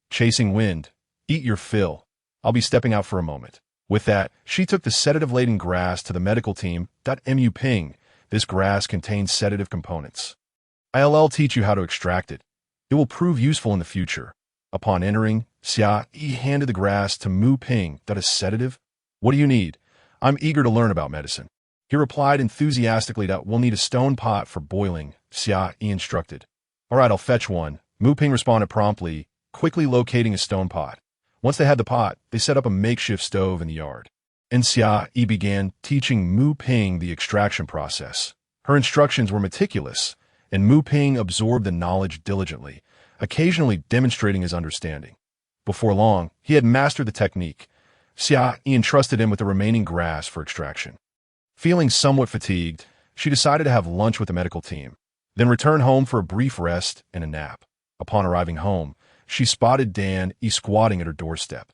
Chasing Wind, eat your fill. I'll be stepping out for a moment. With that, she took the sedative-laden grass to the medical team. Mu Ping, this grass contains sedative components. I'll teach you how to extract it. It will prove useful in the future. Upon entering, Xia Yi handed the grass to Mu Ping. That is sedative? What do you need? I'm eager to learn about medicine. He replied enthusiastically that we'll need a stone pot for boiling, Xia Yi instructed. All right, I'll fetch one. Mu Ping responded promptly, quickly locating a stone pot. Once they had the pot, they set up a makeshift stove in the yard. And Xia Yi began teaching Mu Ping the extraction process. Her instructions were meticulous, and Mu Ping absorbed the knowledge diligently, occasionally demonstrating his understanding. Before long, he had mastered the technique. Xia Yi entrusted him with the remaining grass for extraction. Feeling somewhat fatigued, she decided to have lunch with the medical team, then return home for a brief rest and a nap. Upon arriving home, she spotted Dan Yi squatting at her doorstep.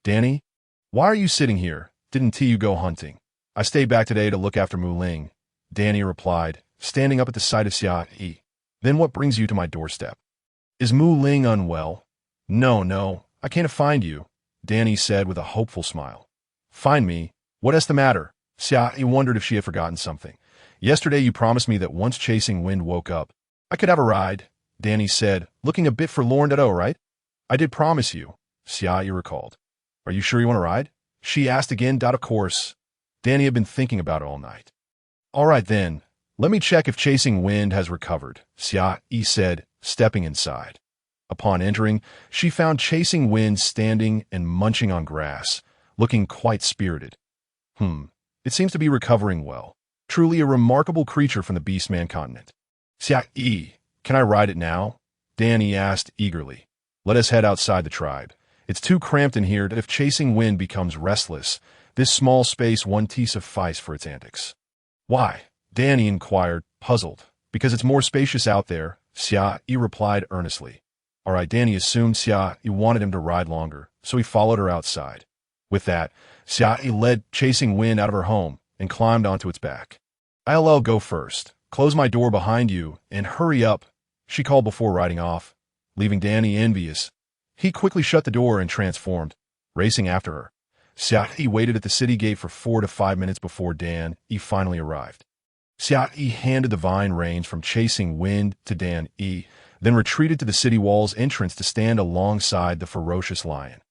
"Danny, why are you sitting here? Didn't you go hunting?" "I stayed back today to look after Mu Ling," Danny replied, standing up at the sight of Xia Yi. "Then what brings you to my doorstep?" "Is Mu Ling unwell?" No, I can't find you," Danny said with a hopeful smile. "Find me? What is the matter?" Xia Yi wondered if she had forgotten something. "Yesterday you promised me that once Chasing Wind woke up, I could have a ride," Danny said, looking a bit forlorn. "Oh, right? I did promise you," Xia Yi recalled. "Are you sure you want to ride?" she asked again. "Of course." Danny had been thinking about it all night. "All right then, let me check if Chasing Wind has recovered," Xia Yi said, stepping inside. Upon entering, she found Chasing Wind standing and munching on grass, looking quite spirited. It seems to be recovering well. Truly a remarkable creature from the Beastman continent." "Xia Yi, can I ride it now?" Danny asked eagerly. "Let us head outside the tribe. It's too cramped in here that if Chasing Wind becomes restless, this small space won't suffice for its antics." "Why?" Danny inquired, puzzled. "Because it's more spacious out there," Xia Yi replied earnestly. All right, Danny assumed Xia Yi wanted him to ride longer, so he followed her outside. With that, Xia Yi led Chasing Wind out of her home and climbed onto its back. "I'll go first. Close my door behind you and hurry up," she called before riding off, leaving Danny envious. He quickly shut the door and transformed, racing after her. Xia Yi waited at the city gate for 4 to 5 minutes before Dan Yi finally arrived. Xia Yi handed the vine reins from Chasing Wind to Dan Yi, then retreated to the city wall's entrance to stand alongside the ferocious lion.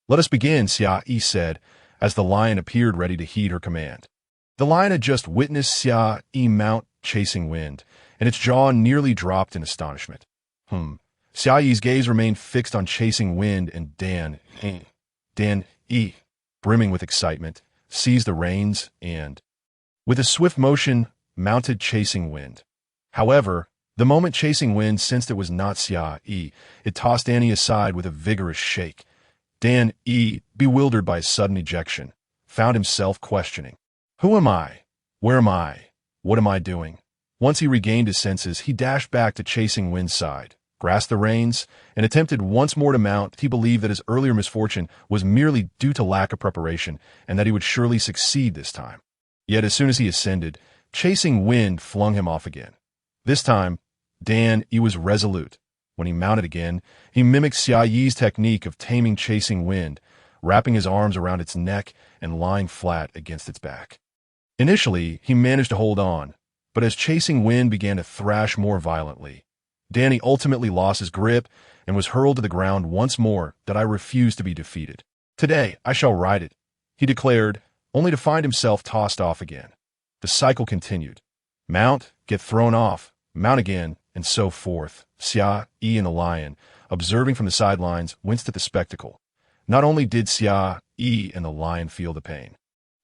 "Let us begin," Xia Yi said, as the lion appeared ready to heed her command. The lion had just witnessed Xia Yi mount Chasing Wind, and its jaw nearly dropped in astonishment. Xia Yi's gaze remained fixed on Chasing Wind, and Dan Yi, brimming with excitement, seized the reins and, with a swift motion, mounted Chasing Wind. However, the moment Chasing Wind sensed it was not Xia Yi, it tossed Danny aside with a vigorous shake. Dan Yi, bewildered by his sudden ejection, found himself questioning. "Who am I? Where am I? What am I doing?" Once he regained his senses, he dashed back to Chasing Wind's side, grasped the reins, and attempted once more to mount. He believed that his earlier misfortune was merely due to lack of preparation, and that he would surely succeed this time. Yet as soon as he ascended, Chasing Wind flung him off again. This time, Dan Yi was resolute. When he mounted again, he mimicked Xia Yi's technique of taming Chasing Wind, wrapping his arms around its neck and lying flat against its back. Initially, he managed to hold on, but as Chasing Wind began to thrash more violently, Danny ultimately lost his grip and was hurled to the ground once more. "That I refused to be defeated. Today, I shall ride it," he declared, only to find himself tossed off again. The cycle continued. Mount, get thrown off, mount again, and so forth. Xia Yi and the lion, observing from the sidelines, winced at the spectacle. Not only did Xia Yi and the lion feel the pain,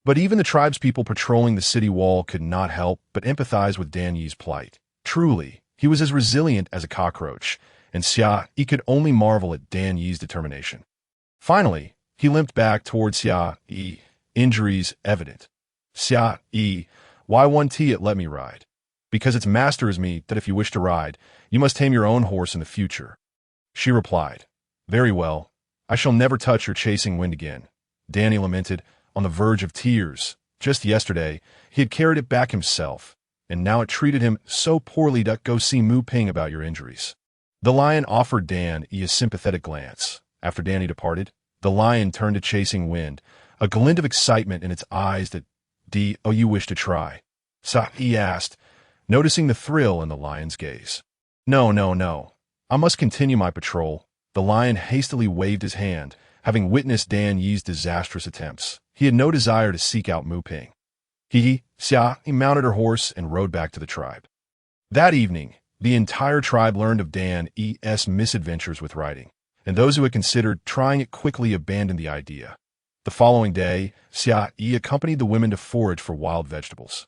but even the tribespeople patrolling the city wall could not help but empathize with Dan Yi's plight. Truly, he was as resilient as a cockroach, and Xia Yi could only marvel at Dan Yi's determination. Finally, he limped back towards Xia Yi, injuries evident. "Xia Yi, why won't it let me ride?" "Because its master is me, that if you wish to ride, you must tame your own horse in the future," she replied. "Very well. I shall never touch your Chasing Wind again," Danny lamented, on the verge of tears. Just yesterday, he had carried it back himself, and now it treated him so poorly. "Go see Mu Ping about your injuries." The lion offered Dan Yi a sympathetic glance. After Danny departed, the lion turned to Chasing Wind, a glint of excitement in its eyes. "That you wish to try?" Xia Yi asked, noticing the thrill in the lion's gaze. No. I must continue my patrol." The lion hastily waved his hand, having witnessed Dan Yi's disastrous attempts. He had no desire to seek out Muping. Xia Yi mounted her horse and rode back to the tribe. That evening, the entire tribe learned of Dan's misadventures with riding, and those who had considered trying it quickly abandoned the idea. The following day, Xia Yi accompanied the women to forage for wild vegetables.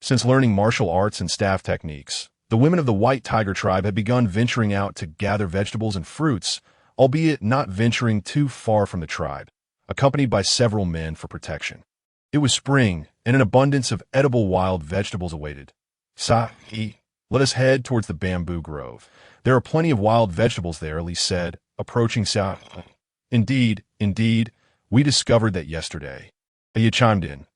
Since learning martial arts and staff techniques, the women of the White Tiger tribe had begun venturing out to gather vegetables and fruits, albeit not venturing too far from the tribe, accompanied by several men for protection. It was spring, and an abundance of edible wild vegetables awaited. Xia Yi, let us head towards the bamboo grove. There are plenty of wild vegetables there, Li said, approaching Xia Yi. Indeed, we discovered that yesterday. Yi chimed in.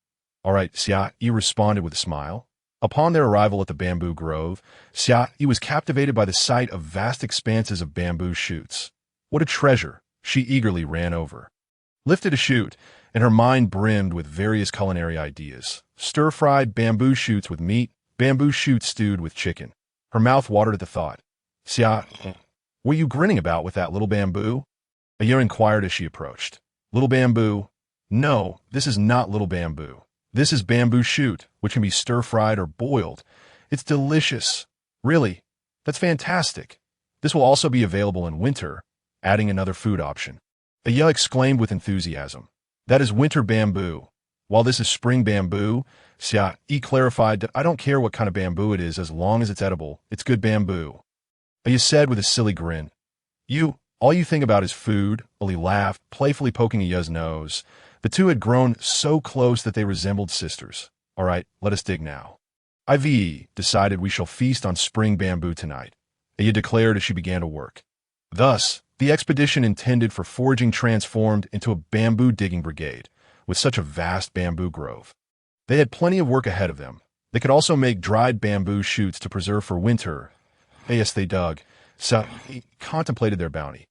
All right, Xia Yi responded with a smile. Upon their arrival at the bamboo grove, Xia Yi was captivated by the sight of vast expanses of bamboo shoots. What a treasure! She eagerly ran over. Lifted a shoot, and her mind brimmed with various culinary ideas. Stir-fried bamboo shoots with meat, bamboo shoots stewed with chicken. Her mouth watered at the thought. Xia, what are you grinning about with that little bamboo? Yi inquired as she approached. Little bamboo? No, this is not little bamboo. This is bamboo shoot, which can be stir-fried or boiled. It's delicious. Really, that's fantastic. This will also be available in winter, adding another food option. Yi exclaimed with enthusiasm. That is winter bamboo. While this is spring bamboo, Xia Yi clarified that I don't care what kind of bamboo it is as long as it's edible. It's good bamboo. Yi said with a silly grin. All you think about is food. Li laughed, playfully poking Yi's nose. The two had grown so close that they resembled sisters. All right, let us dig now. I've decided we shall feast on spring bamboo tonight, Yi declared as she began to work. Thus, the expedition intended for foraging transformed into a bamboo digging brigade, with such a vast bamboo grove. They had plenty of work ahead of them. They could also make dried bamboo shoots to preserve for winter. As they dug, Xia contemplated their bounty.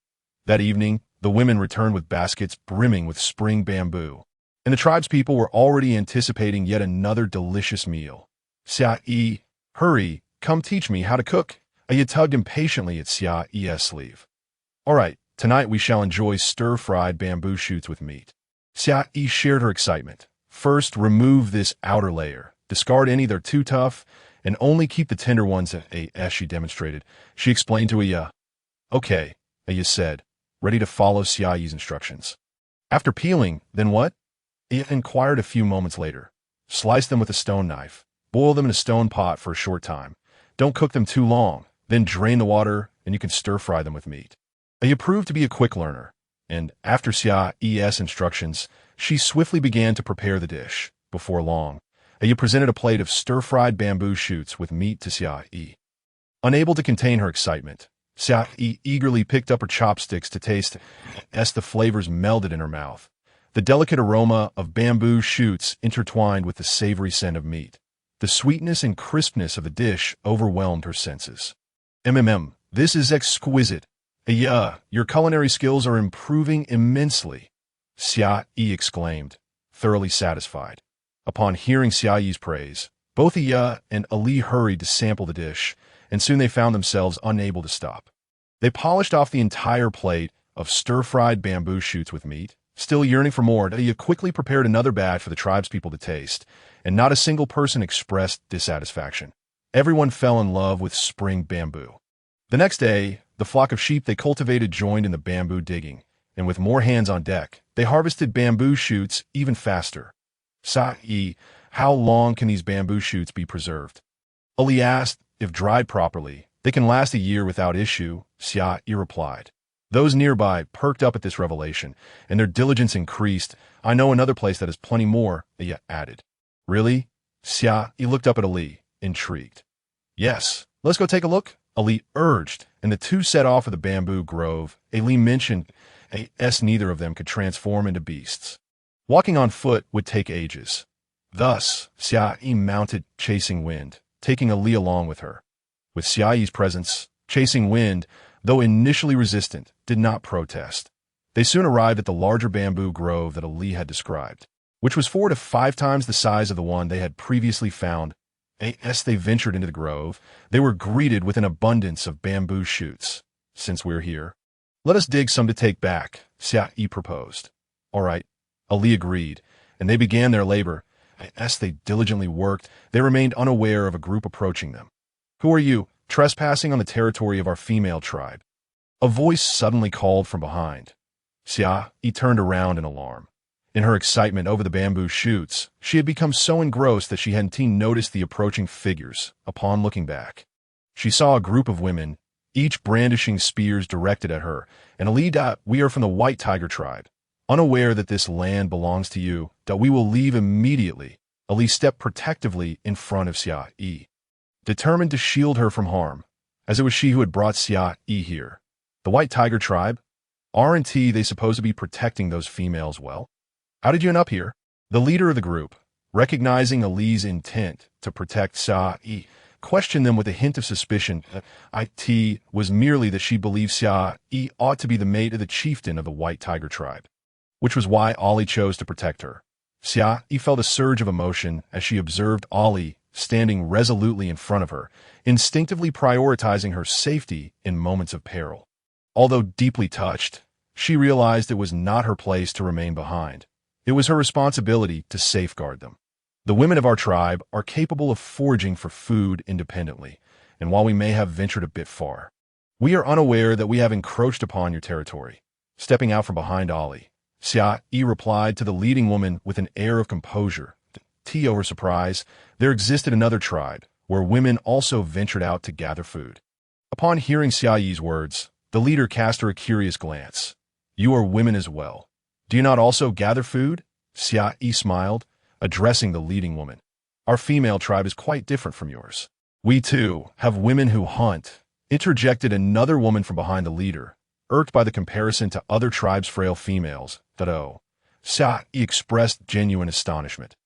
That evening, the women returned with baskets brimming with spring bamboo, and the tribespeople were already anticipating yet another delicious meal. Xia Yi, hurry, come teach me how to cook. Yi tugged impatiently at Xia Yi's sleeve. All right, tonight we shall enjoy stir-fried bamboo shoots with meat. Xia Yi shared her excitement. First, remove this outer layer. Discard any that are too tough, and only keep the tender ones as she demonstrated. She explained to Yi. Okay, Yi said, ready to follow Xia Yi's instructions. After peeling, then what? Yi inquired a few moments later. Slice them with a stone knife. Boil them in a stone pot for a short time. Don't cook them too long. Then drain the water, and you can stir-fry them with meat. Yi proved to be a quick learner, and after Xia Yi's instructions, she swiftly began to prepare the dish. Before long, Yi presented a plate of stir-fried bamboo shoots with meat to Xia Yi. Unable to contain her excitement, Xia Yi eagerly picked up her chopsticks to taste as the flavors melded in her mouth. The delicate aroma of bamboo shoots intertwined with the savory scent of meat. The sweetness and crispness of the dish overwhelmed her senses. This is exquisite. Your culinary skills are improving immensely, Xia Yi exclaimed, thoroughly satisfied. Upon hearing Xia Yi's praise, both Yi and Ali hurried to sample the dish, and soon they found themselves unable to stop. They polished off the entire plate of stir-fried bamboo shoots with meat. Still yearning for more, Yi quickly prepared another batch for the tribespeople to taste, and not a single person expressed dissatisfaction. Everyone fell in love with spring bamboo. The next day, the flock of sheep they cultivated joined in the bamboo digging, and with more hands on deck, they harvested bamboo shoots even faster. Xia Yi, how long can these bamboo shoots be preserved? Ali asked. If dried properly, they can last a year without issue, Xia Yi replied. Those nearby perked up at this revelation, and their diligence increased. I know another place that has plenty more, Yi added. Really? Xia Yi looked up at Ali, intrigued. Yes, let's go take a look, Ali urged, and the two set off for the bamboo grove. Ali mentioned neither of them could transform into beasts. Walking on foot would take ages. Thus, Xia Yi mounted Chasing Wind, taking Ali along with her. With Xia Yi's presence, Chasing Wind, though initially resistant, did not protest. They soon arrived at the larger bamboo grove that Ali had described, which was 4 to 5 times the size of the one they had previously found. As they ventured into the grove, they were greeted with an abundance of bamboo shoots. Since we're here, let us dig some to take back, Xia Yi proposed. All right, Ali agreed, and they began their labor. As they diligently worked, they remained unaware of a group approaching them. "Who are you, trespassing on the territory of our female tribe?" A voice suddenly called from behind. Xia Yi turned around in alarm. In her excitement over the bamboo shoots, she had become so engrossed that she hadn't even noticed the approaching figures. Upon looking back, she saw a group of women, each brandishing spears directed at her, and "We are from the White Tiger tribe. Unaware that this land belongs to you, we will leave immediately." Ali stepped protectively in front of Xia Yi, determined to shield her from harm, as it was she who had brought Xia Yi here. "The White Tiger tribe? Aren't they supposed to be protecting those females well? How did you end up here?" The leader of the group, recognizing Ali's intent to protect Xia Yi, questioned them with a hint of suspicion. It was merely that she believed Xia Yi ought to be the mate of the chieftain of the White Tiger tribe, which was why Ali chose to protect her. Xia Yi felt a surge of emotion as she observed Ali standing resolutely in front of her, instinctively prioritizing her safety in moments of peril. Although deeply touched, she realized it was not her place to remain behind. It was her responsibility to safeguard them. "The women of our tribe are capable of foraging for food independently, and while we may have ventured a bit far, we are unaware that we have encroached upon your territory." Stepping out from behind Ali, Xia Yi replied to the leading woman with an air of composure. To her surprise, there existed another tribe, where women also ventured out to gather food. Upon hearing Xia Yi's words, the leader cast her a curious glance. "You are women as well. Do you not also gather food?" Xia Yi smiled, addressing the leading woman. "Our female tribe is quite different from yours. We, too, have women who hunt," interjected another woman from behind the leader, irked by the comparison to other tribes' frail females. Xia Yi expressed genuine astonishment.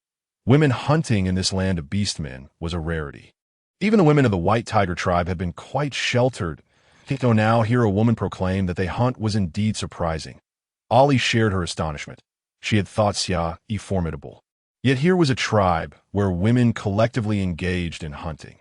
Women hunting in this land of beastmen was a rarity. Even the women of the White Tiger tribe had been quite sheltered. To now hear a woman proclaim that they hunt was indeed surprising. Ali shared her astonishment. She had thought Xia Yi formidable. Yet here was a tribe where women collectively engaged in hunting.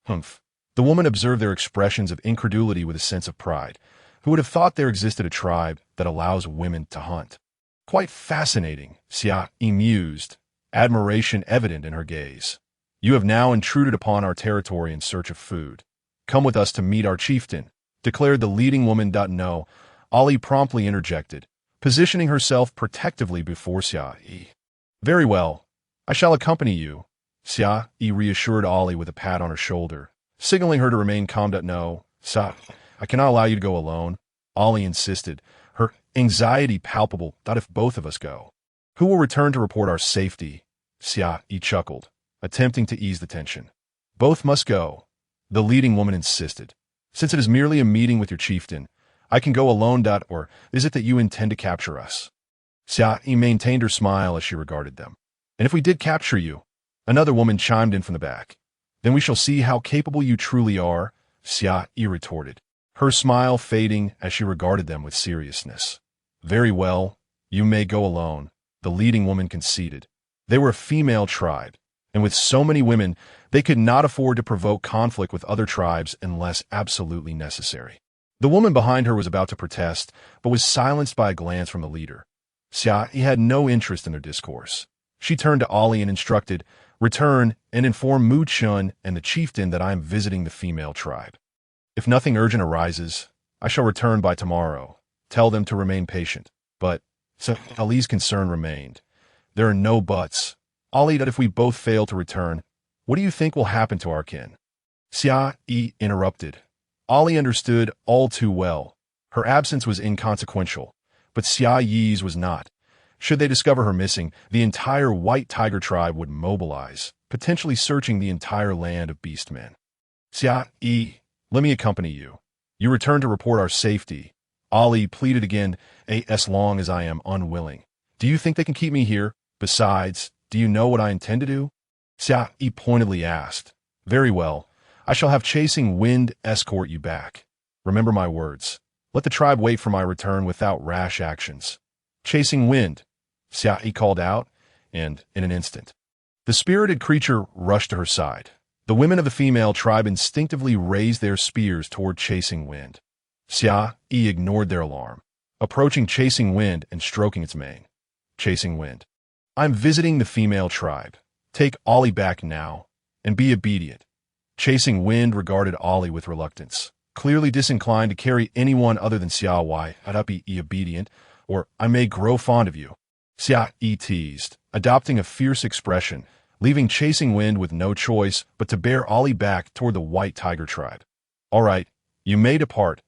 The woman observed their expressions of incredulity with a sense of pride. Who would have thought there existed a tribe that allows women to hunt? "Quite fascinating," Xia Yi mused, admiration evident in her gaze. "You have now intruded upon our territory in search of food. Come with us to meet our chieftain," declared the leading woman. "No," Ali promptly interjected, positioning herself protectively before Xia Yi. "Very well, I shall accompany you," Xia Yi reassured Ali with a pat on her shoulder, signaling her to remain calm. "No, Xia, I cannot allow you to go alone," Ali insisted, her anxiety palpable. "If both of us go, who will return to report our safety?" Xia Yi chuckled, attempting to ease the tension. "Both must go," the leading woman insisted. "Since it is merely a meeting with your chieftain, I can go alone. Or is it that you intend to capture us?" Xia Yi maintained her smile as she regarded them. "And if we did capture you?" another woman chimed in from the back. "Then we shall see how capable you truly are," Xia Yi retorted, her smile fading as she regarded them with seriousness. "Very well, you may go alone," the leading woman conceded. They were a female tribe, and with so many women, they could not afford to provoke conflict with other tribes unless absolutely necessary. The woman behind her was about to protest, but was silenced by a glance from the leader. Xia Yi had no interest in their discourse. She turned to Ali and instructed, "Return and inform Mu Chun and the chieftain that I am visiting the female tribe. If nothing urgent arises, I shall return by tomorrow. Tell them to remain patient." But Ali's concern remained. "There are no buts. Ali, if we both fail to return, what do you think will happen to our kin?" Xia Yi interrupted. Ali understood all too well. Her absence was inconsequential, but Xia Yi's was not. Should they discover her missing, the entire White Tiger tribe would mobilize, potentially searching the entire land of beastmen. "Xia Yi, let me accompany you. You return to report our safety," Ali pleaded again. "As long as I am unwilling. Do you think they can keep me here? Besides, do you know what I intend to do?" Xia Yi pointedly asked. "Very well. I shall have Chasing Wind escort you back. Remember my words. Let the tribe wait for my return without rash actions." "Chasing Wind," Xia Yi called out, and in an instant, the spirited creature rushed to her side. The women of the female tribe instinctively raised their spears toward Chasing Wind. Xia Yi ignored their alarm, approaching Chasing Wind and stroking its mane. "Chasing Wind, I'm visiting the female tribe. Take Ollie back now, and be obedient. Chasing Wind regarded Ollie with reluctance, clearly disinclined to carry anyone other than Xia Yi. I'd be obedient, or I may grow fond of you. Xia Yi teased, adopting a fierce expression, leaving Chasing Wind with no choice but to bear Ollie back toward the white tiger tribe. All right, you may depart,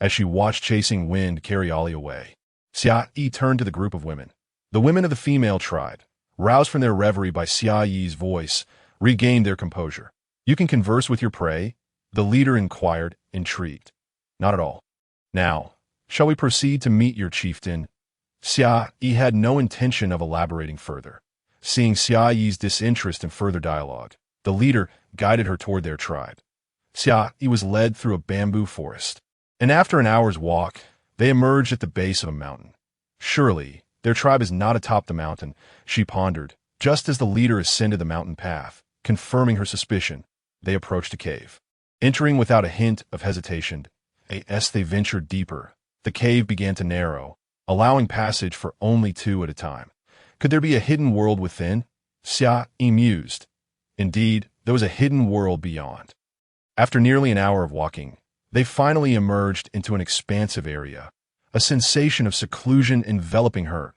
as she watched Chasing Wind carry Ollie away. Xia Yi turned to the group of women. The women of the female tribe, roused from their reverie by Xia Yi's voice, regained their composure. You can converse with your prey? The leader inquired, intrigued. Not at all. Now, shall we proceed to meet your chieftain? Xia Yi had no intention of elaborating further. Seeing Xia Yi's disinterest in further dialogue, the leader guided her toward their tribe. Xia Yi was led through a bamboo forest, and after an hour's walk, they emerged at the base of a mountain. Surely, their tribe is not atop the mountain, she pondered, just as the leader ascended the mountain path, confirming her suspicion. They approached a cave. Entering without a hint of hesitation, as they ventured deeper, the cave began to narrow, allowing passage for only two at a time. Could there be a hidden world within? Xia Yi mused. Indeed, there was a hidden world beyond. After nearly an hour of walking, they finally emerged into an expansive area, a sensation of seclusion enveloping her.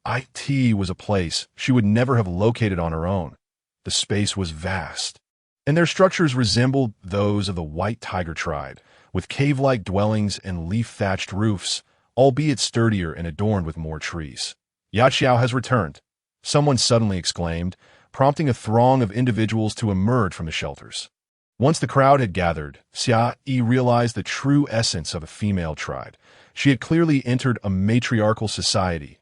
It was a place she would never have located on her own. The space was vast, and their structures resembled those of the white tiger tribe, with cave-like dwellings and leaf-thatched roofs, albeit sturdier and adorned with more trees. Yaqiao has returned, someone suddenly exclaimed, prompting a throng of individuals to emerge from the shelters. Once the crowd had gathered, Xia Yi realized the true essence of a female tribe. She had clearly entered a matriarchal society.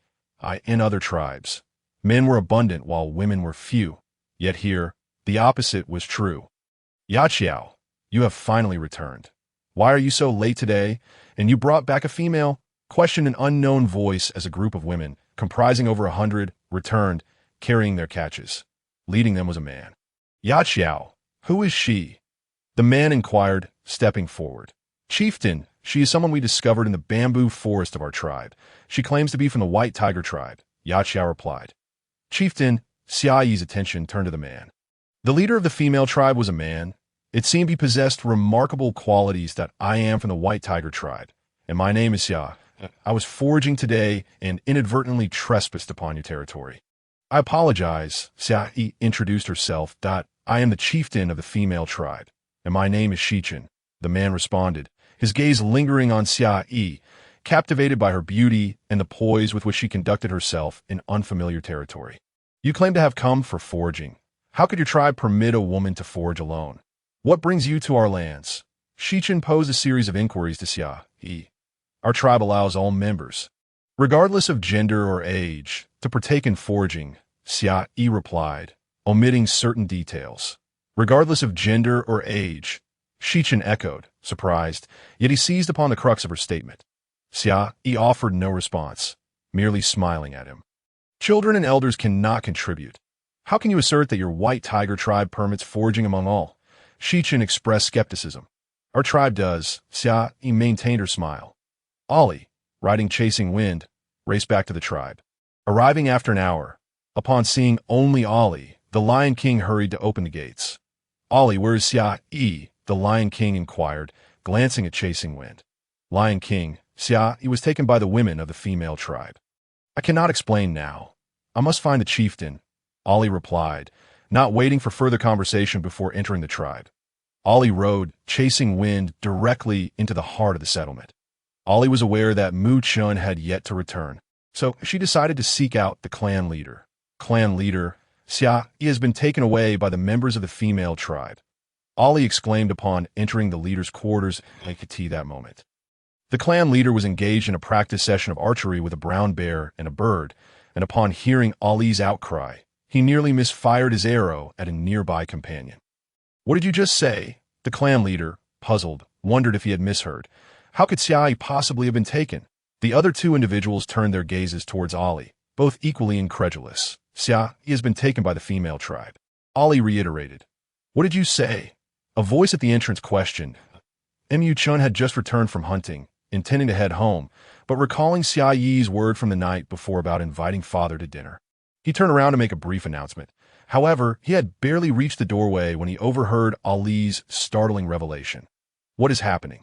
In other tribes, men were abundant while women were few. Yet here, the opposite was true. Yaqiao, you have finally returned. Why are you so late today? And you brought back a female? Questioned an unknown voice as a group of women, comprising over 100, returned, carrying their catches. Leading them was a man. Yaqiao, who is she? The man inquired, stepping forward. Chieftain, she is someone we discovered in the bamboo forest of our tribe. She claims to be from the white tiger tribe, Yaqiao replied. Chieftain, Xia Yi's attention turned to the man. The leader of the female tribe was a man. It seemed he possessed remarkable qualities that I am from the white tiger tribe, and my name is Xia. I was foraging today and inadvertently trespassed upon your territory. I apologize, Xia Yi introduced herself. I am the chieftain of the female tribe, and my name is Xichin. The man responded, his gaze lingering on Xia Yi, captivated by her beauty and the poise with which she conducted herself in unfamiliar territory. You claim to have come for foraging. How could your tribe permit a woman to forage alone? What brings you to our lands? Xichin posed a series of inquiries to Xia Yi. Our tribe allows all members, regardless of gender or age, to partake in foraging, Xia Yi replied, omitting certain details. Regardless of gender or age, Xichin echoed, surprised, yet he seized upon the crux of her statement. Xia Yi offered no response, merely smiling at him. Children and elders cannot contribute. How can you assert that your white tiger tribe permits foraging among all? Xichin expressed skepticism. Our tribe does, Xia Yi maintained her smile. Ollie, riding Chasing Wind, raced back to the tribe. Arriving after an hour, upon seeing only Ollie, the Lion King hurried to open the gates. Ollie, where is Xia Yi? The Lion King inquired, glancing at Chasing Wind. Lion King, Xia Yi was taken by the women of the female tribe. I cannot explain now. I must find the chieftain, Ollie replied, not waiting for further conversation before entering the tribe. Ollie rode, Chasing Wind, directly into the heart of the settlement. Ollie was aware that Mu Chun had yet to return, so she decided to seek out the clan leader. Clan leader, Xia Yi has been taken away by the members of the female tribe. Ollie exclaimed upon entering the leader's quarters that moment. The clan leader was engaged in a practice session of archery with a brown bear and a bird, and upon hearing Ollie's outcry, he nearly misfired his arrow at a nearby companion. What did you just say? The clan leader, puzzled, wondered if he had misheard. How could Xia Yi possibly have been taken? The other two individuals turned their gazes towards Ollie, both equally incredulous. Xia Yi has been taken by the female tribe. Ollie reiterated. What did you say? A voice at the entrance questioned. Mu Chun had just returned from hunting, intending to head home, but recalling Xia Yi's word from the night before about inviting father to dinner. He turned around to make a brief announcement. However, he had barely reached the doorway when he overheard Ali's startling revelation. What is happening?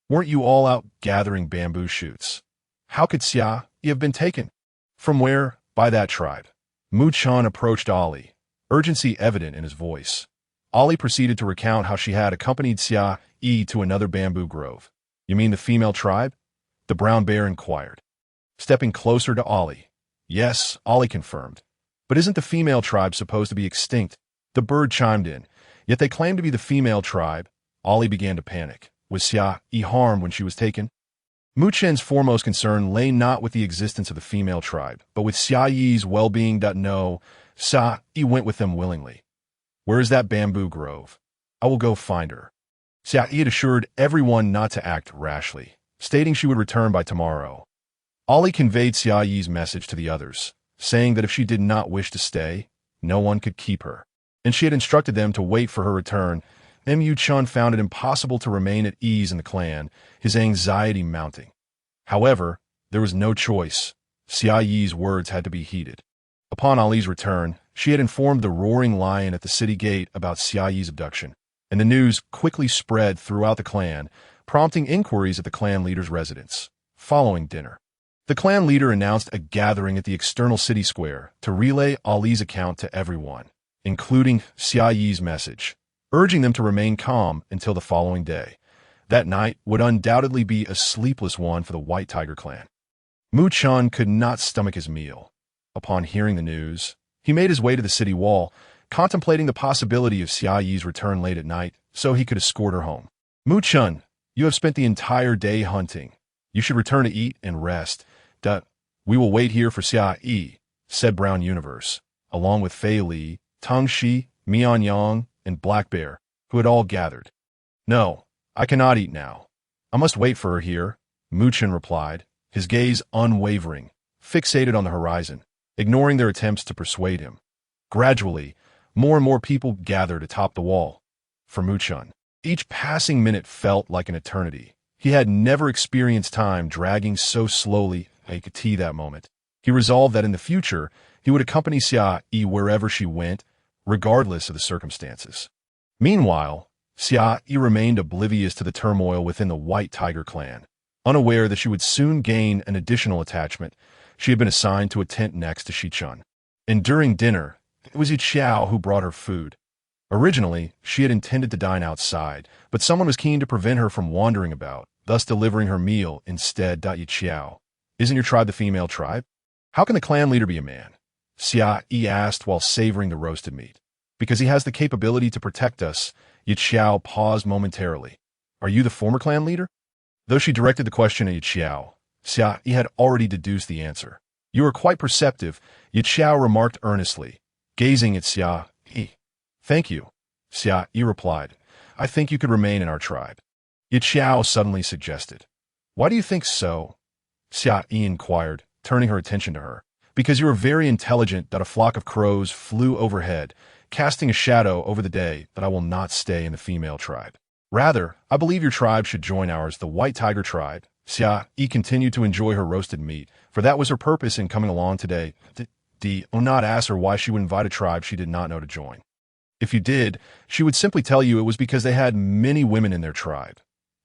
Weren't you all out gathering bamboo shoots? How could Xia Yi have been taken? From where? By that tribe. Mu Chun approached Ali, urgency evident in his voice. Ali proceeded to recount how she had accompanied Xia Yi to another bamboo grove. You mean the female tribe? The brown bear inquired. Stepping closer to Ali. Yes, Ali confirmed. But isn't the female tribe supposed to be extinct? The bird chimed in. Yet they claim to be the female tribe. Ali began to panic. Was Xia Yi harmed when she was taken? Mu Chen's foremost concern lay not with the existence of the female tribe, but with Xia Yi's well-being. No, Xia Yi went with them willingly. Where is that bamboo grove? I will go find her. Xia Yi had assured everyone not to act rashly, stating she would return by tomorrow. Ali conveyed Xia Yi's message to the others, saying that if she did not wish to stay, no one could keep her, and she had instructed them to wait for her return. Mu Chun found it impossible to remain at ease in the clan, his anxiety mounting. However, there was no choice. Xia Yi's words had to be heeded. Upon Ali's return, she had informed the roaring lion at the city gate about Xia Yi's abduction, and the news quickly spread throughout the clan, prompting inquiries at the clan leader's residence. Following dinner, the clan leader announced a gathering at the external city square to relay Ali's account to everyone, including Xia Yi's message, urging them to remain calm until the following day. That night would undoubtedly be a sleepless one for the White Tiger clan. Mu Chun could not stomach his meal. Upon hearing the news, he made his way to the city wall, contemplating the possibility of Xia Yi's return late at night so he could escort her home. Mu Chun, you have spent the entire day hunting. You should return to eat and rest. We will wait here for Xia Yi, said Brown Universe, along with Fei Li, Tang Shi, Mian Yang, and Black Bear, who had all gathered. No, I cannot eat now. I must wait for her here, Mu Chun replied, his gaze unwavering, fixated on the horizon, ignoring their attempts to persuade him. Gradually, more and more people gathered atop the wall. For Mu Chun, each passing minute felt like an eternity. He had never experienced time dragging so slowly. He could see that moment. He resolved that in the future, he would accompany Xia Yi wherever she went, regardless of the circumstances. Meanwhile, Xia Yi remained oblivious to the turmoil within the White Tiger clan. Unaware that she would soon gain an additional attachment, she had been assigned to a tent next to Shi Chun. And during dinner, it was Yi Qiao who brought her food. Originally, she had intended to dine outside, but someone was keen to prevent her from wandering about, thus delivering her meal instead. Yi Qiao, isn't your tribe the female tribe? How can the clan leader be a man? Xia Yi asked while savoring the roasted meat. Because he has the capability to protect us. Yi Qiao paused momentarily. Are you the former clan leader? Though she directed the question at Yi Qiao, Xia Yi had already deduced the answer. You are quite perceptive, Yi Qiao remarked earnestly, gazing at Xia Yi. Thank you, Xia Yi replied. I think you could remain in our tribe. Yi Qiao suddenly suggested. Why do you think so? Xia Yi inquired, turning her attention to her. Because you are very intelligent. A flock of crows flew overhead, casting a shadow over the day that I will not stay in the female tribe. Rather, I believe your tribe should join ours, the White Tiger tribe. Xia Yi continued to enjoy her roasted meat, for that was her purpose in coming along today. Do not ask her why she would invite a tribe she did not know to join. If you did, she would simply tell you it was because they had many women in their tribe.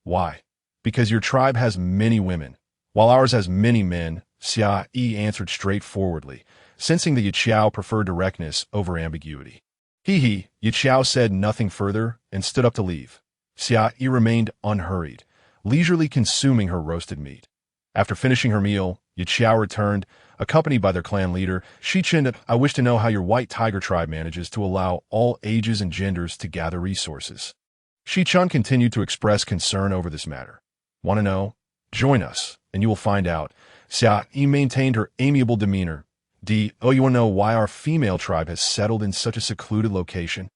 Why? Because your tribe has many women, while ours has many men, Xia Yi answered straightforwardly, sensing that Yi Qiao preferred directness over ambiguity. Yi Qiao said nothing further and stood up to leave. Xia Yi remained unhurried, leisurely consuming her roasted meat. After finishing her meal, Yi Qiao returned, accompanied by their clan leader, Shi Chun. I wish to know how your White Tiger tribe manages to allow all ages and genders to gather resources. Shi Chun continued to express concern over this matter. Want to know? Join us, and you will find out. Xia Yi maintained her amiable demeanor. You want to know why our female tribe has settled in such a secluded location?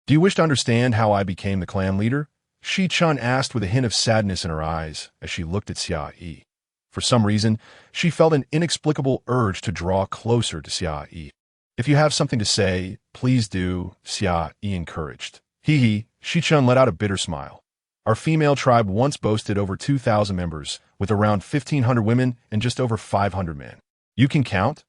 Do you wish to understand how I became the clan leader? Shi Chun asked with a hint of sadness in her eyes as she looked at Xia Yi. For some reason, she felt an inexplicable urge to draw closer to Xia Yi. If you have something to say, please do, Xia Yi encouraged. Shi Chun let out a bitter smile. Our female tribe once boasted over 2,000 members, with around 1,500 women and just over 500 men. You can count?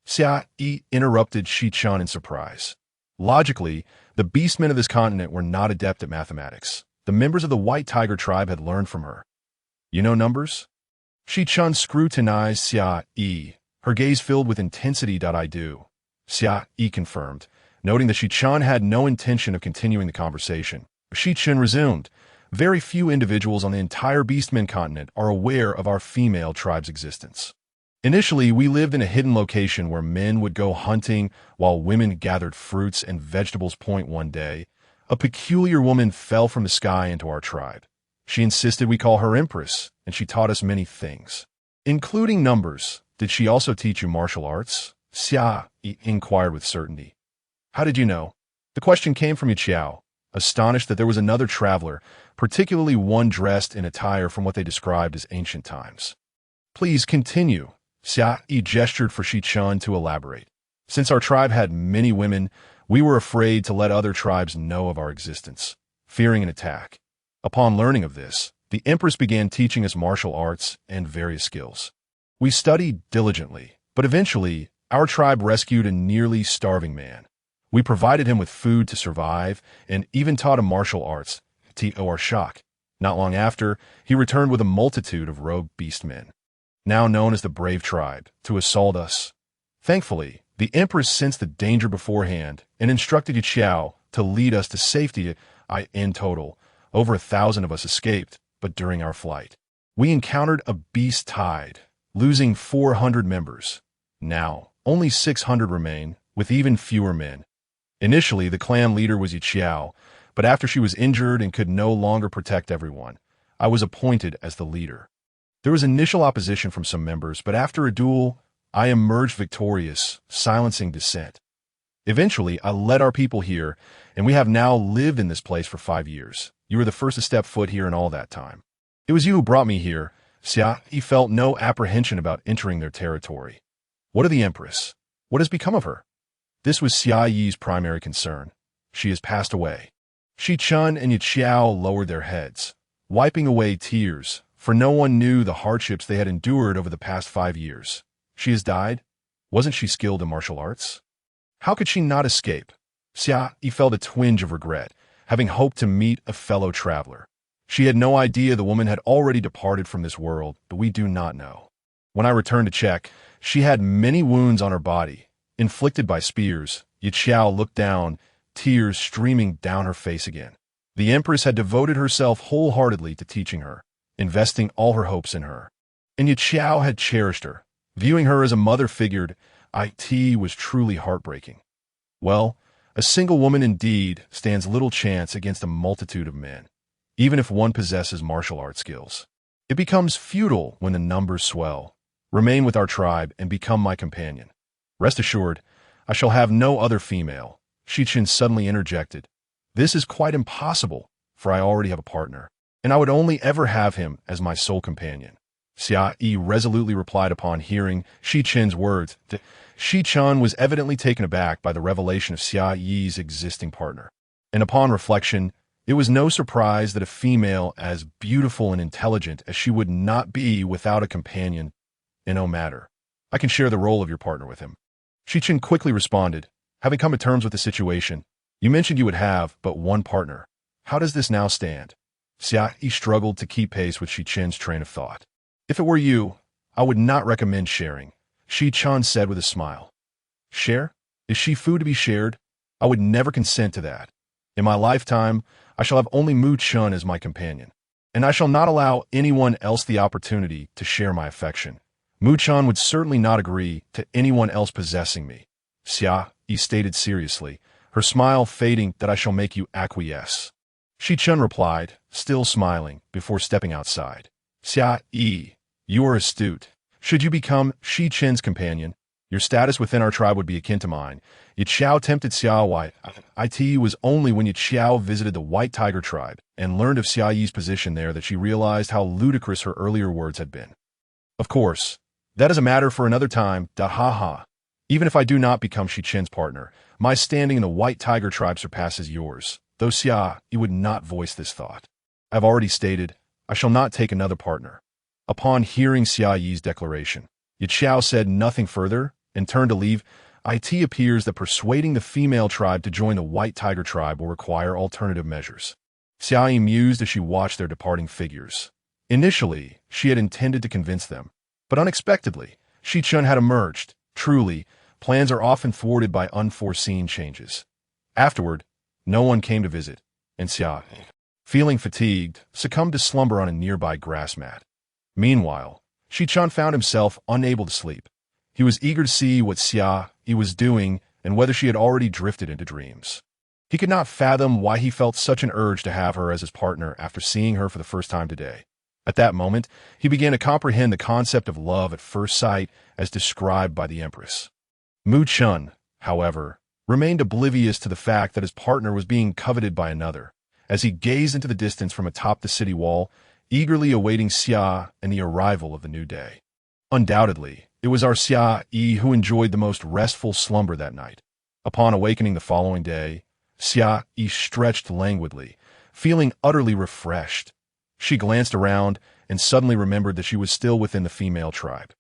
Xia Yi interrupted Shi-chan in surprise. Logically, the beastmen of this continent were not adept at mathematics. The members of the White Tiger tribe had learned from her. You know numbers? Shi-chan scrutinized Xia Yi, her gaze filled with intensity. I do. Xia Yi confirmed, noting that Shi-chan had no intention of continuing the conversation. Shi-chan resumed, very few individuals on the entire beastmen continent are aware of our female tribe's existence. Initially, we lived in a hidden location where men would go hunting while women gathered fruits and vegetables. One day, a peculiar woman fell from the sky into our tribe. She insisted we call her Empress, and she taught us many things, including numbers. Did she also teach you martial arts? Xia Yi inquired with certainty. How did you know? The question came from Yiqiao, astonished that there was another traveler, particularly one dressed in attire from what they described as ancient times. Please continue. Xia Yi gestured for Shi-chan to elaborate. Since our tribe had many women, we were afraid to let other tribes know of our existence, fearing an attack. Upon learning of this, the Empress began teaching us martial arts and various skills. We studied diligently, but eventually, our tribe rescued a nearly starving man. We provided him with food to survive and even taught him martial arts, to our shock. Not long after, he returned with a multitude of rogue beastmen, now known as the Brave Tribe, to assault us. Thankfully, the Empress sensed the danger beforehand and instructed Yiqiao to lead us to safety. In total, over 1,000 of us escaped, but during our flight, we encountered a beast tide, losing 400 members. Now, only 600 remain, with even fewer men. Initially, the clan leader was Yiqiao, but after she was injured and could no longer protect everyone, I was appointed as the leader. There was initial opposition from some members, but after a duel, I emerged victorious, silencing dissent. Eventually, I led our people here, and we have now lived in this place for 5 years. You were the first to step foot here in all that time. It was you who brought me here. Xia Yi felt no apprehension about entering their territory. What of the Empress? What has become of her? This was Xia Yi's primary concern. She has passed away. Shi-chan and Yiqiao lowered their heads, wiping away tears, for no one knew the hardships they had endured over the past 5 years. She has died? Wasn't she skilled in martial arts? How could she not escape? Xia Yi felt a twinge of regret, having hoped to meet a fellow traveler. She had no idea the woman had already departed from this world, but we do not know. When I returned to check, she had many wounds on her body, inflicted by spears. Yiqiao looked down, tears streaming down her face again. The Empress had devoted herself wholeheartedly to teaching her, investing all her hopes in her. And Yiqiao had cherished her, viewing her as a mother figure. It was truly heartbreaking. Well, a single woman indeed stands little chance against a multitude of men, even if one possesses martial arts skills. It becomes futile when the numbers swell. Remain with our tribe and become my companion. Rest assured, I shall have no other female. Shi-chan suddenly interjected. This is quite impossible, for I already have a partner, and I would only ever have him as my sole companion. Xia Yi resolutely replied upon hearing Shi-chan's words. Shi-chan was evidently taken aback by the revelation of Xia Yi's existing partner, and upon reflection, it was no surprise that a female as beautiful and intelligent as she would not be without a companion. In no matter, I can share the role of your partner with him. Shi-chan quickly responded, having come to terms with the situation. You mentioned you would have but one partner. How does this now stand? Xia Yi struggled to keep pace with Shi-chan's train of thought. If it were you, I would not recommend sharing, Shi-chan said with a smile. Share? Is she food to be shared? I would never consent to that. In my lifetime, I shall have only Mu-chan as my companion, and I shall not allow anyone else the opportunity to share my affection. Mu-chan would certainly not agree to anyone else possessing me. Xia Yi stated seriously, her smile fading. That I shall make you acquiesce. Shi-chan replied, still smiling, before stepping outside. Xia Yi, you are astute. Should you become Shi-chan's companion, your status within our tribe would be akin to mine. Yiqiao tempted Xia Yi. It was only when Yiqiao visited the White Tiger tribe and learned of Xia Yi's position there that she realized how ludicrous her earlier words had been. Of course, that is a matter for another time. Ha. Even if I do not become Shi-chan's partner, my standing in the White Tiger tribe surpasses yours, though Xia Yi would not voice this thought. I have already stated, I shall not take another partner. Upon hearing Xia Yi's declaration, Yiqiao said nothing further, and turned to leave, it appears that persuading the female tribe to join the white tiger tribe will require alternative measures. Xia Yi mused as she watched their departing figures. Initially, she had intended to convince them, but unexpectedly, Xichun had emerged. Truly, plans are often thwarted by unforeseen changes. Afterward, no one came to visit, and Xia Yi, feeling fatigued, succumbed to slumber on a nearby grass mat. Meanwhile, Xichun found himself unable to sleep. He was eager to see what Xia Yi was doing and whether she had already drifted into dreams. He could not fathom why he felt such an urge to have her as his partner after seeing her for the first time today. At that moment, he began to comprehend the concept of love at first sight as described by the Empress. Mu Chun, however, remained oblivious to the fact that his partner was being coveted by another, as he gazed into the distance from atop the city wall, eagerly awaiting Xia and the arrival of the new day. Undoubtedly, it was our Xia Yi who enjoyed the most restful slumber that night. Upon awakening the following day, Xia Yi stretched languidly, feeling utterly refreshed. She glanced around and suddenly remembered that she was still within the female tribe.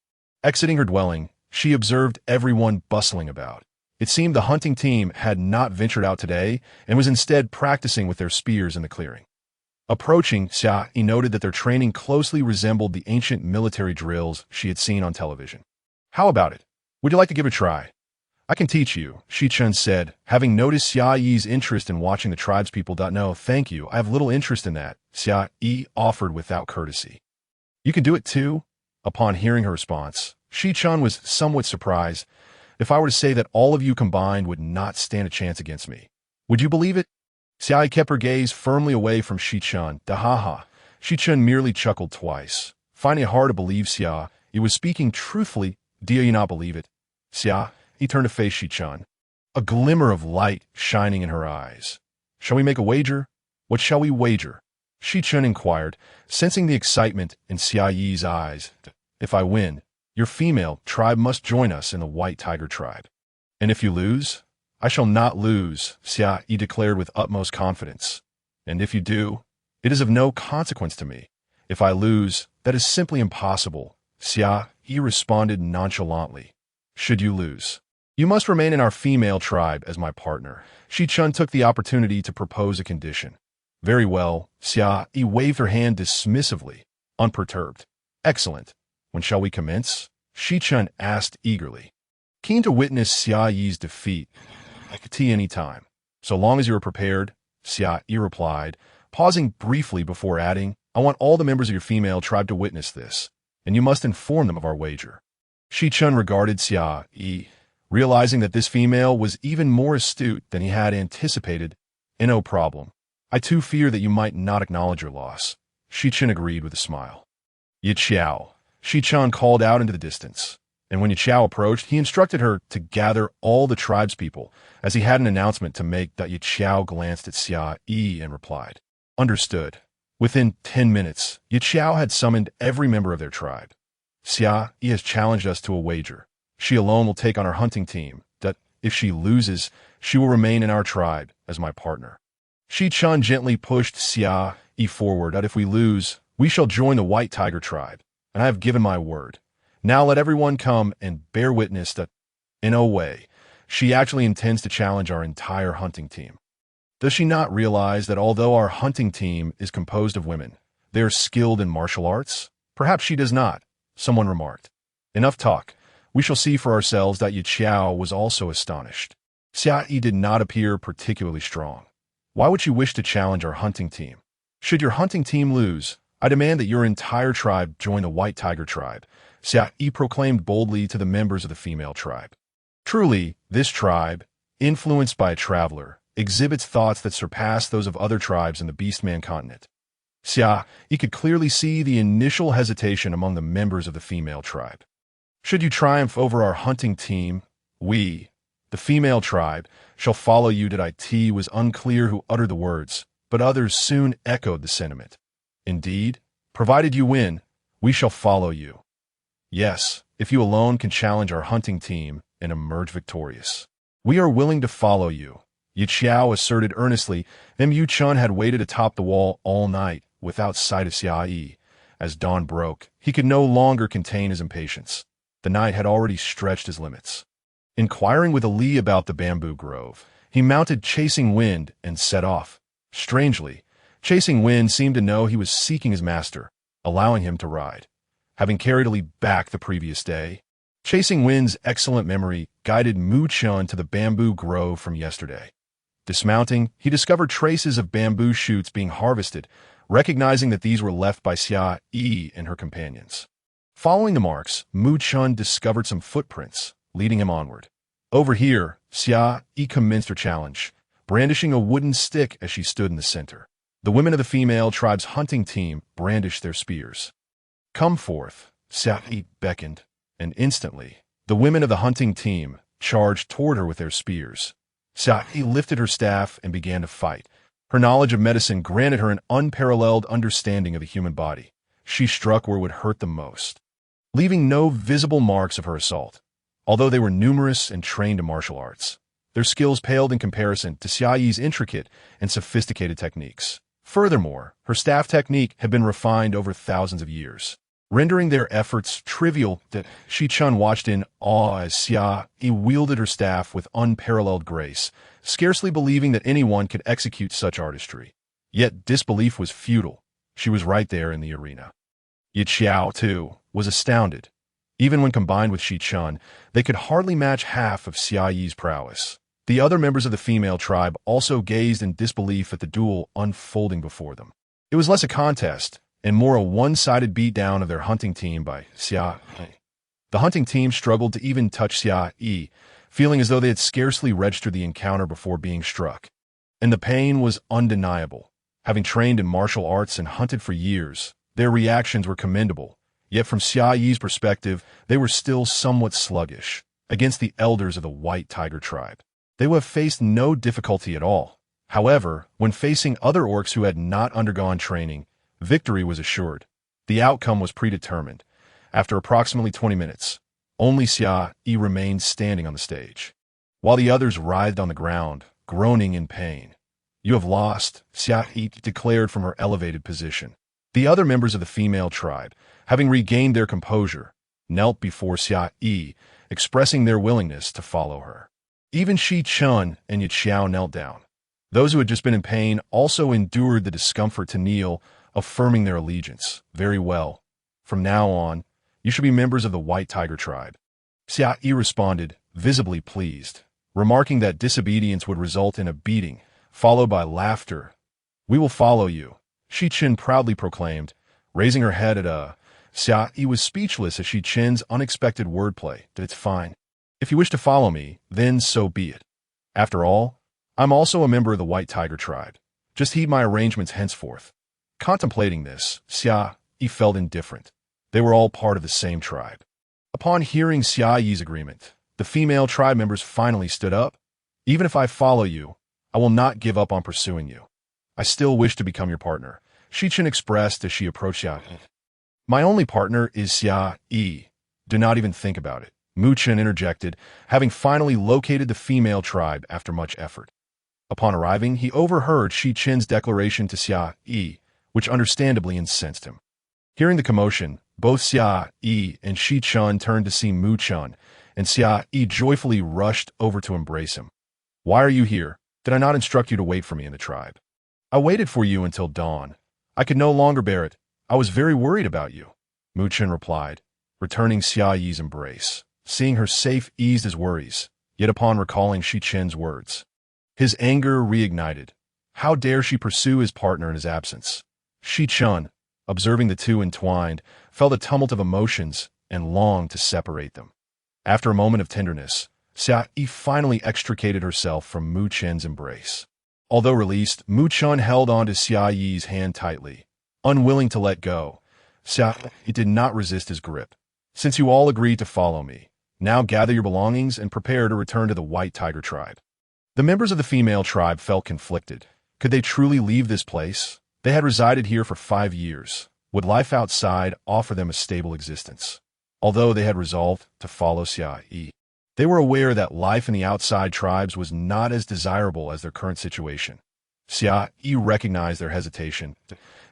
Exiting her dwelling, she observed everyone bustling about. It seemed the hunting team had not ventured out today and was instead practicing with their spears in the clearing. Approaching, Xia Yi noted that their training closely resembled the ancient military drills she had seen on television. "How about it? Would you like to give it a try?" "I can teach you," Xichun said, having noticed Xia Yi's interest in watching the tribespeople. "No, thank you. I have little interest in that," Xia Yi offered without courtesy. "You can do it too?" Upon hearing her response, Xichun was somewhat surprised. "If I were to say that all of you combined would not stand a chance against me, would you believe it?" Xia Yi kept her gaze firmly away from Xichun. "Ha." Xichun merely chuckled twice, finding it hard to believe Xia Yi was speaking truthfully. "Do you not believe it?" Xia Yi turned to face Xichun, a glimmer of light shining in her eyes. "Shall we make a wager? What shall we wager?" Xichun inquired, sensing the excitement in Xia Yi's eyes. "If I win, your female tribe must join us in the white tiger tribe. And if you lose?" "I shall not lose," Xia Yi declared with utmost confidence. "And if you do, it is of no consequence to me. If I lose, that is simply impossible," Xia Yi responded nonchalantly. "Should you lose, you must remain in our female tribe as my partner." Xichun took the opportunity to propose a condition. "Very well," Xia Yi waved her hand dismissively, unperturbed. "Excellent. When shall we commence?" Xichun asked eagerly. Keen to witness Xia Yi's defeat, "I could tea any time, so long as you are prepared," Xia Yi replied, pausing briefly before adding, "I want all the members of your female tribe to witness this, and you must inform them of our wager." Xichun regarded Xia Yi, realizing that this female was even more astute than he had anticipated. "No problem. I too fear that you might not acknowledge your loss." Xichun agreed with a smile. "Yi Qiao," Xichun called out into the distance, and when Yi Qiao approached, he instructed her to gather all the tribespeople, as he had an announcement to make. Yi Qiao glanced at Xia Yi and replied, "Understood." Within 10 minutes, Yi Qiao had summoned every member of their tribe. "Xia Yi has challenged us to a wager. She alone will take on our hunting team. That if she loses, she will remain in our tribe as my partner." Xichun gently pushed Xia Yi forward. "If we lose, we shall join the white tiger tribe, and I have given my word. Now let everyone come and bear witness that, in a way, she actually intends to challenge our entire hunting team. Does she not realize that although our hunting team is composed of women, they are skilled in martial arts? Perhaps she does not," someone remarked. "Enough talk. We shall see for ourselves." Yi Qiao was also astonished. Xia Yi did not appear particularly strong. "Why would she wish to challenge our hunting team? Should your hunting team lose, I demand that your entire tribe join the white tiger tribe," Xia Yi proclaimed boldly to the members of the female tribe. Truly, this tribe, influenced by a traveler, exhibits thoughts that surpass those of other tribes in the Beastman continent. Xia Yi could clearly see the initial hesitation among the members of the female tribe. "Should you triumph over our hunting team, we, the female tribe, shall follow you." It was unclear who uttered the words, but others soon echoed the sentiment. "Indeed, provided you win, we shall follow you. Yes, if you alone can challenge our hunting team and emerge victorious, we are willing to follow you," Yi Qiao asserted earnestly. Mu Chun had waited atop the wall all night without sight of Xia Yi. As dawn broke, he could no longer contain his impatience. The night had already stretched his limits. Inquiring with Ali about the bamboo grove, he mounted Chasing Wind and set off. Strangely, Chasing Wind seemed to know he was seeking his master, allowing him to ride. Having carried Ali back the previous day, Chasing Wind's excellent memory guided Mu Chun to the bamboo grove from yesterday. Dismounting, he discovered traces of bamboo shoots being harvested, recognizing that these were left by Xia Yi and her companions. Following the marks, Mu Chun discovered some footprints, leading him onward. Over here, Xia Yi commenced her challenge, brandishing a wooden stick as she stood in the center. The women of the female tribe's hunting team brandished their spears. "Come forth," Xia Yi beckoned, and instantly, the women of the hunting team charged toward her with their spears. Xia Yi lifted her staff and began to fight. Her knowledge of medicine granted her an unparalleled understanding of the human body. She struck where it would hurt the most, leaving no visible marks of her assault. Although they were numerous and trained in martial arts, their skills paled in comparison to Xia Yi's intricate and sophisticated techniques. Furthermore, her staff technique had been refined over thousands of years, rendering their efforts trivial. That Shi Chun watched in awe as Xia Yi wielded her staff with unparalleled grace, scarcely believing that anyone could execute such artistry. Yet disbelief was futile. She was right there in the arena. Yi Qiao, too, was astounded. Even when combined with Shi Chun, they could hardly match half of Xia Yi's prowess. The other members of the female tribe also gazed in disbelief at the duel unfolding before them. It was less a contest and more a one-sided beatdown of their hunting team by Xia Yi. The hunting team struggled to even touch Xia Yi, feeling as though they had scarcely registered the encounter before being struck. And the pain was undeniable. Having trained in martial arts and hunted for years, their reactions were commendable. Yet from Xia Yi's perspective, they were still somewhat sluggish. Against the elders of the White Tiger tribe, they would have faced no difficulty at all. However, when facing other orcs who had not undergone training, victory was assured. The outcome was predetermined. After approximately 20 minutes, only Xia Yi remained standing on the stage, while the others writhed on the ground, groaning in pain. "You have lost," Xia Yi declared from her elevated position. The other members of the female tribe, having regained their composure, knelt before Xia Yi, expressing their willingness to follow her. Even Shi Chun and Yi Qiao knelt down. Those who had just been in pain also endured the discomfort to kneel, affirming their allegiance. "Very well. From now on, you should be members of the White Tiger tribe." Xia Yi responded, visibly pleased, remarking that disobedience would result in a beating, followed by laughter. "We will follow you," Shi Qin proudly proclaimed, raising her head at a. Xia Yi was speechless at Shi Qin's unexpected wordplay. "It's fine. If you wish to follow me, then so be it. After all, I'm also a member of the White Tiger tribe. Just heed my arrangements henceforth." Contemplating this, Xia Yi felt indifferent. They were all part of the same tribe. Upon hearing Xia Yi's agreement, the female tribe members finally stood up. "Even if I follow you, I will not give up on pursuing you. I still wish to become your partner," Shi Qin expressed as she approached Xia Yi. "My only partner is Xia Yi. Do not even think about it," Mu Chen interjected, having finally located the female tribe after much effort. Upon arriving, he overheard Shi Qin's declaration to Xia Yi, which understandably incensed him. Hearing the commotion, both Xia Yi and Shi Chun turned to see Mu Chun, and Xia Yi joyfully rushed over to embrace him. "Why are you here? Did I not instruct you to wait for me in the tribe?" "I waited for you until dawn. I could no longer bear it. I was very worried about you," Mu Chen replied, returning Xia Yi's embrace. Seeing her safe eased his worries, yet upon recalling Shi Qin's words, his anger reignited. How dare she pursue his partner in his absence? Shi Chun, observing the two entwined, felt a tumult of emotions and longed to separate them. After a moment of tenderness, Xia Yi finally extricated herself from Mu Chen's embrace. Although released, Mu Chun held on to Xia Yi's hand tightly, unwilling to let go. Xia Yi did not resist his grip. "Since you all agreed to follow me, now gather your belongings and prepare to return to the White Tiger tribe." The members of the female tribe felt conflicted. Could they truly leave this place? They had resided here for 5 years. Would life outside offer them a stable existence? Although they had resolved to follow Xia Yi, they were aware that life in the outside tribes was not as desirable as their current situation. Xia Yi recognized their hesitation.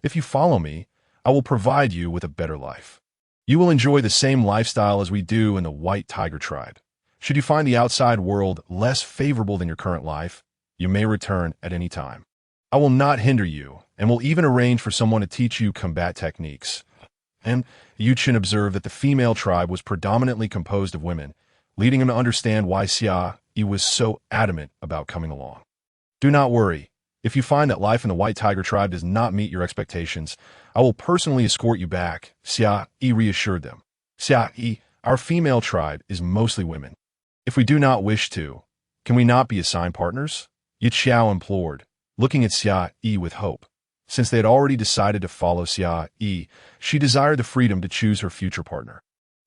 "If you follow me, I will provide you with a better life." You will enjoy the same lifestyle as we do in the white tiger tribe. Should you find the outside world less favorable than your current life, you may return at any time. I will not hinder you, and will even arrange for someone to teach you combat techniques. And Yuchen observed that the female tribe was predominantly composed of women, leading him to understand why Xia Yi was so adamant about coming along. Do not worry. If you find that life in the white tiger tribe does not meet your expectations, I will personally escort you back, Xia Yi reassured them. Xia Yi, our female tribe is mostly women. If we do not wish to, can we not be assigned partners? Yi Qiao implored, looking at Xia Yi with hope. Since they had already decided to follow Xia Yi, she desired the freedom to choose her future partner.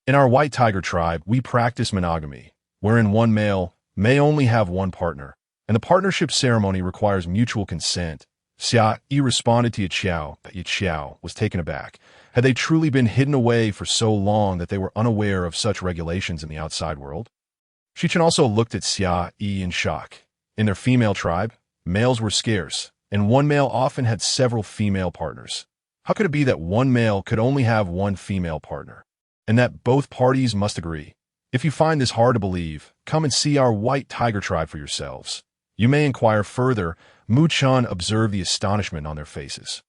In our white tiger tribe, we practice monogamy, wherein one male may only have one partner, and the partnership ceremony requires mutual consent. Xia Yi responded to Yi Qiao that Yi Qiao was taken aback. Had they truly been hidden away for so long that they were unaware of such regulations in the outside world? Shichen also looked at Xia Yi in shock. In their female tribe, males were scarce, and one male often had several female partners. How could it be that one male could only have one female partner, and that both parties must agree? If you find this hard to believe, come and see our white tiger tribe for yourselves. You may inquire further. Mu Chun observed the astonishment on their faces.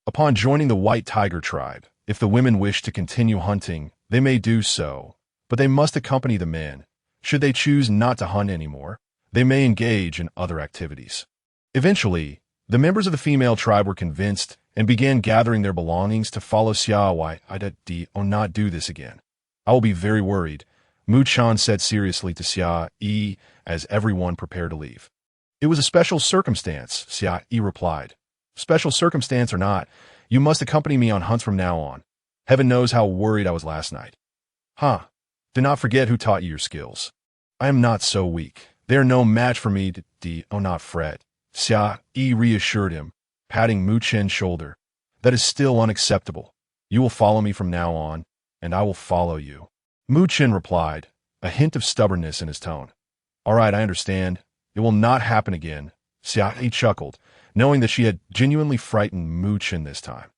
Upon joining the white tiger tribe, if the women wish to continue hunting, they may do so, but they must accompany the men. Should they choose not to hunt anymore, they may engage in other activities. Eventually, the members of the female tribe were convinced and began gathering their belongings to follow Xia Yi. I not do this again. I will be very worried, Mu Chun said seriously to Xia Yi as everyone prepared to leave. It was a special circumstance, Xia Yi replied. Special circumstance or not, you must accompany me on hunts from now on. Heaven knows how worried I was last night. Huh. Do not forget who taught you your skills. I am not so weak. They are no match for me not fret. Xia Yi reassured him, patting Mu Chen's shoulder. That is still unacceptable. You will follow me from now on, and I will follow you. Mu Chen replied, a hint of stubbornness in his tone. All right, I understand. It will not happen again. Xia Yi chuckled, knowing that she had genuinely frightened Mu Chen this time.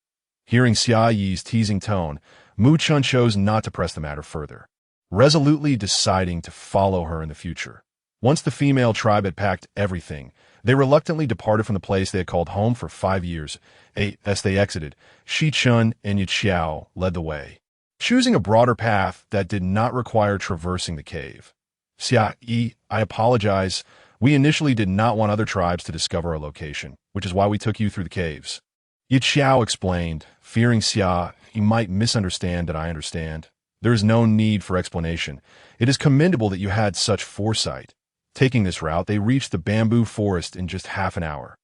Hearing Xia Yi's teasing tone, Mu Chen chose not to press the matter further, resolutely deciding to follow her in the future. Once the female tribe had packed everything, they reluctantly departed from the place they had called home for 5 years. As they exited, Shi Chun and Yi Qiao led the way, choosing a broader path that did not require traversing the cave. Xia Yi, I apologize. We initially did not want other tribes to discover our location, which is why we took you through the caves. Yi Qiao explained, fearing Xia Yi might misunderstand that I understand. There is no need for explanation. It is commendable that you had such foresight. Taking this route, they reached the bamboo forest in just half an hour.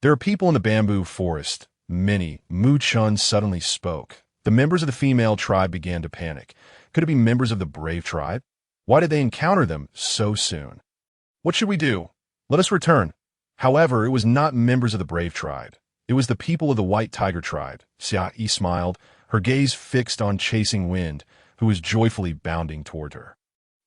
There are people in the bamboo forest. Many. Mu Chun suddenly spoke. The members of the female tribe began to panic. Could it be members of the brave tribe? Why did they encounter them so soon? What should we do? Let us return. However, it was not members of the brave tribe. It was the people of the white tiger tribe. Xia Yi smiled, her gaze fixed on Chasing Wind, who was joyfully bounding toward her.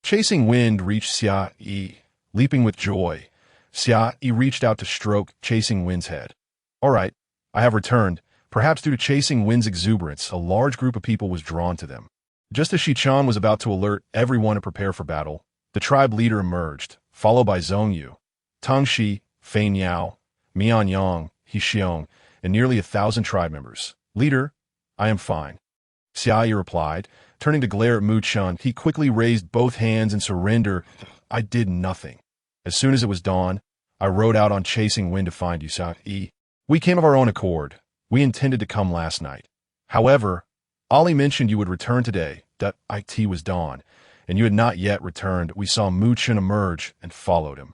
Chasing Wind reached Xia Yi, leaping with joy. Xia Yi reached out to stroke Chasing Wind's head. All right, I have returned. Perhaps due to Chasing Wind's exuberance, a large group of people was drawn to them. Just as Shi Chan was about to alert everyone to prepare for battle, the tribe leader emerged, followed by Zhong Yu, Tang Shi, Fein Yao, Mian Yang, He Xiong, and nearly 1,000 tribe members. Leader, I am fine. Xia Yi replied, turning to glare at Mu Chun. He quickly raised both hands in surrender. I did nothing. As soon as it was dawn, I rode out on Chasing Wind to find you, Xia Yi. We came of our own accord. We intended to come last night. However, Ali mentioned you would return today. It was dawn, and you had not yet returned. We saw Mu Chun emerge and followed him.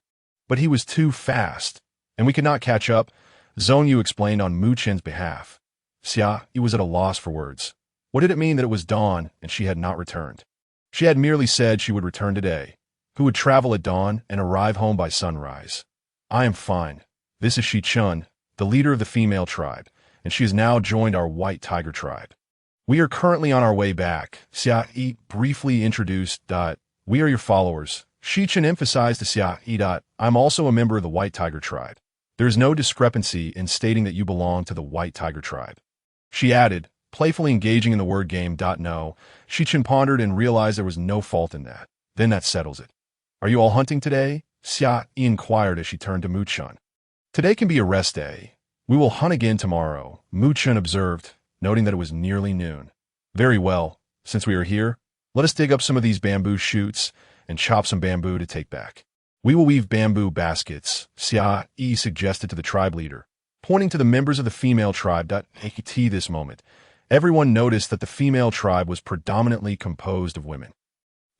But he was too fast, and we could not catch up. Zhong Yu explained on Mu Chen's behalf. Xia Yi was at a loss for words. What did it mean that it was dawn and she had not returned? She had merely said she would return today, who would travel at dawn and arrive home by sunrise. I am fine. This is Shi Chun, the leader of the female tribe, and she has now joined our white tiger tribe. We are currently on our way back. Xia Yi briefly introduced. We are your followers. Shi Chun emphasized to Xia Yi. I'm also a member of the white tiger tribe. There is no discrepancy in stating that you belong to the white tiger tribe. She added, playfully engaging in the word game. No, Xia Yi pondered and realized there was no fault in that. Then that settles it. Are you all hunting today? Xia Yi inquired as she turned to Mu-chan. Today can be a rest day. We will hunt again tomorrow, Mu-chan observed, noting that it was nearly noon. Very well. Since we are here, let us dig up some of these bamboo shoots and chop some bamboo to take back. We will weave bamboo baskets, Xia Yi suggested to the tribe leader, pointing to the members of the female tribe. At this moment, everyone noticed that the female tribe was predominantly composed of women.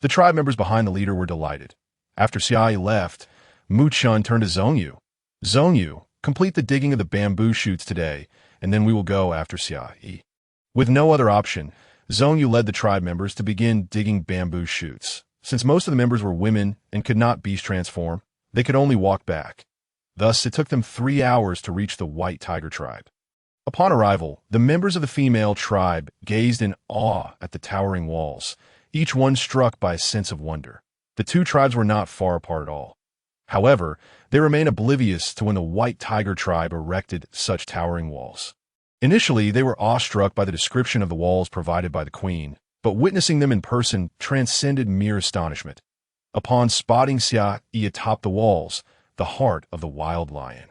The tribe members behind the leader were delighted. After Xia Yi left, Mu-chan turned to Zhongyu. Zhongyu, complete the digging of the bamboo shoots today, and then we will go after Xia Yi. With no other option, Zhongyu led the tribe members to begin digging bamboo shoots. Since most of the members were women and could not beast transform, they could only walk back. Thus, it took them 3 hours to reach the White Tiger tribe. Upon arrival, the members of the female tribe gazed in awe at the towering walls, each one struck by a sense of wonder. The two tribes were not far apart at all. However, they remained oblivious to when the White Tiger tribe erected such towering walls. Initially, they were awestruck by the description of the walls provided by the queen, but witnessing them in person transcended mere astonishment. Upon spotting Xia Yi atop the walls, the heart of the wild lion,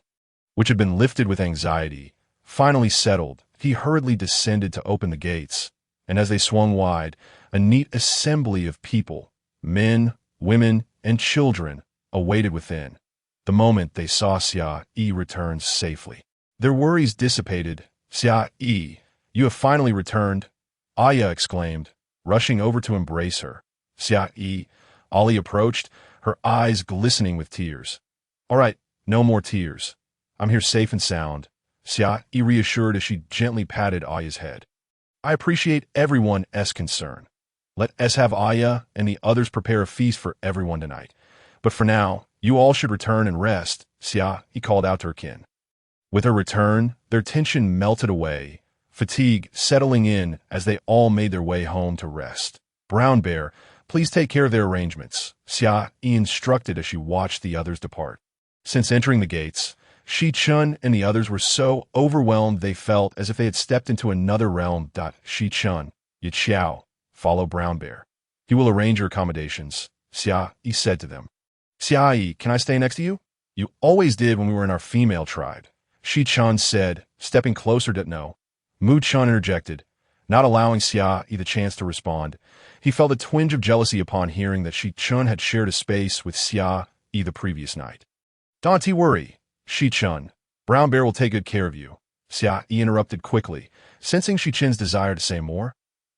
which had been lifted with anxiety, finally settled. He hurriedly descended to open the gates, and as they swung wide, a neat assembly of people, men, women, and children, awaited within. The moment they saw Xia Yi return safely, their worries dissipated. Xia Yi, you have finally returned, Aya exclaimed, rushing over to embrace her. Xia Yi, Ali approached, her eyes glistening with tears. All right, no more tears. I'm here safe and sound, Xia Yi reassured as she gently patted Aya's head. I appreciate everyone's concern. Let us have Aya and the others prepare a feast for everyone tonight. But for now, you all should return and rest, Xia Yi called out to her kin. With her return, their tension melted away, fatigue settling in as they all made their way home to rest. Brown Bear, please take care of their arrangements, Xia Yi instructed as she watched the others depart. Since entering the gates, Xi-chun and the others were so overwhelmed they felt as if they had stepped into another realm. Xi-chun, Yi Qiao, follow Brown Bear. He will arrange your accommodations, Xia Yi said to them. Xia Yi, can I stay next to you? You always did when we were in our female tribe, Xi-chun said, stepping closer to no. Mu-chan interjected, not allowing Xia Yi the chance to respond. He felt a twinge of jealousy upon hearing that Xi-chun had shared a space with Xia Yi the previous night. Don't worry, Xi-chun. Brown Bear will take good care of you, Xia Yi interrupted quickly, sensing Xi-chun's desire to say more.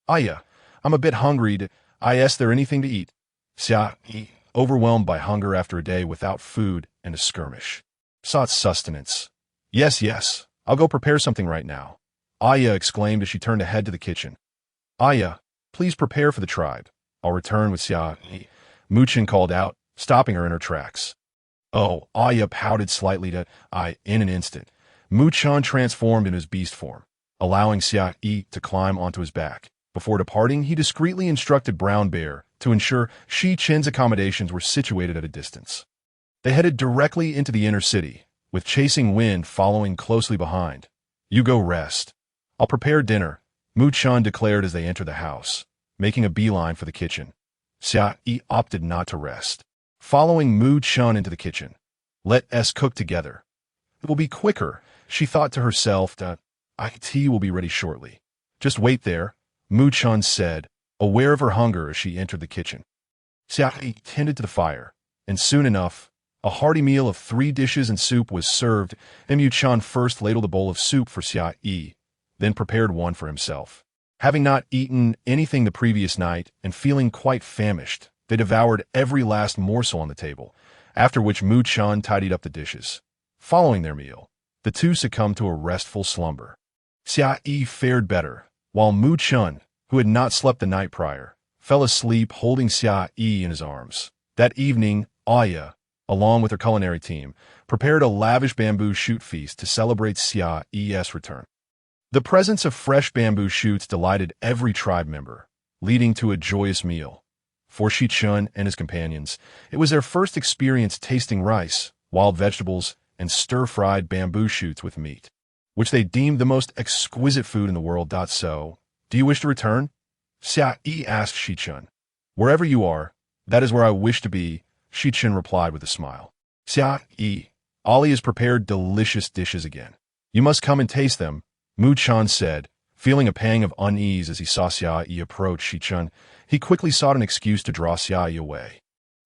Aya, I'm a bit hungry. Is there anything to eat? Xia Yi, overwhelmed by hunger after a day without food and a skirmish, sought sustenance. Yes, I'll go prepare something right now, Aya exclaimed as she turned to head to the kitchen. Aya, please prepare for the tribe. I'll return with Xia Yi, Mu-chan called out, stopping her in her tracks. Oh, Aya pouted slightly in an instant. Mu-chan transformed into his beast form, allowing Xia Yi to climb onto his back. Before departing, he discreetly instructed Brown Bear to ensure Xi-chun's accommodations were situated at a distance. They headed directly into the inner city, with Chasing Wind following closely behind. You go rest. I'll prepare dinner, Mu-chan declared as they entered the house, making a beeline for the kitchen. Xia Yi opted not to rest, following Mu-chan into the kitchen. Let us cook together. It will be quicker, she thought to herself. Tea will be ready shortly. Just wait there, Mu-chan said, aware of her hunger as she entered the kitchen. Xia Yi tended to the fire, and soon enough, a hearty meal of 3 dishes and soup was served, and Mu-chan first ladled a bowl of soup for Xia Yi, then prepared one for himself. Having not eaten anything the previous night and feeling quite famished, they devoured every last morsel on the table, after which Mu-chan tidied up the dishes. Following their meal, the two succumbed to a restful slumber. Xia Yi fared better, while Mu-chan, who had not slept the night prior, fell asleep holding Xia Yi in his arms. That evening, Aya, along with her culinary team, prepared a lavish bamboo shoot feast to celebrate Xia Yi's return. The presence of fresh bamboo shoots delighted every tribe member, leading to a joyous meal. For Xi-chun and his companions, it was their first experience tasting rice, wild vegetables, and stir-fried bamboo shoots with meat. which they deemed the most exquisite food in the world. So, do you wish to return? Xia Yi asked Shichun. Wherever you are, that is where I wish to be, Shichun replied with a smile. Xia Yi, Ali has prepared delicious dishes again. You must come and taste them, Mu Chun said, feeling a pang of unease as he saw Xia Yi approach Shichun. He quickly sought an excuse to draw Xia Yi away.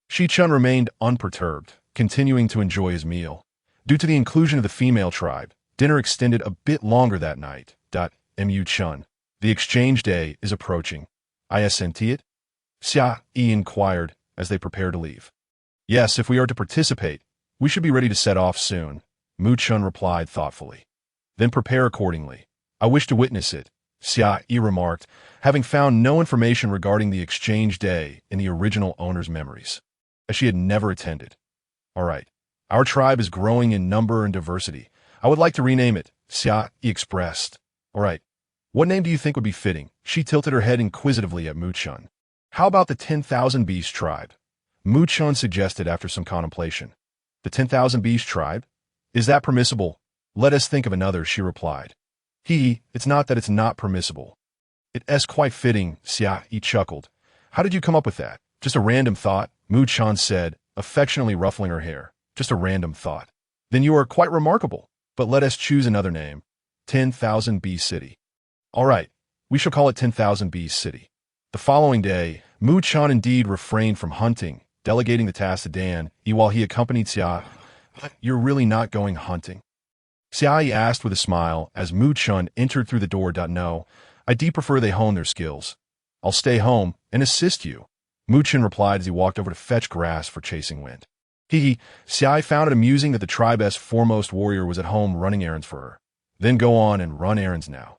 Shichun remained unperturbed, continuing to enjoy his meal. Due to the inclusion of the female tribe, dinner extended a bit longer that night. Mu Chun, the exchange day is approaching. I sent it? Xia Yi inquired as they prepared to leave. Yes, if we are to participate, we should be ready to set off soon, Mu Chun replied thoughtfully. Then prepare accordingly. I wish to witness it, Xia Yi remarked, having found no information regarding the exchange day in the original owner's memories, as she had never attended. All right, our tribe is growing in number and diversity. I would like to rename it, Xia Yi expressed. All right, what name do you think would be fitting? She tilted her head inquisitively at Mu Chun. How about the 10,000 Beast tribe? Mu Chun suggested after some contemplation. The 10,000 Beast tribe? Is that permissible? Let us think of another, she replied. It's not that it's not permissible. It's quite fitting, Xia Yi chuckled. How did you come up with that? Just a random thought, Mu Chun said, affectionately ruffling her hair. Just a random thought. Then you are quite remarkable. But let us choose another name. 10,000 Beast City. All right, we shall call it 10,000 Beast City. The following day, Mu Chun indeed refrained from hunting, delegating the task to Dan Yi while he accompanied Xia. You're really not going hunting? Xia Yi asked with a smile as Mu Chun entered through the door. No, I do prefer they hone their skills. I'll stay home and assist you, Mu Chun replied as he walked over to fetch grass for chasing wind. Xia Yi found it amusing that the tribe's foremost warrior was at home running errands for her. Then go on and run errands now.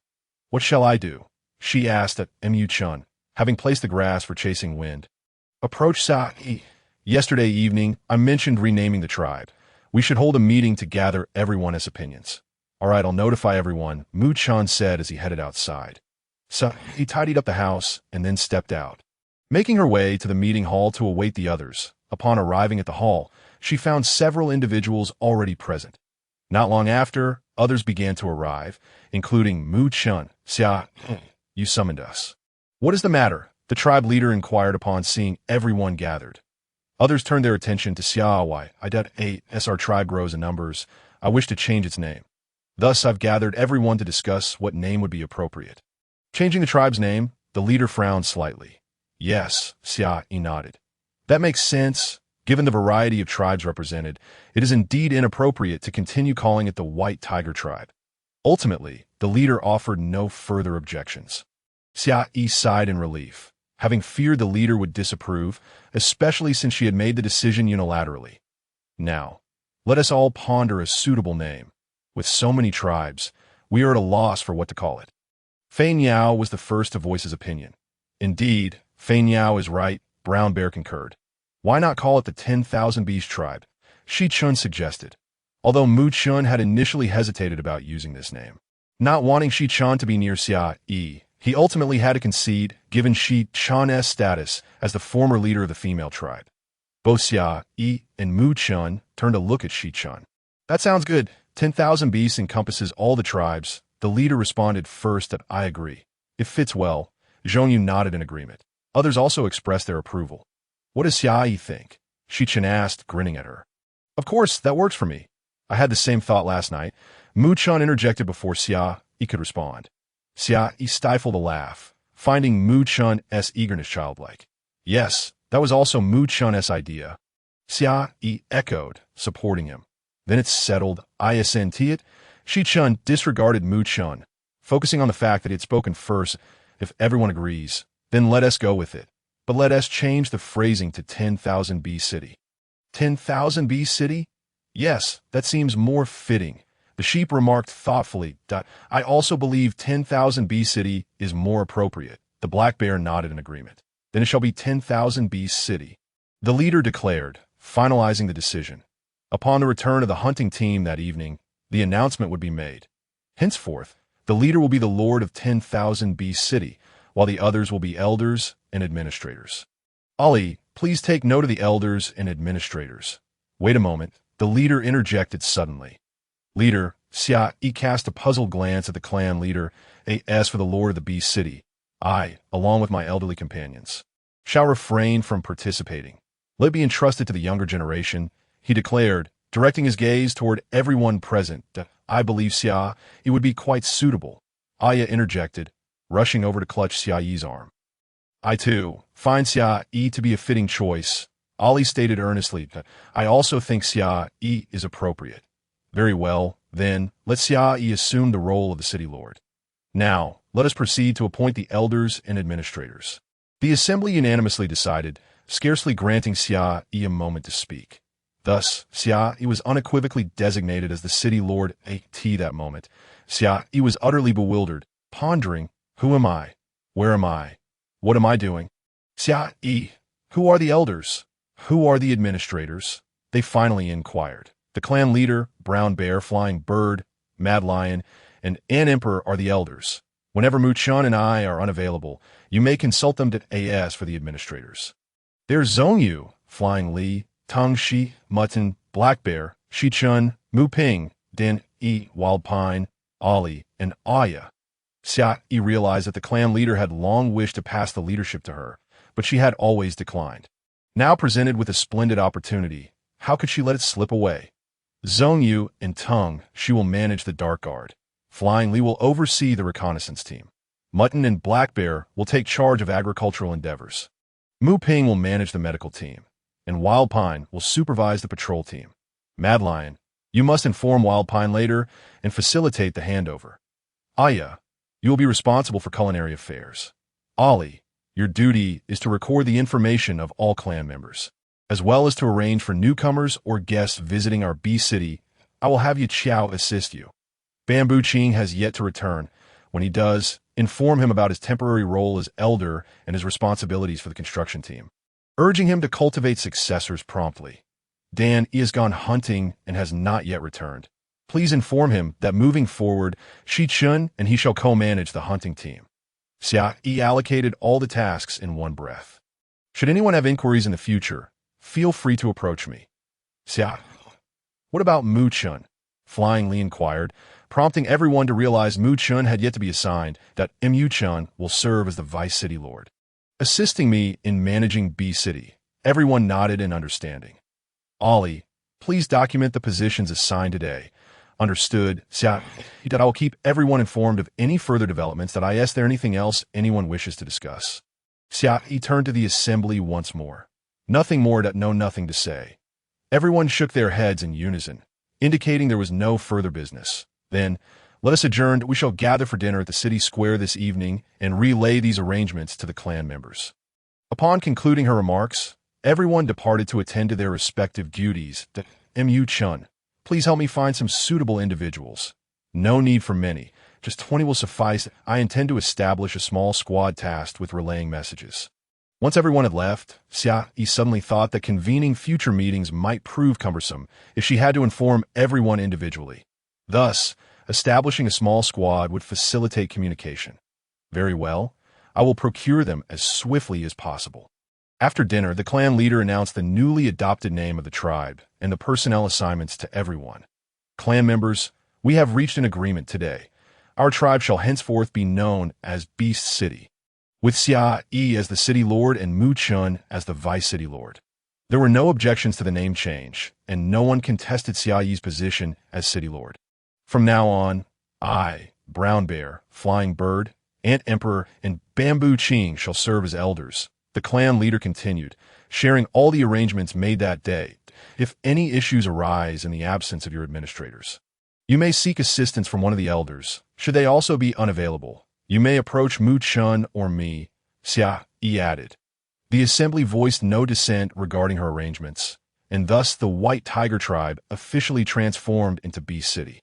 What shall I do? She asked at Mu Chun, having placed the grass for chasing wind. Approach Xia Yi. Yesterday evening, I mentioned renaming the tribe. We should hold a meeting to gather everyone's opinions. All right, I'll notify everyone, Mu Chun said as he headed outside. So he tidied up the house and then stepped out. Making her way to the meeting hall to await the others, upon arriving at the hall, she found several individuals already present. Not long after, others began to arrive, including Mu Chun. Xia, you summoned us. What is the matter? The tribe leader inquired upon seeing everyone gathered. Others turned their attention to Xia Yi. As our tribe grows in numbers, I wish to change its name. Thus, I've gathered everyone to discuss what name would be appropriate. Changing the tribe's name, the leader frowned slightly. Yes, Xia Yi nodded. That makes sense. Given the variety of tribes represented, it is indeed inappropriate to continue calling it the White Tiger tribe. Ultimately, the leader offered no further objections. Xia Yi sighed in relief, having feared the leader would disapprove, especially since she had made the decision unilaterally. Now, let us all ponder a suitable name. With so many tribes, we are at a loss for what to call it. Fei Niao was the first to voice his opinion. Indeed, Fei Niao is right, Brown Bear concurred. Why not call it the 10,000 Beast tribe? Shi Chun suggested, although Mu Chun had initially hesitated about using this name. Not wanting Shi Chun to be near Xia Yi, he ultimately had to concede, given Shi Chun's status as the former leader of the female tribe. Both Xia Yi and Mu Chun turned to look at Shi Chun. That sounds good. 10,000 Beasts encompasses all the tribes. The leader responded first that I agree. It fits well. Zhongyu nodded in agreement. Others also expressed their approval. What does Xia Yi think? Shi Chun asked, grinning at her. Of course, that works for me. I had the same thought last night. Mu Chun interjected before Xia Yi could respond. Xia Yi stifled a laugh, finding Mu Chun's eagerness childlike. Yes, that was also Mu Chun's idea. Xia Yi echoed, supporting him. Then it's settled. Isn't it? Shi Chun disregarded Mu Chun, focusing on the fact that he had spoken first. If everyone agrees, then let us go with it. But let us change the phrasing to 10,000 B City. 10,000 B City? Yes, that seems more fitting. The sheep remarked thoughtfully. I also believe 10,000 B City is more appropriate. The black bear nodded in agreement. Then it shall be 10,000 B City. The leader declared, finalizing the decision. Upon the return of the hunting team that evening, the announcement would be made. Henceforth, the leader will be the lord of 10,000 B City, while the others will be elders and administrators. Ali, please take note of the elders and administrators. Wait a moment, the leader interjected suddenly. Leader, Xia Yi cast a puzzled glance at the clan leader. As for the lord of the beast city, I, along with my elderly companions, shall refrain from participating. Let it be entrusted to the younger generation, he declared, directing his gaze toward everyone present. I believe Xia Yi would be quite suitable. Aya interjected, rushing over to clutch Xia Yi's arm. I, too, find Xia Yi to be a fitting choice. Ali stated earnestly. I also think Xia Yi is appropriate. Very well, then, let Xia Yi assume the role of the city lord. Now, let us proceed to appoint the elders and administrators. The assembly unanimously decided, scarcely granting Xia Yi a moment to speak. Thus, Xia Yi was unequivocally designated as the city lord at that moment. Xia Yi was utterly bewildered, pondering, who am I? Where am I? What am I doing? Xia Yi, who are the elders? Who are the administrators? They finally inquired. The clan leader, Brown Bear, Flying Bird, Mad Lion, and An Emperor are the elders. Whenever Mu-chun and I are unavailable, you may consult them as for the administrators. There's Zhongyu, Flying Li, Tong Shi, Mutton, Black Bear, Shi-chun, Mu-ping, Din Yi, Wild Pine, Ali, and Aya. Xia Yi realized that the clan leader had long wished to pass the leadership to her, but she had always declined. Now presented with a splendid opportunity, how could she let it slip away? Zhongyu and Tong Shi will manage the Dark Guard. Flying Li will oversee the reconnaissance team. Mutton and Black Bear will take charge of agricultural endeavors. Mu-ping will manage the medical team, and Wild Pine will supervise the patrol team. Mad Lion, you must inform Wild Pine later and facilitate the handover. Aya, you will be responsible for culinary affairs. Ali, your duty is to record the information of all clan members, as well as to arrange for newcomers or guests visiting our B city. I will have Yu Qiao assist you. Bamboo Ching has yet to return. When he does, inform him about his temporary role as elder and his responsibilities for the construction team, urging him to cultivate successors promptly. Dan Yi has gone hunting and has not yet returned. Please inform him that moving forward, Shi-chun and he shall co-manage the hunting team. Xia Yi allocated all the tasks in one breath. Should anyone have inquiries in the future, feel free to approach me. Xia, what about Mu-chun? Flying Li inquired, prompting everyone to realize Mu-chun had yet to be assigned, that Mu-chun will serve as the vice city lord, assisting me in managing B city. Everyone nodded in understanding. Ali, please document the positions assigned today. Understood, Xia, that I will keep everyone informed of any further developments. That I ask there anything else anyone wishes to discuss. Xia Yi turned to the assembly once more. Nothing more. Nothing to say. Everyone shook their heads in unison, indicating there was no further business. Then, let us adjourn. We shall gather for dinner at the city square this evening and relay these arrangements to the clan members. Upon concluding her remarks, everyone departed to attend to their respective duties. Mu-chun, please help me find some suitable individuals. No need for many, just 20 will suffice. I intend to establish a small squad tasked with relaying messages. Once everyone had left, Xia Yi suddenly thought that convening future meetings might prove cumbersome if she had to inform everyone individually. Thus, establishing a small squad would facilitate communication. Very well, I will procure them as swiftly as possible. After dinner, the clan leader announced the newly adopted name of the tribe and the personnel assignments to everyone. Clan members, we have reached an agreement today. Our tribe shall henceforth be known as Beast City, with Xia Yi as the city lord and Mu-chun as the vice city lord. There were no objections to the name change, and no one contested Xia Yi's position as city lord. From now on, I, Brown Bear, Flying Bird, Ant Emperor, and Bamboo Ching shall serve as elders. The clan leader continued, sharing all the arrangements made that day. If any issues arise in the absence of your administrators, you may seek assistance from one of the elders. Should they also be unavailable, you may approach Mu-chun or me, Xia Yi added. The assembly voiced no dissent regarding her arrangements, and thus the White Tiger tribe officially transformed into Beast City.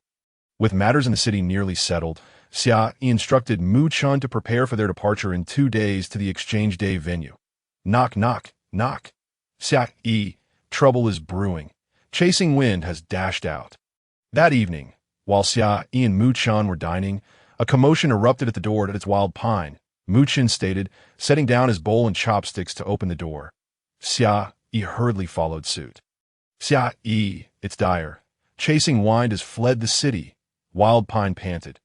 With matters in the city nearly settled, Xia Yi instructed Mu-chun to prepare for their departure in 2 days to the exchange day venue. Knock, knock, knock. Xia Yi, trouble is brewing. Chasing Wind has dashed out. That evening, while Xia Yi and Mu-chun were dining, a commotion erupted at the door at its Wild Pine. Mu-chun stated, setting down his bowl and chopsticks to open the door. Xia Yi hurriedly followed suit. Xia Yi, it's dire. Chasing Wind has fled the city. Wild Pine panted.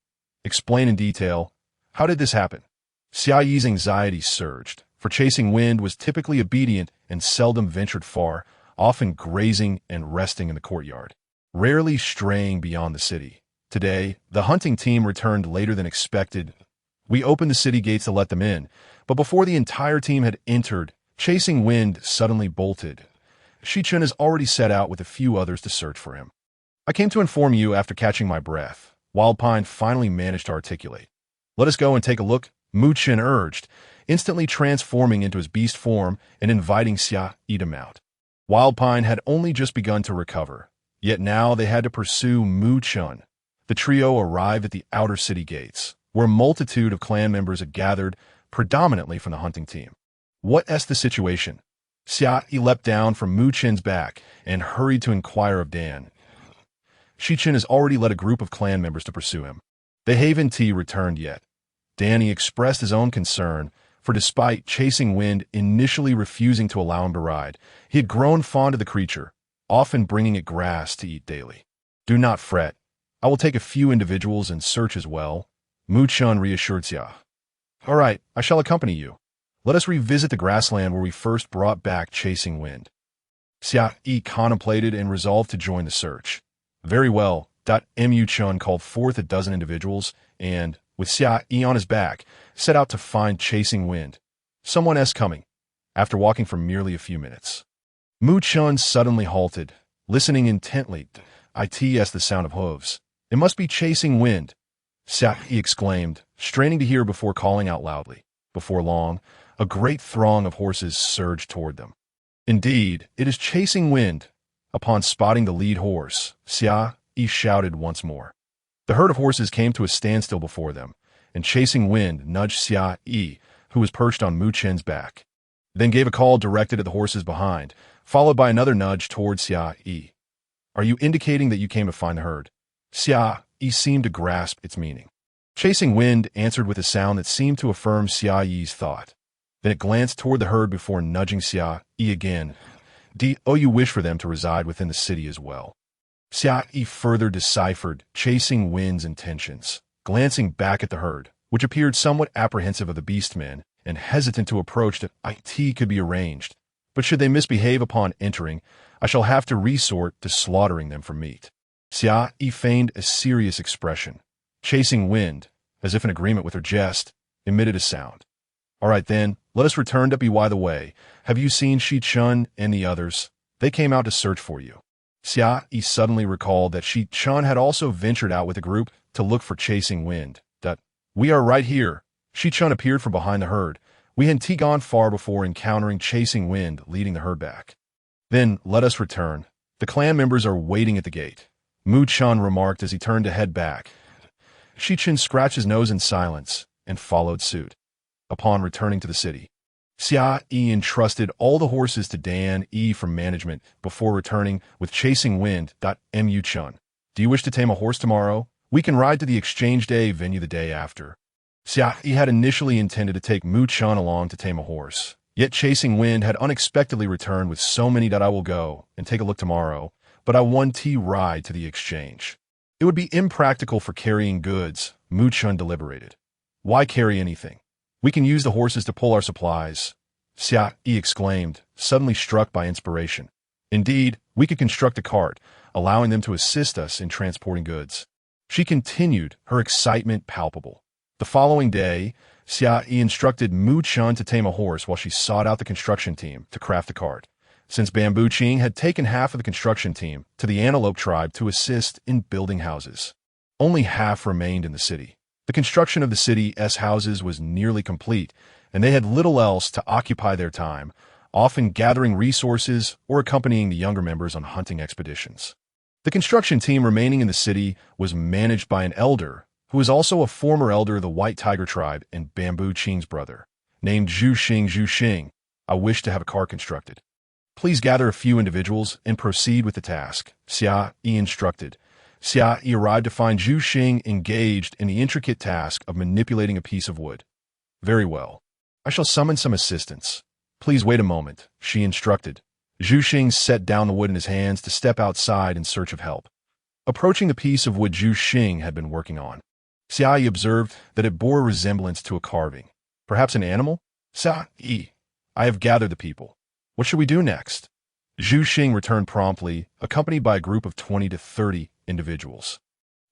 Explain in detail. How did this happen? Xia Yi's anxiety surged, for Chasing Wind was typically obedient and seldom ventured far, often grazing and resting in the courtyard, rarely straying beyond the city. Today, the hunting team returned later than expected. We opened the city gates to let them in, but before the entire team had entered, Chasing Wind suddenly bolted. Shichun has already set out with a few others to search for him. I came to inform you after catching my breath. Wild Pine finally managed to articulate. Let us go and take a look, Mu Chen urged, instantly transforming into his beast form and inviting Xia Yi to mount. Wild Pine had only just begun to recover, yet now they had to pursue Mu Chen. The trio arrived at the outer city gates, where a multitude of clan members had gathered, predominantly from the hunting team. What's the situation? Xia Yi leapt down from Mu Chen's back and hurried to inquire of Dan. Shichun has already led a group of clan members to pursue him. They haven't returned yet. Danny expressed his own concern, for despite Chasing Wind initially refusing to allow him to ride, he had grown fond of the creature, often bringing it grass to eat daily. Do not fret. I will take a few individuals and search as well, Mu Chen reassured Xia. All right, I shall accompany you. Let us revisit the grassland where we first brought back Chasing Wind. Xia Yi contemplated and resolved to join the search. Very well, Mu Chen called forth a dozen individuals and, with Xia Yi on his back, set out to find Chasing Wind. Someone else coming, after walking for merely a few minutes. Mu Chen suddenly halted, listening intently. It's the sound of hooves. It must be Chasing Wind, Xia Yi exclaimed, straining to hear before calling out loudly. Before long, a great throng of horses surged toward them. Indeed, it is Chasing Wind. Upon spotting the lead horse, Xia Yi shouted once more. The herd of horses came to a standstill before them, and Chasing Wind nudged Xia Yi, who was perched on Mu Chen's back, then gave a call directed at the horses behind, followed by another nudge towards Xia Yi. Are you indicating that you came to find the herd? Xia Yi seemed to grasp its meaning. Chasing Wind answered with a sound that seemed to affirm Xia Yi's thought. Then it glanced toward the herd before nudging Xia Yi again. You wish for them to reside within the city as well. Xia Yi further deciphered Chasing Wind's intentions, glancing back at the herd, which appeared somewhat apprehensive of the beastmen and hesitant to approach that it could be arranged. But should they misbehave upon entering, I shall have to resort to slaughtering them for meat. Xia Yi feigned a serious expression. Chasing Wind, as if in agreement with her jest, emitted a sound. All right then, let us return to by the way. Have you seen Shichun and the others? They came out to search for you. Xia Yi suddenly recalled that Shichun had also ventured out with a group to look for Chasing Wind. We are right here. Shichun appeared from behind the herd. We hadn't gone far before encountering Chasing Wind leading the herd back. Then let us return. The clan members are waiting at the gate, Mu Chen remarked as he turned to head back. Shichun scratched his nose in silence and followed suit. Upon returning to the city, Xia Yi entrusted all the horses to Dan Yi from management before returning with Chasing Wind. Mu Chen. Do you wish to tame a horse tomorrow? We can ride to the exchange day venue the day after. Xia Yi had initially intended to take Mu Chen along to tame a horse, yet Chasing Wind had unexpectedly returned with so many that I will go and take a look tomorrow, but I want to ride to the exchange. It would be impractical for carrying goods, Mu Chen deliberated. Why carry anything? We can use the horses to pull our supplies, Xia Yi exclaimed, suddenly struck by inspiration. Indeed, we could construct a cart, allowing them to assist us in transporting goods. She continued, her excitement palpable. The following day, Xia Yi instructed Mu Chen to tame a horse while she sought out the construction team to craft the cart, since Bamboo Ching had taken half of the construction team to the Antelope tribe to assist in building houses. Only half remained in the city. The construction of the city's houses was nearly complete, and they had little else to occupy their time, often gathering resources or accompanying the younger members on hunting expeditions. The construction team remaining in the city was managed by an elder, who was also a former elder of the White Tiger tribe and Bamboo Ching's brother, named Zhu Xing. I wish to have a car constructed. Please gather a few individuals and proceed with the task, Xia Yi instructed. Xia Yi arrived to find Zhu Xing engaged in the intricate task of manipulating a piece of wood. Very well. I shall summon some assistance. Please wait a moment, she instructed. Zhu Xing set down the wood in his hands to step outside in search of help. Approaching the piece of wood Zhu Xing had been working on, Xia Yi observed that it bore a resemblance to a carving. Perhaps an animal? Xia Yi, I have gathered the people. What should we do next? Zhu Xing returned promptly, accompanied by a group of 20 to 30 individuals.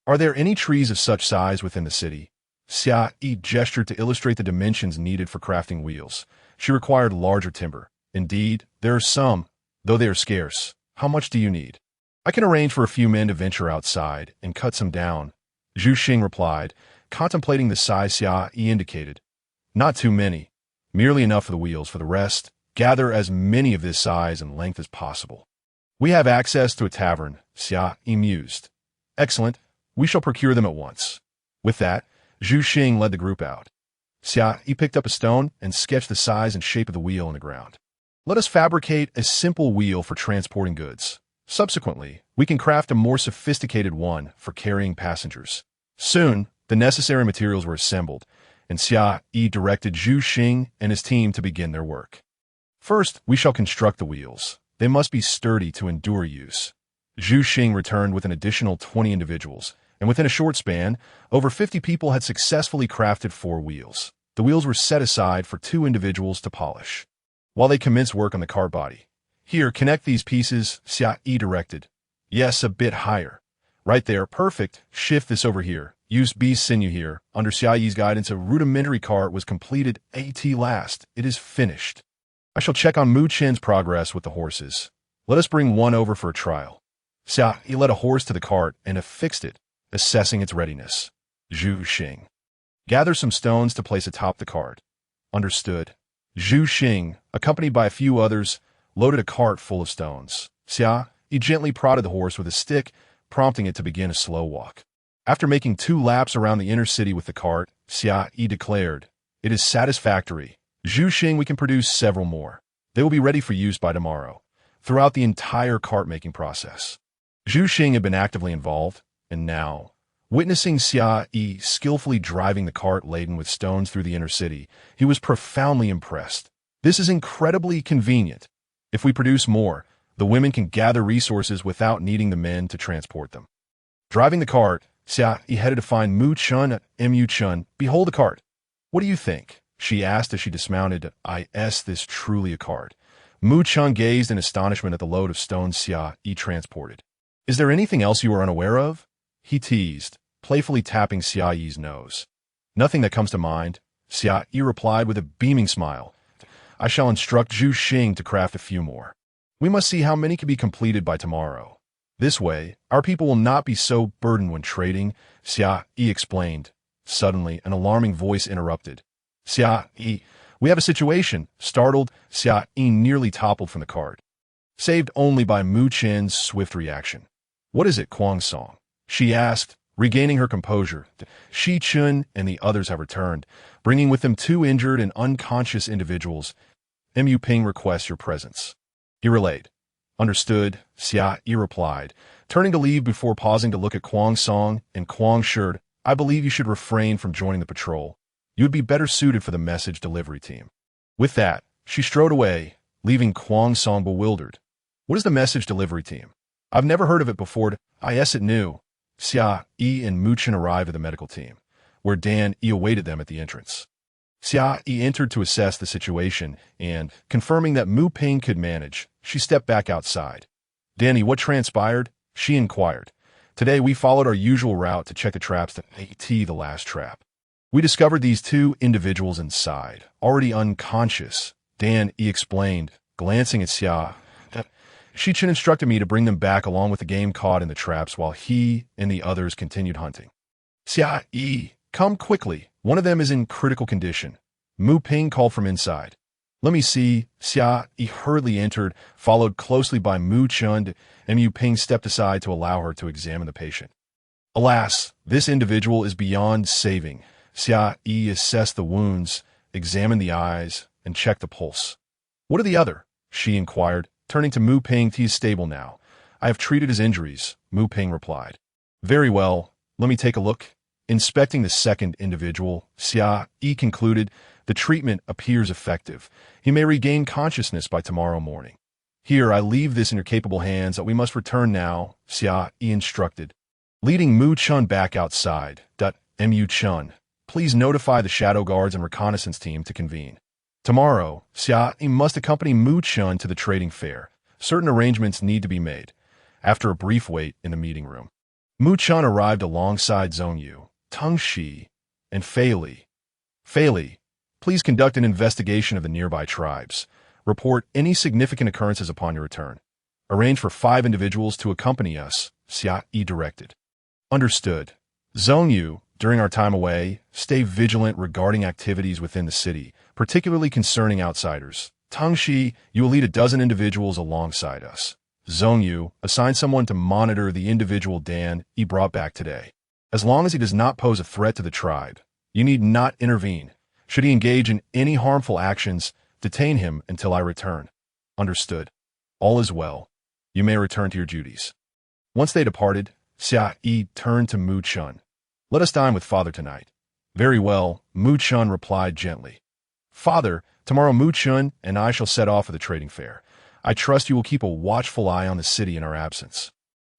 Are there any trees of such size within the city? Xia Yi gestured to illustrate the dimensions needed for crafting wheels. She required larger timber. Indeed, there are some, though they are scarce. How much do you need? I can arrange for a few men to venture outside and cut some down, Zhu Xing replied, contemplating the size Xia Yi indicated. Not too many, merely enough for the wheels. For the rest, gather as many of this size and length as possible. We have access to a tavern, Xia Yi mused. Excellent, we shall procure them at once. With that, Zhu Xing led the group out. Xia Yi picked up a stone and sketched the size and shape of the wheel in the ground. Let us fabricate a simple wheel for transporting goods. Subsequently, we can craft a more sophisticated one for carrying passengers. Soon, the necessary materials were assembled, and Xia Yi directed Zhu Xing and his team to begin their work. First, we shall construct the wheels. They must be sturdy to endure use. Zhu Xing returned with an additional 20 individuals, and within a short span, over 50 people had successfully crafted 4 wheels. The wheels were set aside for 2 individuals to polish, while they commenced work on the cart body. Here, connect these pieces, Xia Yi directed. Yes, a bit higher. Right there, perfect. Shift this over here. Use B sinew here. Under Xia Yi's guidance, a rudimentary cart was completed at last. It is finished. I shall check on Mu Chen's progress with the horses. Let us bring one over for a trial. Xia Yi led a horse to the cart and affixed it, assessing its readiness. Zhu Xing. Gather some stones to place atop the cart. Understood. Zhu Xing, accompanied by a few others, loaded a cart full of stones. Xia Yi gently prodded the horse with a stick, prompting it to begin a slow walk. After making 2 laps around the inner city with the cart, Xia Yi declared, It is satisfactory. Zhu Xing, we can produce several more. They will be ready for use by tomorrow. Throughout the entire cart-making process, Zhu Xing had been actively involved, and now, witnessing Xia Yi skillfully driving the cart laden with stones through the inner city, he was profoundly impressed. This is incredibly convenient. If we produce more, the women can gather resources without needing the men to transport them. Driving the cart, Xia Yi headed to find Mu Chun at Mu Chun. Behold the cart. What do you think? She asked as she dismounted. This truly a cart. Mu Chun gazed in astonishment at the load of stones Xia Yi transported. Is there anything else you are unaware of? He teased, playfully tapping Xia Yi's nose. Nothing that comes to mind, Xia Yi replied with a beaming smile. I shall instruct Zhu Xing to craft a few more. We must see how many can be completed by tomorrow. This way, our people will not be so burdened when trading, Xia Yi explained. Suddenly, an alarming voice interrupted. Xia Yi, we have a situation. Startled, Xia Yi nearly toppled from the cart, saved only by Mu Chen's swift reaction. What is it, Kuang Song? She asked, regaining her composure. Shi Chun and the others have returned, bringing with them 2 injured and unconscious individuals. Mu Ping requests your presence. He relayed. Understood, Xia Yi replied, turning to leave before pausing to look at Kuang Song and Kuang Sherd. I believe you should refrain from joining the patrol. You would be better suited for the message delivery team. With that, she strode away, leaving Kuang Song bewildered. What is the message delivery team? I've never heard of it before. It knew. Xia Yi and Mu Chen arrived at the medical team, where Dan Yi awaited them at the entrance. Xia Yi entered to assess the situation, and, confirming that Mu Ping could manage, she stepped back outside. Danny, what transpired? She inquired. Today we followed our usual route to check the traps at the last trap. We discovered these 2 individuals inside, already unconscious. Dan Yi explained, glancing at Xia. Shi Chen instructed me to bring them back along with the game caught in the traps while he and the others continued hunting. Xia Yi, come quickly. One of them is in critical condition. Mu Ping called from inside. Let me see. Xia Yi hurriedly entered, followed closely by Mu Chun, and Mu Ping stepped aside to allow her to examine the patient. Alas, this individual is beyond saving. Xia Yi assessed the wounds, examined the eyes, and checked the pulse. What are the other? She inquired, turning to Mu Ping. He is stable now. I have treated his injuries, Mu Ping replied. Very well, let me take a look. Inspecting the second individual, Xia Yi concluded, the treatment appears effective. He may regain consciousness by tomorrow morning. Here, I leave this in your capable hands. We must return now, Xia Yi instructed. Leading Mu Chun back outside. Mu Chun, please notify the shadow guards and reconnaissance team to convene. Tomorrow, Xia Yi must accompany Mu Chun to the trading fair. Certain arrangements need to be made. After a brief wait in the meeting room, Mu Chun arrived alongside Zhong Yu, Teng Shi, and Fei Li. Fei Li, please conduct an investigation of the nearby tribes. Report any significant occurrences upon your return. Arrange for 5 individuals to accompany us, Xia Yi directed. Understood. Zhong Yu, during our time away, stay vigilant regarding activities within the city, particularly concerning outsiders. Teng Shi, you will lead a dozen individuals alongside us. Zhong Yu, assign someone to monitor the individual Dan Yi brought back today. As long as he does not pose a threat to the tribe, you need not intervene. Should he engage in any harmful actions, detain him until I return. Understood. All is well. You may return to your duties. Once they departed, Xia Yi turned to Mu Chun. Let us dine with Father tonight. Very well, Mu Chun replied gently. Father, tomorrow Mu Chun and I shall set off for the trading fair. I trust you will keep a watchful eye on the city in our absence.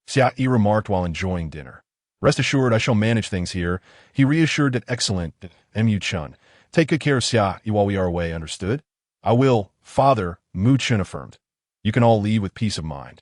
Xia Yi remarked while enjoying dinner. Rest assured I shall manage things here. He reassured that excellent, Mu Chun. Take good care of Xia Yi while we are away, understood? I will, Father, Mu Chun affirmed. You can all leave with peace of mind.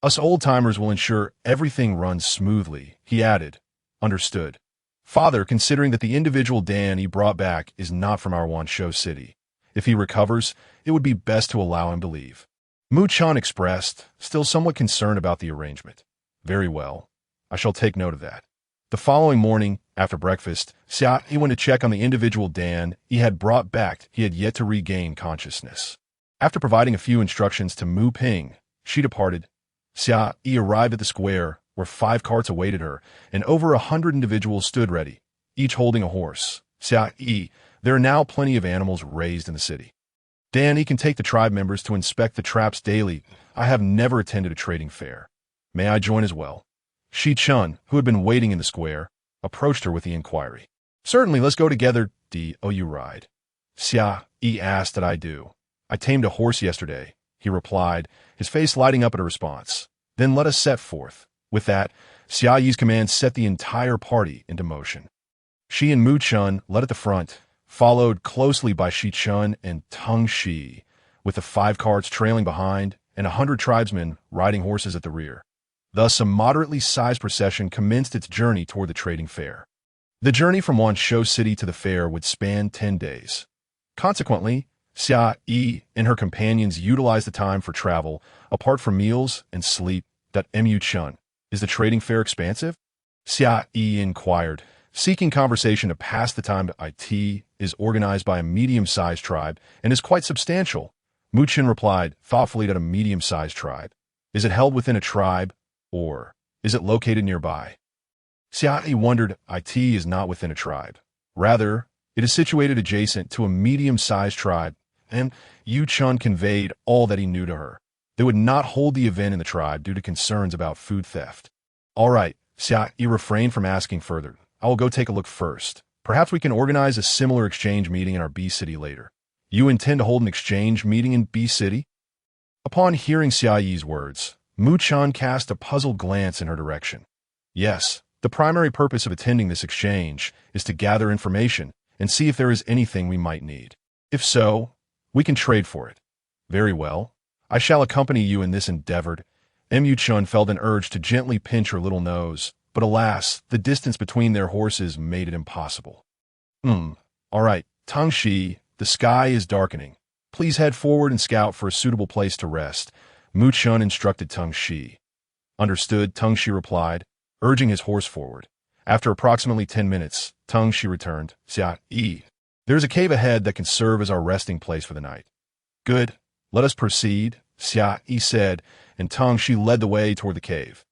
Us old-timers will ensure everything runs smoothly, he added. Understood. Father, considering that the individual Dan he brought back is not from our Wanshou city, if he recovers, it would be best to allow him to leave. Mu Chun expressed, still somewhat concerned about the arrangement. Very well. I shall take note of that. The following morning, after breakfast, Xia Yi went to check on the individual Dan he had brought back. He had yet to regain consciousness. After providing a few instructions to Mu Ping, she departed. Xia Yi arrived at the square, where 5 carts awaited her, and over 100 individuals stood ready, each holding a horse. Xia Yi, there are now plenty of animals raised in the city. Dan Yi can take the tribe members to inspect the traps daily. I have never attended a trading fair. May I join as well? Shi Chun, who had been waiting in the square, approached her with the inquiry. Certainly, let's go together. Do you ride? Xia Yi asked that I do. I tamed a horse yesterday, he replied, his face lighting up at a response. Then let us set forth. With that, Xia Yi's command set the entire party into motion. Shi and Mu Chun led at the front, followed closely by Shi Chun and Teng Shi, with the 5 carts trailing behind and 100 tribesmen riding horses at the rear. Thus, a moderately sized procession commenced its journey toward the trading fair. The journey from Wanshou City to the fair would span 10 days. Consequently, Xia Yi and her companions utilized the time for travel, apart from meals and sleep. Mu Chun, is the trading fair expansive? Xia Yi inquired, seeking conversation to pass the time. It is organized by a medium-sized tribe and is quite substantial. Mu Chun replied thoughtfully that a medium-sized tribe. Is it held within a tribe, or is it located nearby? Xia Yi wondered. It is not within a tribe. Rather, it is situated adjacent to a medium-sized tribe, and Yu Chun conveyed all that he knew to her. They would not hold the event in the tribe due to concerns about food theft. All right, Xia Yi refrained from asking further. I will go take a look first. Perhaps we can organize a similar exchange meeting in our B city later. You intend to hold an exchange meeting in B city? Upon hearing Xia Yi's words, Mu Chun cast a puzzled glance in her direction. Yes, the primary purpose of attending this exchange is to gather information and see if there is anything we might need. If so, we can trade for it. Very well. I shall accompany you in this endeavor. Mu Chun felt an urge to gently pinch her little nose, but alas, the distance between their horses made it impossible. All right, Teng Shi, the sky is darkening. Please head forward and scout for a suitable place to rest. Mu Chun instructed Teng Shi. Understood, Teng Shi replied, urging his horse forward. After approximately 10 minutes, Teng Shi returned. Xia Yi, there's a cave ahead that can serve as our resting place for the night. Good, let us proceed, Xia Yi said, and Teng Shi led the way toward the cave.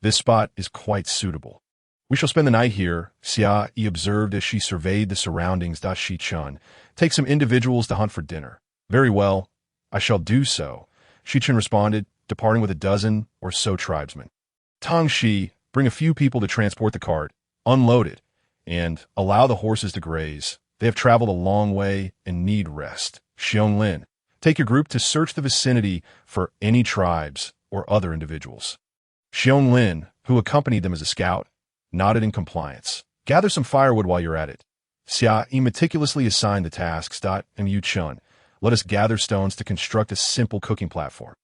This spot is quite suitable. We shall spend the night here, Xia Yi observed as she surveyed the surroundings. Shi Chun, take some individuals to hunt for dinner. Very well, I shall do so, Shi Chun responded, departing with a dozen or so tribesmen. Teng Shi, bring a few people to transport the cart, unload it, and allow the horses to graze. They have traveled a long way and need rest. Xiong, take your group to search the vicinity for any tribes or other individuals. Xiong, who accompanied them as a scout, nodded in compliance. Gather some firewood while you're at it. Xia Yi meticulously assigned the tasks. Mu Chun, let us gather stones to construct a simple cooking platform.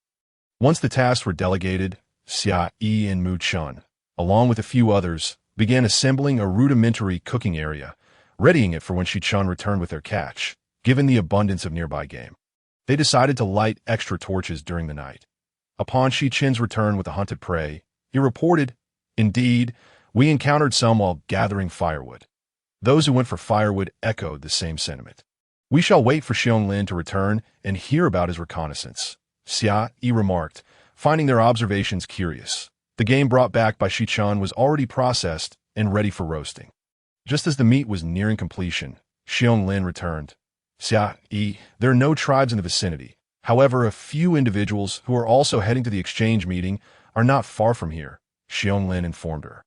Once the tasks were delegated, Xia Yi and Mu Chun, along with a few others, began assembling a rudimentary cooking area, readying it for when Shi Chun returned with their catch. Given the abundance of nearby game, they decided to light extra torches during the night. Upon Shi Chun's return with the hunted prey, he reported, "Indeed, we encountered some while gathering firewood." Those who went for firewood echoed the same sentiment. "We shall wait for Xiong to return and hear about his reconnaissance," Xia Yi remarked, finding their observations curious. The game brought back by Shi Chun was already processed and ready for roasting. Just as the meat was nearing completion, Xiong returned. "Xia Yi, there are no tribes in the vicinity. However, a few individuals who are also heading to the exchange meeting are not far from here," Xiong informed her.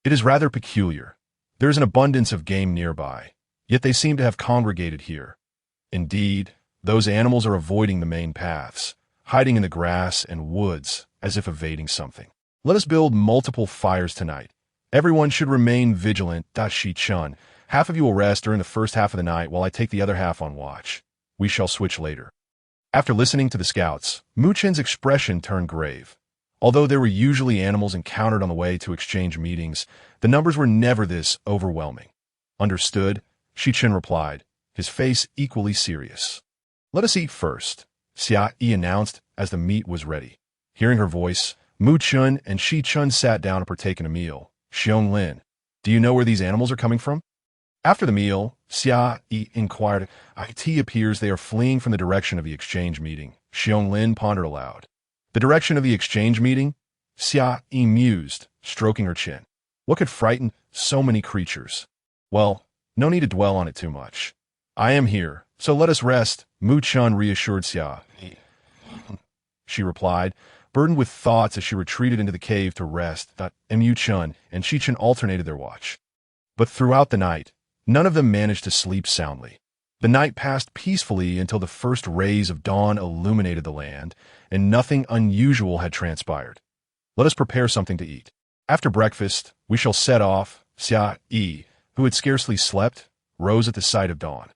"It is rather peculiar. There is an abundance of game nearby, yet they seem to have congregated here. Indeed, those animals are avoiding the main paths, hiding in the grass and woods as if evading something. Let us build multiple fires tonight. Everyone should remain vigilant. Shi Chun, half of you will rest during the first half of the night while I take the other half on watch. We shall switch later." After listening to the scouts, Mu Chun's expression turned grave. Although there were usually animals encountered on the way to exchange meetings, the numbers were never this overwhelming. "Understood," Shi Chun replied, his face equally serious. "Let us eat first," Xia Yi announced as the meat was ready. Hearing her voice, Mu Chun and Shi Chun sat down to partake in a meal. "Xiong, do you know where these animals are coming from?" After the meal, Xia Yi inquired. "It appears they are fleeing from the direction of the exchange meeting," Xiong pondered aloud. "The direction of the exchange meeting?" Xia Yi mused, stroking her chin. "What could frighten so many creatures? Well, no need to dwell on it too much. I am here, so let us rest," Mu Chun reassured Xia Yi. She replied, burdened with thoughts as she retreated into the cave to rest. Mu Chun and Shi Chun alternated their watch. But throughout the night, none of them managed to sleep soundly. The night passed peacefully until the first rays of dawn illuminated the land, and nothing unusual had transpired. "Let us prepare something to eat. After breakfast, we shall set off." Xia Yi, who had scarcely slept, rose at the sight of dawn.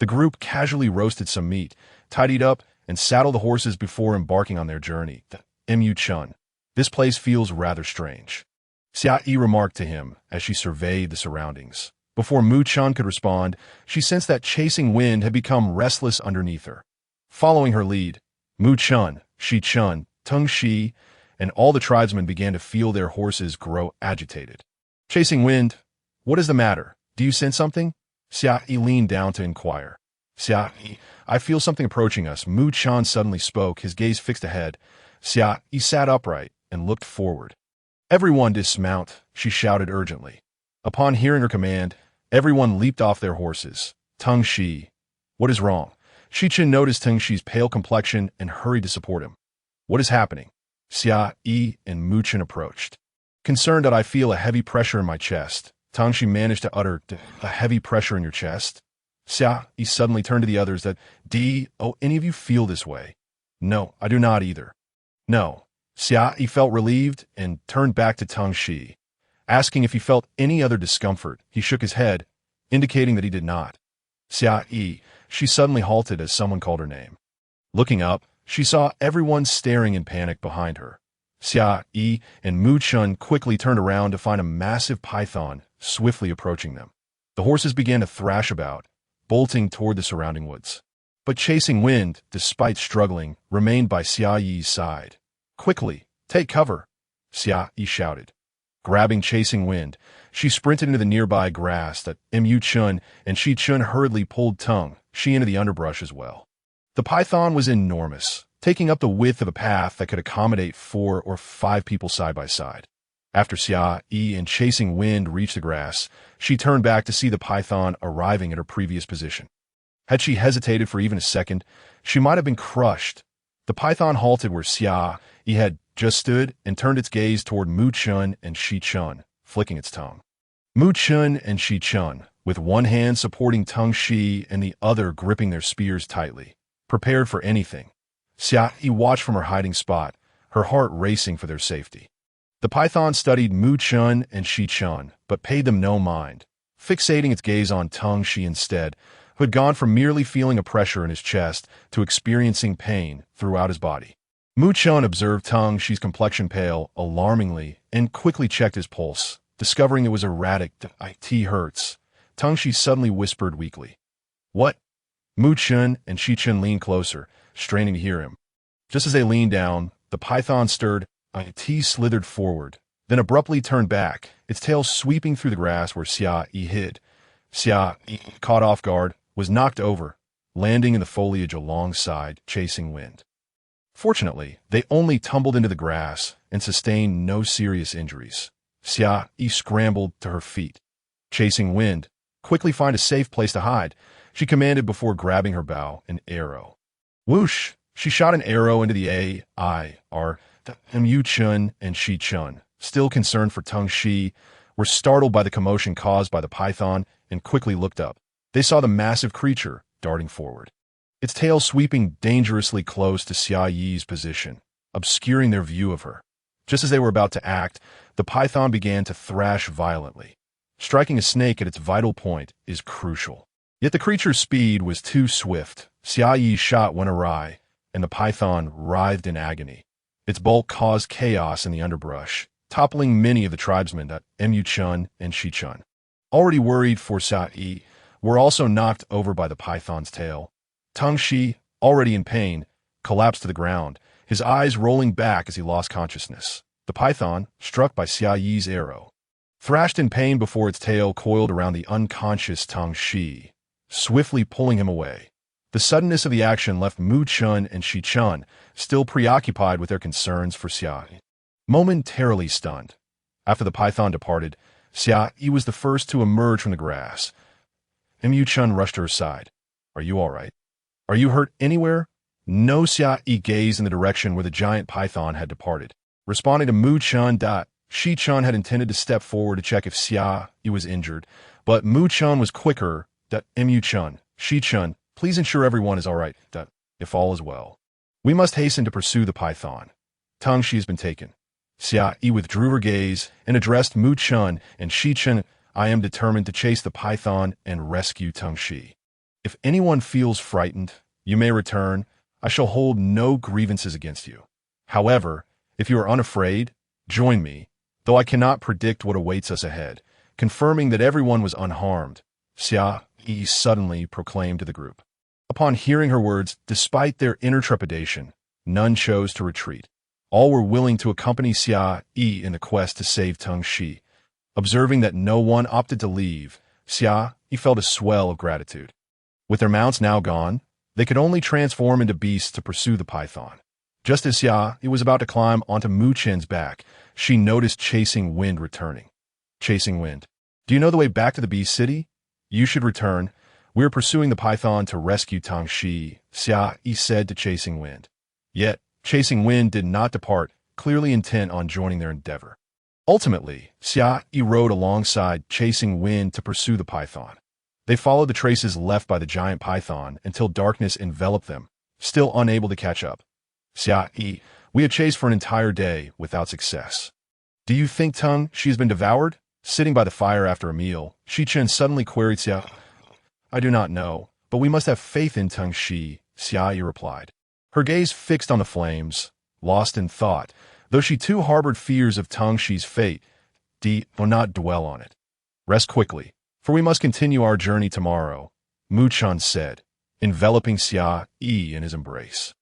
The group casually roasted some meat, tidied up, and saddled the horses before embarking on their journey. "Mu Chun, this place feels rather strange," Xia Yi remarked to him as she surveyed the surroundings. Before Mu Chun could respond, she sensed that chasing wind had become restless underneath her. Following her lead, Mu Chun, Shi Chun, Tung Shi, and all the tribesmen began to feel their horses grow agitated. "Chasing wind, what is the matter? Do you sense something?" Xia Yi leaned down to inquire. "Xia Yi, I feel something approaching us," Mu Chun suddenly spoke, his gaze fixed ahead. Xia Yi sat upright and looked forward. "Everyone dismount," she shouted urgently. Upon hearing her command, everyone leaped off their horses. Tung Shi, what is wrong? Shi Chun noticed Tung Shi's pale complexion and hurried to support him. "What is happening?" Xia Yi and Mu Chun approached. "Concerned that I feel a heavy pressure in my chest." Tung Shi managed to utter, "A heavy pressure in your chest?" Xia Yi suddenly turned to the others. Any of you feel this way?" "No, I do not either." "No." Xia Yi felt relieved and turned back to Tung Shi. Asking if he felt any other discomfort, he shook his head, indicating that he did not. "Xia Yi," she suddenly halted as someone called her name. Looking up, she saw everyone staring in panic behind her. Xia Yi and Mu Chun quickly turned around to find a massive python swiftly approaching them. The horses began to thrash about, bolting toward the surrounding woods. But chasing wind, despite struggling, remained by Xia Yi's side. "Quickly, take cover," Xia Yi shouted. Grabbing chasing wind, she sprinted into the nearby grass. Mu Chun and Shi Chun hurriedly pulled Tung Shi into the underbrush as well. The python was enormous, taking up the width of a path that could accommodate 4 or 5 people side by side. After Xia Yi and chasing wind reached the grass, she turned back to see the python arriving at her previous position. Had she hesitated for even a second, she might have been crushed. The python halted where Xia Yi had just stood and turned its gaze toward Mu Chun and Shi Chun, flicking its tongue. Mu Chun and Shi Chun, with one hand supporting Tung Shi and the other gripping their spears tightly, prepared for anything. Xia Yi watched from her hiding spot, her heart racing for their safety. The python studied Mu Chun and Shi Chun, but paid them no mind, fixating its gaze on Tang Shi instead, who had gone from merely feeling a pressure in his chest to experiencing pain throughout his body. Mu Chun observed Tang Shi's complexion pale alarmingly and quickly checked his pulse, discovering it was erratic. "It hurts." Tang Shi suddenly whispered weakly. "What?" Mu Chun and Shi Chun leaned closer, straining to hear him. Just as they leaned down, the python stirred. It slithered forward, then abruptly turned back, its tail sweeping through the grass where Xia Yi hid. Xia Yi, caught off guard, was knocked over, landing in the foliage alongside Chasing Wind. Fortunately, they only tumbled into the grass and sustained no serious injuries. Xia Yi scrambled to her feet. Chasing Wind, "Quickly find a safe place to hide," she commanded before grabbing her bow and arrow. Whoosh! She shot an arrow into the air. Mu Chun and Shi Chun, still concerned for Tang Shi, were startled by the commotion caused by the python and quickly looked up. They saw the massive creature darting forward, its tail sweeping dangerously close to Xia Yi's position, obscuring their view of her. Just as they were about to act, the python began to thrash violently. Striking a snake at its vital point is crucial. Yet the creature's speed was too swift. Xia Yi's shot went awry, and the python writhed in agony. Its bulk caused chaos in the underbrush, toppling many of the tribesmen, Mu Chun and Shi Chun. Already worried for Xia Yi, were also knocked over by the python's tail. Tang Shi, already in pain, collapsed to the ground, his eyes rolling back as he lost consciousness. The python, struck by Xia Yi's arrow, thrashed in pain before its tail coiled around the unconscious Tang Shi, swiftly pulling him away. The suddenness of the action left Mu Chun and Shi Chun still preoccupied with their concerns for Xia Yi, momentarily stunned. After the python departed, Xia Yi was the first to emerge from the grass. Mu Chun rushed to her side. "Are you all right? Are you hurt anywhere?" No. Xia Yi gazed in the direction where the giant python had departed. Responding to Mu Chun, Shi Chun had intended to step forward to check if Xia Yi was injured, but Mu Chun was quicker. Mu Chun, Shi Chun, please ensure everyone is all right. If all is well, we must hasten to pursue the python. Tang Shi has been taken. Xia Yi withdrew her gaze and addressed Mu Chun and Shi Chun. "I am determined to chase the python and rescue Tang Shi. If anyone feels frightened, you may return. I shall hold no grievances against you. However, if you are unafraid, join me, though I cannot predict what awaits us ahead." Confirming that everyone was unharmed, Xia Yi suddenly proclaimed to the group. Upon hearing her words, despite their inner trepidation, none chose to retreat. All were willing to accompany Xia Yi in the quest to save Tang Shi. Observing that no one opted to leave, Xia Yi felt a swell of gratitude. With their mounts now gone, they could only transform into beasts to pursue the python. Just as Xia Yi was about to climb onto Mu Chun's back, she noticed Chasing Wind returning. "Chasing Wind, do you know the way back to the beast city? You should return. We are pursuing the python to rescue Tang Shi," Xia Yi said to Chasing Wind. Yet, Chasing Wind did not depart, clearly intent on joining their endeavor. Ultimately, Xia Yi rode alongside Chasing Wind to pursue the python. They followed the traces left by the giant python until darkness enveloped them, still unable to catch up. "Xia Yi, we have chased for an entire day without success. Do you think Tang Shi has been devoured?" Sitting by the fire after a meal, Shi Chun suddenly queried Xia. "I do not know, but we must have faith in Tang Shi," Xia Yi replied, her gaze fixed on the flames, lost in thought, though she too harbored fears of Tang Shi's fate. Will not dwell on it. Rest quickly, for we must continue our journey tomorrow," Mu Chun said, enveloping Xia Yi in his embrace.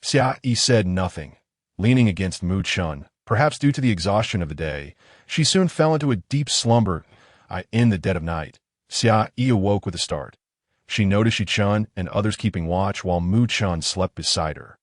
Xia Yi said nothing, leaning against Mu Chun. Perhaps due to the exhaustion of the day, she soon fell into a deep slumber. In the dead of night, Xia Yi awoke with a start. She noticed Shi Chun and others keeping watch while Mu Chun slept beside her.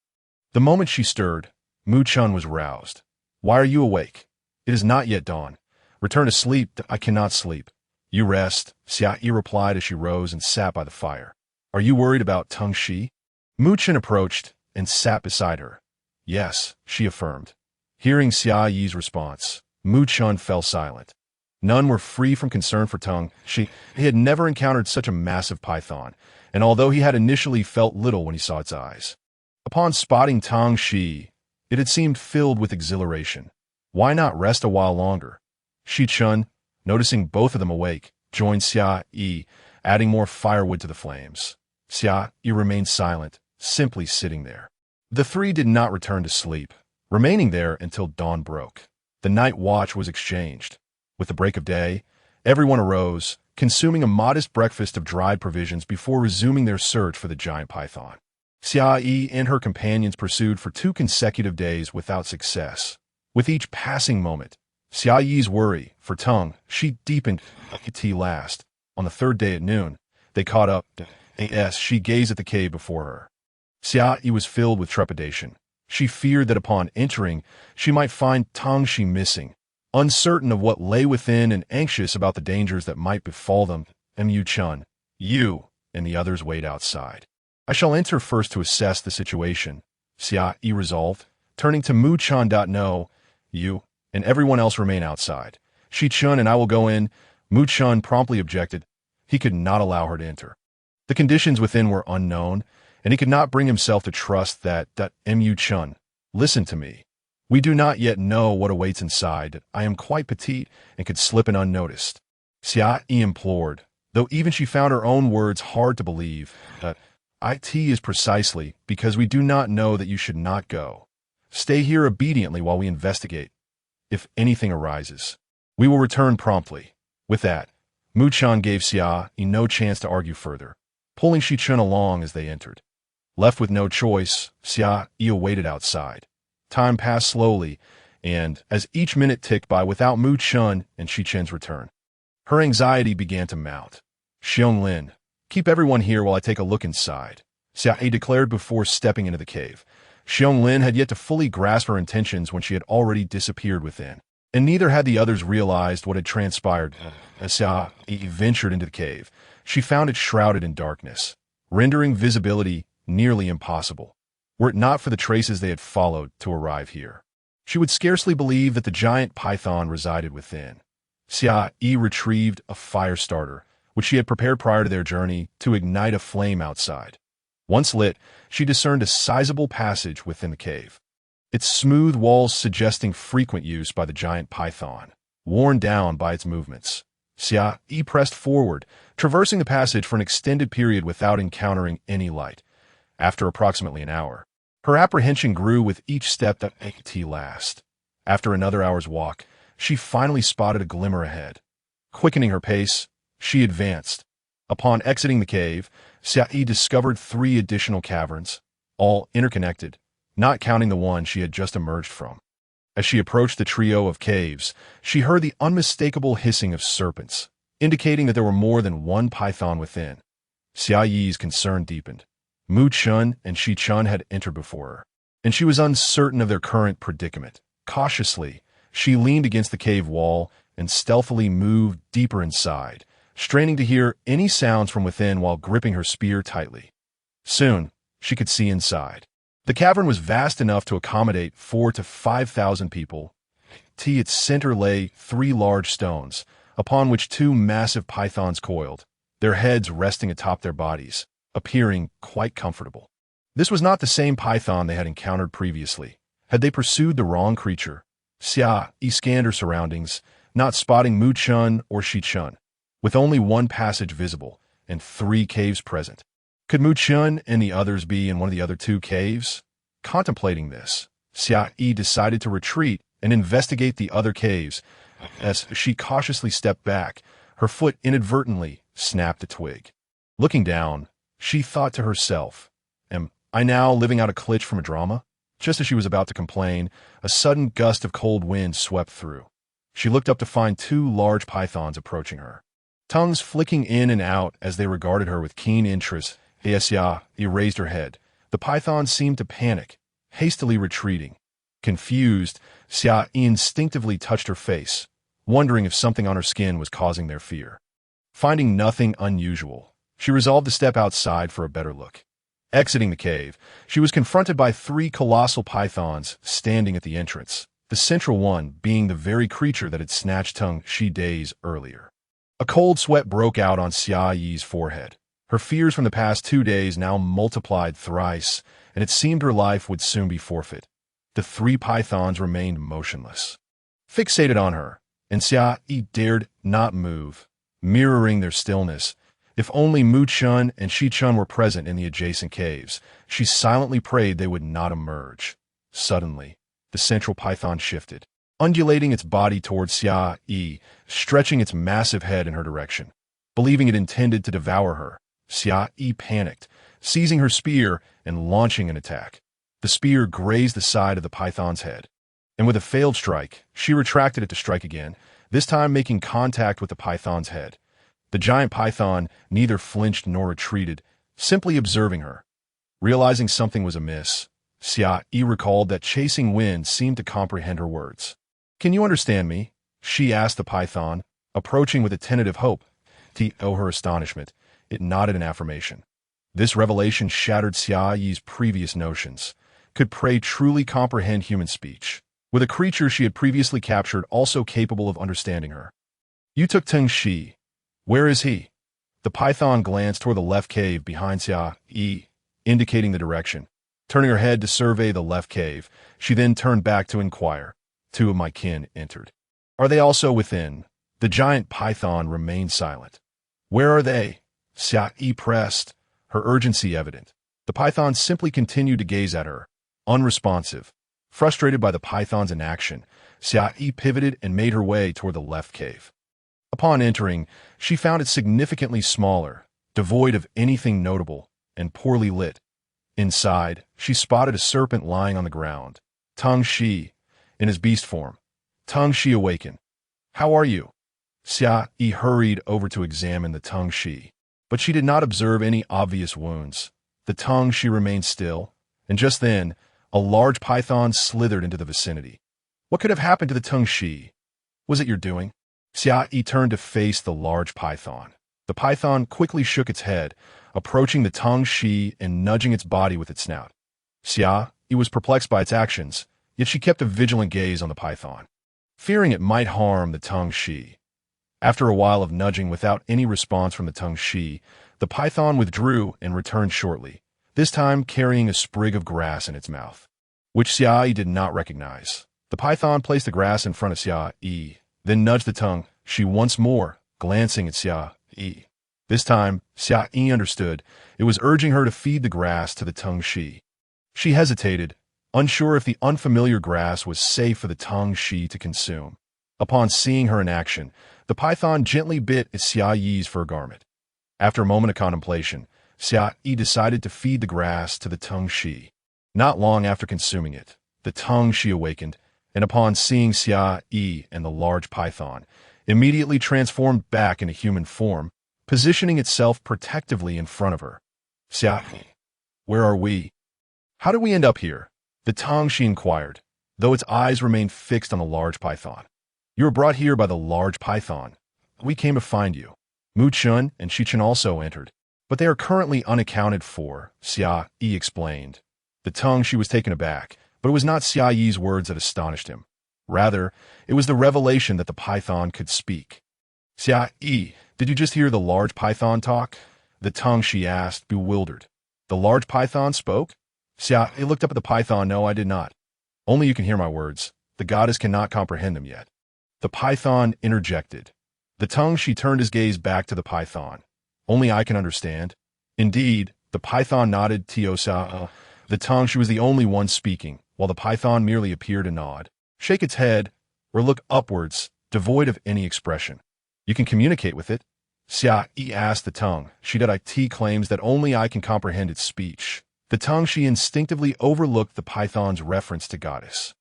The moment she stirred, Mu Chun was roused. "Why are you awake? It is not yet dawn. Return to sleep." "I cannot sleep." "You rest," Xia Yi replied as she rose and sat by the fire. "Are you worried about Tang Shi?" Mu Chun approached and sat beside her. "Yes," she affirmed. Hearing Xia Yi's response, Mu Chun fell silent. None were free from concern for Tang Shi. He had never encountered such a massive python, and although he had initially felt little when he saw its eyes, upon spotting Tang Shi, it had seemed filled with exhilaration. Why not rest a while longer? Shi-chun, noticing both of them awake, joined Xia Yi, adding more firewood to the flames. Xia Yi remained silent, simply sitting there. The three did not return to sleep, remaining there until dawn broke. The night watch was exchanged. With the break of day, everyone arose, consuming a modest breakfast of dried provisions before resuming their search for the giant python. Xia Yi and her companions pursued for 2 consecutive days without success. With each passing moment, Xia Yi's worry for Tung, she deepened at last. On the 3rd day at noon, they caught up as she gazed at the cave before her. Xia Yi was filled with trepidation. She feared that upon entering, she might find Tung she missing. Uncertain of what lay within and anxious about the dangers that might befall them, Mu-chun, you, and the others wait outside. I shall enter first to assess the situation, Xia Yi resolved. Turning to Mu-chun, no, you and everyone else remain outside. Shi-chun and I will go in. Mu-chun promptly objected. He could not allow her to enter. The conditions within were unknown, and he could not bring himself to trust that Mu-chun, listen to me. We do not yet know what awaits inside. I am quite petite and could slip in unnoticed. Xia Yi implored, though even she found her own words hard to believe, that it is precisely because we do not know that you should not go. Stay here obediently while we investigate. If anything arises, we will return promptly. With that, Mu-chun gave Xia Yi no chance to argue further, pulling Shi-chun along as they entered. Left with no choice, Xia Yi awaited outside. Time passed slowly, and as each minute ticked by without Mu-chun and Shi-chun's return, her anxiety began to mount. Xiong-lin, keep everyone here while I take a look inside, Xia Yi declared before stepping into the cave. Xiong-lin had yet to fully grasp her intentions when she had already disappeared within, and neither had the others realized what had transpired. As Xia Yi ventured into the cave, she found it shrouded in darkness, rendering visibility nearly impossible. Were it not for the traces they had followed to arrive here, she would scarcely believe that the giant python resided within. Xia Yi retrieved a fire starter, which she had prepared prior to their journey, to ignite a flame outside. Once lit, she discerned a sizable passage within the cave, its smooth walls suggesting frequent use by the giant python, worn down by its movements. Xia Yi pressed forward, traversing the passage for an extended period without encountering any light. After approximately an hour, her apprehension grew with each step that last. After another hour's walk, she finally spotted a glimmer ahead. Quickening her pace, she advanced. Upon exiting the cave, Xia Yi discovered 3 additional caverns, all interconnected, not counting the one she had just emerged from. As she approached the trio of caves, she heard the unmistakable hissing of serpents, indicating that there were more than one python within. Xia Yi's concern deepened. Mu-chun and Shi-chun had entered before her, and she was uncertain of their current predicament. Cautiously, she leaned against the cave wall and stealthily moved deeper inside, straining to hear any sounds from within while gripping her spear tightly. Soon, she could see inside. The cavern was vast enough to accommodate 4,000 to 5,000 people. At its center lay 3 large stones, upon which 2 massive pythons coiled, their heads resting atop their bodies, appearing quite comfortable. This was not the same python they had encountered previously. Had they pursued the wrong creature? Xia Yi scanned her surroundings, not spotting Mu-chun or Shi-chun, with only one passage visible and 3 caves present. Could Mu-chun and the others be in one of the other 2 caves? Contemplating this, Xia Yi decided to retreat and investigate the other caves. As she cautiously stepped back, her foot inadvertently snapped a twig. Looking down, she thought to herself, am I now living out a glitch from a drama? Just as she was about to complain, a sudden gust of cold wind swept through. She looked up to find 2 large pythons approaching her, tongues flicking in and out as they regarded her with keen interest. Xia Yi raised her head. The pythons seemed to panic, hastily retreating. Confused, Xia Yi instinctively touched her face, wondering if something on her skin was causing their fear. Finding nothing unusual, she resolved to step outside for a better look. Exiting the cave, she was confronted by 3 colossal pythons standing at the entrance, the central one being the very creature that had snatched Tung Shi days earlier. A cold sweat broke out on Xia Yi's forehead. Her fears from the past 2 days now multiplied thrice, and it seemed her life would soon be forfeit. The 3 pythons remained motionless, fixated on her, and Xia Yi dared not move, mirroring their stillness. If only Mu Chun and Shi Chun were present in the adjacent caves, she silently prayed they would not emerge. Suddenly, the central python shifted, undulating its body towards Xia Yi, stretching its massive head in her direction. Believing it intended to devour her, Xia Yi panicked, seizing her spear and launching an attack. The spear grazed the side of the python's head, and with a failed strike, she retracted it to strike again, this time making contact with the python's head. The giant python neither flinched nor retreated, simply observing her. Realizing something was amiss, Xia Yi recalled that chasing wind seemed to comprehend her words. "Can you understand me?" she asked the python, approaching with a tentative hope. To her astonishment, it nodded in affirmation. This revelation shattered Xia Yi's previous notions. Could prey truly comprehend human speech, with a creature she had previously captured also capable of understanding her? "You took Teng Shi. Where is he?" The python glanced toward the left cave behind Xia Yi, indicating the direction. Turning her head to survey the left cave, she then turned back to inquire. "Two of my kin entered. Are they also within?" The giant python remained silent. "Where are they?" Xia Yi pressed, her urgency evident. The python simply continued to gaze at her, unresponsive. Frustrated by the python's inaction, Xia Yi pivoted and made her way toward the left cave. Upon entering, she found it significantly smaller, devoid of anything notable, and poorly lit. Inside, she spotted a serpent lying on the ground. Teng Shi, in his beast form. Teng Shi awakened. "How are you?" Xia Yi hurried over to examine the Teng Shi, but she did not observe any obvious wounds. The Teng Shi remained still, and just then, a large python slithered into the vicinity. What could have happened to the Teng Shi? "Was it your doing?" Xia Yi turned to face the large python. The python quickly shook its head, approaching the Teng Shi and nudging its body with its snout. Xia Yi was perplexed by its actions, yet she kept a vigilant gaze on the python, fearing it might harm the Teng Shi. After a while of nudging without any response from the Teng Shi, the python withdrew and returned shortly, this time carrying a sprig of grass in its mouth, which Xia Yi did not recognize. The python placed the grass in front of Xia Yi, then nudged the Teng Shi once more, glancing at Xia Yi. This time, Xia Yi understood. It was urging her to feed the grass to the Teng Shi. She hesitated, unsure if the unfamiliar grass was safe for the Teng Shi to consume. Upon seeing her in action, the python gently bit at Xia Yi's fur garment. After a moment of contemplation, Xia Yi decided to feed the grass to the Teng Shi. Not long after consuming it, the Teng Shi awakened, and upon seeing Xia Yi and the large python, immediately transformed back into human form, positioning itself protectively in front of her. "Xia Yi, where are we? How did we end up here?" the Teng Shi inquired, though its eyes remained fixed on the large python. "You were brought here by the large python. We came to find you." Mu Chun and Shi Chun also entered, but they are currently unaccounted for, Xia Yi explained. The Teng Shi was taken aback, but it was not Xia Yi's words that astonished him. Rather, it was the revelation that the python could speak. "Xia Yi, did you just hear the large python talk?" the Teng Shi asked, bewildered. "The large python spoke?" Xia Yi looked up at the python. "No, I did not. Only you can hear my words. The goddess cannot comprehend them yet." The python interjected. The Teng Shi turned his gaze back to the python. "Only I can understand." Indeed, the python nodded. Tiosa. The Teng Shi was the only one speaking, while the python merely appeared to nod, shake its head, or look upwards, devoid of any expression. "You can communicate with it?" Xia Yi asked the Teng Shi. "It claims that only I can comprehend its speech." The Teng Shi instinctively overlooked the python's reference to goddess.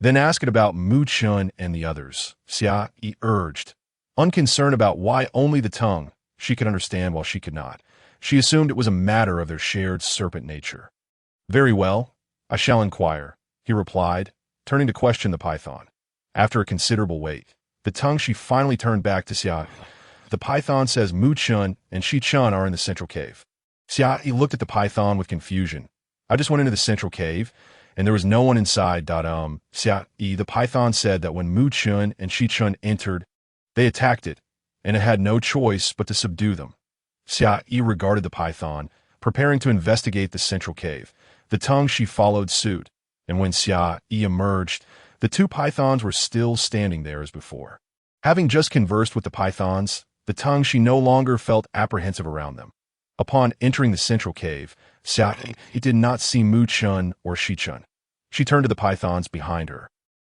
"Then ask it about Mu Chun and the others," Xia Yi urged. Unconcerned about why only the Teng Shi could understand while she could not, she assumed it was a matter of their shared serpent nature. "Very well, I shall inquire," he replied, turning to question the python. After a considerable wait, the Teng Shi finally turned back to Xia Yi. "The python says Mu Chun and Shi Chun are in the central cave." Xia Yi looked at the python with confusion. "I just went into the central cave, and there was no one inside. Xia Yi, the python said that when Mu Chun and Shi Chun entered, they attacked it, and it had no choice but to subdue them." Xia Yi regarded the python, preparing to investigate the central cave. The Teng Shi followed suit, and when Xia Yi emerged, The two pythons were still standing there as before. Having just conversed with the pythons, the tongue she no longer felt apprehensive around them. Upon entering the central cave, Xia Yi did not see Mu Chun or Shi Chun. She turned to the pythons behind her.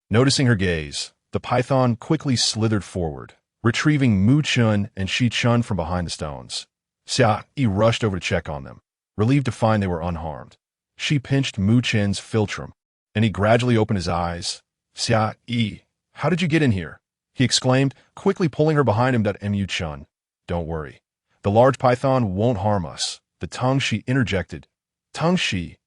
Noticing her gaze, the python quickly slithered forward, retrieving Mu Chun and Shi Chun from behind the stones. Xia Yi rushed over to check on them, relieved to find they were unharmed. She pinched Mu Chun's philtrum, and he gradually opened his eyes. Xia Yi, how did you get in here? He exclaimed, quickly pulling her behind him. Mu Chun, don't worry. The large python won't harm us. The tongue she interjected. Tongue she,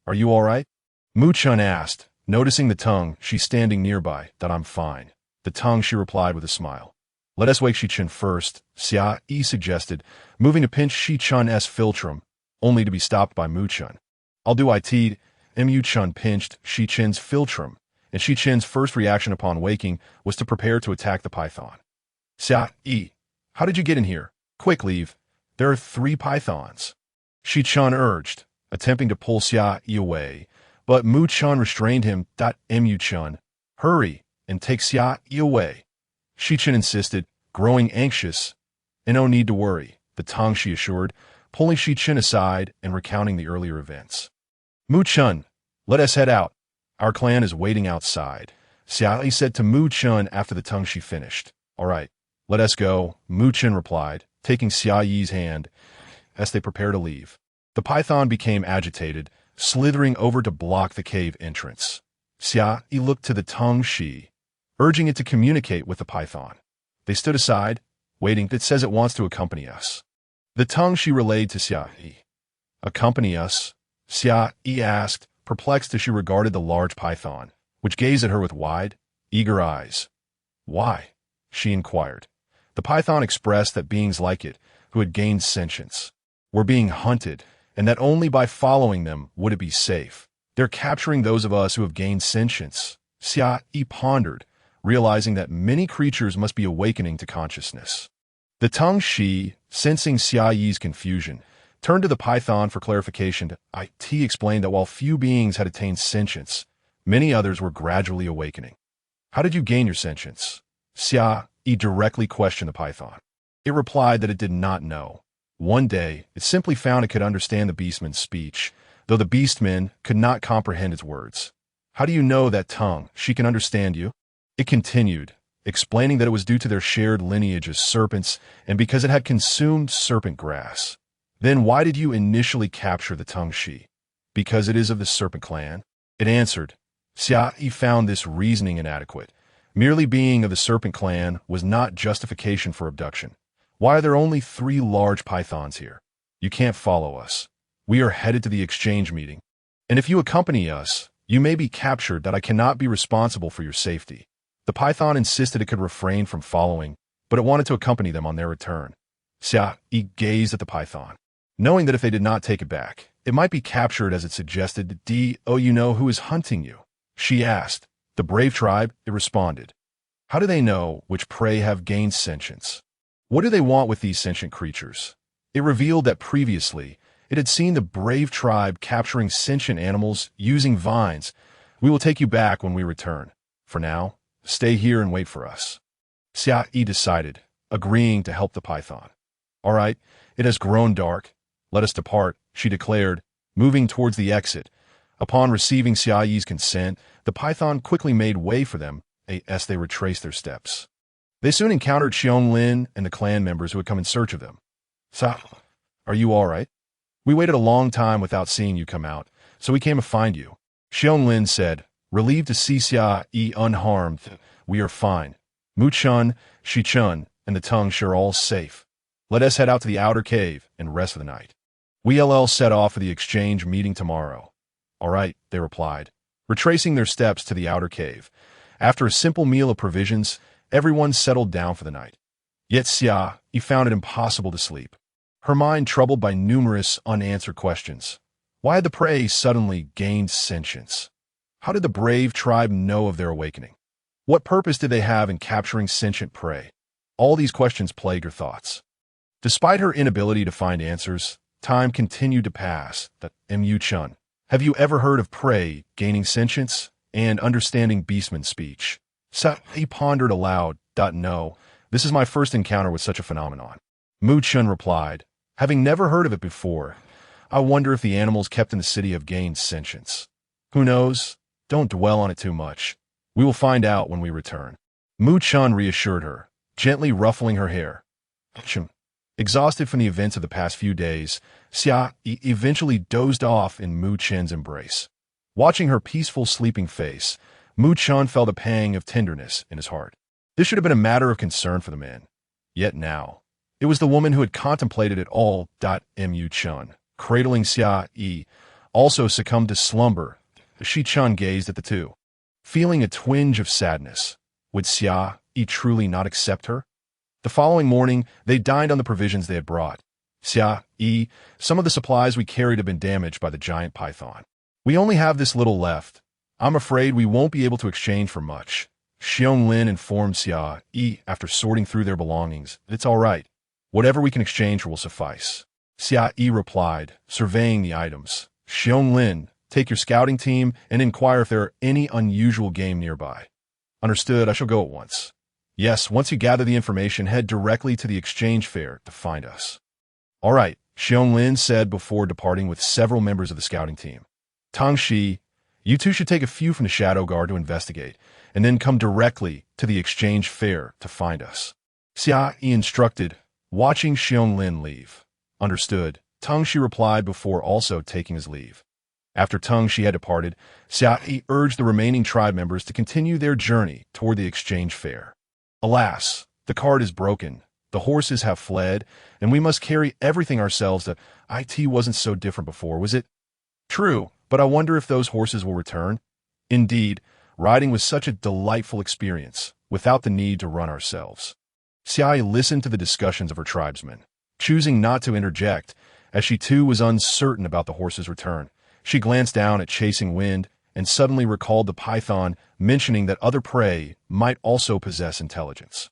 are you all right? Mu Chun asked, noticing the tongue she standing nearby. That I'm fine. The tongue she replied with a smile. Let us wake Shi Chun first, Xia Yi suggested, moving to pinch Shi Chun's philtrum, only to be stopped by Mu Chun. I'll do it. Mu Chun pinched Shi Chun's philtrum, and Shi Chun's first reaction upon waking was to prepare to attack the python. Xia Yi, how did you get in here? Quick, leave. There are 3 pythons. Shi Chun urged, attempting to pull Xia Yi away, but Mu Chun restrained him. Mu Chun, hurry and take Xia Yi away. Shi Chun insisted, growing anxious. And no need to worry, the tongue she assured, pulling Shi Chun aside and recounting the earlier events. Mu Chun, let us head out. Our clan is waiting outside, Xia Yi said to Mu Chun after the tongue she finished. All right, let us go, Mu Chun replied, taking Xia Yi's hand as they prepared to leave. The python became agitated, slithering over to block the cave entrance. Xia Yi looked to the tongue she, urging it to communicate with the python. They stood aside, waiting. It says it wants to accompany us. The tongue she relayed to Xia Yi. Accompany us? Xia Yi asked, perplexed as she regarded the large python, which gazed at her with wide, eager eyes. Why? She inquired. The python expressed that beings like it, who had gained sentience, were being hunted, and that only by following them would it be safe. They're capturing those of us who have gained sentience. Xia Yi pondered, realizing that many creatures must be awakening to consciousness. The tongue she, sensing Xia Yi's confusion, turned to the python for clarification. It explained that while few beings had attained sentience, many others were gradually awakening. How did you gain your sentience? Xia Yi directly questioned the python. It replied that it did not know. One day, it simply found it could understand the beastman's speech, though the beastman could not comprehend its words. How do you know that tongue? She can understand you? It continued, explaining that it was due to their shared lineage as serpents and because it had consumed serpent grass. Then why did you initially capture the tongue she? Because it is of the serpent clan? It answered. Xia Yi found this reasoning inadequate. Merely being of the serpent clan was not justification for abduction. Why are there only 3 large pythons here? You can't follow us. We are headed to the exchange meeting. And if you accompany us, you may be captured. That I cannot be responsible for your safety. The python insisted it could refrain from following, but it wanted to accompany them on their return. Xia Yi gazed at the python, knowing that if they did not take it back, it might be captured as it suggested. Oh, you know who is hunting you? She asked. The brave tribe, it responded. How do they know which prey have gained sentience? What do they want with these sentient creatures? It revealed that previously, it had seen the brave tribe capturing sentient animals using vines. We will take you back when we return. For now, stay here and wait for us. Xia Yi decided, agreeing to help the python. All right, it has grown dark. Let us depart, she declared, moving towards the exit. Upon receiving Xia Yi's consent, the python quickly made way for them as they retraced their steps. They soon encountered Xiong and the clan members who had come in search of them. Sa, are you all right? We waited a long time without seeing you come out, so we came to find you. Xiong said, relieved to see Xia Yi unharmed. We are fine. Mu Chun, Shi Chun, and the tongue are all safe. Let us head out to the outer cave and rest for the night. We'll set off for the exchange meeting tomorrow. All right, they replied, retracing their steps to the outer cave. After a simple meal of provisions, everyone settled down for the night. Yet Xia Yi found it impossible to sleep, her mind troubled by numerous unanswered questions. Why had the prey suddenly gained sentience? How did the brave tribe know of their awakening? What purpose did they have in capturing sentient prey? All these questions plagued her thoughts. Despite her inability to find answers, time continued to pass. Mu Chun, have you ever heard of prey gaining sentience? and understanding beastman speech. Xia Yi pondered aloud. No, this is my first encounter with such a phenomenon. Mu Chun replied, having never heard of it before. I wonder if the animals kept in the city have gained sentience. Who knows? Don't dwell on it too much. We will find out when we return. Mu Chun reassured her, gently ruffling her hair. Exhausted from the events of the past few days, Xia Yi eventually dozed off in Mu Chun's embrace. Watching her peaceful sleeping face, Mu Chun felt a pang of tenderness in his heart. This should have been a matter of concern for the man. Yet now, it was the woman who had contemplated it all. Mu Chun, cradling Xia Yi, also succumbed to slumber. Shi Chun gazed at the two, feeling a twinge of sadness. Would Xia Yi truly not accept her? The following morning, they dined on the provisions they had brought. Xia Yi, some of the supplies we carried have been damaged by the giant python. We only have this little left. I'm afraid we won't be able to exchange for much. Xiong informed Xia Yi after sorting through their belongings. It's all right. Whatever we can exchange for will suffice. Xia Yi replied, surveying the items. Xiong, take your scouting team and inquire if there are any unusual game nearby. Understood, I shall go at once. Yes, once you gather the information, head directly to the exchange fair to find us. All right, Xiong said before departing with several members of the scouting team. Tang Shi, you two should take a few from the Shadow Guard to investigate, and then come directly to the exchange fair to find us. Xia Yi instructed, watching Xiong leave. Understood, Tang Shi replied before also taking his leave. After Tang Shi had departed, Xia Yi urged the remaining tribe members to continue their journey toward the exchange fair. Alas, the cart is broken, the horses have fled, and we must carry everything ourselves. It wasn't so different before, was it? True, but I wonder if those horses will return. Indeed, riding was such a delightful experience, without the need to run ourselves. Xia Yi listened to the discussions of her tribesmen, choosing not to interject, as she too was uncertain about the horses' return. She glanced down at Chasing Wind and suddenly recalled the python mentioning that other prey might also possess intelligence.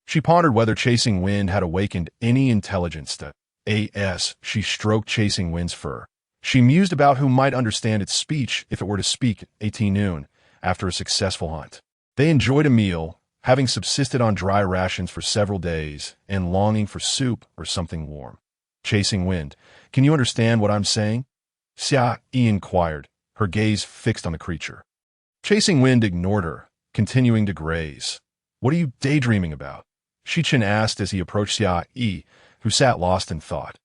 She pondered whether Chasing Wind had awakened any intelligence to She stroked Chasing Wind's fur. She mused about who might understand its speech if it were to speak at noon after a successful hunt. They enjoyed a meal, having subsisted on dry rations for several days and longing for soup or something warm. Chasing Wind, can you understand what I'm saying? Xia Yi inquired, her gaze fixed on the creature. Chasing Wind ignored her, continuing to graze. What are you daydreaming about? Shi Chen asked as he approached Xia Yi, who sat lost in thought.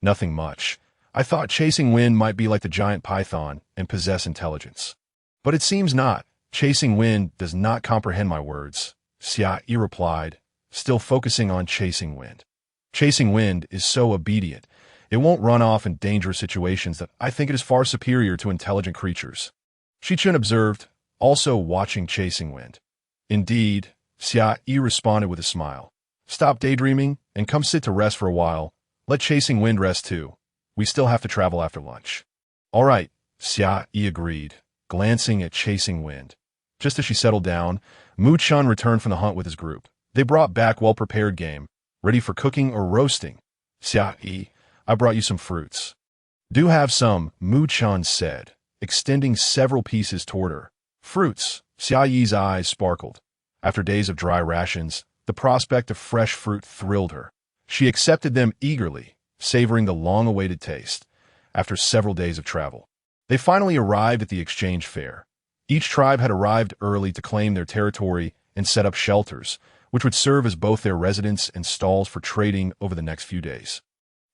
Nothing much. I thought Chasing Wind might be like the giant python and possess intelligence. But it seems not. Chasing Wind does not comprehend my words, Xia Yi replied, still focusing on Chasing Wind. Chasing Wind is so obedient. It won't run off in dangerous situations that I think it is far superior to intelligent creatures. Shi Chen observed, also watching Chasing Wind. Indeed, Xia Yi responded with a smile. Stop daydreaming and come sit to rest for a while. Let Chasing Wind rest too. We still have to travel after lunch. All right, Xia Yi agreed, glancing at Chasing Wind. Just as she settled down, Mu Chun returned from the hunt with his group. They brought back well-prepared game, ready for cooking or roasting. Xia Yi, I brought you some fruits. Do have some, Mu Chun said, extending several pieces toward her. Fruits, Xia Yi's eyes sparkled. After days of dry rations, the prospect of fresh fruit thrilled her. She accepted them eagerly, savoring the long-awaited taste. After several days of travel, they finally arrived at the exchange fair. Each tribe had arrived early to claim their territory and set up shelters, which would serve as both their residence and stalls for trading over the next few days.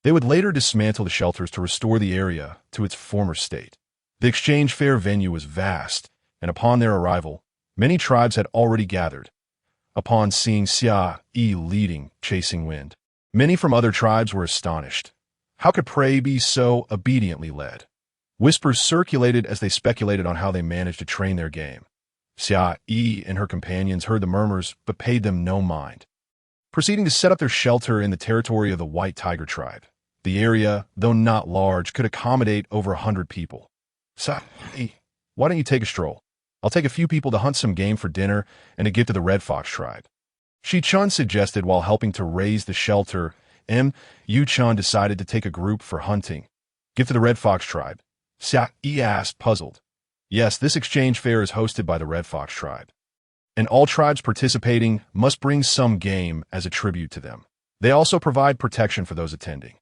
They would later dismantle the shelters to restore the area to its former state. The exchange fair venue was vast, and upon their arrival, many tribes had already gathered. Upon seeing Xia Yi leading Chasing Wind, many from other tribes were astonished. How could prey be so obediently led? Whispers circulated as they speculated on how they managed to train their game. Xia Yi and her companions heard the murmurs but paid them no mind. Proceeding to set up their shelter in the territory of the White Tiger tribe. The area, though not large, could accommodate over 100 people. Xia Yi, why don't you take a stroll? I'll take a few people to hunt some game for dinner and to give to the Red Fox tribe. Shi Chun suggested while helping to raise the shelter. Yu Chun decided to take a group for hunting. Give to the Red Fox tribe. Xia Yi asked, puzzled. Yes, this exchange fair is hosted by the Red Fox tribe, and all tribes participating must bring some game as a tribute to them. They also provide protection for those attending.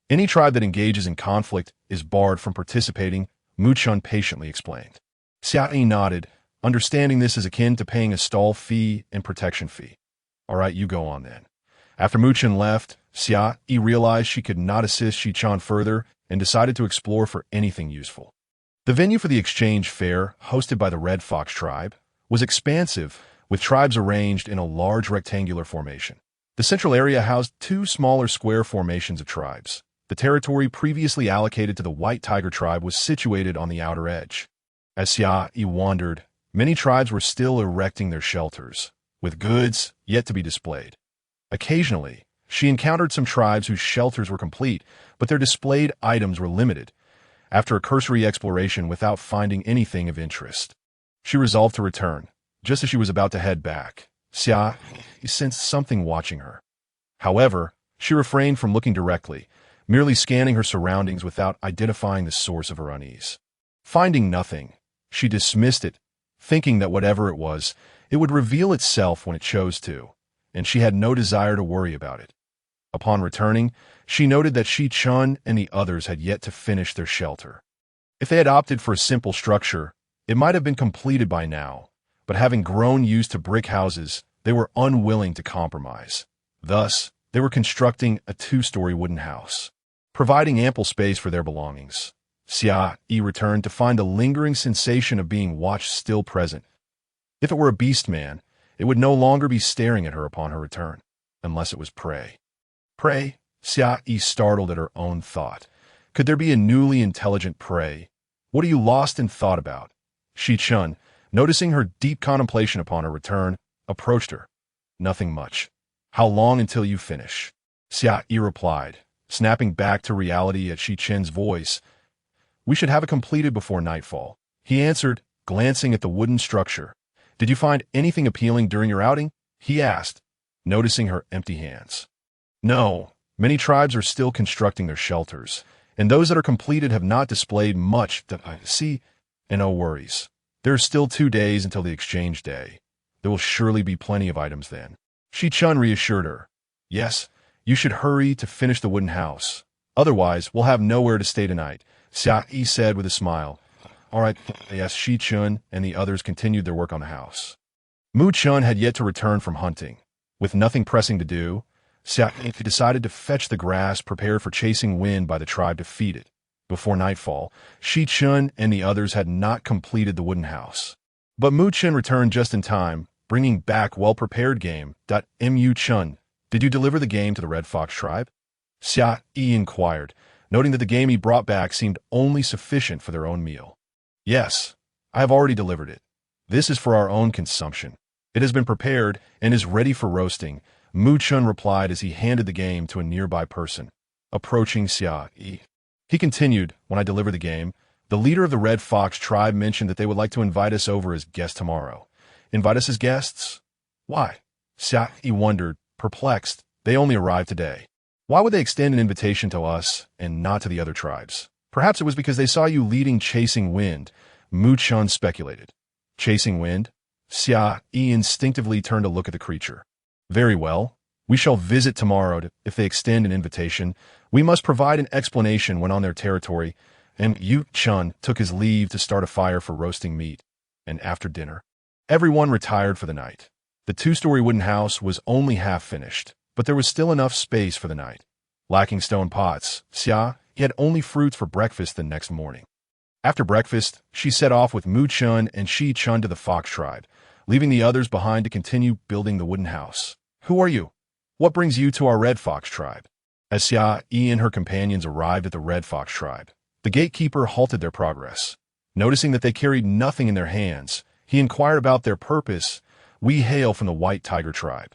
Any tribe that engages in conflict is barred from participating, Mu-chun patiently explained. Xia Yi nodded, understanding this is akin to paying a stall fee and protection fee. All right, you go on then. After Mu-chun left, Xia Yi realized she could not assist Shi-chan further and decided to explore for anything useful. The venue for the exchange fair, hosted by the Red Fox tribe, was expansive, with tribes arranged in a large rectangular formation. The central area housed two smaller square formations of tribes. The territory previously allocated to the White Tiger tribe was situated on the outer edge. As Xia Yi wandered, many tribes were still erecting their shelters, with goods yet to be displayed. Occasionally, she encountered some tribes whose shelters were complete, but their displayed items were limited. After a cursory exploration without finding anything of interest, she resolved to return. Just as she was about to head back, Xia Yi sensed something watching her. However, she refrained from looking directly, merely scanning her surroundings without identifying the source of her unease. Finding nothing, she dismissed it, thinking that whatever it was, it would reveal itself when it chose to, and she had no desire to worry about it. Upon returning, she noted that Shi-chun and the others had yet to finish their shelter. If they had opted for a simple structure, it might have been completed by now, but having grown used to brick houses, they were unwilling to compromise. Thus, they were constructing a two-story wooden house, providing ample space for their belongings. Xia Yi returned to find the lingering sensation of being watched still present. If it were a beast man, it would no longer be staring at her upon her return, unless it was prey. Prey? Xia Yi startled at her own thought. Could there be a newly intelligent prey? What are you lost in thought about? Shi-chun, noticing her deep contemplation upon her return, approached her. Nothing much. How long until you finish? Xia Yi replied, snapping back to reality at Shi-chun's voice. We should have it completed before nightfall. He answered, glancing at the wooden structure. Did you find anything appealing during your outing? He asked, noticing her empty hands. No, many tribes are still constructing their shelters, and those that are completed have not displayed much that I see, and no worries. There are still 2 days until the exchange day. There will surely be plenty of items then. Shi-chun reassured her. Yes, you should hurry to finish the wooden house. Otherwise, we'll have nowhere to stay tonight, Xia Yi said with a smile. All right, yes, Shi-chun and the others continued their work on the house. Mu-chun had yet to return from hunting. With nothing pressing to do, Xia Yi decided to fetch the grass prepared for chasing wind by the tribe to feed it. Before nightfall, Shi-chun and the others had not completed the wooden house. But Mu-chun returned just in time, bringing back well-prepared game. Mu-chun, did you deliver the game to the Red Fox tribe? Xia Yi inquired, noting that the game he brought back seemed only sufficient for their own meal. Yes, I have already delivered it. This is for our own consumption. It has been prepared and is ready for roasting, Mu-chun replied as he handed the game to a nearby person. Approaching Xia Yi, he continued, when I deliver the game, the leader of the Red Fox tribe mentioned that they would like to invite us over as guests tomorrow. Invite us as guests? Why? Xia Yi wondered, perplexed. They only arrived today. Why would they extend an invitation to us and not to the other tribes? Perhaps it was because they saw you leading Chasing Wind, Mu-chun speculated. Chasing Wind? Xia Yi instinctively turned to look at the creature. Very well. We shall visit tomorrow if they extend an invitation. We must provide an explanation when on their territory, and Mu-chun took his leave to start a fire for roasting meat. And after dinner, everyone retired for the night. The two-story wooden house was only half finished, but there was still enough space for the night. Lacking stone pots, Xia Yi had only fruits for breakfast the next morning. After breakfast, she set off with Mu-chun and Shi-chun to the Fox tribe, leaving the others behind to continue building the wooden house. Who are you? What brings you to our Red Fox tribe? As Xia Yi and her companions arrived at the Red Fox tribe, the gatekeeper halted their progress. Noticing that they carried nothing in their hands, he inquired about their purpose. We hail from the White Tiger tribe.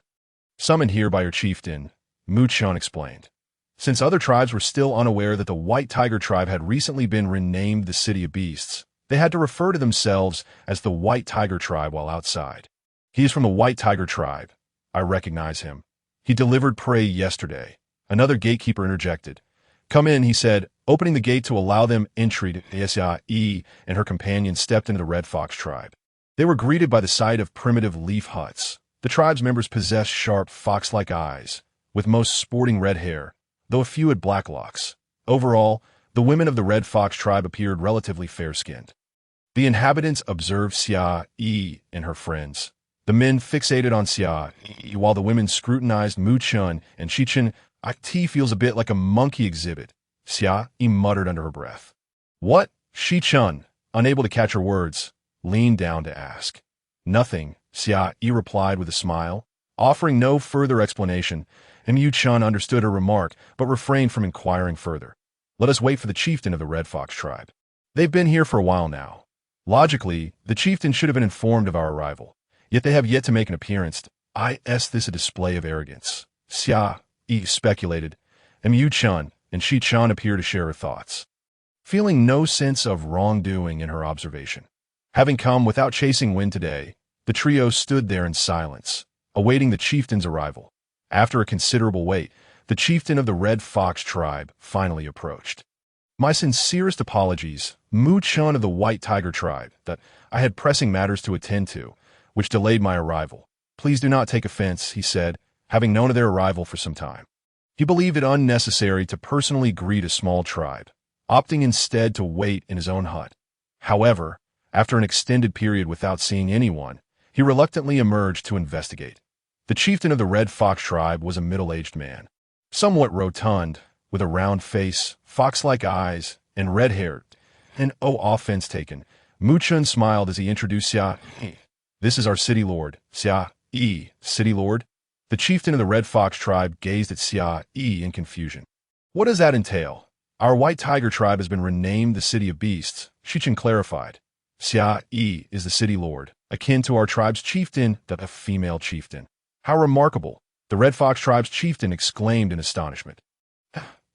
Summoned here by your chieftain, Mu-chun explained. Since other tribes were still unaware that the White Tiger tribe had recently been renamed the City of Beasts, they had to refer to themselves as the White Tiger tribe while outside. He is from the White Tiger tribe. I recognize him. He delivered prey yesterday. Another gatekeeper interjected. Come in, he said, Opening the gate to allow them entry, Xia Yi and her companion stepped into the Red Fox tribe. They were greeted by the sight of primitive leaf huts. The tribe's members possessed sharp, fox-like eyes, with most sporting red hair, though a few had black locks. Overall, the women of the Red Fox tribe appeared relatively fair-skinned. The inhabitants observed Xia Yi and her friends. The men fixated on Xia Yi, while the women scrutinized Mu Chun and Shi Chun. It feels a bit like a monkey exhibit, Xia Yi muttered under her breath. What? Shi Chun, unable to catch her words, leaned down to ask. Nothing, Xia Yi replied with a smile, offering no further explanation, and Mu Chun understood her remark but refrained from inquiring further. Let us wait for the chieftain of the Red Fox tribe. They've been here for a while now. Logically, the chieftain should have been informed of our arrival, yet they have yet to make an appearance. Is this a display of arrogance? Xia Yi speculated, and Mu Chun and Shi Chun appear to share her thoughts, feeling no sense of wrongdoing in her observation. Having come without chasing wind today, the trio stood there in silence, awaiting the chieftain's arrival. After a considerable wait, the chieftain of the Red Fox tribe finally approached. My sincerest apologies, Mu Chun of the White Tiger tribe, that I had pressing matters to attend to, which delayed my arrival. Please do not take offense, he said, having known of their arrival for some time. He believed it unnecessary to personally greet a small tribe, opting instead to wait in his own hut. However, after an extended period without seeing anyone, he reluctantly emerged to investigate. The chieftain of the Red Fox tribe was a middle-aged man, somewhat rotund, with a round face, fox-like eyes, and red hair. And offense taken, Mu Chun smiled as he introduced Xia Yi. This is our city lord, Xia Yi, city lord? The chieftain of the Red Fox tribe gazed at Xia Yi in confusion. What does that entail? Our White Tiger tribe has been renamed the City of Beasts, Shi Chun clarified. Xia Yi is the city lord, akin to our tribe's chieftain, a female chieftain. How remarkable! The Red Fox tribe's chieftain exclaimed in astonishment.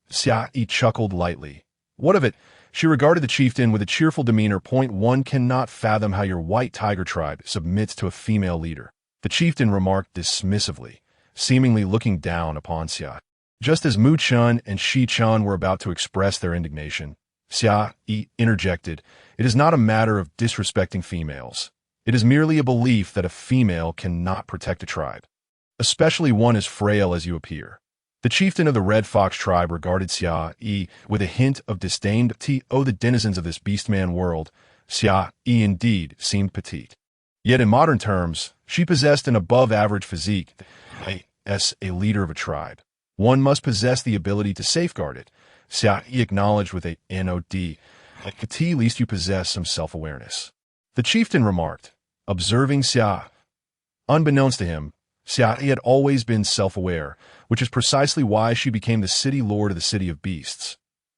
Xia Yi chuckled lightly. What of it? She regarded the chieftain with a cheerful demeanor. One cannot fathom how your White Tiger tribe submits to a female leader. The chieftain remarked dismissively, seemingly looking down upon Xia. Just as Mu Chun and Shi Chun were about to express their indignation, Xia Yi interjected, "It is not a matter of disrespecting females. It is merely a belief that a female cannot protect a tribe, especially one as frail as you appear." The chieftain of the Red Fox tribe regarded Xia Yi with a hint of disdain. The denizens of this beastman world, Xia Yi indeed seemed petite. Yet in modern terms, she possessed an above-average physique. As a leader of a tribe, one must possess the ability to safeguard it. Xia Yi acknowledged with a nod. At least you possess some self-awareness. The chieftain remarked, observing Xia. Unbeknownst to him, Xia Yi had always been self-aware, which is precisely why she became the city lord of the City of Beasts.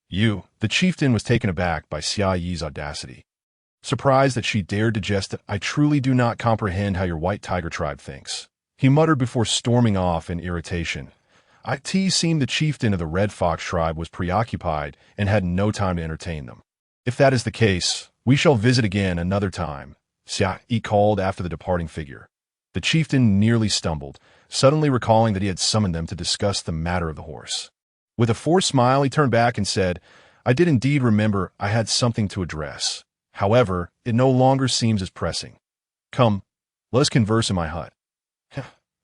The chieftain was taken aback by Xia Yi's audacity. Surprised that she dared to jest that I truly do not comprehend how your White Tiger tribe thinks, he muttered before storming off in irritation. It seemed the chieftain of the Red Fox tribe was preoccupied and had no time to entertain them. If that is the case, we shall visit again another time, Xia Yi called after the departing figure. The chieftain nearly stumbled, suddenly recalling that he had summoned them to discuss the matter of the horse. With a forced smile, he turned back and said, I did indeed remember I had something to address. However, it no longer seems as pressing. Come, let us converse in my hut.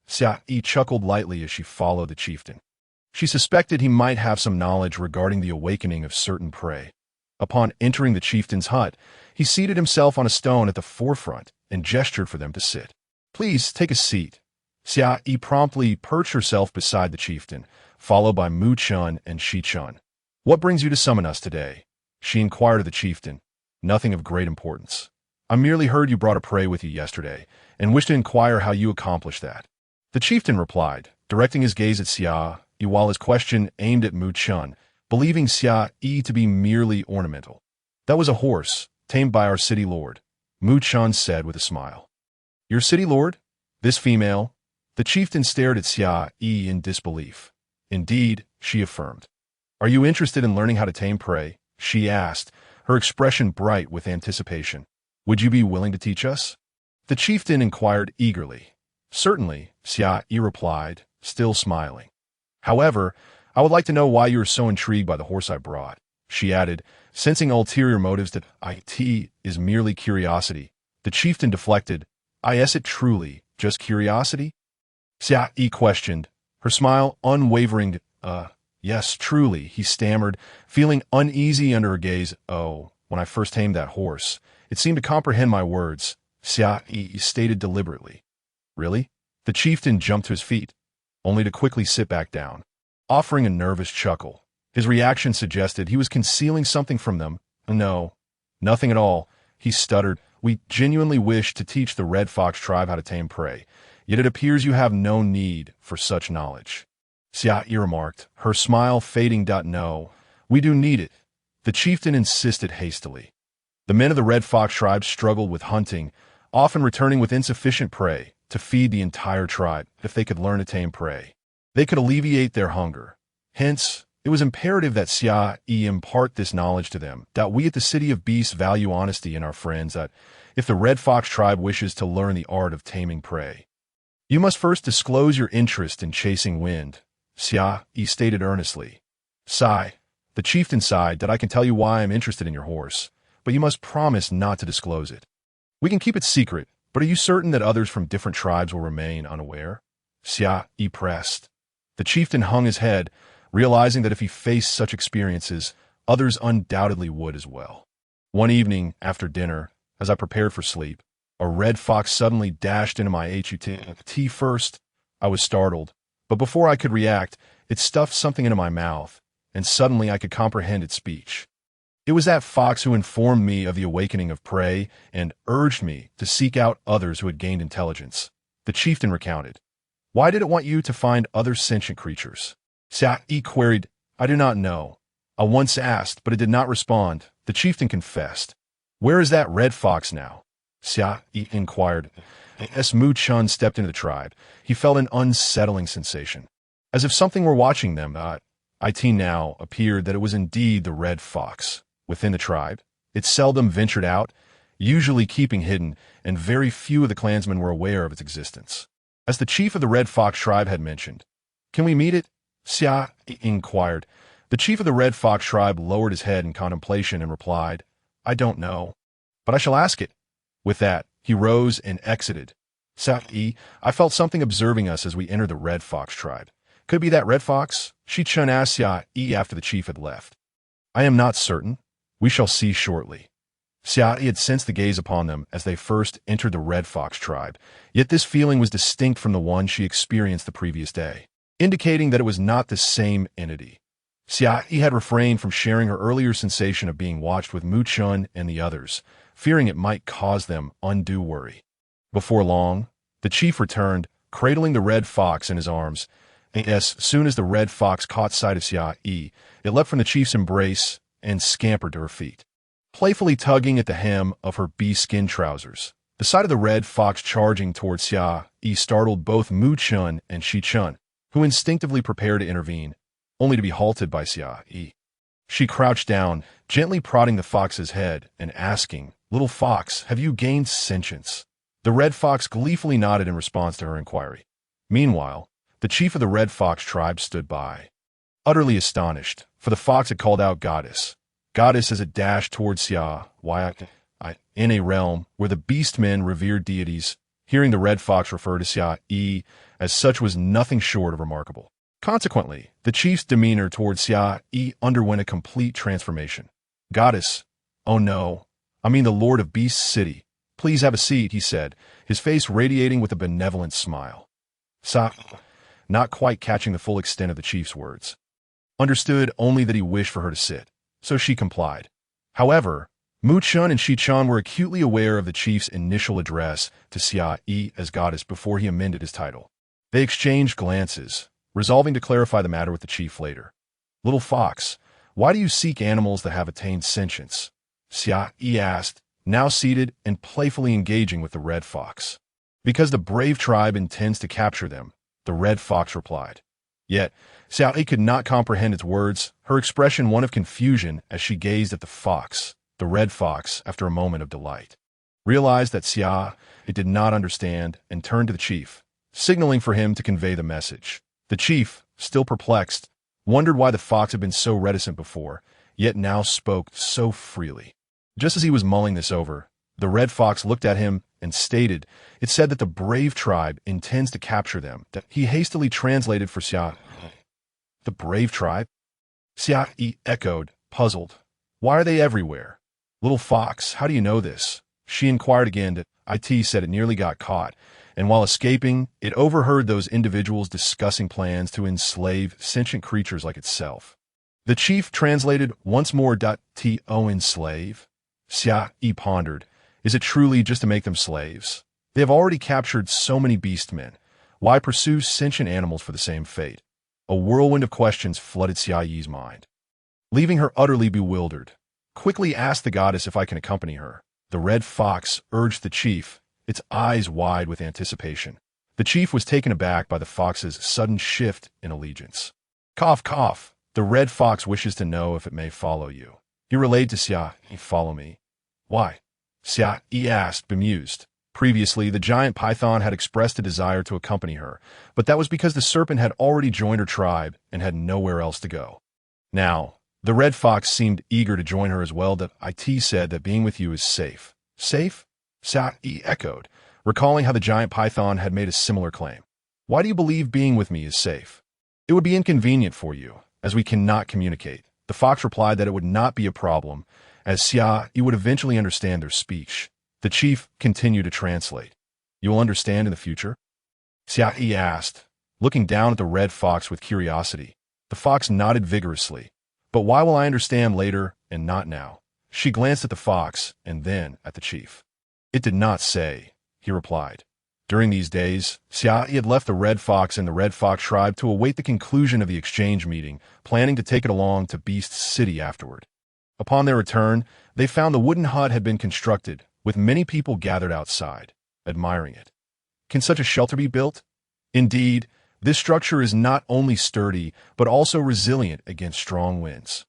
Xia Yi chuckled lightly as she followed the chieftain. She suspected he might have some knowledge regarding the awakening of certain prey. Upon entering the chieftain's hut, he seated himself on a stone at the forefront and gestured for them to sit. Please take a seat. Xia Yi promptly perched herself beside the chieftain, followed by Mu Chun and Shi Chun. What brings you to summon us today? She inquired of the chieftain. Nothing of great importance. I merely heard you brought a prey with you yesterday, and wish to inquire how you accomplished that. The chieftain replied, directing his gaze at Xia Yi while his question aimed at Mu Chun, believing Xia Yi to be merely ornamental. That was a horse, tamed by our city lord, Mu Chun said with a smile. Your city lord? This female? The chieftain stared at Xia Yi in disbelief. Indeed, she affirmed. Are you interested in learning how to tame prey? She asked, her expression bright with anticipation. Would you be willing to teach us? The chieftain inquired eagerly. Certainly, Xia Yi replied, still smiling. However, I would like to know why you are so intrigued by the horse I brought. she added, sensing ulterior motives that it is merely curiosity. The chieftain deflected. Is it truly just curiosity? Xia Yi questioned, her smile unwavering. Yes, truly, he stammered, feeling uneasy under her gaze. Oh, when I first tamed that horse, it seemed to comprehend my words, Xia Yi stated deliberately. Really? The chieftain jumped to his feet, only to quickly sit back down, offering a nervous chuckle. His reaction suggested he was concealing something from them. No, nothing at all, he stuttered. We genuinely wish to teach the Red Fox tribe how to tame prey, yet it appears you have no need for such knowledge. Xia Yi remarked, her smile fading. No, we do need it, the chieftain insisted hastily. The men of the Red Fox tribe struggled with hunting, often returning with insufficient prey to feed the entire tribe. If they could learn to tame prey, they could alleviate their hunger. Hence, it was imperative that Xia Yi impart this knowledge to them, that we at the City of Beasts value honesty in our friends, that if the Red Fox tribe wishes to learn the art of taming prey, you must first disclose your interest in chasing wind, Xia Yi stated earnestly. Sigh, the chieftain sighed, that I can tell you why I'm interested in your horse, but you must promise not to disclose it. We can keep it secret, but are you certain that others from different tribes will remain unaware? Xia Yi pressed. The chieftain hung his head, realizing that if he faced such experiences, others undoubtedly would as well. One evening, after dinner, as I prepared for sleep, a red fox suddenly dashed into my hut. First, I was startled, but before I could react, it stuffed something into my mouth, and suddenly I could comprehend its speech. It was that fox who informed me of the awakening of prey and urged me to seek out others who had gained intelligence. The chieftain recounted. Why did it want you to find other sentient creatures? Xia Yi queried. I do not know. I once asked, but it did not respond, the chieftain confessed. Where is that red fox now? Xia Yi inquired. As Mu Chun stepped into the tribe, he felt an unsettling sensation, as if something were watching them. It now appeared that it was indeed the red fox. Within the tribe, it seldom ventured out, usually keeping hidden, and very few of the clansmen were aware of its existence. As the chief of the Red Fox tribe had mentioned, can we meet it? Xia Yi inquired. The chief of the Red Fox tribe lowered his head in contemplation and replied, I don't know, but I shall ask it. With that, he rose and exited. Xia Yi, I felt something observing us as we entered the Red Fox tribe. Could it be that red fox? Shi Chun asked Xia Yi after the chief had left. I am not certain. We shall see shortly. Xia Yi had sensed the gaze upon them as they first entered the Red Fox tribe, yet this feeling was distinct from the one she experienced the previous day, indicating that it was not the same entity. Xia Yi had refrained from sharing her earlier sensation of being watched with Mu Chun and the others, fearing it might cause them undue worry. Before long, the chief returned, cradling the red fox in his arms. As soon as the red fox caught sight of Xia Yi, it leapt from the chief's embrace and scampered to her feet, playfully tugging at the hem of her bee-skin trousers. The sight of the red fox charging towards Xia Yi startled both Mu Chun and Shi Chun, who instinctively prepared to intervene, only to be halted by Xia Yi. She crouched down, gently prodding the fox's head and asking, Little fox, have you gained sentience? The red fox gleefully nodded in response to her inquiry. Meanwhile, the chief of the Red Fox tribe stood by, utterly astonished, for the fox had called out Goddess. Goddess as it dashed towards Xia Yi, in a realm where the beast men revered deities. Hearing the red fox refer to Xia Yi as such was nothing short of remarkable. Consequently, the chief's demeanor towards Xia Yi underwent a complete transformation. Goddess, oh no, I mean the Lord of Beast City. Please have a seat, he said, his face radiating with a benevolent smile. Not quite catching the full extent of the chief's words. Understood only that he wished for her to sit, so she complied. However, Mu Chun and Shi Chun were acutely aware of the chief's initial address to Xia Yi as goddess before he amended his title. They exchanged glances, resolving to clarify the matter with the chief later. Little fox, why do you seek animals that have attained sentience? Xia Yi asked, now seated and playfully engaging with the red fox. Because the brave tribe intends to capture them, the red fox replied. Yet, Xia Yi could not comprehend its words, her expression one of confusion as she gazed at the fox. The red fox, after a moment of delight, realized that Xia Yi did not understand and turned to the chief, signaling for him to convey the message. The chief, still perplexed, wondered why the fox had been so reticent before, yet now spoke so freely. Just as he was mulling this over, the red fox looked at him and stated, "It said that the brave tribe intends to capture them." That he hastily translated for Xia. "The brave tribe?" Xia Yi echoed, puzzled. "Why are they everywhere?" "Little fox, how do you know this?" She inquired again. That it said it nearly got caught, and while escaping, it overheard those individuals discussing plans to enslave sentient creatures like itself. The chief translated once more. To enslave? Xia Yi pondered. Is it truly just to make them slaves? They have already captured so many beastmen. Why pursue sentient animals for the same fate? A whirlwind of questions flooded Xia Yi's mind, leaving her utterly bewildered. "Quickly ask the goddess if I can accompany her," the red fox urged the chief, its eyes wide with anticipation. The chief was taken aback by the fox's sudden shift in allegiance. "Cough, cough. The red fox wishes to know if it may follow you." He relayed to Xia Yi, "Follow me." "Why?" Xia Yi asked, bemused. Previously, the giant python had expressed a desire to accompany her, but that was because the serpent had already joined her tribe and had nowhere else to go. Now, the red fox seemed eager to join her as well. That it said that being with you is safe. "Safe?" Xia Yi echoed, recalling how the giant python had made a similar claim. "Why do you believe being with me is safe?" "It would be inconvenient for you, as we cannot communicate." The fox replied that it would not be a problem, as Xia Yi would eventually understand their speech. The chief continued to translate. "You will understand in the future?" Xia Yi asked, looking down at the red fox with curiosity. The fox nodded vigorously. "But why will I understand later and not now?" She glanced at the fox and then at the chief. "It did not say," he replied. During these days, Xia Yi had left the red fox and the red fox tribe to await the conclusion of the exchange meeting, planning to take it along to Beast City afterward. Upon their return, they found the wooden hut had been constructed, with many people gathered outside, admiring it. Can such a shelter be built? Indeed, this structure is not only sturdy, but also resilient against strong winds.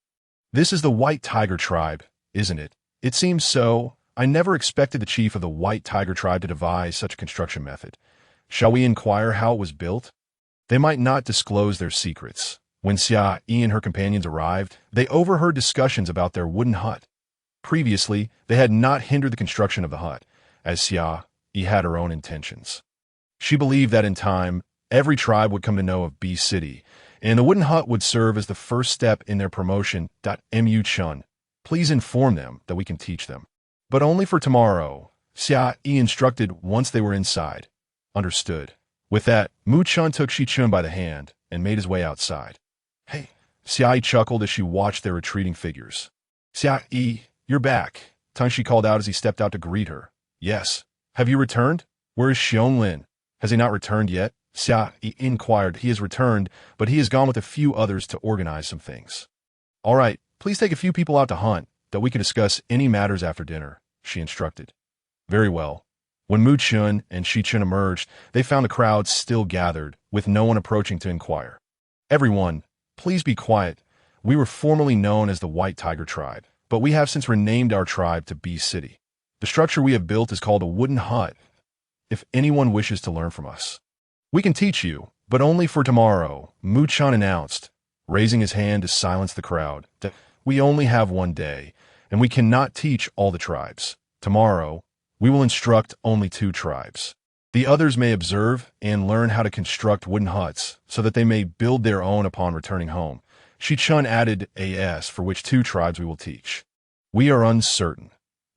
This is the White Tiger tribe, isn't it? It seems so. I never expected the chief of the White Tiger tribe to devise such a construction method. Shall we inquire how it was built? They might not disclose their secrets. When Xia Yi and her companions arrived, they overheard discussions about their wooden hut. Previously, they had not hindered the construction of the hut, as Xia Yi had her own intentions. She believed that in time, every tribe would come to know of Beast City, and the wooden hut would serve as the first step in their promotion. Mu Chun, please inform them that we can teach them. But only for tomorrow, Xia Yi instructed once they were inside. Understood. With that, Mu Chun took Shi Chun by the hand and made his way outside. "Hey," Xia Yi chuckled as she watched their retreating figures. "Xia Yi, you're back," Tangxi called out as he stepped out to greet her. "Yes. Have you returned? Where is Xiongling? Has he not returned yet?" Xia Yi inquired. "He has returned, but he has gone with a few others to organize some things." "All right, please take a few people out to hunt, that we can discuss any matters after dinner," she instructed. Very well. When Mu Chun and Shi Chun emerged, they found the crowd still gathered, with no one approaching to inquire. "Everyone, please be quiet. We were formerly known as the White Tiger tribe, but we have since renamed our tribe to Beast City. The structure we have built is called a wooden hut. If anyone wishes to learn from us, we can teach you, but only for tomorrow," Mu Chun announced, raising his hand to silence the crowd. "That we only have one day, and we cannot teach all the tribes. Tomorrow, we will instruct only 2 tribes. The others may observe and learn how to construct wooden huts so that they may build their own upon returning home." Shi Chun added as for which 2 tribes we will teach. "We are uncertain.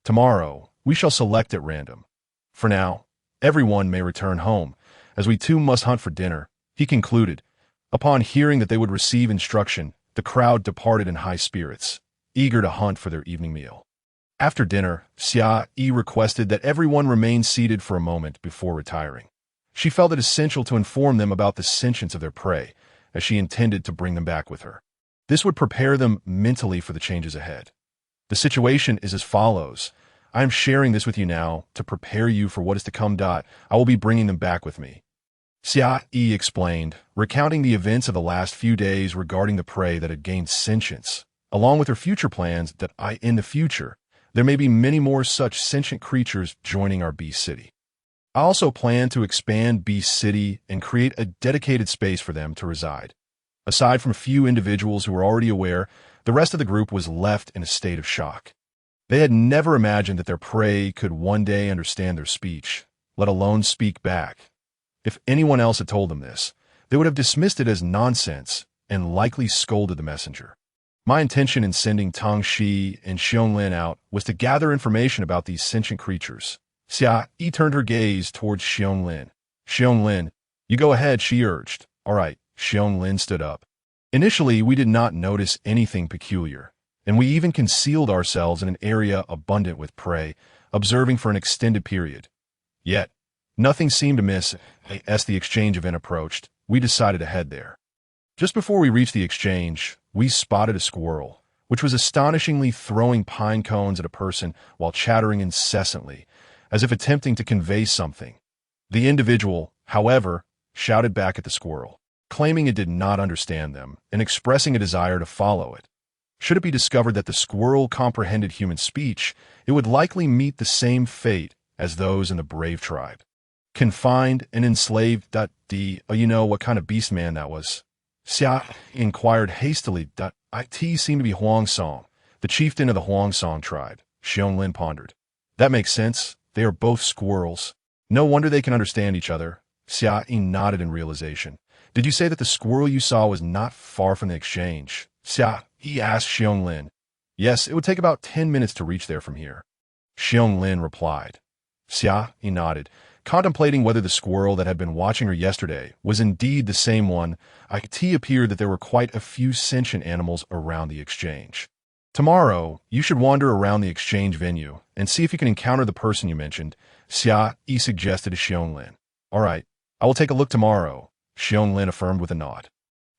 Tomorrow, we shall select at random. For now, everyone may return home, as we too must hunt for dinner," he concluded. Upon hearing that they would receive instruction, the crowd departed in high spirits, eager to hunt for their evening meal. After dinner, Xia Yi requested that everyone remain seated for a moment before retiring. She felt it essential to inform them about the sentience of their prey, as she intended to bring them back with her. This would prepare them mentally for the changes ahead. The situation is as follows. I am sharing this with you now to prepare you for what is to come. I will be bringing them back with me. Xia Yi explained, recounting the events of the last few days regarding the prey that had gained sentience, along with her future plans that in the future, there may be many more such sentient creatures joining our Beast City. I also plan to expand Beast City and create a dedicated space for them to reside. Aside from a few individuals who were already aware, the rest of the group was left in a state of shock. They had never imagined that their prey could one day understand their speech, let alone speak back. If anyone else had told them this, they would have dismissed it as nonsense and likely scolded the messenger. My intention in sending Tang Shi and Xiong out was to gather information about these sentient creatures. Xia Yi turned her gaze towards Xiong Lin, you go ahead, she urged. All right, Xiong stood up. Initially, we did not notice anything peculiar, and we even concealed ourselves in an area abundant with prey, observing for an extended period. Yet, nothing seemed amiss. As the exchange event approached, we decided to head there. Just before we reached the exchange, we spotted a squirrel, which was astonishingly throwing pine cones at a person while chattering incessantly, as if attempting to convey something. The individual, however, shouted back at the squirrel, claiming it did not understand them and expressing a desire to follow it. Should it be discovered that the squirrel comprehended human speech, it would likely meet the same fate as those in the brave tribe. Confined and enslaved. You know what kind of beast man that was? Xia inquired hastily. It seemed to be Huang Song, the chieftain of the Huang Song tribe. Xiong pondered. That makes sense. They are both squirrels. No wonder they can understand each other. Xia Yi nodded in realization. Did you say that the squirrel you saw was not far from the exchange? Xia Yi asked Xiong. Yes, it would take about 10 minutes to reach there from here. Xiong replied. Xia Yi nodded, contemplating whether the squirrel that had been watching her yesterday was indeed the same one. It appeared that there were quite a few sentient animals around the exchange. Tomorrow, you should wander around the exchange venue and see if you can encounter the person you mentioned, Xia Yi suggested to Xiong. All right, I will take a look tomorrow, Xiong affirmed with a nod.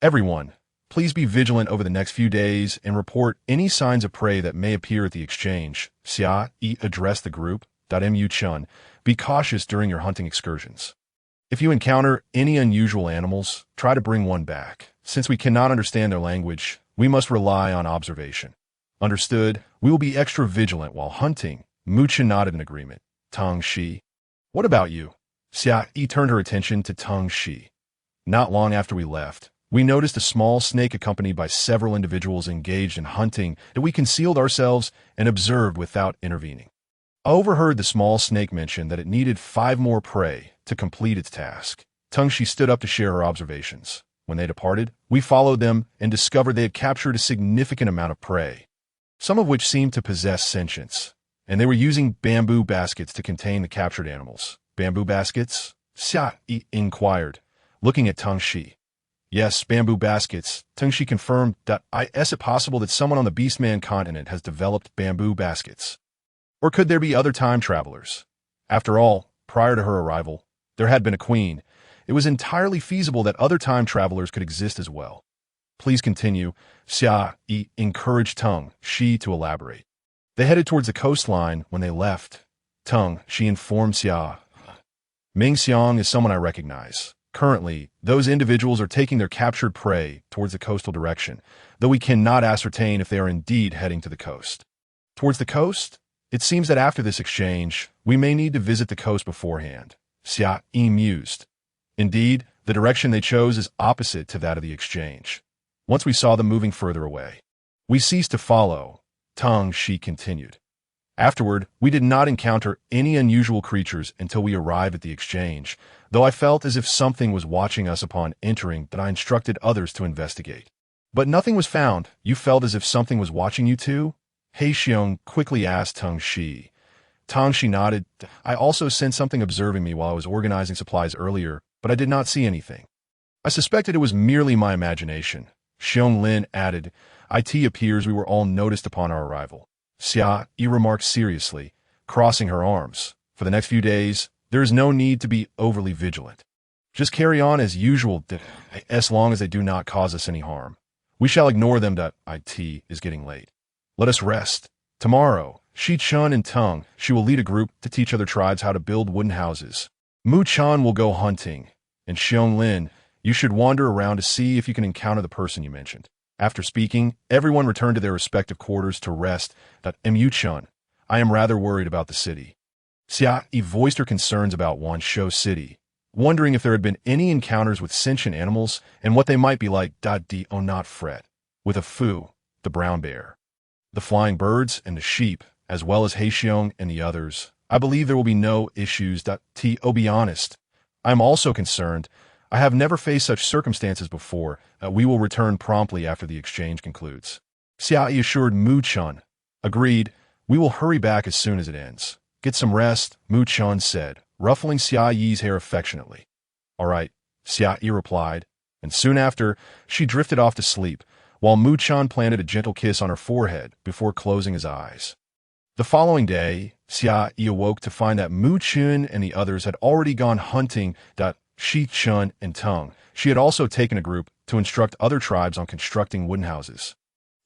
Everyone, please be vigilant over the next few days and report any signs of prey that may appear at the exchange. Xia Yi addressed the group. Mu-chun, be cautious during your hunting excursions. If you encounter any unusual animals, try to bring one back. Since we cannot understand their language, we must rely on observation. Understood, we will be extra vigilant while hunting. Mu-chun nodded in agreement. Tang Shi. What about you? Xia Yi turned her attention to Tang Shi. Not long after we left, we noticed a small snake accompanied by several individuals engaged in hunting that we concealed ourselves and observed without intervening. I overheard the small snake mention that it needed 5 more prey to complete its task. Tang Shi stood up to share her observations. When they departed, we followed them and discovered they had captured a significant amount of prey, some of which seemed to possess sentience, and they were using bamboo baskets to contain the captured animals. Bamboo baskets? Xia Yi inquired, looking at Tang Shi. Yes, bamboo baskets, Tang Shi confirmed. Is it possible that someone on the Beastman continent has developed bamboo baskets? Or could there be other time travelers? After all, prior to her arrival, there had been a queen. It was entirely feasible that other time travelers could exist as well. Please continue. Xia Yi encouraged Tang Shi to elaborate. They headed towards the coastline when they left. Tang Shi informed Xia. Ming Xiang is someone I recognize. Currently, those individuals are taking their captured prey towards the coastal direction, though we cannot ascertain if they are indeed heading to the coast. Towards the coast? It seems that after this exchange, we may need to visit the coast beforehand. Xia Yi mused. Indeed, the direction they chose is opposite to that of the exchange. Once we saw them moving further away, we ceased to follow. Tang Shi continued. Afterward, we did not encounter any unusual creatures until we arrived at the exchange, though I felt as if something was watching us upon entering that I instructed others to investigate. But nothing was found. You felt as if something was watching you too? He Xiong quickly asked Tang Shi. Tang Shi nodded. I also sensed something observing me while I was organizing supplies earlier, but I did not see anything. I suspected it was merely my imagination. Xiong added. It appears we were all noticed upon our arrival. Xia Yi remarked seriously, crossing her arms. For the next few days, there is no need to be overly vigilant. Just carry on as usual, as long as they do not cause us any harm. We shall ignore them. It is getting late. Let us rest. Tomorrow, Shi-chun and Tang Shi will lead a group to teach other tribes how to build wooden houses. Mu-chan will go hunting, and Xiong, you should wander around to see if you can encounter the person you mentioned. After speaking, everyone returned to their respective quarters to rest. Mu-chun, I am rather worried about the city. Xia Yi voiced her concerns about Wanshou City. wondering if there had been any encounters with sentient animals and what they might be like. Do not fret. With a foo, the brown bear, the flying birds, and the sheep, as well as Xiong and the others, I believe there will be no issues. To be honest, I am also concerned. I have never faced such circumstances before. We will return promptly after the exchange concludes. Xia Yi assured Mu Chun. Agreed. We will hurry back as soon as it ends. Get some rest, Mu Chun said, ruffling Xia Yi's hair affectionately. All right, Xia Yi replied, and soon after, she drifted off to sleep, while Mu Chun planted a gentle kiss on her forehead before closing his eyes. The following day, Xia Yi awoke to find that Mu Chun and the others had already gone hunting. Shi Chun and Tung. She had also taken a group to instruct other tribes on constructing wooden houses.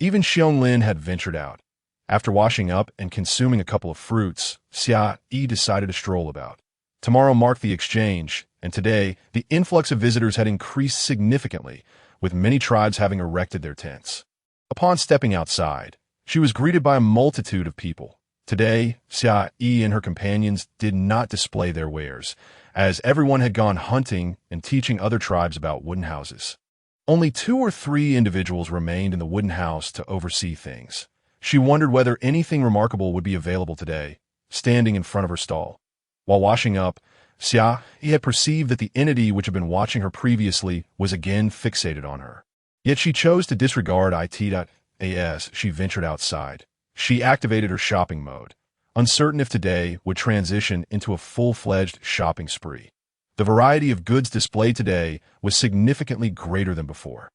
Even Xiong had ventured out. After washing up and consuming a couple of fruits, Xia Yi decided to stroll about. Tomorrow marked the exchange, and today, the influx of visitors had increased significantly, with many tribes having erected their tents. Upon stepping outside, she was greeted by a multitude of people. Today, Xia Yi and her companions did not display their wares, as everyone had gone hunting and teaching other tribes about wooden houses. Only 2 or 3 individuals remained in the wooden house to oversee things. She wondered whether anything remarkable would be available today, standing in front of her stall. While washing up, Xia Yi had perceived that the entity which had been watching her previously was again fixated on her. Yet she chose to disregard it. As she ventured outside, she activated her shopping mode, uncertain if today would transition into a full-fledged shopping spree. The variety of goods displayed today was significantly greater than before.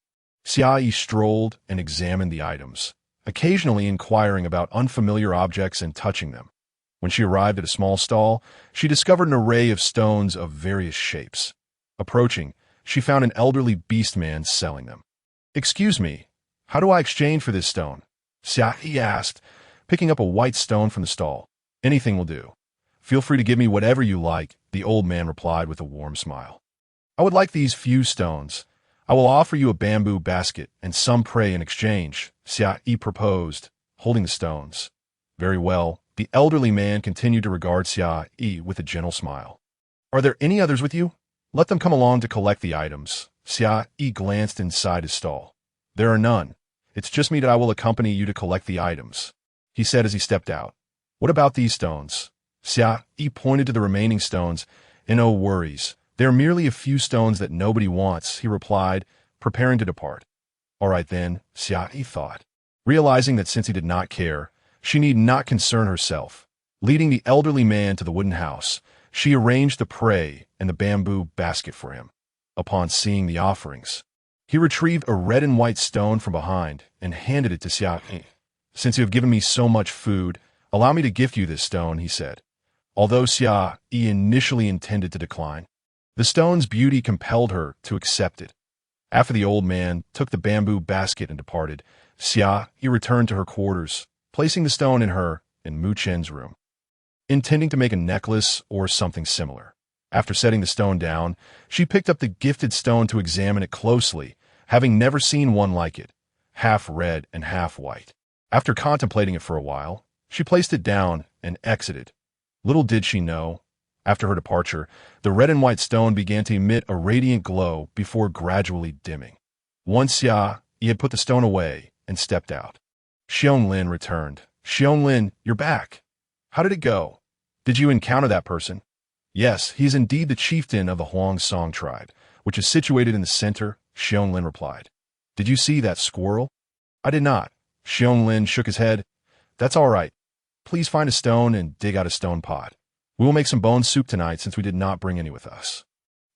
Xia Yi strolled and examined the items, occasionally inquiring about unfamiliar objects and touching them. When she arrived at a small stall, she discovered an array of stones of various shapes. Approaching, she found an elderly beastman selling them. "Excuse me, how do I exchange for this stone?" Xia Yi asked, picking up a white stone from the stall. "Anything will do. Feel free to give me whatever you like," the old man replied with a warm smile. "I would like these few stones. I will offer you a bamboo basket and some prey in exchange," Xia Yi proposed, holding the stones. "Very well." The elderly man continued to regard Xia Yi with a gentle smile. "Are there any others with you? Let them come along to collect the items." Xia Yi glanced inside his stall. "There are none. It's just me that I will accompany you to collect the items," he said as he stepped out. "What about these stones?" Xia Yi pointed to the remaining stones. "No worries. There are merely a few stones that nobody wants," he replied, preparing to depart. "All right then," Xia Yi thought, realizing that since he did not care, she need not concern herself. Leading the elderly man to the wooden house, she arranged the prey and the bamboo basket for him. Upon seeing the offerings, he retrieved a red and white stone from behind and handed it to Xia Yi. "Since you have given me so much food, allow me to gift you this stone," he said. Although Xia Yi initially intended to decline, the stone's beauty compelled her to accept it. After the old man took the bamboo basket and departed, Xia Yi returned to her quarters, placing the stone in her and Mu Chen's room, intending to make a necklace or something similar. After setting the stone down, she picked up the gifted stone to examine it closely, having never seen one like it, half red and half white. After contemplating it for a while, she placed it down and exited. Little did she know, after her departure, the red and white stone began to emit a radiant glow before gradually dimming. Once Xia Yi had put the stone away and stepped out, Xiong returned. "Xiong, you're back. How did it go? Did you encounter that person?" "Yes, he is indeed the chieftain of the Huang Song tribe, which is situated in the center," Xiong replied. "Did you see that squirrel?" "I did not." Xiong shook his head. "That's all right. Please find a stone and dig out a stone pot. We will make some bone soup tonight since we did not bring any with us."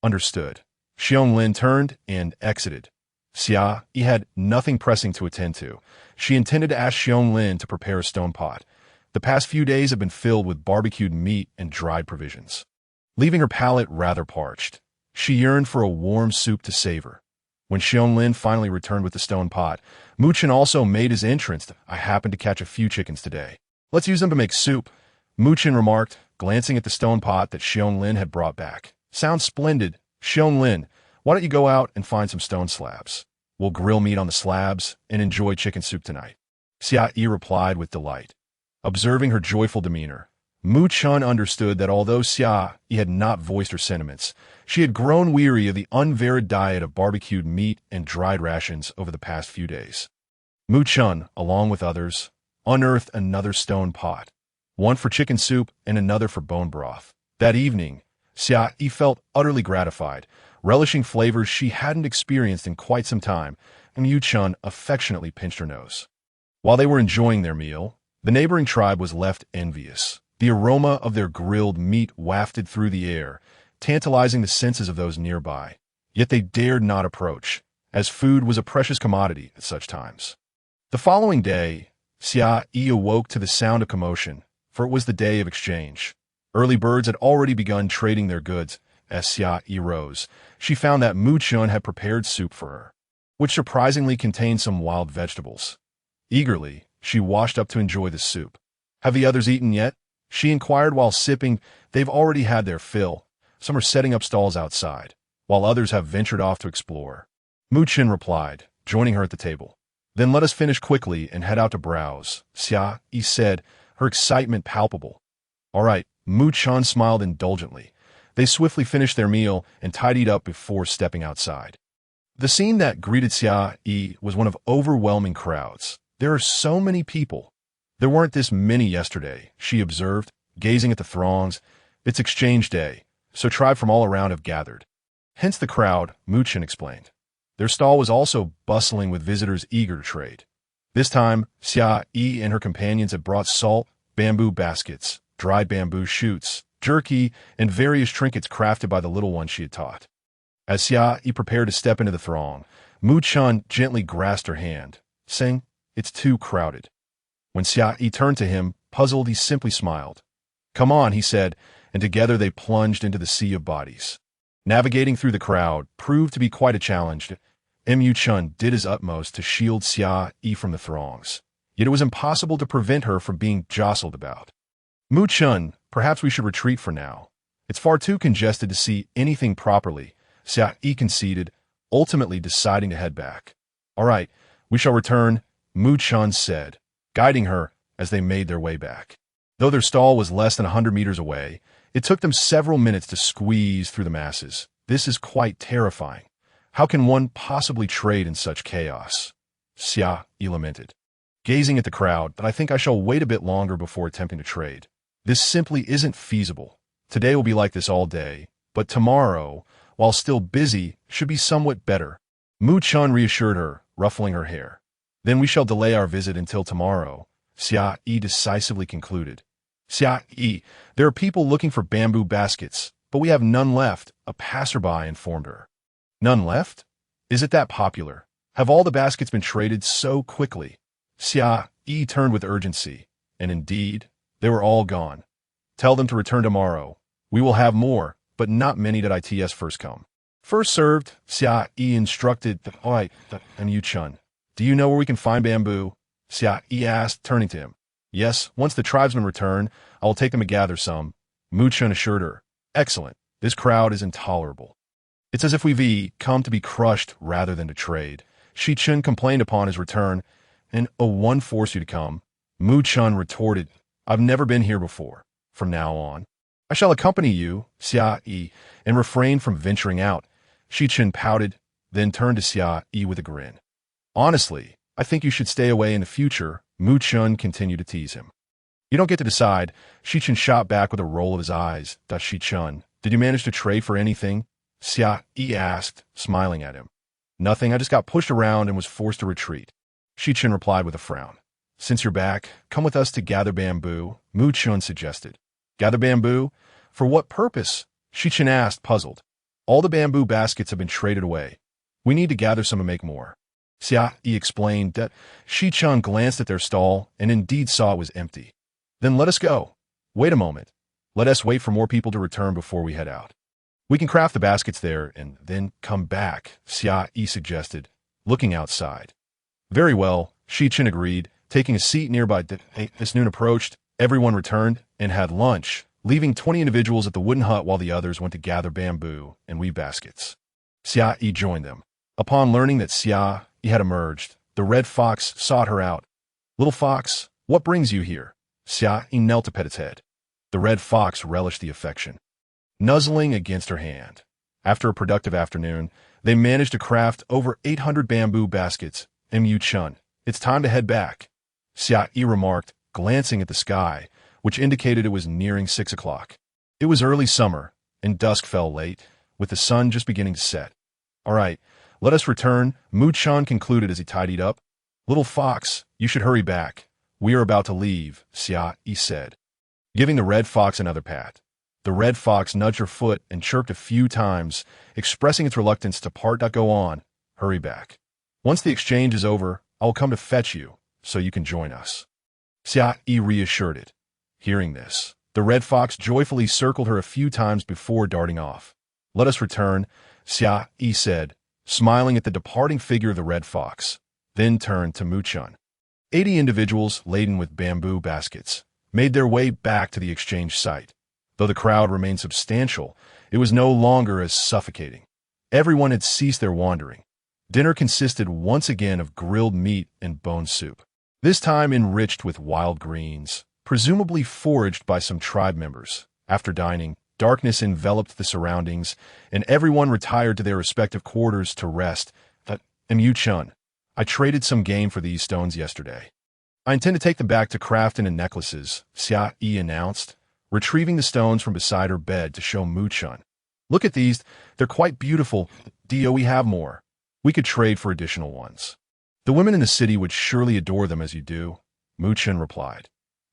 "Understood." Xiong turned and exited. Xia Yi had nothing pressing to attend to. She intended to ask Xiong to prepare a stone pot. The past few days had been filled with barbecued meat and dried provisions, leaving her palate rather parched. She yearned for a warm soup to savor. When Xiong finally returned with the stone pot, Mu Chen also made his entrance. "I happened to catch a few chickens today. Let's use them to make soup," Mu Chen remarked, glancing at the stone pot that Xiong had brought back. "Sounds splendid. Xiong, why don't you go out and find some stone slabs? We'll grill meat on the slabs and enjoy chicken soup tonight." Xia Yi replied with delight. Observing her joyful demeanor, Mu Chun understood that although Xia Yi had not voiced her sentiments, she had grown weary of the unvaried diet of barbecued meat and dried rations over the past few days. Mu Chun, along with others, unearthed another stone pot, one for chicken soup and another for bone broth. That evening, Xia Yi felt utterly gratified, relishing flavors she hadn't experienced in quite some time, and Mu Chun affectionately pinched her nose. While they were enjoying their meal, the neighboring tribe was left envious. The aroma of their grilled meat wafted through the air, tantalizing the senses of those nearby. Yet they dared not approach, as food was a precious commodity at such times. The following day, Xia Yi awoke to the sound of commotion, for it was the day of exchange. Early birds had already begun trading their goods. As Xia Yi rose, she found that Mu Chun had prepared soup for her, which surprisingly contained some wild vegetables. Eagerly, she washed up to enjoy the soup. "Have the others eaten yet?" she inquired while sipping. "They've already had their fill. Some are setting up stalls outside, while others have ventured off to explore." Mu Chun replied, joining her at the table. "Then let us finish quickly and head out to browse," Xia Yi said, her excitement palpable. "All right," Mu Chun smiled indulgently. They swiftly finished their meal and tidied up before stepping outside. The scene that greeted Xia Yi was one of overwhelming crowds. "There are so many people. There weren't this many yesterday," she observed, gazing at the throngs. "It's exchange day, so tribes from all around have gathered." Hence the crowd, Mu Chun explained. Their stall was also bustling with visitors eager to trade. This time, Xia Yi and her companions had brought salt, bamboo baskets, dried bamboo shoots, jerky, and various trinkets crafted by the little ones she had taught. As Xia Yi prepared to step into the throng, Mu Chun gently grasped her hand, saying, "It's too crowded." When Xia Yi turned to him, puzzled, he simply smiled. "Come on," he said, and together they plunged into the sea of bodies. Navigating through the crowd proved to be quite a challenge. Mu Chun did his utmost to shield Xia Yi from the throngs, yet it was impossible to prevent her from being jostled about. "Mu Chun, perhaps we should retreat for now. It's far too congested to see anything properly," Xia Yi conceded, ultimately deciding to head back. "All right, we shall return," Mu Chun said, guiding her as they made their way back. Though their stall was less than 100 meters away, it took them several minutes to squeeze through the masses. "This is quite terrifying. How can one possibly trade in such chaos?" Xia Yi lamented, gazing at the crowd. "But I think I shall wait a bit longer before attempting to trade. This simply isn't feasible. Today will be like this all day, but tomorrow, while still busy, should be somewhat better." Mu Chun reassured her, ruffling her hair. "Then we shall delay our visit until tomorrow," Xia Yi decisively concluded. "Xia Yi, there are people looking for bamboo baskets, but we have none left," a passerby informed her. "None left? Is it that popular? Have all the baskets been traded so quickly?" Xia Yi turned with urgency, and indeed, they were all gone. "Tell them to return tomorrow. We will have more, but not many that its first come." "First served," Xia Yi instructed. "All right, Mu Chun, do you know where we can find bamboo?" Xia Yi asked, turning to him. "Yes, once the tribesmen return, I will take them to gather some," Mu Chun assured her. "Excellent. This crowd is intolerable. It's as if we've come to be crushed rather than to trade." Xi Chun complained upon his return. "And one forced you to come," Mu Chun retorted. "I've never been here before. From now on, I shall accompany you," Xia Yi, and refrain from venturing out. Xi Chun pouted, then turned to Xia Yi with a grin. "Honestly, I think you should stay away in the future," Mu Chun continued to tease him. "You don't get to decide," Xi Chun shot back with a roll of his eyes. "Xi Chun, did you manage to trade for anything?" Xia Yi asked, smiling at him. "Nothing, I just got pushed around and was forced to retreat," Xi Chun replied with a frown. "Since you're back, come with us to gather bamboo," Mu Chun suggested. "Gather bamboo? For what purpose?" Xi Chun asked, puzzled. "All the bamboo baskets have been traded away. We need to gather some to make more." Xia Yi explained that Xi Chun glanced at their stall and indeed saw it was empty. "Then let us go." "Wait a moment. Let us wait for more people to return before we head out. We can craft the baskets there and then come back," Xia Yi suggested, looking outside. "Very well," Xi Chun agreed, taking a seat nearby. As noon approached, everyone returned and had lunch, leaving 20 individuals at the wooden hut while the others went to gather bamboo and weave baskets. Xia Yi joined them. Upon learning that Xia Yi had emerged, the red fox sought her out. "Little fox, what brings you here?" Xia Yi knelt to pet its head. The red fox relished the affection, nuzzling against her hand. After a productive afternoon, they managed to craft over 800 bamboo baskets. Chun, it's time to head back, Xia Yi remarked, glancing at the sky, which indicated it was nearing 6 o'clock. It was early summer, and dusk fell late, with the sun just beginning to set. All right, let us return, Chun concluded as he tidied up. Little fox, you should hurry back. We are about to leave, Xia Yi said, giving the red fox another pat. The red fox nudged her foot and chirped a few times, expressing its reluctance to part. Go on, hurry back. Once the exchange is over, I will come to fetch you, so you can join us, Xia Yi reassured it. Hearing this, the red fox joyfully circled her a few times before darting off. Let us return, Xia Yi said, smiling at the departing figure of the red fox, then turned to Chun. 80 individuals laden with bamboo baskets made their way back to the exchange site. Though the crowd remained substantial, it was no longer as suffocating. Everyone had ceased their wandering. Dinner consisted once again of grilled meat and bone soup, this time enriched with wild greens, presumably foraged by some tribe members. After dining, darkness enveloped the surroundings, and everyone retired to their respective quarters to rest. Chun, I traded some game for these stones yesterday. I intend to take them back to craft into necklaces, Xia Yi announced, retrieving the stones from beside her bed to show Chun. Look at these, they're quite beautiful. We have more. We could trade for additional ones. The women in the city would surely adore them as you do, Chun replied.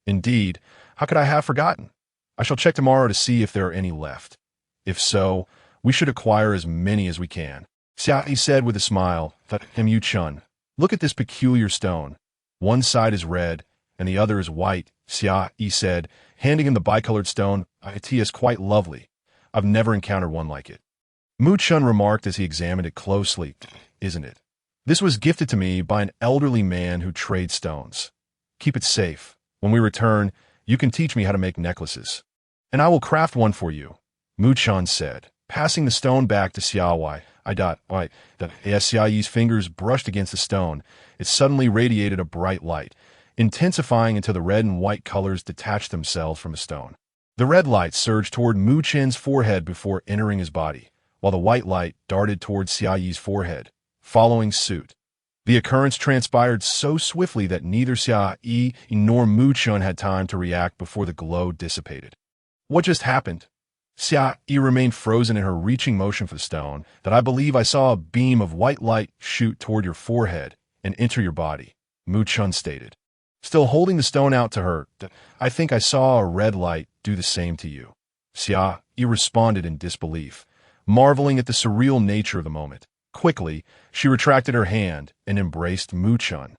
Indeed, how could I have forgotten? I shall check tomorrow to see if there are any left. If so, we should acquire as many as we can, Xia Yi said with a smile. Chun, look at this peculiar stone. One side is red, and the other is white, Xia Yi said, handing him the bicolored stone. It is quite lovely. I've never encountered one like it. Chun remarked as he examined it closely. Isn't it? This was gifted to me by an elderly man who trades stones. Keep it safe. When we return, you can teach me how to make necklaces. And I will craft one for you, Chun said, passing the stone back to Xia Yi. As Xia Yi's fingers brushed against the stone, it suddenly radiated a bright light, intensifying until the red and white colors detached themselves from the stone. The red light surged toward Chun's forehead before entering his body, while the white light darted toward Xia Yi's forehead, following suit. The occurrence transpired so swiftly that neither Xia Yi nor Chun had time to react before the glow dissipated. What just happened? Xia Yi remained frozen in her reaching motion for the stone. That I believe I saw a beam of white light shoot toward your forehead and enter your body, Chun stated. Still holding the stone out to her, I think I saw a red light do the same to you, Xia Yi responded in disbelief, marveling at the surreal nature of the moment. Quickly, she retracted her hand and embraced Chun,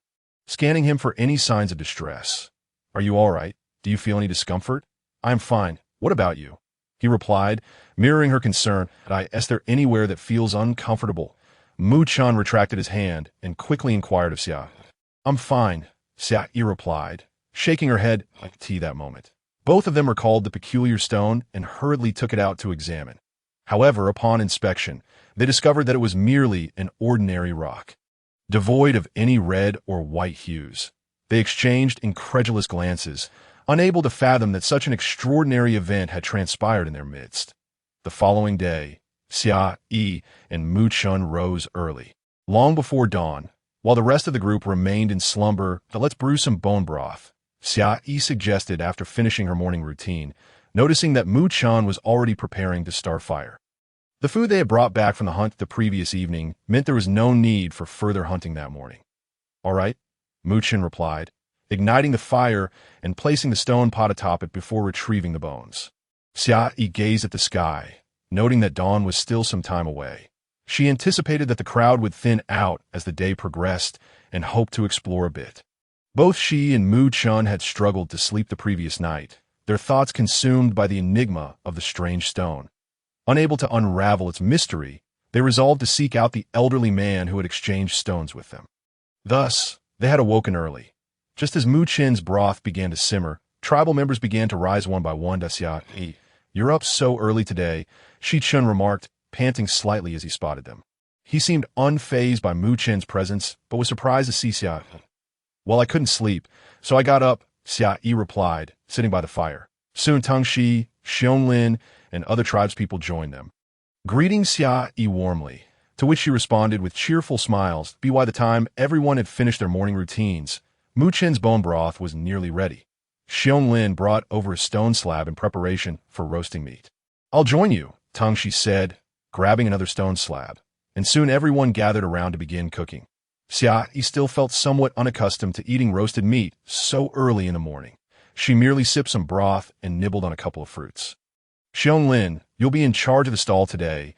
scanning him for any signs of distress. Are you all right? Do you feel any discomfort? I'm fine. What about you? He replied, mirroring her concern. Is there anywhere that feels uncomfortable? Chun retracted his hand and quickly inquired of Xia. I'm fine, Xia Yi replied, shaking her head like tea that moment. Both of them recalled the peculiar stone and hurriedly took it out to examine. However, upon inspection, they discovered that it was merely an ordinary rock, devoid of any red or white hues. They exchanged incredulous glances, unable to fathom that such an extraordinary event had transpired in their midst. The following day, Xia Yi and Chun rose early, long before dawn, while the rest of the group remained in slumber. Let's brew some bone broth, Xia Yi suggested after finishing her morning routine, noticing that Chun was already preparing to start fire. The food they had brought back from the hunt the previous evening meant there was no need for further hunting that morning. All right, Chun replied, igniting the fire and placing the stone pot atop it before retrieving the bones. Xia Yi gazed at the sky, noting that dawn was still some time away. She anticipated that the crowd would thin out as the day progressed and hoped to explore a bit. Both she and Chun had struggled to sleep the previous night, their thoughts consumed by the enigma of the strange stone. Unable to unravel its mystery, they resolved to seek out the elderly man who had exchanged stones with them. Thus, they had awoken early. Just as Chun's broth began to simmer, tribal members began to rise one by one. Xia Yi, you're up so early today, Chun remarked, panting slightly as he spotted them. He seemed unfazed by Chun's presence, but was surprised to see Xia Yi. Well, I couldn't sleep, so I got up, Xia Yi replied, sitting by the fire. Soon Tang Shi, Xionglin, and other tribespeople joined them, greeting Xia Yi warmly, to which she responded with cheerful smiles. By the time everyone had finished their morning routines, Mu Chen's bone broth was nearly ready. Xionglin brought over a stone slab in preparation for roasting meat. I'll join you, Tang Shi said, grabbing another stone slab, and soon everyone gathered around to begin cooking. Xia Yi still felt somewhat unaccustomed to eating roasted meat so early in the morning. She merely sipped some broth and nibbled on a couple of fruits. Xionglin, you'll be in charge of the stall today.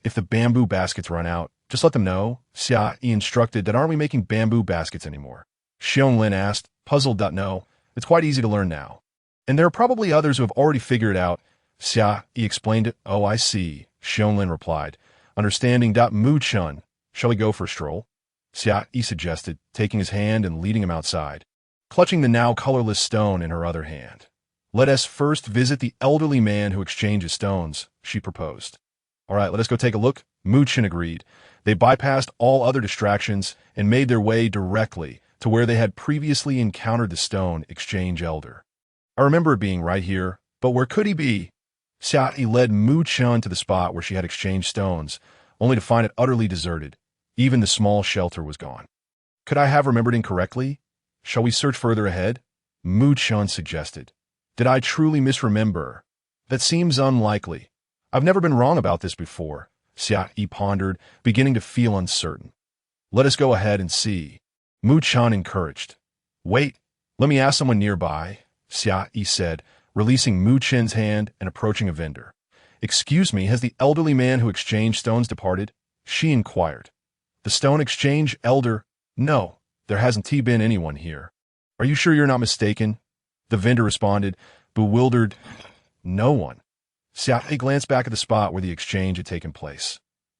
If the bamboo baskets run out, just let them know. Xia Yi instructed. Aren't we making bamboo baskets anymore? Xionglin asked, puzzled. No, it's quite easy to learn now. And there are probably others who have already figured it out. Xia Yi explained it. Oh, I see, Xionglin replied, understanding. Mu Chun, shall we go for a stroll? Xia Yi suggested, taking his hand and leading him outside, clutching the now colorless stone in her other hand. Let us first visit the elderly man who exchanges stones, she proposed. All right, let us go take a look. Mu Chun agreed. They bypassed all other distractions and made their way directly to where they had previously encountered the stone exchange elder. I remember it being right here, but where could he be? Xia Yi led Mu Chun to the spot where she had exchanged stones, only to find it utterly deserted. Even the small shelter was gone. Could I have remembered incorrectly? Shall we search further ahead? Mu Chun suggested. Did I truly misremember? That seems unlikely. I've never been wrong about this before, Xia Yi pondered, beginning to feel uncertain. Let us go ahead and see, Mu Chun encouraged. Wait, let me ask someone nearby, Xia Yi said, releasing Mu Chun's hand and approaching a vendor. Excuse me, has the elderly man who exchanged stones departed? She inquired. The stone exchange elder? No, there hasn't been anyone here. Are you sure you're not mistaken? The vendor responded, bewildered. No one. Xia Yi glanced back at the spot where the exchange had taken place.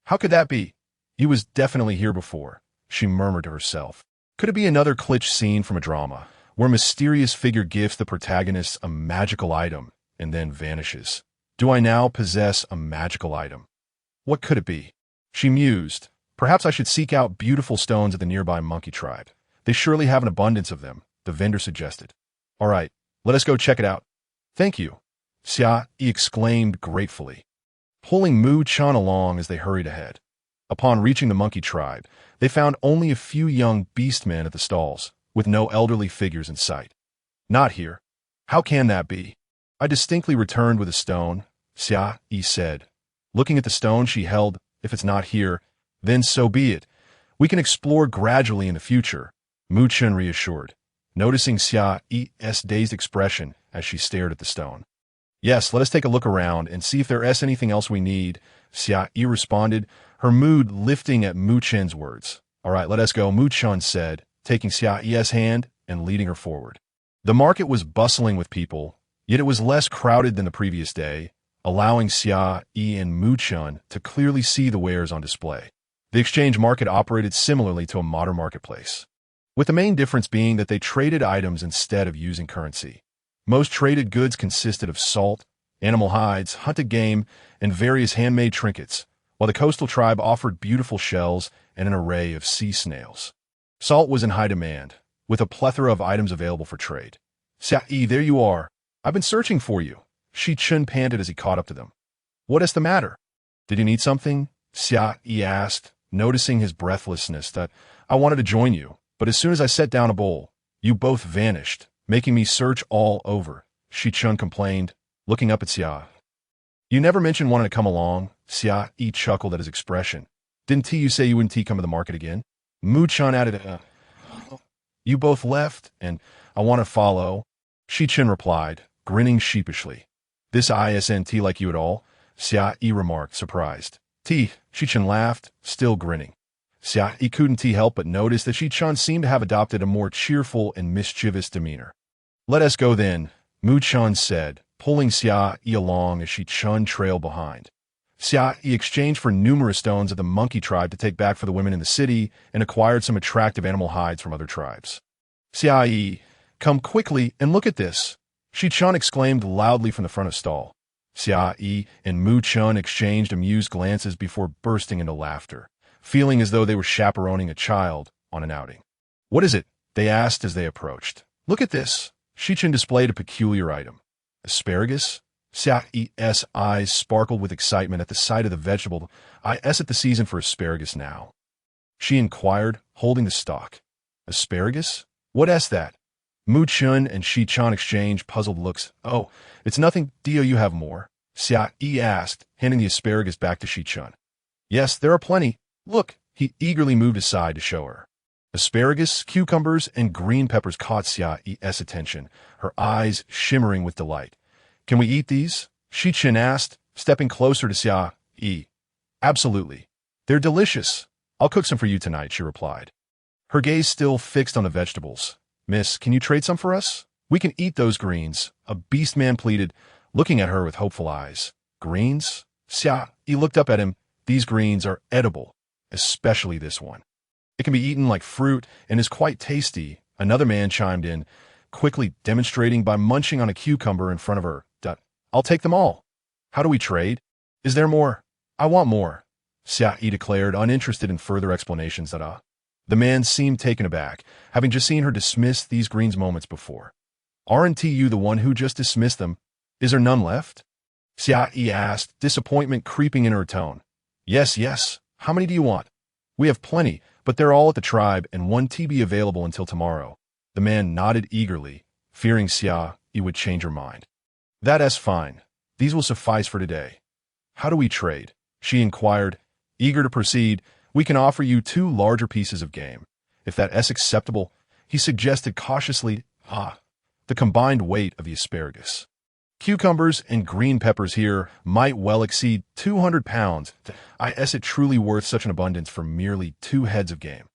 How could that be? He was definitely here before, she murmured to herself. Could it be another glitch scene from a drama, where a mysterious figure gifts the protagonist a magical item and then vanishes? Do I now possess a magical item? What could it be? She mused. Perhaps I should seek out beautiful stones at the nearby monkey tribe. They surely have an abundance of them, the vendor suggested. All right, let us go check it out. Thank you, Xia Yi exclaimed gratefully, pulling Mu Chun along as they hurried ahead. Upon reaching the monkey tribe, they found only a few young beastmen at the stalls, with no elderly figures in sight. Not here. How can that be? I distinctly returned with a stone, Xia Yi said. Looking at the stone she held, if it's not here, then so be it. We can explore gradually in the future, Mu Chun reassured, noticing Xia Yi's dazed expression as she stared at the stone. Yes, let us take a look around and see if there is anything else we need, Xia Yi responded, her mood lifting at Mu Chun's words. All right, let us go, Mu Chun said, taking Xia Yi's hand and leading her forward. The market was bustling with people, yet it was less crowded than the previous day, allowing Xia Yi and Mu Chun to clearly see the wares on display. The exchange market operated similarly to a modern marketplace, with the main difference being that they traded items instead of using currency. Most traded goods consisted of salt, animal hides, hunted game, and various handmade trinkets, while the coastal tribe offered beautiful shells and an array of sea snails. Salt was in high demand, with a plethora of items available for trade. Xia Yi, there you are. I've been searching for you, Shi Chun panted as he caught up to them. What is the matter? Did you need something? Xia Yi asked, noticing his breathlessness. That I wanted to join you, but as soon as I set down a bowl, you both vanished, making me search all over, Shi Chun complained, looking up at Xia. You never mentioned wanting to come along, Xia Yi chuckled at his expression. Didn't you say you wouldn't come to the market again? Mu Chun added, You both left, and I want to follow, Shi Chun replied, grinning sheepishly. This isn't like you at all, Xia Yi remarked, surprised. Shi Chun laughed, still grinning. Xia Yi couldn't help but notice that Shi Chun seemed to have adopted a more cheerful and mischievous demeanor. Let us go then, Mu Chun said, pulling Xia Yi along as Shi Chun trailed behind. Xia Yi exchanged for numerous stones of the monkey tribe to take back for the women in the city and acquired some attractive animal hides from other tribes. Xia Yi, come quickly and look at this, Shi Chun exclaimed loudly from the front of stall. Xia Yi and Mu Chun exchanged amused glances before bursting into laughter, feeling as though they were chaperoning a child on an outing. What is it? They asked as they approached. Look at this. Shi Chun displayed a peculiar item. Asparagus? Xia Yi's eyes sparkled with excitement at the sight of the vegetable. Is it the season for asparagus now? She inquired, holding the stalk. Asparagus? What is that? Mu Chun and Shi Chan exchanged puzzled looks. Oh, it's nothing. Do you have more? Xia Yi asked, handing the asparagus back to Shi Chun. Yes, there are plenty. Look, he eagerly moved aside to show her. Asparagus, cucumbers, and green peppers caught Xia Yi's attention, her eyes shimmering with delight. Can we eat these? Shi Chan asked, stepping closer to Xia Yi. Absolutely. They're delicious. I'll cook some for you tonight, she replied. Her gaze still fixed on the vegetables. Miss, can you trade some for us? We can eat those greens, a beast man pleaded, looking at her with hopeful eyes. Greens? Xia Yi looked up at him. These greens are edible, especially this one. It can be eaten like fruit and is quite tasty, another man chimed in, quickly demonstrating by munching on a cucumber in front of her. I'll take them all. How do we trade? Is there more? I want more, Xia Yi declared, uninterested in further explanations. The man seemed taken aback, having just seen her dismiss these greens moments before. Aren't you the one who just dismissed them? Is there none left? Xia Yi asked, disappointment creeping in her tone. Yes. How many do you want? We have plenty, but they're all at the tribe and one TB available until tomorrow. The man nodded eagerly, fearing Xia Yi would change her mind. That's fine. These will suffice for today. How do we trade? She inquired, eager to proceed. We can offer you 2 larger pieces of game. If that is acceptable, he suggested cautiously. The combined weight of the asparagus. Cucumbers and green peppers here might well exceed 200 pounds. Is it truly worth such an abundance for merely 2 heads of game?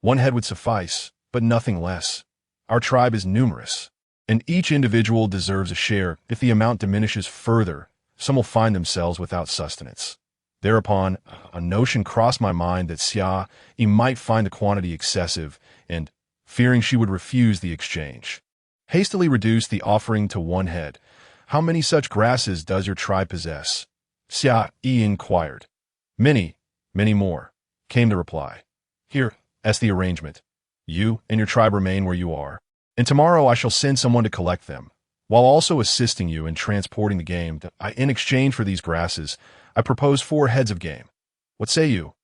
1 head would suffice, but nothing less. Our tribe is numerous, and each individual deserves a share. If the amount diminishes further, some will find themselves without sustenance. Thereupon, a notion crossed my mind that Xia Yi might find the quantity excessive, and, fearing she would refuse the exchange, hastily reduced the offering to 1 head. How many such grasses does your tribe possess? Xia Yi inquired. Many more, came the reply. Here, as the arrangement. You and your tribe remain where you are, and tomorrow I shall send someone to collect them, while also assisting you in transporting the game. In exchange for these grasses, I propose 4 heads of game. What say you?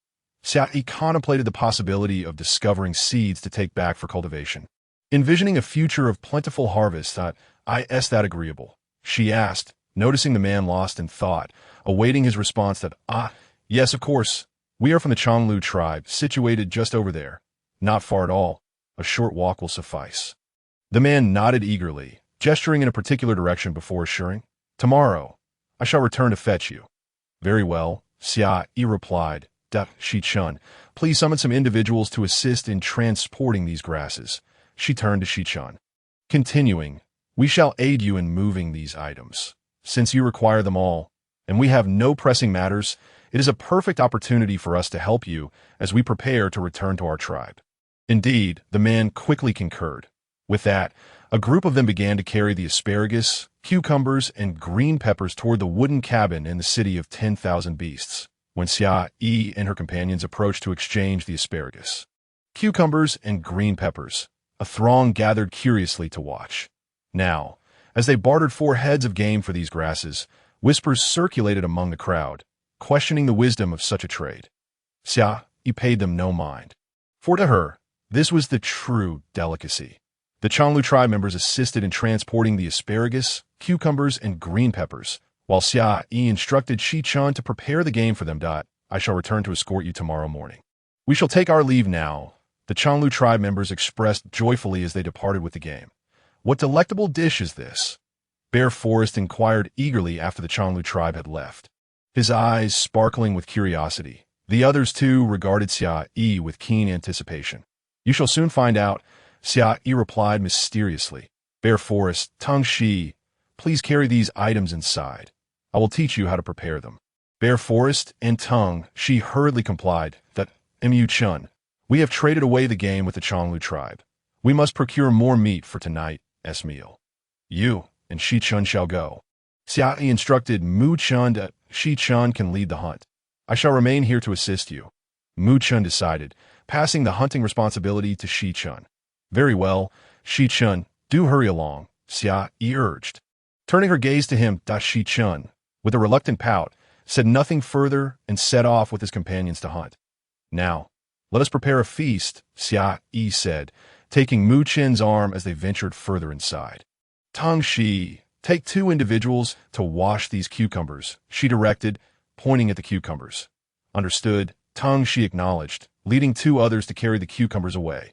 Xia Yi contemplated the possibility of discovering seeds to take back for cultivation. Envisioning a future of plentiful harvest, is that agreeable? She asked, noticing the man lost in thought, awaiting his response that, yes, of course. We are from the Chonglu tribe, situated just over there. Not far at all. A short walk will suffice. The man nodded eagerly, gesturing in a particular direction before assuring, tomorrow, I shall return to fetch you. Very well, Xia Yi replied. Shi Chun, please summon some individuals to assist in transporting these grasses. She turned to Shi Chun. Continuing, we shall aid you in moving these items. Since you require them all, and we have no pressing matters, it is a perfect opportunity for us to help you as we prepare to return to our tribe. Indeed, the man quickly concurred. With that, a group of them began to carry the asparagus, cucumbers, and green peppers toward the wooden cabin in the city of 10,000 beasts, when Xia Yi and her companions approached to exchange the asparagus, cucumbers, and green peppers. A throng gathered curiously to watch. Now, as they bartered 4 heads of game for these grasses, whispers circulated among the crowd, questioning the wisdom of such a trade. Xia Yi paid them no mind, for to her, this was the true delicacy. The Chonglu tribe members assisted in transporting the asparagus, cucumbers, and green peppers, while Xia Yi instructed Shi Chun to prepare the game for them. I shall return to escort you tomorrow morning. We shall take our leave now. The Chonglu tribe members expressed joyfully as they departed with the game. What delectable dish is this? Bear Forest inquired eagerly after the Chonglu tribe had left, his eyes sparkling with curiosity. The others, too, regarded Xia Yi with keen anticipation. You shall soon find out, Xia Yi replied mysteriously. Bear Forest, Tung Shi, please carry these items inside. I will teach you how to prepare them. Bear Forest and Tung Shi hurriedly complied. Mu Chun, we have traded away the game with the Chonglu tribe. We must procure more meat for tonight's meal. You and Shi Chun shall go. Xia Yi instructed Mu Chun that Shi Chun can lead the hunt. I shall remain here to assist you. Mu Chun decided, passing the hunting responsibility to Shi Chun. Very well, Shi Chun, do hurry along, Xia Yi urged. Turning her gaze to him, Shi Chun, with a reluctant pout, said nothing further and set off with his companions to hunt. Now, let us prepare a feast, Xia Yi said, taking Mu Chen's arm as they ventured further inside. Tang Shi, take 2 individuals to wash these cucumbers, she directed, pointing at the cucumbers. Understood, Tang Shi acknowledged, leading 2 others to carry the cucumbers away.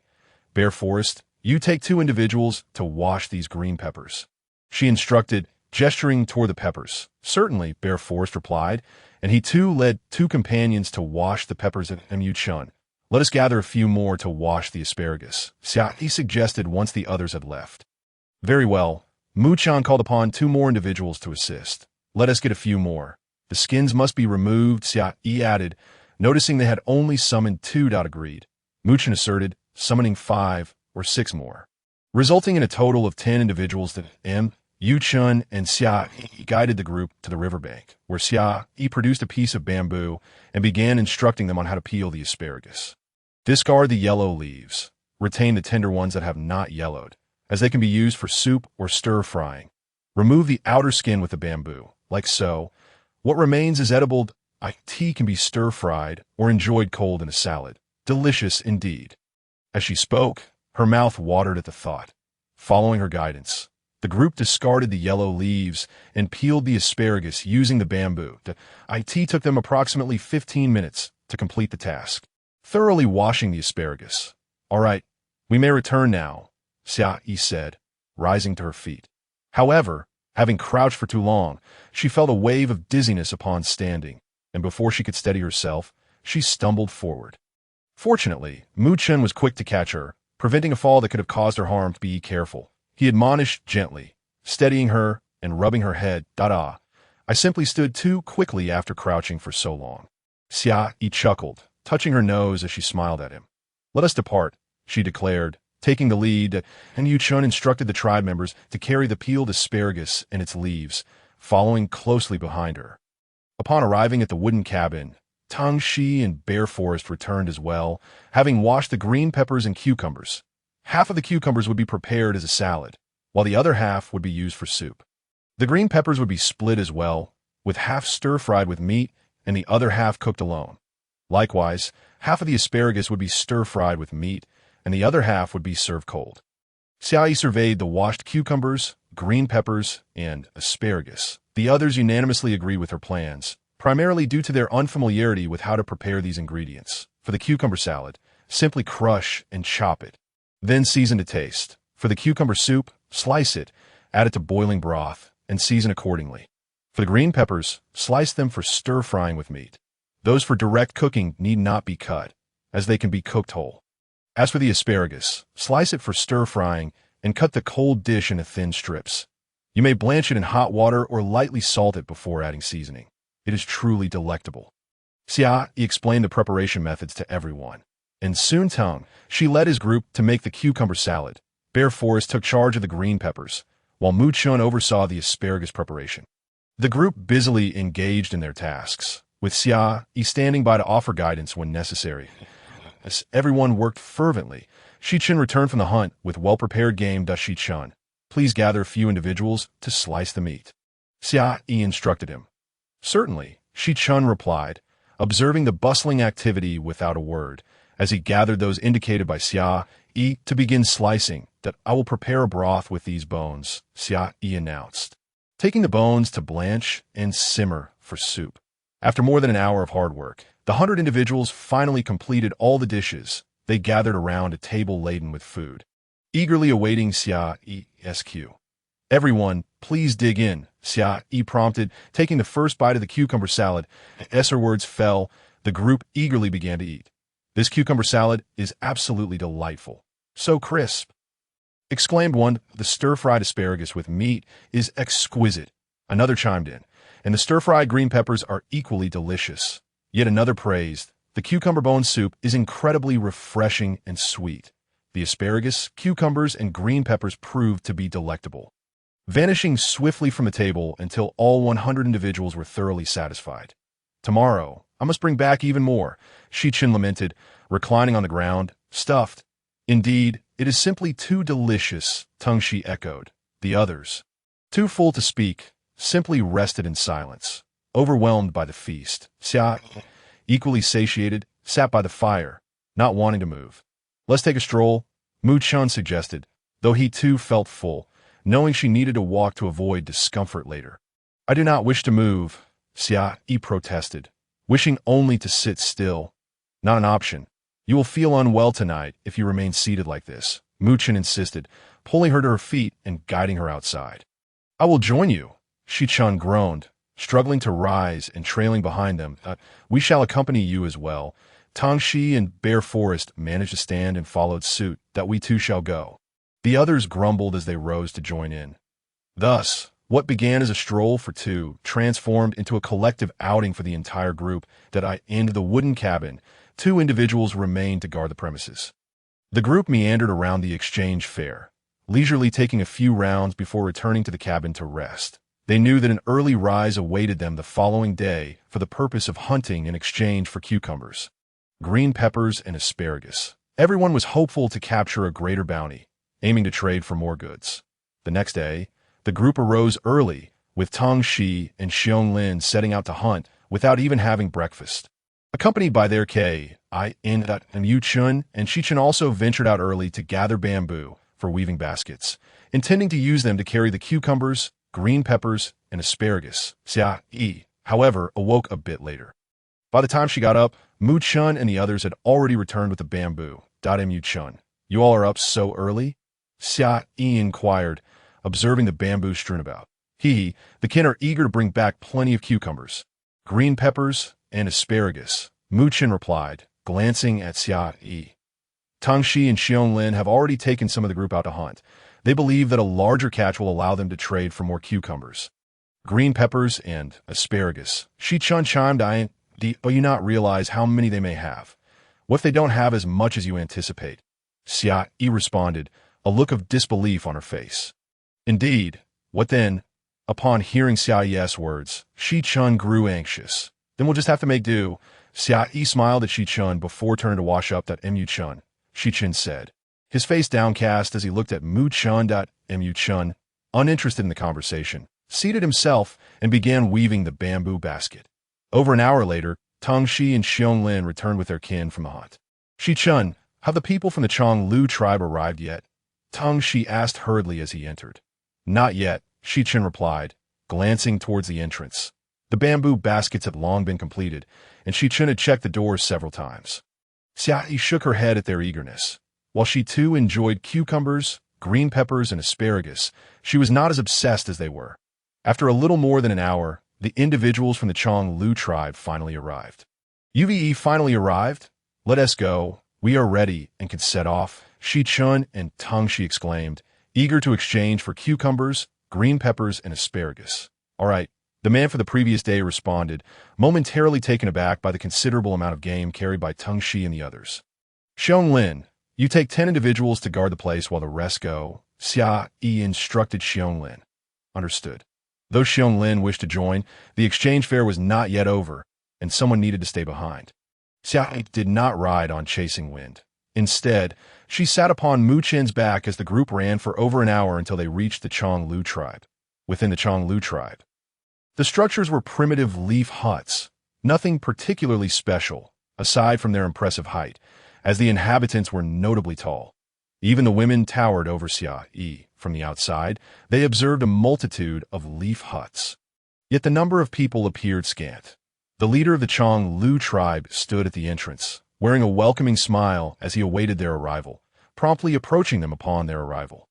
Bear Forest, you take 2 individuals to wash these green peppers, she instructed, gesturing toward the peppers. Certainly, Bear Forest replied, and he too led 2 companions to wash the peppers at Mu Chun. Let us gather a few more to wash the asparagus, Xia Yi suggested once the others had left. Very well. Mu Chun called upon 2 more individuals to assist. Let us get a few more. The skins must be removed, Xia Yi added, noticing they had only summoned 2. Agreed. Mu Chun asserted, summoning 5 or 6 more, resulting in a total of 10 individuals that Yu Chun and Xia Yi guided the group to the riverbank, where Xia Yi produced a piece of bamboo and began instructing them on how to peel the asparagus. Discard the yellow leaves. Retain the tender ones that have not yellowed, as they can be used for soup or stir-frying. Remove the outer skin with the bamboo, like so. What remains is edible. Tea can be stir-fried or enjoyed cold in a salad. Delicious indeed. As she spoke, her mouth watered at the thought. Following her guidance, the group discarded the yellow leaves and peeled the asparagus using the bamboo. It took them approximately 15 minutes to complete the task, thoroughly washing the asparagus. All right, we may return now, Xia Yi said, rising to her feet. However, having crouched for too long, she felt a wave of dizziness upon standing, and before she could steady herself, she stumbled forward. Fortunately, Mu Chen was quick to catch her, preventing a fall that could have caused her harm. Be careful, he admonished gently, steadying her and rubbing her head. I simply stood too quickly after crouching for so long. Xia Yi chuckled, touching her nose as she smiled at him. Let us depart, she declared, taking the lead, and Yu Chun instructed the tribe members to carry the peeled asparagus and its leaves, following closely behind her. Upon arriving at the wooden cabin, Tang Shi and Bear Forest returned as well, having washed the green peppers and cucumbers. Half of the cucumbers would be prepared as a salad, while the other half would be used for soup. The green peppers would be split as well, with half stir-fried with meat and the other half cooked alone. Likewise, half of the asparagus would be stir-fried with meat, and the other half would be served cold. Xia Yi surveyed the washed cucumbers, green peppers, and asparagus. The others unanimously agreed with her plans, primarily due to their unfamiliarity with how to prepare these ingredients. For the cucumber salad, simply crush and chop it. Then season to taste. For the cucumber soup, slice it, add it to boiling broth, and season accordingly. For the green peppers, slice them for stir-frying with meat. Those for direct cooking need not be cut, as they can be cooked whole. As for the asparagus, slice it for stir-frying and cut the cold dish into thin strips. You may blanch it in hot water or lightly salt it before adding seasoning. It is truly delectable. Xia Yi explained the preparation methods to everyone, and soon she led his group to make the cucumber salad. Bear Forest took charge of the green peppers, while Mu Chun oversaw the asparagus preparation. The group busily engaged in their tasks, with Xia Yi standing by to offer guidance when necessary. As everyone worked fervently, Shi Chun returned from the hunt with well-prepared game. Shi Chun, please gather a few individuals to slice the meat, Xia Yi instructed him. Certainly, Shi Chun replied, observing the bustling activity without a word, as he gathered those indicated by Xia Yi to begin slicing. That I will prepare a broth with these bones, Xia Yi announced, taking the bones to blanch and simmer for soup. After more than an hour of hard work, the 100 individuals finally completed all the dishes. They gathered around a table laden with food, eagerly awaiting Xia Yi's cue. Everyone, please dig in, Xia Yi prompted, taking the first bite of the cucumber salad. As her words fell, the group eagerly began to eat. This cucumber salad is absolutely delightful. So crisp, exclaimed one. The stir-fried asparagus with meat is exquisite, another chimed in, and the stir-fried green peppers are equally delicious. Yet another praised, the cucumber bone soup is incredibly refreshing and sweet. The asparagus, cucumbers, and green peppers proved to be delectable, vanishing swiftly from the table until all 100 individuals were thoroughly satisfied. Tomorrow, I must bring back even more, Shi Chun lamented, reclining on the ground, stuffed. Indeed, it is simply too delicious, Tang Shi echoed. The others, Too full to speak, simply rested in silence, overwhelmed by the feast. Xia, equally satiated, sat by the fire, not wanting to move. "Let's take a stroll," Mu Chun suggested, though he too felt full, knowing she needed to walk to avoid discomfort later. "I do not wish to move," Xia Yi protested, wishing only to sit still. "Not an option. You will feel unwell tonight if you remain seated like this," Mu Chun insisted, pulling her to her feet and guiding her outside. "I will join you," Shi Chun groaned, struggling to rise and trailing behind them. We shall accompany you as well." Tang Shi and Bear Forest managed to stand and followed suit, "that we too shall go." The others grumbled as they rose to join in. Thus, what began as a stroll for two transformed into a collective outing for the entire group. That I end the wooden cabin, 2 individuals remained to guard the premises. The group meandered around the exchange fair, leisurely taking a few rounds before returning to the cabin to rest. They knew that an early rise awaited them the following day for the purpose of hunting in exchange for cucumbers, green peppers, and asparagus. Everyone was hopeful to capture a greater bounty, aiming to trade for more goods. The next day, the group arose early, with Tang Shi and Xiong Lin setting out to hunt without even having breakfast. Accompanied by their Xia Yi and Yu Chun and Shi Chun also ventured out early to gather bamboo for weaving baskets, intending to use them to carry the cucumbers, green peppers, and asparagus. Xia Yi, however, awoke a bit later. By the time she got up, Mu Chun and the others had already returned with the bamboo. Mu Chun, "You all are up so early?" Xia Yi inquired, observing the bamboo strewn about. The kin are eager to bring back plenty of cucumbers, green peppers, and asparagus," Mu Chun replied, glancing at Xia Yi. "Tang Shi and Xiong Lin have already taken some of the group out to hunt. They believe that a larger catch will allow them to trade for more cucumbers, green peppers, and asparagus." Shi Chun chimed in, "Do you not realize how many they may have? What if they don't have as much as you anticipate?" Xia Yi responded, a look of disbelief on her face. "Indeed, what then?" Upon hearing Xia Yi's words, Shi Chun grew anxious. "Then we'll just have to make do." Xia Yi smiled at Shi Chun before turning to wash up. Mu Chun, Shi Chun said, his face downcast as he looked at Mu Chun. Mu Chun, uninterested in the conversation, seated himself and began weaving the bamboo basket. Over an hour later, Tang Shi and Xiong Lin returned with their kin from the hunt. "Shi Chun, have the people from the Chong Lu tribe arrived yet?" Tang Shi asked hurriedly as he entered. "Not yet," Shi Chun replied, glancing towards the entrance. The bamboo baskets had long been completed, and Shi Chun had checked the doors several times. Xia Yi shook her head at their eagerness. While she too enjoyed cucumbers, green peppers, and asparagus, she was not as obsessed as they were. After a little more than an hour, the individuals from the Chong Lu tribe finally arrived. "Uve finally arrived? Let us go. We are ready and can set off," Shi Chun and Tang Shi exclaimed, eager to exchange for cucumbers, green peppers, and asparagus. "All right," the man for the previous day responded, momentarily taken aback by the considerable amount of game carried by Tang Shi and the others. "Xiong Lin, you take 10 individuals to guard the place while the rest go," Xia Yi instructed Xiong Lin. "Understood." Though Xiong Lin wished to join, the exchange fair was not yet over, and someone needed to stay behind. Xia Yi did not ride on chasing wind. Instead, she sat upon Mu Chen's back as the group ran for over an hour until they reached the Chong Lu tribe. Within the Chong Lu tribe, the structures were primitive leaf huts, nothing particularly special, aside from their impressive height, as the inhabitants were notably tall. Even the women towered over Xia Yi. From the outside, they observed a multitude of leaf huts. Yet the number of people appeared scant. The leader of the Chong Lu tribe stood at the entrance, wearing a welcoming smile as he awaited their arrival, promptly approaching them upon their arrival.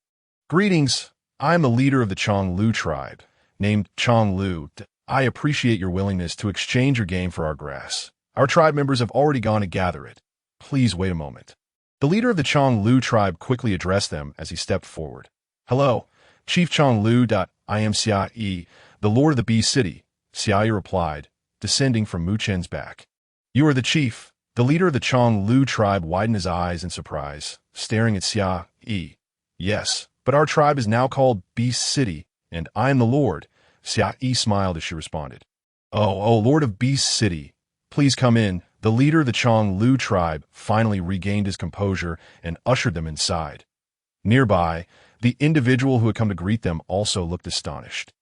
"Greetings, I am the leader of the Chong Lu tribe, named Chong Lu. I appreciate your willingness to exchange your game for our grass. Our tribe members have already gone to gather it. Please wait a moment." The leader of the Chong Lu tribe quickly addressed them as he stepped forward. "Hello, Chief Chong Lu. I am Xia Yi, the Lord of the Bee City," Xia Yi replied, descending from Mu Chen's back. "You are the chief." The leader of the Chong Lu tribe widened his eyes in surprise, staring at Xia Yi. "Yes, but our tribe is now called Beast City, and I am the Lord." Xia Yi smiled as she responded. Oh, Lord of Beast City, please come in." The leader of the Chong Lu tribe finally regained his composure and ushered them inside. Nearby, The individual who had come to greet them also looked astonished.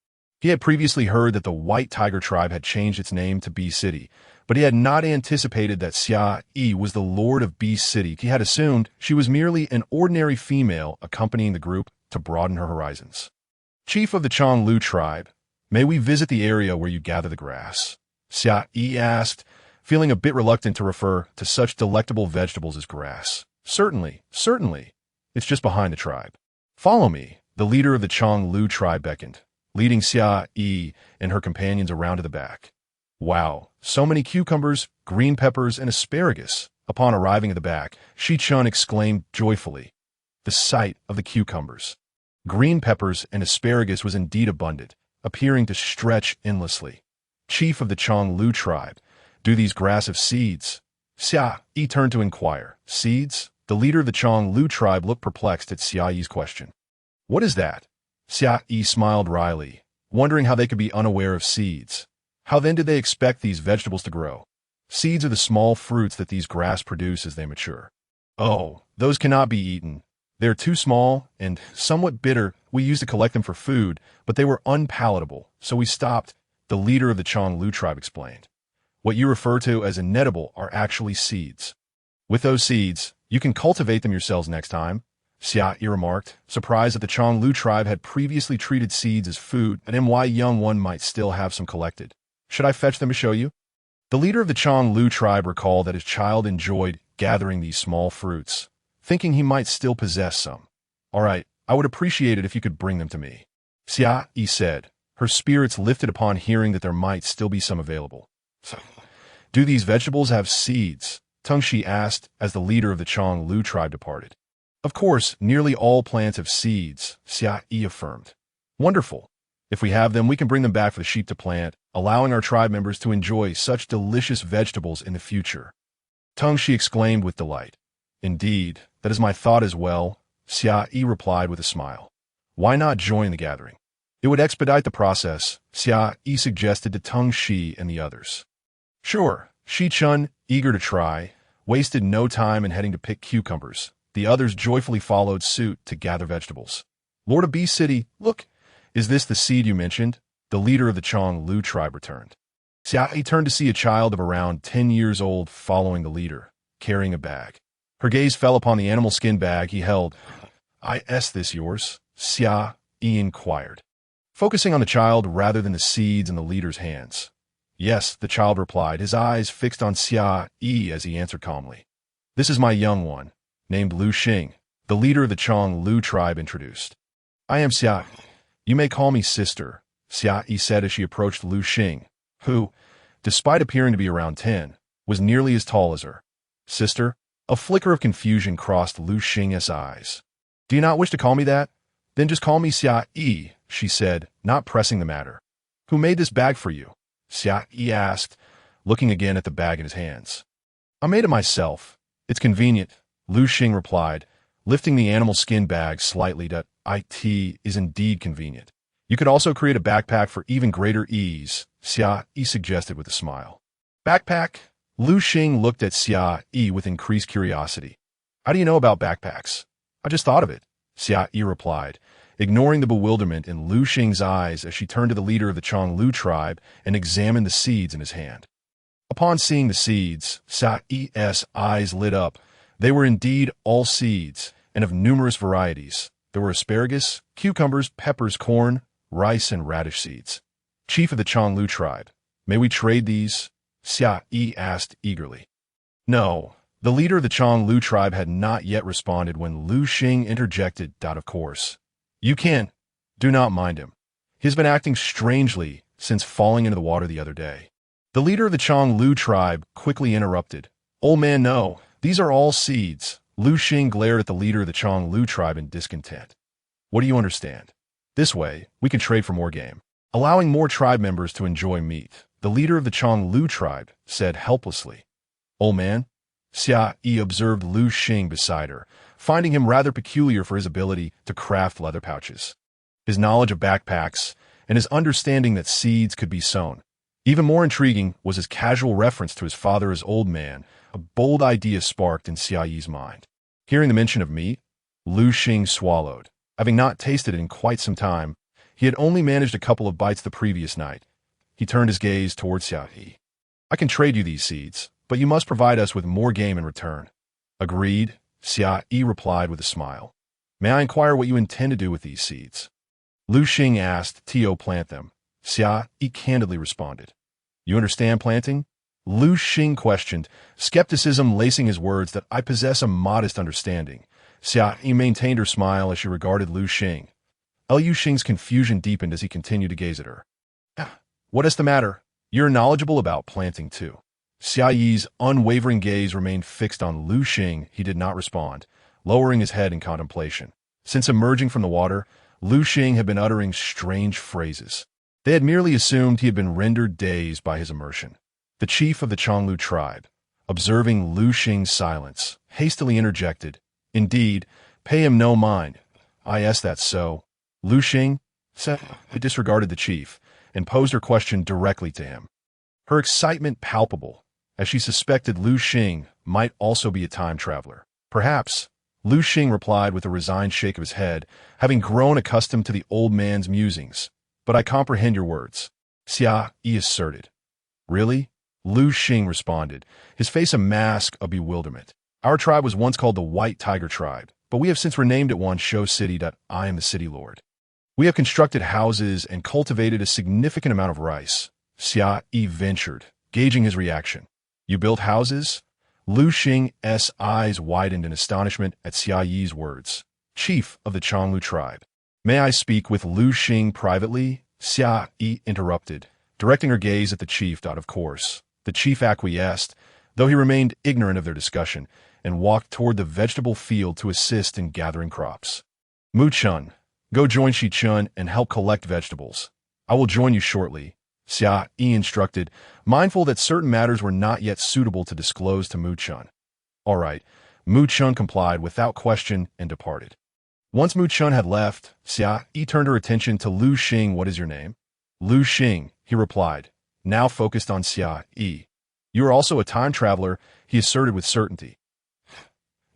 He had previously heard that the White Tiger tribe had changed its name to Beast City, but he had not anticipated that Xia Yi was the lord of Beast City. He had assumed she was merely an ordinary female accompanying the group to broaden her horizons. Chief of the Chonglu tribe, may we visit the area where you gather the grass? Xia Yi asked, feeling a bit reluctant to refer to such delectable vegetables as grass. Certainly, certainly. It's just behind the tribe. Follow me, the leader of the Chonglu tribe beckoned, leading Xia Yi and her companions around to the back. Wow, so many cucumbers, green peppers, and asparagus. Upon arriving at the back, Shi Chun exclaimed joyfully. The sight of the cucumbers, green peppers, and asparagus was indeed abundant, appearing to stretch endlessly. Chief of the Chonglu tribe, do these grass have seeds? Xia Yi turned to inquire. Seeds? The leader of the Chonglu tribe looked perplexed at Xia Yi's question. What is that? Xia Yi smiled wryly, wondering how they could be unaware of seeds. How then did they expect these vegetables to grow? Seeds are the small fruits that these grass produce as they mature. Oh, those cannot be eaten. They're too small and somewhat bitter. We used to collect them for food, but they were unpalatable, so we stopped, the leader of the Chonglu tribe explained. What you refer to as inedible are actually seeds. With those seeds, you can cultivate them yourselves next time, Xia Yi remarked, surprised that the Chonglu tribe had previously treated seeds as food and why young one might still have some collected. Should I fetch them to show you? The leader of the Chonglu tribe recalled that his child enjoyed gathering these small fruits, thinking he might still possess some. All right, I would appreciate it if you could bring them to me, Xia Yi said, her spirits lifted upon hearing that there might still be some available. Do these vegetables have seeds? Teng Shi asked as the leader of the Chonglu tribe departed. Of course, nearly all plants have seeds, Xia Yi affirmed. Wonderful. If we have them, we can bring them back for the sheep to plant, allowing our tribe members to enjoy such delicious vegetables in the future. Teng Shi exclaimed with delight. Indeed, that is my thought as well, Xia Yi replied with a smile. Why not join the gathering? It would expedite the process, Xia Yi suggested to Teng Shi and the others. Sure, Shi Chun, eager to try, wasted no time in heading to pick cucumbers. The others joyfully followed suit to gather vegetables. Lord of Beast City, look, is this the seed you mentioned? The leader of the Chonglu tribe returned. Xia Yi turned to see a child of around 10 years old following the leader, carrying a bag. Her gaze fell upon the animal skin bag he held. Is this yours? Xia Yi inquired, focusing on the child rather than the seeds in the leader's hands. Yes, the child replied, his eyes fixed on Xia Yi as he answered calmly. This is my young one, named Lu Xing, the leader of the Chonglu tribe introduced. I am Xia. You may call me sister, Xia Yi said as she approached Lu Xing, who, despite appearing to be around 10, was nearly as tall as her. Sister? A flicker of confusion crossed Lu Xing's eyes. Do you not wish to call me that? Then just call me Xia Yi, she said, not pressing the matter. Who made this bag for you? Xia Yi asked, looking again at the bag in his hands. I made it myself. It's convenient, Lu Xing replied, lifting the animal skin bag slightly. That it is indeed convenient. You could also create a backpack for even greater ease, Xia Yi suggested with a smile. Backpack? Lu Xing looked at Xia Yi with increased curiosity. How do you know about backpacks? I just thought of it, Xia Yi replied, ignoring the bewilderment in Lu Xing's eyes as she turned to the leader of the Chonglu tribe and examined the seeds in his hand. Upon seeing the seeds, Xia Yi's eyes lit up. They were indeed all seeds, and of numerous varieties. There were asparagus, cucumbers, peppers, corn, rice, and radish seeds. Chief of the Chonglu tribe, may we trade these? Xia Yi asked eagerly. No, the leader of the Chonglu tribe had not yet responded when Lu Xing interjected. Of course. You can. Do not mind him. He's been acting strangely since falling into the water the other day. The leader of the Chonglu tribe quickly interrupted. Old man, no. These are all seeds. Lu Xing glared at the leader of the Chonglu tribe in discontent. What do you understand? This way, we can trade for more game, allowing more tribe members to enjoy meat. The leader of the Chonglu tribe said helplessly. Old man? Xia Yi observed Lu Xing beside her, finding him rather peculiar for his ability to craft leather pouches, his knowledge of backpacks, and his understanding that seeds could be sown. Even more intriguing was his casual reference to his father as old man. A bold idea sparked in Xia Yi's mind. Hearing the mention of meat, Lu Xing swallowed. Having not tasted it in quite some time, he had only managed a couple of bites the previous night. He turned his gaze towards Xia Yi. I can trade you these seeds, but you must provide us with more game in return. Agreed, Xia Yi replied with a smile. May I inquire what you intend to do with these seeds? Lu Xing asked, "To plant them." Xia Yi candidly responded. You understand planting? Lu Xing questioned, skepticism lacing his words that I possess a modest understanding. Xia Yi maintained her smile as she regarded Lu Xing. Lu Xing's confusion deepened as he continued to gaze at her. What is the matter? You're knowledgeable about planting too. Xia Yi's unwavering gaze remained fixed on Lu Xing. He did not respond, lowering his head in contemplation. Since emerging from the water, Lu Xing had been uttering strange phrases. They had merely assumed he had been rendered dazed by his immersion. The chief of the Chonglu tribe, observing Lu Xing's silence, hastily interjected, Indeed, pay him no mind. That's so. Lu Xing disregarded the chief and posed her question directly to him. Her excitement palpable, as she suspected Lu Xing might also be a time traveler. Perhaps, Lu Xing replied with a resigned shake of his head, having grown accustomed to the old man's musings. But I comprehend your words, Xia Yi asserted. Really? Lu Xing responded, his face a mask of bewilderment. Our tribe was once called the White Tiger Tribe, but we have since renamed it Wanshou City. I am the city lord. We have constructed houses and cultivated a significant amount of rice. Xia Yi ventured, gauging his reaction. You built houses? Lu Xing's eyes widened in astonishment at Xia Yi's words. Chief of the Chonglu tribe. May I speak with Lu Xing privately? Xia Yi interrupted, directing her gaze at the chief. Of course. The chief acquiesced, though he remained ignorant of their discussion, and walked toward the vegetable field to assist in gathering crops. Mu Chun, go join Shi Chun and help collect vegetables. I will join you shortly, Xia Yi instructed, mindful that certain matters were not yet suitable to disclose to Mu Chun. All right, Mu Chun complied without question and departed. Once Mu Chun had left, Xia Yi turned her attention to Lu Xing. What is your name? Lu Xing, he replied, now focused on Xia Yi. You are also a time traveler, he asserted with certainty.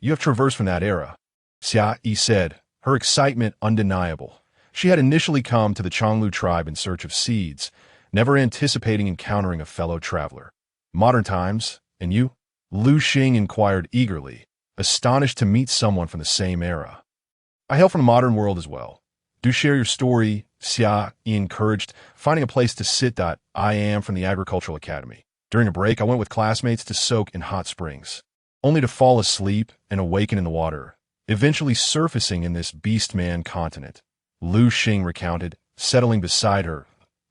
You have traversed from that era, Xia Yi said, her excitement undeniable. She had initially come to the Chonglu tribe in search of seeds, never anticipating encountering a fellow traveler. Modern times, and you? Lu Xing inquired eagerly, astonished to meet someone from the same era. I hail from the modern world as well. Do share your story, Xia Yi encouraged, finding a place to sit. I am from the Agricultural Academy. During a break, I went with classmates to soak in hot springs, only to fall asleep and awaken in the water, eventually surfacing in this beast-man continent. Lu Xing recounted, settling beside her.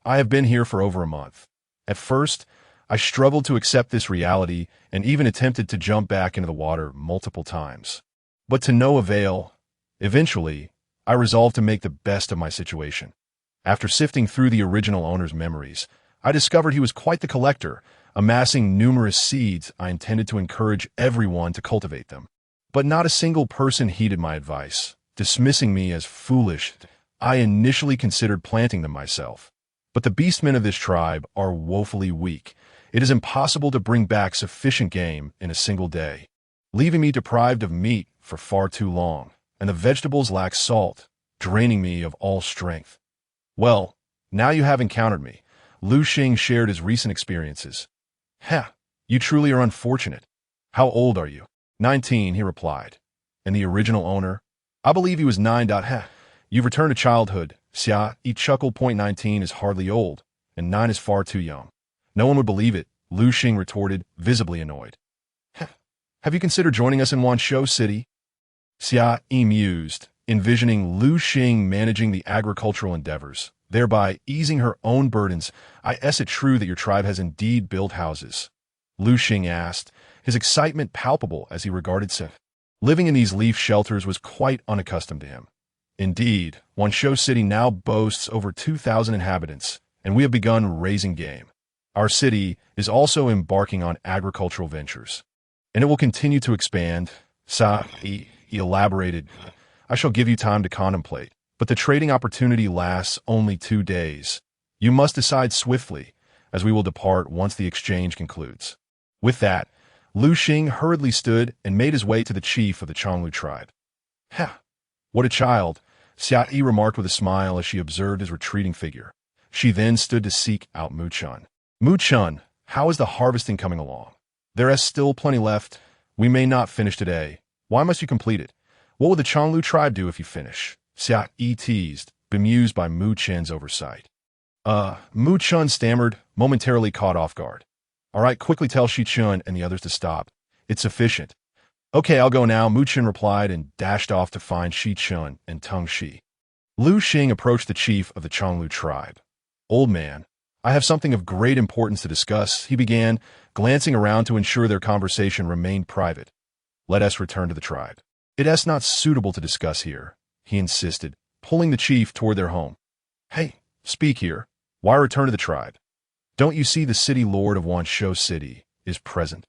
I have been here for over a month. At first, I struggled to accept this reality and even attempted to jump back into the water multiple times. But to no avail. Eventually, I resolved to make the best of my situation. After sifting through the original owner's memories, I discovered he was quite the collector, amassing numerous seeds. I intended to encourage everyone to cultivate them. But not a single person heeded my advice, dismissing me as foolish. I initially considered planting them myself. But the beastmen of this tribe are woefully weak. It is impossible to bring back sufficient game in a single day, leaving me deprived of meat for far too long, and the vegetables lack salt, draining me of all strength. Well, now you have encountered me. Lu Xing shared his recent experiences. You truly are unfortunate. How old are you? 19, he replied. And the original owner? I believe he was 9. You've returned to childhood. Xia Yi chuckled. 19 is hardly old, and 9 is far too young. No one would believe it, Lu Xing retorted, visibly annoyed. Have you considered joining us in Wanshou City? Xia Yi mused, envisioning Lu Xing managing the agricultural endeavors, thereby easing her own burdens. Is it true that your tribe has indeed built houses? Lu Xing asked, his excitement palpable as he regarded Seth. Living in these leaf shelters was quite unaccustomed to him. Indeed, Wanshou City now boasts over 2,000 inhabitants, and we have begun raising game. Our city is also embarking on agricultural ventures, and it will continue to expand. He elaborated, I shall give you time to contemplate, but the trading opportunity lasts only 2 days. You must decide swiftly, as we will depart once the exchange concludes. With that, Lu Xing hurriedly stood and made his way to the chief of the Chonglu tribe. What a child! Xia Yi remarked with a smile as she observed his retreating figure. She then stood to seek out Mu Chun. Mu Chun, how is the harvesting coming along? There is still plenty left. We may not finish today. Why must you complete it? What will the Changlu tribe do if you finish? Xia Yi teased, bemused by Mu Chun's oversight. Mu Chun stammered, momentarily caught off guard. All right, quickly tell Shi Chun and the others to stop. It's sufficient. Okay, I'll go now, Mu Chun replied and dashed off to find Shi Chun and Teng Shi. Lu Xing approached the chief of the Changlu tribe. Old man, I have something of great importance to discuss, he began, glancing around to ensure their conversation remained private. Let us return to the tribe. It is not suitable to discuss here, he insisted, pulling the chief toward their home. Hey, speak here. Why return to the tribe? Don't you see the city lord of Wanshou City is present?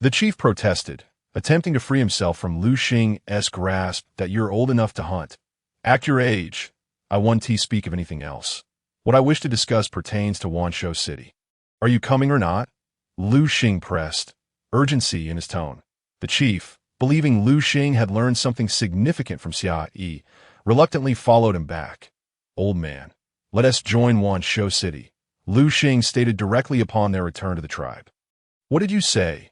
The chief protested, attempting to free himself from Lu Xing's grasp that you're old enough to hunt. Act your age. I want to speak of anything else. What I wish to discuss pertains to Wanshou City. Are you coming or not? Lu Xing pressed, urgency in his tone. The chief, believing Lu Xing had learned something significant from Xia Yi, reluctantly followed him back. Old man, let us join Wanshou City, Lu Xing stated directly upon their return to the tribe. What did you say?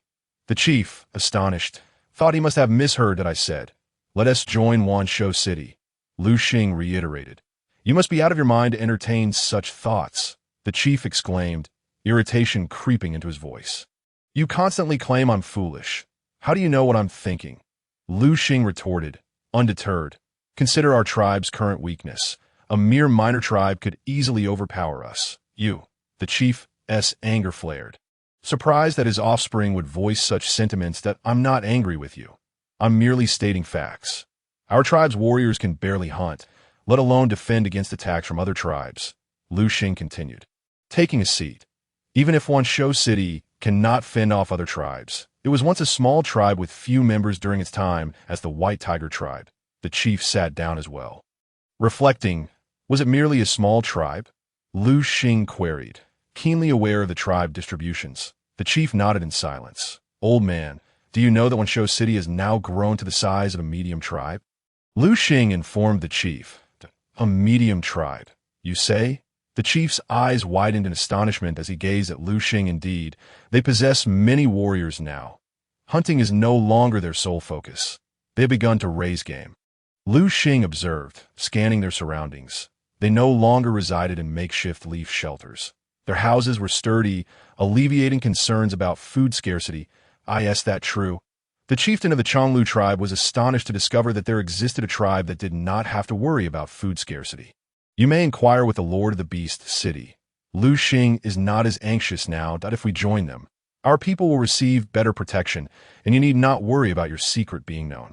The chief, astonished, thought he must have misheard that I said. Let us join Wanshou City, Lu Xing reiterated. You must be out of your mind to entertain such thoughts, the chief exclaimed, irritation creeping into his voice. You constantly claim I'm foolish. How do you know what I'm thinking? Lu Xing retorted, undeterred. Consider our tribe's current weakness. A mere minor tribe could easily overpower us. You, the chief's anger flared. Surprised that his offspring would voice such sentiments that I'm not angry with you. I'm merely stating facts. Our tribe's warriors can barely hunt, let alone defend against attacks from other tribes, Lu Xing continued. Taking a seat. Even if Wanshou City cannot fend off other tribes, it was once a small tribe with few members during its time as the White Tiger tribe. The chief sat down as well. Reflecting, was it merely a small tribe? Lu Xing queried, keenly aware of the tribe distributions. The chief nodded in silence. Old man, do you know that Wanshou City has now grown to the size of a medium tribe? Lu Xing informed the chief. A medium tribe, you say? The chief's eyes widened in astonishment as he gazed at Lu Xing. Indeed, they possess many warriors now. Hunting is no longer their sole focus. They have begun to raise game. Lu Xing observed, scanning their surroundings. They no longer resided in makeshift leaf shelters. Their houses were sturdy, alleviating concerns about food scarcity. Is that true? The chieftain of the Changlu tribe was astonished to discover that there existed a tribe that did not have to worry about food scarcity. You may inquire with the Lord of the Beast City. Lu Xing is not as anxious now that if we join them, our people will receive better protection, and you need not worry about your secret being known.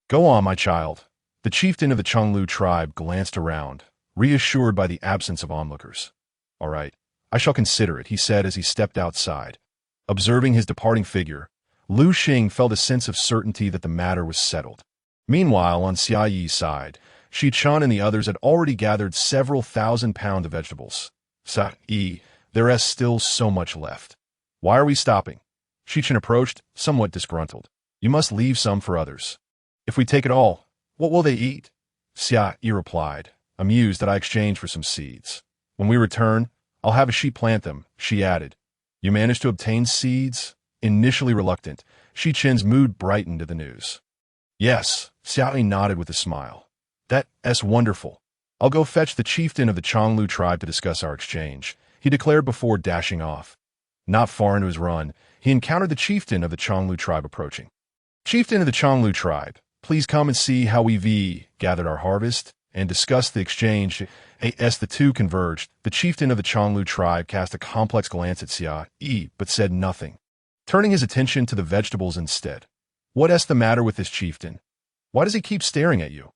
Go on, my child. The chieftain of the Changlu tribe glanced around, reassured by the absence of onlookers. All right, I shall consider it, he said as he stepped outside. Observing his departing figure, Lu Xing felt a sense of certainty that the matter was settled. Meanwhile, on Xia Yi's side, Shi Chun and the others had already gathered several thousand pounds of vegetables. Xia Yi, there is still so much left. Why are we stopping? Shi Chun approached, somewhat disgruntled. You must leave some for others. If we take it all, what will they eat? Xia Yi replied, amused that I exchanged for some seeds. When we return, I'll have a sheep plant them, she added. You managed to obtain seeds? Initially reluctant, Shi Chen's mood brightened at the news. Yes, Xia Yi nodded with a smile. That's wonderful. I'll go fetch the chieftain of the Changlu tribe to discuss our exchange, he declared before dashing off. Not far into his run, he encountered the chieftain of the Changlu tribe approaching. Chieftain of the Changlu tribe, please come and see how we've gathered our harvest and discuss the exchange. As the two converged, the chieftain of the Changlu tribe cast a complex glance at Xia Yi, but said nothing, turning his attention to the vegetables instead. What's the matter with this chieftain? Why does he keep staring at you?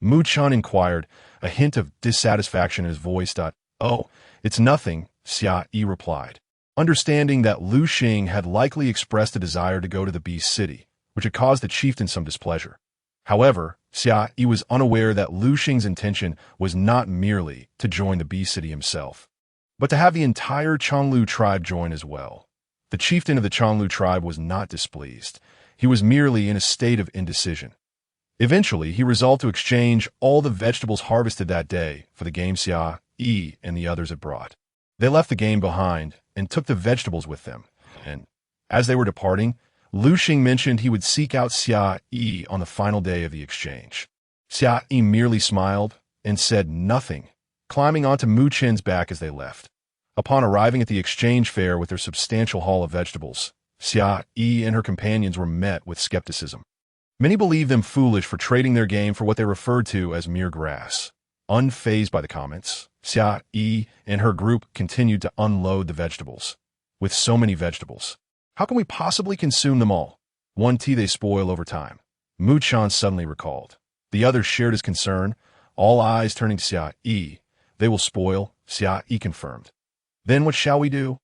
Mu Chun inquired, a hint of dissatisfaction in his voice. Oh, it's nothing, Xia Yi replied, understanding that Lu Xing had likely expressed a desire to go to the Beast City, which had caused the chieftain some displeasure. However, Xia Yi was unaware that Lu Xing's intention was not merely to join the Beast City himself, but to have the entire Changlu tribe join as well. The chieftain of the Changlu tribe was not displeased. He was merely in a state of indecision. Eventually, he resolved to exchange all the vegetables harvested that day for the game Xia Yi and the others had brought. They left the game behind and took the vegetables with them, and as they were departing, Lu Xing mentioned he would seek out Xia Yi on the final day of the exchange. Xia Yi merely smiled and said nothing, climbing onto Mu Chen's back as they left. Upon arriving at the exchange fair with their substantial haul of vegetables, Xia Yi and her companions were met with skepticism. Many believed them foolish for trading their game for what they referred to as mere grass. Unfazed by the comments, Xia Yi and her group continued to unload the vegetables. With so many vegetables, how can we possibly consume them all? One tea they spoil over time. Mu Chen suddenly recalled. The others shared his concern, all eyes turning to Xia Yi. They will spoil, Xia Yi confirmed. Then what shall we do?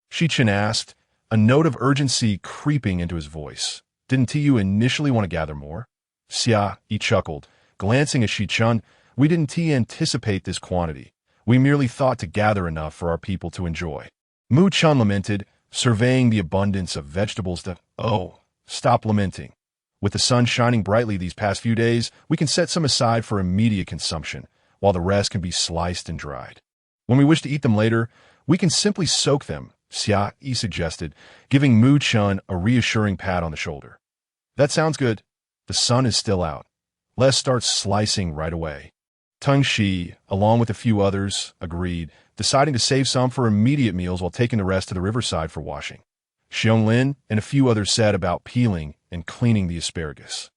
Shi Chen asked, a note of urgency creeping into his voice. Didn't you initially want to gather more? Xia Yi chuckled, glancing at Shi Chen. We didn't anticipate this quantity. We merely thought to gather enough for our people to enjoy. Mu Chen lamented, surveying the abundance of vegetables that, oh, stop lamenting. With the sun shining brightly these past few days, we can set some aside for immediate consumption, while the rest can be sliced and dried. When we wish to eat them later, we can simply soak them, Xia Yi suggested, giving Mu Chen a reassuring pat on the shoulder. That sounds good. The sun is still out. Let's start slicing right away. Teng Shi, along with a few others, agreed, deciding to save some for immediate meals while taking the rest to the riverside for washing. Xiong and a few others set about peeling and cleaning the asparagus.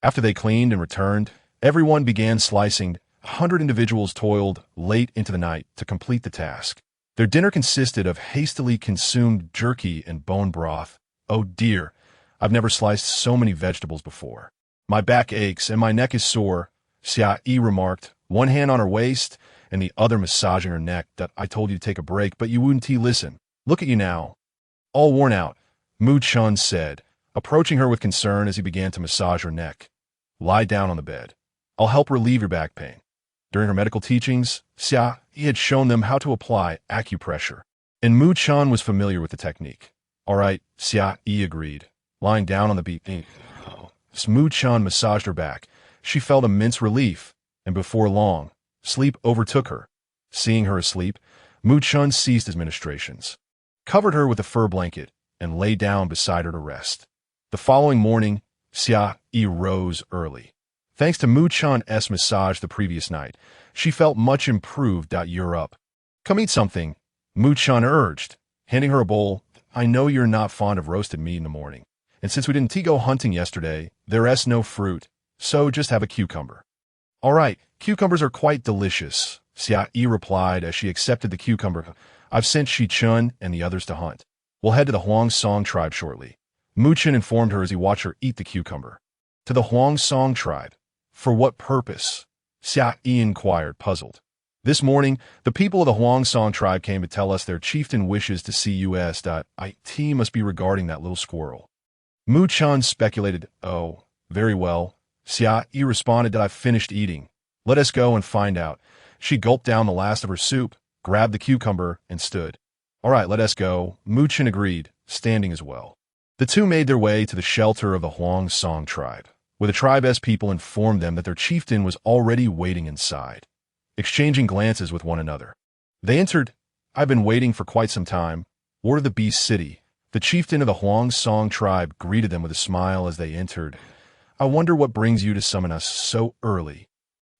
After they cleaned and returned, everyone began slicing. 100 individuals toiled late into the night to complete the task. Their dinner consisted of hastily consumed jerky and bone broth. Oh dear, I've never sliced so many vegetables before. My back aches and my neck is sore, Xia Yi remarked, one hand on her waist and the other massaging her neck. That I told you to take a break, but you wouldn't listen. Look at you now. All worn out, Mu Chen said, approaching her with concern as he began to massage her neck. Lie down on the bed. I'll help relieve your back pain. During her medical teachings, Xia Yi had shown them how to apply acupressure, and Mu Chen was familiar with the technique. All right, Xia Yi agreed, lying down on the beat. As Mu Chen massaged her back, she felt immense relief, and before long, sleep overtook her. Seeing her asleep, Mu Chen ceased his ministrations, covered her with a fur blanket, and lay down beside her to rest. The following morning, Xia Yi rose early. Thanks to Mu Chen's massage the previous night, she felt much improved. You're up. Come eat something, Mu Chen urged, handing her a bowl. I know you're not fond of roasted meat in the morning, and since we didn't go hunting yesterday, there's no fruit, so just have a cucumber. All right, cucumbers are quite delicious, Xia Yi replied as she accepted the cucumber. I've sent Shi Chen and the others to hunt. We'll head to the Huang Song tribe shortly. Mu Chen informed her as he watched her eat the cucumber. To the Huang Song tribe. For what purpose? Xia Yi inquired, puzzled. This morning, the people of the Huang Song tribe came to tell us their chieftain wishes to see us. It must be regarding that little squirrel. Mu Chen speculated. Oh, very well. Xia Yi responded that I've finished eating. Let us go and find out. She gulped down the last of her soup, grabbed the cucumber, and stood. All right, let us go, Mu Chen agreed, standing as well. The two made their way to the shelter of the Huang Song tribe, where the tribe's people informed them that their chieftain was already waiting inside, exchanging glances with one another. They entered. I've been waiting for quite some time. Word of the Beast City. The chieftain of the Huang Song tribe greeted them with a smile as they entered. I wonder what brings you to summon us so early.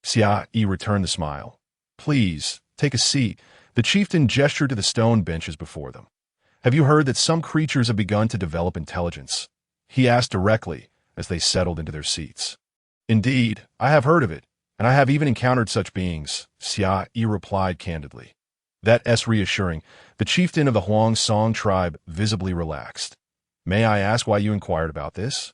Xia Yi returned the smile. Please, take a seat. The chieftain gestured to the stone benches before them. Have you heard that some creatures have begun to develop intelligence? He asked directly as they settled into their seats. Indeed, I have heard of it, and I have even encountered such beings, Xia Yi replied candidly. That's reassuring. The chieftain of the Huang Song tribe visibly relaxed. May I ask why you inquired about this?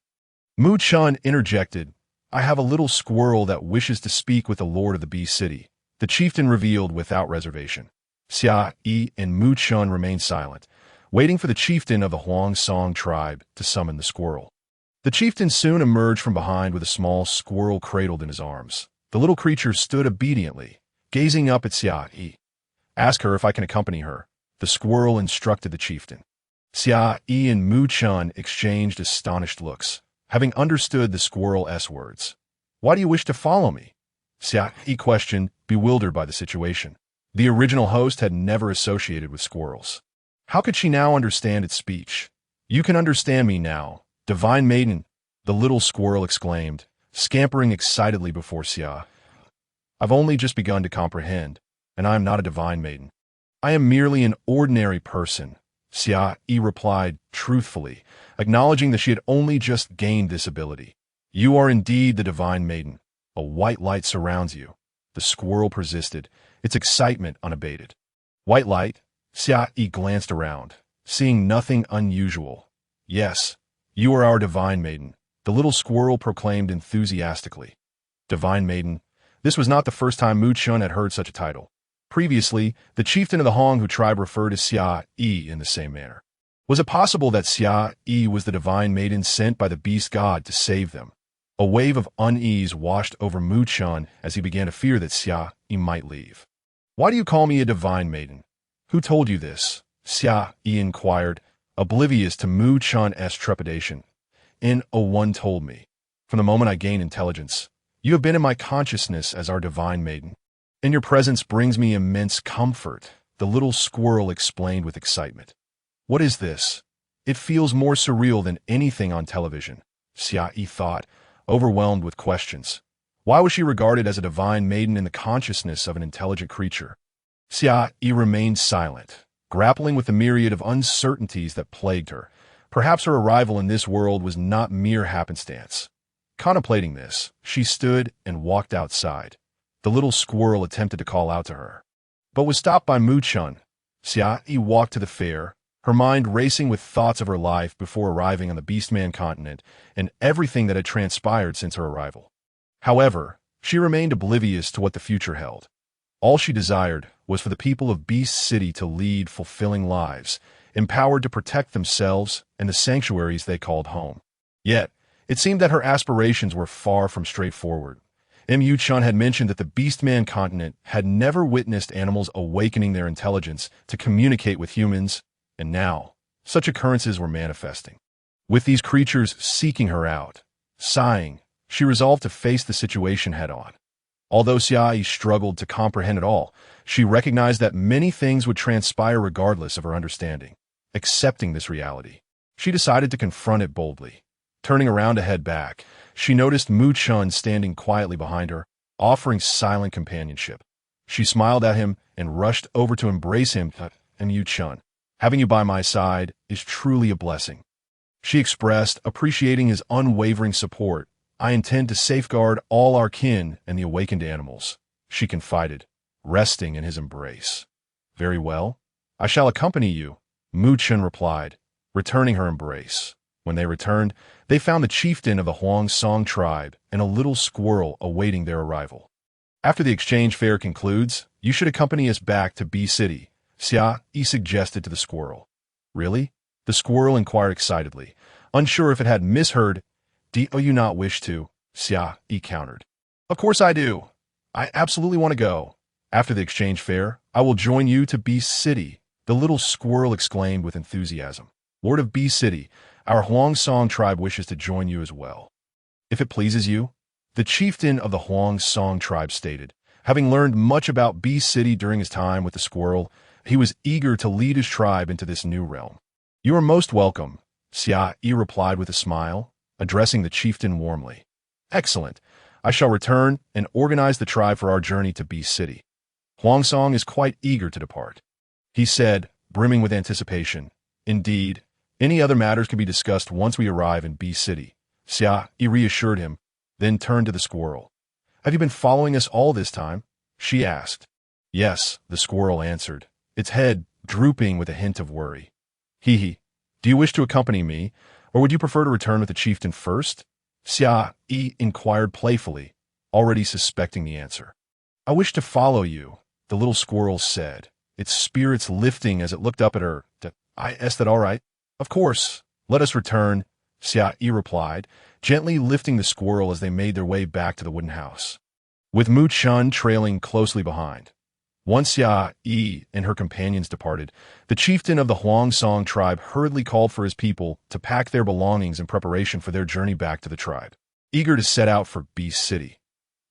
Mu Chen interjected. I have a little squirrel that wishes to speak with the lord of the Bee City, the chieftain revealed without reservation. Xia Yi and Mu Chen remained silent, waiting for the chieftain of the Huang Song tribe to summon the squirrel. The chieftain soon emerged from behind with a small squirrel cradled in his arms. The little creature stood obediently, gazing up at Xia Yi. Ask her if I can accompany her, the squirrel instructed the chieftain. Xia Yi and Mu Chen exchanged astonished looks, having understood the squirrel's words. Why do you wish to follow me? Xia Yi questioned, bewildered by the situation. The original host had never associated with squirrels. How could she now understand its speech? You can understand me now, divine maiden, the little squirrel exclaimed, scampering excitedly before Xia. I've only just begun to comprehend, and I am not a divine maiden. I am merely an ordinary person, Xia Yi replied truthfully, acknowledging that she had only just gained this ability. You are indeed the divine maiden. A white light surrounds you. The squirrel persisted, its excitement unabated. White light? Xia Yi glanced around, seeing nothing unusual. Yes, you are our divine maiden, the little squirrel proclaimed enthusiastically. Divine maiden? This was not the first time Mu Chun had heard such a title. Previously, the chieftain of the Honghu tribe referred to Xia Yi in the same manner. Was it possible that Xia Yi was the divine maiden sent by the beast god to save them? A wave of unease washed over Mu Chun as he began to fear that Xia Yi might leave. Why do you call me a divine maiden? Who told you this? Xia Yi inquired, oblivious to Mu Chun's trepidation. One told me. From the moment I gained intelligence, you have been in my consciousness as our divine maiden. And your presence brings me immense comfort, the little squirrel explained with excitement. What is this? It feels more surreal than anything on television, Xia Yi thought, overwhelmed with questions. Why was she regarded as a divine maiden in the consciousness of an intelligent creature? Xia Yi remained silent, grappling with the myriad of uncertainties that plagued her. Perhaps her arrival in this world was not mere happenstance. Contemplating this, she stood and walked outside. The little squirrel attempted to call out to her, but was stopped by Mu Chun. Xia Yi walked to the fair, her mind racing with thoughts of her life before arriving on the Beastman continent and everything that had transpired since her arrival. However, she remained oblivious to what the future held. All she desired was for the people of Beast City to lead fulfilling lives, empowered to protect themselves and the sanctuaries they called home. Yet, it seemed that her aspirations were far from straightforward. Mu Chun had mentioned that the Beastman continent had never witnessed animals awakening their intelligence to communicate with humans, and now, such occurrences were manifesting. With these creatures seeking her out, sighing, she resolved to face the situation head-on. Although Xia Yi struggled to comprehend it all, she recognized that many things would transpire regardless of her understanding. Accepting this reality, she decided to confront it boldly. Turning around to head back, she noticed Mu Chun standing quietly behind her, offering silent companionship. She smiled at him and rushed over to embrace him. Mu Chun, having you by my side is truly a blessing. She expressed, appreciating his unwavering support. I intend to safeguard all our kin and the awakened animals, she confided, resting in his embrace. Very well. I shall accompany you, Mu Chun replied, returning her embrace. When they returned, they found the chieftain of the Huang Song tribe and a little squirrel awaiting their arrival. After the exchange fair concludes, you should accompany us back to B City, Xia Yi suggested to the squirrel. Really? The squirrel inquired excitedly, unsure if it had misheard. Do you not wish to? Xia Yi countered. Of course I do. I absolutely want to go. After the exchange fair, I will join you to B City, the little squirrel exclaimed with enthusiasm. Lord of B City, our Huang Song tribe wishes to join you as well. If it pleases you, the chieftain of the Huang Song tribe stated. Having learned much about B City during his time with the squirrel, he was eager to lead his tribe into this new realm. You are most welcome, Xia Yi replied with a smile, addressing the chieftain warmly. Excellent. I shall return and organize the tribe for our journey to B City. Huang Song is quite eager to depart, he said, brimming with anticipation. Indeed, any other matters can be discussed once we arrive in B City, Xia Yi reassured him, then turned to the squirrel. Have you been following us all this time? She asked. Yes, the squirrel answered, its head drooping with a hint of worry. Hee. Do you wish to accompany me, or would you prefer to return with the chieftain first? Xia Yi inquired playfully, already suspecting the answer. I wish to follow you, the little squirrel said, its spirits lifting as it looked up at her. Is that all right? Of course. Let us return, Xia Yi replied, gently lifting the squirrel as they made their way back to the wooden house, with Mu Chun trailing closely behind. Once Xia Yi and her companions departed, the chieftain of the Huang Song tribe hurriedly called for his people to pack their belongings in preparation for their journey back to the tribe. eager to set out for Beast City.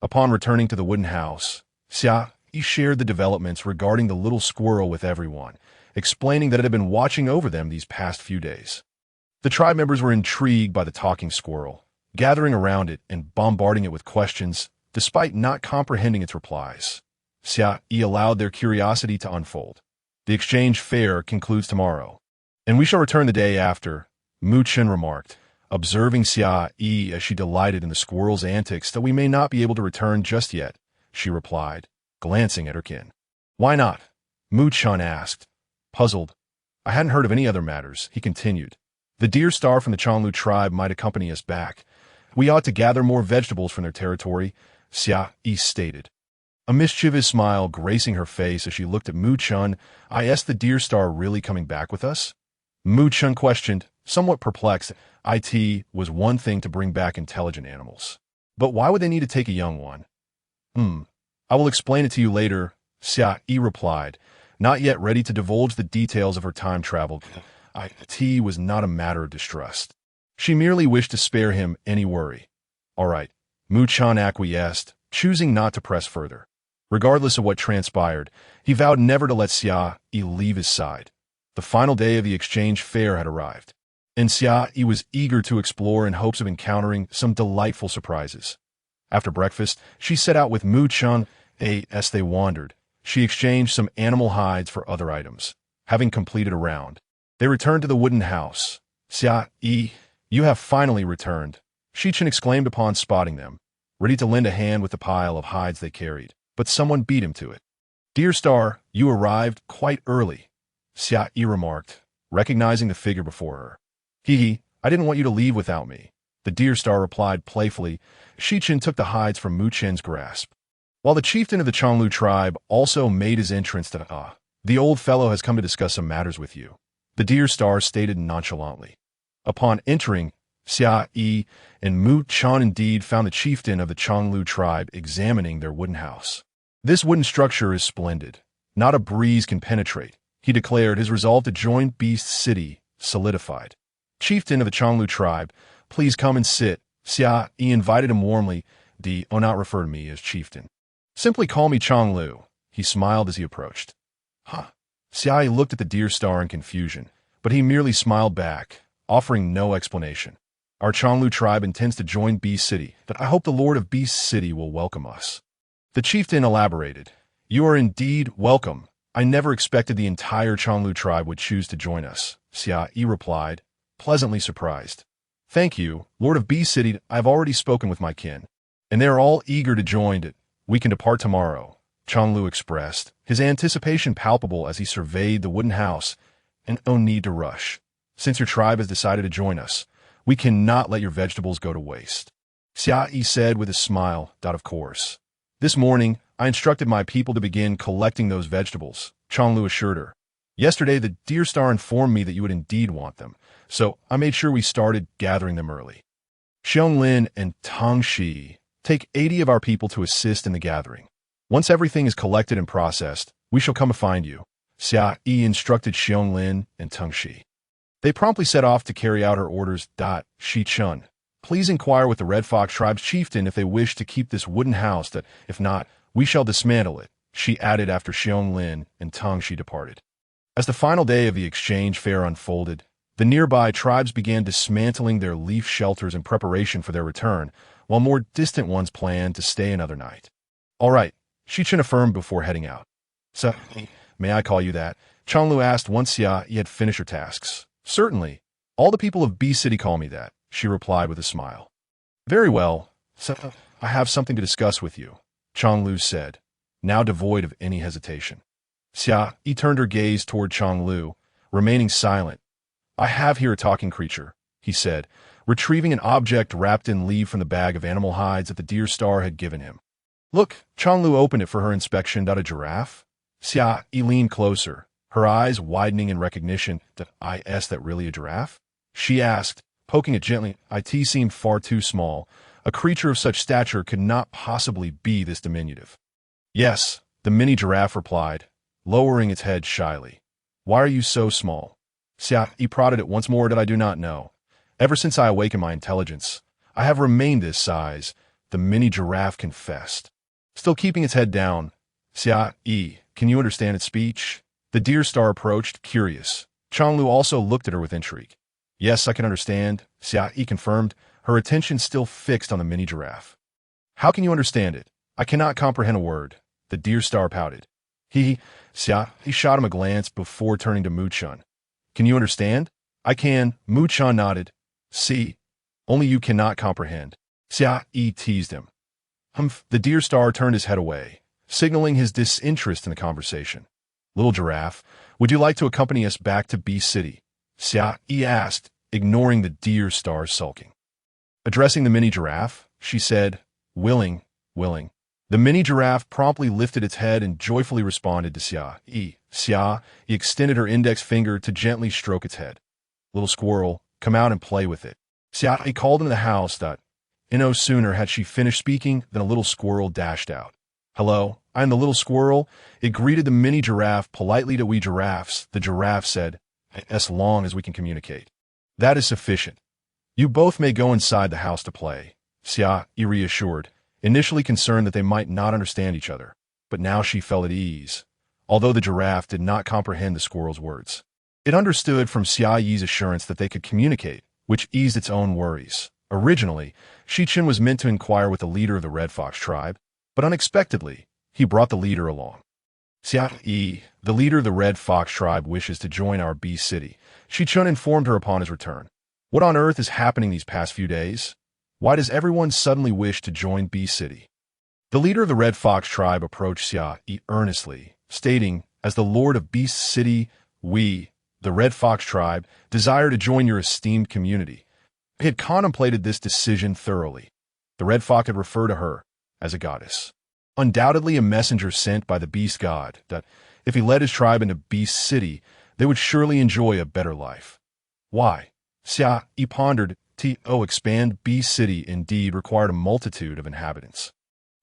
Upon returning to the wooden house, Xia Yi shared the developments regarding the little squirrel with everyone, explaining that it had been watching over them these past few days. The tribe members were intrigued by the talking squirrel, gathering around it and bombarding it with questions, despite not comprehending its replies. Xia Yi allowed their curiosity to unfold. The exchange fair concludes tomorrow, and we shall return the day after, Mu Chen remarked, observing Xia Yi as she delighted in the squirrel's antics. That we may not be able to return just yet, she replied, glancing at her kin. Why not? Mu Chen asked, puzzled. I hadn't heard of any other matters, he continued. The deer star from the Changlu tribe might accompany us back. We ought to gather more vegetables from their territory, Xia Yi stated. A mischievous smile gracing her face as she looked at Mu Chen. Is the deer star really coming back with us? Mu Chen questioned, somewhat perplexed. It was one thing to bring back intelligent animals, but why would they need to take a young one? I will explain it to you later, Xia Yi replied, not yet ready to divulge the details of her time travel. It was not a matter of distrust. She merely wished to spare him any worry. All right, Mu Chen acquiesced, choosing not to press further. Regardless of what transpired, he vowed never to let Xia Yi leave his side. The final day of the exchange fair had arrived, and Xia Yi was eager to explore in hopes of encountering some delightful surprises. After breakfast, she set out with Mu Chen. As they wandered, she exchanged some animal hides for other items. Having completed a round, they returned to the wooden house. Xia Yi, you have finally returned, Xi Chen exclaimed upon spotting them, ready to lend a hand with the pile of hides they carried, but someone beat him to it. Dear Star, you arrived quite early, Xia Yi remarked, recognizing the figure before her. I didn't want you to leave without me, the Deer Star replied playfully. Xi Chen took the hides from Mu Chen's grasp. While the chieftain of the Changlu tribe also made his entrance to the old fellow has come to discuss some matters with you, the Deer Star stated nonchalantly. Upon entering, Xia Yi and Mu Chen indeed found the chieftain of the Changlu tribe examining their wooden house. This wooden structure is splendid. Not a breeze can penetrate, he declared, his resolve to join Beast City solidified. Chieftain of the Changlu tribe, please come and sit. Xia Yi invited him warmly. Do not refer to me as chieftain. Simply call me Changlu, he smiled as he approached. Xia Yi looked at the Deer Star in confusion, but he merely smiled back, offering no explanation. Our Changlu tribe intends to join Beast City. I hope the Lord of Beast City will welcome us. The chieftain elaborated. You are indeed welcome. I never expected the entire Changlu tribe would choose to join us, Xia Yi replied, pleasantly surprised. Thank you, Lord of Beast City. I have already spoken with my kin, and they are all eager to join. We can depart tomorrow, Changlu expressed, his anticipation palpable as he surveyed the wooden house. And no need to rush. Since your tribe has decided to join us, we cannot let your vegetables go to waste. Xia Yi said with a smile. Of course. This morning, I instructed my people to begin collecting those vegetables, Changlu assured her. Yesterday, the Deer Star informed me that you would indeed want them, so I made sure we started gathering them early. Xianglin and Tangxi, take 80 of our people to assist in the gathering. Once everything is collected and processed, we shall come to find you, Xia Yi instructed Xianglin and Tangxi. They promptly set off to carry out her orders. Xi Chen, please inquire with the Red Fox tribe's chieftain if they wish to keep this wooden house. If not, we shall dismantle it, she added after Xianglin and Tangxi departed. As the final day of the exchange fair unfolded, the nearby tribes began dismantling their leaf shelters in preparation for their return, while more distant ones planned to stay another night. All right, Xi Chen affirmed before heading out. So, may I call you that? Changlu asked once Xia Yi had finished her tasks. Certainly. All the people of B City call me that, she replied with a smile. Very well. So, I have something to discuss with you, Changlu said, now devoid of any hesitation. Xia Yi turned her gaze toward Changlu, remaining silent. I have here a talking creature, he said, retrieving an object wrapped in leaf from the bag of animal hides that the Deer Star had given him. Look, Changlu opened it for her inspection. A giraffe? Xia Yi leaned closer, her eyes widening in recognition. Is that really a giraffe? She asked, poking it gently. It seemed far too small. A creature of such stature could not possibly be this diminutive. Yes, the mini giraffe replied, lowering its head shyly. Why are you so small? Xia Yi prodded it once more. I do not know. Ever since I awakened my intelligence, I have remained this size, the mini giraffe confessed. Still keeping its head down, Xia Yi, can you understand its speech? The deer star approached, curious. Changlu also looked at her with intrigue. Yes, I can understand, Xia Yi confirmed, her attention still fixed on the mini giraffe. How can you understand it? I cannot comprehend a word, the deer star pouted. Xia Yi shot him a glance before turning to Mu-chun. Can you understand? I can, Mu-chun nodded. See, only you cannot comprehend. Xia Yi teased him. Humph, the deer star turned his head away, signaling his disinterest in the conversation. Little giraffe, would you like to accompany us back to Beast City? Xia Yi asked, ignoring the deer star's sulking. Addressing the mini giraffe, she said, willing. The mini giraffe promptly lifted its head and joyfully responded to Xia Yi. Xia Yi extended her index finger to gently stroke its head. Little squirrel, come out and play with it. Xia Yi called into the house. No sooner had she finished speaking than a little squirrel dashed out. Hello, I am the little squirrel. It greeted the mini giraffe politely. To we giraffes, the giraffe said, as long as we can communicate. That is sufficient. You both may go inside the house to play, Xia Yi reassured, initially concerned that they might not understand each other, but now she felt at ease, although the giraffe did not comprehend the squirrel's words. It understood from Xia Yi's assurance that they could communicate, which eased its own worries. Originally, Shichen was meant to inquire with the leader of the Red Fox tribe, but unexpectedly, he brought the leader along. Xia Yi, the leader of the Red Fox tribe, wishes to join our Beast City, Shichen informed her upon his return. What on earth is happening these past few days? Why does everyone suddenly wish to join Beast City? The leader of the Red Fox tribe approached Xia Yi earnestly, stating, as the Lord of Beast City, we, the Red Fox tribe, desire to join your esteemed community. He had contemplated this decision thoroughly. The Red Fox had referred to her as a goddess. Undoubtedly a messenger sent by the beast god, that if he led his tribe into Beast City, they would surely enjoy a better life. Why? Xia Yi pondered. Expand Beast City indeed required a multitude of inhabitants.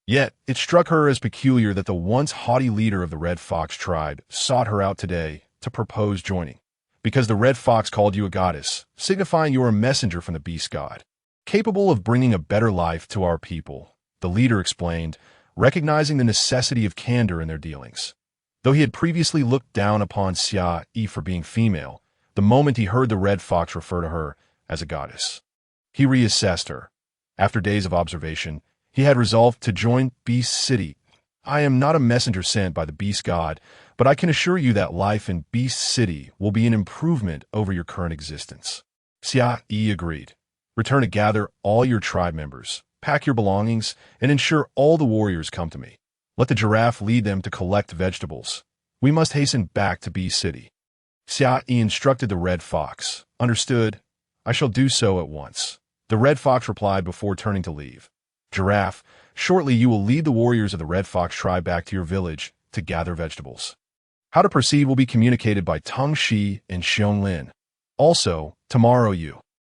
Yet, it struck her as peculiar that the once haughty leader of the Red Fox tribe sought her out today to propose joining, because the Red Fox called you a goddess, signifying you are a messenger from the beast god, capable of bringing a better life to our people, the leader explained, recognizing the necessity of candor in their dealings. Though he had previously looked down upon Xia Yi for being female, the moment he heard the Red Fox refer to her as a goddess, he reassessed her. After days of observation, he had resolved to join Beast City. I am not a messenger sent by the beast god, but I can assure you that life in Beast City will be an improvement over your current existence. Xia Yi agreed. Return to gather all your tribe members, pack your belongings, and ensure all the warriors come to me. Let the giraffe lead them to collect vegetables. We must hasten back to Beast City. Xia Yi instructed the Red Fox. Understood. I shall do so at once. The Red Fox replied before turning to leave. Giraffe, shortly you will lead the warriors of the Red Fox tribe back to your village to gather vegetables. How to proceed will be communicated by Teng Shi and Xiong Lin. Also, tomorrow you